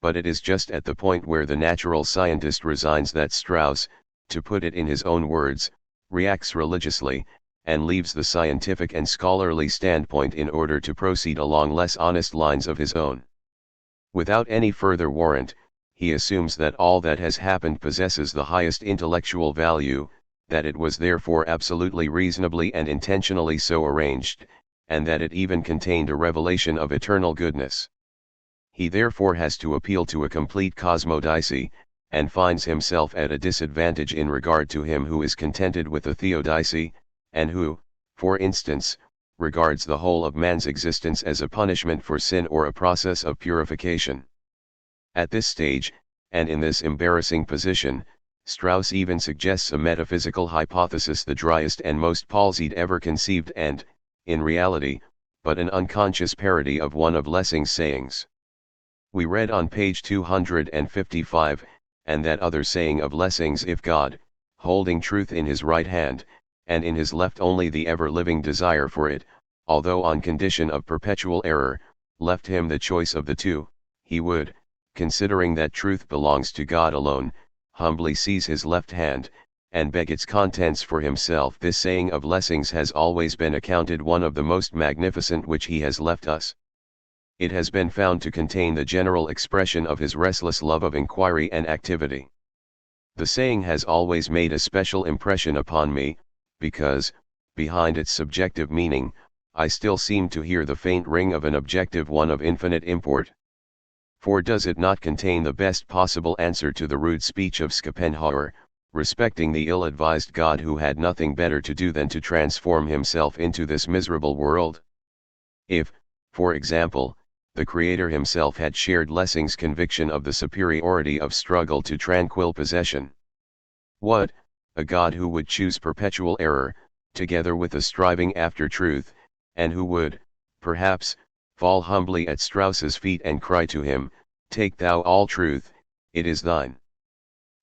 But it is just at the point where the natural scientist resigns that Strauss, to put it in his own words, reacts religiously, and leaves the scientific and scholarly standpoint in order to proceed along less honest lines of his own. Without any further warrant, he assumes that all that has happened possesses the highest intellectual value, that it was therefore absolutely reasonably and intentionally so arranged, and that it even contained a revelation of eternal goodness. He therefore has to appeal to a complete cosmodicy, and finds himself at a disadvantage in regard to him who is contented with the theodicy, and who, for instance, regards the whole of man's existence as a punishment for sin or a process of purification. At this stage, and in this embarrassing position, Strauss even suggests a metaphysical hypothesis, the driest and most palsied ever conceived and, in reality, but an unconscious parody of one of Lessing's sayings. We read on page 255, and that other saying of Lessing's: if God, holding truth in his right hand, and in his left only the ever-living desire for it, although on condition of perpetual error, left him the choice of the two, he would, considering that truth belongs to God alone, humbly seize his left hand, and beg its contents for himself. This saying of Lessing's has always been accounted one of the most magnificent which he has left us. It has been found to contain the general expression of his restless love of inquiry and activity. The saying has always made a special impression upon me, because, behind its subjective meaning, I still seem to hear the faint ring of an objective one of infinite import. For does it not contain the best possible answer to the rude speech of Schopenhauer, respecting the ill-advised God who had nothing better to do than to transform himself into this miserable world? If, for example, the Creator himself had shared Lessing's conviction of the superiority of struggle to tranquil possession. What, a God who would choose perpetual error, together with the striving after truth, and who would, perhaps, fall humbly at Strauss's feet and cry to him, "Take thou all truth, it is thine."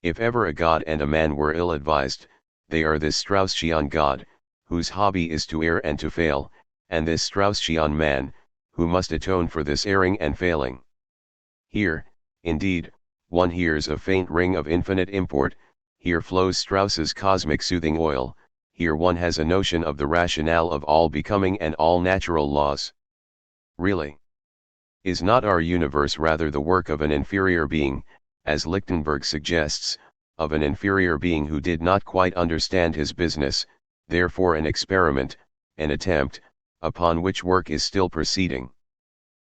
If ever a God and a man were ill-advised, they are this Straussian God, whose hobby is to err and to fail, and this Straussian man, who must atone for this erring and failing. Here, indeed, one hears a faint ring of infinite import. Here flows Strauss's cosmic soothing oil, here one has a notion of the rationale of all becoming and all natural laws. Really, is not our universe rather the work of an inferior being, as Lichtenberg suggests, of an inferior being who did not quite understand his business, therefore an experiment, an attempt, upon which work is still proceeding?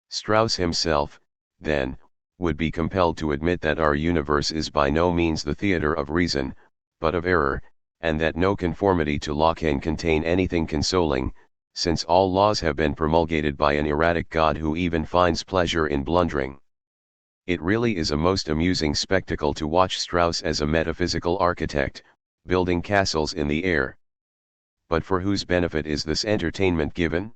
Strauss himself, then, would be compelled to admit that our universe is by no means the theater of reason, but of error, and that no conformity to law can contain anything consoling, since all laws have been promulgated by an erratic God who even finds pleasure in blundering. It really is a most amusing spectacle to watch Strauss as a metaphysical architect, building castles in the air. But for whose benefit is this entertainment given?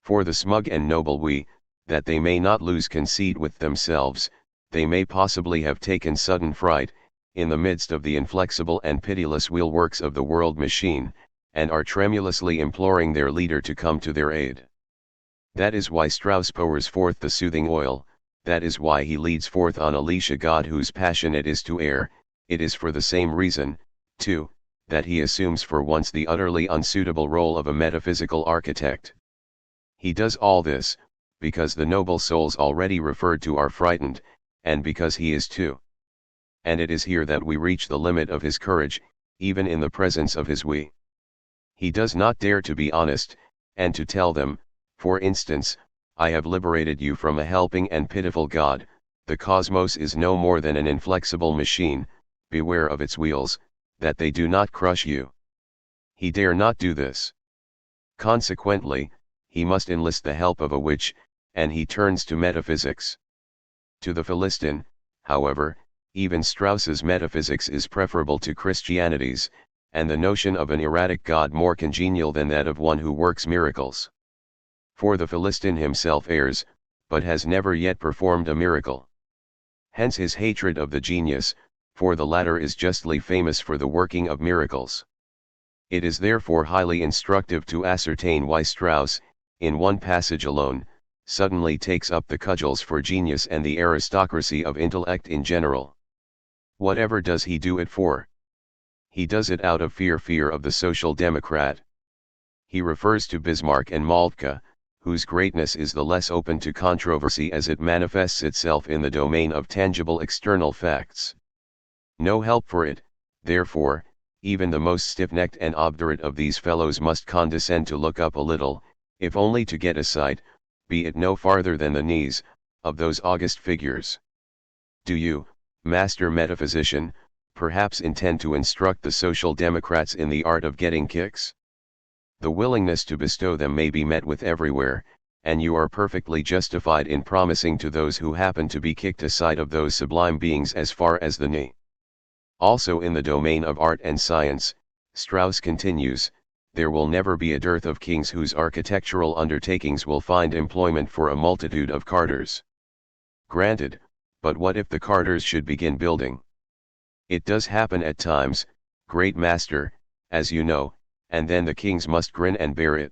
For the smug and noble we, that they may not lose conceit with themselves. They may possibly have taken sudden fright, in the midst of the inflexible and pitiless wheelworks of the world machine, and are tremulously imploring their leader to come to their aid. That is why Strauss pours forth the soothing oil, that is why he leads forth on Alicia God whose passion it is to err. It is for the same reason, too, that he assumes for once the utterly unsuitable role of a metaphysical architect. He does all this, because the noble souls already referred to are frightened, and because he is too. And it is here that we reach the limit of his courage, even in the presence of his we. He does not dare to be honest, and to tell them, for instance, I have liberated you from a helping and pitiful God, the cosmos is no more than an inflexible machine, beware of its wheels, that they do not crush you. He dare not do this. Consequently, he must enlist the help of a witch, and he turns to metaphysics. To the Philistine, however, even Strauss's metaphysics is preferable to Christianity's, and the notion of an erratic God more congenial than that of one who works miracles. For the Philistin himself errs, but has never yet performed a miracle. Hence his hatred of the genius, for the latter is justly famous for the working of miracles. It is therefore highly instructive to ascertain why Strauss, in one passage alone, suddenly takes up the cudgels for genius and the aristocracy of intellect in general. Whatever does he do it for? He does it out of fear of the social democrat. He refers to Bismarck and Moltke, whose greatness is the less open to controversy as it manifests itself in the domain of tangible external facts. No help for it, therefore, even the most stiff-necked and obdurate of these fellows must condescend to look up a little, if only to get a sight, be it no farther than the knees, of those august figures. Do you, master metaphysician, perhaps intend to instruct the social democrats in the art of getting kicks? The willingness to bestow them may be met with everywhere, and you are perfectly justified in promising to those who happen to be kicked a sight of those sublime beings as far as the knee. Also in the domain of art and science, Strauss continues, there will never be a dearth of kings whose architectural undertakings will find employment for a multitude of carters. Granted, but what if the carters should begin building? It does happen at times, great master, as you know, and then the kings must grin and bear it.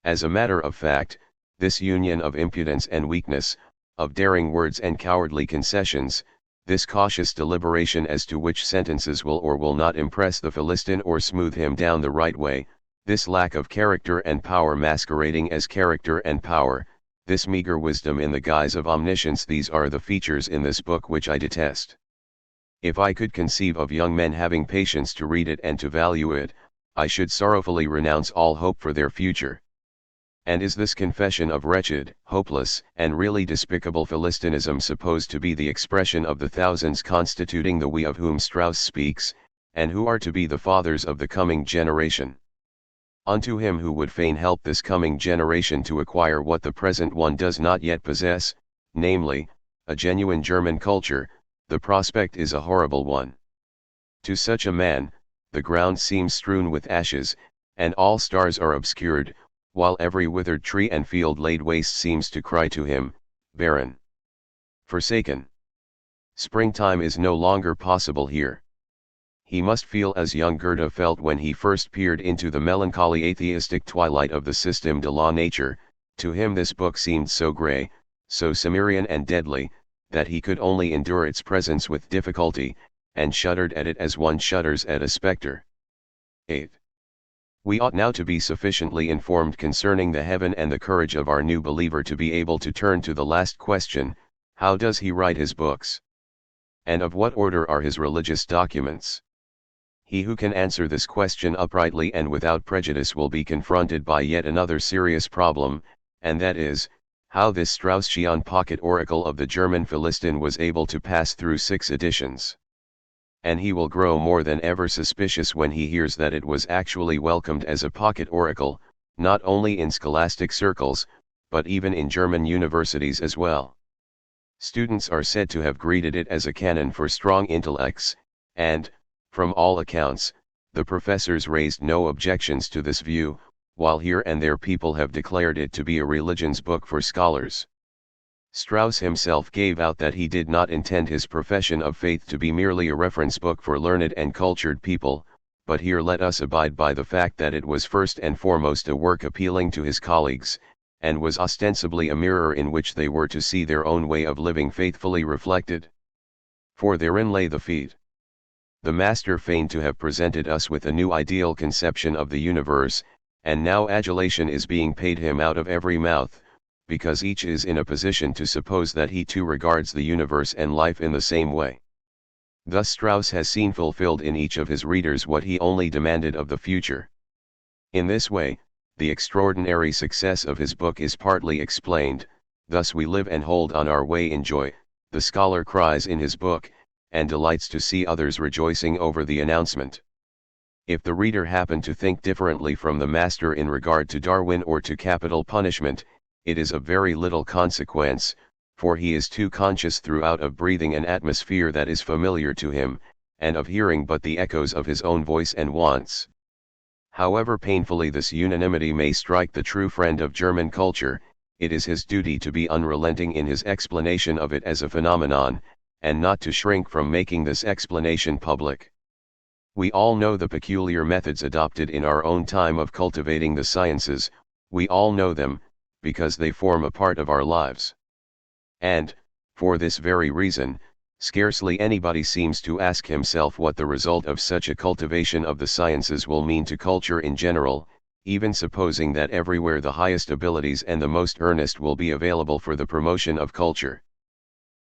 As a matter of fact, this union of impudence and weakness, of daring words and cowardly concessions, this cautious deliberation as to which sentences will or will not impress the Philistin or smooth him down the right way, this lack of character and power masquerading as character and power, this meager wisdom in the guise of omniscience, these are the features in this book which I detest. If I could conceive of young men having patience to read it and to value it, I should sorrowfully renounce all hope for their future. And is this confession of wretched, hopeless, and really despicable Philistinism supposed to be the expression of the thousands constituting the we of whom Strauss speaks, and who are to be the fathers of the coming generation? Unto him who would fain help this coming generation to acquire what the present one does not yet possess, namely, a genuine German culture, the prospect is a horrible one. To such a man, the ground seems strewn with ashes, and all stars are obscured, while every withered tree and field laid waste seems to cry to him, barren, forsaken. Springtime is no longer possible here. He must feel as young Goethe felt when he first peered into the melancholy atheistic twilight of the Système de la Nature. To him this book seemed so grey, so Cimmerian and deadly, that he could only endure its presence with difficulty, and shuddered at it as one shudders at a spectre. 8. We ought now to be sufficiently informed concerning the heaven and the courage of our new believer to be able to turn to the last question, how does he write his books? And of what order are his religious documents? He who can answer this question uprightly and without prejudice will be confronted by yet another serious problem, and that is, how this Straussian pocket oracle of the German Philistin was able to pass through 6 editions. And he will grow more than ever suspicious when he hears that it was actually welcomed as a pocket oracle, not only in scholastic circles, but even in German universities as well. Students are said to have greeted it as a canon for strong intellects, and, from all accounts, the professors raised no objections to this view, while here and there people have declared it to be a religion's book for scholars. Strauss himself gave out that he did not intend his profession of faith to be merely a reference book for learned and cultured people, but here let us abide by the fact that it was first and foremost a work appealing to his colleagues, and was ostensibly a mirror in which they were to see their own way of living faithfully reflected. For therein lay the feat. The master feigned to have presented us with a new ideal conception of the universe, and now adulation is being paid him out of every mouth, because each is in a position to suppose that he too regards the universe and life in the same way. Thus Strauss has seen fulfilled in each of his readers what he only demanded of the future. In this way, the extraordinary success of his book is partly explained. Thus we live and hold on our way in joy, the scholar cries in his book, and delights to see others rejoicing over the announcement. If the reader happen to think differently from the master in regard to Darwin or to capital punishment, it is of very little consequence, for he is too conscious throughout of breathing an atmosphere that is familiar to him, and of hearing but the echoes of his own voice and wants. However painfully this unanimity may strike the true friend of German culture, it is his duty to be unrelenting in his explanation of it as a phenomenon, and not to shrink from making this explanation public. We all know the peculiar methods adopted in our own time of cultivating the sciences, we all know them, because they form a part of our lives. And, for this very reason, scarcely anybody seems to ask himself what the result of such a cultivation of the sciences will mean to culture in general, even supposing that everywhere the highest abilities and the most earnest will be available for the promotion of culture.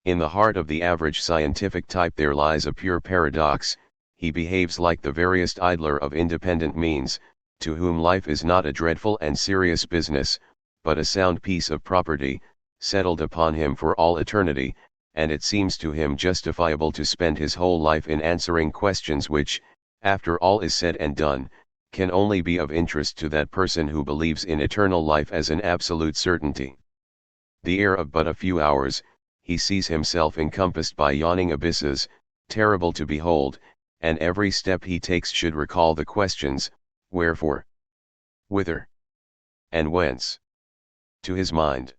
In the heart of the average scientific type there lies a pure paradox. He behaves like the veriest idler of independent means, to whom life is not a dreadful and serious business, but a sound piece of property, settled upon him for all eternity, and it seems to him justifiable to spend his whole life in answering questions which, after all is said and done, can only be of interest to that person who believes in eternal life as an absolute certainty. The ere of but a few hours, he sees himself encompassed by yawning abysses, terrible to behold, and every step he takes should recall the questions, wherefore, whither, and whence, to his mind.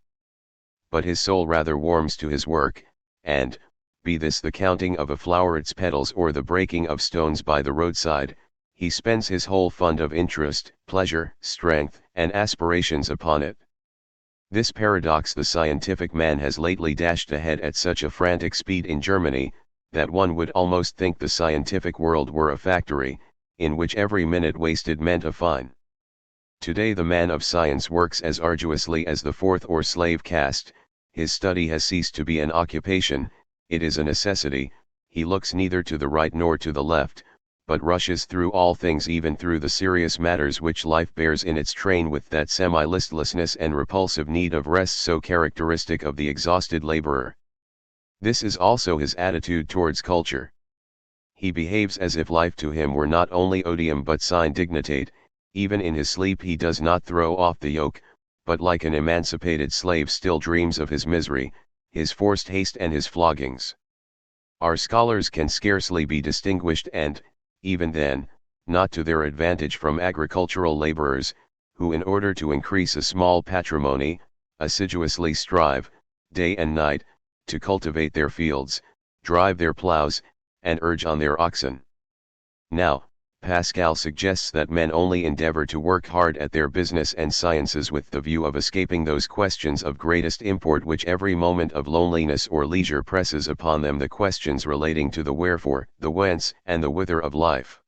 But his soul rather warms to his work, and, be this the counting of a floweret's petals or the breaking of stones by the roadside, he spends his whole fund of interest, pleasure, strength, and aspirations upon it. This paradox the scientific man has lately dashed ahead at such a frantic speed in Germany, that one would almost think the scientific world were a factory, in which every minute wasted meant a fine. Today the man of science works as arduously as the fourth or slave caste, his study has ceased to be an occupation, it is a necessity, he looks neither to the right nor to the left, but rushes through all things even through the serious matters which life bears in its train with that semi-listlessness and repulsive need of rest so characteristic of the exhausted laborer. This is also his attitude towards culture. He behaves as if life to him were not only odium but sine dignitate, even in his sleep he does not throw off the yoke, but like an emancipated slave still dreams of his misery, his forced haste and his floggings. Our scholars can scarcely be distinguished and, even then, not to their advantage from agricultural laborers, who in order to increase a small patrimony, assiduously strive, day and night, to cultivate their fields, drive their plows, and urge on their oxen. Now, Pascal suggests that men only endeavor to work hard at their business and sciences with the view of escaping those questions of greatest import which every moment of loneliness or leisure presses upon them, the questions relating to the wherefore, the whence, and the whither of life.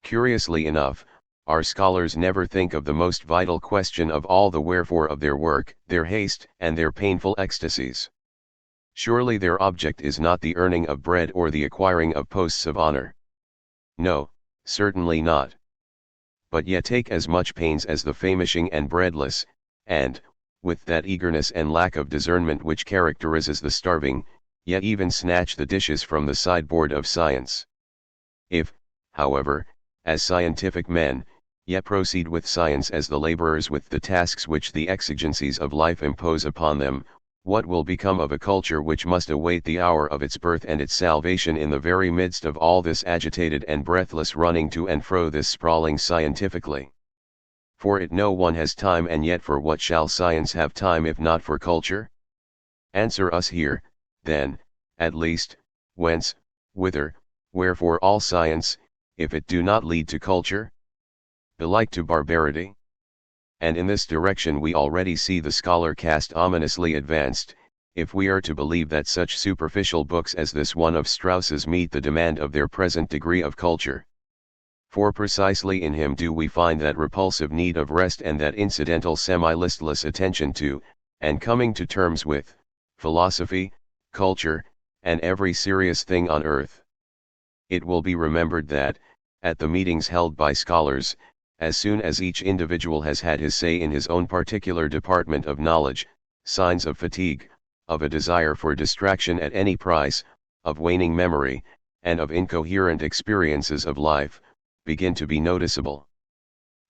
Curiously enough, our scholars never think of the most vital question of all, the wherefore of their work, their haste, and their painful ecstasies. Surely their object is not the earning of bread or the acquiring of posts of honor. No, certainly not. But yet take as much pains as the famishing and breadless, and, with that eagerness and lack of discernment which characterizes the starving, yet even snatch the dishes from the sideboard of science. If, however, as scientific men, yet proceed with science as the laborers with the tasks which the exigencies of life impose upon them, what will become of a culture which must await the hour of its birth and its salvation in the very midst of all this agitated and breathless running to and fro, this sprawling scientifically? For it no one has time, and yet for what shall science have time if not for culture? Answer us here, then, at least, whence, whither, wherefore all science, if it do not lead to culture? Belike to barbarity? And in this direction we already see the scholar caste ominously advanced, if we are to believe that such superficial books as this one of Strauss's meet the demand of their present degree of culture. For precisely in him do we find that repulsive need of rest and that incidental semi-listless attention to, and coming to terms with, philosophy, culture, and every serious thing on earth. It will be remembered that, at the meetings held by scholars, as soon as each individual has had his say in his own particular department of knowledge, signs of fatigue, of a desire for distraction at any price, of waning memory, and of incoherent experiences of life, begin to be noticeable.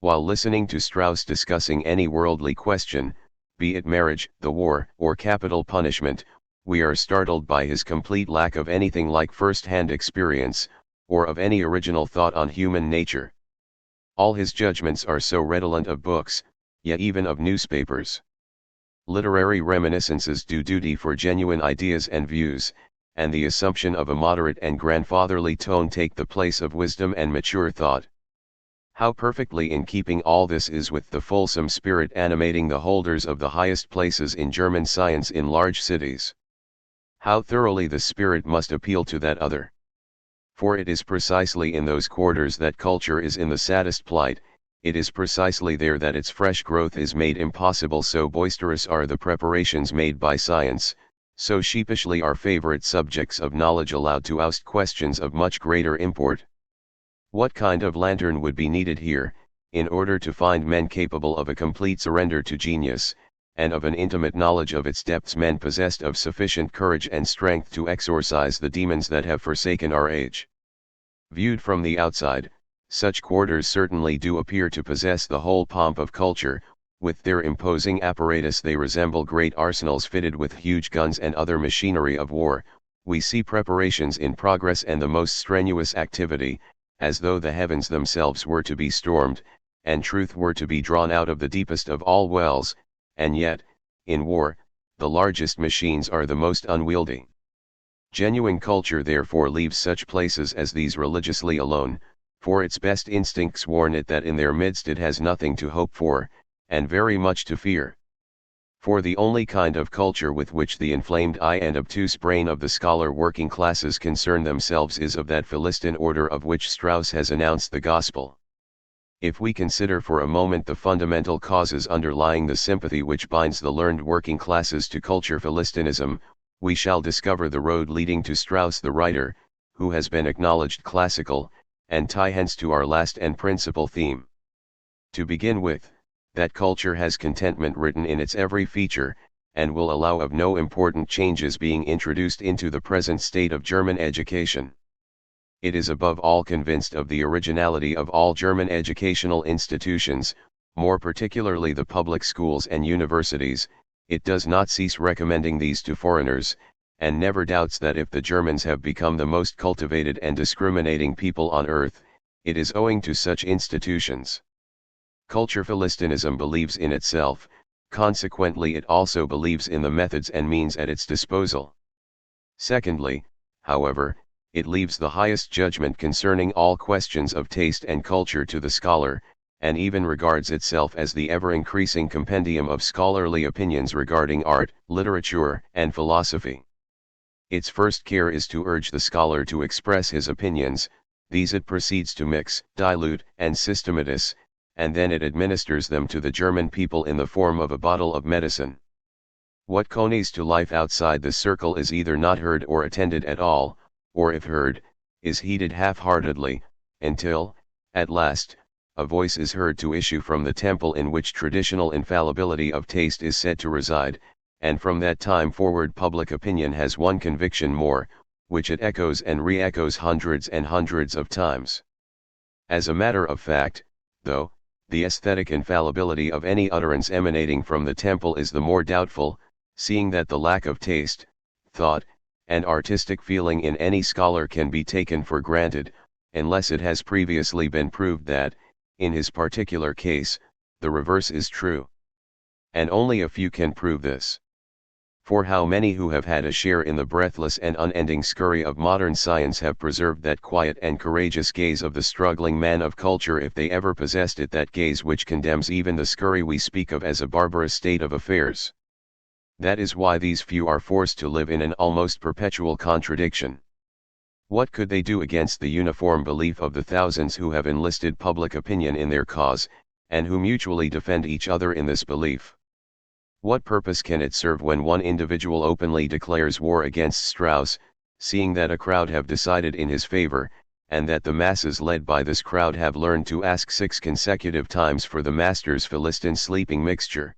While listening to Strauss discussing any worldly question, be it marriage, the war, or capital punishment, we are startled by his complete lack of anything like first-hand experience, or of any original thought on human nature. All his judgments are so redolent of books, yet even of newspapers. Literary reminiscences do duty for genuine ideas and views, and the assumption of a moderate and grandfatherly tone take the place of wisdom and mature thought. How perfectly in keeping all this is with the fulsome spirit animating the holders of the highest places in German science in large cities. How thoroughly the spirit must appeal to that other. For it is precisely in those quarters that culture is in the saddest plight, it is precisely there that its fresh growth is made impossible, so boisterous are the preparations made by science, so sheepishly are favorite subjects of knowledge allowed to oust questions of much greater import. What kind of lantern would be needed here, in order to find men capable of a complete surrender to genius, and of an intimate knowledge of its depths, men possessed of sufficient courage and strength to exorcise the demons that have forsaken our age? Viewed from the outside, such quarters certainly do appear to possess the whole pomp of culture. With their imposing apparatus they resemble great arsenals fitted with huge guns and other machinery of war. We see preparations in progress and the most strenuous activity, as though the heavens themselves were to be stormed, and truth were to be drawn out of the deepest of all wells, and yet, in war, the largest machines are the most unwieldy. Genuine culture therefore leaves such places as these religiously alone, for its best instincts warn it that in their midst it has nothing to hope for, and very much to fear. For the only kind of culture with which the inflamed eye and obtuse brain of the scholar working classes concern themselves is of that Philistine order of which Strauss has announced the gospel. If we consider for a moment the fundamental causes underlying the sympathy which binds the learned working classes to culture Philistinism, we shall discover the road leading to Strauss the writer, who has been acknowledged classical, and tie hence to our last and principal theme. To begin with, that culture has contentment written in its every feature, and will allow of no important changes being introduced into the present state of German education. It is above all convinced of the originality of all German educational institutions, more particularly the public schools and universities. It does not cease recommending these to foreigners, and never doubts that if the Germans have become the most cultivated and discriminating people on earth, it is owing to such institutions. Culture Philistinism believes in itself, consequently it also believes in the methods and means at its disposal. Secondly, however, it leaves the highest judgment concerning all questions of taste and culture to the scholar, and even regards itself as the ever-increasing compendium of scholarly opinions regarding art, literature, and philosophy. Its first care is to urge the scholar to express his opinions, these it proceeds to mix, dilute, and systematize, and then it administers them to the German people in the form of a bottle of medicine. What comes to life outside the circle is either not heard or attended at all, or if heard, is heeded half-heartedly, until, at last, a voice is heard to issue from the temple in which traditional infallibility of taste is said to reside, and from that time forward public opinion has one conviction more, which it echoes and re-echoes hundreds and hundreds of times. As a matter of fact, though, the aesthetic infallibility of any utterance emanating from the temple is the more doubtful, seeing that the lack of taste, thought, and artistic feeling in any scholar can be taken for granted, unless it has previously been proved that, in his particular case, the reverse is true. And only a few can prove this. For how many who have had a share in the breathless and unending scurry of modern science have preserved that quiet and courageous gaze of the struggling man of culture, if they ever possessed it, that gaze which condemns even the scurry we speak of as a barbarous state of affairs? That is why these few are forced to live in an almost perpetual contradiction. What could they do against the uniform belief of the thousands who have enlisted public opinion in their cause, and who mutually defend each other in this belief? What purpose can it serve when one individual openly declares war against Strauss, seeing that a crowd have decided in his favor, and that the masses led by this crowd have learned to ask 6 consecutive times for the master's Philistine sleeping mixture?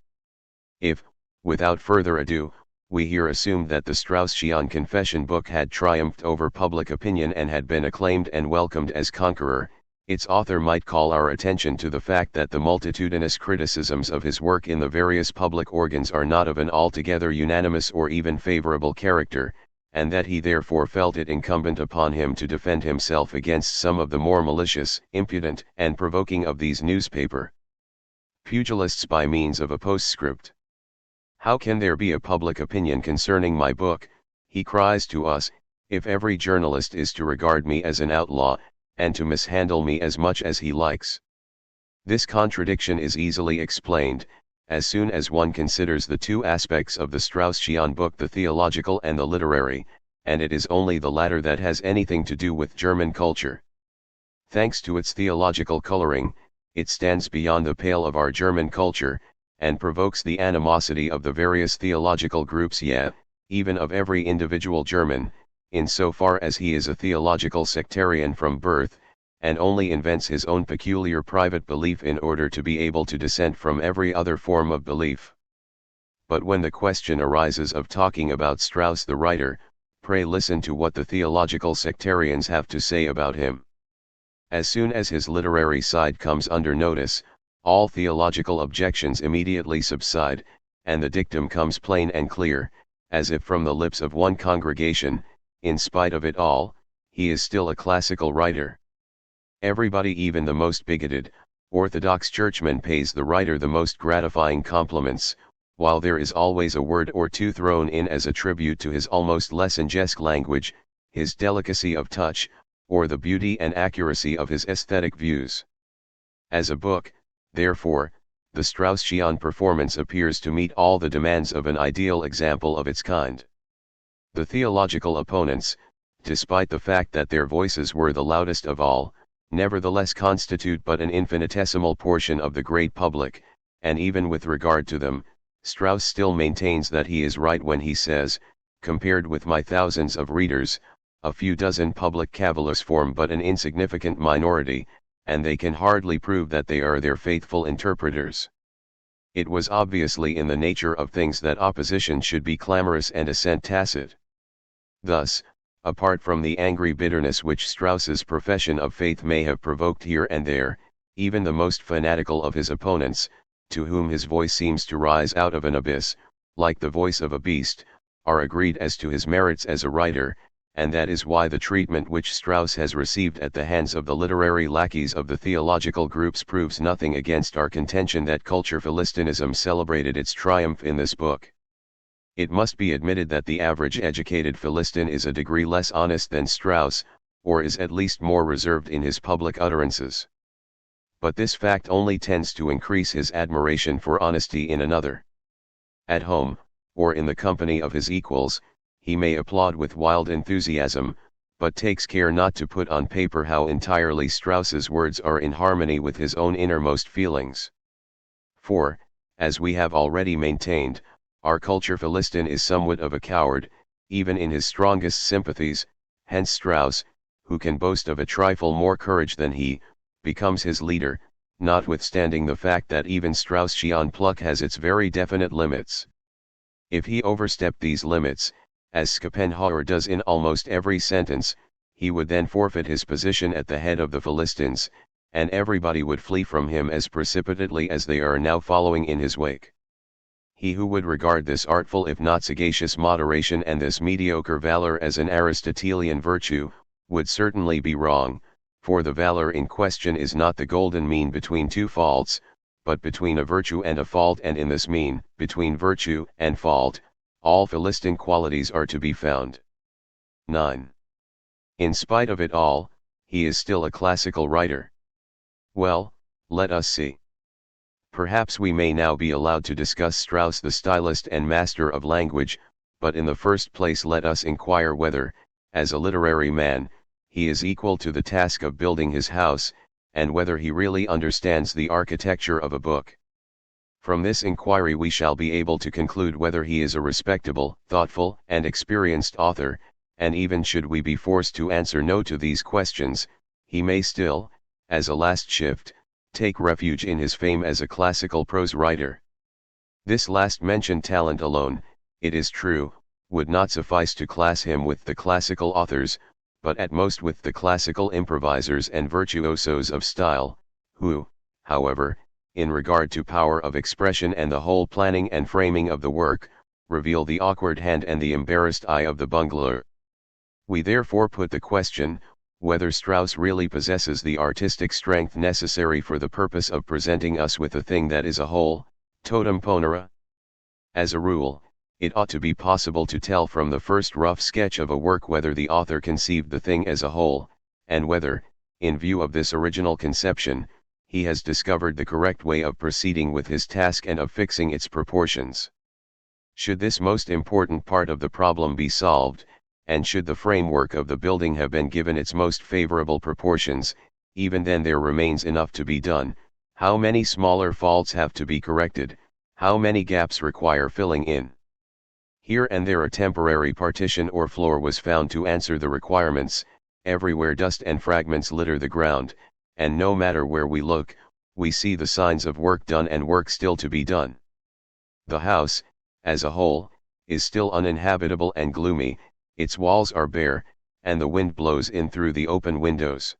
If, without further ado, we here assume that the Straussian confession book had triumphed over public opinion and had been acclaimed and welcomed as conqueror, its author might call our attention to the fact that the multitudinous criticisms of his work in the various public organs are not of an altogether unanimous or even favorable character, and that he therefore felt it incumbent upon him to defend himself against some of the more malicious, impudent, and provoking of these newspaper pugilists by means of a postscript. "How can there be a public opinion concerning my book," he cries to us, "if every journalist is to regard me as an outlaw, and to mishandle me as much as he likes?" This contradiction is easily explained, as soon as one considers the two aspects of the Straussian book, the theological and the literary, and it is only the latter that has anything to do with German culture. Thanks to its theological coloring, it stands beyond the pale of our German culture, and provokes the animosity of the various theological groups, yet, even of every individual German, in so far as he is a theological sectarian from birth, and only invents his own peculiar private belief in order to be able to dissent from every other form of belief. But when the question arises of talking about Strauss the writer, pray listen to what the theological sectarians have to say about him. As soon as his literary side comes under notice, all theological objections immediately subside, and the dictum comes plain and clear, as if from the lips of one congregation: in spite of it all, he is still a classical writer. Everybody, even the most bigoted, orthodox churchman, pays the writer the most gratifying compliments, while there is always a word or two thrown in as a tribute to his almost Lessengesque language, his delicacy of touch, or the beauty and accuracy of his aesthetic views. As a book, therefore, the Straussian performance appears to meet all the demands of an ideal example of its kind. The theological opponents, despite the fact that their voices were the loudest of all, nevertheless constitute but an infinitesimal portion of the great public, and even with regard to them, Strauss still maintains that he is right when he says, "Compared with my thousands of readers, a few dozen public cavillers form but an insignificant minority, and they can hardly prove that they are their faithful interpreters." It was obviously in the nature of things that opposition should be clamorous and assent tacit. Thus, apart from the angry bitterness which Strauss's profession of faith may have provoked here and there, even the most fanatical of his opponents, to whom his voice seems to rise out of an abyss, like the voice of a beast, are agreed as to his merits as a writer, and that is why the treatment which Strauss has received at the hands of the literary lackeys of the theological groups proves nothing against our contention that culture philistinism celebrated its triumph in this book. It must be admitted that the average educated Philistin is a degree less honest than Strauss, or is at least more reserved in his public utterances. But this fact only tends to increase his admiration for honesty in another. At home, or in the company of his equals, he may applaud with wild enthusiasm, but takes care not to put on paper how entirely Strauss's words are in harmony with his own innermost feelings. For, as we have already maintained, our culture Philistin is somewhat of a coward, even in his strongest sympathies, hence Strauss, who can boast of a trifle more courage than he, becomes his leader, notwithstanding the fact that even Straussian pluck has its very definite limits. If he overstepped these limits, as Schopenhauer does in almost every sentence, he would then forfeit his position at the head of the Philistines, and everybody would flee from him as precipitately as they are now following in his wake. He who would regard this artful if not sagacious moderation and this mediocre valor as an Aristotelian virtue, would certainly be wrong, for the valor in question is not the golden mean between two faults, but between a virtue and a fault, and in this mean, between virtue and fault, all Philistin qualities are to be found. 9. In spite of it all, he is still a classical writer. Well, let us see. Perhaps we may now be allowed to discuss Strauss the stylist and master of language, but in the first place let us inquire whether, as a literary man, he is equal to the task of building his house, and whether he really understands the architecture of a book. From this inquiry we shall be able to conclude whether he is a respectable, thoughtful, and experienced author, and even should we be forced to answer no to these questions, he may still, as a last shift, take refuge in his fame as a classical prose writer. This last mentioned talent alone, it is true, would not suffice to class him with the classical authors, but at most with the classical improvisers and virtuosos of style, who, however, in regard to power of expression and the whole planning and framing of the work, reveal the awkward hand and the embarrassed eye of the bungler. We therefore put the question, whether Strauss really possesses the artistic strength necessary for the purpose of presenting us with a thing that is a whole, totum ponera. As a rule, it ought to be possible to tell from the first rough sketch of a work whether the author conceived the thing as a whole, and whether, in view of this original conception, he has discovered the correct way of proceeding with his task and of fixing its proportions. Should this most important part of the problem be solved, and should the framework of the building have been given its most favorable proportions, even then there remains enough to be done. How many smaller faults have to be corrected, how many gaps require filling in? Here and there a temporary partition or floor was found to answer the requirements, everywhere dust and fragments litter the ground, and no matter where we look, we see the signs of work done and work still to be done. The house, as a whole, is still uninhabitable and gloomy, its walls are bare, and the wind blows in through the open windows.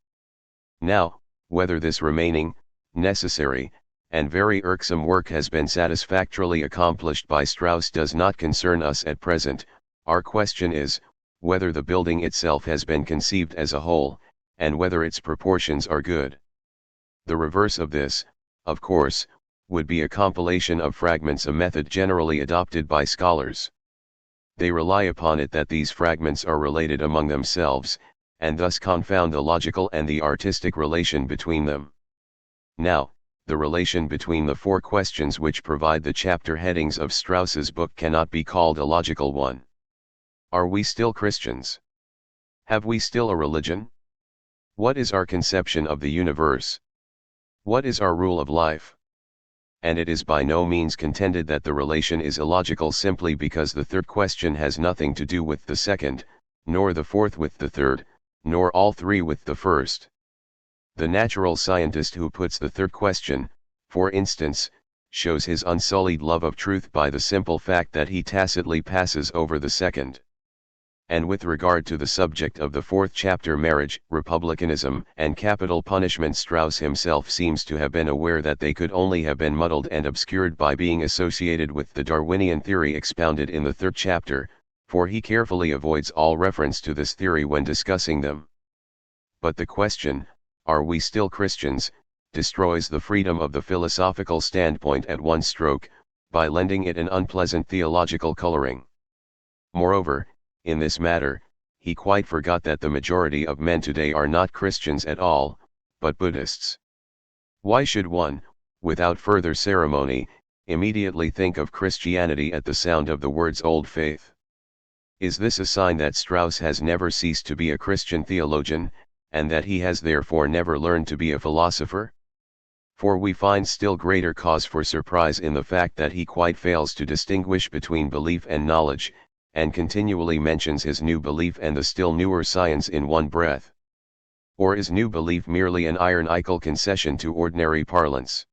Now, whether this remaining, necessary, and very irksome work has been satisfactorily accomplished by Strauss does not concern us at present. Our question is, whether the building itself has been conceived as a whole, and whether its proportions are good. The reverse of this, of course, would be a compilation of fragments, a method generally adopted by scholars. They rely upon it that these fragments are related among themselves, and thus confound the logical and the artistic relation between them. Now, the relation between the four questions which provide the chapter headings of Strauss's book cannot be called a logical one. Are we still Christians? Have we still a religion? What is our conception of the universe? What is our rule of life? And it is by no means contended that the relation is illogical simply because the third question has nothing to do with the second, nor the fourth with the third, nor all three with the first. The natural scientist who puts the third question, for instance, shows his unsullied love of truth by the simple fact that he tacitly passes over the second. And with regard to the subject of the fourth chapter, marriage, republicanism, and capital punishment, Strauss himself seems to have been aware that they could only have been muddled and obscured by being associated with the Darwinian theory expounded in the third chapter, for he carefully avoids all reference to this theory when discussing them. But the question, are we still Christians, destroys the freedom of the philosophical standpoint at one stroke, by lending it an unpleasant theological coloring. Moreover, in this matter, he quite forgot that the majority of men today are not Christians at all, but Buddhists. Why should one, without further ceremony, immediately think of Christianity at the sound of the words old faith? Is this a sign that Strauss has never ceased to be a Christian theologian, and that he has therefore never learned to be a philosopher? For we find still greater cause for surprise in the fact that he quite fails to distinguish between belief and knowledge, and continually mentions his new belief and the still newer science in one breath. Or is new belief merely an ironical concession to ordinary parlance?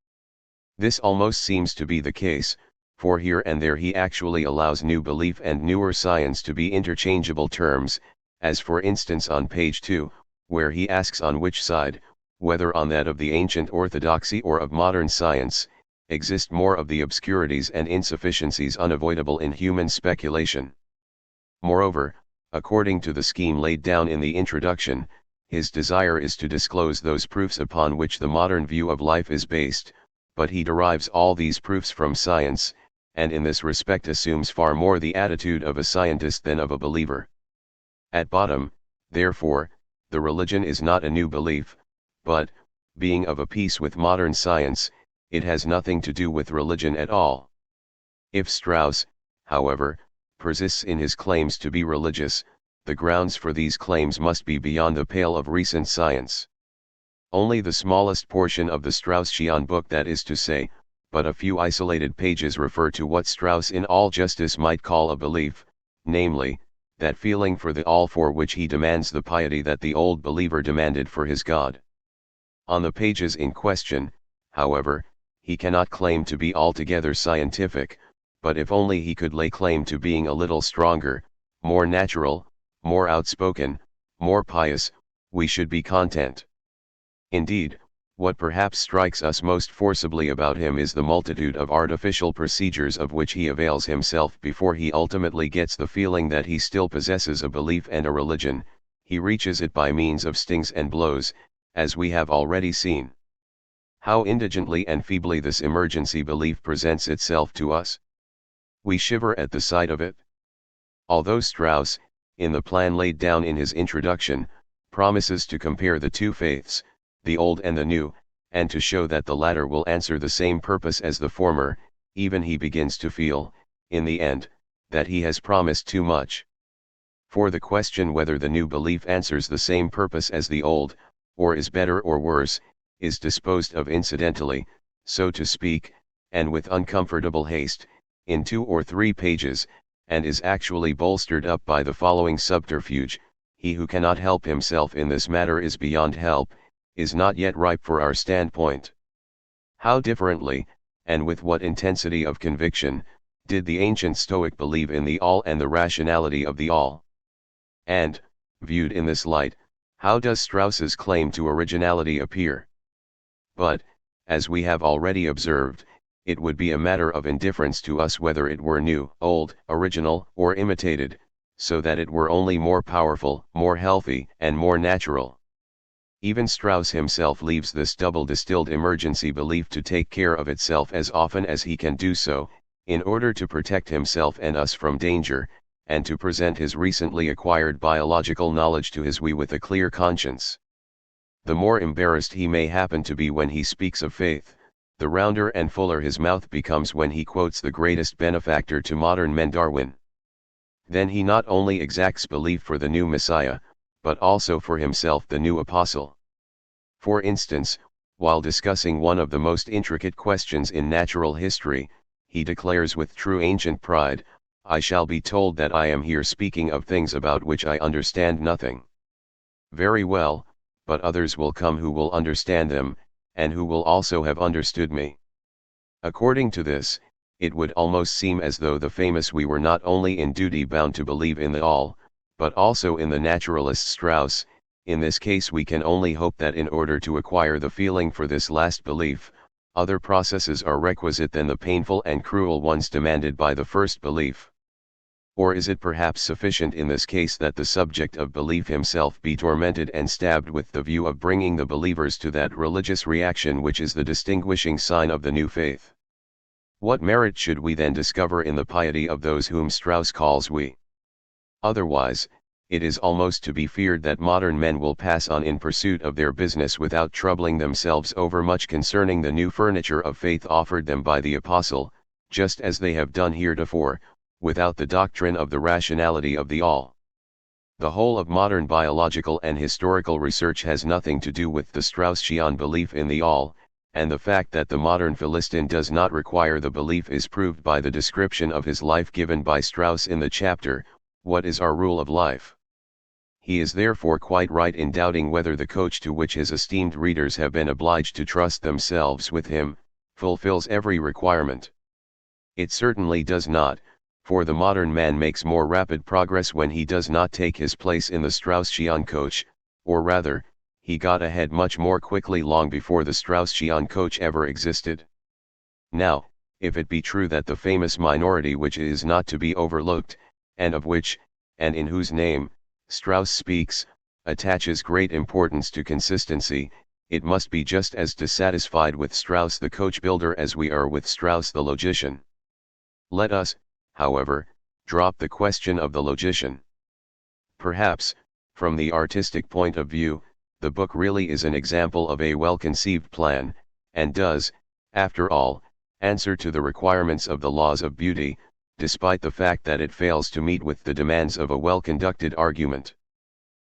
This almost seems to be the case, for here and there he actually allows new belief and newer science to be interchangeable terms, as for instance on page 2, where he asks on which side, whether on that of the ancient orthodoxy or of modern science, exist more of the obscurities and insufficiencies unavoidable in human speculation. Moreover, according to the scheme laid down in the introduction, his desire is to disclose those proofs upon which the modern view of life is based, but he derives all these proofs from science, and in this respect assumes far more the attitude of a scientist than of a believer. At bottom, therefore, the religion is not a new belief, but, being of a piece with modern science, it has nothing to do with religion at all. If Strauss, however, persists in his claims to be religious, the grounds for these claims must be beyond the pale of recent science. Only the smallest portion of the Straussian book, that is to say, but a few isolated pages, refer to what Strauss in all justice might call a belief, namely, that feeling for the all for which he demands the piety that the old believer demanded for his God. On the pages in question, however, he cannot claim to be altogether scientific, but if only he could lay claim to being a little stronger, more natural, more outspoken, more pious, we should be content. Indeed, What perhaps strikes us most forcibly about him is the multitude of artificial procedures of which he avails himself before he ultimately gets the feeling that he still possesses a belief and a religion. He reaches it by means of stings and blows, as we have already seen. How indigently and feebly this emergency belief presents itself to us. We shiver at the sight of it. Although Strauss, in the plan laid down in his introduction, promises to compare the two faiths, the old and the new, and to show that the latter will answer the same purpose as the former, even he begins to feel, in the end, that he has promised too much. For the question whether the new belief answers the same purpose as the old, or is better or worse, is disposed of incidentally, so to speak, and with uncomfortable haste, in 2 or 3 pages, and is actually bolstered up by the following subterfuge: he who cannot help himself in this matter is beyond help, is not yet ripe for our standpoint. How differently, and with what intensity of conviction, did the ancient Stoic believe in the all and the rationality of the all? And, viewed in this light, how does Strauss's claim to originality appear? But, as we have already observed, it would be a matter of indifference to us whether it were new, old, original, or imitated, so that it were only more powerful, more healthy, and more natural. Even Strauss himself leaves this double distilled emergency belief to take care of itself as often as he can do so, in order to protect himself and us from danger, and to present his recently acquired biological knowledge to his we with a clear conscience. The more embarrassed he may happen to be when he speaks of faith, the rounder and fuller his mouth becomes when he quotes the greatest benefactor to modern men, Darwin. Then he not only exacts belief for the new Messiah, but also for himself, the new apostle. For instance, while discussing one of the most intricate questions in natural history, he declares with true ancient pride, "I shall be told that I am here speaking of things about which I understand nothing. Very well, but others will come who will understand them, and who will also have understood me." According to this, it would almost seem as though the famous we were not only in duty bound to believe in the all, but also in the naturalist Strauss. In this case we can only hope that in order to acquire the feeling for this last belief, other processes are requisite than the painful and cruel ones demanded by the first belief. Or is it perhaps sufficient in this case that the subject of belief himself be tormented and stabbed with the view of bringing the believers to that religious reaction which is the distinguishing sign of the new faith? What merit should we then discover in the piety of those whom Strauss calls we? Otherwise, it is almost to be feared that modern men will pass on in pursuit of their business without troubling themselves over much concerning the new furniture of faith offered them by the apostle, just as they have done heretofore, without the doctrine of the rationality of the all. The whole of modern biological and historical research has nothing to do with the Straussian belief in the all, and the fact that the modern Philistine does not require the belief is proved by the description of his life given by Strauss in the chapter, "What is our rule of life?" He is therefore quite right in doubting whether the coach to which his esteemed readers have been obliged to trust themselves with him, fulfills every requirement. It certainly does not, for the modern man makes more rapid progress when he does not take his place in the Straussian coach, or rather, he got ahead much more quickly long before the Straussian coach ever existed. Now, if it be true that the famous minority which is not to be overlooked, and of which, and in whose name, Strauss speaks, attaches great importance to consistency, it must be just as dissatisfied with Strauss the coach builder as we are with Strauss the logician. Let us, however, drop the question of the logician. Perhaps, from the artistic point of view, the book really is an example of a well-conceived plan, and does, after all, answer to the requirements of the laws of beauty, despite the fact that it fails to meet with the demands of a well-conducted argument.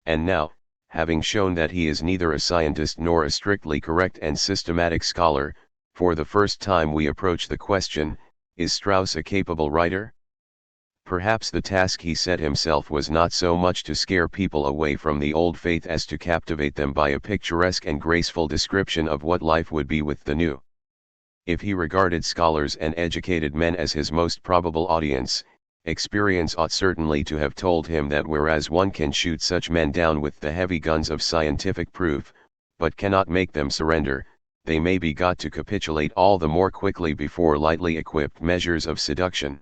And now, having shown that he is neither a scientist nor a strictly correct and systematic scholar, for the first time we approach the question, is Strauss a capable writer? Perhaps the task he set himself was not so much to scare people away from the old faith as to captivate them by a picturesque and graceful description of what life would be with the new. If he regarded scholars and educated men as his most probable audience, experience ought certainly to have told him that whereas one can shoot such men down with the heavy guns of scientific proof, but cannot make them surrender, they may be got to capitulate all the more quickly before lightly equipped measures of seduction.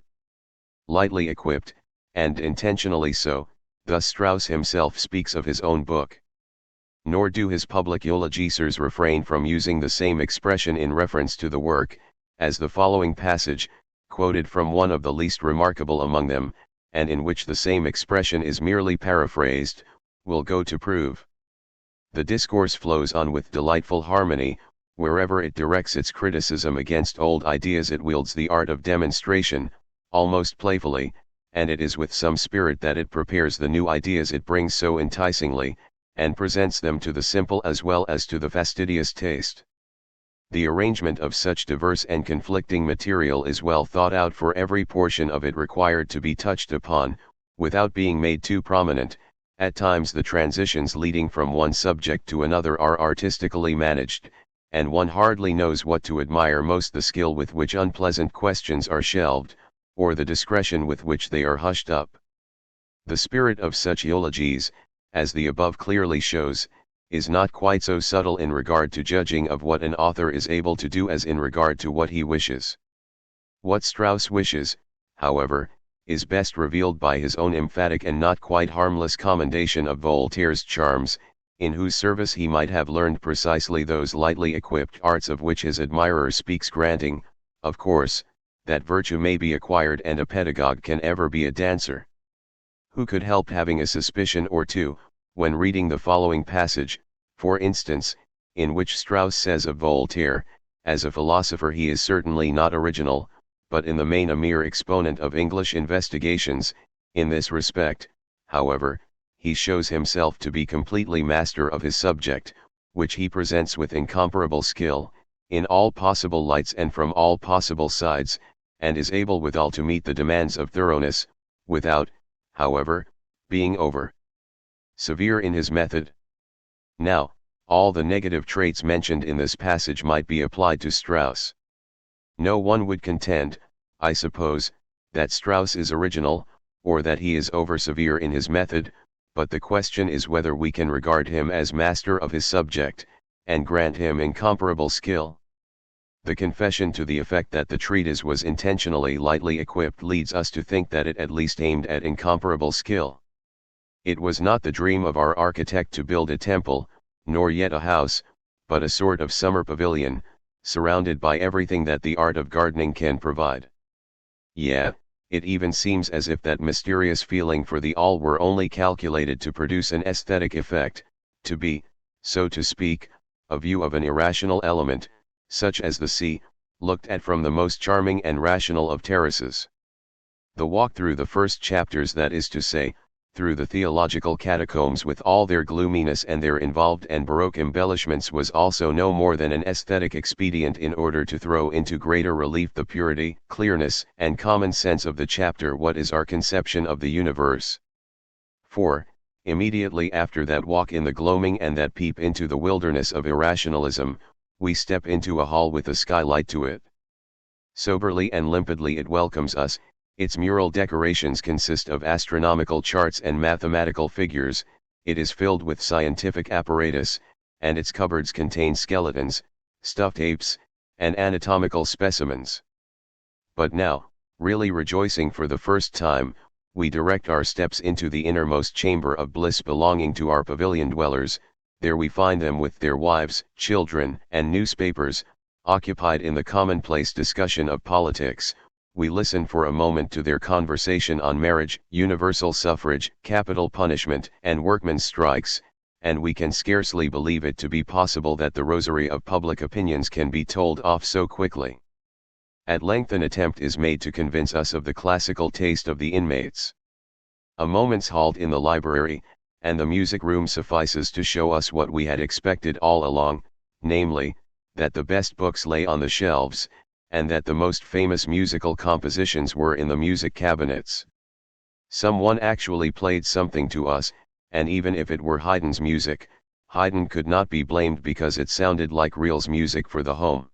Lightly equipped, and intentionally so, thus Strauss himself speaks of his own book. Nor do his public eulogisers refrain from using the same expression in reference to the work, as the following passage, quoted from one of the least remarkable among them, and in which the same expression is merely paraphrased, will go to prove. The discourse flows on with delightful harmony. Wherever it directs its criticism against old ideas it wields the art of demonstration, almost playfully, and it is with some spirit that it prepares the new ideas it brings so enticingly, and presents them to the simple as well as to the fastidious taste. The arrangement of such diverse and conflicting material is well thought out, for every portion of it required to be touched upon, without being made too prominent. At times the transitions leading from one subject to another are artistically managed, and one hardly knows what to admire most: the skill with which unpleasant questions are shelved, or the discretion with which they are hushed up. The spirit of such eulogies, as the above clearly shows, is not quite so subtle in regard to judging of what an author is able to do as in regard to what he wishes. What Strauss wishes, however, is best revealed by his own emphatic and not quite harmless commendation of Voltaire's charms, in whose service he might have learned precisely those lightly equipped arts of which his admirer speaks, granting, of course, that virtue may be acquired and a pedagogue can ever be a dancer. Who could help having a suspicion or two, when reading the following passage, for instance, in which Strauss says of Voltaire, as a philosopher he is certainly not original, but in the main a mere exponent of English investigations. In this respect, however, he shows himself to be completely master of his subject, which he presents with incomparable skill, in all possible lights and from all possible sides, and is able withal to meet the demands of thoroughness, without, however, being over severe in his method. Now, all the negative traits mentioned in this passage might be applied to Strauss. No one would contend, I suppose, that Strauss is original, or that he is over severe in his method, but the question is whether we can regard him as master of his subject, and grant him incomparable skill. The confession to the effect that the treatise was intentionally lightly equipped leads us to think that it at least aimed at incomparable skill. It was not the dream of our architect to build a temple, nor yet a house, but a sort of summer pavilion, surrounded by everything that the art of gardening can provide. Yet, it even seems as if that mysterious feeling for the all were only calculated to produce an aesthetic effect, to be, so to speak, a view of an irrational element, such as the sea, looked at from the most charming and rational of terraces. The walk through the first chapters, that is to say, through the theological catacombs with all their gloominess and their involved and baroque embellishments, was also no more than an aesthetic expedient in order to throw into greater relief the purity, clearness, and common sense of the chapter What is our conception of the universe? For, immediately after that walk in the gloaming and that peep into the wilderness of irrationalism, we step into a hall with a skylight to it. Soberly and limpidly it welcomes us. Its mural decorations consist of astronomical charts and mathematical figures, it is filled with scientific apparatus, and its cupboards contain skeletons, stuffed apes, and anatomical specimens. But now, really rejoicing for the first time, we direct our steps into the innermost chamber of bliss belonging to our pavilion dwellers. There we find them with their wives, children, and newspapers, occupied in the commonplace discussion of politics. We listen for a moment to their conversation on marriage, universal suffrage, capital punishment, and workmen's strikes, and we can scarcely believe it to be possible that the rosary of public opinions can be told off so quickly. At length an attempt is made to convince us of the classical taste of the inmates. A moment's halt in the library, and the music room suffices to show us what we had expected all along, namely, that the best books lay on the shelves, and that the most famous musical compositions were in the music cabinets. Someone actually played something to us, and even if it were Haydn's music, Haydn could not be blamed because it sounded like Reel's music for the home.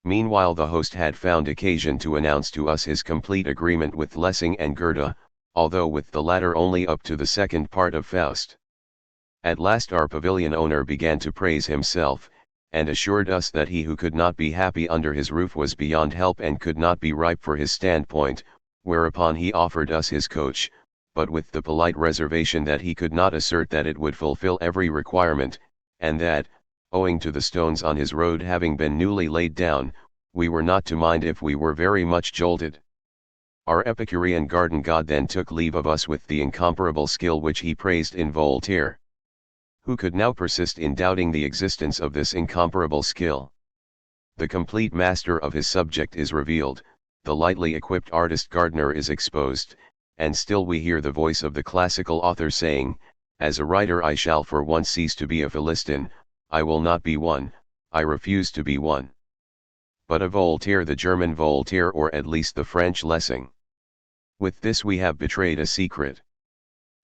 Meanwhile the host had found occasion to announce to us his complete agreement with Lessing and Goethe, although with the latter only up to the second part of Faust. At last our pavilion owner began to praise himself, and assured us that he who could not be happy under his roof was beyond help and could not be ripe for his standpoint, whereupon he offered us his coach, but with the polite reservation that he could not assert that it would fulfill every requirement, and that, owing to the stones on his road having been newly laid down, we were not to mind if we were very much jolted. Our Epicurean garden god then took leave of us with the incomparable skill which he praised in Voltaire. Who could now persist in doubting the existence of this incomparable skill? The complete master of his subject is revealed, the lightly equipped artist gardener is exposed, and still we hear the voice of the classical author saying, "As a writer I shall for once cease to be a Philistine, I will not be one, I refuse to be one." But a Voltaire, the German Voltaire, or at least the French Lessing. With this we have betrayed a secret.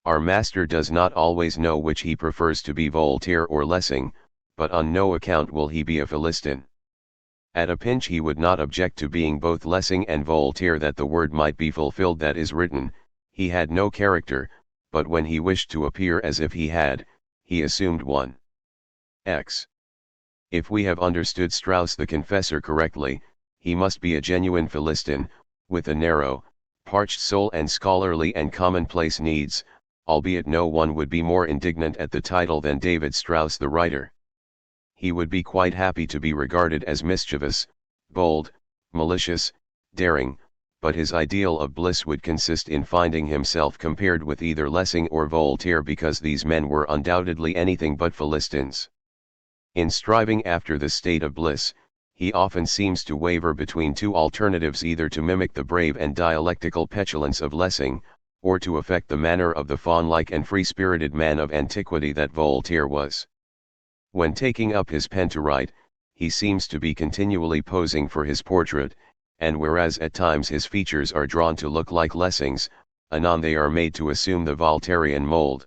Our master does not always know which he prefers to be, Voltaire or Lessing, but on no account will he be a Philistine. At a pinch he would not object to being both Lessing and Voltaire, that the word might be fulfilled that is written, "He had no character, but when he wished to appear as if he had, he assumed one." X. If we have understood Strauss the Confessor correctly, he must be a genuine Philistine, with a narrow, parched soul and scholarly and commonplace needs, albeit no one would be more indignant at the title than David Strauss the writer. He would be quite happy to be regarded as mischievous, bold, malicious, daring, but his ideal of bliss would consist in finding himself compared with either Lessing or Voltaire, because these men were undoubtedly anything but Philistines. In striving after this state of bliss, he often seems to waver between two alternatives, either to mimic the brave and dialectical petulance of Lessing, or to affect the manner of the fawn-like and free-spirited man of antiquity that Voltaire was. When taking up his pen to write, he seems to be continually posing for his portrait, and whereas at times his features are drawn to look like Lessing's, anon they are made to assume the Voltairean mold.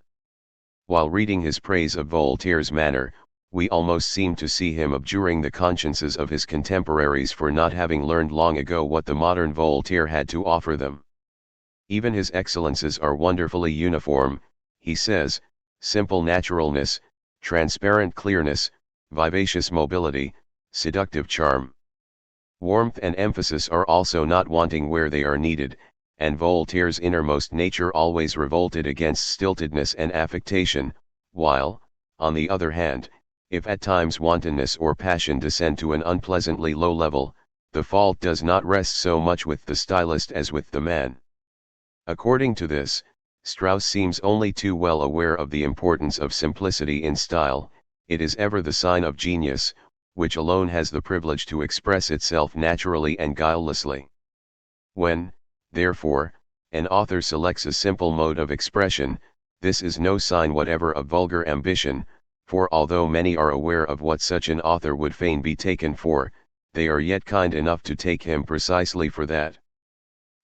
While reading his praise of Voltaire's manner, we almost seem to see him abjuring the consciences of his contemporaries for not having learned long ago what the modern Voltaire had to offer them. Even his excellences are wonderfully uniform, he says: simple naturalness, transparent clearness, vivacious mobility, seductive charm. Warmth and emphasis are also not wanting where they are needed, and Voltaire's innermost nature always revolted against stiltedness and affectation, while, on the other hand, if at times wantonness or passion descend to an unpleasantly low level, the fault does not rest so much with the stylist as with the man. According to this, Strauss seems only too well aware of the importance of simplicity in style. It is ever the sign of genius, which alone has the privilege to express itself naturally and guilelessly. When, therefore, an author selects a simple mode of expression, this is no sign whatever of vulgar ambition, for although many are aware of what such an author would fain be taken for, they are yet kind enough to take him precisely for that.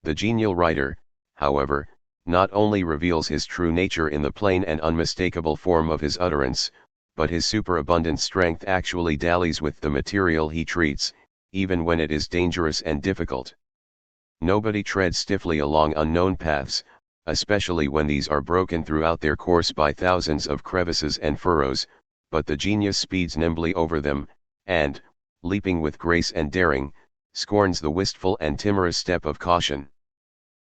The genial writer, however, not only reveals his true nature in the plain and unmistakable form of his utterance, but his superabundant strength actually dallies with the material he treats, even when it is dangerous and difficult. Nobody treads stiffly along unknown paths, especially when these are broken throughout their course by thousands of crevices and furrows, but the genius speeds nimbly over them, and, leaping with grace and daring, scorns the wistful and timorous step of caution.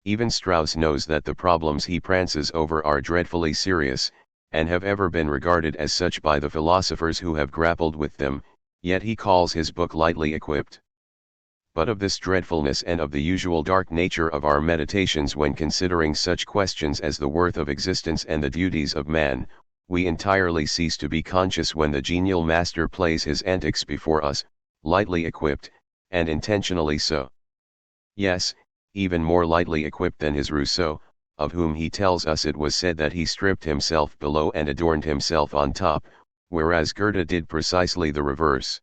Even Strauss knows that the problems he prances over are dreadfully serious, and have ever been regarded as such by the philosophers who have grappled with them, yet he calls his book lightly equipped. But of this dreadfulness and of the usual dark nature of our meditations when considering such questions as the worth of existence and the duties of man, we entirely cease to be conscious when the genial master plays his antics before us, lightly equipped, and intentionally so. Yes, even more lightly equipped than his Rousseau, of whom he tells us it was said that he stripped himself below and adorned himself on top, whereas Goethe did precisely the reverse.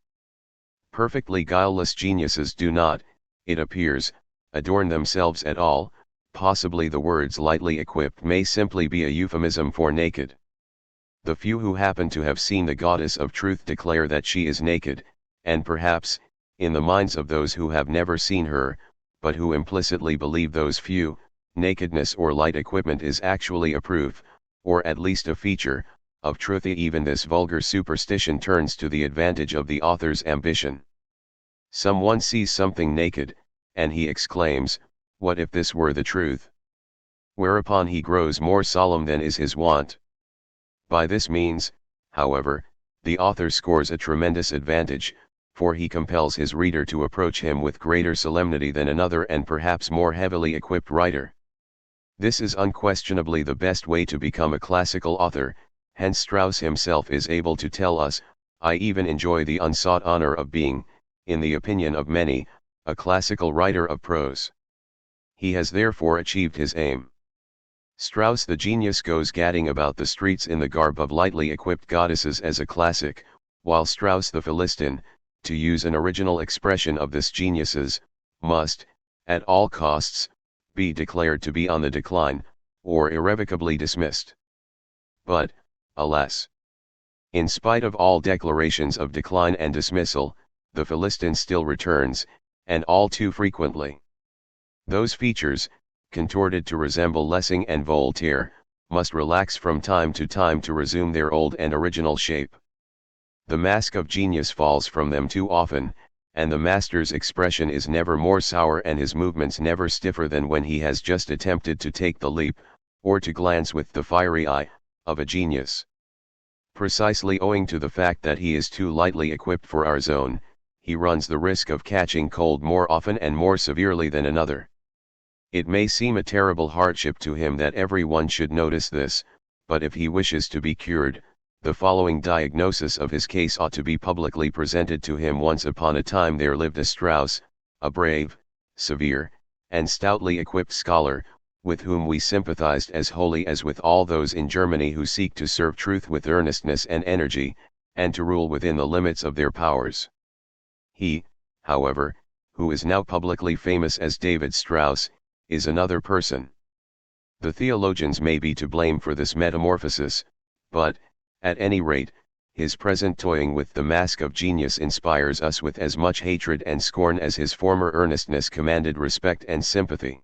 Perfectly guileless geniuses do not, it appears, adorn themselves at all. Possibly the words lightly equipped may simply be a euphemism for naked. The few who happen to have seen the goddess of truth declare that she is naked, and perhaps, in the minds of those who have never seen her, but who implicitly believe those few, nakedness or light equipment is actually a proof, or at least a feature, of truth even this vulgar superstition turns to the advantage of the author's ambition. Someone sees something naked, and he exclaims, "What if this were the truth?" Whereupon he grows more solemn than is his wont. By this means, however, the author scores a tremendous advantage, for he compels his reader to approach him with greater solemnity than another and perhaps more heavily equipped writer. This is unquestionably the best way to become a classical author, hence Strauss himself is able to tell us, "I even enjoy the unsought honor of being, in the opinion of many, a classical writer of prose." He has therefore achieved his aim. Strauss the genius goes gadding about the streets in the garb of lightly equipped goddesses as a classic, while Strauss the Philistine, to use an original expression of this genius's, must, at all costs, be declared to be on the decline, or irrevocably dismissed. But, alas! In spite of all declarations of decline and dismissal, the Philistine still returns, and all too frequently. Those features, contorted to resemble Lessing and Voltaire, must relax from time to resume their old and original shape. The mask of genius falls from them too often, and the master's expression is never more sour and his movements never stiffer than when he has just attempted to take the leap, or to glance with the fiery eye, of a genius. Precisely owing to the fact that he is too lightly equipped for our zone, he runs the risk of catching cold more often and more severely than another. It may seem a terrible hardship to him that everyone should notice this, but if he wishes to be cured, the following diagnosis of his case ought to be publicly presented to him. Once upon a time there lived a Strauss, a brave, severe, and stoutly equipped scholar, with whom we sympathized as wholly as with all those in Germany who seek to serve truth with earnestness and energy, and to rule within the limits of their powers. He, however, who is now publicly famous as David Strauss, is another person. The theologians may be to blame for this metamorphosis, but, at any rate, his present toying with the mask of genius inspires us with as much hatred and scorn as his former earnestness commanded respect and sympathy.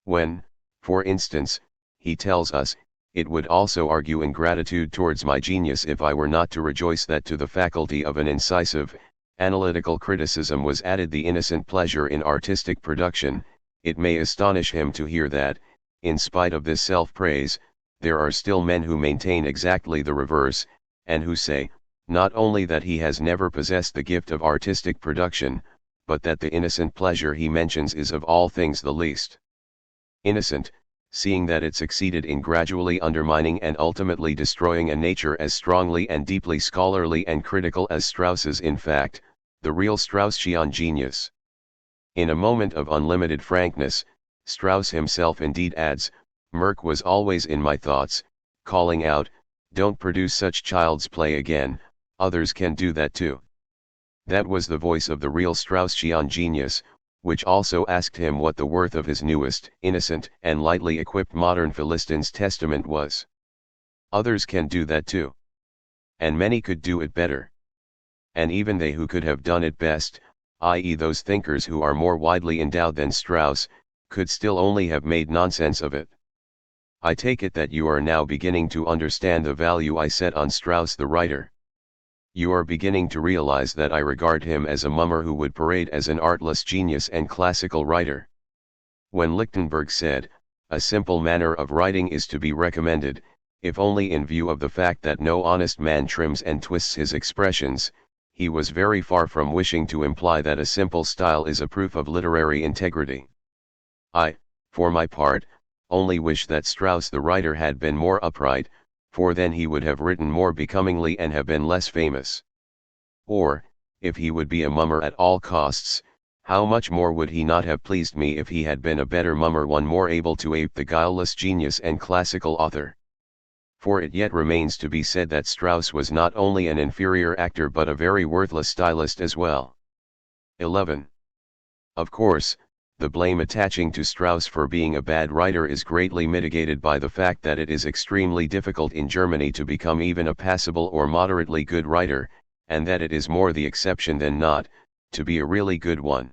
When, for instance, he tells us, "It would also argue ingratitude towards my genius if I were not to rejoice that to the faculty of an incisive, analytical criticism was added the innocent pleasure in artistic production," it may astonish him to hear that, in spite of this self-praise, there are still men who maintain exactly the reverse, and who say, not only that he has never possessed the gift of artistic production, but that the innocent pleasure he mentions is of all things the least innocent, seeing that it succeeded in gradually undermining and ultimately destroying a nature as strongly and deeply scholarly and critical as Strauss's. In fact, the real Straussian genius. In a moment of unlimited frankness, Strauss himself indeed adds, "Merck was always in my thoughts, calling out, 'Don't produce such child's play again, others can do that too.'" That was the voice of the real Straussian genius, which also asked him what the worth of his newest, innocent, and lightly equipped modern Philistine's testament was. Others can do that too. And many could do it better. And even they who could have done it best, i.e. those thinkers who are more widely endowed than Strauss, could still only have made nonsense of it. I take it that you are now beginning to understand the value I set on Strauss the writer. You are beginning to realize that I regard him as a mummer who would parade as an artless genius and classical writer. When Lichtenberg said, "A simple manner of writing is to be recommended," if only in view of the fact that no honest man trims and twists his expressions, he was very far from wishing to imply that a simple style is a proof of literary integrity. I, for my part, only wish that Strauss the writer had been more upright, for then he would have written more becomingly and have been less famous. Or, if he would be a mummer at all costs, how much more would he not have pleased me if he had been a better mummer, one more able to ape the guileless genius and classical author. For it yet remains to be said that Strauss was not only an inferior actor but a very worthless stylist as well. 11. Of course, the blame attaching to Strauss for being a bad writer is greatly mitigated by the fact that it is extremely difficult in Germany to become even a passable or moderately good writer, and that it is more the exception than not, to be a really good one.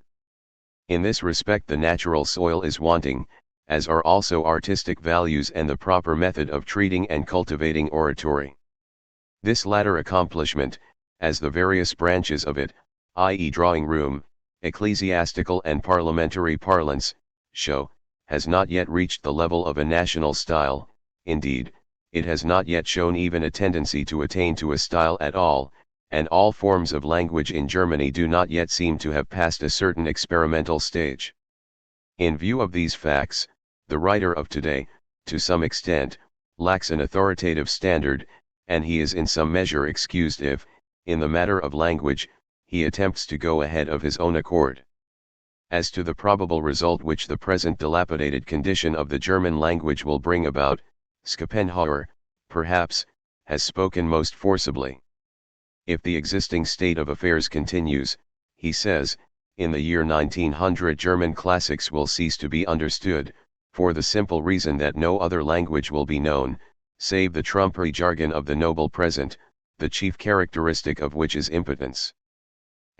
In this respect the natural soil is wanting, as are also artistic values and the proper method of treating and cultivating oratory. This latter accomplishment, as the various branches of it, i.e. drawing room, ecclesiastical and parliamentary parlance, show, has not yet reached the level of a national style. Indeed, it has not yet shown even a tendency to attain to a style at all, and all forms of language in Germany do not yet seem to have passed a certain experimental stage. In view of these facts, the writer of today, to some extent, lacks an authoritative standard, and he is in some measure excused if, in the matter of language, he attempts to go ahead of his own accord. As to the probable result which the present dilapidated condition of the German language will bring about, Schopenhauer, perhaps, has spoken most forcibly. If the existing state of affairs continues, he says, in the year 1900 German classics will cease to be understood, for the simple reason that no other language will be known, save the trumpery jargon of the noble present, the chief characteristic of which is impotence.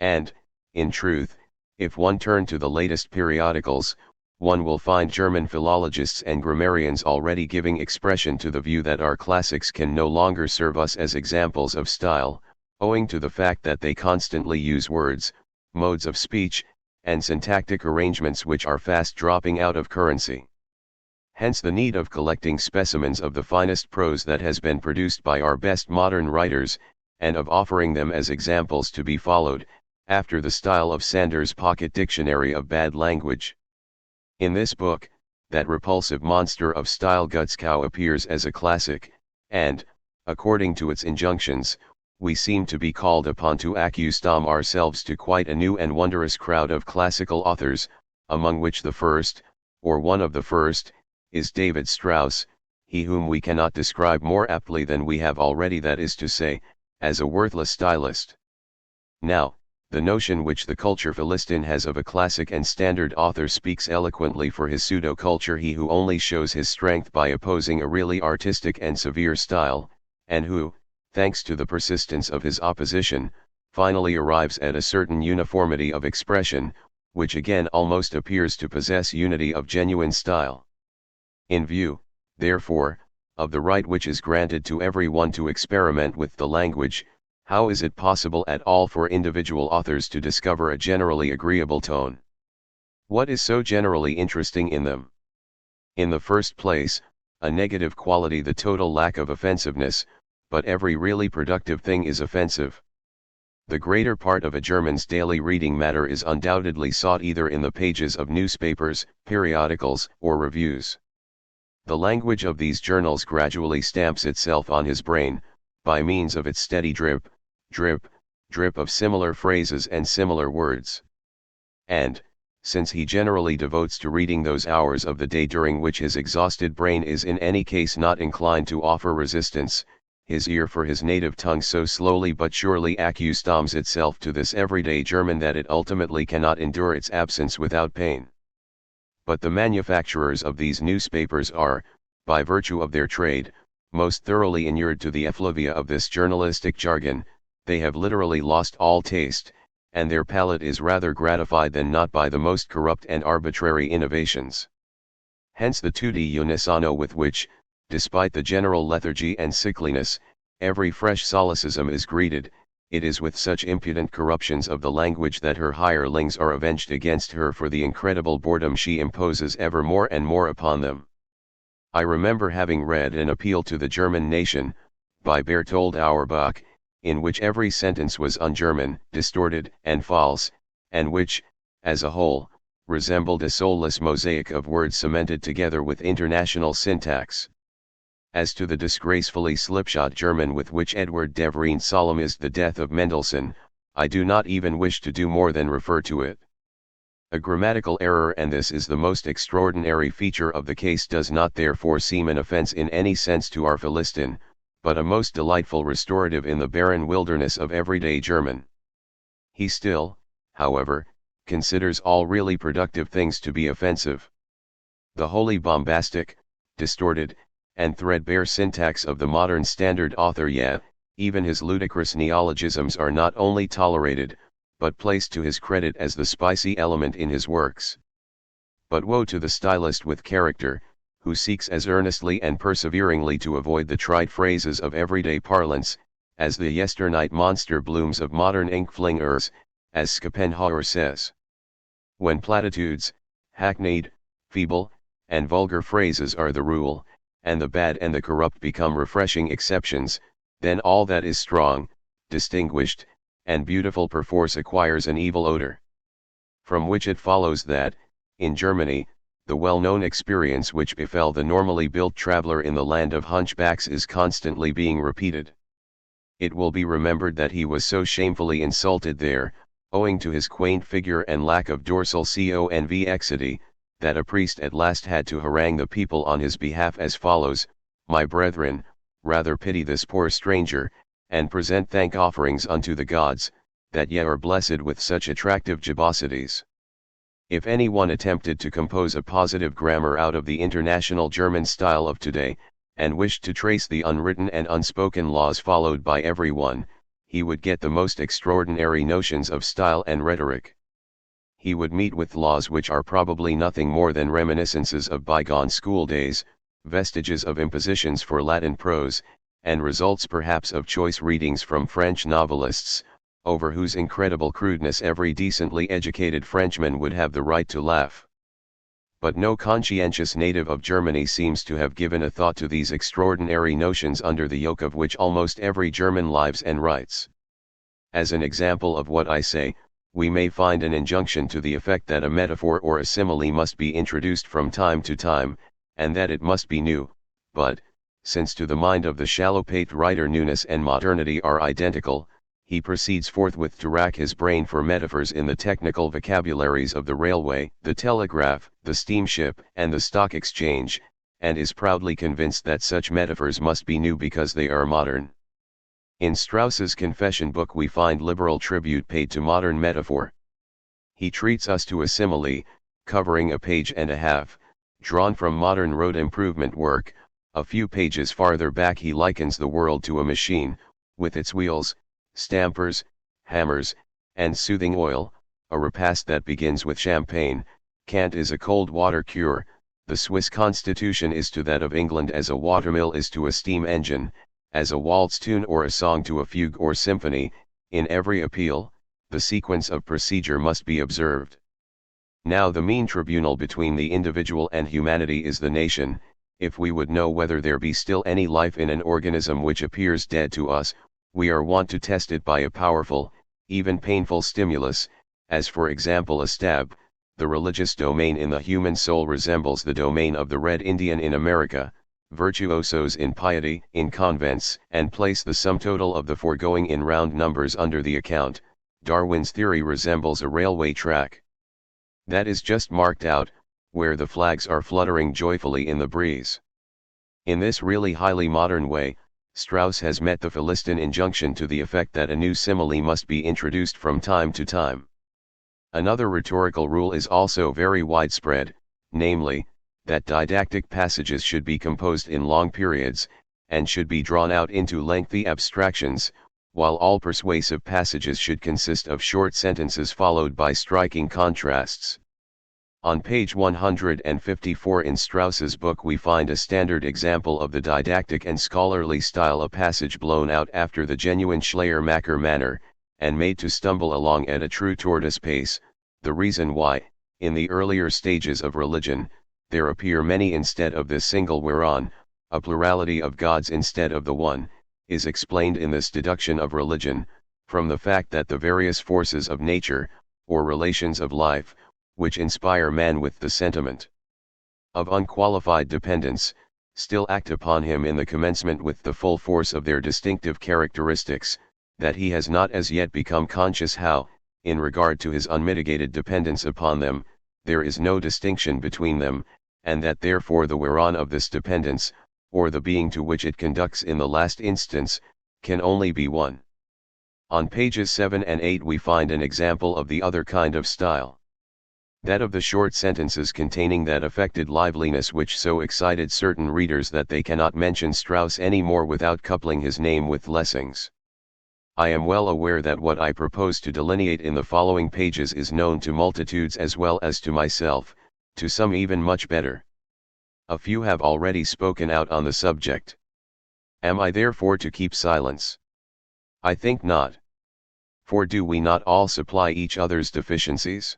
And, in truth, if one turn to the latest periodicals, one will find German philologists and grammarians already giving expression to the view that our classics can no longer serve us as examples of style, owing to the fact that they constantly use words, modes of speech, and syntactic arrangements which are fast dropping out of currency. Hence the need of collecting specimens of the finest prose that has been produced by our best modern writers, and of offering them as examples to be followed, after the style of Sanders' Pocket Dictionary of Bad Language. In this book, that repulsive monster of style Gutzkow appears as a classic, and, according to its injunctions, we seem to be called upon to accustom ourselves to quite a new and wondrous crowd of classical authors, among which the first, or one of the first, is David Strauss, he whom we cannot describe more aptly than we have already, that is to say, as a worthless stylist. Now, the notion which the culture Philistine has of a classic and standard author speaks eloquently for his pseudo-culture, he who only shows his strength by opposing a really artistic and severe style, and who, thanks to the persistence of his opposition, finally arrives at a certain uniformity of expression, which again almost appears to possess unity of genuine style. In view, therefore, of the right which is granted to every one to experiment with the language, how is it possible at all for individual authors to discover a generally agreeable tone? What is so generally interesting in them? In the first place, a negative quality, the total lack of offensiveness, but every really productive thing is offensive. The greater part of a German's daily reading matter is undoubtedly sought either in the pages of newspapers, periodicals, or reviews. The language of these journals gradually stamps itself on his brain, by means of its steady drip, drip, drip of similar phrases and similar words. And, since he generally devotes to reading those hours of the day during which his exhausted brain is in any case not inclined to offer resistance, his ear for his native tongue so slowly but surely accustoms itself to this everyday German that it ultimately cannot endure its absence without pain. But the manufacturers of these newspapers are, by virtue of their trade, most thoroughly inured to the effluvia of this journalistic jargon. They have literally lost all taste, and their palate is rather gratified than not by the most corrupt and arbitrary innovations. Hence the tutti unisano with which, despite the general lethargy and sickliness, every fresh solecism is greeted. It is with such impudent corruptions of the language that her hirelings are avenged against her for the incredible boredom she imposes ever more and more upon them. I remember having read an appeal to the German nation, by Berthold Auerbach, in which every sentence was un-German, distorted, and false, and which, as a whole, resembled a soulless mosaic of words cemented together with international syntax. As to the disgracefully slipshod German with which Edward de Vreen solemnized the death of Mendelssohn, I do not even wish to do more than refer to it. A grammatical error, and this is the most extraordinary feature of the case, does not therefore seem an offense in any sense to our Philistine, but a most delightful restorative in the barren wilderness of everyday German. He still, however, considers all really productive things to be offensive. The wholly bombastic, distorted, and threadbare syntax of the modern standard author, yet, even his ludicrous neologisms are not only tolerated, but placed to his credit as the spicy element in his works. But woe to the stylist with character, who seeks as earnestly and perseveringly to avoid the trite phrases of everyday parlance, as the yesternight monster blooms of modern ink-flingers, as Schopenhauer says. When platitudes, hackneyed, feeble, and vulgar phrases are the rule, and the bad and the corrupt become refreshing exceptions, then all that is strong, distinguished, and beautiful perforce acquires an evil odor. From which it follows that, in Germany, the well-known experience which befell the normally built traveler in the land of hunchbacks is constantly being repeated. It will be remembered that he was so shamefully insulted there, owing to his quaint figure and lack of dorsal convexity, that a priest at last had to harangue the people on his behalf as follows: "My brethren, rather pity this poor stranger, and present thank offerings unto the gods, that ye are blessed with such attractive gibbosities." If anyone attempted to compose a positive grammar out of the international German style of today, and wished to trace the unwritten and unspoken laws followed by everyone, he would get the most extraordinary notions of style and rhetoric. He would meet with laws which are probably nothing more than reminiscences of bygone school days, vestiges of impositions for Latin prose, and results perhaps of choice readings from French novelists, over whose incredible crudeness every decently educated Frenchman would have the right to laugh. But no conscientious native of Germany seems to have given a thought to these extraordinary notions under the yoke of which almost every German lives and writes. As an example of what I say, we may find an injunction to the effect that a metaphor or a simile must be introduced from time to time, and that it must be new, but, since to the mind of the shallow-paced writer newness and modernity are identical, he proceeds forthwith to rack his brain for metaphors in the technical vocabularies of the railway, the telegraph, the steamship, and the stock exchange, and is proudly convinced that such metaphors must be new because they are modern. In Strauss's Confession book we find liberal tribute paid to modern metaphor. He treats us to a simile, covering a page and a half, drawn from modern road improvement work. A few pages farther back he likens the world to a machine, with its wheels, stampers, hammers, and soothing oil, a repast that begins with champagne. Kant is a cold water cure, the Swiss constitution is to that of England as a watermill is to a steam engine, as a waltz tune or a song to a fugue or symphony. In every appeal, the sequence of procedure must be observed. Now the mean tribunal between the individual and humanity is the nation. If we would know whether there be still any life in an organism which appears dead to us, we are wont to test it by a powerful, even painful stimulus, as for example a stab. The religious domain in the human soul resembles the domain of the Red Indian in America, virtuosos in piety in convents, and place the sum total of the foregoing in round numbers under the account. Darwin's theory resembles a railway track that is just marked out, where the flags are fluttering joyfully in the breeze. In this really highly modern way, Strauss has met the Philistine injunction to the effect that a new simile must be introduced from time to time. Another rhetorical rule is also very widespread, namely, that didactic passages should be composed in long periods, and should be drawn out into lengthy abstractions, while all persuasive passages should consist of short sentences followed by striking contrasts. On page 154 in Strauss's book we find a standard example of the didactic and scholarly style, a passage blown out after the genuine Schleiermacher manner, and made to stumble along at a true tortoise pace. The reason why, in the earlier stages of religion, there appear many instead of the single whereon, a plurality of gods instead of the one, is explained in this deduction of religion, from the fact that the various forces of nature, or relations of life, which inspire man with the sentiment of unqualified dependence, still act upon him in the commencement with the full force of their distinctive characteristics, that he has not as yet become conscious how, in regard to his unmitigated dependence upon them, there is no distinction between them, and that therefore the whereon of this dependence, or the being to which it conducts in the last instance, can only be one. On pages 7 and 8 we find an example of the other kind of style. That of the short sentences containing that affected liveliness which so excited certain readers that they cannot mention Strauss any more without coupling his name with Lessing's. I am well aware that what I propose to delineate in the following pages is known to multitudes as well as to myself, to some even much better. A few have already spoken out on the subject. Am I therefore to keep silence? I think not. For do we not all supply each other's deficiencies?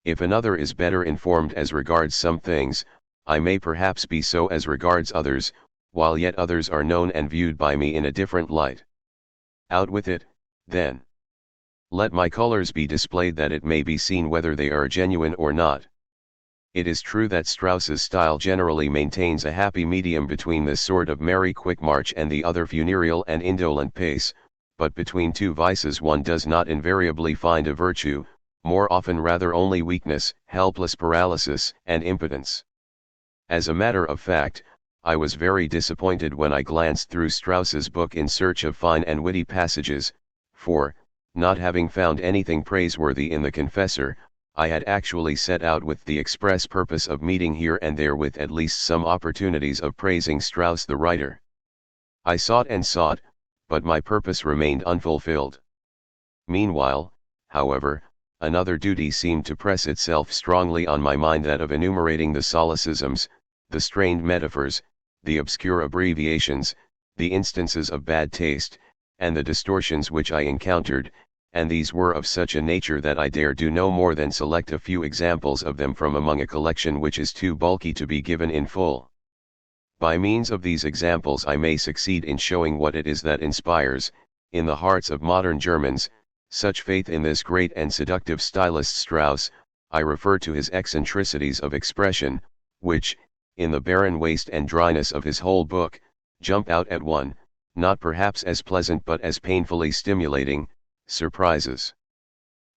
If another is better informed as regards some things, I may perhaps be so as regards others, while yet others are known and viewed by me in a different light. Out with it, then. Let my colors be displayed that it may be seen whether they are genuine or not. It is true that Strauss's style generally maintains a happy medium between this sort of merry quick march and the other funereal and indolent pace, but between two vices one does not invariably find a virtue, more often rather only weakness, helpless paralysis, and impotence. As a matter of fact, I was very disappointed when I glanced through Strauss's book in search of fine and witty passages, for, not having found anything praiseworthy in the Confessor, I had actually set out with the express purpose of meeting here and there with at least some opportunities of praising Strauss the writer. I sought and sought, but my purpose remained unfulfilled. Meanwhile, however, another duty seemed to press itself strongly on my mind, that of enumerating the solecisms, the strained metaphors, the obscure abbreviations, the instances of bad taste, and the distortions which I encountered, and these were of such a nature that I dare do no more than select a few examples of them from among a collection which is too bulky to be given in full. By means of these examples I may succeed in showing what it is that inspires, in the hearts of modern Germans, such faith in this great and seductive stylist Strauss. I refer to his eccentricities of expression, which, in the barren waste and dryness of his whole book, jump out at one, not perhaps as pleasant but as painfully stimulating, surprises.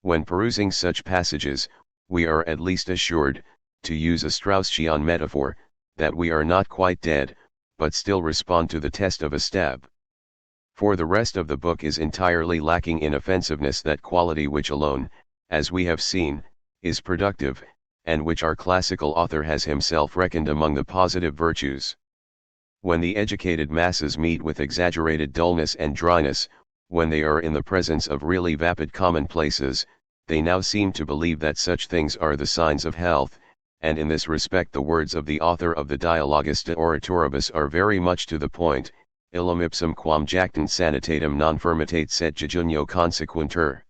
When perusing such passages, we are at least assured, to use a Straussian metaphor, that we are not quite dead, but still respond to the test of a stab. For the rest of the book is entirely lacking in offensiveness, that quality which alone, as we have seen, is productive, and which our classical author has himself reckoned among the positive virtues. When the educated masses meet with exaggerated dullness and dryness, when they are in the presence of really vapid commonplaces, they now seem to believe that such things are the signs of health, and in this respect the words of the author of the Dialogus de Oratoribus are very much to the point: illum ipsum quam jactant sanitatem non firmitate sed jejunio consequuntur.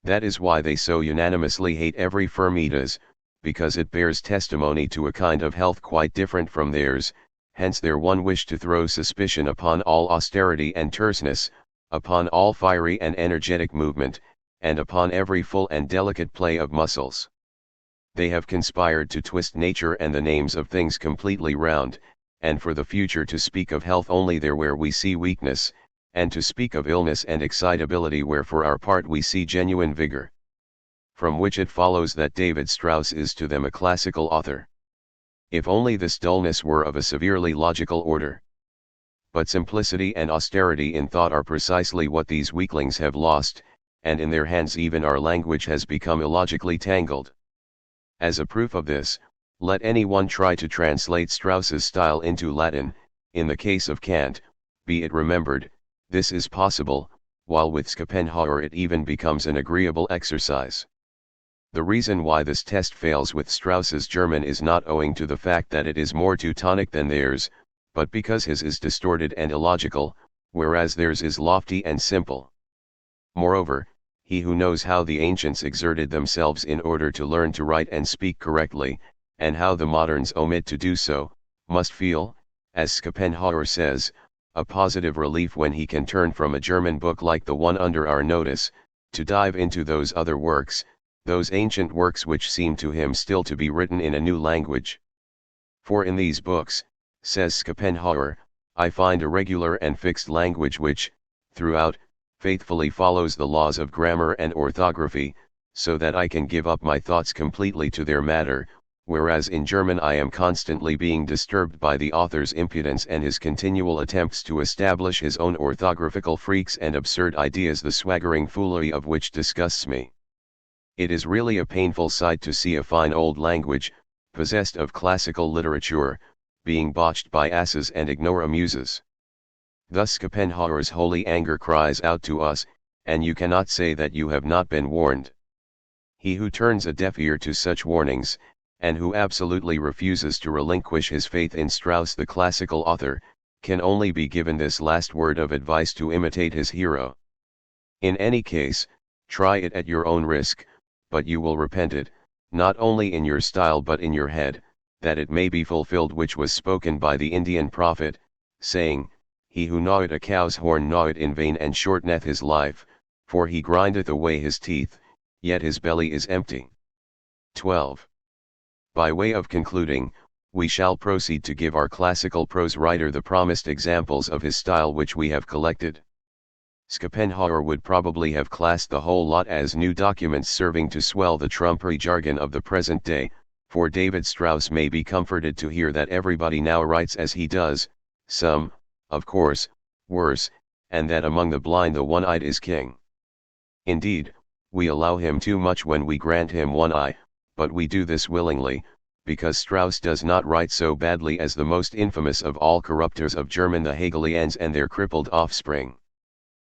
That is why they so unanimously hate every firmitas, because it bears testimony to a kind of health quite different from theirs. Hence their one wish to throw suspicion upon all austerity and terseness, upon all fiery and energetic movement, and upon every full and delicate play of muscles. They have conspired to twist nature and the names of things completely round, and for the future to speak of health only there where we see weakness, and to speak of illness and excitability where for our part we see genuine vigor. From which it follows that David Strauss is to them a classical author. If only this dullness were of a severely logical order. But simplicity and austerity in thought are precisely what these weaklings have lost, and in their hands even our language has become illogically tangled. As a proof of this, let any one try to translate Strauss's style into Latin. In the case of Kant, be it remembered, this is possible, while with Schopenhauer it even becomes an agreeable exercise. The reason why this test fails with Strauss's German is not owing to the fact that it is more Teutonic than theirs, but because his is distorted and illogical, whereas theirs is lofty and simple. Moreover, he who knows how the ancients exerted themselves in order to learn to write and speak correctly, and how the moderns omit to do so, must feel, as Schopenhauer says, a positive relief when he can turn from a German book like the one under our notice, to dive into those other works, those ancient works which seem to him still to be written in a new language. For in these books, says Schopenhauer, I find a regular and fixed language which, throughout, faithfully follows the laws of grammar and orthography, so that I can give up my thoughts completely to their matter, whereas in German I am constantly being disturbed by the author's impudence and his continual attempts to establish his own orthographical freaks and absurd ideas, the swaggering foolery of which disgusts me. It is really a painful sight to see a fine old language, possessed of classical literature, being botched by asses and ignoramuses. Thus Schopenhauer's holy anger cries out to us, and you cannot say that you have not been warned. He who turns a deaf ear to such warnings, and who absolutely refuses to relinquish his faith in Strauss the classical author, can only be given this last word of advice to imitate his hero. In any case, try it at your own risk, but you will repent it, not only in your style but in your head, that it may be fulfilled which was spoken by the Indian prophet, saying, He who gnaweth a cow's horn gnaweth in vain and shorteneth his life, for he grindeth away his teeth, yet his belly is empty. 12. By way of concluding, we shall proceed to give our classical prose writer the promised examples of his style which we have collected. Schopenhauer would probably have classed the whole lot as new documents serving to swell the trumpery jargon of the present day, for David Strauss may be comforted to hear that everybody now writes as he does, some, of course, worse, and that among the blind the one-eyed is king. Indeed, we allow him too much when we grant him one eye, but we do this willingly, because Strauss does not write so badly as the most infamous of all corruptors of German, the Hegelians and their crippled offspring.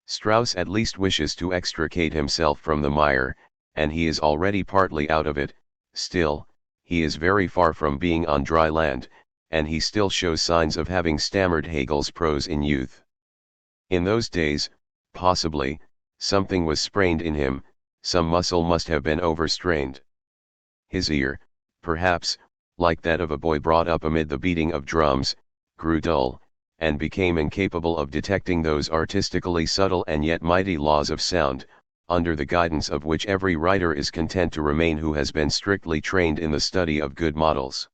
Strauss at least wishes to extricate himself from the mire, and he is already partly out of it. Still, he is very far from being on dry land, and he still shows signs of having stammered Hegel's prose in youth. In those days, possibly, something was sprained in him, some muscle must have been overstrained. His ear, perhaps, like that of a boy brought up amid the beating of drums, grew dull, and became incapable of detecting those artistically subtle and yet mighty laws of sound, under the guidance of which every writer is content to remain who has been strictly trained in the study of good models.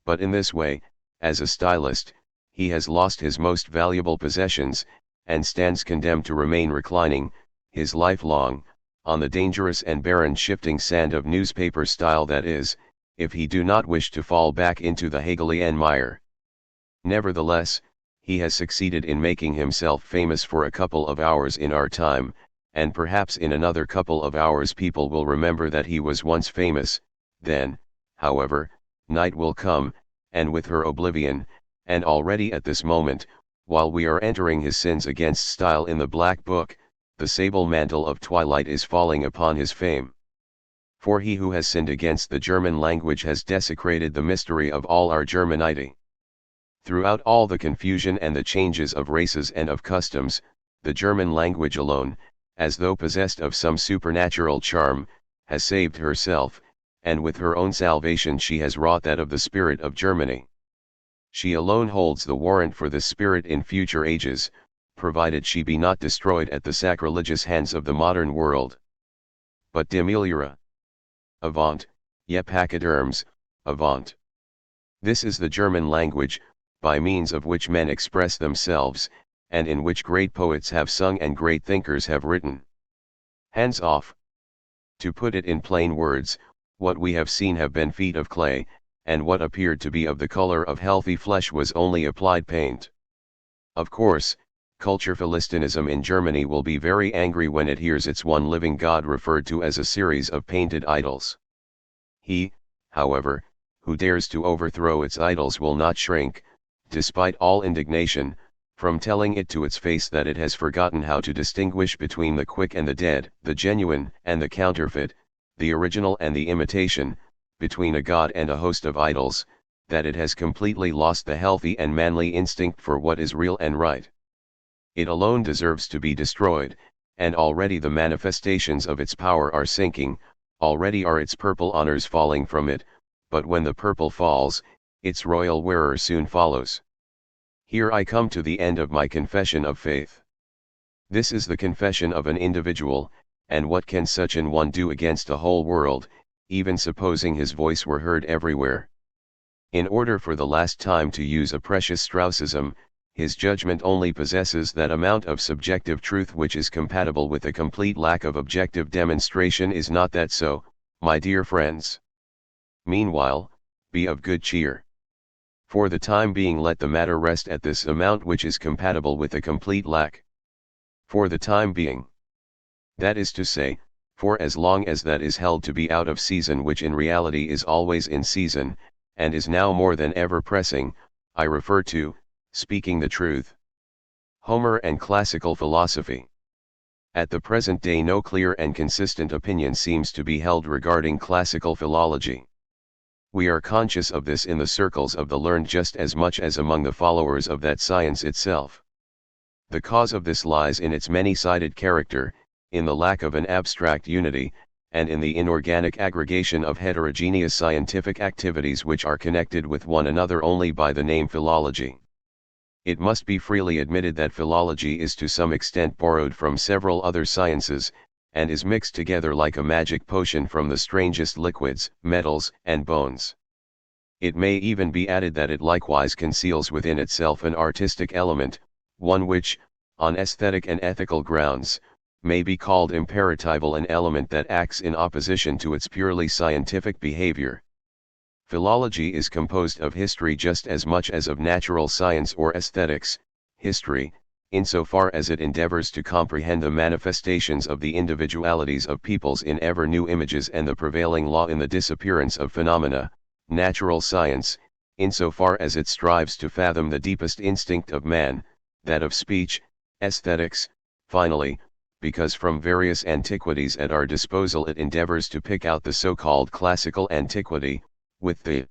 But in this way, as a stylist, he has lost his most valuable possessions, and stands condemned to remain reclining, his life long, on the dangerous and barren shifting sand of newspaper style, that is, if he do not wish to fall back into the Hegelian mire. Nevertheless, he has succeeded in making himself famous for a couple of hours in our time, and perhaps in another couple of hours people will remember that he was once famous. Then, however, night will come, and with her oblivion, and already at this moment, while we are entering his sins against style in the Black Book, the sable mantle of twilight is falling upon his fame. For he who has sinned against the German language has desecrated the mystery of all our Germanity. Throughout all the confusion and the changes of races and of customs, the German language alone, as though possessed of some supernatural charm, has saved herself, and with her own salvation she has wrought that of the spirit of Germany. She alone holds the warrant for this spirit in future ages, provided she be not destroyed at the sacrilegious hands of the modern world. But de meliora. Avant, ye pachyderms, avant. This is the German language, by means of which men express themselves, and in which great poets have sung and great thinkers have written. Hands off. To put it in plain words, what we have seen have been feet of clay, and what appeared to be of the color of healthy flesh was only applied paint. Of course, culture Philistinism in Germany will be very angry when it hears its one living God referred to as a series of painted idols. He, however, who dares to overthrow its idols will not shrink, despite all indignation, from telling it to its face that it has forgotten how to distinguish between the quick and the dead, the genuine and the counterfeit, the original and the imitation, between a god and a host of idols, that it has completely lost the healthy and manly instinct for what is real and right. It alone deserves to be destroyed, and already the manifestations of its power are sinking, already are its purple honors falling from it, but when the purple falls, its royal wearer soon follows. Here I come to the end of my confession of faith. This is the confession of an individual, and what can such an one do against a whole world, even supposing his voice were heard everywhere? In order for the last time to use a precious Straussism, his judgment only possesses that amount of subjective truth which is compatible with a complete lack of objective demonstration. Is not that so, my dear friends? Meanwhile, be of good cheer. For the time being let the matter rest at this amount which is compatible with a complete lack. For the time being. That is to say, for as long as that is held to be out of season, which in reality is always in season, and is now more than ever pressing, I refer to, speaking the truth, Homer and classical philosophy. At the present day no clear and consistent opinion seems to be held regarding classical philology. We are conscious of this in the circles of the learned just as much as among the followers of that science itself. The cause of this lies in its many-sided character, in the lack of an abstract unity, and in the inorganic aggregation of heterogeneous scientific activities which are connected with one another only by the name philology. It must be freely admitted that philology is to some extent borrowed from several other sciences, and is mixed together like a magic potion from the strangest liquids, metals, and bones. It may even be added that it likewise conceals within itself an artistic element, one which, on aesthetic and ethical grounds, may be called imperatival, an element that acts in opposition to its purely scientific behavior. Philology is composed of history just as much as of natural science or aesthetics. History, insofar as it endeavors to comprehend the manifestations of the individualities of peoples in ever new images and the prevailing law in the disappearance of phenomena. Natural science, insofar as it strives to fathom the deepest instinct of man, that of speech. Aesthetics, finally, because from various antiquities at our disposal it endeavors to pick out the so-called classical antiquity, with the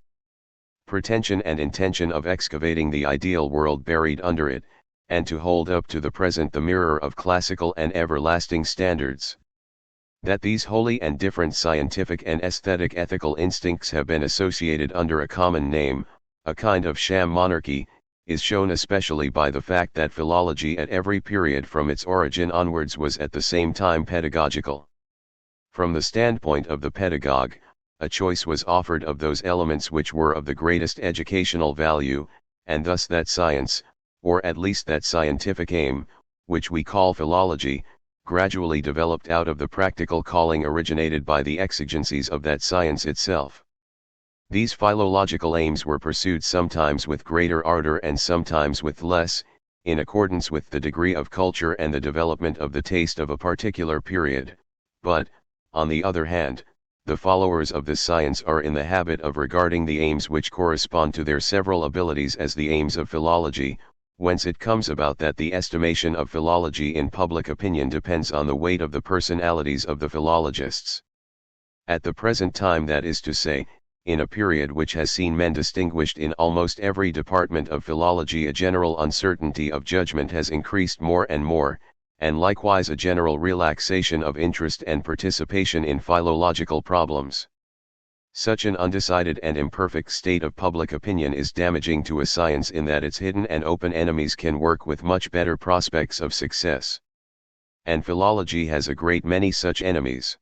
pretension and intention of excavating the ideal world buried under it, and to hold up to the present the mirror of classical and everlasting standards. That these wholly and different scientific and aesthetic ethical instincts have been associated under a common name, a kind of sham monarchy, is shown especially by the fact that philology at every period from its origin onwards was at the same time pedagogical. From the standpoint of the pedagogue, a choice was offered of those elements which were of the greatest educational value, and thus that science, or at least that scientific aim, which we call philology, gradually developed out of the practical calling originated by the exigencies of that science itself. These philological aims were pursued sometimes with greater ardor and sometimes with less, in accordance with the degree of culture and the development of the taste of a particular period, but, on the other hand, the followers of this science are in the habit of regarding the aims which correspond to their several abilities as the aims of philology, whence it comes about that the estimation of philology in public opinion depends on the weight of the personalities of the philologists. At the present time, that is to say, in a period which has seen men distinguished in almost every department of philology, a general uncertainty of judgment has increased more and more, and likewise a general relaxation of interest and participation in philological problems. Such an undecided and imperfect state of public opinion is damaging to a science in that its hidden and open enemies can work with much better prospects of success. And philology has a great many such enemies.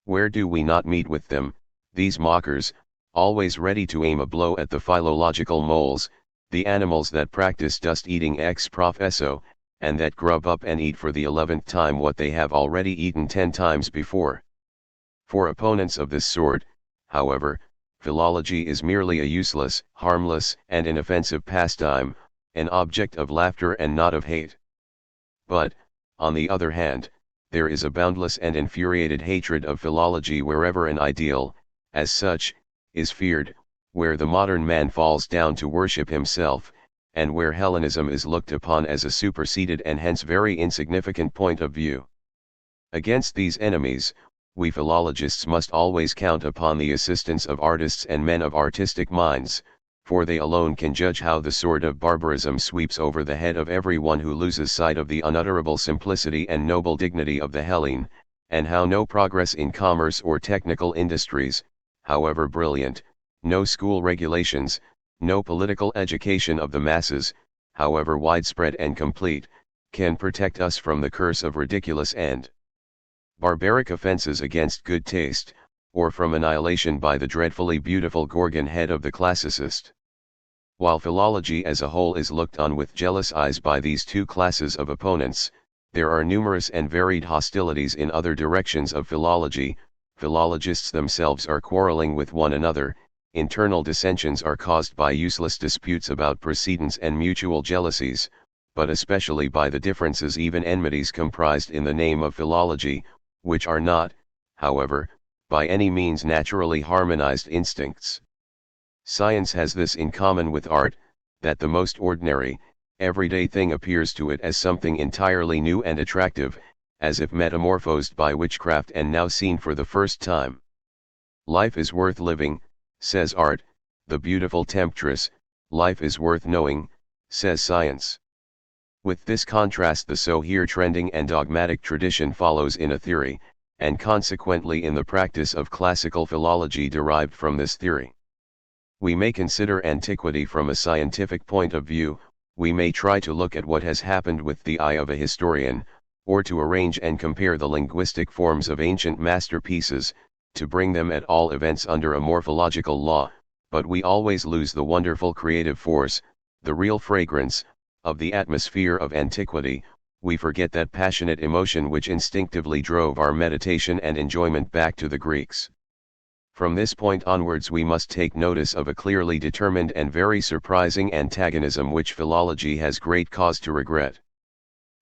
Where do we not meet with them, these mockers, always ready to aim a blow at the philological moles, the animals that practice dust eating ex professo, and that grub up and eat for the 11th time what they have already eaten 10 times before? For opponents of this sort, however, philology is merely a useless, harmless, and inoffensive pastime, an object of laughter and not of hate. But, on the other hand, there is a boundless and infuriated hatred of philology wherever an ideal, as such, is feared, where the modern man falls down to worship himself, and where Hellenism is looked upon as a superseded and hence very insignificant point of view. Against these enemies, we philologists must always count upon the assistance of artists and men of artistic minds, for they alone can judge how the sword of barbarism sweeps over the head of every one who loses sight of the unutterable simplicity and noble dignity of the Hellene, and how no progress in commerce or technical industries, however brilliant, no school regulations, no political education of the masses, however widespread and complete, can protect us from the curse of ridiculous and barbaric offenses against good taste, or from annihilation by the dreadfully beautiful Gorgon head of the classicist. While philology as a whole is looked on with jealous eyes by these two classes of opponents, there are numerous and varied hostilities in other directions of philology. Philologists themselves are quarreling with one another, internal dissensions are caused by useless disputes about precedents and mutual jealousies, but especially by the differences, even enmities, comprised in the name of philology, which are not, however, by any means naturally harmonized instincts. Science has this in common with art, that the most ordinary, everyday thing appears to it as something entirely new and attractive, as if metamorphosed by witchcraft and now seen for the first time. Life is worth living, says art, the beautiful temptress; life is worth knowing, says science. With this contrast the so here trending and dogmatic tradition follows in a theory, and consequently in the practice of classical philology derived from this theory. We may consider antiquity from a scientific point of view, we may try to look at what has happened with the eye of a historian, or to arrange and compare the linguistic forms of ancient masterpieces, to bring them at all events under a morphological law, but we always lose the wonderful creative force, the real fragrance, of the atmosphere of antiquity. We forget that passionate emotion which instinctively drove our meditation and enjoyment back to the Greeks. From this point onwards we must take notice of a clearly determined and very surprising antagonism which philology has great cause to regret.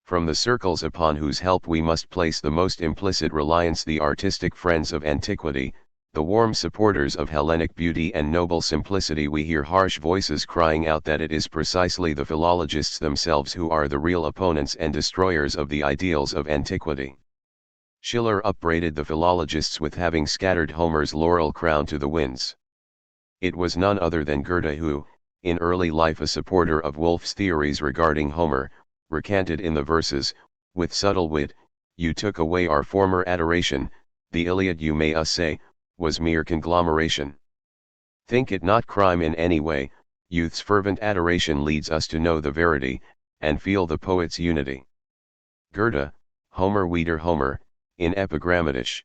From the circles upon whose help we must place the most implicit reliance, the artistic friends of antiquity, the warm supporters of Hellenic beauty and noble simplicity, we hear harsh voices crying out that it is precisely the philologists themselves who are the real opponents and destroyers of the ideals of antiquity. Schiller upbraided the philologists with having scattered Homer's laurel crown to the winds. It was none other than Goethe who, in early life a supporter of Wolff's theories regarding Homer, recanted in the verses, with subtle wit, "You took away our former adoration, the Iliad, you may say, was mere conglomeration. Think it not crime in any way, youth's fervent adoration leads us to know the verity, and feel the poet's unity." Goethe, Homer wieder Homer, in Epigrammatisch.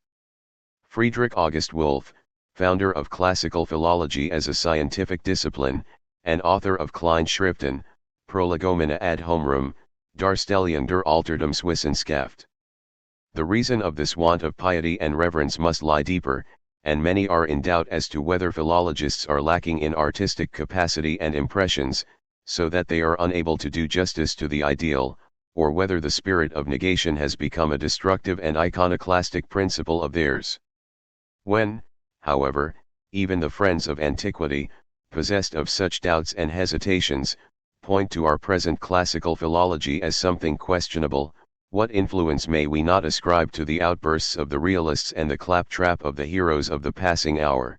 Friedrich August Wolff, founder of classical philology as a scientific discipline, and author of Kleinschriften, Prolegomena ad Homerum, Darstellung der Altertumswissenschaft. The reason of this want of piety and reverence must lie deeper, and many are in doubt as to whether philologists are lacking in artistic capacity and impressions, so that they are unable to do justice to the ideal, or whether the spirit of negation has become a destructive and iconoclastic principle of theirs. When, however, even the friends of antiquity, possessed of such doubts and hesitations, point to our present classical philology as something questionable, what influence may we not ascribe to the outbursts of the realists and the claptrap of the heroes of the passing hour?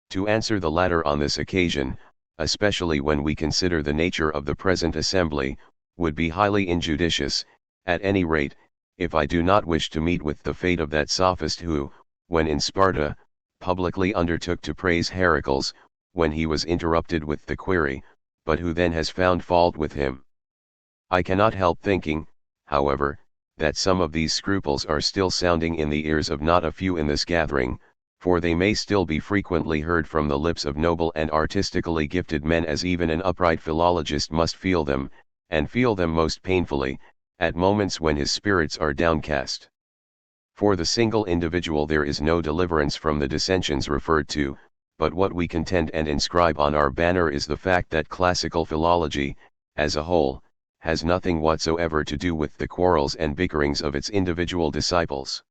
To answer the latter on this occasion, especially when we consider the nature of the present assembly, would be highly injudicious, at any rate, if I do not wish to meet with the fate of that sophist who, when in Sparta, publicly undertook to praise Heracles, when he was interrupted with the query, but who then has found fault with him. I cannot help thinking, however, that some of these scruples are still sounding in the ears of not a few in this gathering, for they may still be frequently heard from the lips of noble and artistically gifted men, as even an upright philologist must feel them, and feel them most painfully, at moments when his spirits are downcast. For the single individual there is no deliverance from the dissensions referred to, but what we contend and inscribe on our banner is the fact that classical philology, as a whole, has nothing whatsoever to do with the quarrels and bickerings of its individual disciples.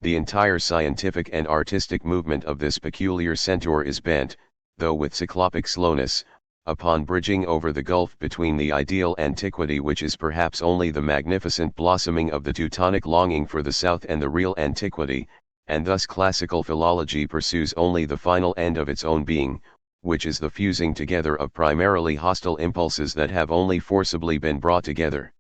The entire scientific and artistic movement of this peculiar centaur is bent, though with cyclopic slowness, upon bridging over the gulf between the ideal antiquity, which is perhaps only the magnificent blossoming of the Teutonic longing for the South, and the real antiquity, and thus classical philology pursues only the final end of its own being, which is the fusing together of primarily hostile impulses that have only forcibly been brought together.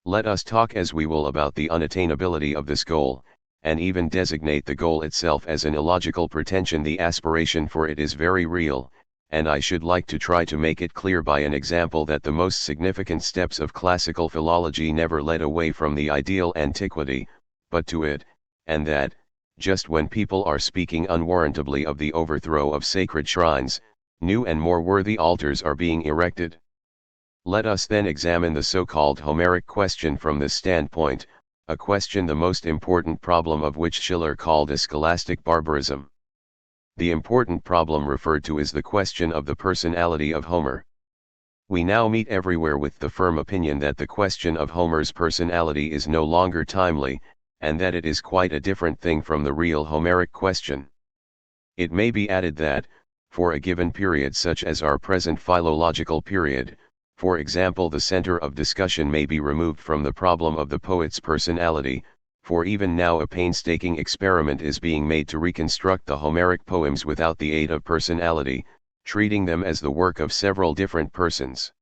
Let us talk as we will about the unattainability of this goal, and even designate the goal itself as an illogical pretension. The aspiration for it is very real, and I should like to try to make it clear by an example that the most significant steps of classical philology never led away from the ideal antiquity, but to it, and that, just when people are speaking unwarrantably of the overthrow of sacred shrines, new and more worthy altars are being erected. Let us then examine the so-called Homeric question from this standpoint, a question the most important problem of which Schiller called a scholastic barbarism. The important problem referred to is the question of the personality of Homer. We now meet everywhere with the firm opinion that the question of Homer's personality is no longer timely, and that it is quite a different thing from the real Homeric question. It may be added that, for a given period such as our present philological period, for example, the center of discussion may be removed from the problem of the poet's personality, For even now a painstaking experiment is being made to reconstruct the Homeric poems without the aid of personality, treating them as the work of several different persons.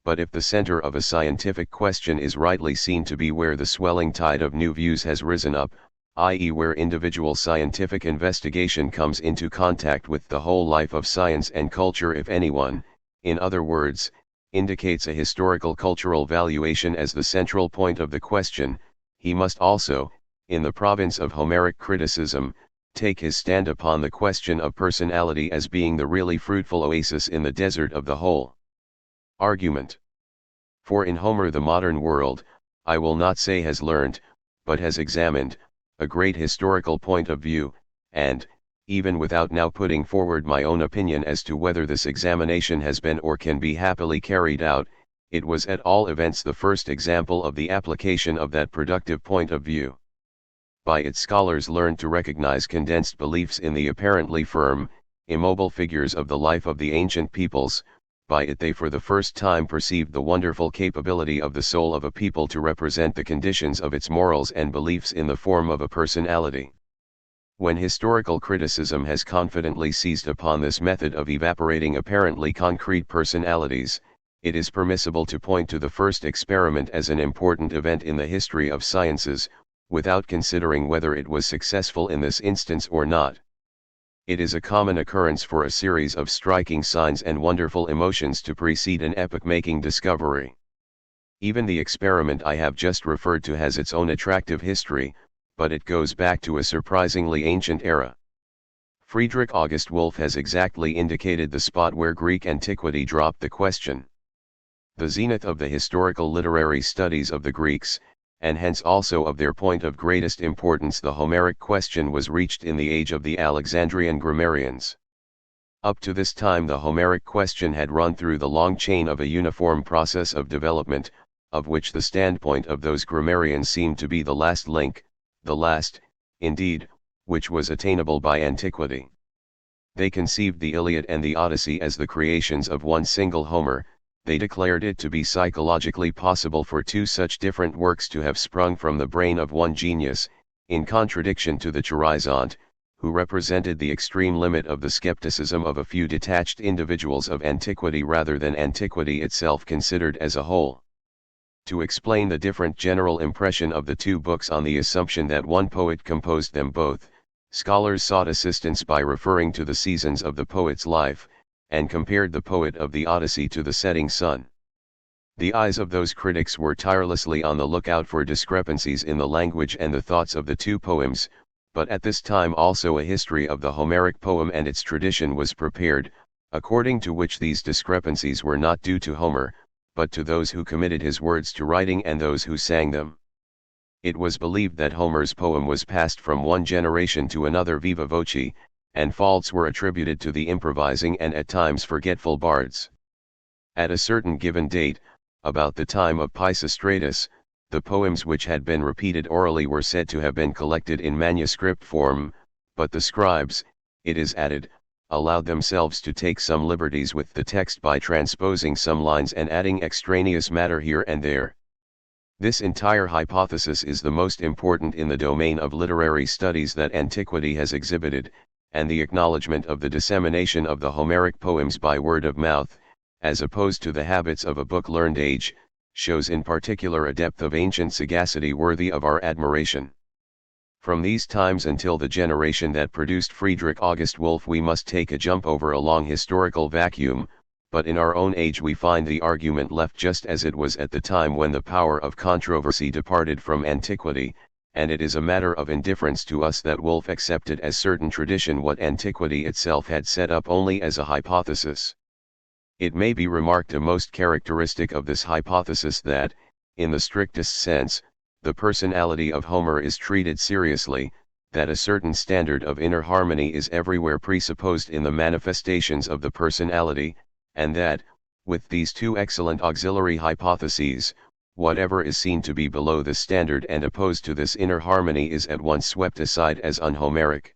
But if the center of a scientific question is rightly seen to be where the swelling tide of new views has risen up, i.e. where individual scientific investigation comes into contact with the whole life of science and culture, if anyone, in other words, indicates a historical cultural valuation as the central point of the question, he must also, in the province of Homeric criticism, take his stand upon the question of personality as being the really fruitful oasis in the desert of the whole argument. For in Homer the modern world, I will not say has learned, but has examined, a great historical point of view, and, even without now putting forward my own opinion as to whether this examination has been or can be happily carried out, it was at all events the first example of the application of that productive point of view. By it scholars learned to recognize condensed beliefs in the apparently firm, immobile figures of the life of the ancient peoples. By it they for the first time perceived the wonderful capability of the soul of a people to represent the conditions of its morals and beliefs in the form of a personality. When historical criticism has confidently seized upon this method of evaporating apparently concrete personalities, it is permissible to point to the first experiment as an important event in the history of sciences, without considering whether it was successful in this instance or not. It is a common occurrence for a series of striking signs and wonderful emotions to precede an epoch-making discovery. Even the experiment I have just referred to has its own attractive history, but it goes back to a surprisingly ancient era. Friedrich August Wolff has exactly indicated the spot where Greek antiquity dropped the question. The zenith of the historical literary studies of the Greeks, and hence also of their point of greatest importance, the Homeric question, was reached in the age of the Alexandrian grammarians. Up to this time the Homeric question had run through the long chain of a uniform process of development, of which the standpoint of those grammarians seemed to be the last link, the last, indeed, which was attainable by antiquity. They conceived the Iliad and the Odyssey as the creations of one single Homer. They declared it to be psychologically possible for two such different works to have sprung from the brain of one genius, in contradiction to the Charizont, who represented the extreme limit of the skepticism of a few detached individuals of antiquity rather than antiquity itself considered as a whole. To explain the different general impression of the two books on the assumption that one poet composed them both, scholars sought assistance by referring to the seasons of the poet's life, and compared the poet of the Odyssey to the setting sun. The eyes of those critics were tirelessly on the lookout for discrepancies in the language and the thoughts of the two poems, but at this time also a history of the Homeric poem and its tradition was prepared, according to which these discrepancies were not due to Homer, but to those who committed his words to writing and those who sang them. It was believed that Homer's poem was passed from one generation to another viva voce, and faults were attributed to the improvising and at times forgetful bards. At a certain given date, about the time of Pisistratus, the poems which had been repeated orally were said to have been collected in manuscript form, but the scribes, it is added, allowed themselves to take some liberties with the text by transposing some lines and adding extraneous matter here and there. This entire hypothesis is the most important in the domain of literary studies that antiquity has exhibited, and the acknowledgement of the dissemination of the Homeric poems by word of mouth, as opposed to the habits of a book-learned age, shows in particular a depth of ancient sagacity worthy of our admiration. From these times until the generation that produced Friedrich August Wolff we must take a jump over a long historical vacuum, but in our own age we find the argument left just as it was at the time when the power of controversy departed from antiquity, and it is a matter of indifference to us that Wolff accepted as certain tradition what antiquity itself had set up only as a hypothesis. It may be remarked a most characteristic of this hypothesis that, in the strictest sense, the personality of Homer is treated seriously, that a certain standard of inner harmony is everywhere presupposed in the manifestations of the personality, and that, with these two excellent auxiliary hypotheses, whatever is seen to be below the standard and opposed to this inner harmony is at once swept aside as un-Homeric.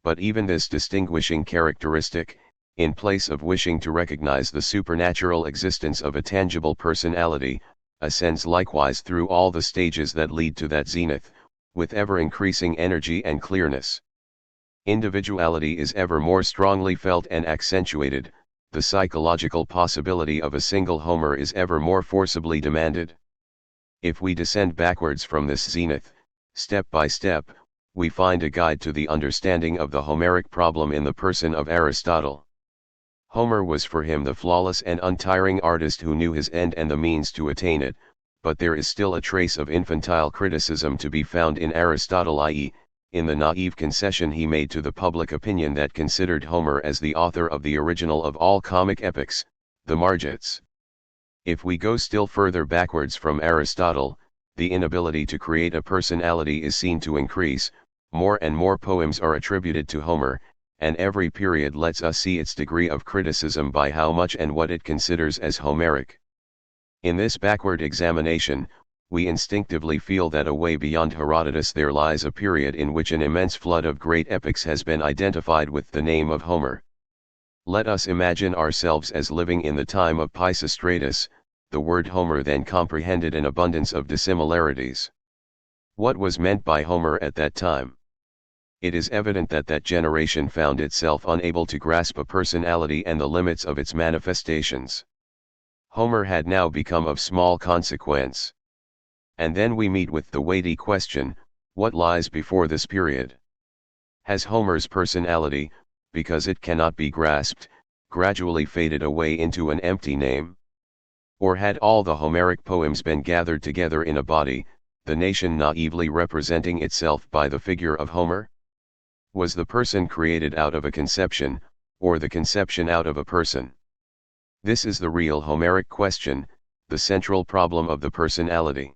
But even this distinguishing characteristic, in place of wishing to recognize the supernatural existence of a tangible personality, ascends likewise through all the stages that lead to that zenith, with ever-increasing energy and clearness. Individuality is ever more strongly felt and accentuated, the psychological possibility of a single Homer is ever more forcibly demanded. If we descend backwards from this zenith, step by step, we find a guide to the understanding of the Homeric problem in the person of Aristotle. Homer was for him the flawless and untiring artist who knew his end and the means to attain it, but there is still a trace of infantile criticism to be found in Aristotle, i.e., in the naive concession he made to the public opinion that considered Homer as the author of the original of all comic epics, the Margits. If we go still further backwards from Aristotle, the inability to create a personality is seen to increase, more and more poems are attributed to Homer, and every period lets us see its degree of criticism by how much and what it considers as Homeric. In this backward examination, we instinctively feel that away beyond Herodotus there lies a period in which an immense flood of great epics has been identified with the name of Homer. Let us imagine ourselves as living in the time of Pisistratus. The word Homer then comprehended an abundance of dissimilarities. What was meant by Homer at that time? It is evident that that generation found itself unable to grasp a personality and the limits of its manifestations. Homer had now become of small consequence. And then we meet with the weighty question, what lies before this period? Has Homer's personality, because it cannot be grasped, gradually faded away into an empty name? Or had all the Homeric poems been gathered together in a body, the nation naively representing itself by the figure of Homer? Was the person created out of a conception, or the conception out of a person? This is the real Homeric question, the central problem of the personality.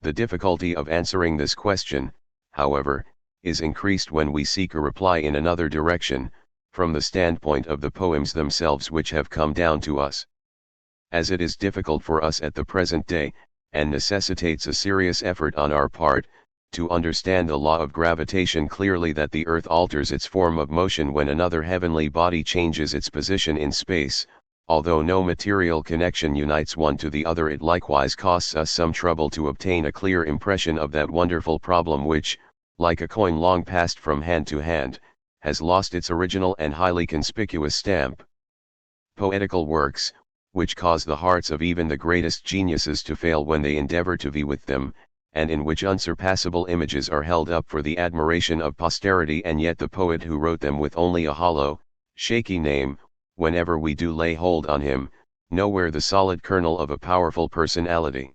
The difficulty of answering this question, however, is increased when we seek a reply in another direction, from the standpoint of the poems themselves which have come down to us. As it is difficult for us at the present day, and necessitates a serious effort on our part, to understand the law of gravitation clearly, that the earth alters its form of motion when another heavenly body changes its position in space. Although no material connection unites one to the other, it likewise costs us some trouble to obtain a clear impression of that wonderful problem which, like a coin long passed from hand to hand, has lost its original and highly conspicuous stamp. Poetical works, which cause the hearts of even the greatest geniuses to fail when they endeavor to vie with them, and in which unsurpassable images are held up for the admiration of posterity, and yet the poet who wrote them with only a hollow, shaky name, whenever we do lay hold on him, nowhere the solid kernel of a powerful personality.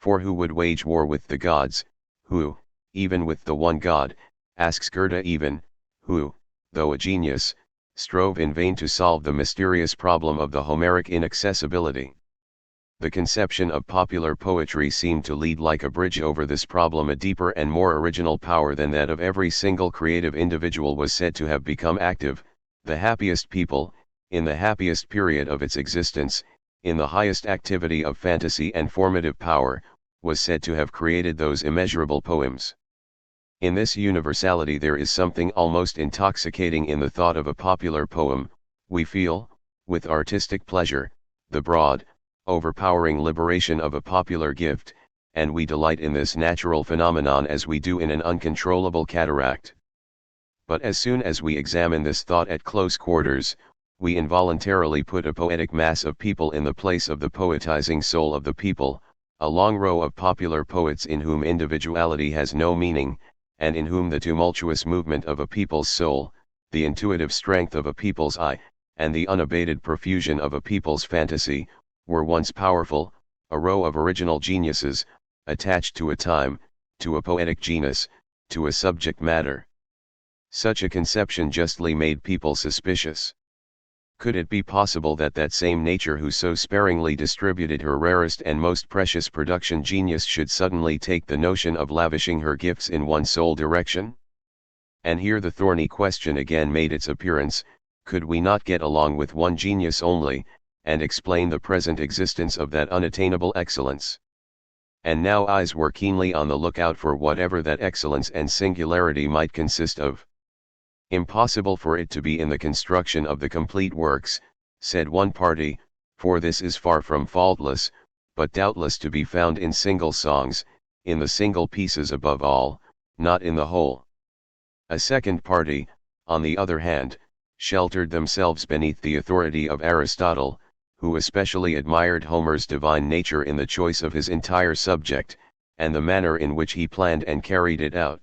For who would wage war with the gods, who, even with the one God, asks Goethe even, who, though a genius, strove in vain to solve the mysterious problem of the Homeric inaccessibility. The conception of popular poetry seemed to lead like a bridge over this problem a deeper and more original power than that of every single creative individual was said to have become active. The happiest people, in the happiest period of its existence, in the highest activity of fantasy and formative power, was said to have created those immeasurable poems. In this universality there is something almost intoxicating in the thought of a popular poem. We feel, with artistic pleasure, the broad, overpowering liberation of a popular gift, and we delight in this natural phenomenon as we do in an uncontrollable cataract. But as soon as we examine this thought at close quarters, we involuntarily put a poetic mass of people in the place of the poetizing soul of the people, a long row of popular poets in whom individuality has no meaning, and in whom the tumultuous movement of a people's soul, the intuitive strength of a people's eye, and the unabated profusion of a people's fantasy, were once powerful, a row of original geniuses, attached to a time, to a poetic genus, to a subject matter. Such a conception justly made people suspicious. Could it be possible that that same nature who so sparingly distributed her rarest and most precious production genius should suddenly take the notion of lavishing her gifts in one sole direction? And here the thorny question again made its appearance, could we not get along with one genius only, and explain the present existence of that unattainable excellence? And now eyes were keenly on the lookout for whatever that excellence and singularity might consist of. Impossible for it to be in the construction of the complete works, said one party, for this is far from faultless, but doubtless to be found in single songs, in the single pieces above all, not in the whole. A second party, on the other hand, sheltered themselves beneath the authority of Aristotle, who especially admired Homer's divine nature in the choice of his entire subject, and the manner in which he planned and carried it out.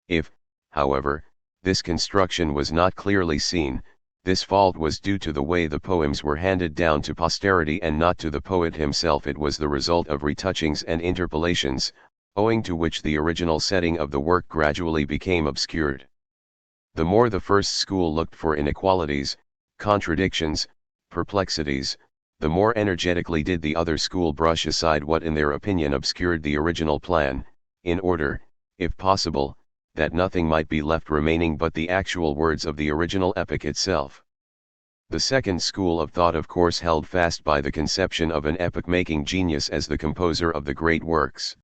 If, however, this construction was not clearly seen, this fault was due to the way the poems were handed down to posterity and not to the poet himself. It was the result of retouchings and interpolations, owing to which the original setting of the work gradually became obscured. The more the first school looked for inequalities, contradictions, perplexities, the more energetically did the other school brush aside what in their opinion obscured the original plan, in order, if possible, that nothing might be left remaining but the actual words of the original epic itself. The second school of thought of course held fast by the conception of an epoch-making genius as the composer of the great works.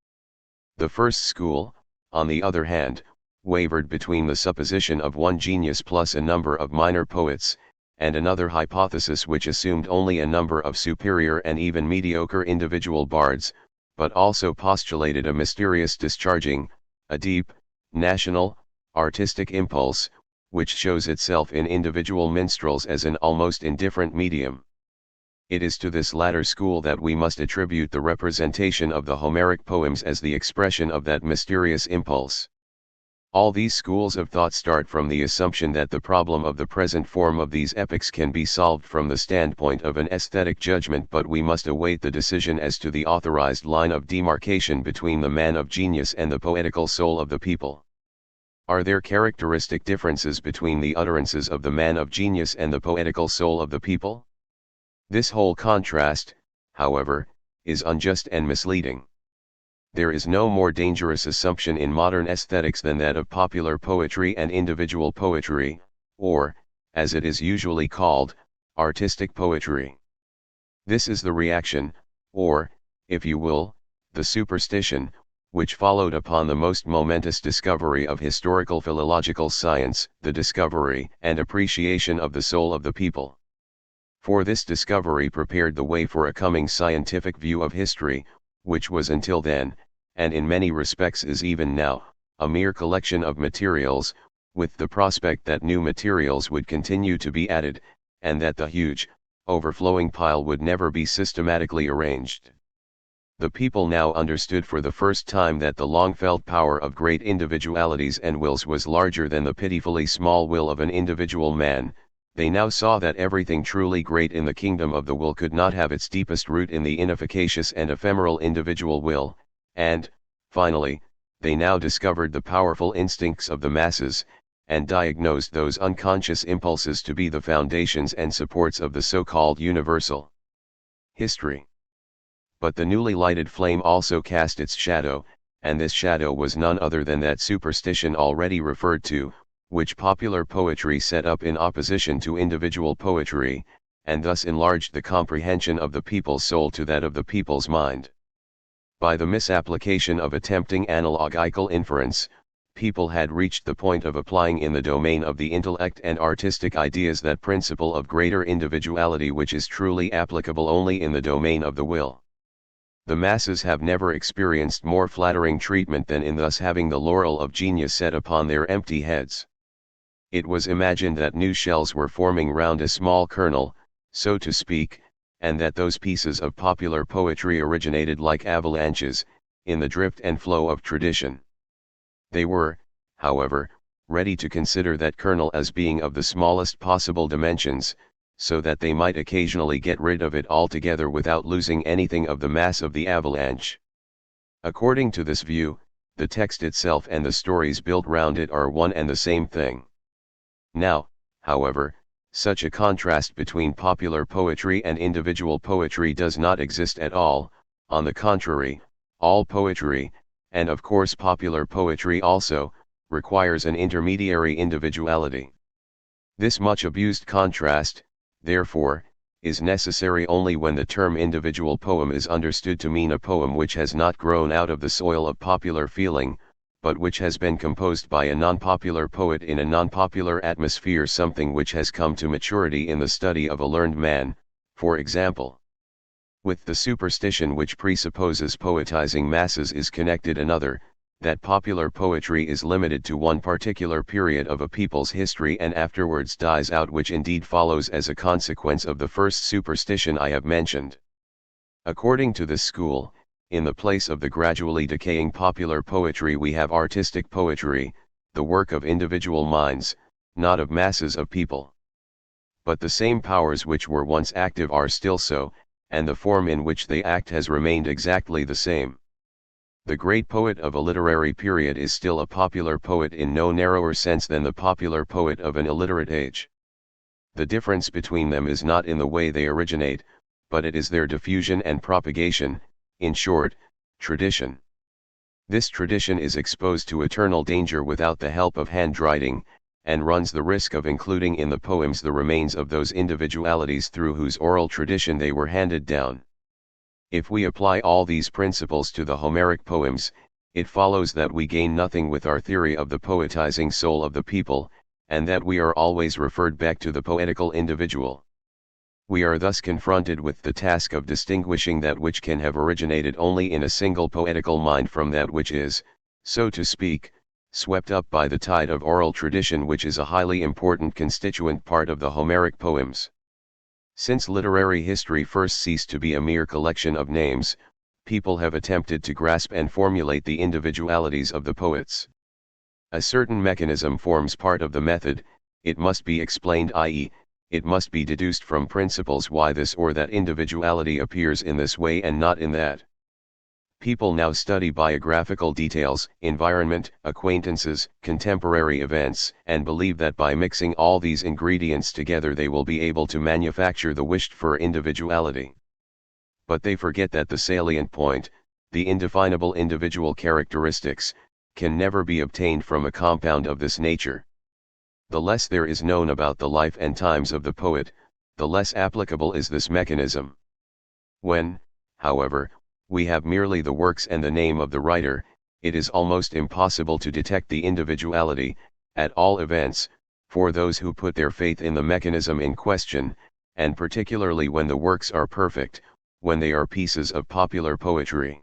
The first school, on the other hand, wavered between the supposition of one genius plus a number of minor poets, and another hypothesis which assumed only a number of superior and even mediocre individual bards, but also postulated a mysterious discharging, a deep, national, artistic impulse, which shows itself in individual minstrels as an almost indifferent medium. It is to this latter school that we must attribute the representation of the Homeric poems as the expression of that mysterious impulse. All these schools of thought start from the assumption that the problem of the present form of these epics can be solved from the standpoint of an aesthetic judgment, but we must await the decision as to the authorized line of demarcation between the man of genius and the poetical soul of the people. Are there characteristic differences between the utterances of the man of genius and the poetical soul of the people? This whole contrast, however, is unjust and misleading. There is no more dangerous assumption in modern aesthetics than that of popular poetry and individual poetry, or, as it is usually called, artistic poetry. This is the reaction, or, if you will, the superstition, which followed upon the most momentous discovery of historical philological science, the discovery and appreciation of the soul of the people. For this discovery prepared the way for a coming scientific view of history, which was until then, and in many respects is even now, a mere collection of materials, with the prospect that new materials would continue to be added, and that the huge, overflowing pile would never be systematically arranged. The people now understood for the first time that the long-felt power of great individualities and wills was larger than the pitifully small will of an individual man. They now saw that everything truly great in the kingdom of the will could not have its deepest root in the inefficacious and ephemeral individual will, and, finally, they now discovered the powerful instincts of the masses, and diagnosed those unconscious impulses to be the foundations and supports of the so-called universal history. But the newly lighted flame also cast its shadow, and this shadow was none other than that superstition already referred to, which popular poetry set up in opposition to individual poetry, and thus enlarged the comprehension of the people's soul to that of the people's mind. By the misapplication of a tempting analogical inference, people had reached the point of applying in the domain of the intellect and artistic ideas that principle of greater individuality which is truly applicable only in the domain of the will. The masses have never experienced more flattering treatment than in thus having the laurel of genius set upon their empty heads. It was imagined that new shells were forming round a small kernel, so to speak, and that those pieces of popular poetry originated like avalanches, in the drift and flow of tradition. They were, however, ready to consider that kernel as being of the smallest possible dimensions, so that they might occasionally get rid of it altogether without losing anything of the mass of the avalanche. According to this view, the text itself and the stories built round it are one and the same thing. Now, however, such a contrast between popular poetry and individual poetry does not exist at all. On the contrary, all poetry, and of course popular poetry also, requires an intermediary individuality. This much abused contrast, therefore, is necessary only when the term individual poem is understood to mean a poem which has not grown out of the soil of popular feeling, but which has been composed by a non-popular poet in a non-popular atmosphere, something which has come to maturity in the study of a learned man, for example. With the superstition which presupposes poetizing masses is connected another, that popular poetry is limited to one particular period of a people's history and afterwards dies out, which indeed follows as a consequence of the first superstition I have mentioned. According to this school, in the place of the gradually decaying popular poetry we have artistic poetry, the work of individual minds, not of masses of people. But the same powers which were once active are still so, and the form in which they act has remained exactly the same. The great poet of a literary period is still a popular poet in no narrower sense than the popular poet of an illiterate age. The difference between them is not in the way they originate, but it is their diffusion and propagation, in short, tradition. This tradition is exposed to eternal danger without the help of handwriting, and runs the risk of including in the poems the remains of those individualities through whose oral tradition they were handed down. If we apply all these principles to the Homeric poems, it follows that we gain nothing with our theory of the poetizing soul of the people, and that we are always referred back to the poetical individual. We are thus confronted with the task of distinguishing that which can have originated only in a single poetical mind from that which is, so to speak, swept up by the tide of oral tradition, which is a highly important constituent part of the Homeric poems. Since literary history first ceased to be a mere collection of names, people have attempted to grasp and formulate the individualities of the poets. A certain mechanism forms part of the method. It must be explained, i.e., it must be deduced from principles why this or that individuality appears in this way and not in that. People now study biographical details, environment, acquaintances, contemporary events, and believe that by mixing all these ingredients together they will be able to manufacture the wished-for individuality. But they forget that the salient point, the indefinable individual characteristics, can never be obtained from a compound of this nature. The less there is known about the life and times of the poet, the less applicable is this mechanism. When, however, we have merely the works and the name of the writer, it is almost impossible to detect the individuality, at all events, for those who put their faith in the mechanism in question, and particularly when the works are perfect, when they are pieces of popular poetry.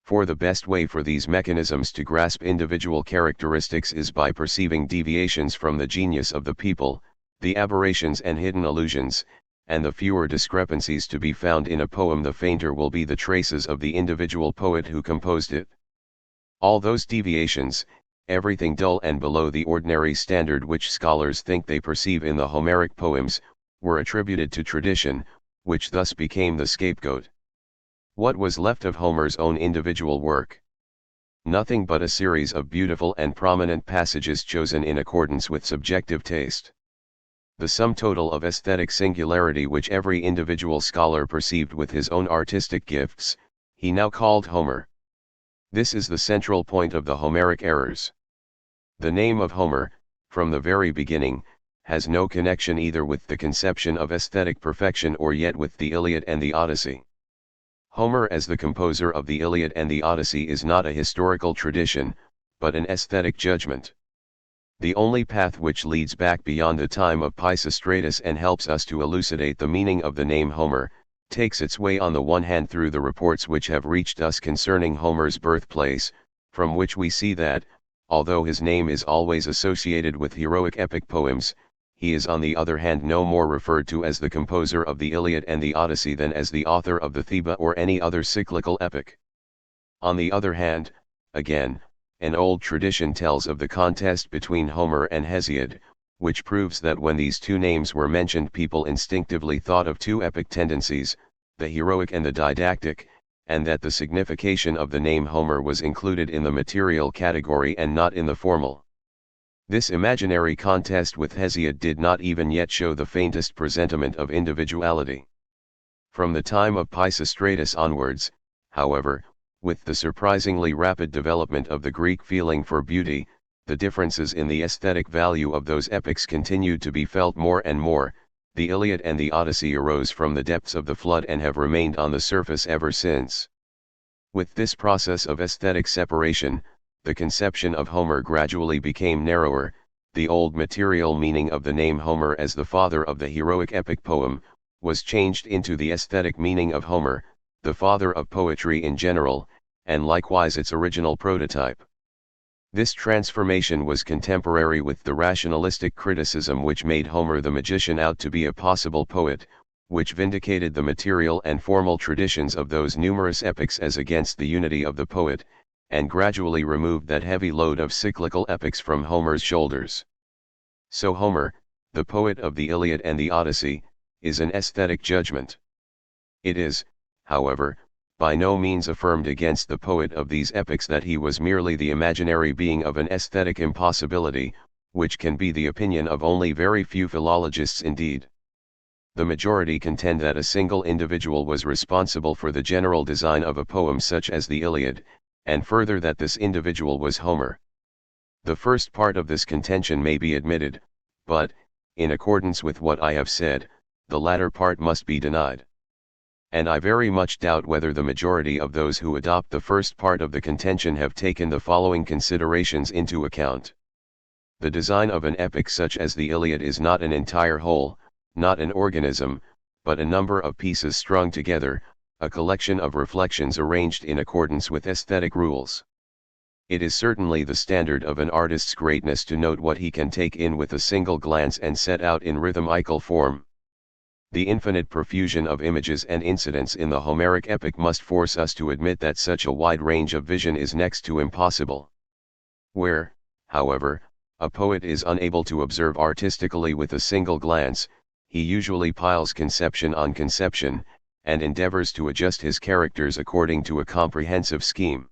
For the best way for these mechanisms to grasp individual characteristics is by perceiving deviations from the genius of the people, the aberrations and hidden allusions, and the fewer discrepancies to be found in a poem the fainter will be the traces of the individual poet who composed it. All those deviations, everything dull and below the ordinary standard which scholars think they perceive in the Homeric poems, were attributed to tradition, which thus became the scapegoat. What was left of Homer's own individual work? Nothing but a series of beautiful and prominent passages chosen in accordance with subjective taste. The sum total of aesthetic singularity which every individual scholar perceived with his own artistic gifts, he now called Homer. This is the central point of the Homeric errors. The name of Homer, from the very beginning, has no connection either with the conception of aesthetic perfection or yet with the Iliad and the Odyssey. Homer as the composer of the Iliad and the Odyssey is not a historical tradition, but an aesthetic judgment. The only path which leads back beyond the time of Pisistratus and helps us to elucidate the meaning of the name Homer, takes its way on the one hand through the reports which have reached us concerning Homer's birthplace, from which we see that, although his name is always associated with heroic epic poems, he is on the other hand no more referred to as the composer of the Iliad and the Odyssey than as the author of the Thebaid or any other cyclical epic. On the other hand, again, an old tradition tells of the contest between Homer and Hesiod, which proves that when these two names were mentioned people instinctively thought of two epic tendencies, the heroic and the didactic, and that the signification of the name Homer was included in the material category and not in the formal. This imaginary contest with Hesiod did not even yet show the faintest presentiment of individuality. From the time of Pisistratus onwards, however, with the surprisingly rapid development of the Greek feeling for beauty, the differences in the aesthetic value of those epics continued to be felt more and more. The Iliad and the Odyssey arose from the depths of the flood and have remained on the surface ever since. With this process of aesthetic separation, the conception of Homer gradually became narrower. The old material meaning of the name Homer as the father of the heroic epic poem was changed into the aesthetic meaning of Homer, the father of poetry in general, and likewise its original prototype. This transformation was contemporary with the rationalistic criticism which made Homer the magician out to be a possible poet, which vindicated the material and formal traditions of those numerous epics as against the unity of the poet, and gradually removed that heavy load of cyclical epics from Homer's shoulders. So Homer, the poet of the Iliad and the Odyssey, is an aesthetic judgment. It is, however, by no means affirmed against the poet of these epics that he was merely the imaginary being of an aesthetic impossibility, which can be the opinion of only very few philologists indeed. The majority contend that a single individual was responsible for the general design of a poem such as the Iliad, and further that this individual was Homer. The first part of this contention may be admitted, but, in accordance with what I have said, the latter part must be denied. And I very much doubt whether the majority of those who adopt the first part of the contention have taken the following considerations into account. The design of an epic such as the Iliad is not an entire whole, not an organism, but a number of pieces strung together, a collection of reflections arranged in accordance with aesthetic rules. It is certainly the standard of an artist's greatness to note what he can take in with a single glance and set out in rhythmical form. The infinite profusion of images and incidents in the Homeric epic must force us to admit that such a wide range of vision is next to impossible. Where, however, a poet is unable to observe artistically with a single glance, he usually piles conception on conception, and endeavors to adjust his characters according to a comprehensive scheme.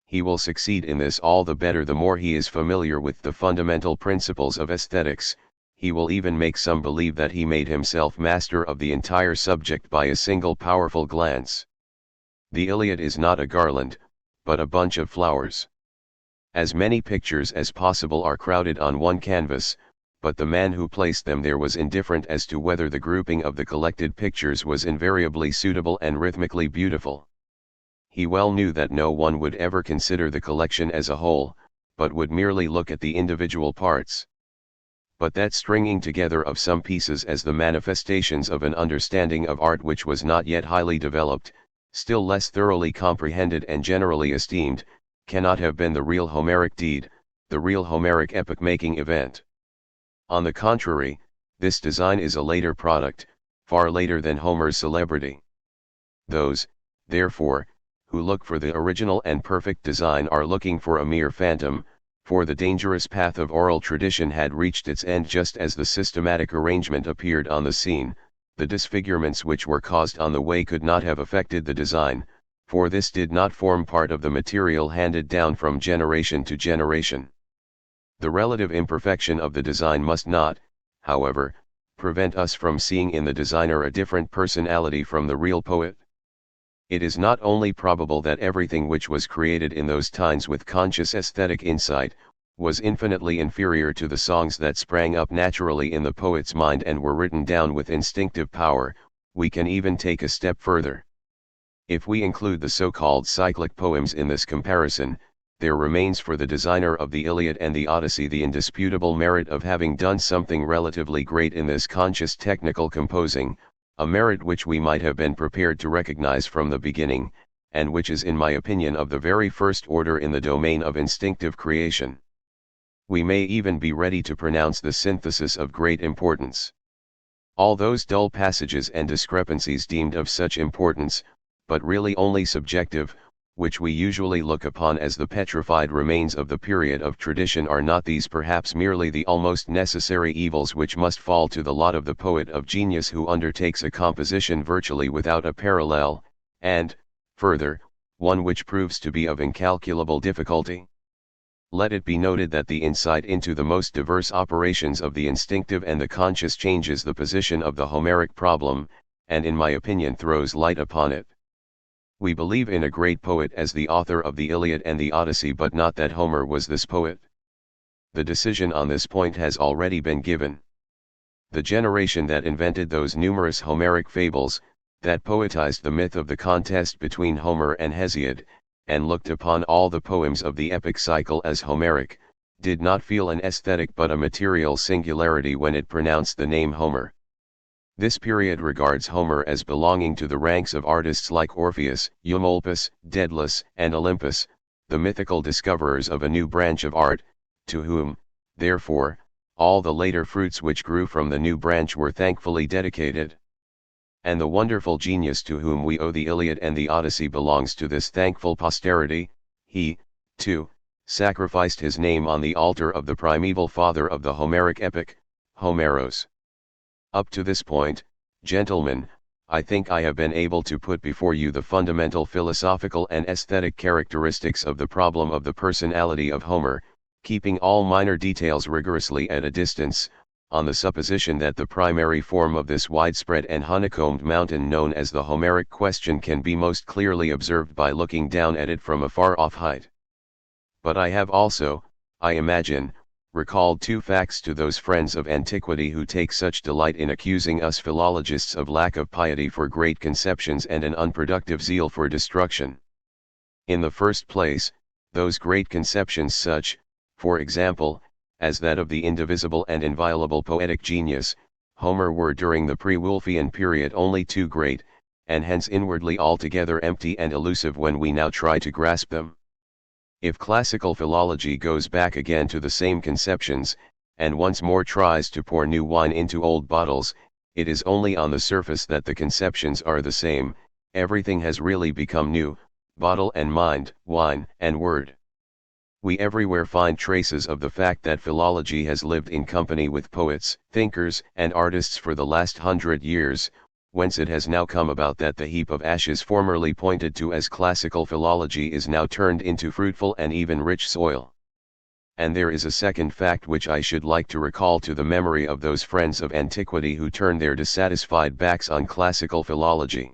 He will succeed in this all the better the more he is familiar with the fundamental principles of aesthetics. He will even make some believe that he made himself master of the entire subject by a single powerful glance. The Iliad is not a garland, but a bunch of flowers. As many pictures as possible are crowded on one canvas, but the man who placed them there was indifferent as to whether the grouping of the collected pictures was invariably suitable and rhythmically beautiful. He well knew that no one would ever consider the collection as a whole, but would merely look at the individual parts. But that stringing together of some pieces as the manifestations of an understanding of art which was not yet highly developed, still less thoroughly comprehended and generally esteemed, cannot have been the real Homeric deed, the real Homeric epoch-making event. On the contrary, this design is a later product, far later than Homer's celebrity. Those, therefore, who look for the original and perfect design are looking for a mere phantom, for the dangerous path of oral tradition had reached its end just as the systematic arrangement appeared on the scene. The disfigurements which were caused on the way could not have affected the design, for this did not form part of the material handed down from generation to generation. The relative imperfection of the design must not, however, prevent us from seeing in the designer a different personality from the real poet. It is not only probable that everything which was created in those times with conscious aesthetic insight, was infinitely inferior to the songs that sprang up naturally in the poet's mind and were written down with instinctive power. We can even take a step further. If we include the so-called cyclic poems in this comparison, there remains for the designer of the Iliad and the Odyssey the indisputable merit of having done something relatively great in this conscious technical composing, a merit which we might have been prepared to recognize from the beginning, and which is in my opinion of the very first order in the domain of instinctive creation. We may even be ready to pronounce the synthesis of great importance. All those dull passages and discrepancies deemed of such importance, but really only subjective, which we usually look upon as the petrified remains of the period of tradition, are not these perhaps merely the almost necessary evils which must fall to the lot of the poet of genius who undertakes a composition virtually without a parallel, and, further, one which proves to be of incalculable difficulty? Let it be noted that the insight into the most diverse operations of the instinctive and the conscious changes the position of the Homeric problem, and in my opinion throws light upon it. We believe in a great poet as the author of the Iliad and the Odyssey, but not that Homer was this poet. The decision on this point has already been given. The generation that invented those numerous Homeric fables, that poetized the myth of the contest between Homer and Hesiod, and looked upon all the poems of the epic cycle as Homeric, did not feel an aesthetic but a material singularity when it pronounced the name Homer. This period regards Homer as belonging to the ranks of artists like Orpheus, Eumolpus, Daedalus, and Olympus, the mythical discoverers of a new branch of art, to whom, therefore, all the later fruits which grew from the new branch were thankfully dedicated. And the wonderful genius to whom we owe the Iliad and the Odyssey belongs to this thankful posterity. He, too, sacrificed his name on the altar of the primeval father of the Homeric epic, Homeros. Up to this point, gentlemen, I think I have been able to put before you the fundamental philosophical and aesthetic characteristics of the problem of the personality of Homer, keeping all minor details rigorously at a distance, on the supposition that the primary form of this widespread and honeycombed mountain known as the Homeric question can be most clearly observed by looking down at it from a far-off height. But I have also, I imagine, recalled two facts to those friends of antiquity who take such delight in accusing us philologists of lack of piety for great conceptions and an unproductive zeal for destruction. In the first place, those great conceptions such, for example, as that of the indivisible and inviolable poetic genius, Homer were during the pre-Wolfian period only too great, and hence inwardly altogether empty and elusive when we now try to grasp them. If classical philology goes back again to the same conceptions, and once more tries to pour new wine into old bottles, it is only on the surface that the conceptions are the same. Everything has really become new, bottle and mind, wine and word. We everywhere find traces of the fact that philology has lived in company with poets, thinkers, and artists for the last 100 years, whence it has now come about that the heap of ashes formerly pointed to as classical philology is now turned into fruitful and even rich soil. And there is a second fact which I should like to recall to the memory of those friends of antiquity who turn their dissatisfied backs on classical philology.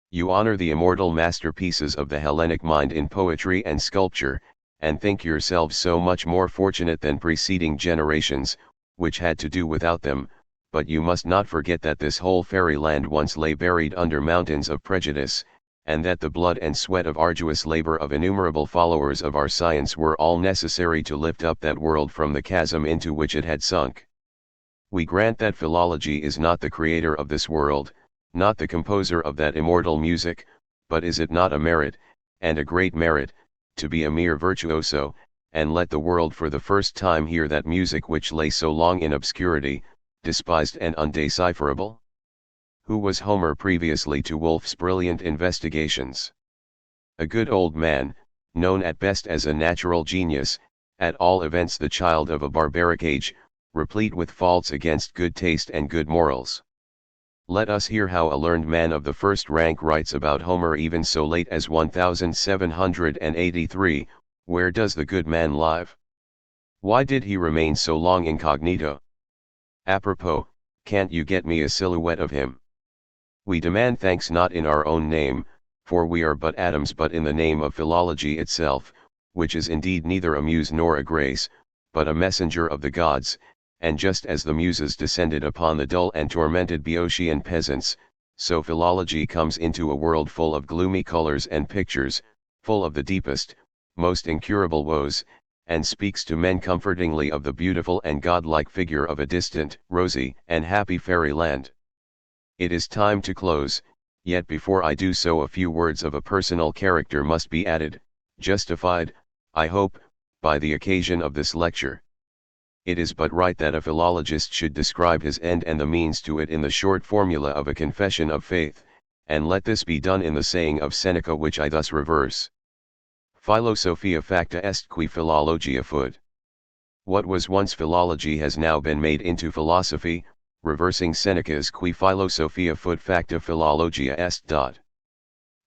You honor the immortal masterpieces of the Hellenic mind in poetry and sculpture, and think yourselves so much more fortunate than preceding generations, which had to do without them, but you must not forget that this whole fairyland once lay buried under mountains of prejudice, and that the blood and sweat of arduous labor of innumerable followers of our science were all necessary to lift up that world from the chasm into which it had sunk. We grant that philology is not the creator of this world, not the composer of that immortal music, but is it not a merit, and a great merit, to be a mere virtuoso, and let the world for the first time hear that music which lay so long in obscurity, despised and undecipherable? Who was Homer previously to Wolf's brilliant investigations? A good old man, known at best as a natural genius, at all events the child of a barbaric age, replete with faults against good taste and good morals. Let us hear how a learned man of the first rank writes about Homer even so late as 1783, where does the good man live? Why did he remain so long incognito? Apropos, can't you get me a silhouette of him? We demand thanks not in our own name, for we are but atoms, but in the name of philology itself, which is indeed neither a muse nor a grace, but a messenger of the gods. And just as the muses descended upon the dull and tormented Boeotian peasants, so philology comes into a world full of gloomy colors and pictures, full of the deepest, most incurable woes, and speaks to men comfortingly of the beautiful and godlike figure of a distant, rosy, and happy fairyland. It is time to close, yet before I do so a few words of a personal character must be added, justified, I hope, by the occasion of this lecture. It is but right that a philologist should describe his end and the means to it in the short formula of a confession of faith, and let this be done in the saying of Seneca which I thus reverse. Philosophia facta est qui philologia fut. What was once philology has now been made into philosophy, reversing Seneca's qui philosophia fut facta philologia est.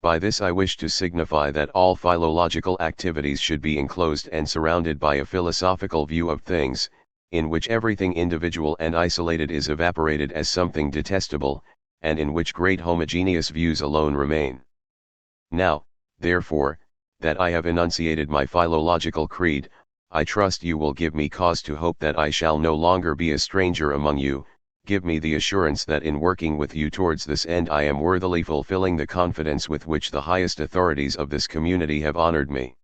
By this I wish to signify that all philological activities should be enclosed and surrounded by a philosophical view of things, in which everything individual and isolated is evaporated as something detestable, and in which great homogeneous views alone remain. Now, therefore, that I have enunciated my philological creed, I trust you will give me cause to hope that I shall no longer be a stranger among you. Give me the assurance that in working with you towards this end I am worthily fulfilling the confidence with which the highest authorities of this community have honored me.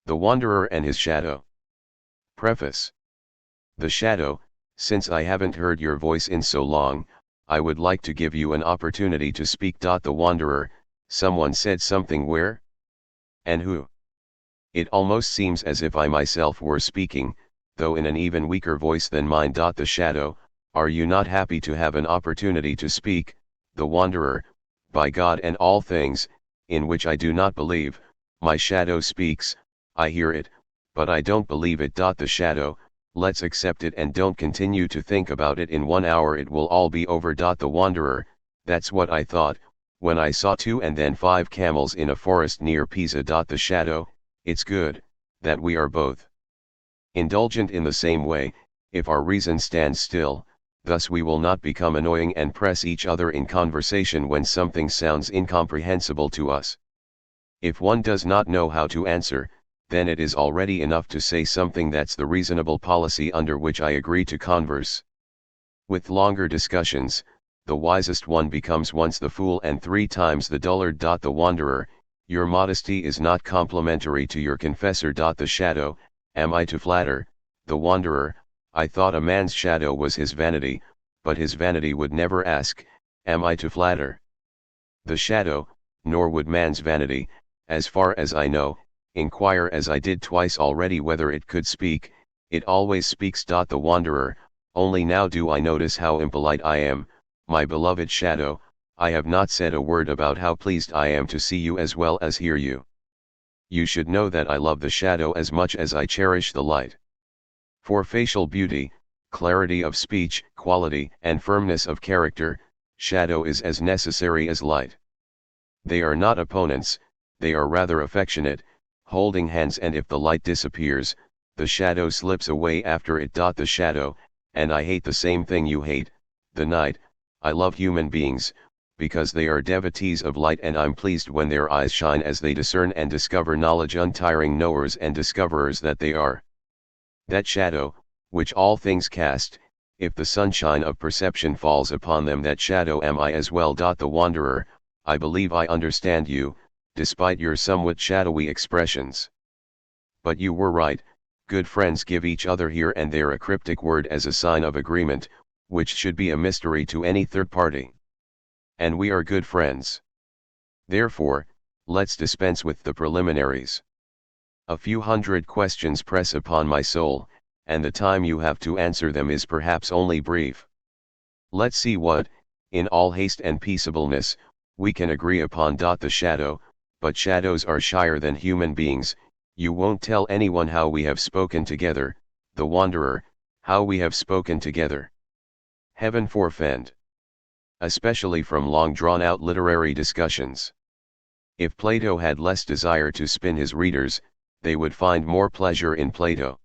The Wanderer and His Shadow. Preface. The shadow, since I haven't heard your voice in so long, I would like to give you an opportunity to speak. The wanderer, someone said something. Where? And who? It almost seems as if I myself were speaking, though in an even weaker voice than mine. The shadow, are you not happy to have an opportunity to speak? The wanderer, by God and all things, in which I do not believe, my shadow speaks, I hear it, but I don't believe it. The shadow, let's accept it and don't continue to think about it. In 1 hour it will all be over. The wanderer, that's what I thought, when I saw 2 and then 5 camels in a forest near Pisa. The shadow, it's good, that we are both indulgent in the same way. If our reason stands still, thus we will not become annoying and press each other in conversation when something sounds incomprehensible to us. If one does not know how to answer, then it is already enough to say something. That's the reasonable policy under which I agree to converse. With longer discussions, the wisest one becomes once the fool and 3 times the dullard. The wanderer, your modesty is not complimentary to your confessor. The shadow, am I to flatter? The wanderer, I thought a man's shadow was his vanity, but his vanity would never ask, am I to flatter? The shadow, nor would man's vanity, as far as I know, inquire as I did twice already whether it could speak. It always speaks. The wanderer, only now do I notice how impolite I am, my beloved shadow. I have not said a word about how pleased I am to see you as well as hear you. You should know that I love the shadow as much as I cherish the light. For facial beauty, clarity of speech, quality and firmness of character, shadow is as necessary as light. They are not opponents, they are rather affectionate, holding hands, and if the light disappears, the shadow slips away after it. The shadow, and I hate the same thing you hate, the night. I love human beings, because they are devotees of light, and I'm pleased when their eyes shine as they discern and discover knowledge, untiring knowers and discoverers that they are. That shadow, which all things cast, if the sunshine of perception falls upon them, that shadow am I as well. The wanderer, I believe I understand you, despite your somewhat shadowy expressions. But you were right, good friends give each other here and there a cryptic word as a sign of agreement, which should be a mystery to any third party. And we are good friends. Therefore, let's dispense with the preliminaries. A few hundred questions press upon my soul, and the time you have to answer them is perhaps only brief. Let's see what, in all haste and peaceableness, we can agree upon. The shadow, but shadows are shyer than human beings. You won't tell anyone how we have spoken together. The wanderer, how we have spoken together. Heaven forfend. Especially from long drawn-out literary discussions. If Plato had less desire to spin his readers, they would find more pleasure in Plato.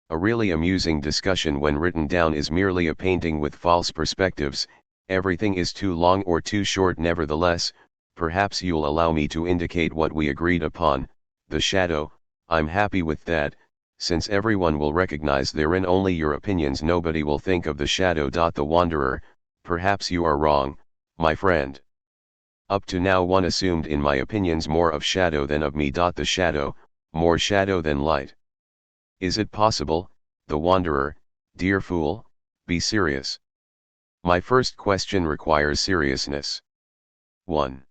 A really amusing discussion when written down is merely a painting with false perspectives. Everything is too long or too short. Nevertheless, perhaps you'll allow me to indicate what we agreed upon. The shadow, I'm happy with that, since everyone will recognize therein only your opinions. Nobody will think of the shadow. The wanderer, perhaps you are wrong, my friend. Up to now one assumed in my opinions more of shadow than of me. The shadow, more shadow than light. Is it possible? The wanderer, dear fool, be serious. My first question requires seriousness. 1.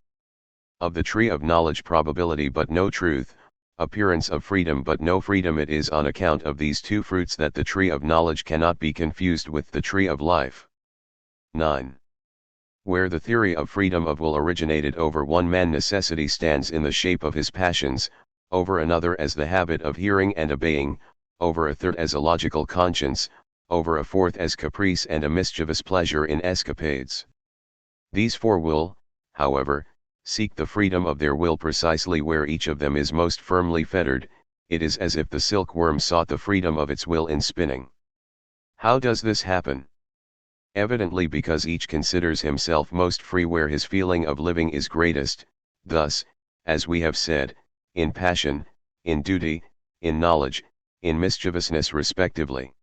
Of the tree of knowledge, probability but no truth, appearance of freedom but no freedom. It is on account of these 2 fruits that the tree of knowledge cannot be confused with the tree of life. 9. Where the theory of freedom of will originated, over one man necessity stands in the shape of his passions, over another as the habit of hearing and obeying, over a third as a logical conscience, over a fourth as caprice and a mischievous pleasure in escapades. These 4 will, however, seek the freedom of their will precisely where each of them is most firmly fettered. It is as if the silkworm sought the freedom of its will in spinning. How does this happen? Evidently because each considers himself most free where his feeling of living is greatest. Thus, as we have said, in passion, in duty, in knowledge, in mischievousness respectively.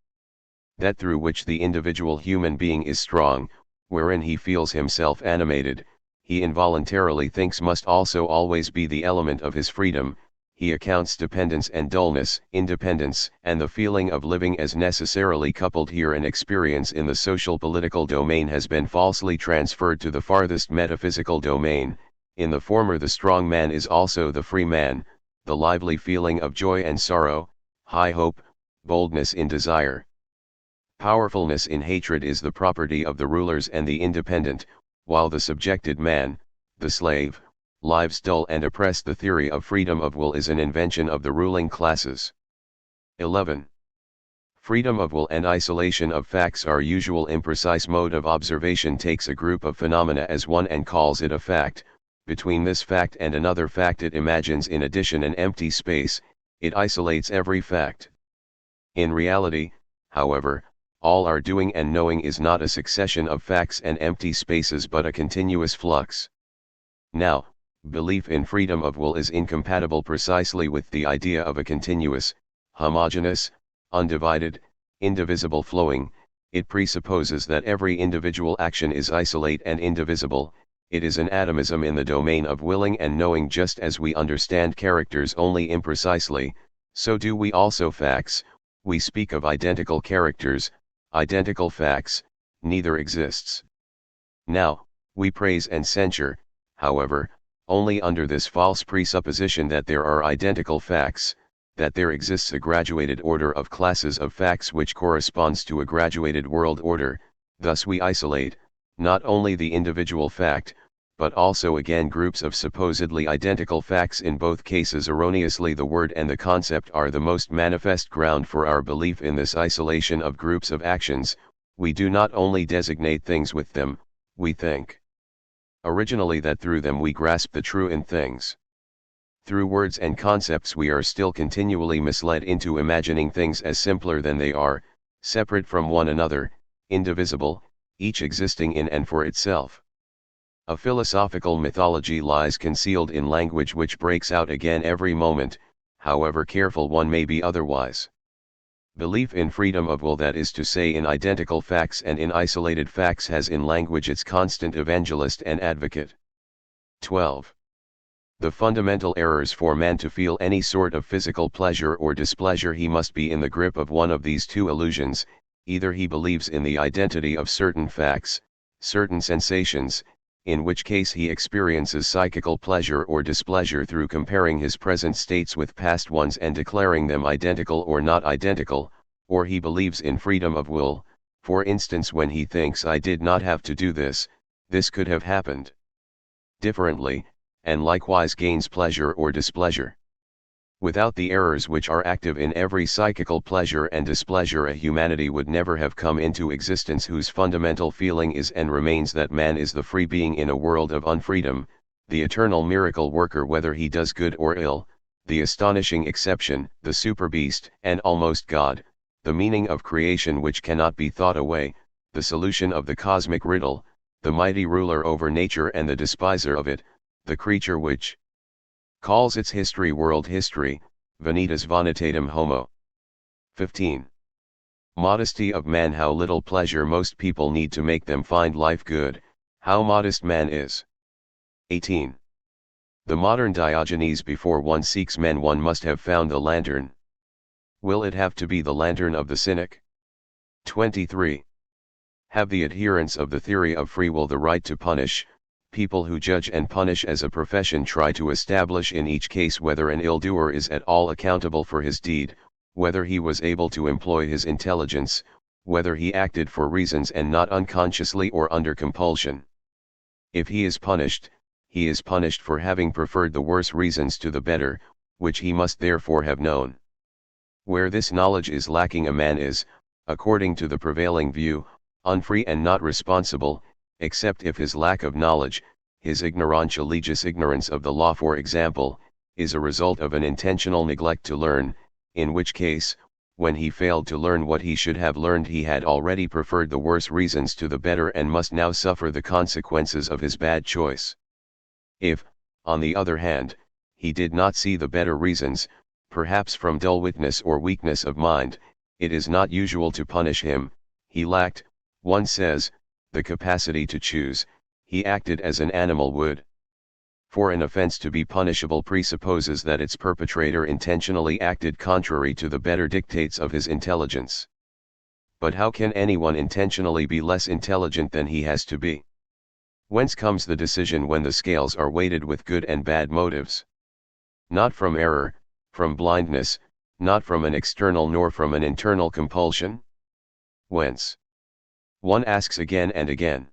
That through which the individual human being is strong, wherein he feels himself animated, he involuntarily thinks must also always be the element of his freedom. he accounts dependence and dullness, independence, and the feeling of living as necessarily coupled here. An experience in the social-political domain has been falsely transferred to the farthest metaphysical domain. In the former, the strong man is also the free man, the lively feeling of joy and sorrow, high hope, boldness in desire. Powerfulness in hatred is the property of the rulers and the independent, while the subjected man, the slave, lives dull and oppressed. The theory of freedom of will is an invention of the ruling classes. 11. Freedom of will and isolation of facts. Our usual imprecise mode of observation takes a group of phenomena as one and calls it a fact. Between this fact and another fact it imagines in addition an empty space, it isolates every fact. In reality, however, all our doing and knowing is not a succession of facts and empty spaces but a continuous flux. Now, belief in freedom of will is incompatible precisely with the idea of a continuous, homogeneous, undivided, indivisible flowing. It presupposes that every individual action is isolate and indivisible. It is an atomism in the domain of willing and knowing. Just as we understand characters only imprecisely, so do we also facts. We speak of identical characters, identical facts, neither exists. Now, we praise and censure, however, only under this false presupposition that there are identical facts, that there exists a graduated order of classes of facts which corresponds to a graduated world order. Thus we isolate, not only the individual fact, but also again groups of supposedly identical facts. In both cases erroneously. The word and the concept are the most manifest ground for our belief in this isolation of groups of actions. We do not only designate things with them, we think originally that through them we grasp the true in things. Through words and concepts we are still continually misled into imagining things as simpler than they are, separate from one another, indivisible, each existing in and for itself. A philosophical mythology lies concealed in language which breaks out again every moment, however careful one may be otherwise. Belief in freedom of will, that is to say in identical facts and in isolated facts, has in language its constant evangelist and advocate. 12. The fundamental errors for man to feel any sort of physical pleasure or displeasure. He must be in the grip of one of these two illusions. Either he believes in the identity of certain facts, certain sensations, in which case he experiences psychical pleasure or displeasure through comparing his present states with past ones and declaring them identical or not identical, or he believes in freedom of will, for instance when he thinks I did not have to do this, this could have happened differently, and likewise gains pleasure or displeasure. Without the errors which are active in every psychical pleasure and displeasure, a humanity would never have come into existence whose fundamental feeling is and remains that man is the free being in a world of unfreedom, the eternal miracle worker whether he does good or ill, the astonishing exception, the super beast and almost God, the meaning of creation which cannot be thought away, the solution of the cosmic riddle, the mighty ruler over nature and the despiser of it, the creature which calls its history world history, vanitas vanitatum homo. 15. Modesty of man. How little pleasure most people need to make them find life good, how modest man is. 18. The modern Diogenes. Before one seeks men one must have found the lantern. Will it have to be the lantern of the cynic? 23. Have the adherents of the theory of free will the right to punish? People who judge and punish as a profession try to establish in each case whether an ill-doer is at all accountable for his deed, whether he was able to employ his intelligence, whether he acted for reasons and not unconsciously or under compulsion. If he is punished for having preferred the worse reasons to the better, which he must therefore have known. Where this knowledge is lacking, a man is, according to the prevailing view, unfree and not responsible, except if his lack of knowledge, his ignorantia legis, ignorance of the law for example, is a result of an intentional neglect to learn, in which case, when he failed to learn what he should have learned, he had already preferred the worse reasons to the better and must now suffer the consequences of his bad choice. If, on the other hand, he did not see the better reasons, perhaps from dull witness or weakness of mind, it is not usual to punish him. He lacked, one says, the capacity to choose, he acted as an animal would. For an offense to be punishable presupposes that its perpetrator intentionally acted contrary to the better dictates of his intelligence. But how can anyone intentionally be less intelligent than he has to be? Whence comes the decision when the scales are weighted with good and bad motives? Not from error, from blindness, not from an external nor from an internal compulsion? Whence? One asks again and again.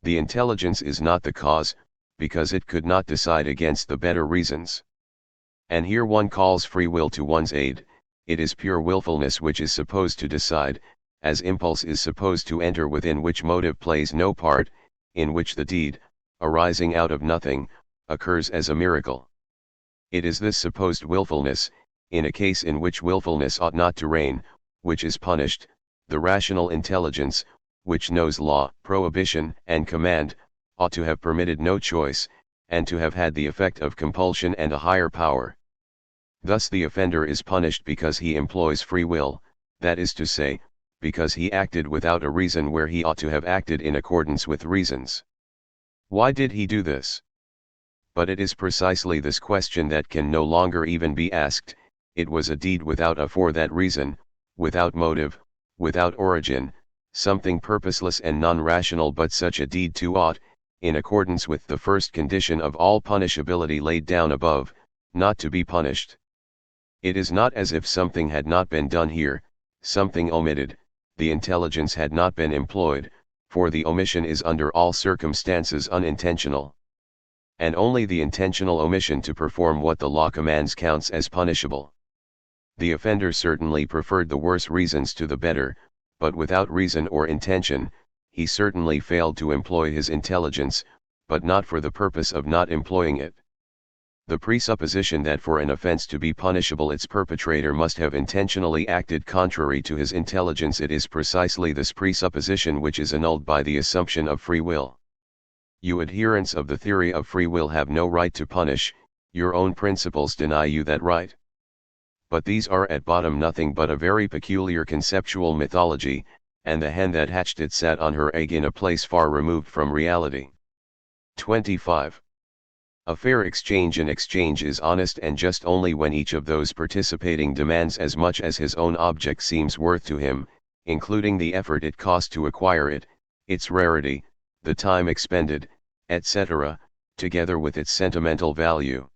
The intelligence is not the cause, because it could not decide against the better reasons. And here one calls free will to one's aid. It is pure willfulness which is supposed to decide, as impulse is supposed to enter, within which motive plays no part, in which the deed, arising out of nothing, occurs as a miracle. It is this supposed willfulness, in a case in which willfulness ought not to reign, which is punished. The rational intelligence, which knows law, prohibition, and command, ought to have permitted no choice, and to have had the effect of compulsion and a higher power. Thus the offender is punished because he employs free will, that is to say, because he acted without a reason where he ought to have acted in accordance with reasons. Why did he do this? But it is precisely this question that can no longer even be asked. It was a deed without a for that reason, without motive, without origin, something purposeless and non-rational, but such a deed too ought, in accordance with the first condition of all punishability laid down above, not to be punished. It is not as if something had not been done here, something omitted, the intelligence had not been employed, for the omission is under all circumstances unintentional. And only the intentional omission to perform what the law commands counts as punishable. The offender certainly preferred the worse reasons to the better, but without reason or intention, he certainly failed to employ his intelligence, but not for the purpose of not employing it. The presupposition that for an offense to be punishable its perpetrator must have intentionally acted contrary to his intelligence, it is precisely this presupposition which is annulled by the assumption of free will. You adherents of the theory of free will have no right to punish, your own principles deny you that right. But these are at bottom nothing but a very peculiar conceptual mythology, and the hen that hatched it sat on her egg in a place far removed from reality. 25. A fair exchange. An exchange is honest and just only when each of those participating demands as much as his own object seems worth to him, including the effort it cost to acquire it, its rarity, the time expended, etc., together with its sentimental value.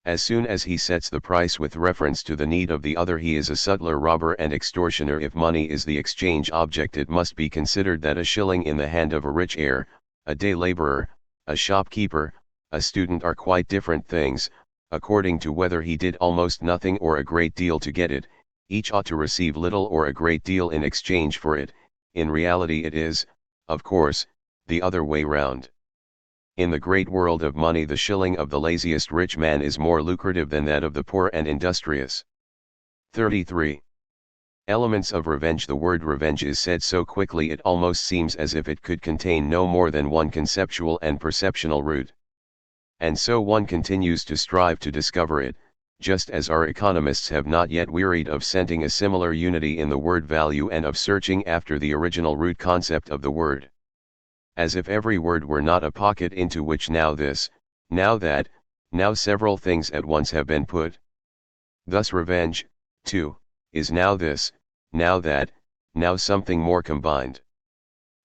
As soon as he sets the price with reference to the need of the other, he is a subtler robber and extortioner. If money is the exchange object, it must be considered that a shilling in the hand of a rich heir, a day laborer, a shopkeeper, a student are quite different things, according to whether he did almost nothing or a great deal to get it. Each ought to receive little or a great deal in exchange for it. In reality it is, of course, the other way round. In the great world of money, the shilling of the laziest rich man is more lucrative than that of the poor and industrious. 33. Elements of revenge. The word revenge is said so quickly it almost seems as if it could contain no more than one conceptual and perceptional root. And so one continues to strive to discover it, just as our economists have not yet wearied of scenting a similar unity in the word value and of searching after the original root concept of the word. As if every word were not a pocket into which now this, now that, now several things at once have been put. Thus revenge, too, is now this, now that, now something more combined.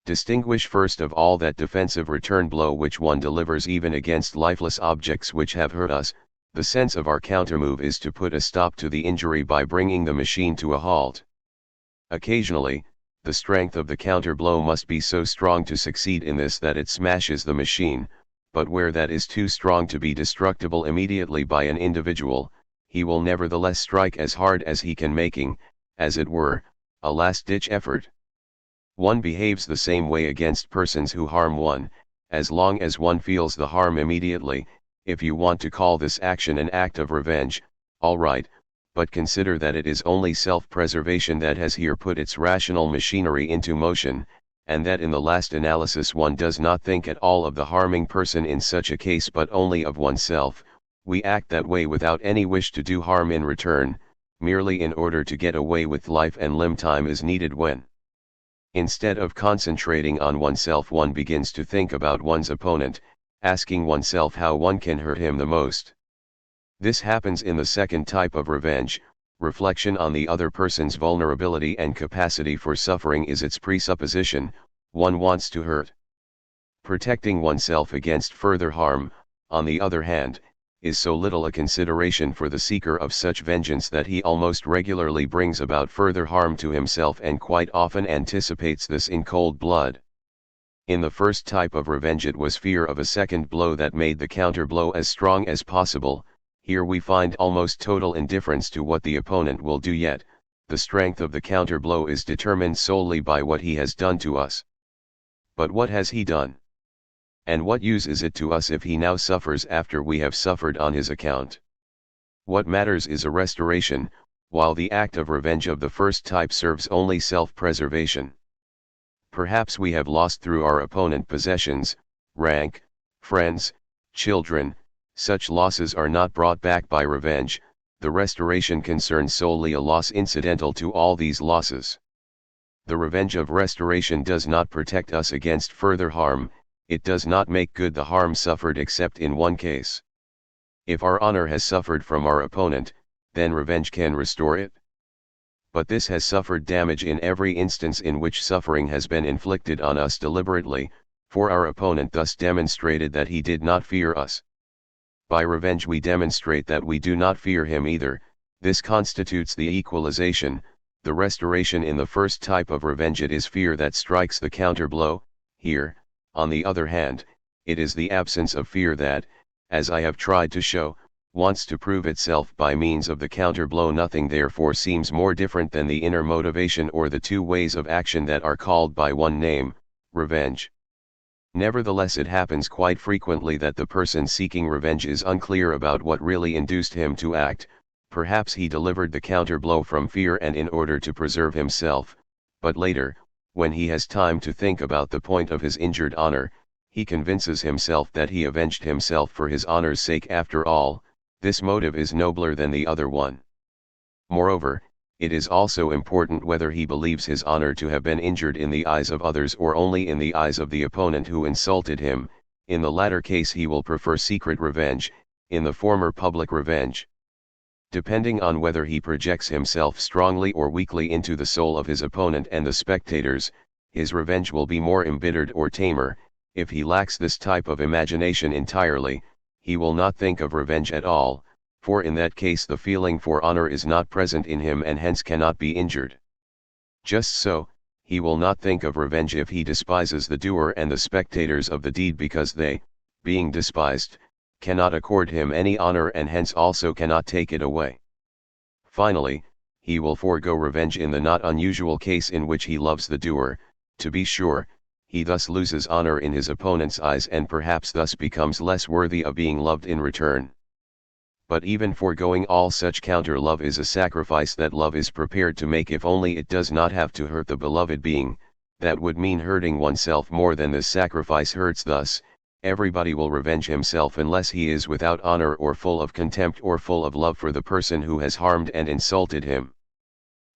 Distinguish first of all that defensive return blow which one delivers even against lifeless objects which have hurt us. The sense of our countermove is to put a stop to the injury by bringing the machine to a halt. Occasionally, the strength of the counter blow must be so strong to succeed in this that it smashes the machine, but where that is too strong to be destructible immediately by an individual, he will nevertheless strike as hard as he can, making, as it were, a last-ditch effort. One behaves the same way against persons who harm one, as long as one feels the harm immediately. If you want to call this action an act of revenge, all right, but consider that it is only self-preservation that has here put its rational machinery into motion, and that in the last analysis one does not think at all of the harming person in such a case but only of oneself. We act that way without any wish to do harm in return, merely in order to get away with life and limb. Time is needed when, instead of concentrating on oneself, one begins to think about one's opponent, asking oneself how one can hurt him the most. This happens in the second type of revenge. Reflection on the other person's vulnerability and capacity for suffering is its presupposition. One wants to hurt. Protecting oneself against further harm, on the other hand, is so little a consideration for the seeker of such vengeance that he almost regularly brings about further harm to himself and quite often anticipates this in cold blood. In the first type of revenge it was fear of a second blow that made the counter-blow as strong as possible. Here we find almost total indifference to what the opponent will do, yet the strength of the counter-blow is determined solely by what he has done to us. But what has he done? And what use is it to us if he now suffers after we have suffered on his account? What matters is a restoration, while the act of revenge of the first type serves only self-preservation. Perhaps we have lost through our opponent possessions, rank, friends, children. Such losses are not brought back by revenge. The restoration concerns solely a loss incidental to all these losses. The revenge of restoration does not protect us against further harm. It does not make good the harm suffered except in one case. If our honor has suffered from our opponent, then revenge can restore it. But this has suffered damage in every instance in which suffering has been inflicted on us deliberately, for our opponent thus demonstrated that he did not fear us. By revenge we demonstrate that we do not fear him either. This constitutes the equalization, the restoration. In the first type of revenge it is fear that strikes the counter-blow. Here, on the other hand, it is the absence of fear that, as I have tried to show, wants to prove itself by means of the counter-blow. Nothing therefore seems more different than the inner motivation or the two ways of action that are called by one name, revenge. Nevertheless, it happens quite frequently that the person seeking revenge is unclear about what really induced him to act. Perhaps he delivered the counter-blow from fear and in order to preserve himself, but later, when he has time to think about the point of his injured honor, he convinces himself that he avenged himself for his honor's sake after all. This motive is nobler than the other one. Moreover, it is also important whether he believes his honor to have been injured in the eyes of others or only in the eyes of the opponent who insulted him. In the latter case he will prefer secret revenge, in the former public revenge. Depending on whether he projects himself strongly or weakly into the soul of his opponent and the spectators, his revenge will be more embittered or tamer. If he lacks this type of imagination entirely, he will not think of revenge at all, for in that case the feeling for honor is not present in him and hence cannot be injured. Just so, he will not think of revenge if he despises the doer and the spectators of the deed because they, being despised, cannot accord him any honor and hence also cannot take it away. Finally, he will forego revenge in the not unusual case in which he loves the doer. To be sure, he thus loses honor in his opponent's eyes and perhaps thus becomes less worthy of being loved in return. But even foregoing all such counter-love is a sacrifice that love is prepared to make if only it does not have to hurt the beloved being. That would mean hurting oneself more than this sacrifice hurts. Thus, everybody will revenge himself unless he is without honor or full of contempt or full of love for the person who has harmed and insulted him.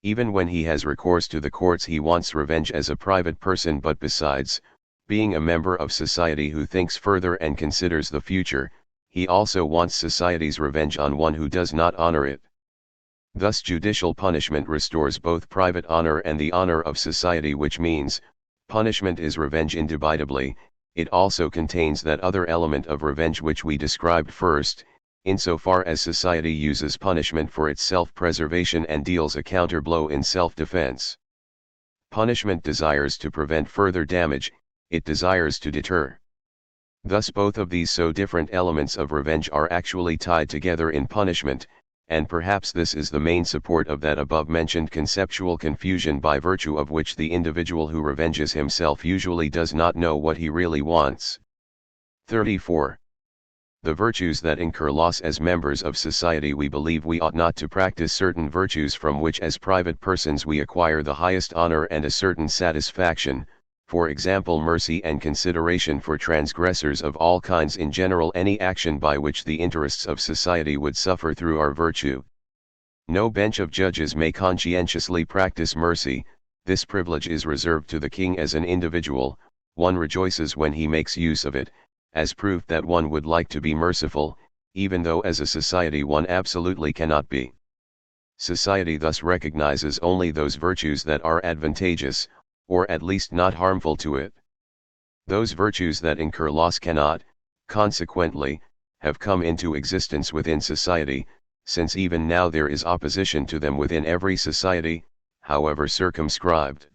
Even when he has recourse to the courts he wants revenge as a private person, but besides, being a member of society who thinks further and considers the future, he also wants society's revenge on one who does not honor it. Thus judicial punishment restores both private honor and the honor of society, which means, punishment is revenge indubitably. It also contains that other element of revenge which we described first, insofar as society uses punishment for its self-preservation and deals a counter-blow in self-defense. Punishment desires to prevent further damage, it desires to deter. Thus both of these so different elements of revenge are actually tied together in punishment, and perhaps this is the main support of that above-mentioned conceptual confusion by virtue of which the individual who revenges himself usually does not know what he really wants. 34. The virtues that incur loss as members of society. We believe we ought not to practice certain virtues from which as private persons we acquire the highest honor and a certain satisfaction, for example mercy and consideration for transgressors of all kinds, in general any action by which the interests of society would suffer through our virtue. No bench of judges may conscientiously practice mercy. This privilege is reserved to the king as an individual. One rejoices when he makes use of it, as proof that one would like to be merciful, even though as a society one absolutely cannot be. Society thus recognizes only those virtues that are advantageous, or at least not harmful to it. Those virtues that incur loss cannot, consequently, have come into existence within society, since even now there is opposition to them within every society, however circumscribed.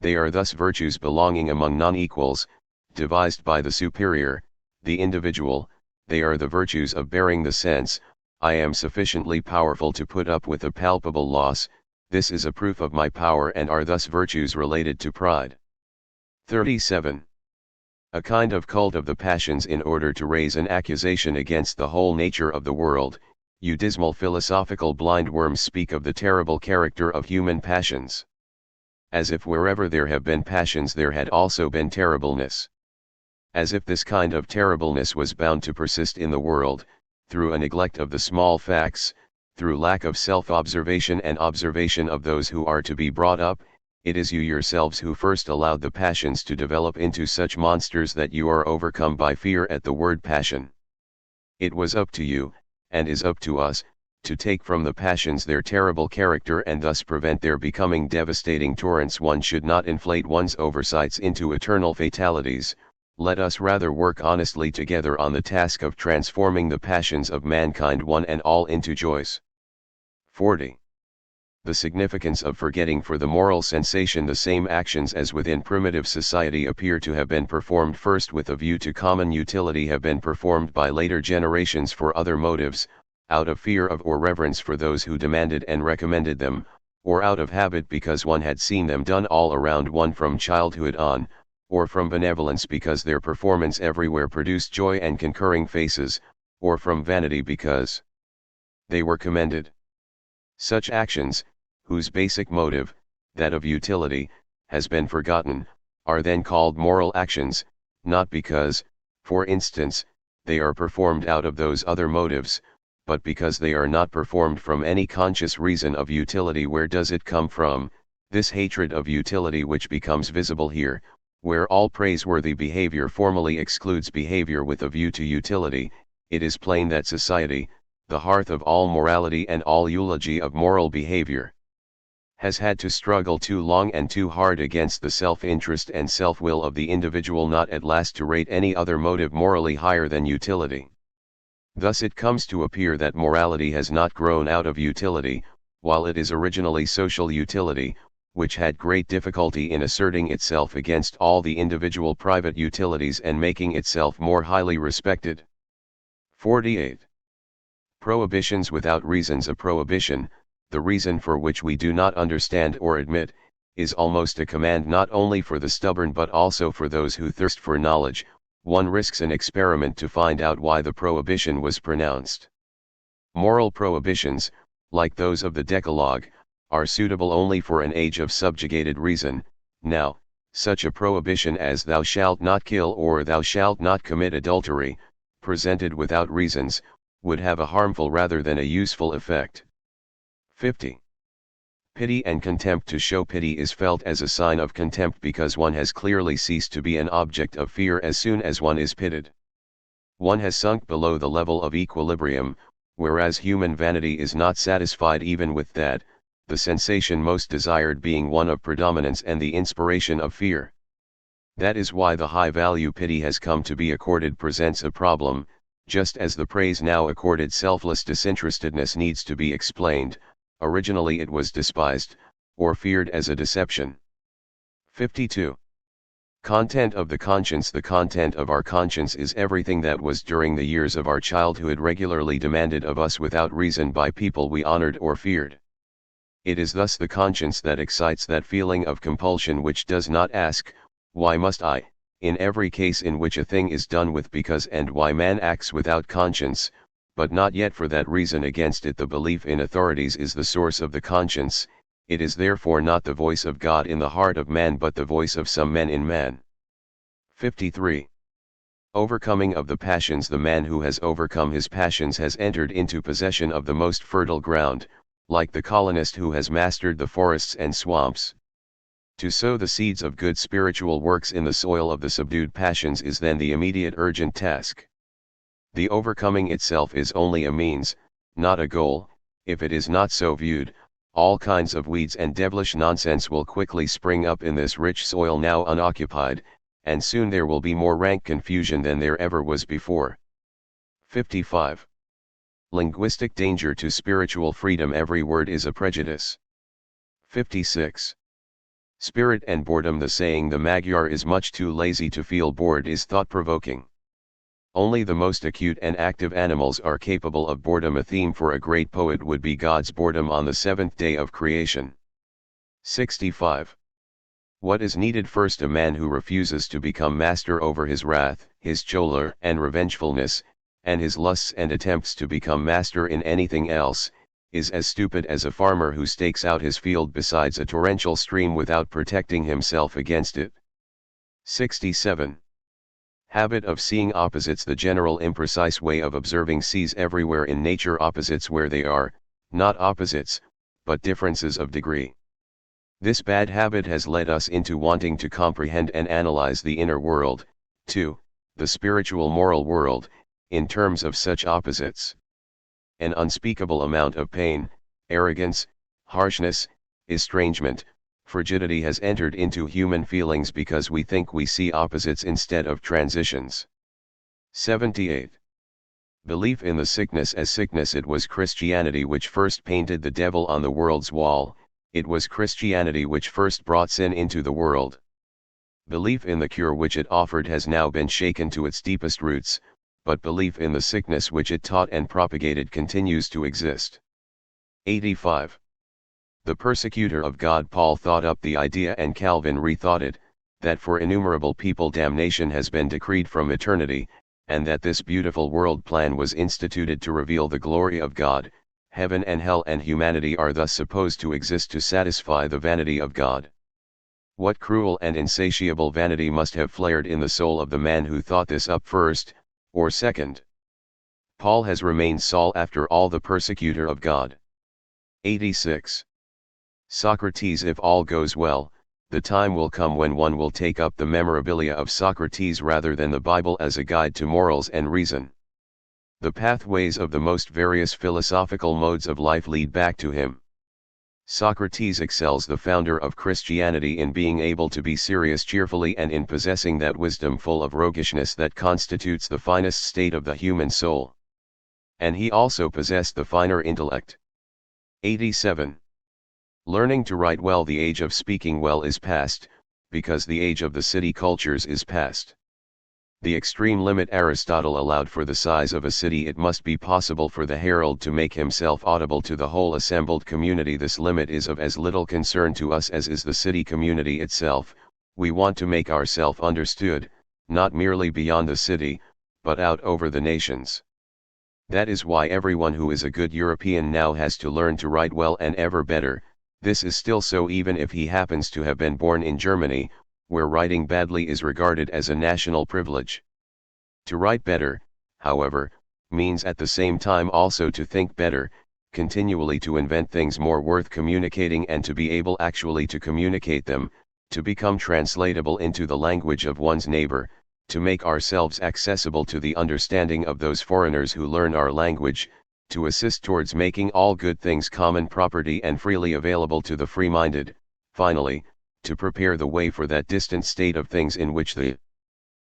They are thus virtues belonging among non-equals, devised by the superior, the individual. They are the virtues of bearing the sense, I am sufficiently powerful to put up with a palpable loss, this is a proof of my power, and are thus virtues related to pride. 37. A kind of cult of the passions in order to raise an accusation against the whole nature of the world. You dismal philosophical blindworms speak of the terrible character of human passions, as if wherever there have been passions there had also been terribleness. As if this kind of terribleness was bound to persist in the world, through a neglect of the small facts, through lack of self-observation and observation of those who are to be brought up. It is you yourselves who first allowed the passions to develop into such monsters that you are overcome by fear at the word passion. It was up to you, and is up to us, to take from the passions their terrible character and thus prevent their becoming devastating torrents. One should not inflate one's oversights into eternal fatalities. Let us rather work honestly together on the task of transforming the passions of mankind one and all into joys. 40. The significance of forgetting for the moral sensation the same actions as within primitive society appear to have been performed first with a view to common utility, have been performed by later generations for other motives, out of fear of or reverence for those who demanded and recommended them, or out of habit because one had seen them done all around one from childhood on, or from benevolence because their performance everywhere produced joy and concurring faces, or from vanity because they were commended. Such actions, whose basic motive, that of utility, has been forgotten, are then called moral actions, not because, for instance, they are performed out of those other motives, but because they are not performed from any conscious reason of utility. Where does it come from, this hatred of utility which becomes visible here, where all praiseworthy behavior formally excludes behavior with a view to utility? It is plain that society, the hearth of all morality and all eulogy of moral behavior, has had to struggle too long and too hard against the self-interest and self-will of the individual not at last to rate any other motive morally higher than utility. Thus it comes to appear that morality has not grown out of utility, while it is originally social utility, which had great difficulty in asserting itself against all the individual private utilities and making itself more highly respected. 48. Prohibitions without reasons. A prohibition, the reason for which we do not understand or admit, is almost a command not only for the stubborn but also for those who thirst for knowledge. One risks an experiment to find out why the prohibition was pronounced. Moral prohibitions, like those of the Decalogue, are suitable only for an age of subjugated reason. Now, such a prohibition as thou shalt not kill or thou shalt not commit adultery, presented without reasons, would have a harmful rather than a useful effect. 50. Pity and contempt. To show pity is felt as a sign of contempt because one has clearly ceased to be an object of fear as soon as one is pitied. One has sunk below the level of equilibrium, whereas human vanity is not satisfied even with that, the sensation most desired being one of predominance and the inspiration of fear. That is why the high value pity has come to be accorded presents a problem, just as the praise now accorded selfless disinterestedness needs to be explained. Originally it was despised, or feared as a deception. 52. Content of the conscience. The content of our conscience is everything that was during the years of our childhood regularly demanded of us without reason by people we honored or feared. It is thus the conscience that excites that feeling of compulsion which does not ask, why must I, in every case in which a thing is done with because, and why man acts without conscience, but not yet for that reason against it. The belief in authorities is the source of the conscience. It is therefore not the voice of God in the heart of man but the voice of some men in man. 53. Overcoming of the passions. The man who has overcome his passions has entered into possession of the most fertile ground, like the colonist who has mastered the forests and swamps. To sow the seeds of good spiritual works in the soil of the subdued passions is then the immediate urgent task. The overcoming itself is only a means, not a goal. If it is not so viewed, all kinds of weeds and devilish nonsense will quickly spring up in this rich soil now unoccupied, and soon there will be more rank confusion than there ever was before. 55. Linguistic danger to spiritual freedom. Every word is a prejudice. 56. Spirit and boredom. The saying "the Magyar is much too lazy to feel bored" is thought-provoking. Only the most acute and active animals are capable of boredom. A theme for a great poet would be God's boredom on the seventh day of creation. 65. What is needed? First, a man who refuses to become master over his wrath, his choler and revengefulness, and his lusts, and attempts to become master in anything else, is as stupid as a farmer who stakes out his field beside a torrential stream without protecting himself against it. 67. Habit of seeing opposites. The general imprecise way of observing sees everywhere in nature opposites where they are, not opposites, but differences of degree. This bad habit has led us into wanting to comprehend and analyze the inner world, too, the spiritual moral world, in terms of such opposites. An unspeakable amount of pain, arrogance, harshness, estrangement, frigidity has entered into human feelings because we think we see opposites instead of transitions. 78. Belief in the sickness as sickness. It was Christianity which first painted the devil on the world's wall. It was Christianity which first brought sin into the world. Belief in the cure which it offered has now been shaken to its deepest roots, but belief in the sickness which it taught and propagated continues to exist. 85. The persecutor of God Paul thought up the idea and Calvin rethought it, that for innumerable people damnation has been decreed from eternity, and that this beautiful world plan was instituted to reveal the glory of God. Heaven and hell and humanity are thus supposed to exist to satisfy the vanity of God. What cruel and insatiable vanity must have flared in the soul of the man who thought this up first, or second? Paul has remained Saul after all, the persecutor of God. 86. Socrates. If all goes well, the time will come when one will take up the memorabilia of Socrates rather than the Bible as a guide to morals and reason. The pathways of the most various philosophical modes of life lead back to him. Socrates excels the founder of Christianity in being able to be serious cheerfully and in possessing that wisdom full of roguishness that constitutes the finest state of the human soul. And he also possessed the finer intellect. 87. Learning to write well. The age of speaking well is past, because the age of the city cultures is past. The extreme limit Aristotle allowed for the size of a city. It must be possible for the herald to make himself audible to the whole assembled community. This limit is of as little concern to us as is the city community itself. We want to make ourselves understood, not merely beyond the city, but out over the nations. That is why everyone who is a good European now has to learn to write well and ever better. This is still so even if he happens to have been born in Germany, where writing badly is regarded as a national privilege. To write better, however, means at the same time also to think better, continually to invent things more worth communicating and to be able actually to communicate them, to become translatable into the language of one's neighbor, to make ourselves accessible to the understanding of those foreigners who learn our language, to assist towards making all good things common property and freely available to the free-minded, finally, to prepare the way for that distant state of things in which the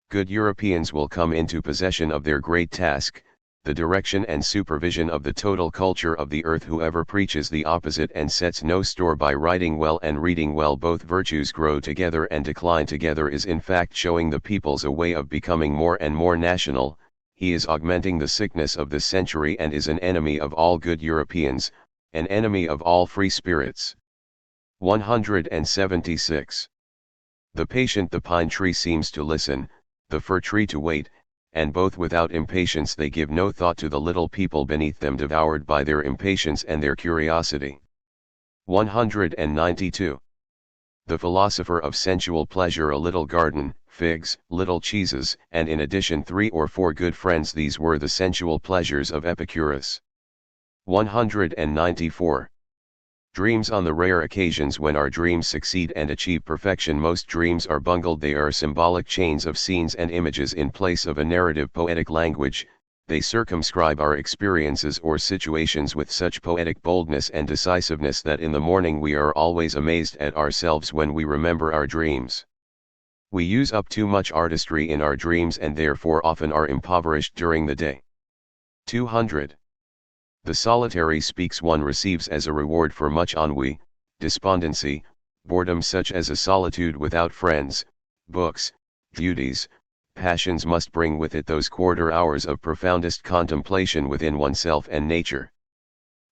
good Europeans will come into possession of their great task, the direction and supervision of the total culture of the earth. Whoever preaches the opposite and sets no store by writing well and reading well, both virtues grow together and decline together, is in fact showing the peoples a way of becoming more and more national. He is augmenting the sickness of this century and is an enemy of all good Europeans, an enemy of all free spirits. 176. The patient. The pine tree seems to listen, the fir tree to wait, and both without impatience. They give no thought to the little people beneath them, devoured by their impatience and their curiosity. 192. The philosopher of sensual pleasure. A little garden, figs, little cheeses, and in addition 3 or 4 good friends. These were the sensual pleasures of Epicurus. 194. Dreams. On the rare occasions when our dreams succeed and achieve perfection, most dreams are bungled. They are symbolic chains of scenes and images in place of a narrative poetic language. They circumscribe our experiences or situations with such poetic boldness and decisiveness that in the morning we are always amazed at ourselves when we remember our dreams. We use up too much artistry in our dreams and therefore often are impoverished during the day. 200. The solitary speaks. One receives as a reward for much ennui, despondency, boredom, such as a solitude without friends, books, duties, passions, must bring with it those quarter hours of profoundest contemplation within oneself and nature.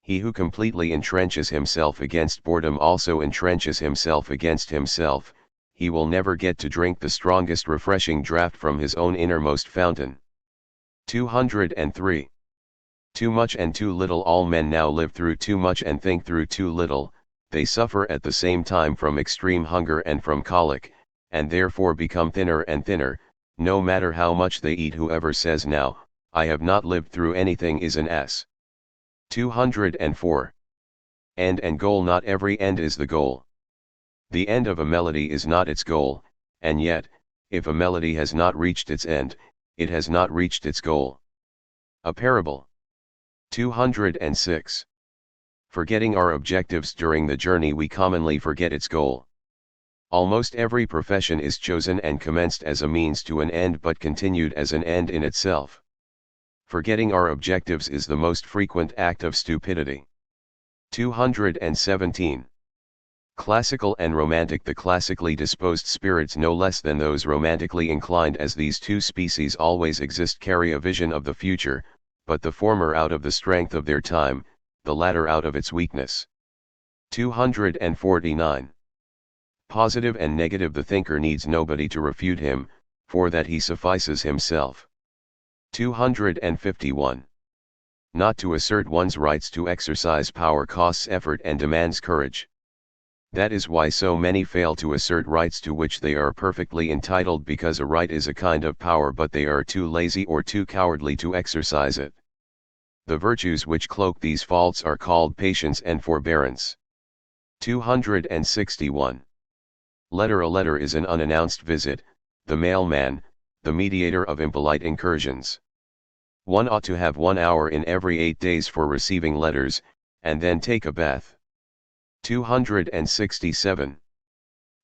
He who completely entrenches himself against boredom also entrenches himself against himself. He will never get to drink the strongest refreshing draught from his own innermost fountain. 203. Too much and too little. All men now live through too much and think through too little. They suffer at the same time from extreme hunger and from colic, and therefore become thinner and thinner, no matter how much they eat. Whoever says now, "I have not lived through anything," is an ass. 204. End and goal. Not every end is the goal. The end of a melody is not its goal, and yet, if a melody has not reached its end, it has not reached its goal. A parable. 206. Forgetting our objectives during the journey, we commonly forget its goal. Almost every profession is chosen and commenced as a means to an end but continued as an end in itself. Forgetting our objectives is the most frequent act of stupidity. 217. Classical and romantic. The classically disposed spirits, no less than those romantically inclined, as these two species always exist, carry a vision of the future, but the former out of the strength of their time, the latter out of its weakness. 249. Positive and negative. The thinker needs nobody to refute him, for that he suffices himself. 251. Not to assert one's rights to exercise power costs effort and demands courage. That is why so many fail to assert rights to which they are perfectly entitled, because a right is a kind of power, but they are too lazy or too cowardly to exercise it. The virtues which cloak these faults are called patience and forbearance. 261. Letter. A letter is an unannounced visit, the mailman, the mediator of impolite incursions. One ought to have 1 hour in every 8 days for receiving letters, and then take a bath. 267.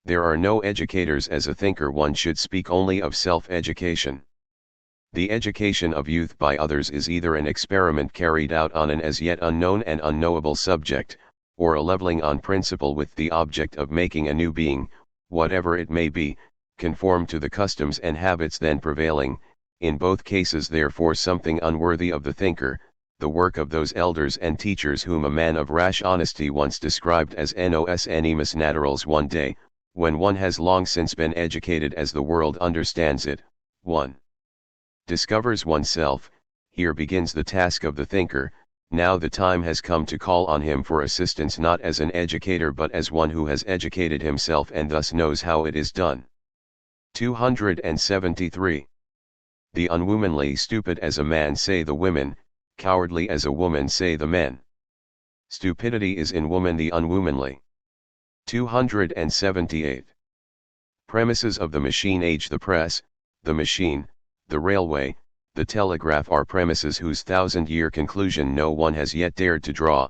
There are no educators. As a thinker, one should speak only of self-education. The education of youth by others is either an experiment carried out on an as yet unknown and unknowable subject, or a leveling on principle with the object of making a new being, whatever it may be, conform to the customs and habits then prevailing. In both cases, therefore, something unworthy of the thinker, the work of those elders and teachers whom a man of rash honesty once described as nos animus naturals. One day, when one has long since been educated as the world understands it, one discovers oneself. Here begins the task of the thinker. Now the time has come to call on him for assistance, not as an educator but as one who has educated himself and thus knows how it is done. 273. The unwomanly stupid as a man, say the women, cowardly as a woman, say the men. Stupidity is in woman the unwomanly. 278. Premises of the machine age. The press, the machine, the railway, the telegraph are premises whose 1,000-year conclusion no one has yet dared to draw.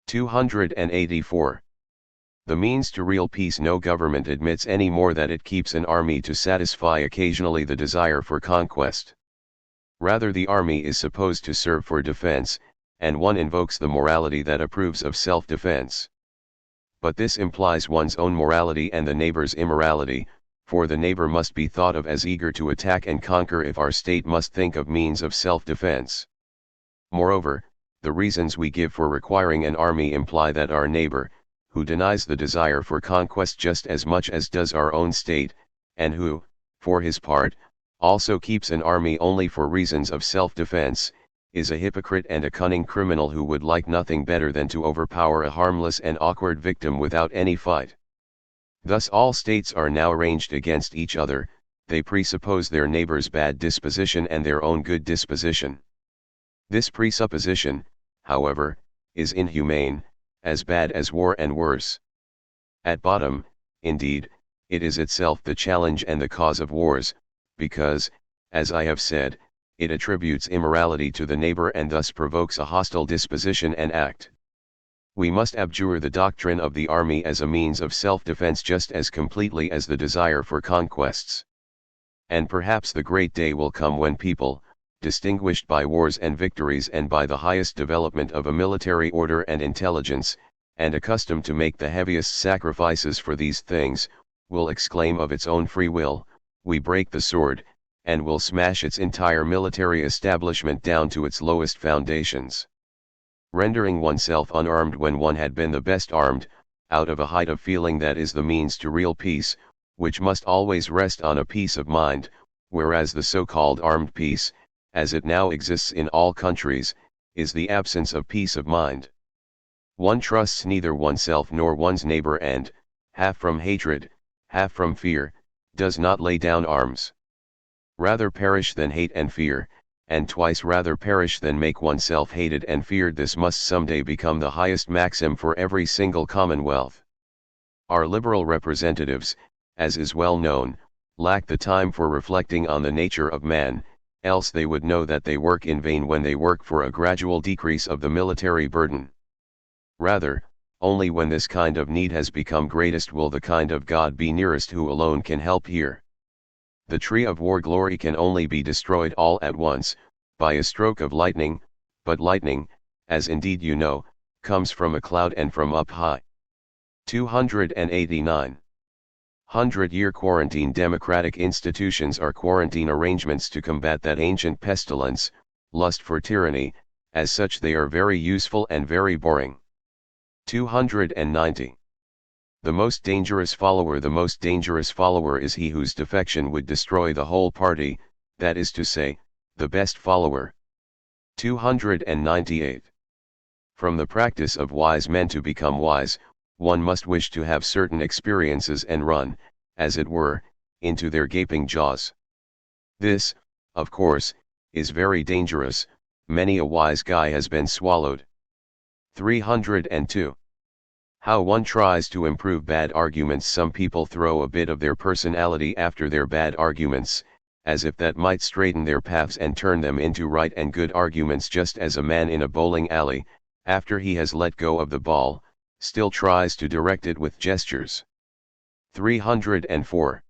284. The means to real peace. No government admits any more that it keeps an army to satisfy occasionally the desire for conquest. Rather, the army is supposed to serve for defense, and one invokes the morality that approves of self-defense. But this implies one's own morality and the neighbor's immorality, for the neighbor must be thought of as eager to attack and conquer if our state must think of means of self-defense. Moreover, the reasons we give for requiring an army imply that our neighbor, who denies the desire for conquest just as much as does our own state, and who, for his part, also keeps an army only for reasons of self-defense, is a hypocrite and a cunning criminal who would like nothing better than to overpower a harmless and awkward victim without any fight. Thus all states are now arranged against each other. They presuppose their neighbor's bad disposition and their own good disposition. This presupposition, however, is inhumane, as bad as war and worse. At bottom, indeed, it is itself the challenge and the cause of wars, because, as I have said, it attributes immorality to the neighbor and thus provokes a hostile disposition and act. We must abjure the doctrine of the army as a means of self-defense just as completely as the desire for conquests. And perhaps the great day will come when people, distinguished by wars and victories and by the highest development of a military order and intelligence, and accustomed to make the heaviest sacrifices for these things, will exclaim of its own free will, "We break the sword," and will smash its entire military establishment down to its lowest foundations. Rendering oneself unarmed when one had been the best armed, out of a height of feeling that is the means to real peace, which must always rest on a peace of mind, whereas the so-called armed peace, as it now exists in all countries, is the absence of peace of mind. One trusts neither oneself nor one's neighbor and, half from hatred, half from fear, does not lay down arms. Rather perish than hate and fear, and twice rather perish than make oneself hated and feared. This must someday become the highest maxim for every single commonwealth. Our liberal representatives, as is well known, lack the time for reflecting on the nature of man, else they would know that they work in vain when they work for a gradual decrease of the military burden. Rather, only when this kind of need has become greatest will the kind of God be nearest who alone can help here. The tree of war glory can only be destroyed all at once, by a stroke of lightning, but lightning, as indeed you know, comes from a cloud and from up high. 289. 100-year quarantine. Democratic institutions are quarantine arrangements to combat that ancient pestilence, lust for tyranny. As such they are very useful and very boring. 290. The most dangerous follower is he whose defection would destroy the whole party, that is to say, the best follower. 298. From the practice of wise men to become wise, one must wish to have certain experiences and run, as it were, into their gaping jaws. This, of course, is very dangerous. Many a wise guy has been swallowed. 302. How one tries to improve bad arguments. Some people throw a bit of their personality after their bad arguments, as if that might straighten their paths and turn them into right and good arguments, just as a man in a bowling alley, after he has let go of the ball, still tries to direct it with gestures. 304.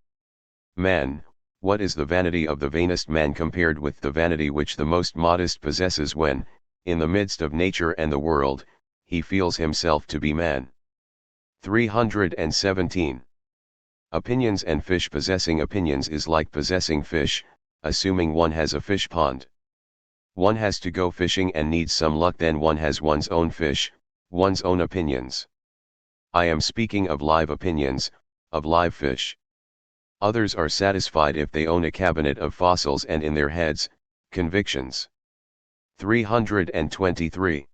Man, what is the vanity of the vainest man compared with the vanity which the most modest possesses when, in the midst of nature and the world, he feels himself to be man? 317. Opinions and fish. Possessing opinions is like possessing fish, assuming one has a fish pond. One has to go fishing and needs some luck, then one has one's own fish, one's own opinions. I am speaking of live opinions, of live fish. Others are satisfied if they own a cabinet of fossils and in their heads, convictions. 323.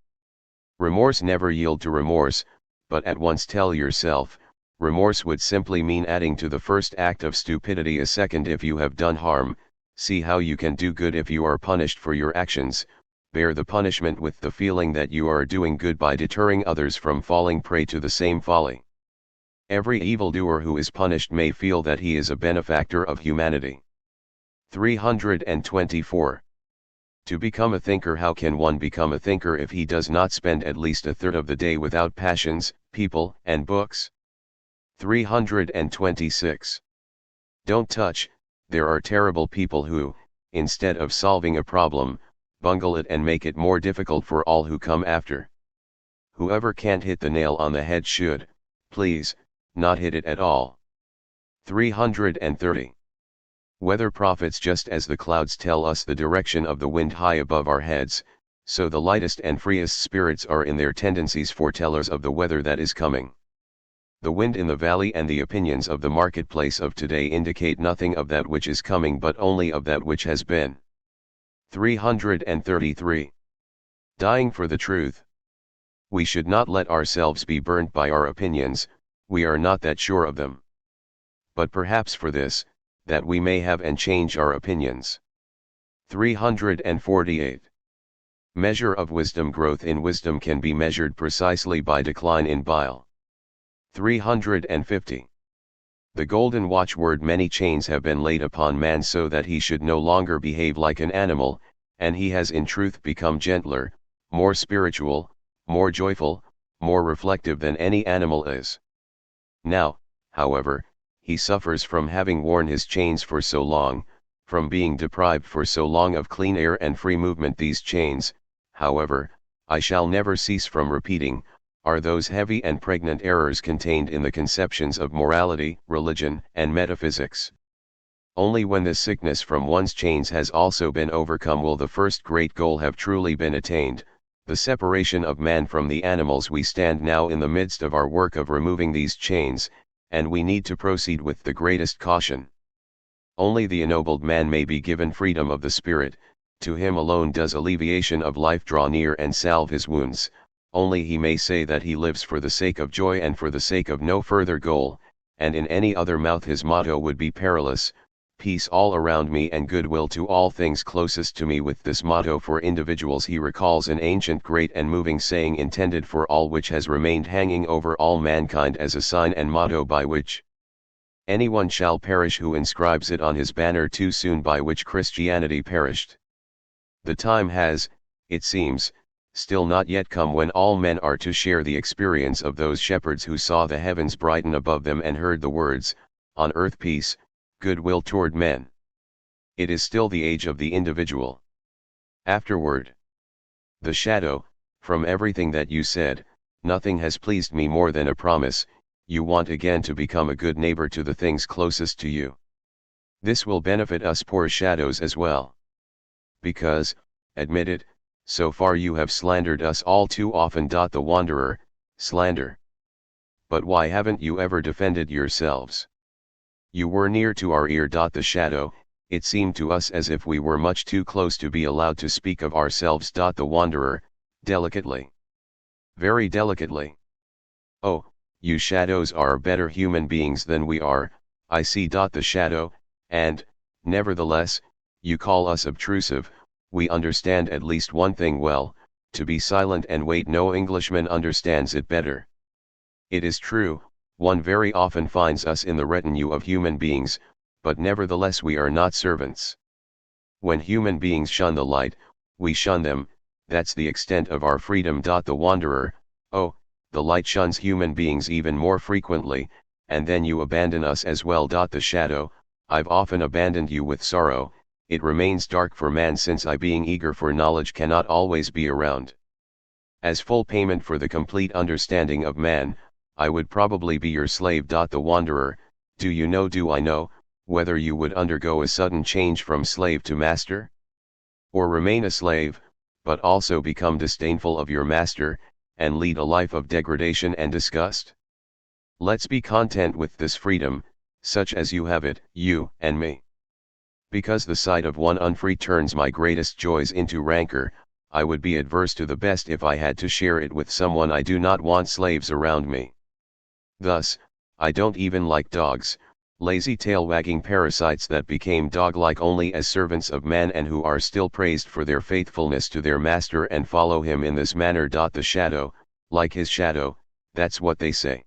Remorse. Never yield to remorse, but at once tell yourself, remorse would simply mean adding to the first act of stupidity a second. If you have done harm, see how you can do good. If you are punished for your actions, bear the punishment with the feeling that you are doing good by deterring others from falling prey to the same folly. Every evildoer who is punished may feel that he is a benefactor of humanity. 324. To become a thinker. How can one become a thinker if he does not spend at least a third of the day without passions, people, and books? 326. Don't touch. There are terrible people who, instead of solving a problem, bungle it and make it more difficult for all who come after. Whoever can't hit the nail on the head should, please, not hit it at all. 330. Weather prophets. Just as the clouds tell us the direction of the wind high above our heads, so the lightest and freest spirits are in their tendencies foretellers of the weather that is coming. The wind in the valley and the opinions of the marketplace of today indicate nothing of that which is coming but only of that which has been. 333. Dying for the truth. We should not let ourselves be burnt by our opinions, we are not that sure of them. But perhaps for this, that we may have and change our opinions. 348. Measure of wisdom. Growth in wisdom can be measured precisely by decline in bile. 350. The golden watchword. Many chains have been laid upon man so that he should no longer behave like an animal, and he has in truth become gentler, more spiritual, more joyful, more reflective than any animal is. Now, however, he suffers from having worn his chains for so long, from being deprived for so long of clean air and free movement. These chains, however, I shall never cease from repeating, are those heavy and pregnant errors contained in the conceptions of morality, religion, and metaphysics. Only when this sickness from one's chains has also been overcome will the first great goal have truly been attained, the separation of man from the animals. We stand now in the midst of our work of removing these chains, and we need to proceed with the greatest caution. Only the ennobled man may be given freedom of the spirit, to him alone does alleviation of life draw near and salve his wounds, only he may say that he lives for the sake of joy and for the sake of no further goal, and in any other mouth his motto would be perilous, peace all around me and goodwill to all things closest to me. With this motto for individuals he recalls an ancient great and moving saying intended for all, which has remained hanging over all mankind as a sign and motto by which anyone shall perish who inscribes it on his banner, too soon by which Christianity perished. The time has, it seems, still not yet come when all men are to share the experience of those shepherds who saw the heavens brighten above them and heard the words, on earth peace, goodwill toward men. It is still the age of the individual. Afterward. The shadow. From everything that you said, nothing has pleased me more than a promise. You want again to become a good neighbor to the things closest to you. This will benefit us poor shadows as well. Because, admit it, so far you have slandered us all too often. The wanderer, slander. But why haven't you ever defended yourselves? You were near to our ear. The shadow, it seemed to us as if we were much too close to be allowed to speak of ourselves. The wanderer, delicately. Very delicately. Oh, you shadows are better human beings than we are, I see. The shadow, and, nevertheless, you call us obtrusive. We understand at least one thing well, to be silent and wait. No Englishman understands it better. It is true, one very often finds us in the retinue of human beings, but nevertheless we are not servants. When human beings shun the light, we shun them, that's the extent of our freedom. The wanderer, oh, the light shuns human beings even more frequently, and then you abandon us as well. The shadow, I've often abandoned you with sorrow. It remains dark for man, since I, being eager for knowledge, cannot always be around. As full payment for the complete understanding of man, I would probably be your slave. The wanderer, do you know, do I know, whether you would undergo a sudden change from slave to master? Or remain a slave, but also become disdainful of your master, and lead a life of degradation and disgust? Let's be content with this freedom, such as you have it, you and me. Because the sight of one unfree turns my greatest joys into rancor, I would be adverse to the best if I had to share it with someone I do not want slaves around me. Thus, I don't even like dogs, lazy tail-wagging parasites that became dog-like only as servants of man, and who are still praised for their faithfulness to their master and follow him in this manner. The shadow, like his shadow, that's what they say.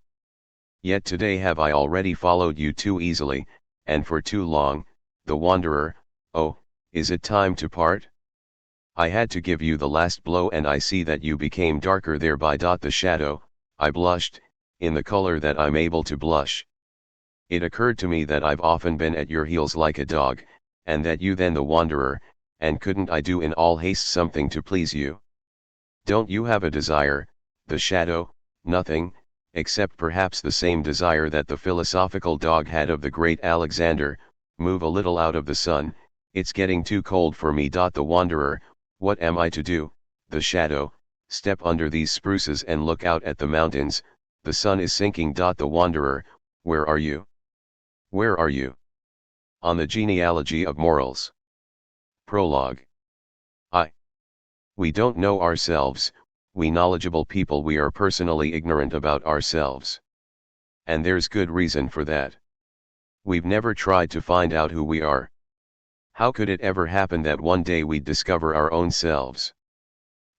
Yet today have I already followed you too easily, and for too long. The wanderer, oh, is it time to part? I had to give you the last blow, and I see that you became darker thereby. The shadow, I blushed, in the color that I'm able to blush. It occurred to me that I've often been at your heels like a dog, and that you then the wanderer, and couldn't I do in all haste something to please you? Don't you have a desire, the shadow? Nothing, except perhaps the same desire that the philosophical dog had of the great Alexander. Move a little out of the sun, it's getting too cold for me. The wanderer, what am I to do? The shadow, step under these spruces and look out at the mountains, the sun is sinking. The wanderer, where are you? Where are you? On the genealogy of morals. Prologue. We don't know ourselves, we knowledgeable people, we are personally ignorant about ourselves. And there's good reason for that. We've never tried to find out who we are. How could it ever happen that one day we'd discover our own selves?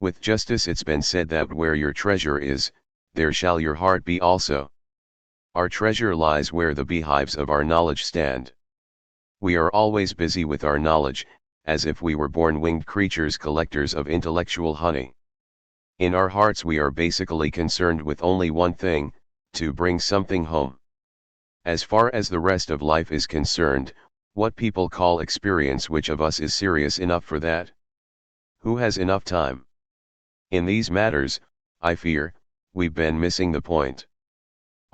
With justice it's been said that where your treasure is, there shall your heart be also. Our treasure lies where the beehives of our knowledge stand. We are always busy with our knowledge, as if we were born winged creatures, collectors of intellectual honey. In our hearts we are basically concerned with only one thing, to bring something home. As far as the rest of life is concerned, what people call experience, which of us is serious enough for that? Who has enough time? In these matters, I fear, we've been missing the point.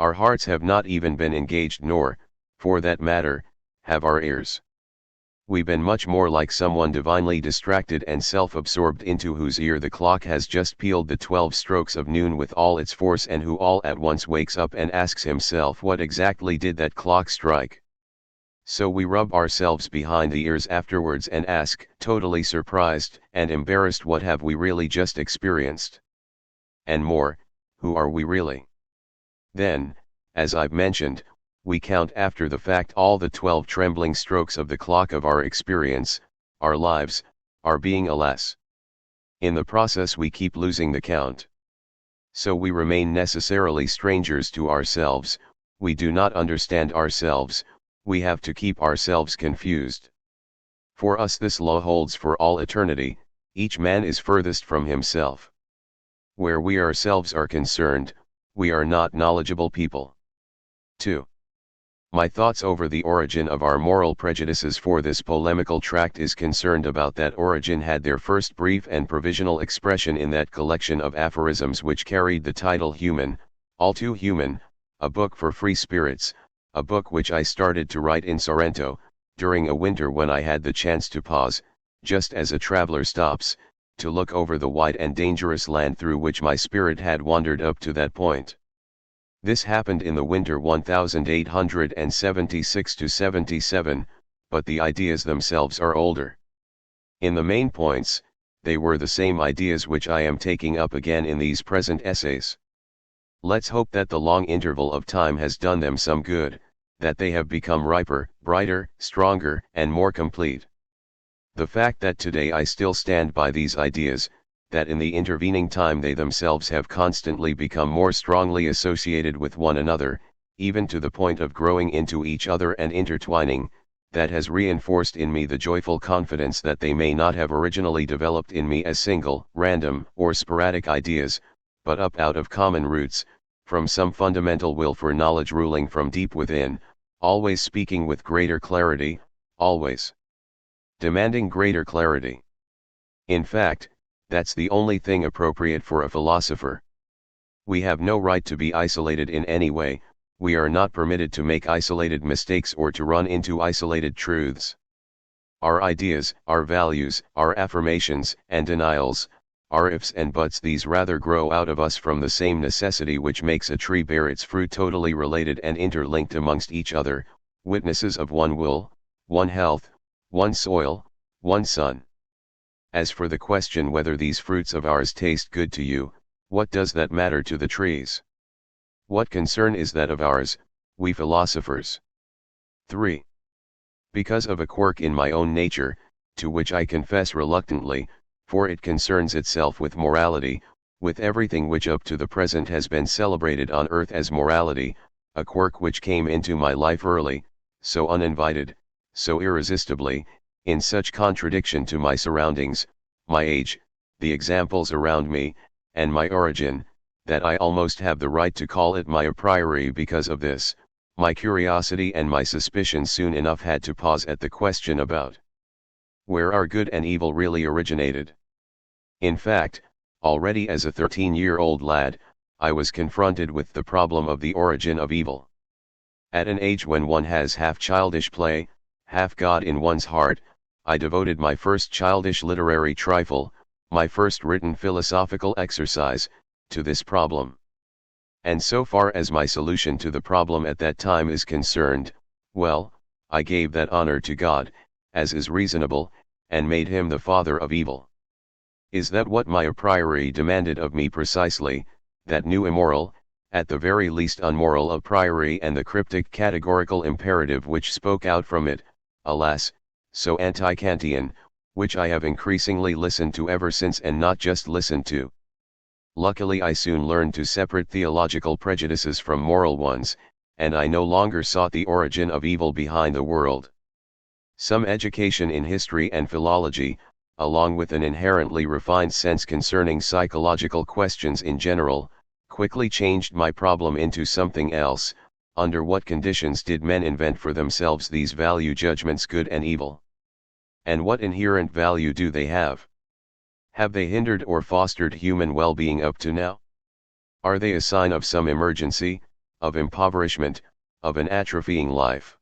Our hearts have not even been engaged, nor, for that matter, have our ears. We've been much more like someone divinely distracted and self-absorbed, into whose ear the clock has just pealed the 12 strokes of noon with all its force, and who all at once wakes up and asks himself, what exactly did that clock strike? So we rub ourselves behind the ears afterwards and ask, totally surprised and embarrassed, what have we really just experienced? And more, who are we really? Then, as I've mentioned, we count after the fact all the 12 trembling strokes of the clock of our experience, our lives, our being, alas. In the process we keep losing the count. So we remain necessarily strangers to ourselves, we do not understand ourselves, we have to keep ourselves confused. For us this law holds for all eternity, each man is furthest from himself. Where we ourselves are concerned, we are not knowledgeable people. 2. My thoughts over the origin of our moral prejudices for this polemical tract is concerned about that origin had their first brief and provisional expression in that collection of aphorisms which carried the title Human, All Too Human, a book for free spirits, a book which I started to write in Sorrento, during a winter when I had the chance to pause, just as a traveler stops, to look over the wide and dangerous land through which my spirit had wandered up to that point. This happened in the winter 1876–77, but the ideas themselves are older. In the main points, they were the same ideas which I am taking up again in these present essays. Let's hope that the long interval of time has done them some good, that they have become riper, brighter, stronger, and more complete. The fact that today I still stand by these ideas, that in the intervening time they themselves have constantly become more strongly associated with one another, even to the point of growing into each other and intertwining, that has reinforced in me the joyful confidence that they may not have originally developed in me as single, random, or sporadic ideas, but up out of common roots, from some fundamental will for knowledge ruling from deep within, always speaking with greater clarity, always demanding greater clarity. In fact, that's the only thing appropriate for a philosopher. We have no right to be isolated in any way, we are not permitted to make isolated mistakes or to run into isolated truths. Our ideas, our values, our affirmations and denials, our ifs and buts, these rather grow out of us from the same necessity which makes a tree bear its fruit, totally related and interlinked amongst each other, witnesses of one will, one health, one soil, one sun. As for the question whether these fruits of ours taste good to you, what does that matter to the trees? What concern is that of ours, we philosophers? 3. Because of a quirk in my own nature, to which I confess reluctantly, for it concerns itself with morality, with everything which up to the present has been celebrated on earth as morality, a quirk which came into my life early, so uninvited, so irresistibly, in such contradiction to my surroundings, my age, the examples around me, and my origin, that I almost have the right to call it my a priori. Because of this, my curiosity and my suspicion soon enough had to pause at the question about where our good and evil really originated. In fact, already as a 13-year-old lad, I was confronted with the problem of the origin of evil. At an age when one has half childish play, half God in one's heart, I devoted my first childish literary trifle, my first written philosophical exercise, to this problem. And so far as my solution to the problem at that time is concerned, well, I gave that honor to God, as is reasonable, and made him the father of evil. Is that what my a priori demanded of me precisely, that new immoral, at the very least unmoral a priori, and the cryptic categorical imperative which spoke out from it, alas, so anti-Kantian, which I have increasingly listened to ever since, and not just listened to. Luckily I soon learned to separate theological prejudices from moral ones, and I no longer sought the origin of evil behind the world. Some education in history and philology, along with an inherently refined sense concerning psychological questions in general, quickly changed my problem into something else. Under what conditions did men invent for themselves these value judgments good and evil? And what inherent value do they have? Have they hindered or fostered human well-being up to now? Are they a sign of some emergency, of impoverishment, of an atrophying life?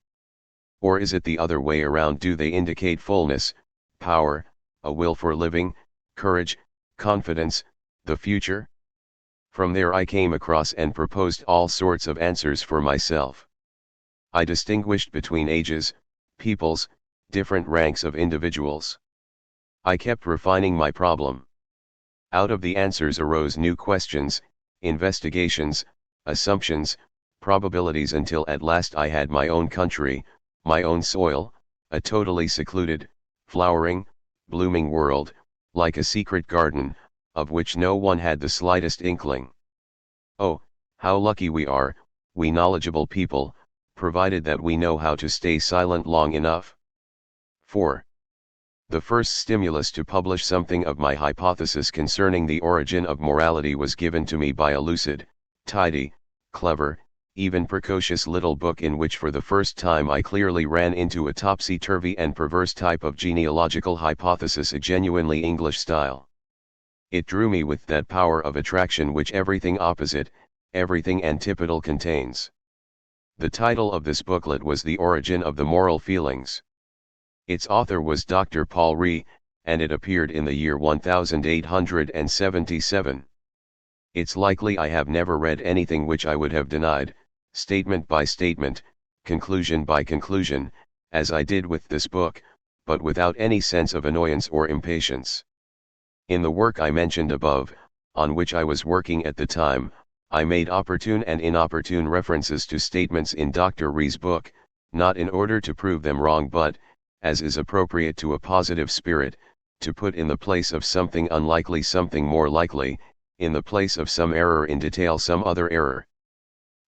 Or is it the other way around? Do they indicate fullness, power, a will for living, courage, confidence, the future? From there I came across and proposed all sorts of answers for myself. I distinguished between ages, peoples, different ranks of individuals. I kept refining my problem. Out of the answers arose new questions, investigations, assumptions, probabilities, until at last I had my own country, my own soil, a totally secluded, flowering, blooming world, like a secret garden, of which no one had the slightest inkling. Oh, how lucky we are, we knowledgeable people, provided that we know how to stay silent long enough. 4. The first stimulus to publish something of my hypothesis concerning the origin of morality was given to me by a lucid, tidy, clever, even precocious little book in which for the first time I clearly ran into a topsy-turvy and perverse type of genealogical hypothesis, a genuinely English style. It drew me with that power of attraction which everything opposite, everything antipodal contains. The title of this booklet was The Origin of the Moral Feelings. Its author was Dr. Paul Ree, and it appeared in the year 1877. It's likely I have never read anything which I would have denied, statement by statement, conclusion by conclusion, as I did with this book, but without any sense of annoyance or impatience. In the work I mentioned above, on which I was working at the time, I made opportune and inopportune references to statements in Dr. Ree's book, not in order to prove them wrong but, as is appropriate to a positive spirit, to put in the place of something unlikely something more likely, in the place of some error in detail some other error.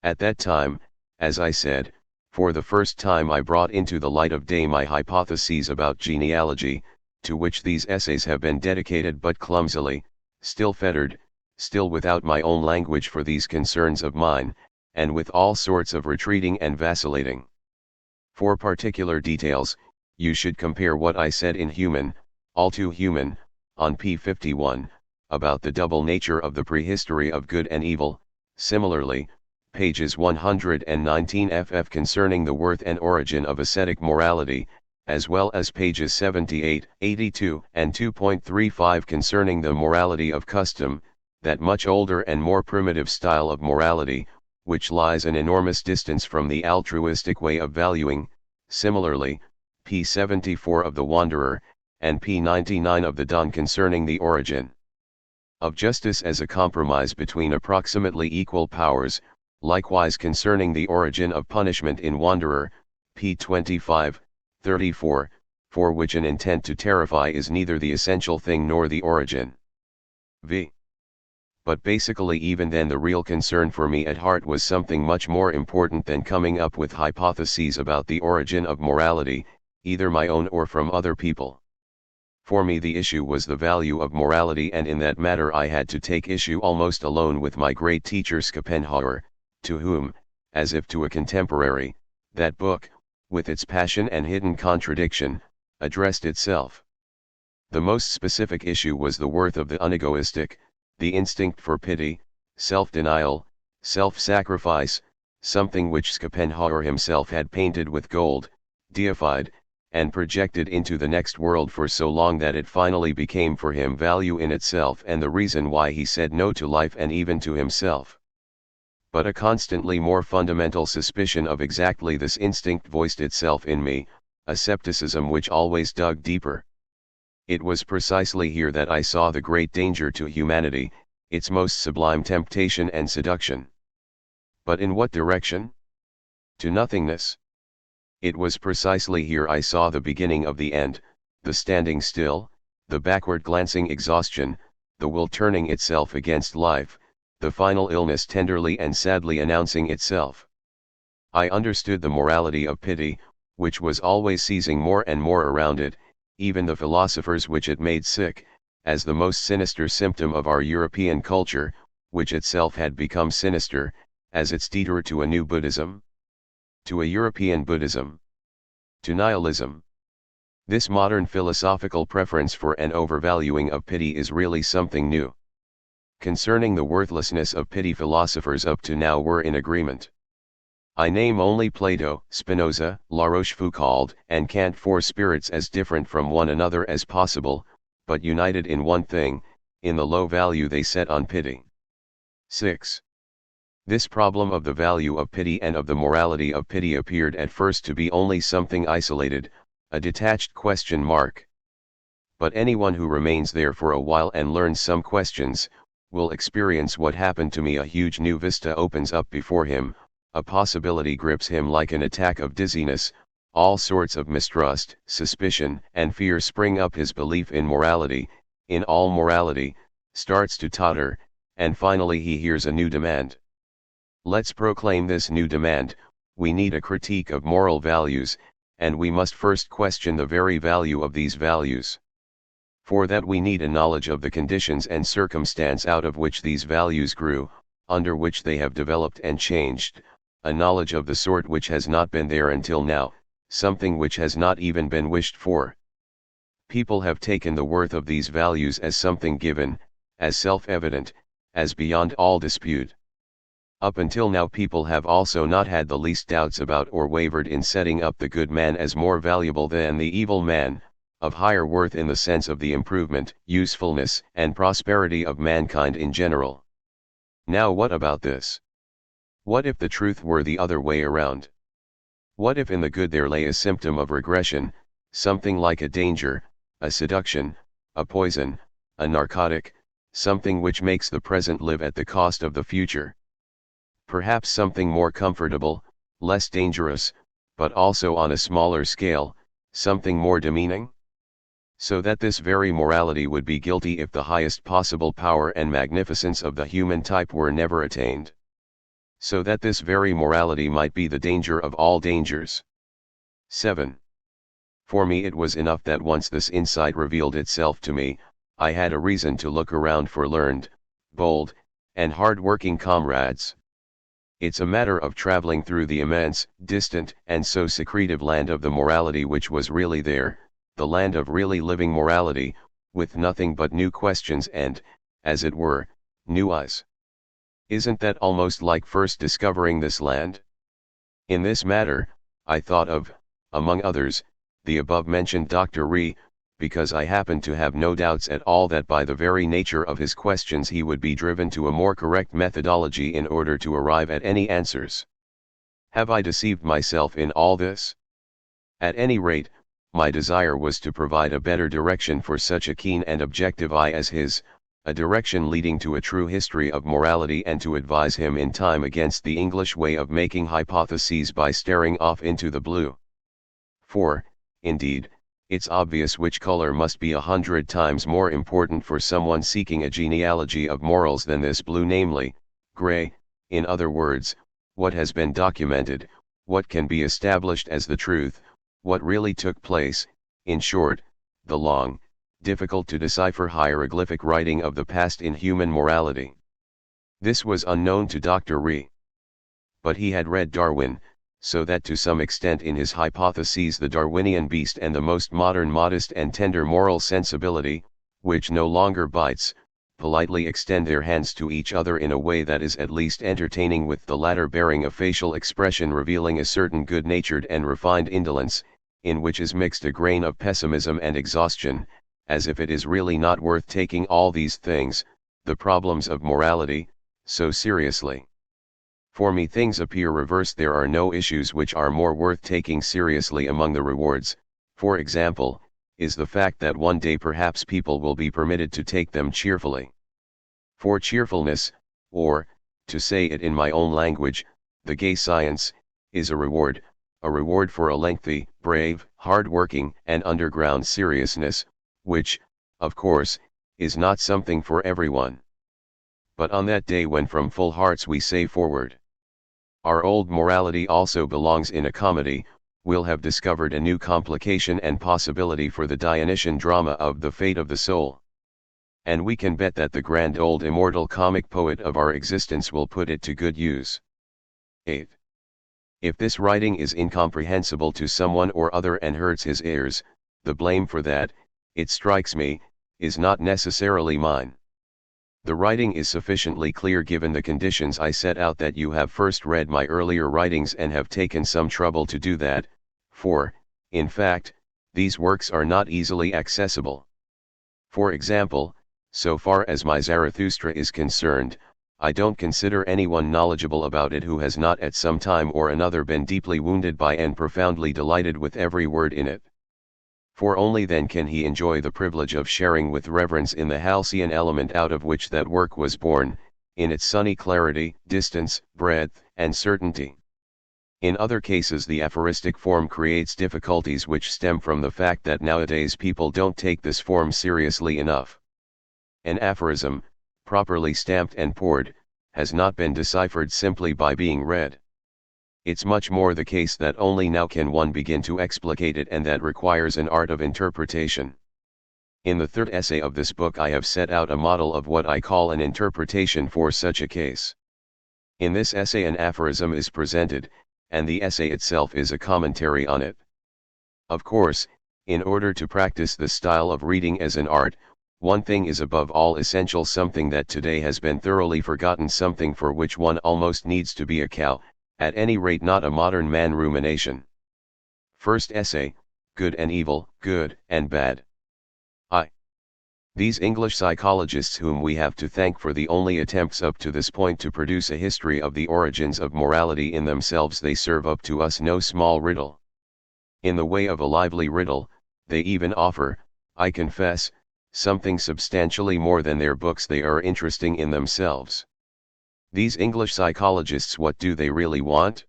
At that time, as I said, for the first time I brought into the light of day my hypotheses about genealogy, to which these essays have been dedicated but clumsily, still fettered, still without my own language for these concerns of mine, and with all sorts of retreating and vacillating. For particular details, you should compare what I said in Human, All Too Human, on p. 51, about the double nature of the prehistory of good and evil. Similarly, pages 119 ff concerning the worth and origin of ascetic morality, as well as pages 78, 82 and 2.35 concerning the morality of custom, that much older and more primitive style of morality, which lies an enormous distance from the altruistic way of valuing. Similarly, p. 74 of The Wanderer, and p. 99 of The Don concerning the origin of justice as a compromise between approximately equal powers, likewise concerning the origin of punishment in Wanderer, p. 25, 34, for which an intent to terrify is neither the essential thing nor the origin. V. But basically even then the real concern for me at heart was something much more important than coming up with hypotheses about the origin of morality, either my own or from other people. For me the issue was the value of morality, and in that matter I had to take issue almost alone with my great teacher Schopenhauer, to whom, as if to a contemporary, that book, with its passion and hidden contradiction, addressed itself. The most specific issue was the worth of the unegoistic, the instinct for pity, self-denial, self-sacrifice, something which Schopenhauer himself had painted with gold, deified, and projected into the next world for so long that it finally became for him value in itself and the reason why he said no to life and even to himself. But a constantly more fundamental suspicion of exactly this instinct voiced itself in me, a skepticism which always dug deeper. It was precisely here that I saw the great danger to humanity, its most sublime temptation and seduction. But in what direction? To nothingness. It was precisely here I saw the beginning of the end, the standing still, the backward-glancing exhaustion, the will turning itself against life, the final illness tenderly and sadly announcing itself. I understood the morality of pity, which was always seizing more and more around it, even the philosophers which it made sick, as the most sinister symptom of our European culture, which itself had become sinister, as its detour to a new Buddhism, to a European Buddhism, to nihilism. This modern philosophical preference for an overvaluing of pity is really something new. Concerning the worthlessness of pity, philosophers up to now were in agreement. I name only Plato, Spinoza, La Rochefoucauld, and Kant, four spirits as different from one another as possible, but united in one thing, in the low value they set on pity. 6. This problem of the value of pity and of the morality of pity appeared at first to be only something isolated, a detached question mark. But anyone who remains there for a while and learns some questions, will experience what happened to me. A huge new vista opens up before him, a possibility grips him like an attack of dizziness, all sorts of mistrust, suspicion, and fear spring up. His belief in morality, in all morality, starts to totter, and finally he hears a new demand. Let's proclaim this new demand. We need a critique of moral values, and we must first question the very value of these values. For that we need a knowledge of the conditions and circumstance out of which these values grew, under which they have developed and changed, a knowledge of the sort which has not been there until now, something which has not even been wished for. People have taken the worth of these values as something given, as self-evident, as beyond all dispute. Up until now people have also not had the least doubts about or wavered in setting up the good man as more valuable than the evil man, of higher worth in the sense of the improvement, usefulness, and prosperity of mankind in general. Now what about this? What if the truth were the other way around? What if in the good there lay a symptom of regression, something like a danger, a seduction, a poison, a narcotic, something which makes the present live at the cost of the future? Perhaps something more comfortable, less dangerous, but also on a smaller scale, something more demeaning? So that this very morality would be guilty if the highest possible power and magnificence of the human type were never attained. So that this very morality might be the danger of all dangers. 7. For me it was enough that once this insight revealed itself to me, I had a reason to look around for learned, bold, and hard-working comrades. It's a matter of traveling through the immense, distant, and so secretive land of the morality which was really there, the land of really living morality, with nothing but new questions and, as it were, new eyes. Isn't that almost like first discovering this land? In this matter, I thought of, among others, the above-mentioned Dr. Ree, because I happened to have no doubts at all that by the very nature of his questions he would be driven to a more correct methodology in order to arrive at any answers. Have I deceived myself in all this? At any rate, my desire was to provide a better direction for such a keen and objective eye as his, a direction leading to a true history of morality, and to advise him in time against the English way of making hypotheses by staring off into the blue. For, indeed, it's obvious which color must be 100 times more important for someone seeking a genealogy of morals than this blue, namely, gray. In other words, what has been documented, what can be established as the truth, what really took place, in short, the long, difficult to decipher hieroglyphic writing of the past in human morality. This was unknown to Dr. Ree. But he had read Darwin, so that to some extent in his hypotheses the Darwinian beast and the most modern modest and tender moral sensibility, which no longer bites, politely extend their hands to each other in a way that is at least entertaining, with the latter bearing a facial expression revealing a certain good-natured and refined indolence, in which is mixed a grain of pessimism and exhaustion, as if it is really not worth taking all these things, the problems of morality, so seriously. For me things appear reversed. There are no issues which are more worth taking seriously. Among the rewards, for example, is the fact that one day perhaps people will be permitted to take them cheerfully. For cheerfulness, or, to say it in my own language, the gay science, is a reward for a lengthy, brave, hard-working and underground seriousness, which, of course, is not something for everyone. But on that day when from full hearts we say forward, our old morality also belongs in a comedy, we'll have discovered a new complication and possibility for the Dionysian drama of the fate of the soul. And we can bet that the grand old immortal comic poet of our existence will put it to good use. 8. If this writing is incomprehensible to someone or other and hurts his ears, the blame for that, it strikes me, is not necessarily mine. The writing is sufficiently clear given the conditions I set out that you have first read my earlier writings and have taken some trouble to do that, for, in fact, these works are not easily accessible. For example, so far as my Zarathustra is concerned, I don't consider anyone knowledgeable about it who has not at some time or another been deeply wounded by and profoundly delighted with every word in it. For only then can he enjoy the privilege of sharing with reverence in the halcyon element out of which that work was born, in its sunny clarity, distance, breadth, and certainty. In other cases the aphoristic form creates difficulties which stem from the fact that nowadays people don't take this form seriously enough. An aphorism, properly stamped and poured, has not been deciphered simply by being read. It's much more the case that only now can one begin to explicate it, and that requires an art of interpretation. In the third essay of this book I have set out a model of what I call an interpretation for such a case. In this essay an aphorism is presented, and the essay itself is a commentary on it. Of course, in order to practice the style of reading as an art, one thing is above all essential, something that today has been thoroughly forgotten, something for which one almost needs to be a cow, at any rate not a modern man rumination. First essay, Good and Evil, Good and Bad. These English psychologists whom we have to thank for the only attempts up to this point to produce a history of the origins of morality in themselves, they serve up to us no small riddle. In the way of a lively riddle, they even offer, I confess, something substantially more than their books. They are interesting in themselves. These English psychologists, what do they really want?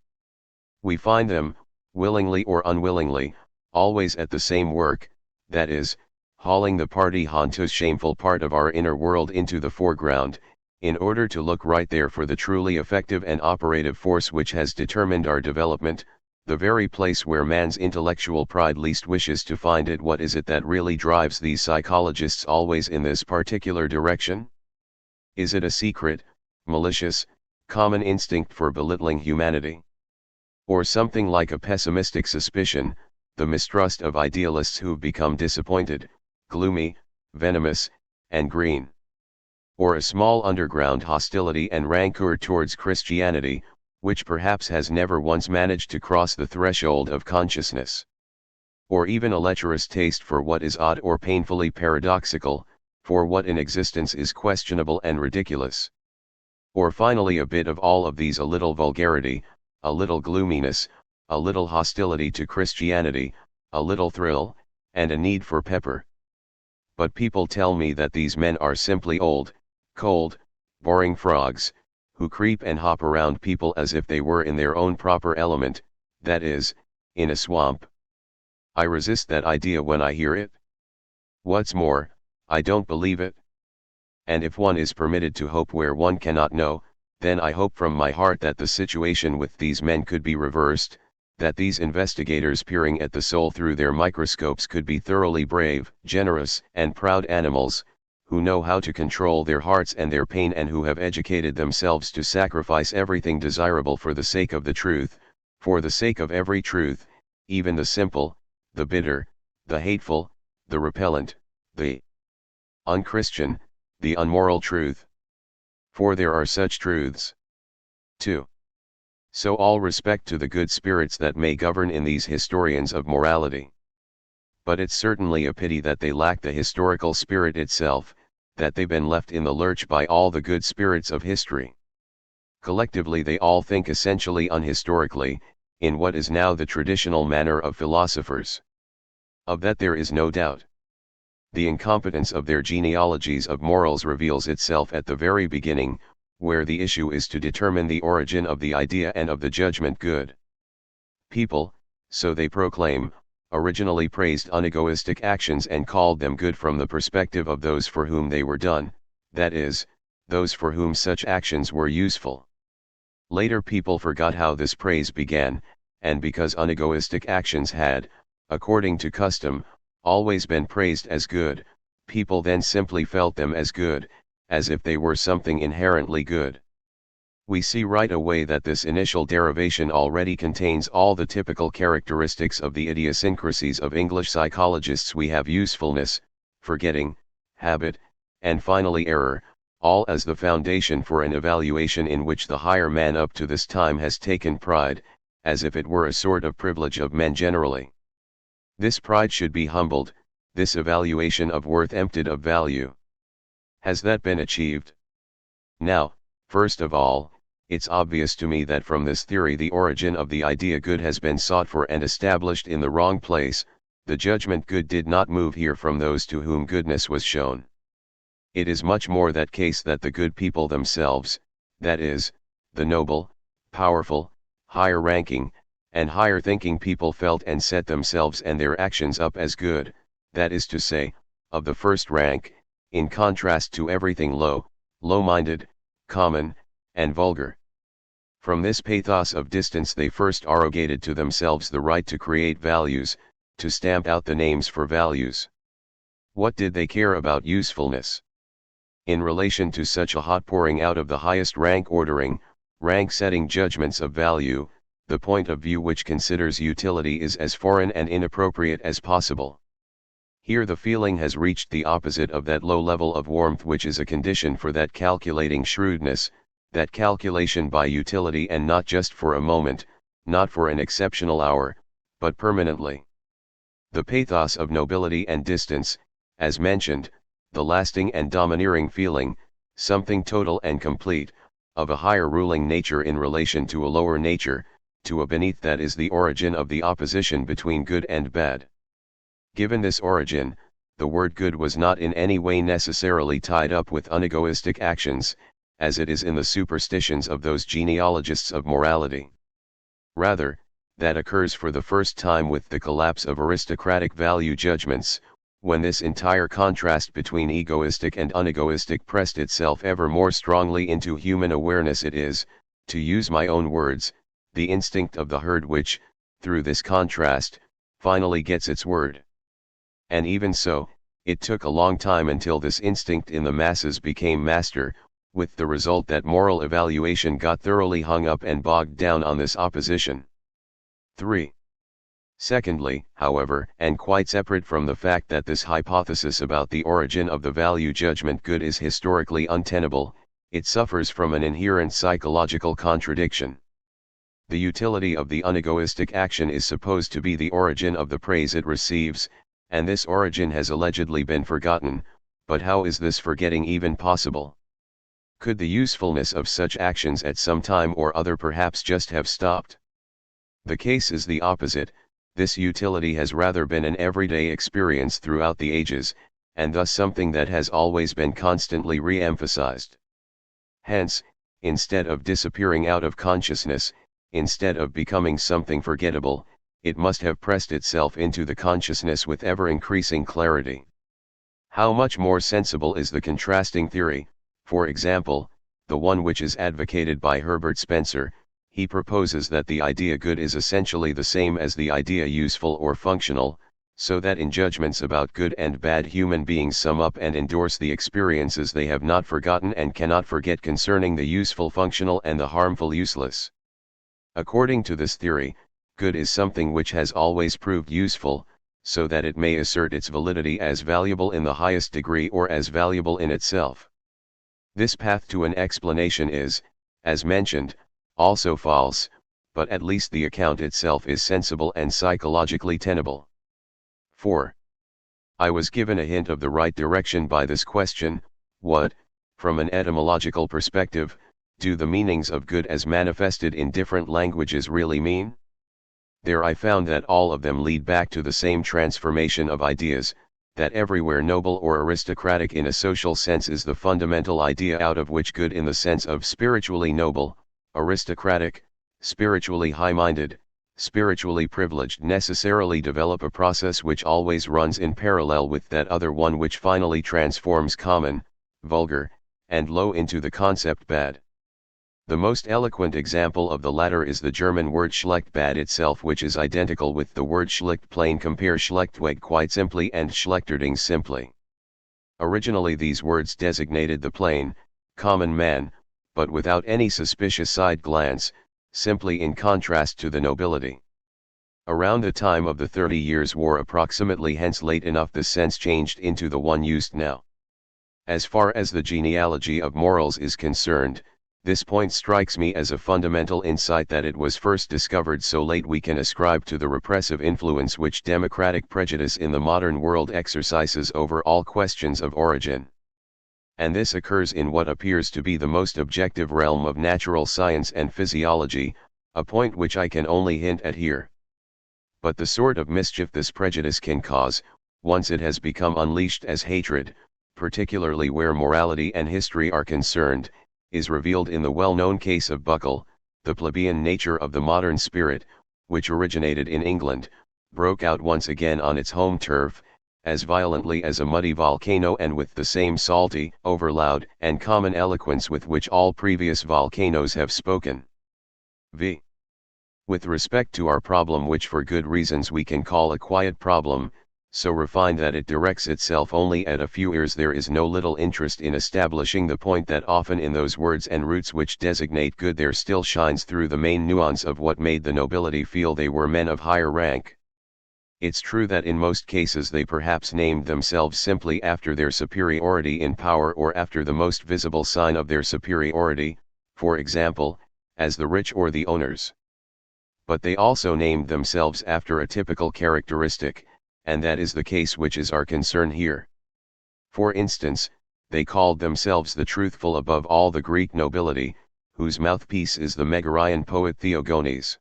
We find them, willingly or unwillingly, always at the same work, that is, hauling the party hauntus shameful part of our inner world into the foreground, in order to look right there for the truly effective and operative force which has determined our development, the very place where man's intellectual pride least wishes to find it. What is it that really drives these psychologists always in this particular direction? Is it a secret, malicious, common instinct for belittling humanity? Or something like a pessimistic suspicion, the mistrust of idealists who've become disappointed, gloomy, venomous, and green? Or a small underground hostility and rancor towards Christianity, which perhaps has never once managed to cross the threshold of consciousness? Or even a lecherous taste for what is odd or painfully paradoxical, for what in existence is questionable and ridiculous? Or finally a bit of all of these, a little vulgarity, a little gloominess, a little hostility to Christianity, a little thrill, and a need for pepper? But people tell me that these men are simply old, cold, boring frogs, who creep and hop around people as if they were in their own proper element, that is, in a swamp. I resist that idea when I hear it. What's more, I don't believe it. And if one is permitted to hope where one cannot know, then I hope from my heart that the situation with these men could be reversed, that these investigators peering at the soul through their microscopes could be thoroughly brave, generous, and proud animals, who know how to control their hearts and their pain, and who have educated themselves to sacrifice everything desirable for the sake of the truth, for the sake of every truth, even the simple, the bitter, the hateful, the repellent, the unchristian, the unmoral truth. For there are such truths. 2. So all respect to the good spirits that may govern in these historians of morality. But it's certainly a pity that they lack the historical spirit itself, that they've been left in the lurch by all the good spirits of history. Collectively they all think essentially unhistorically, in what is now the traditional manner of philosophers. Of that there is no doubt. The incompetence of their genealogies of morals reveals itself at the very beginning, where the issue is to determine the origin of the idea and of the judgment good. People, so they proclaim, originally praised unegoistic actions and called them good from the perspective of those for whom they were done, that is, those for whom such actions were useful. Later people forgot how this praise began, and because unegoistic actions had, according to custom, always been praised as good, people then simply felt them as good, as if they were something inherently good. We see right away that this initial derivation already contains all the typical characteristics of the idiosyncrasies of English psychologists. We have usefulness, forgetting, habit, and finally error, all as the foundation for an evaluation in which the higher man up to this time has taken pride, as if it were a sort of privilege of men generally. This pride should be humbled, this evaluation of worth emptied of value. Has that been achieved? Now, first of all, it's obvious to me that from this theory the origin of the idea good has been sought for and established in the wrong place. The judgment good did not move here from those to whom goodness was shown. It is much more that case that the good people themselves, that is, the noble, powerful, higher ranking, and higher thinking people felt and set themselves and their actions up as good, that is to say, of the first rank, in contrast to everything low, low-minded, common, and vulgar. From this pathos of distance they first arrogated to themselves the right to create values, to stamp out the names for values. What did they care about usefulness? In relation to such a hot pouring out of the highest rank ordering, rank-setting judgments of value, the point of view which considers utility is as foreign and inappropriate as possible. Here the feeling has reached the opposite of that low level of warmth which is a condition for that calculating shrewdness, that calculation by utility, and not just for a moment, not for an exceptional hour, but permanently. The pathos of nobility and distance, as mentioned, the lasting and domineering feeling, something total and complete, of a higher ruling nature in relation to a lower nature, to a beneath, that is the origin of the opposition between good and bad. Given this origin, the word good was not in any way necessarily tied up with unegoistic actions, as it is in the superstitions of those genealogists of morality. Rather, that occurs for the first time with the collapse of aristocratic value judgments, when this entire contrast between egoistic and unegoistic pressed itself ever more strongly into human awareness. It is, to use my own words, the instinct of the herd which, through this contrast, finally gets its word. And even so, it took a long time until this instinct in the masses became master, with the result that moral evaluation got thoroughly hung up and bogged down on this opposition. 3. Secondly, however, and quite separate from the fact that this hypothesis about the origin of the value judgment good is historically untenable, it suffers from an inherent psychological contradiction. The utility of the unegoistic action is supposed to be the origin of the praise it receives, and this origin has allegedly been forgotten, but how is this forgetting even possible? Could the usefulness of such actions at some time or other perhaps just have stopped? The case is the opposite. This utility has rather been an everyday experience throughout the ages, and thus something that has always been constantly re-emphasized. Hence, instead of disappearing out of consciousness, instead of becoming something forgettable, it must have pressed itself into the consciousness with ever-increasing clarity. How much more sensible is the contrasting theory, for example, the one which is advocated by Herbert Spencer. He proposes that the idea good is essentially the same as the idea useful or functional, so that in judgments about good and bad human beings sum up and endorse the experiences they have not forgotten and cannot forget concerning the useful functional and the harmful useless. According to this theory, good is something which has always proved useful, so that it may assert its validity as valuable in the highest degree or as valuable in itself. This path to an explanation is, as mentioned, also false, but at least the account itself is sensible and psychologically tenable. 4. I was given a hint of the right direction by this question: what, from an etymological perspective, do the meanings of good as manifested in different languages really mean? There I found that all of them lead back to the same transformation of ideas, that everywhere noble or aristocratic in a social sense is the fundamental idea out of which good in the sense of spiritually noble, aristocratic, spiritually high-minded, spiritually privileged necessarily develop a process which always runs in parallel with that other one, which finally transforms common, vulgar, and low into the concept bad. The most eloquent example of the latter is the German word schlecht bad itself, which is identical with the word schlicht plain, compare schlechtweg quite simply and schlechterdings simply. Originally these words designated the plain, common man, but without any suspicious side glance, simply in contrast to the nobility. Around the time of the 30 Years' War approximately, hence late enough, the sense changed into the one used now. As far as the genealogy of morals is concerned, this point strikes me as a fundamental insight, that it was first discovered so late we can ascribe to the repressive influence which democratic prejudice in the modern world exercises over all questions of origin. And this occurs in what appears to be the most objective realm of natural science and physiology, a point which I can only hint at here. But the sort of mischief this prejudice can cause, once it has become unleashed as hatred, particularly where morality and history are concerned, is revealed in the well-known case of Buckle. The plebeian nature of the modern spirit, which originated in England, broke out once again on its home turf, as violently as a muddy volcano, and with the same salty, overloud, and common eloquence with which all previous volcanoes have spoken. V. With respect to our problem, which for good reasons we can call a quiet problem, so refined that it directs itself only at a few ears, there is no little interest in establishing the point that often in those words and roots which designate good there still shines through the main nuance of what made the nobility feel they were men of higher rank. It's true that in most cases they perhaps named themselves simply after their superiority in power, or after the most visible sign of their superiority, for example, as the rich or the owners. But they also named themselves after a typical characteristic, and that is the case which is our concern here. For instance, they called themselves the truthful above all the Greek nobility, whose mouthpiece is the Megarian poet Theogones.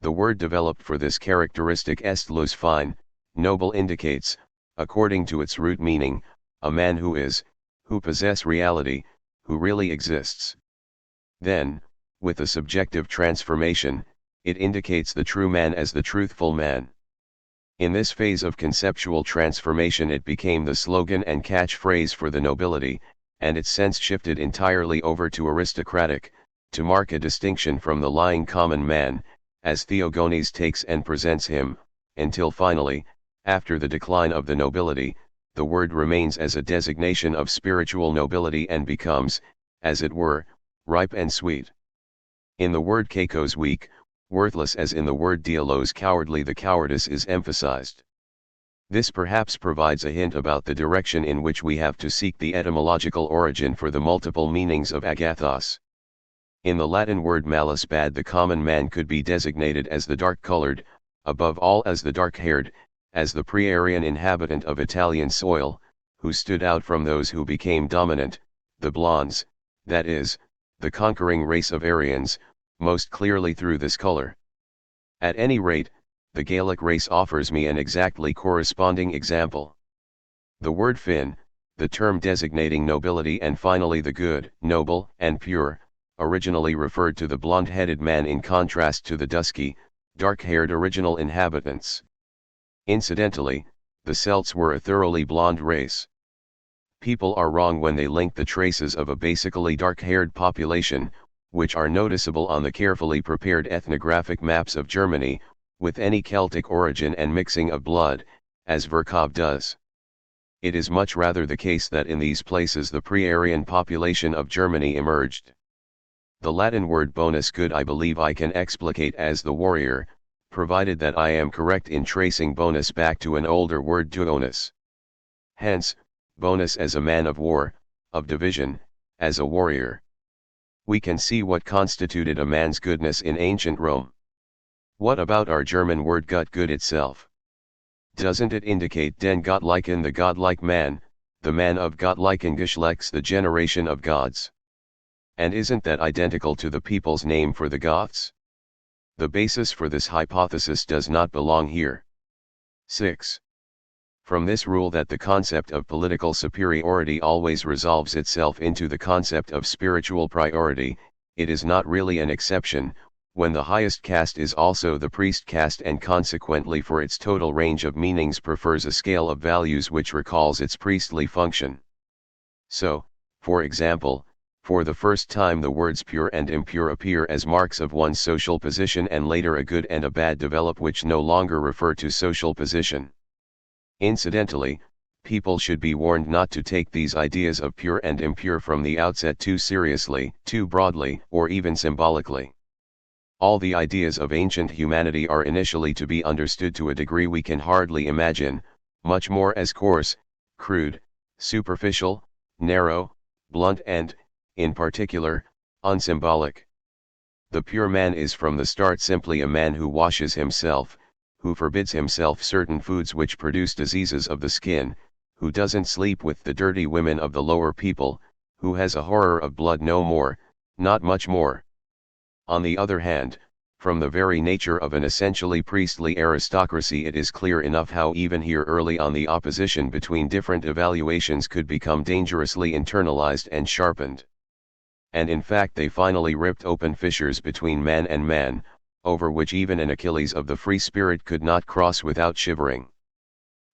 The word developed for this characteristic est fine, noble indicates, according to its root meaning, a man who is, who possess reality, who really exists. Then, with a subjective transformation, it indicates the true man as the truthful man. In this phase of conceptual transformation it became the slogan and catchphrase for the nobility, and its sense shifted entirely over to aristocratic, to mark a distinction from the lying common man, as Theogones takes and presents him, until finally, after the decline of the nobility, the word remains as a designation of spiritual nobility and becomes, as it were, ripe and sweet. In the word kakos weak, worthless, as in the word dialos cowardly, the cowardice is emphasized. This perhaps provides a hint about the direction in which we have to seek the etymological origin for the multiple meanings of agathos. In the Latin word malus bad, the common man could be designated as the dark-colored, above all as the dark-haired, as the pre-Aryan inhabitant of Italian soil, who stood out from those who became dominant, the blondes, that is, the conquering race of Aryans, most clearly through this color. At any rate, the Gaelic race offers me an exactly corresponding example. The word Finn, the term designating nobility, and finally the good, noble, and pure, originally referred to the blonde-headed man in contrast to the dusky, dark-haired original inhabitants. Incidentally, the Celts were a thoroughly blonde race. People are wrong when they link the traces of a basically dark-haired population, which are noticeable on the carefully prepared ethnographic maps of Germany, with any Celtic origin and mixing of blood, as Virchow does. It is much rather the case that in these places the pre-Aryan population of Germany emerged. The Latin word bonus good I believe I can explicate as the warrior, provided that I am correct in tracing bonus back to an older word duonus. Hence, bonus as a man of war, of division, as a warrior. We can see what constituted a man's goodness in ancient Rome. What about our German word gut good itself? Doesn't it indicate den Gottlichen, the godlike man, the man of godlichen Geschlechts, the generation of gods? And isn't that identical to the people's name for the Goths? The basis for this hypothesis does not belong here. 6. From this rule that the concept of political superiority always resolves itself into the concept of spiritual priority, it is not really an exception, when the highest caste is also the priest caste and consequently for its total range of meanings prefers a scale of values which recalls its priestly function. So, for example, for the first time the words pure and impure appear as marks of one's social position, and later a good and a bad develop which no longer refer to social position. Incidentally, people should be warned not to take these ideas of pure and impure from the outset too seriously, too broadly, or even symbolically. All the ideas of ancient humanity are initially to be understood to a degree we can hardly imagine, much more as coarse, crude, superficial, narrow, blunt and, in particular, unsymbolic. The pure man is from the start simply a man who washes himself, who forbids himself certain foods which produce diseases of the skin, who doesn't sleep with the dirty women of the lower people, who has a horror of blood, no more, not much more. On the other hand, from the very nature of an essentially priestly aristocracy, it is clear enough how even here early on the opposition between different evaluations could become dangerously internalized and sharpened. And in fact they finally ripped open fissures between man and man, over which even an Achilles of the free spirit could not cross without shivering.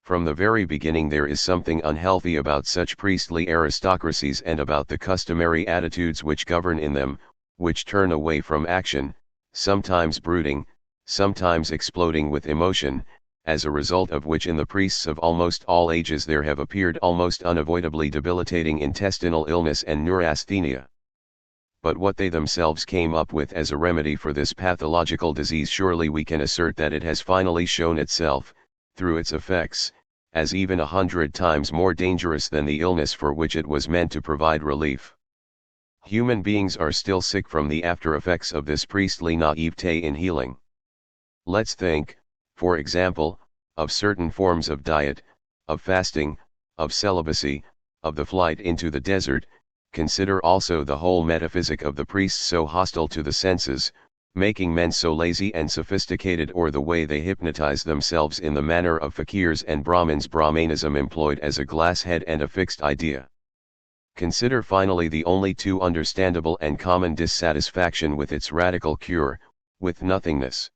From the very beginning there is something unhealthy about such priestly aristocracies and about the customary attitudes which govern in them, which turn away from action, sometimes brooding, sometimes exploding with emotion, as a result of which in the priests of almost all ages there have appeared almost unavoidably debilitating intestinal illness and neurasthenia. But what they themselves came up with as a remedy for this pathological disease, surely we can assert that it has finally shown itself, through its effects, as even 100 times more dangerous than the illness for which it was meant to provide relief. Human beings are still sick from the after effects of this priestly naivete in healing. Let's think, for example, of certain forms of diet, of fasting, of celibacy, of the flight into the desert. Consider also the whole metaphysic of the priests so hostile to the senses, making men so lazy and sophisticated, or the way they hypnotize themselves in the manner of fakirs and Brahmins, Brahmanism employed as a glass head and a fixed idea. Consider finally the only too understandable and common dissatisfaction with its radical cure, with nothingness.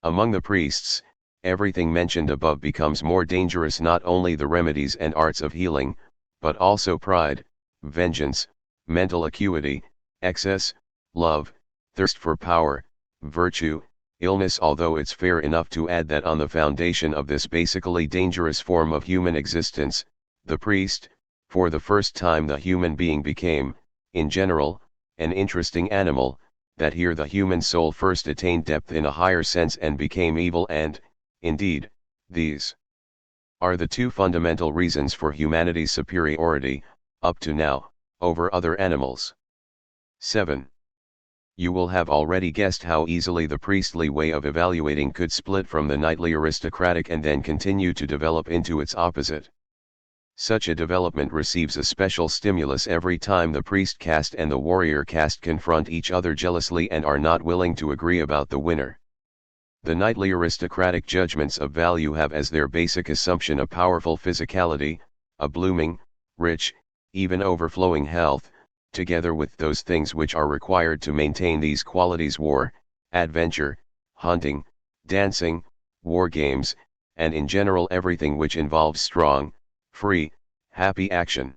Among the priests, everything mentioned above becomes more dangerous, not only the remedies and arts of healing, but also pride, vengeance, mental acuity, excess, love, thirst for power, virtue, illness. Although it's fair enough to add that on the foundation of this basically dangerous form of human existence, the priest, for the first time the human being became, in general, an interesting animal, that here the human soul first attained depth in a higher sense and became evil, and, indeed, these are the two fundamental reasons for humanity's superiority, up to now, over other animals. 7. You will have already guessed how easily the priestly way of evaluating could split from the knightly aristocratic and then continue to develop into its opposite. Such a development receives a special stimulus every time the priest caste and the warrior caste confront each other jealously and are not willing to agree about the winner. The knightly aristocratic judgments of value have as their basic assumption a powerful physicality, a blooming, rich, even overflowing health, together with those things which are required to maintain these qualities: war, adventure, hunting, dancing, war games, and in general everything which involves strong, free, happy action.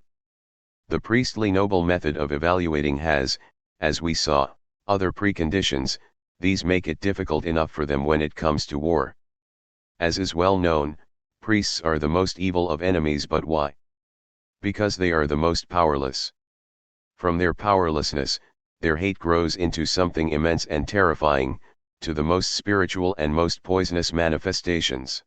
The priestly noble method of evaluating has, as we saw, other preconditions. These make it difficult enough for them when it comes to war. As is well known, priests are the most evil of enemies. But why? Because they are the most powerless. From their powerlessness, their hate grows into something immense and terrifying, to the most spiritual and most poisonous manifestations.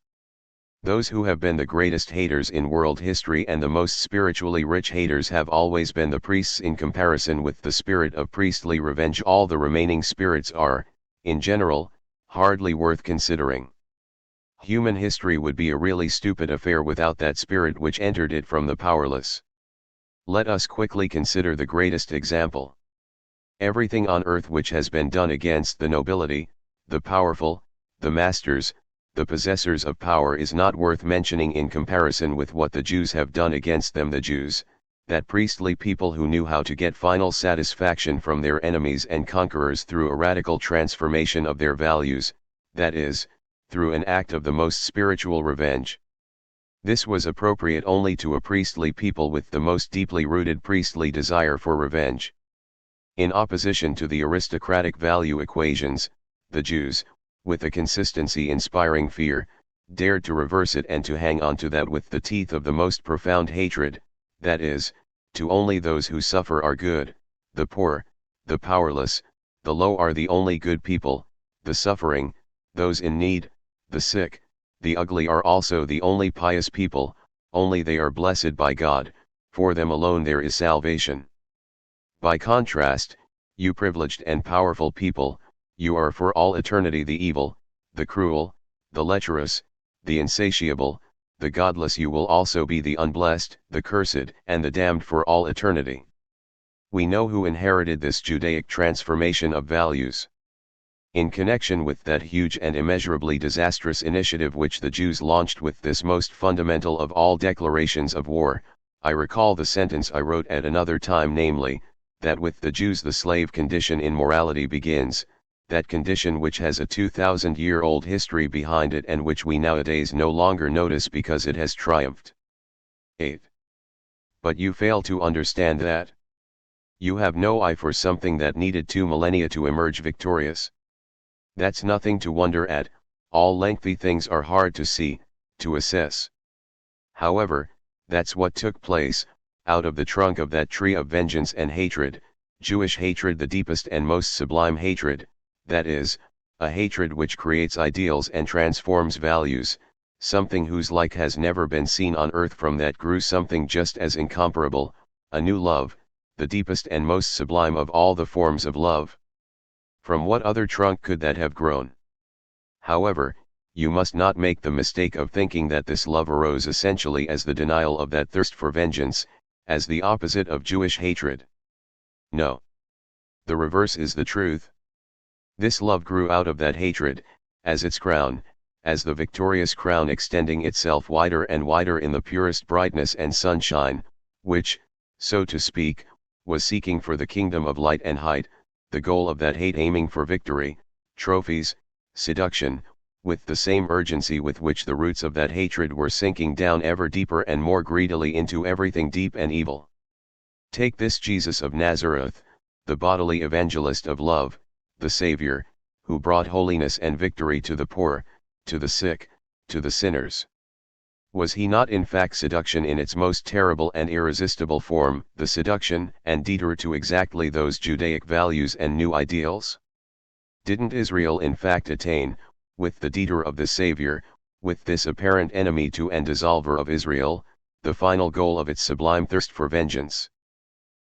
Those who have been the greatest haters in world history and the most spiritually rich haters have always been the priests. In comparison with the spirit of priestly revenge, all the remaining spirits are, in general, hardly worth considering. Human history would be a really stupid affair without that spirit which entered it from the powerless. Let us quickly consider the greatest example. Everything on earth which has been done against the nobility, the powerful, the masters, the possessors of power is not worth mentioning in comparison with what the Jews have done against them. The Jews, that priestly people who knew how to get final satisfaction from their enemies and conquerors through a radical transformation of their values, that is, through an act of the most spiritual revenge. This was appropriate only to a priestly people with the most deeply rooted priestly desire for revenge. In opposition to the aristocratic value equations, the Jews, with a consistency inspiring fear, dared to reverse it and to hang on to that with the teeth of the most profound hatred, that is, to only those who suffer are good, the poor, the powerless, the low are the only good people, the suffering, those in need, the sick, the ugly are also the only pious people, only they are blessed by God, for them alone there is salvation. By contrast, you privileged and powerful people, you are for all eternity the evil, the cruel, the lecherous, the insatiable, the godless, you will also be the unblessed, the cursed, and the damned for all eternity. We know who inherited this Judaic transformation of values. In connection with that huge and immeasurably disastrous initiative which the Jews launched with this most fundamental of all declarations of war, I recall the sentence I wrote at another time, namely, that with the Jews the slave condition in morality begins, that condition which has a 2,000-year-old history behind it and which we nowadays no longer notice because it has triumphed. 8. But you fail to understand that. You have no eye for something that needed 2 millennia to emerge victorious. That's nothing to wonder at, all lengthy things are hard to see, to assess. However, that's what took place, out of the trunk of that tree of vengeance and hatred, Jewish hatred, the deepest and most sublime hatred, that is, a hatred which creates ideals and transforms values, something whose like has never been seen on earth. From that grew something just as incomparable, a new love, the deepest and most sublime of all the forms of love. From what other trunk could that have grown? However, you must not make the mistake of thinking that this love arose essentially as the denial of that thirst for vengeance, as the opposite of Jewish hatred. No. The reverse is the truth. This love grew out of that hatred, as its crown, as the victorious crown extending itself wider and wider in the purest brightness and sunshine, which, so to speak, was seeking for the kingdom of light and height, the goal of that hate aiming for victory, trophies, seduction, with the same urgency with which the roots of that hatred were sinking down ever deeper and more greedily into everything deep and evil. Take this Jesus of Nazareth, the bodily evangelist of love, the Savior, who brought holiness and victory to the poor, to the sick, to the sinners. Was he not in fact seduction in its most terrible and irresistible form, the seduction and detour to exactly those Judaic values and new ideals? Didn't Israel in fact attain, with the detour of the Savior, with this apparent enemy to and dissolver of Israel, the final goal of its sublime thirst for vengeance?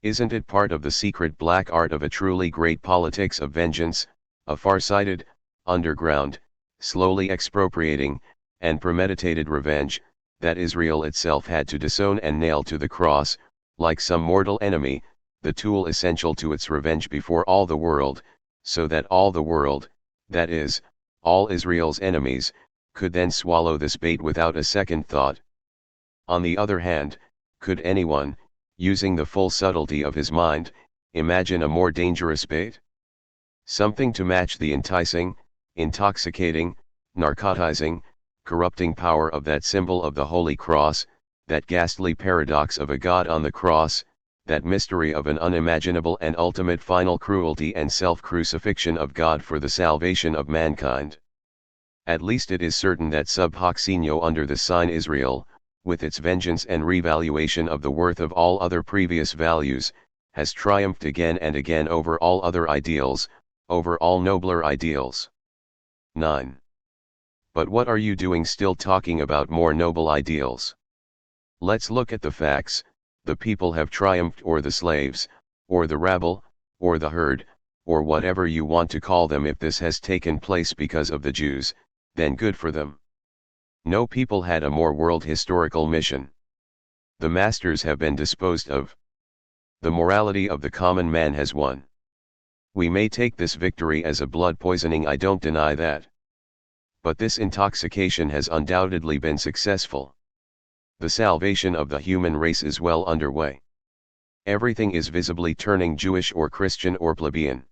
Isn't it part of the secret black art of a truly great politics of vengeance, a far-sighted, underground, slowly expropriating, and premeditated revenge, that Israel itself had to disown and nail to the cross, like some mortal enemy, the tool essential to its revenge before all the world, so that all the world, that is, all Israel's enemies, could then swallow this bait without a second thought? On the other hand, could anyone, using the full subtlety of his mind, imagine a more dangerous bait? Something to match the enticing, intoxicating, narcotizing, corrupting power of that symbol of the Holy Cross, that ghastly paradox of a God on the cross, that mystery of an unimaginable and ultimate final cruelty and self-crucifixion of God for the salvation of mankind. At least it is certain that sub hoc signo under the sign Israel, with its vengeance and revaluation of the worth of all other previous values, has triumphed again and again over all other ideals, over all nobler ideals. 9. But what are you doing still talking about more noble ideals? Let's look at the facts. The people have triumphed, or the slaves, or the rabble, or the herd, or whatever you want to call them. If this has taken place because of the Jews, then good for them. No people had a more world historical mission. The masters have been disposed of. The morality of the common man has won. We may take this victory as a blood poisoning, I don't deny that. But this intoxication has undoubtedly been successful. The salvation of the human race is well underway. Everything is visibly turning Jewish or Christian or plebeian.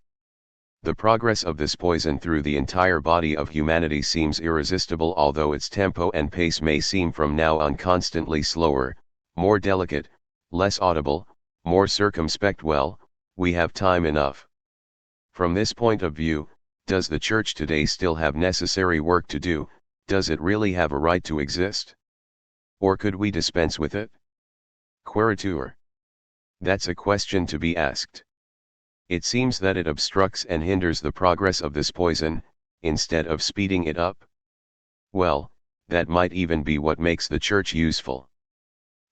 The progress of this poison through the entire body of humanity seems irresistible, although its tempo and pace may seem from now on constantly slower, more delicate, less audible, more circumspect. Well, we have time enough. From this point of view, does the Church today still have necessary work to do? Does it really have a right to exist? Or could we dispense with it? Queritur. That's a question to be asked. It seems that it obstructs and hinders the progress of this poison, instead of speeding it up. Well, that might even be what makes the Church useful.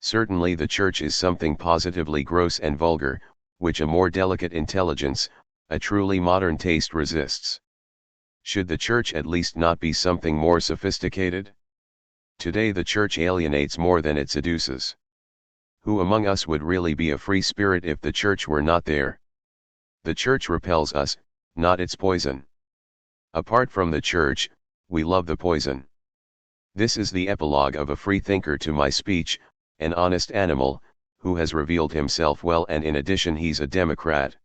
Certainly the Church is something positively gross and vulgar, which a more delicate intelligence, a truly modern taste resists. Should the Church at least not be something more sophisticated? Today the Church alienates more than it seduces. Who among us would really be a free spirit if the Church were not there? The Church repels us, not its poison. Apart from the Church, we love the poison. This is the epilogue of a free thinker to my speech, an honest animal, who has revealed himself well, and in addition he's a Democrat.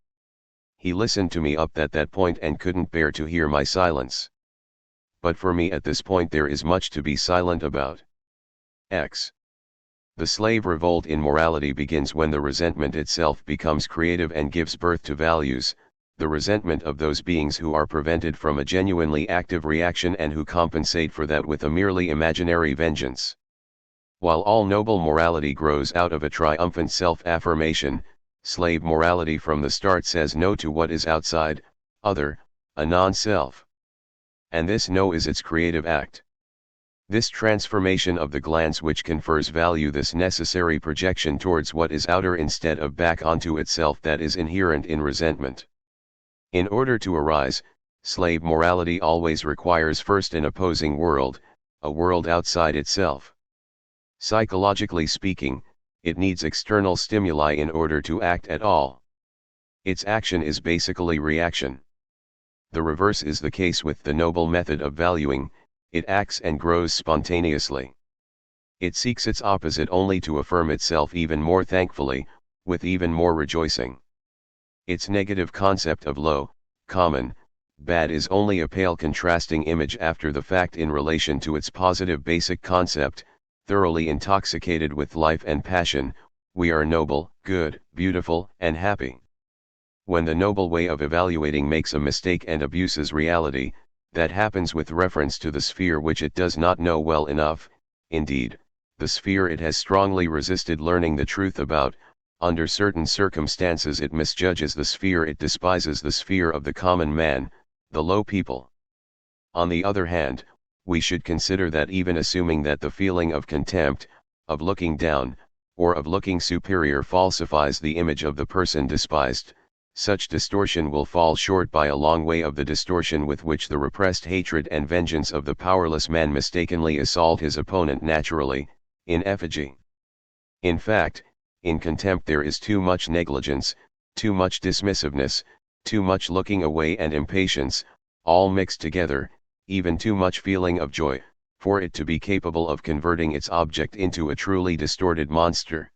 He listened to me up at that point and couldn't bear to hear my silence. But for me at this point there is much to be silent about. X. The slave revolt in morality begins when the resentment itself becomes creative and gives birth to values, the resentment of those beings who are prevented from a genuinely active reaction and who compensate for that with a merely imaginary vengeance. While all noble morality grows out of a triumphant self-affirmation, slave morality from the start says no to what is outside, other, a non-self. And this no is its creative act. This transformation of the glance which confers value, this necessary projection towards what is outer instead of back onto itself, that is inherent in resentment. In order to arise, slave morality always requires first an opposing world, a world outside itself. Psychologically speaking, it needs external stimuli in order to act at all. Its action is basically reaction. The reverse is the case with the noble method of valuing. It acts and grows spontaneously. It seeks its opposite only to affirm itself even more thankfully, with even more rejoicing. Its negative concept of low, common, bad is only a pale contrasting image after the fact in relation to its positive basic concept. Thoroughly intoxicated with life and passion, we are noble, good, beautiful, and happy. When the noble way of evaluating makes a mistake and abuses reality, that happens with reference to the sphere which it does not know well enough, indeed, the sphere it has strongly resisted learning the truth about. Under certain circumstances it misjudges the sphere it despises, the sphere of the common man, the low people. On the other hand, we should consider that even assuming that the feeling of contempt, of looking down, or of looking superior falsifies the image of the person despised, such distortion will fall short by a long way of the distortion with which the repressed hatred and vengeance of the powerless man mistakenly assault his opponent naturally, in effigy. In fact, in contempt there is too much negligence, too much dismissiveness, too much looking away and impatience, all mixed together, even too much feeling of joy, for it to be capable of converting its object into a truly distorted monster.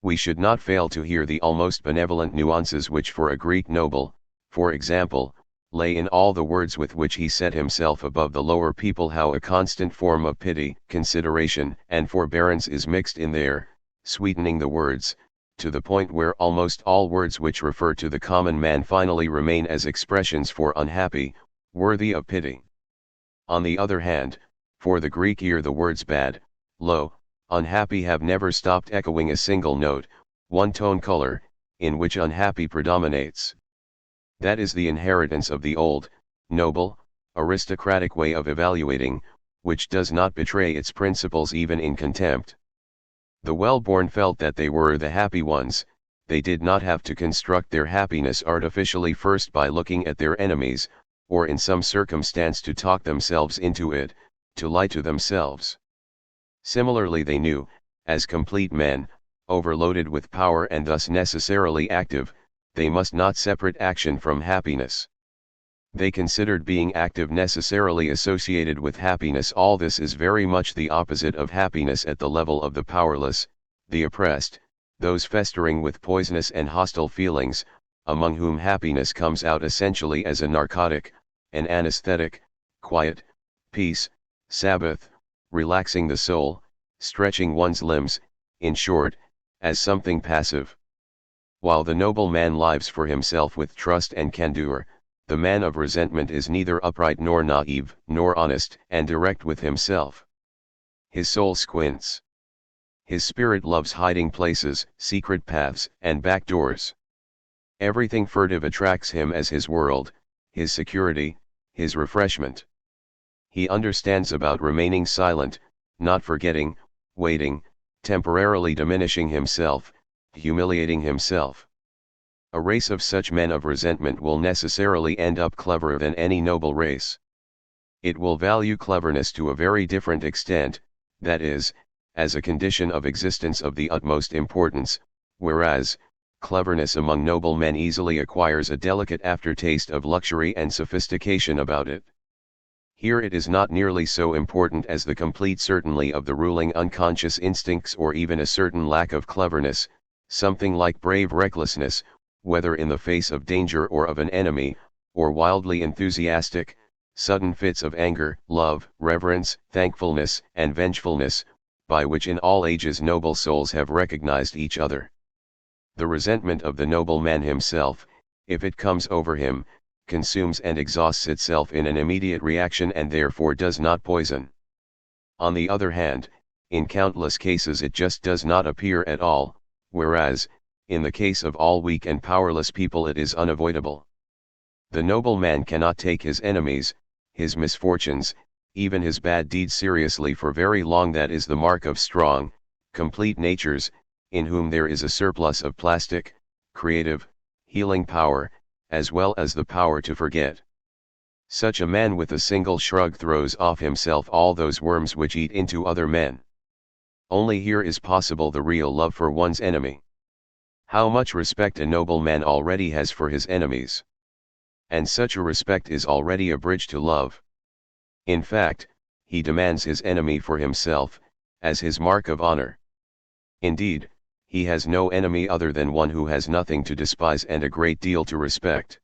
We should not fail to hear the almost benevolent nuances which for a Greek noble, for example, lay in all the words with which he set himself above the lower people, how a constant form of pity, consideration, and forbearance is mixed in there, sweetening the words, to the point where almost all words which refer to the common man finally remain as expressions for unhappy, worthy of pity. On the other hand, for the Greek ear the words bad, low, unhappy have never stopped echoing a single note, one tone color, in which unhappy predominates. That is the inheritance of the old, noble, aristocratic way of evaluating, which does not betray its principles even in contempt. The well-born felt that they were the happy ones. They did not have to construct their happiness artificially first by looking at their enemies, or in some circumstance to talk themselves into it, to lie to themselves. Similarly they knew, as complete men, overloaded with power and thus necessarily active, they must not separate action from happiness. They considered being active necessarily associated with happiness. All this is very much the opposite of happiness at the level of the powerless, the oppressed, those festering with poisonous and hostile feelings, among whom happiness comes out essentially as a narcotic, an anesthetic, quiet, peace, Sabbath, relaxing the soul, stretching one's limbs, in short, as something passive. While the noble man lives for himself with trust and candor, the man of resentment is neither upright nor naive, nor honest and direct with himself. His soul squints. His spirit loves hiding places, secret paths, and back doors. Everything furtive attracts him as his world, his security, his refreshment. He understands about remaining silent, not forgetting, waiting, temporarily diminishing himself, humiliating himself. A race of such men of resentment will necessarily end up cleverer than any noble race. It will value cleverness to a very different extent, that is, as a condition of existence of the utmost importance, whereas, cleverness among noble men easily acquires a delicate aftertaste of luxury and sophistication about it. Here it is not nearly so important as the complete certainty of the ruling unconscious instincts or even a certain lack of cleverness, something like brave recklessness, whether in the face of danger or of an enemy, or wildly enthusiastic, sudden fits of anger, love, reverence, thankfulness, and vengefulness, by which in all ages noble souls have recognized each other. The resentment of the noble man himself, if it comes over him, consumes and exhausts itself in an immediate reaction and therefore does not poison. On the other hand, in countless cases it just does not appear at all, whereas, in the case of all weak and powerless people it is unavoidable. The noble man cannot take his enemies, his misfortunes, even his bad deeds seriously for very long. That is the mark of strong, complete natures, in whom there is a surplus of plastic, creative, healing power, as well as the power to forget. Such a man with a single shrug throws off himself all those worms which eat into other men. Only here is possible the real love for one's enemy. How much respect a noble man already has for his enemies. And such a respect is already a bridge to love. In fact, he demands his enemy for himself, as his mark of honor. Indeed, he has no enemy other than one who has nothing to despise and a great deal to respect.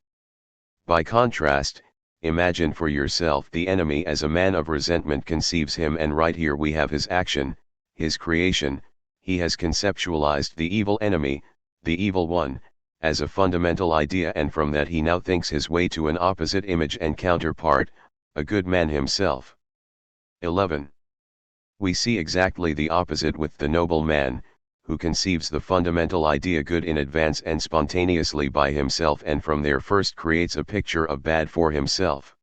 By contrast, imagine for yourself the enemy as a man of resentment conceives him, and right here we have his action, his creation. He has conceptualized the evil enemy, the evil one, as a fundamental idea, and from that he now thinks his way to an opposite image and counterpart, a good man himself. 11. We see exactly the opposite with the noble man, who conceives the fundamental idea good in advance and spontaneously by himself, and from there first creates a picture of bad for himself.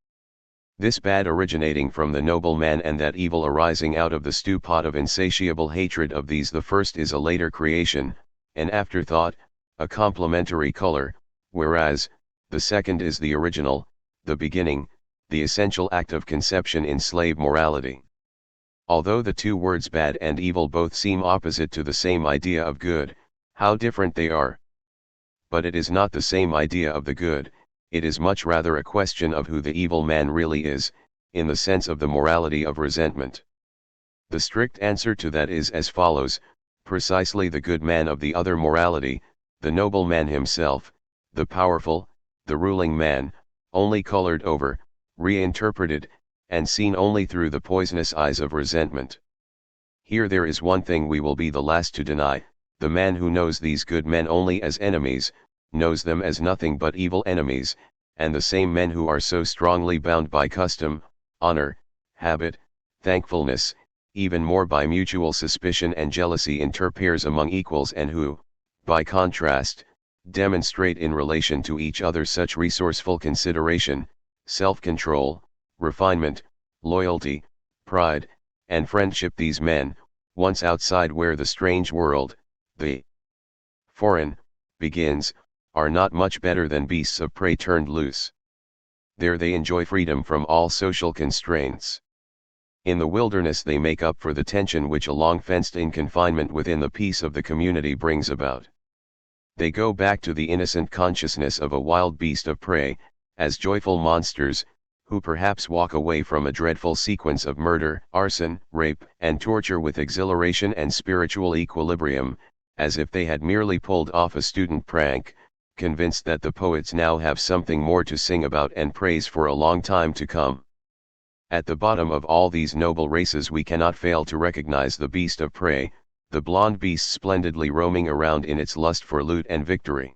This bad originating from the noble man, and that evil arising out of the stew pot of insatiable hatred of these. The first is a later creation, an afterthought, a complementary color, whereas, the second is the original, the beginning, the essential act of conception in slave morality. Although the two words bad and evil both seem opposite to the same idea of good, how different they are. But it is not the same idea of the good, it is much rather a question of who the evil man really is, in the sense of the morality of resentment. The strict answer to that is as follows: precisely the good man of the other morality, the noble man himself, the powerful, the ruling man, only colored over, reinterpreted, and seen only through the poisonous eyes of resentment. Here there is one thing we will be the last to deny: the man who knows these good men only as enemies, knows them as nothing but evil enemies, and the same men who are so strongly bound by custom, honor, habit, thankfulness, even more by mutual suspicion and jealousy inter pairs among equals, and who, by contrast, demonstrate in relation to each other such resourceful consideration, self-control, refinement, loyalty, pride, and friendship. These men, once outside where the strange world, the foreign, begins, are not much better than beasts of prey turned loose. There they enjoy freedom from all social constraints. In the wilderness they make up for the tension which a long fenced-in confinement within the peace of the community brings about. They go back to the innocent consciousness of a wild beast of prey, as joyful monsters, who perhaps walk away from a dreadful sequence of murder, arson, rape, and torture with exhilaration and spiritual equilibrium, as if they had merely pulled off a student prank, convinced that the poets now have something more to sing about and praise for a long time to come. At the bottom of all these noble races we cannot fail to recognize the beast of prey, the blonde beast splendidly roaming around in its lust for loot and victory.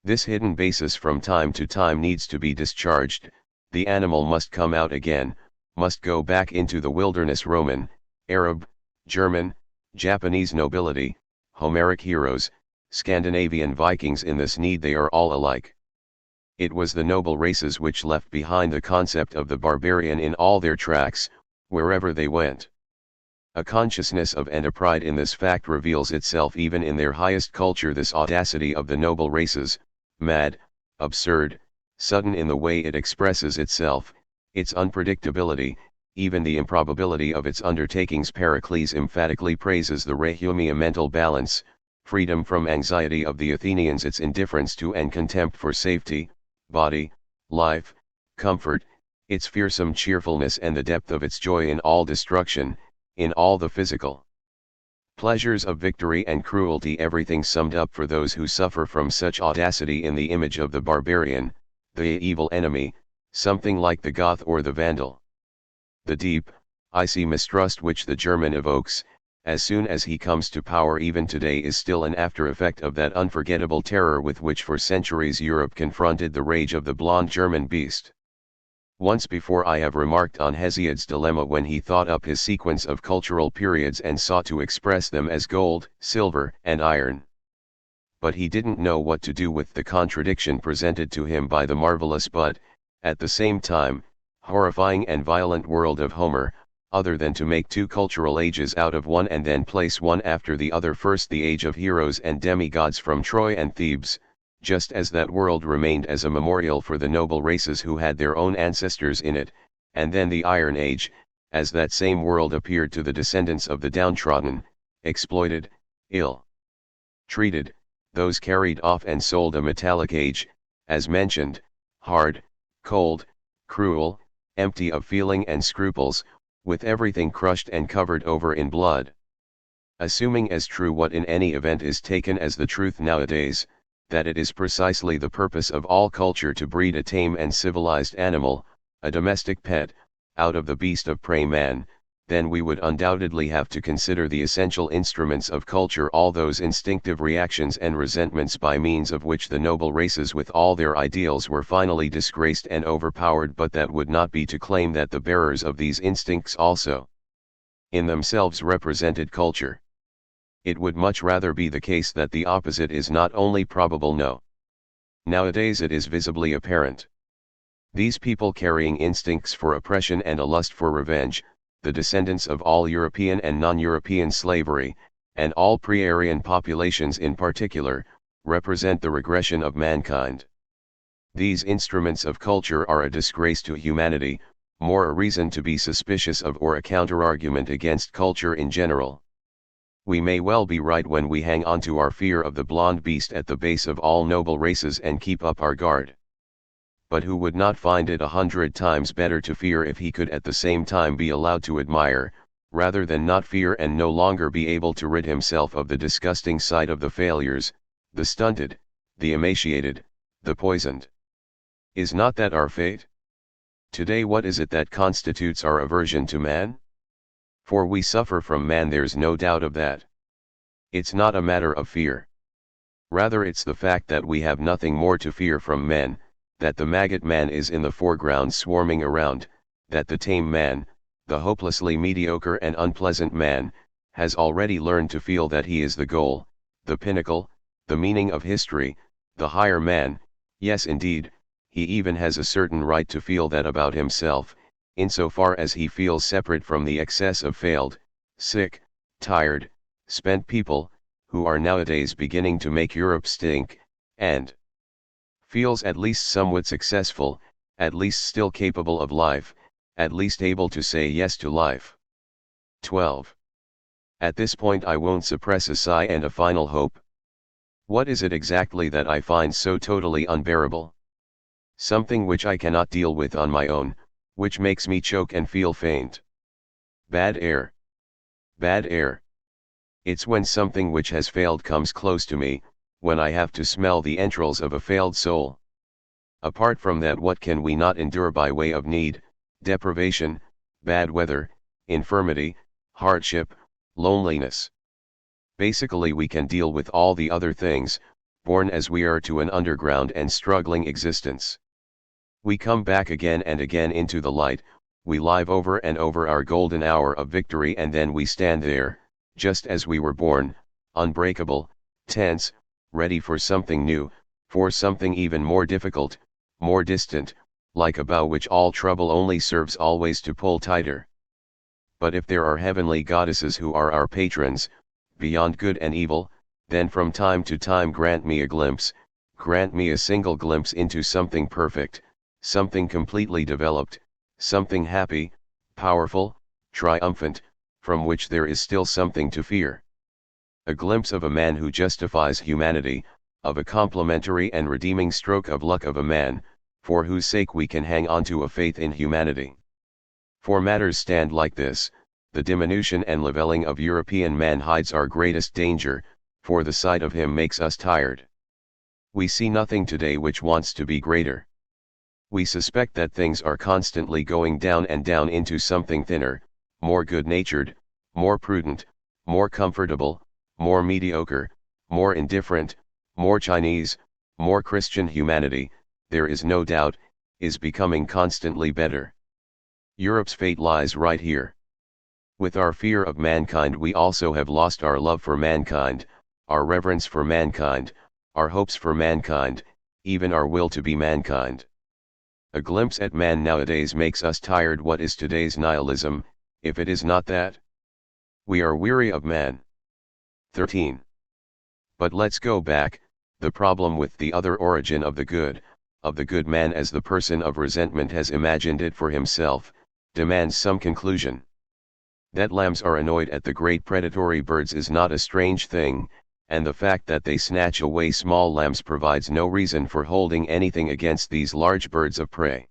This hidden basis from time to time needs to be discharged, the animal must come out again, must go back into the wilderness. Roman, Arab, German, Japanese nobility, Homeric heroes, Scandinavian Vikings, in this need they are all alike. It was the noble races which left behind the concept of the barbarian in all their tracks, wherever they went. A consciousness of and a pride in this fact reveals itself even in their highest culture. This audacity of the noble races, mad, absurd, sudden in the way it expresses itself, its unpredictability, even the improbability of its undertakings. Pericles emphatically praises the rehumia, mental balance, freedom from anxiety of the Athenians, its indifference to and contempt for safety, body, life, comfort, its fearsome cheerfulness and the depth of its joy in all destruction, in all the physical pleasures of victory and cruelty, everything summed up for those who suffer from such audacity in the image of the barbarian, the evil enemy, something like the Goth or the Vandal. The deep, icy mistrust which the German evokes, as soon as he comes to power even today, is still an after-effect of that unforgettable terror with which for centuries Europe confronted the rage of the blonde German beast. Once before I have remarked on Hesiod's dilemma when he thought up his sequence of cultural periods and sought to express them as gold, silver, and iron. But he didn't know what to do with the contradiction presented to him by the marvelous but, at the same time, horrifying and violent world of Homer, other than to make two cultural ages out of one and then place one after the other, first the age of heroes and demigods from Troy and Thebes, just as that world remained as a memorial for the noble races who had their own ancestors in it, and then the Iron Age, as that same world appeared to the descendants of the downtrodden, exploited, ill-treated, those carried off and sold. A metallic age, as mentioned, hard, cold, cruel, empty of feeling and scruples, with everything crushed and covered over in blood. Assuming as true what in any event is taken as the truth nowadays, that it is precisely the purpose of all culture to breed a tame and civilized animal, a domestic pet, out of the beast of prey man, then we would undoubtedly have to consider the essential instruments of culture, all those instinctive reactions and resentments by means of which the noble races with all their ideals were finally disgraced and overpowered. But that would not be to claim that the bearers of these instincts also, in themselves, represented culture. It would much rather be the case that the opposite is not only probable, no, nowadays it is visibly apparent. These people carrying instincts for oppression and a lust for revenge, the descendants of all European and non-European slavery, and all pre-Aryan populations in particular, represent the regression of mankind. These instruments of culture are a disgrace to humanity, more a reason to be suspicious of or a counterargument against culture in general. We may well be right when we hang on to our fear of the blonde beast at the base of all noble races and keep up our guard. But who would not find it 100 times better to fear if he could at the same time be allowed to admire, rather than not fear and no longer be able to rid himself of the disgusting sight of the failures, the stunted, the emaciated, the poisoned? Is not that our fate? Today, what is it that constitutes our aversion to man? For we suffer from man, there's no doubt of that. It's not a matter of fear. Rather it's the fact that we have nothing more to fear from men, that the maggot man is in the foreground swarming around, that the tame man, the hopelessly mediocre and unpleasant man, has already learned to feel that he is the goal, the pinnacle, the meaning of history, the higher man. Yes, indeed, he even has a certain right to feel that about himself, insofar as he feels separate from the excess of failed, sick, tired, spent people, who are nowadays beginning to make Europe stink, and feels at least somewhat successful, at least still capable of life, at least able to say yes to life. 12. At this point I won't suppress a sigh and a final hope. What is it exactly that I find so totally unbearable? Something which I cannot deal with on my own, which makes me choke and feel faint. Bad air. Bad air. It's when something which has failed comes close to me, when I have to smell the entrails of a failed soul. Apart from that, what can we not endure by way of need, deprivation, bad weather, infirmity, hardship, loneliness? Basically we can deal with all the other things, born as we are to an underground and struggling existence. We come back again and again into the light, we live over and over our golden hour of victory, and then we stand there, just as we were born, unbreakable, tense, ready for something new, for something even more difficult, more distant, like a bow which all trouble only serves always to pull tighter. But if there are heavenly goddesses who are our patrons, beyond good and evil, then from time to time grant me a glimpse, grant me a single glimpse into something perfect, something completely developed, something happy, powerful, triumphant, from which there is still something to fear. A glimpse of a man who justifies humanity, of a complimentary and redeeming stroke of luck of a man, for whose sake we can hang on to a faith in humanity. For matters stand like this, the diminution and levelling of European man hides our greatest danger, for the sight of him makes us tired. We see nothing today which wants to be greater. We suspect that things are constantly going down and down into something thinner, more good-natured, more prudent, more comfortable, more mediocre, more indifferent, more Chinese, more Christian. Humanity, there is no doubt, is becoming constantly better. Europe's fate lies right here. With our fear of mankind we also have lost our love for mankind, our reverence for mankind, our hopes for mankind, even our will to be mankind. A glimpse at man nowadays makes us tired. What is today's nihilism, if it is not that? We are weary of man. 13. But let's go back. The problem with the other origin of the good man as the person of resentment has imagined it for himself, demands some conclusion. That lambs are annoyed at the great predatory birds is not a strange thing, and the fact that they snatch away small lambs provides no reason for holding anything against these large birds of prey.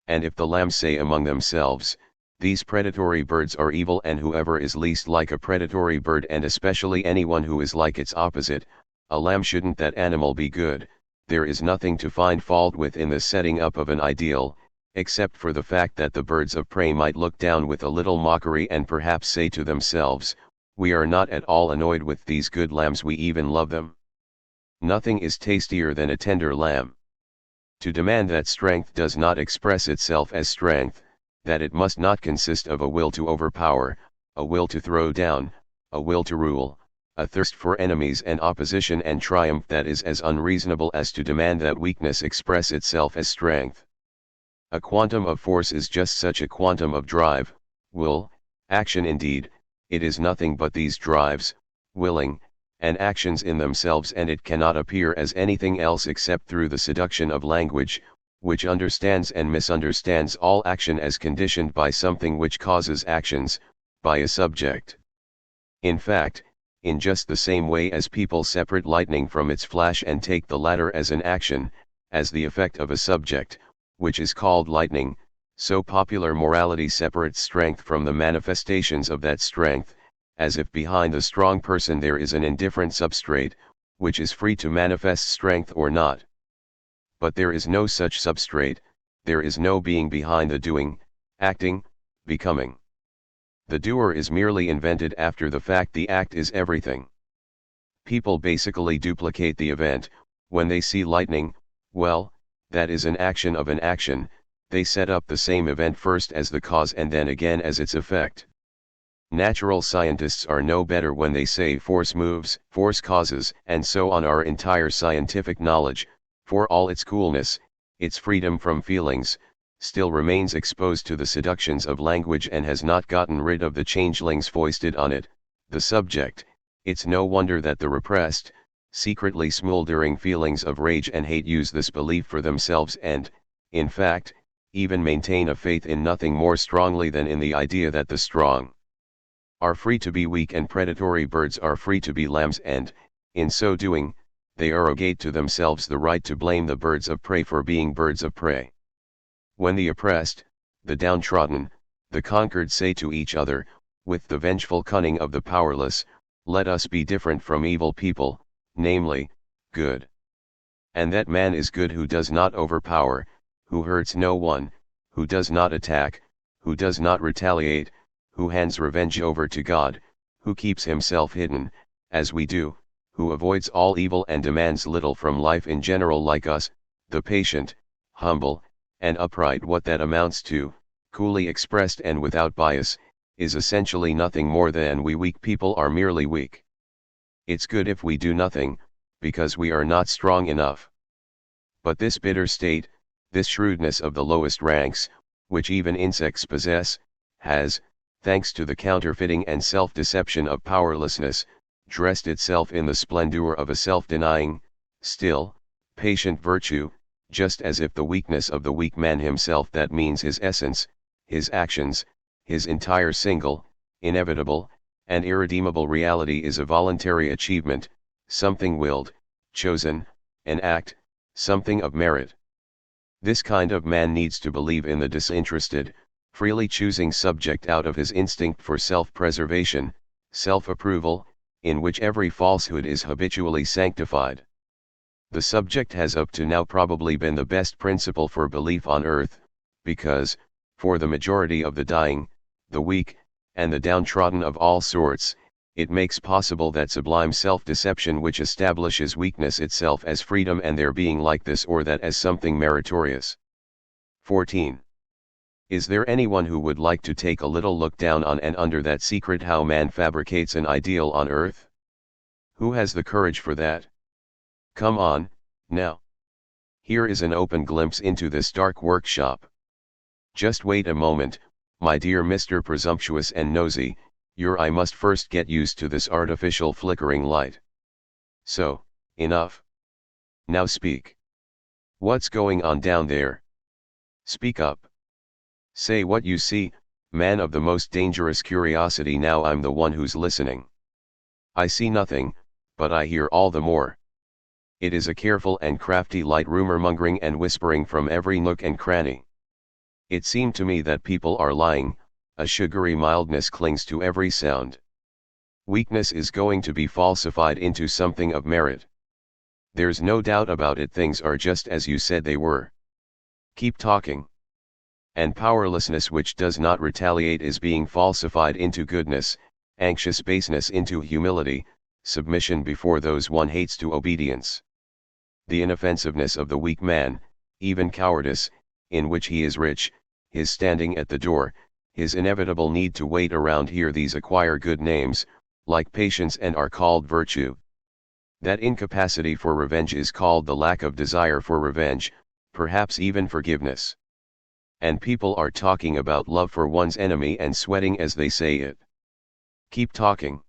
And if the lambs say among themselves, these predatory birds are evil, and whoever is least like a predatory bird, and especially anyone who is like its opposite, a lamb, shouldn't that animal be good? There is nothing to find fault with in the setting up of an ideal, except for the fact that the birds of prey might look down with a little mockery and perhaps say to themselves, we are not at all annoyed with these good lambs, we even love them. Nothing is tastier than a tender lamb. To demand that strength does not express itself as strength, that it must not consist of a will to overpower, a will to throw down, a will to rule, a thirst for enemies and opposition and triumph, that is as unreasonable as to demand that weakness express itself as strength. A quantum of force is just such a quantum of drive, will, action. Indeed, it is nothing but these drives, willing, and actions in themselves, and it cannot appear as anything else except through the seduction of language, which understands and misunderstands all action as conditioned by something which causes actions, by a subject. In fact, in just the same way as people separate lightning from its flash and take the latter as an action, as the effect of a subject, which is called lightning, so popular morality separates strength from the manifestations of that strength, as if behind the strong person there is an indifferent substrate, which is free to manifest strength or not. But there is no such substrate, there is no being behind the doing, acting, becoming. The doer is merely invented after the fact, the act is everything. People basically duplicate the event. When they see lightning, well, that is an action of an action, they set up the same event first as the cause and then again as its effect. Natural scientists are no better when they say force moves, force causes, and so on. Our entire scientific knowledge, for all its coolness, its freedom from feelings, still remains exposed to the seductions of language and has not gotten rid of the changelings foisted on it, the subject. It's no wonder that the repressed, secretly smoldering feelings of rage and hate use this belief for themselves and, in fact, even maintain a faith in nothing more strongly than in the idea that the strong are free to be weak and predatory birds are free to be lambs, and, in so doing, they arrogate to themselves the right to blame the birds of prey for being birds of prey. When the oppressed, the downtrodden, the conquered say to each other, with the vengeful cunning of the powerless, let us be different from evil people, namely, good. And that man is good who does not overpower, who hurts no one, who does not attack, who does not retaliate, who hands revenge over to God, who keeps himself hidden, as we do, who avoids all evil and demands little from life in general like us, the patient, humble, and upright. What that amounts to, coolly expressed and without bias, is essentially nothing more than we weak people are merely weak. It's good if we do nothing, because we are not strong enough. But this bitter state, this shrewdness of the lowest ranks, which even insects possess, has, thanks to the counterfeiting and self-deception of powerlessness, dressed itself in the splendor of a self-denying, still, patient virtue, just as if the weakness of the weak man himself, that means his essence, his actions, his entire single, inevitable, and irredeemable reality, is a voluntary achievement, something willed, chosen, an act, something of merit. This kind of man needs to believe in the disinterested, freely choosing subject out of his instinct for self-preservation, self-approval, in which every falsehood is habitually sanctified. The subject has up to now probably been the best principle for belief on earth, because, for the majority of the dying, the weak, and the downtrodden of all sorts, it makes possible that sublime self-deception which establishes weakness itself as freedom and their being like this or that as something meritorious. 14. Is there anyone who would like to take a little look down on and under that secret how man fabricates an ideal on earth? Who has the courage for that? Come on, now. Here is an open glimpse into this dark workshop. Just wait a moment, my dear Mr. Presumptuous and Nosy, I must first get used to this artificial flickering light. So, enough. Now speak. What's going on down there? Speak up. Say what you see, man of the most dangerous curiosity. Now I'm the one who's listening. I see nothing, but I hear all the more. It is a careful and crafty light, rumor-mongering and whispering from every nook and cranny. It seemed to me that people are lying, a sugary mildness clings to every sound. Weakness is going to be falsified into something of merit. There's no doubt about it, things are just as you said they were. Keep talking. And powerlessness which does not retaliate is being falsified into goodness, anxious baseness into humility, submission before those one hates to obedience. The inoffensiveness of the weak man, even cowardice, in which he is rich, his standing at the door, his inevitable need to wait around here, these acquire good names, like patience, and are called virtue. That incapacity for revenge is called the lack of desire for revenge, perhaps even forgiveness. And people are talking about love for one's enemy and sweating as they say it. Keep talking.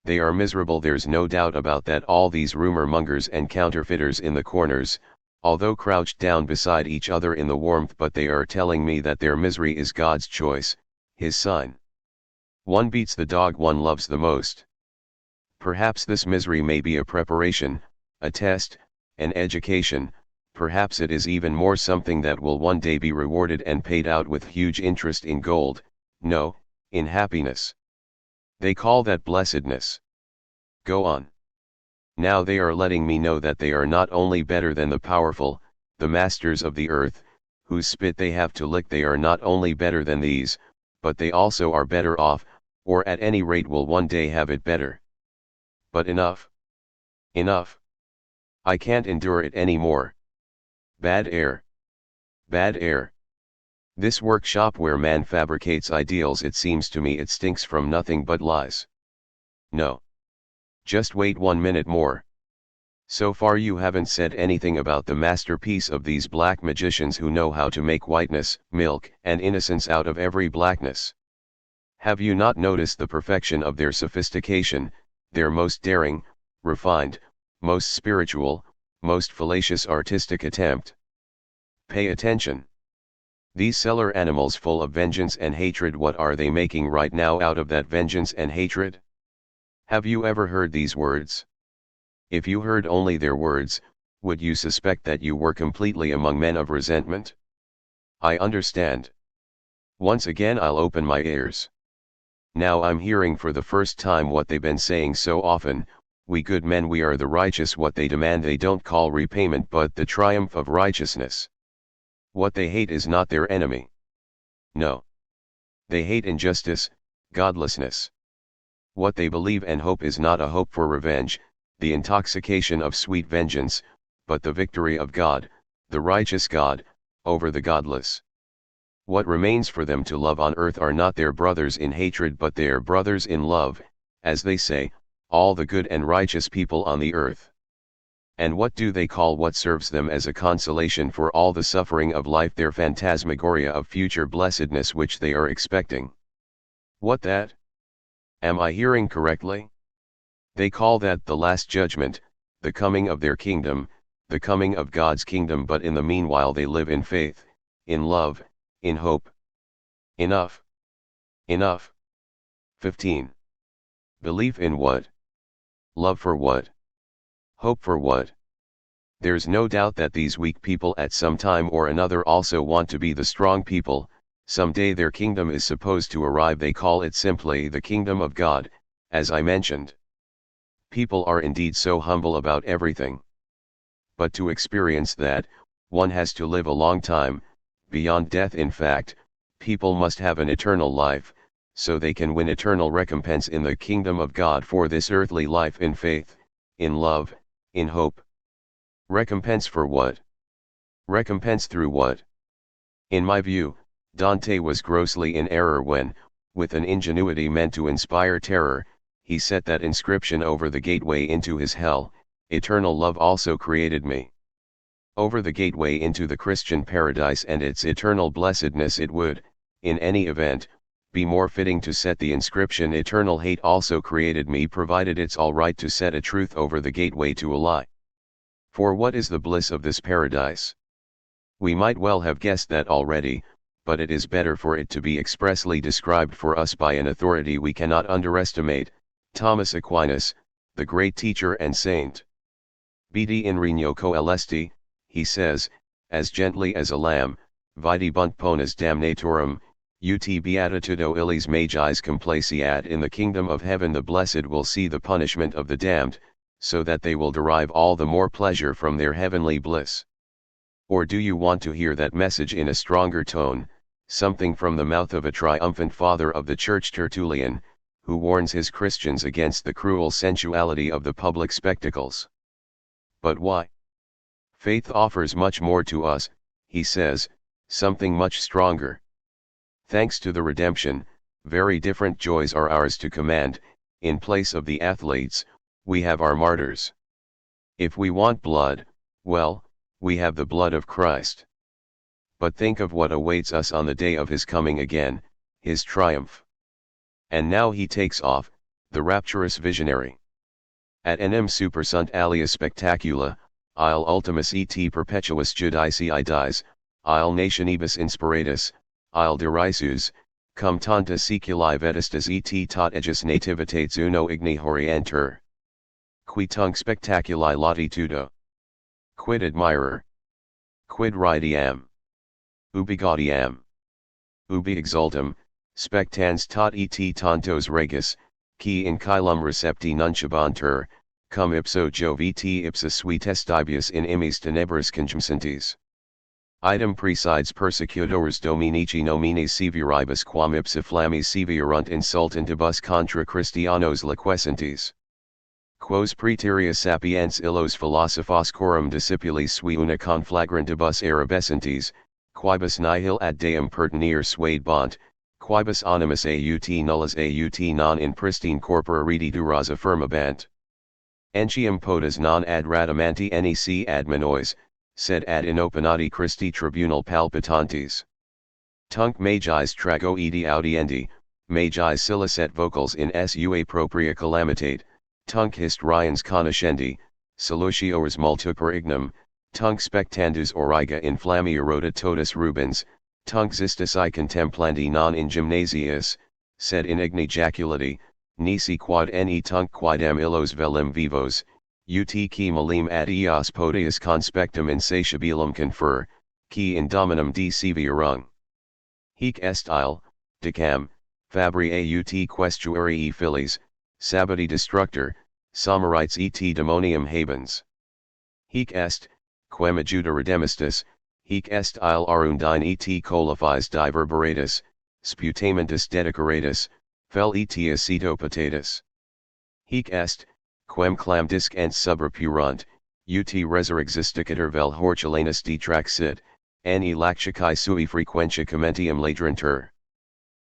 They are miserable, there's no doubt about that, all these rumor mongers and counterfeiters in the corners, although crouched down beside each other in the warmth, but they are telling me that their misery is God's choice, His sign. One beats the dog one loves the most. Perhaps this misery may be a preparation, a test, an education, perhaps it is even more, something that will one day be rewarded and paid out with huge interest in gold, no, in happiness. They call that blessedness. Go on. Now they are letting me know that they are not only better than the powerful, the masters of the earth, whose spit they have to lick. They are not only better than these, but they also are better off, or at any rate will one day have it better. But enough. Enough. I can't endure it any more. Bad air. Bad air. This workshop where man fabricates ideals, it seems to me it stinks from nothing but lies. No. Just wait 1 minute more. So far you haven't said anything about the masterpiece of these black magicians who know how to make whiteness, milk, and innocence out of every blackness. Have you not noticed the perfection of their sophistication, their most daring, refined, most spiritual, most fallacious artistic attempt? Pay attention. These cellar animals full of vengeance and hatred, what are they making right now out of that vengeance and hatred? Have you ever heard these words? If you heard only their words, would you suspect that you were completely among men of resentment? I understand. Once again I'll open my ears. Now I'm hearing for the first time what they've been saying so often, we good men we are the righteous. What they demand they don't call repayment but the triumph of righteousness. What they hate is not their enemy. No. They hate injustice, godlessness. What they believe and hope is not a hope for revenge, the intoxication of sweet vengeance, but the victory of God, the righteous God, over the godless. What remains for them to love on earth are not their brothers in hatred but their brothers in love, as they say, all the good and righteous people on the earth. And what do they call what serves them as a consolation for all the suffering of life? Their phantasmagoria of future blessedness which they are expecting. What that? Am I hearing correctly? They call that the last judgment, the coming of their kingdom, the coming of God's kingdom, but in the meanwhile they live in faith, in love, in hope. Enough. Enough. 15. Belief in what? Love for what? Hope for what? There's no doubt that these weak people at some time or another also want to be the strong people. Someday their kingdom is supposed to arrive. They call it simply the kingdom of God, as I mentioned. People are indeed so humble about everything. But to experience that, one has to live a long time, beyond death. In fact, people must have an eternal life, so they can win eternal recompense in the kingdom of God for this earthly life in faith, in love, in hope. Recompense for what? Recompense through what? In my view, Dante was grossly in error when, with an ingenuity meant to inspire terror, he set that inscription over the gateway into his hell, eternal love also created me. Over the gateway into the Christian paradise and its eternal blessedness it would, in any event, be more fitting to set the inscription eternal hate also created me, provided it's all right to set a truth over the gateway to a lie. For what is the bliss of this paradise? We might well have guessed that already, but it is better for it to be expressly described for us by an authority we cannot underestimate, Thomas Aquinas, the great teacher and saint. Vidi in regno coelesti, he says, as gently as a lamb, videbunt ponas damnatorum, ut beatitudo illis magis complaceat. In the kingdom of heaven the blessed will see the punishment of the damned, so that they will derive all the more pleasure from their heavenly bliss. Or do you want to hear that message in a stronger tone, something from the mouth of a triumphant father of the church, Tertullian, who warns his Christians against the cruel sensuality of the public spectacles? But why? Faith offers much more to us, he says, something much stronger. Thanks to the redemption, very different joys are ours to command. In place of the athletes, we have our martyrs. If we want blood, well, we have the blood of Christ. But think of what awaits us on the day of his coming again, his triumph. And now he takes off, the rapturous visionary. Ad enim supersunt alias spectacula, il ultimus et perpetuus judici dies, il nationibus inspiratus, il derisus, cum tanta seculi vetustas et tot ejus nativitates uno igni horienter. Qui tunc spectaculi latitudo. Quid admirer? Quid ridiam? Ubi gaudiam? Ubi exultum, spectans tot et tantos regis, qui in caelum recepti nunciabantur, cum ipso Joviti ipsa suitestibius in immis tenebris conjumcentis. Idem presides persecutores Dominici nomines severibus quam ipsa flammis severunt insultantibus contra Christianos liquescentes. Quos praeterea sapiens illos philosophos coram discipuli sui una conflagrantibus erubescentes, quibus nihil ad deum pertinere suade bont, quibus animus aut nullis aut non in pristine corpora rediduras affirmabant. Entium potas non ad radamanti nec ad minois, sed ad inopenati Christi tribunal palpitantes. Tunc magis trago edi audiendi, magis silicet vocals in sua propria calamitate, tunc histriens conoscendi, solutiores multipor ignum, tunc spectandus origa in flammi erota totus rubens, tunc xistis contemplandi non in gymnasius, sed in igni jaculati, nisi quod ne tunc quidem illos velim vivos, ut qui malim ad eos podius conspectum insatiabilum confer, qui in dominum de severung. Hic est il, dicam, Fabri aut questuarii filiis, sabati destructor, somerites et demonium habens. Hic est, quem adjuta redemistus, hic est il arundine et colifis diverberatus, sputamentus dedicoratus, fel et aceto potatus. Hic est, quem clam discant subrepurant, ut resurrexisticator vel hortulanus detraxit, ani lacticae sui frequentia commentium ladrantur.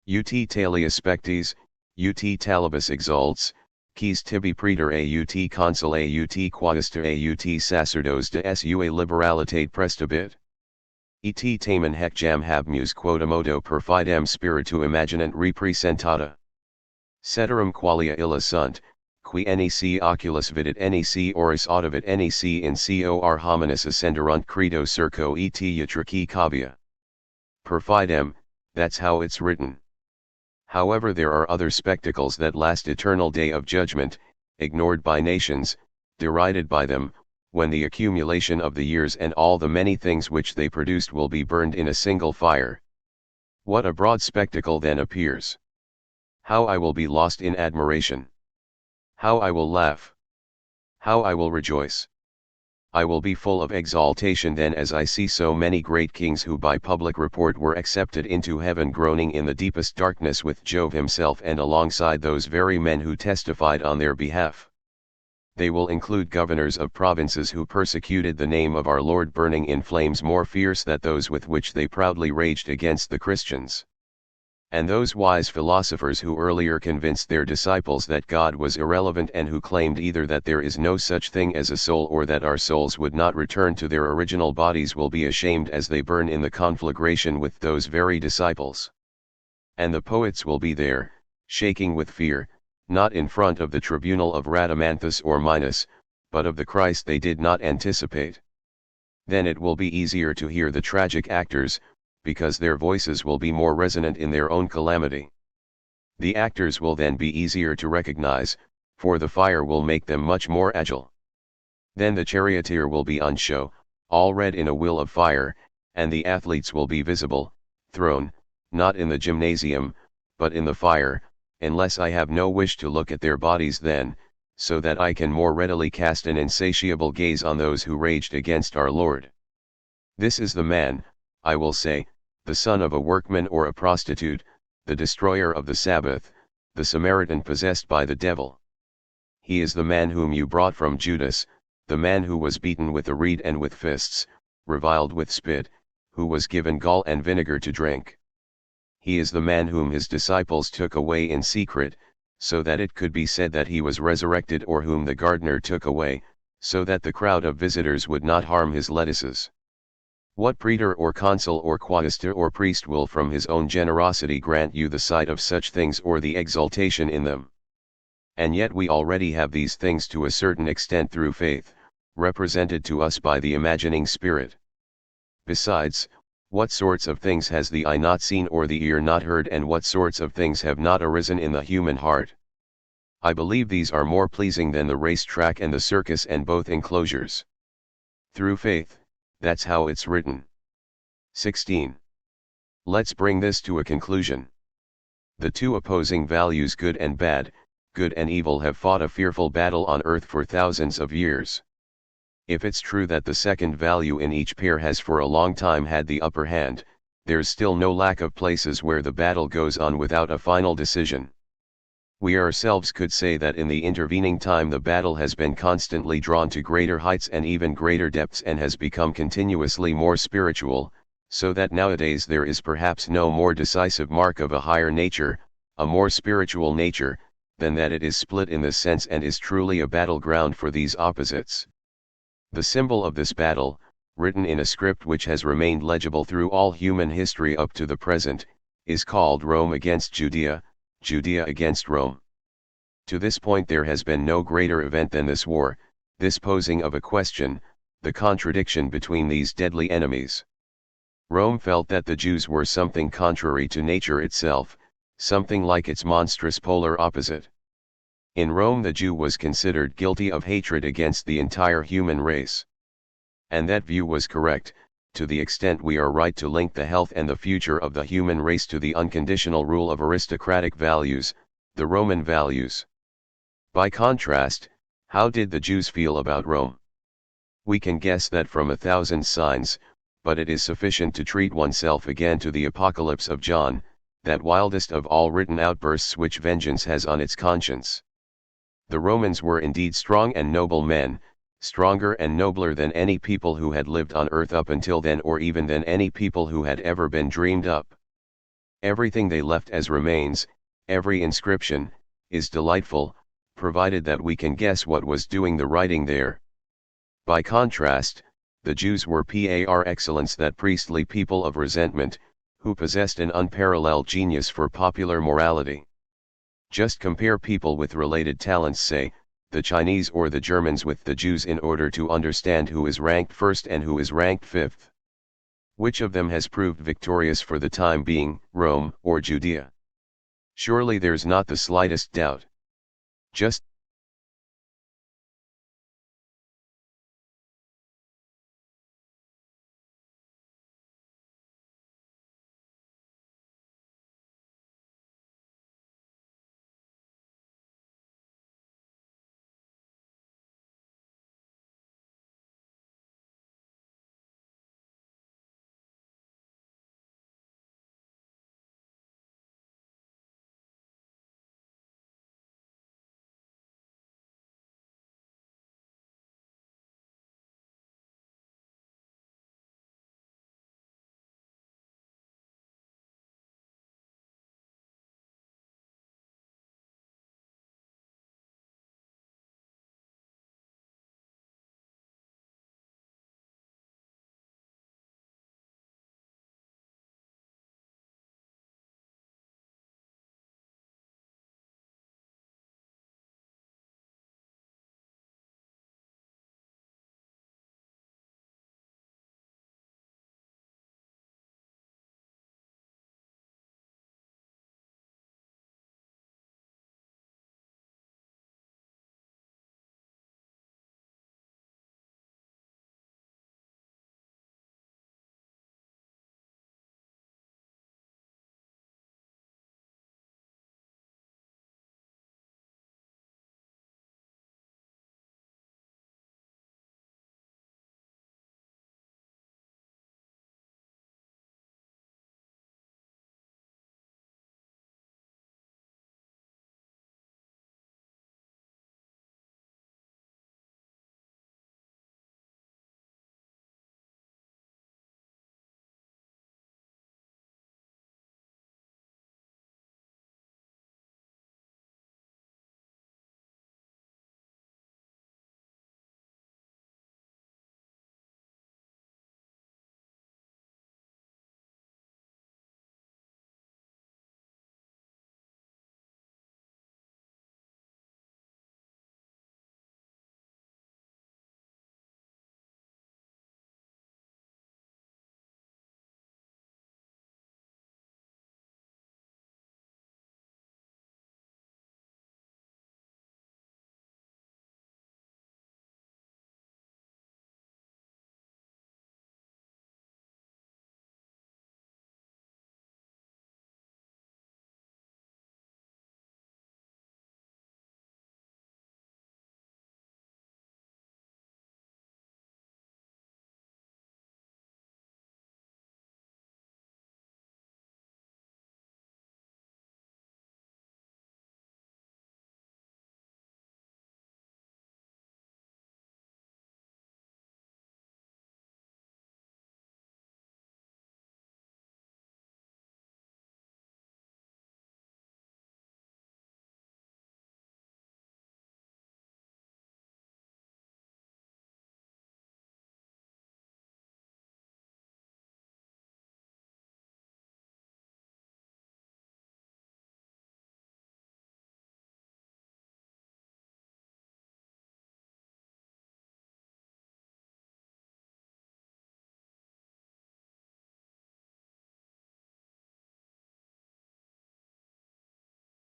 Ut talia spectis, ut talibus exalts, quis tibi praetor aut consul aut quaestor aut sacerdos de sua liberalitate prestabit? Et tamen hec jam habmus quodmodo perfidem spiritu imaginant representata. Ceterum qualia illa sunt, qui nec oculus vidit nec oris audivit nec in cor hominis ascenderunt credo circo et utrici cavia. Perfidem, that's how it's written. However, there are other spectacles that last eternal day of judgment, ignored by nations, derided by them, when the accumulation of the years and all the many things which they produced will be burned in a single fire. What a broad spectacle then appears! How I will be lost in admiration! How I will laugh! How I will rejoice! I will be full of exaltation then as I see so many great kings who by public report were accepted into heaven groaning in the deepest darkness with Jove himself and alongside those very men who testified on their behalf. They will include governors of provinces who persecuted the name of our Lord burning in flames more fierce than those with which they proudly raged against the Christians. And those wise philosophers who earlier convinced their disciples that God was irrelevant and who claimed either that there is no such thing as a soul or that our souls would not return to their original bodies will be ashamed as they burn in the conflagration with those very disciples. And the poets will be there, shaking with fear, not in front of the tribunal of Rhadamanthus or Minos, but of the Christ they did not anticipate. Then it will be easier to hear the tragic actors, because their voices will be more resonant in their own calamity. The actors will then be easier to recognize, for the fire will make them much more agile. Then the charioteer will be on show, all red in a will of fire, and the athletes will be visible, thrown, not in the gymnasium, but in the fire, unless I have no wish to look at their bodies then, so that I can more readily cast an insatiable gaze on those who raged against our Lord. This is the man, I will say, the son of a workman or a prostitute, the destroyer of the Sabbath, the Samaritan possessed by the devil. He is the man whom you brought from Judas, the man who was beaten with a reed and with fists, reviled with spit, who was given gall and vinegar to drink. He is the man whom his disciples took away in secret, so that it could be said that he was resurrected, or whom the gardener took away, so that the crowd of visitors would not harm his lettuces. What praetor or consul or quaestor or priest will from his own generosity grant you the sight of such things or the exaltation in them? And yet we already have these things to a certain extent through faith, represented to us by the imagining spirit. Besides, what sorts of things has the eye not seen or the ear not heard, and what sorts of things have not arisen in the human heart? I believe these are more pleasing than the race track and the circus and both enclosures. Through faith, that's how it's written. 16. Let's bring this to a conclusion. The two opposing values good and bad, good and evil, have fought a fearful battle on earth for thousands of years. If it's true that the second value in each pair has for a long time had the upper hand, there's still no lack of places where the battle goes on without a final decision. We ourselves could say that in the intervening time the battle has been constantly drawn to greater heights and even greater depths and has become continuously more spiritual, so that nowadays there is perhaps no more decisive mark of a higher nature, a more spiritual nature, than that it is split in this sense and is truly a battleground for these opposites. The symbol of this battle, written in a script which has remained legible through all human history up to the present, is called Rome against Judea, Judea against Rome. To this point there has been no greater event than this war, this posing of a question, the contradiction between these deadly enemies. Rome felt that the Jews were something contrary to nature itself, something like its monstrous polar opposite. In Rome the Jew was considered guilty of hatred against the entire human race. And that view was correct, to the extent we are right to link the health and the future of the human race to the unconditional rule of aristocratic values, the Roman values. By contrast, how did the Jews feel about Rome? We can guess that from 1,000 signs, but it is sufficient to treat oneself again to the Apocalypse of John, that wildest of all written outbursts which vengeance has on its conscience. The Romans were indeed strong and noble men, stronger and nobler than any people who had lived on earth up until then, or even than any people who had ever been dreamed up. Everything they left as remains, every inscription, is delightful, provided that we can guess what was doing the writing there. By contrast, the Jews were par excellence that priestly people of resentment, who possessed an unparalleled genius for popular morality. Just compare people with related talents, say, the Chinese or the Germans, with the Jews in order to understand who is ranked first and who is ranked fifth. Which of them has proved victorious for the time being, Rome or Judea? Surely there's not the slightest doubt. Just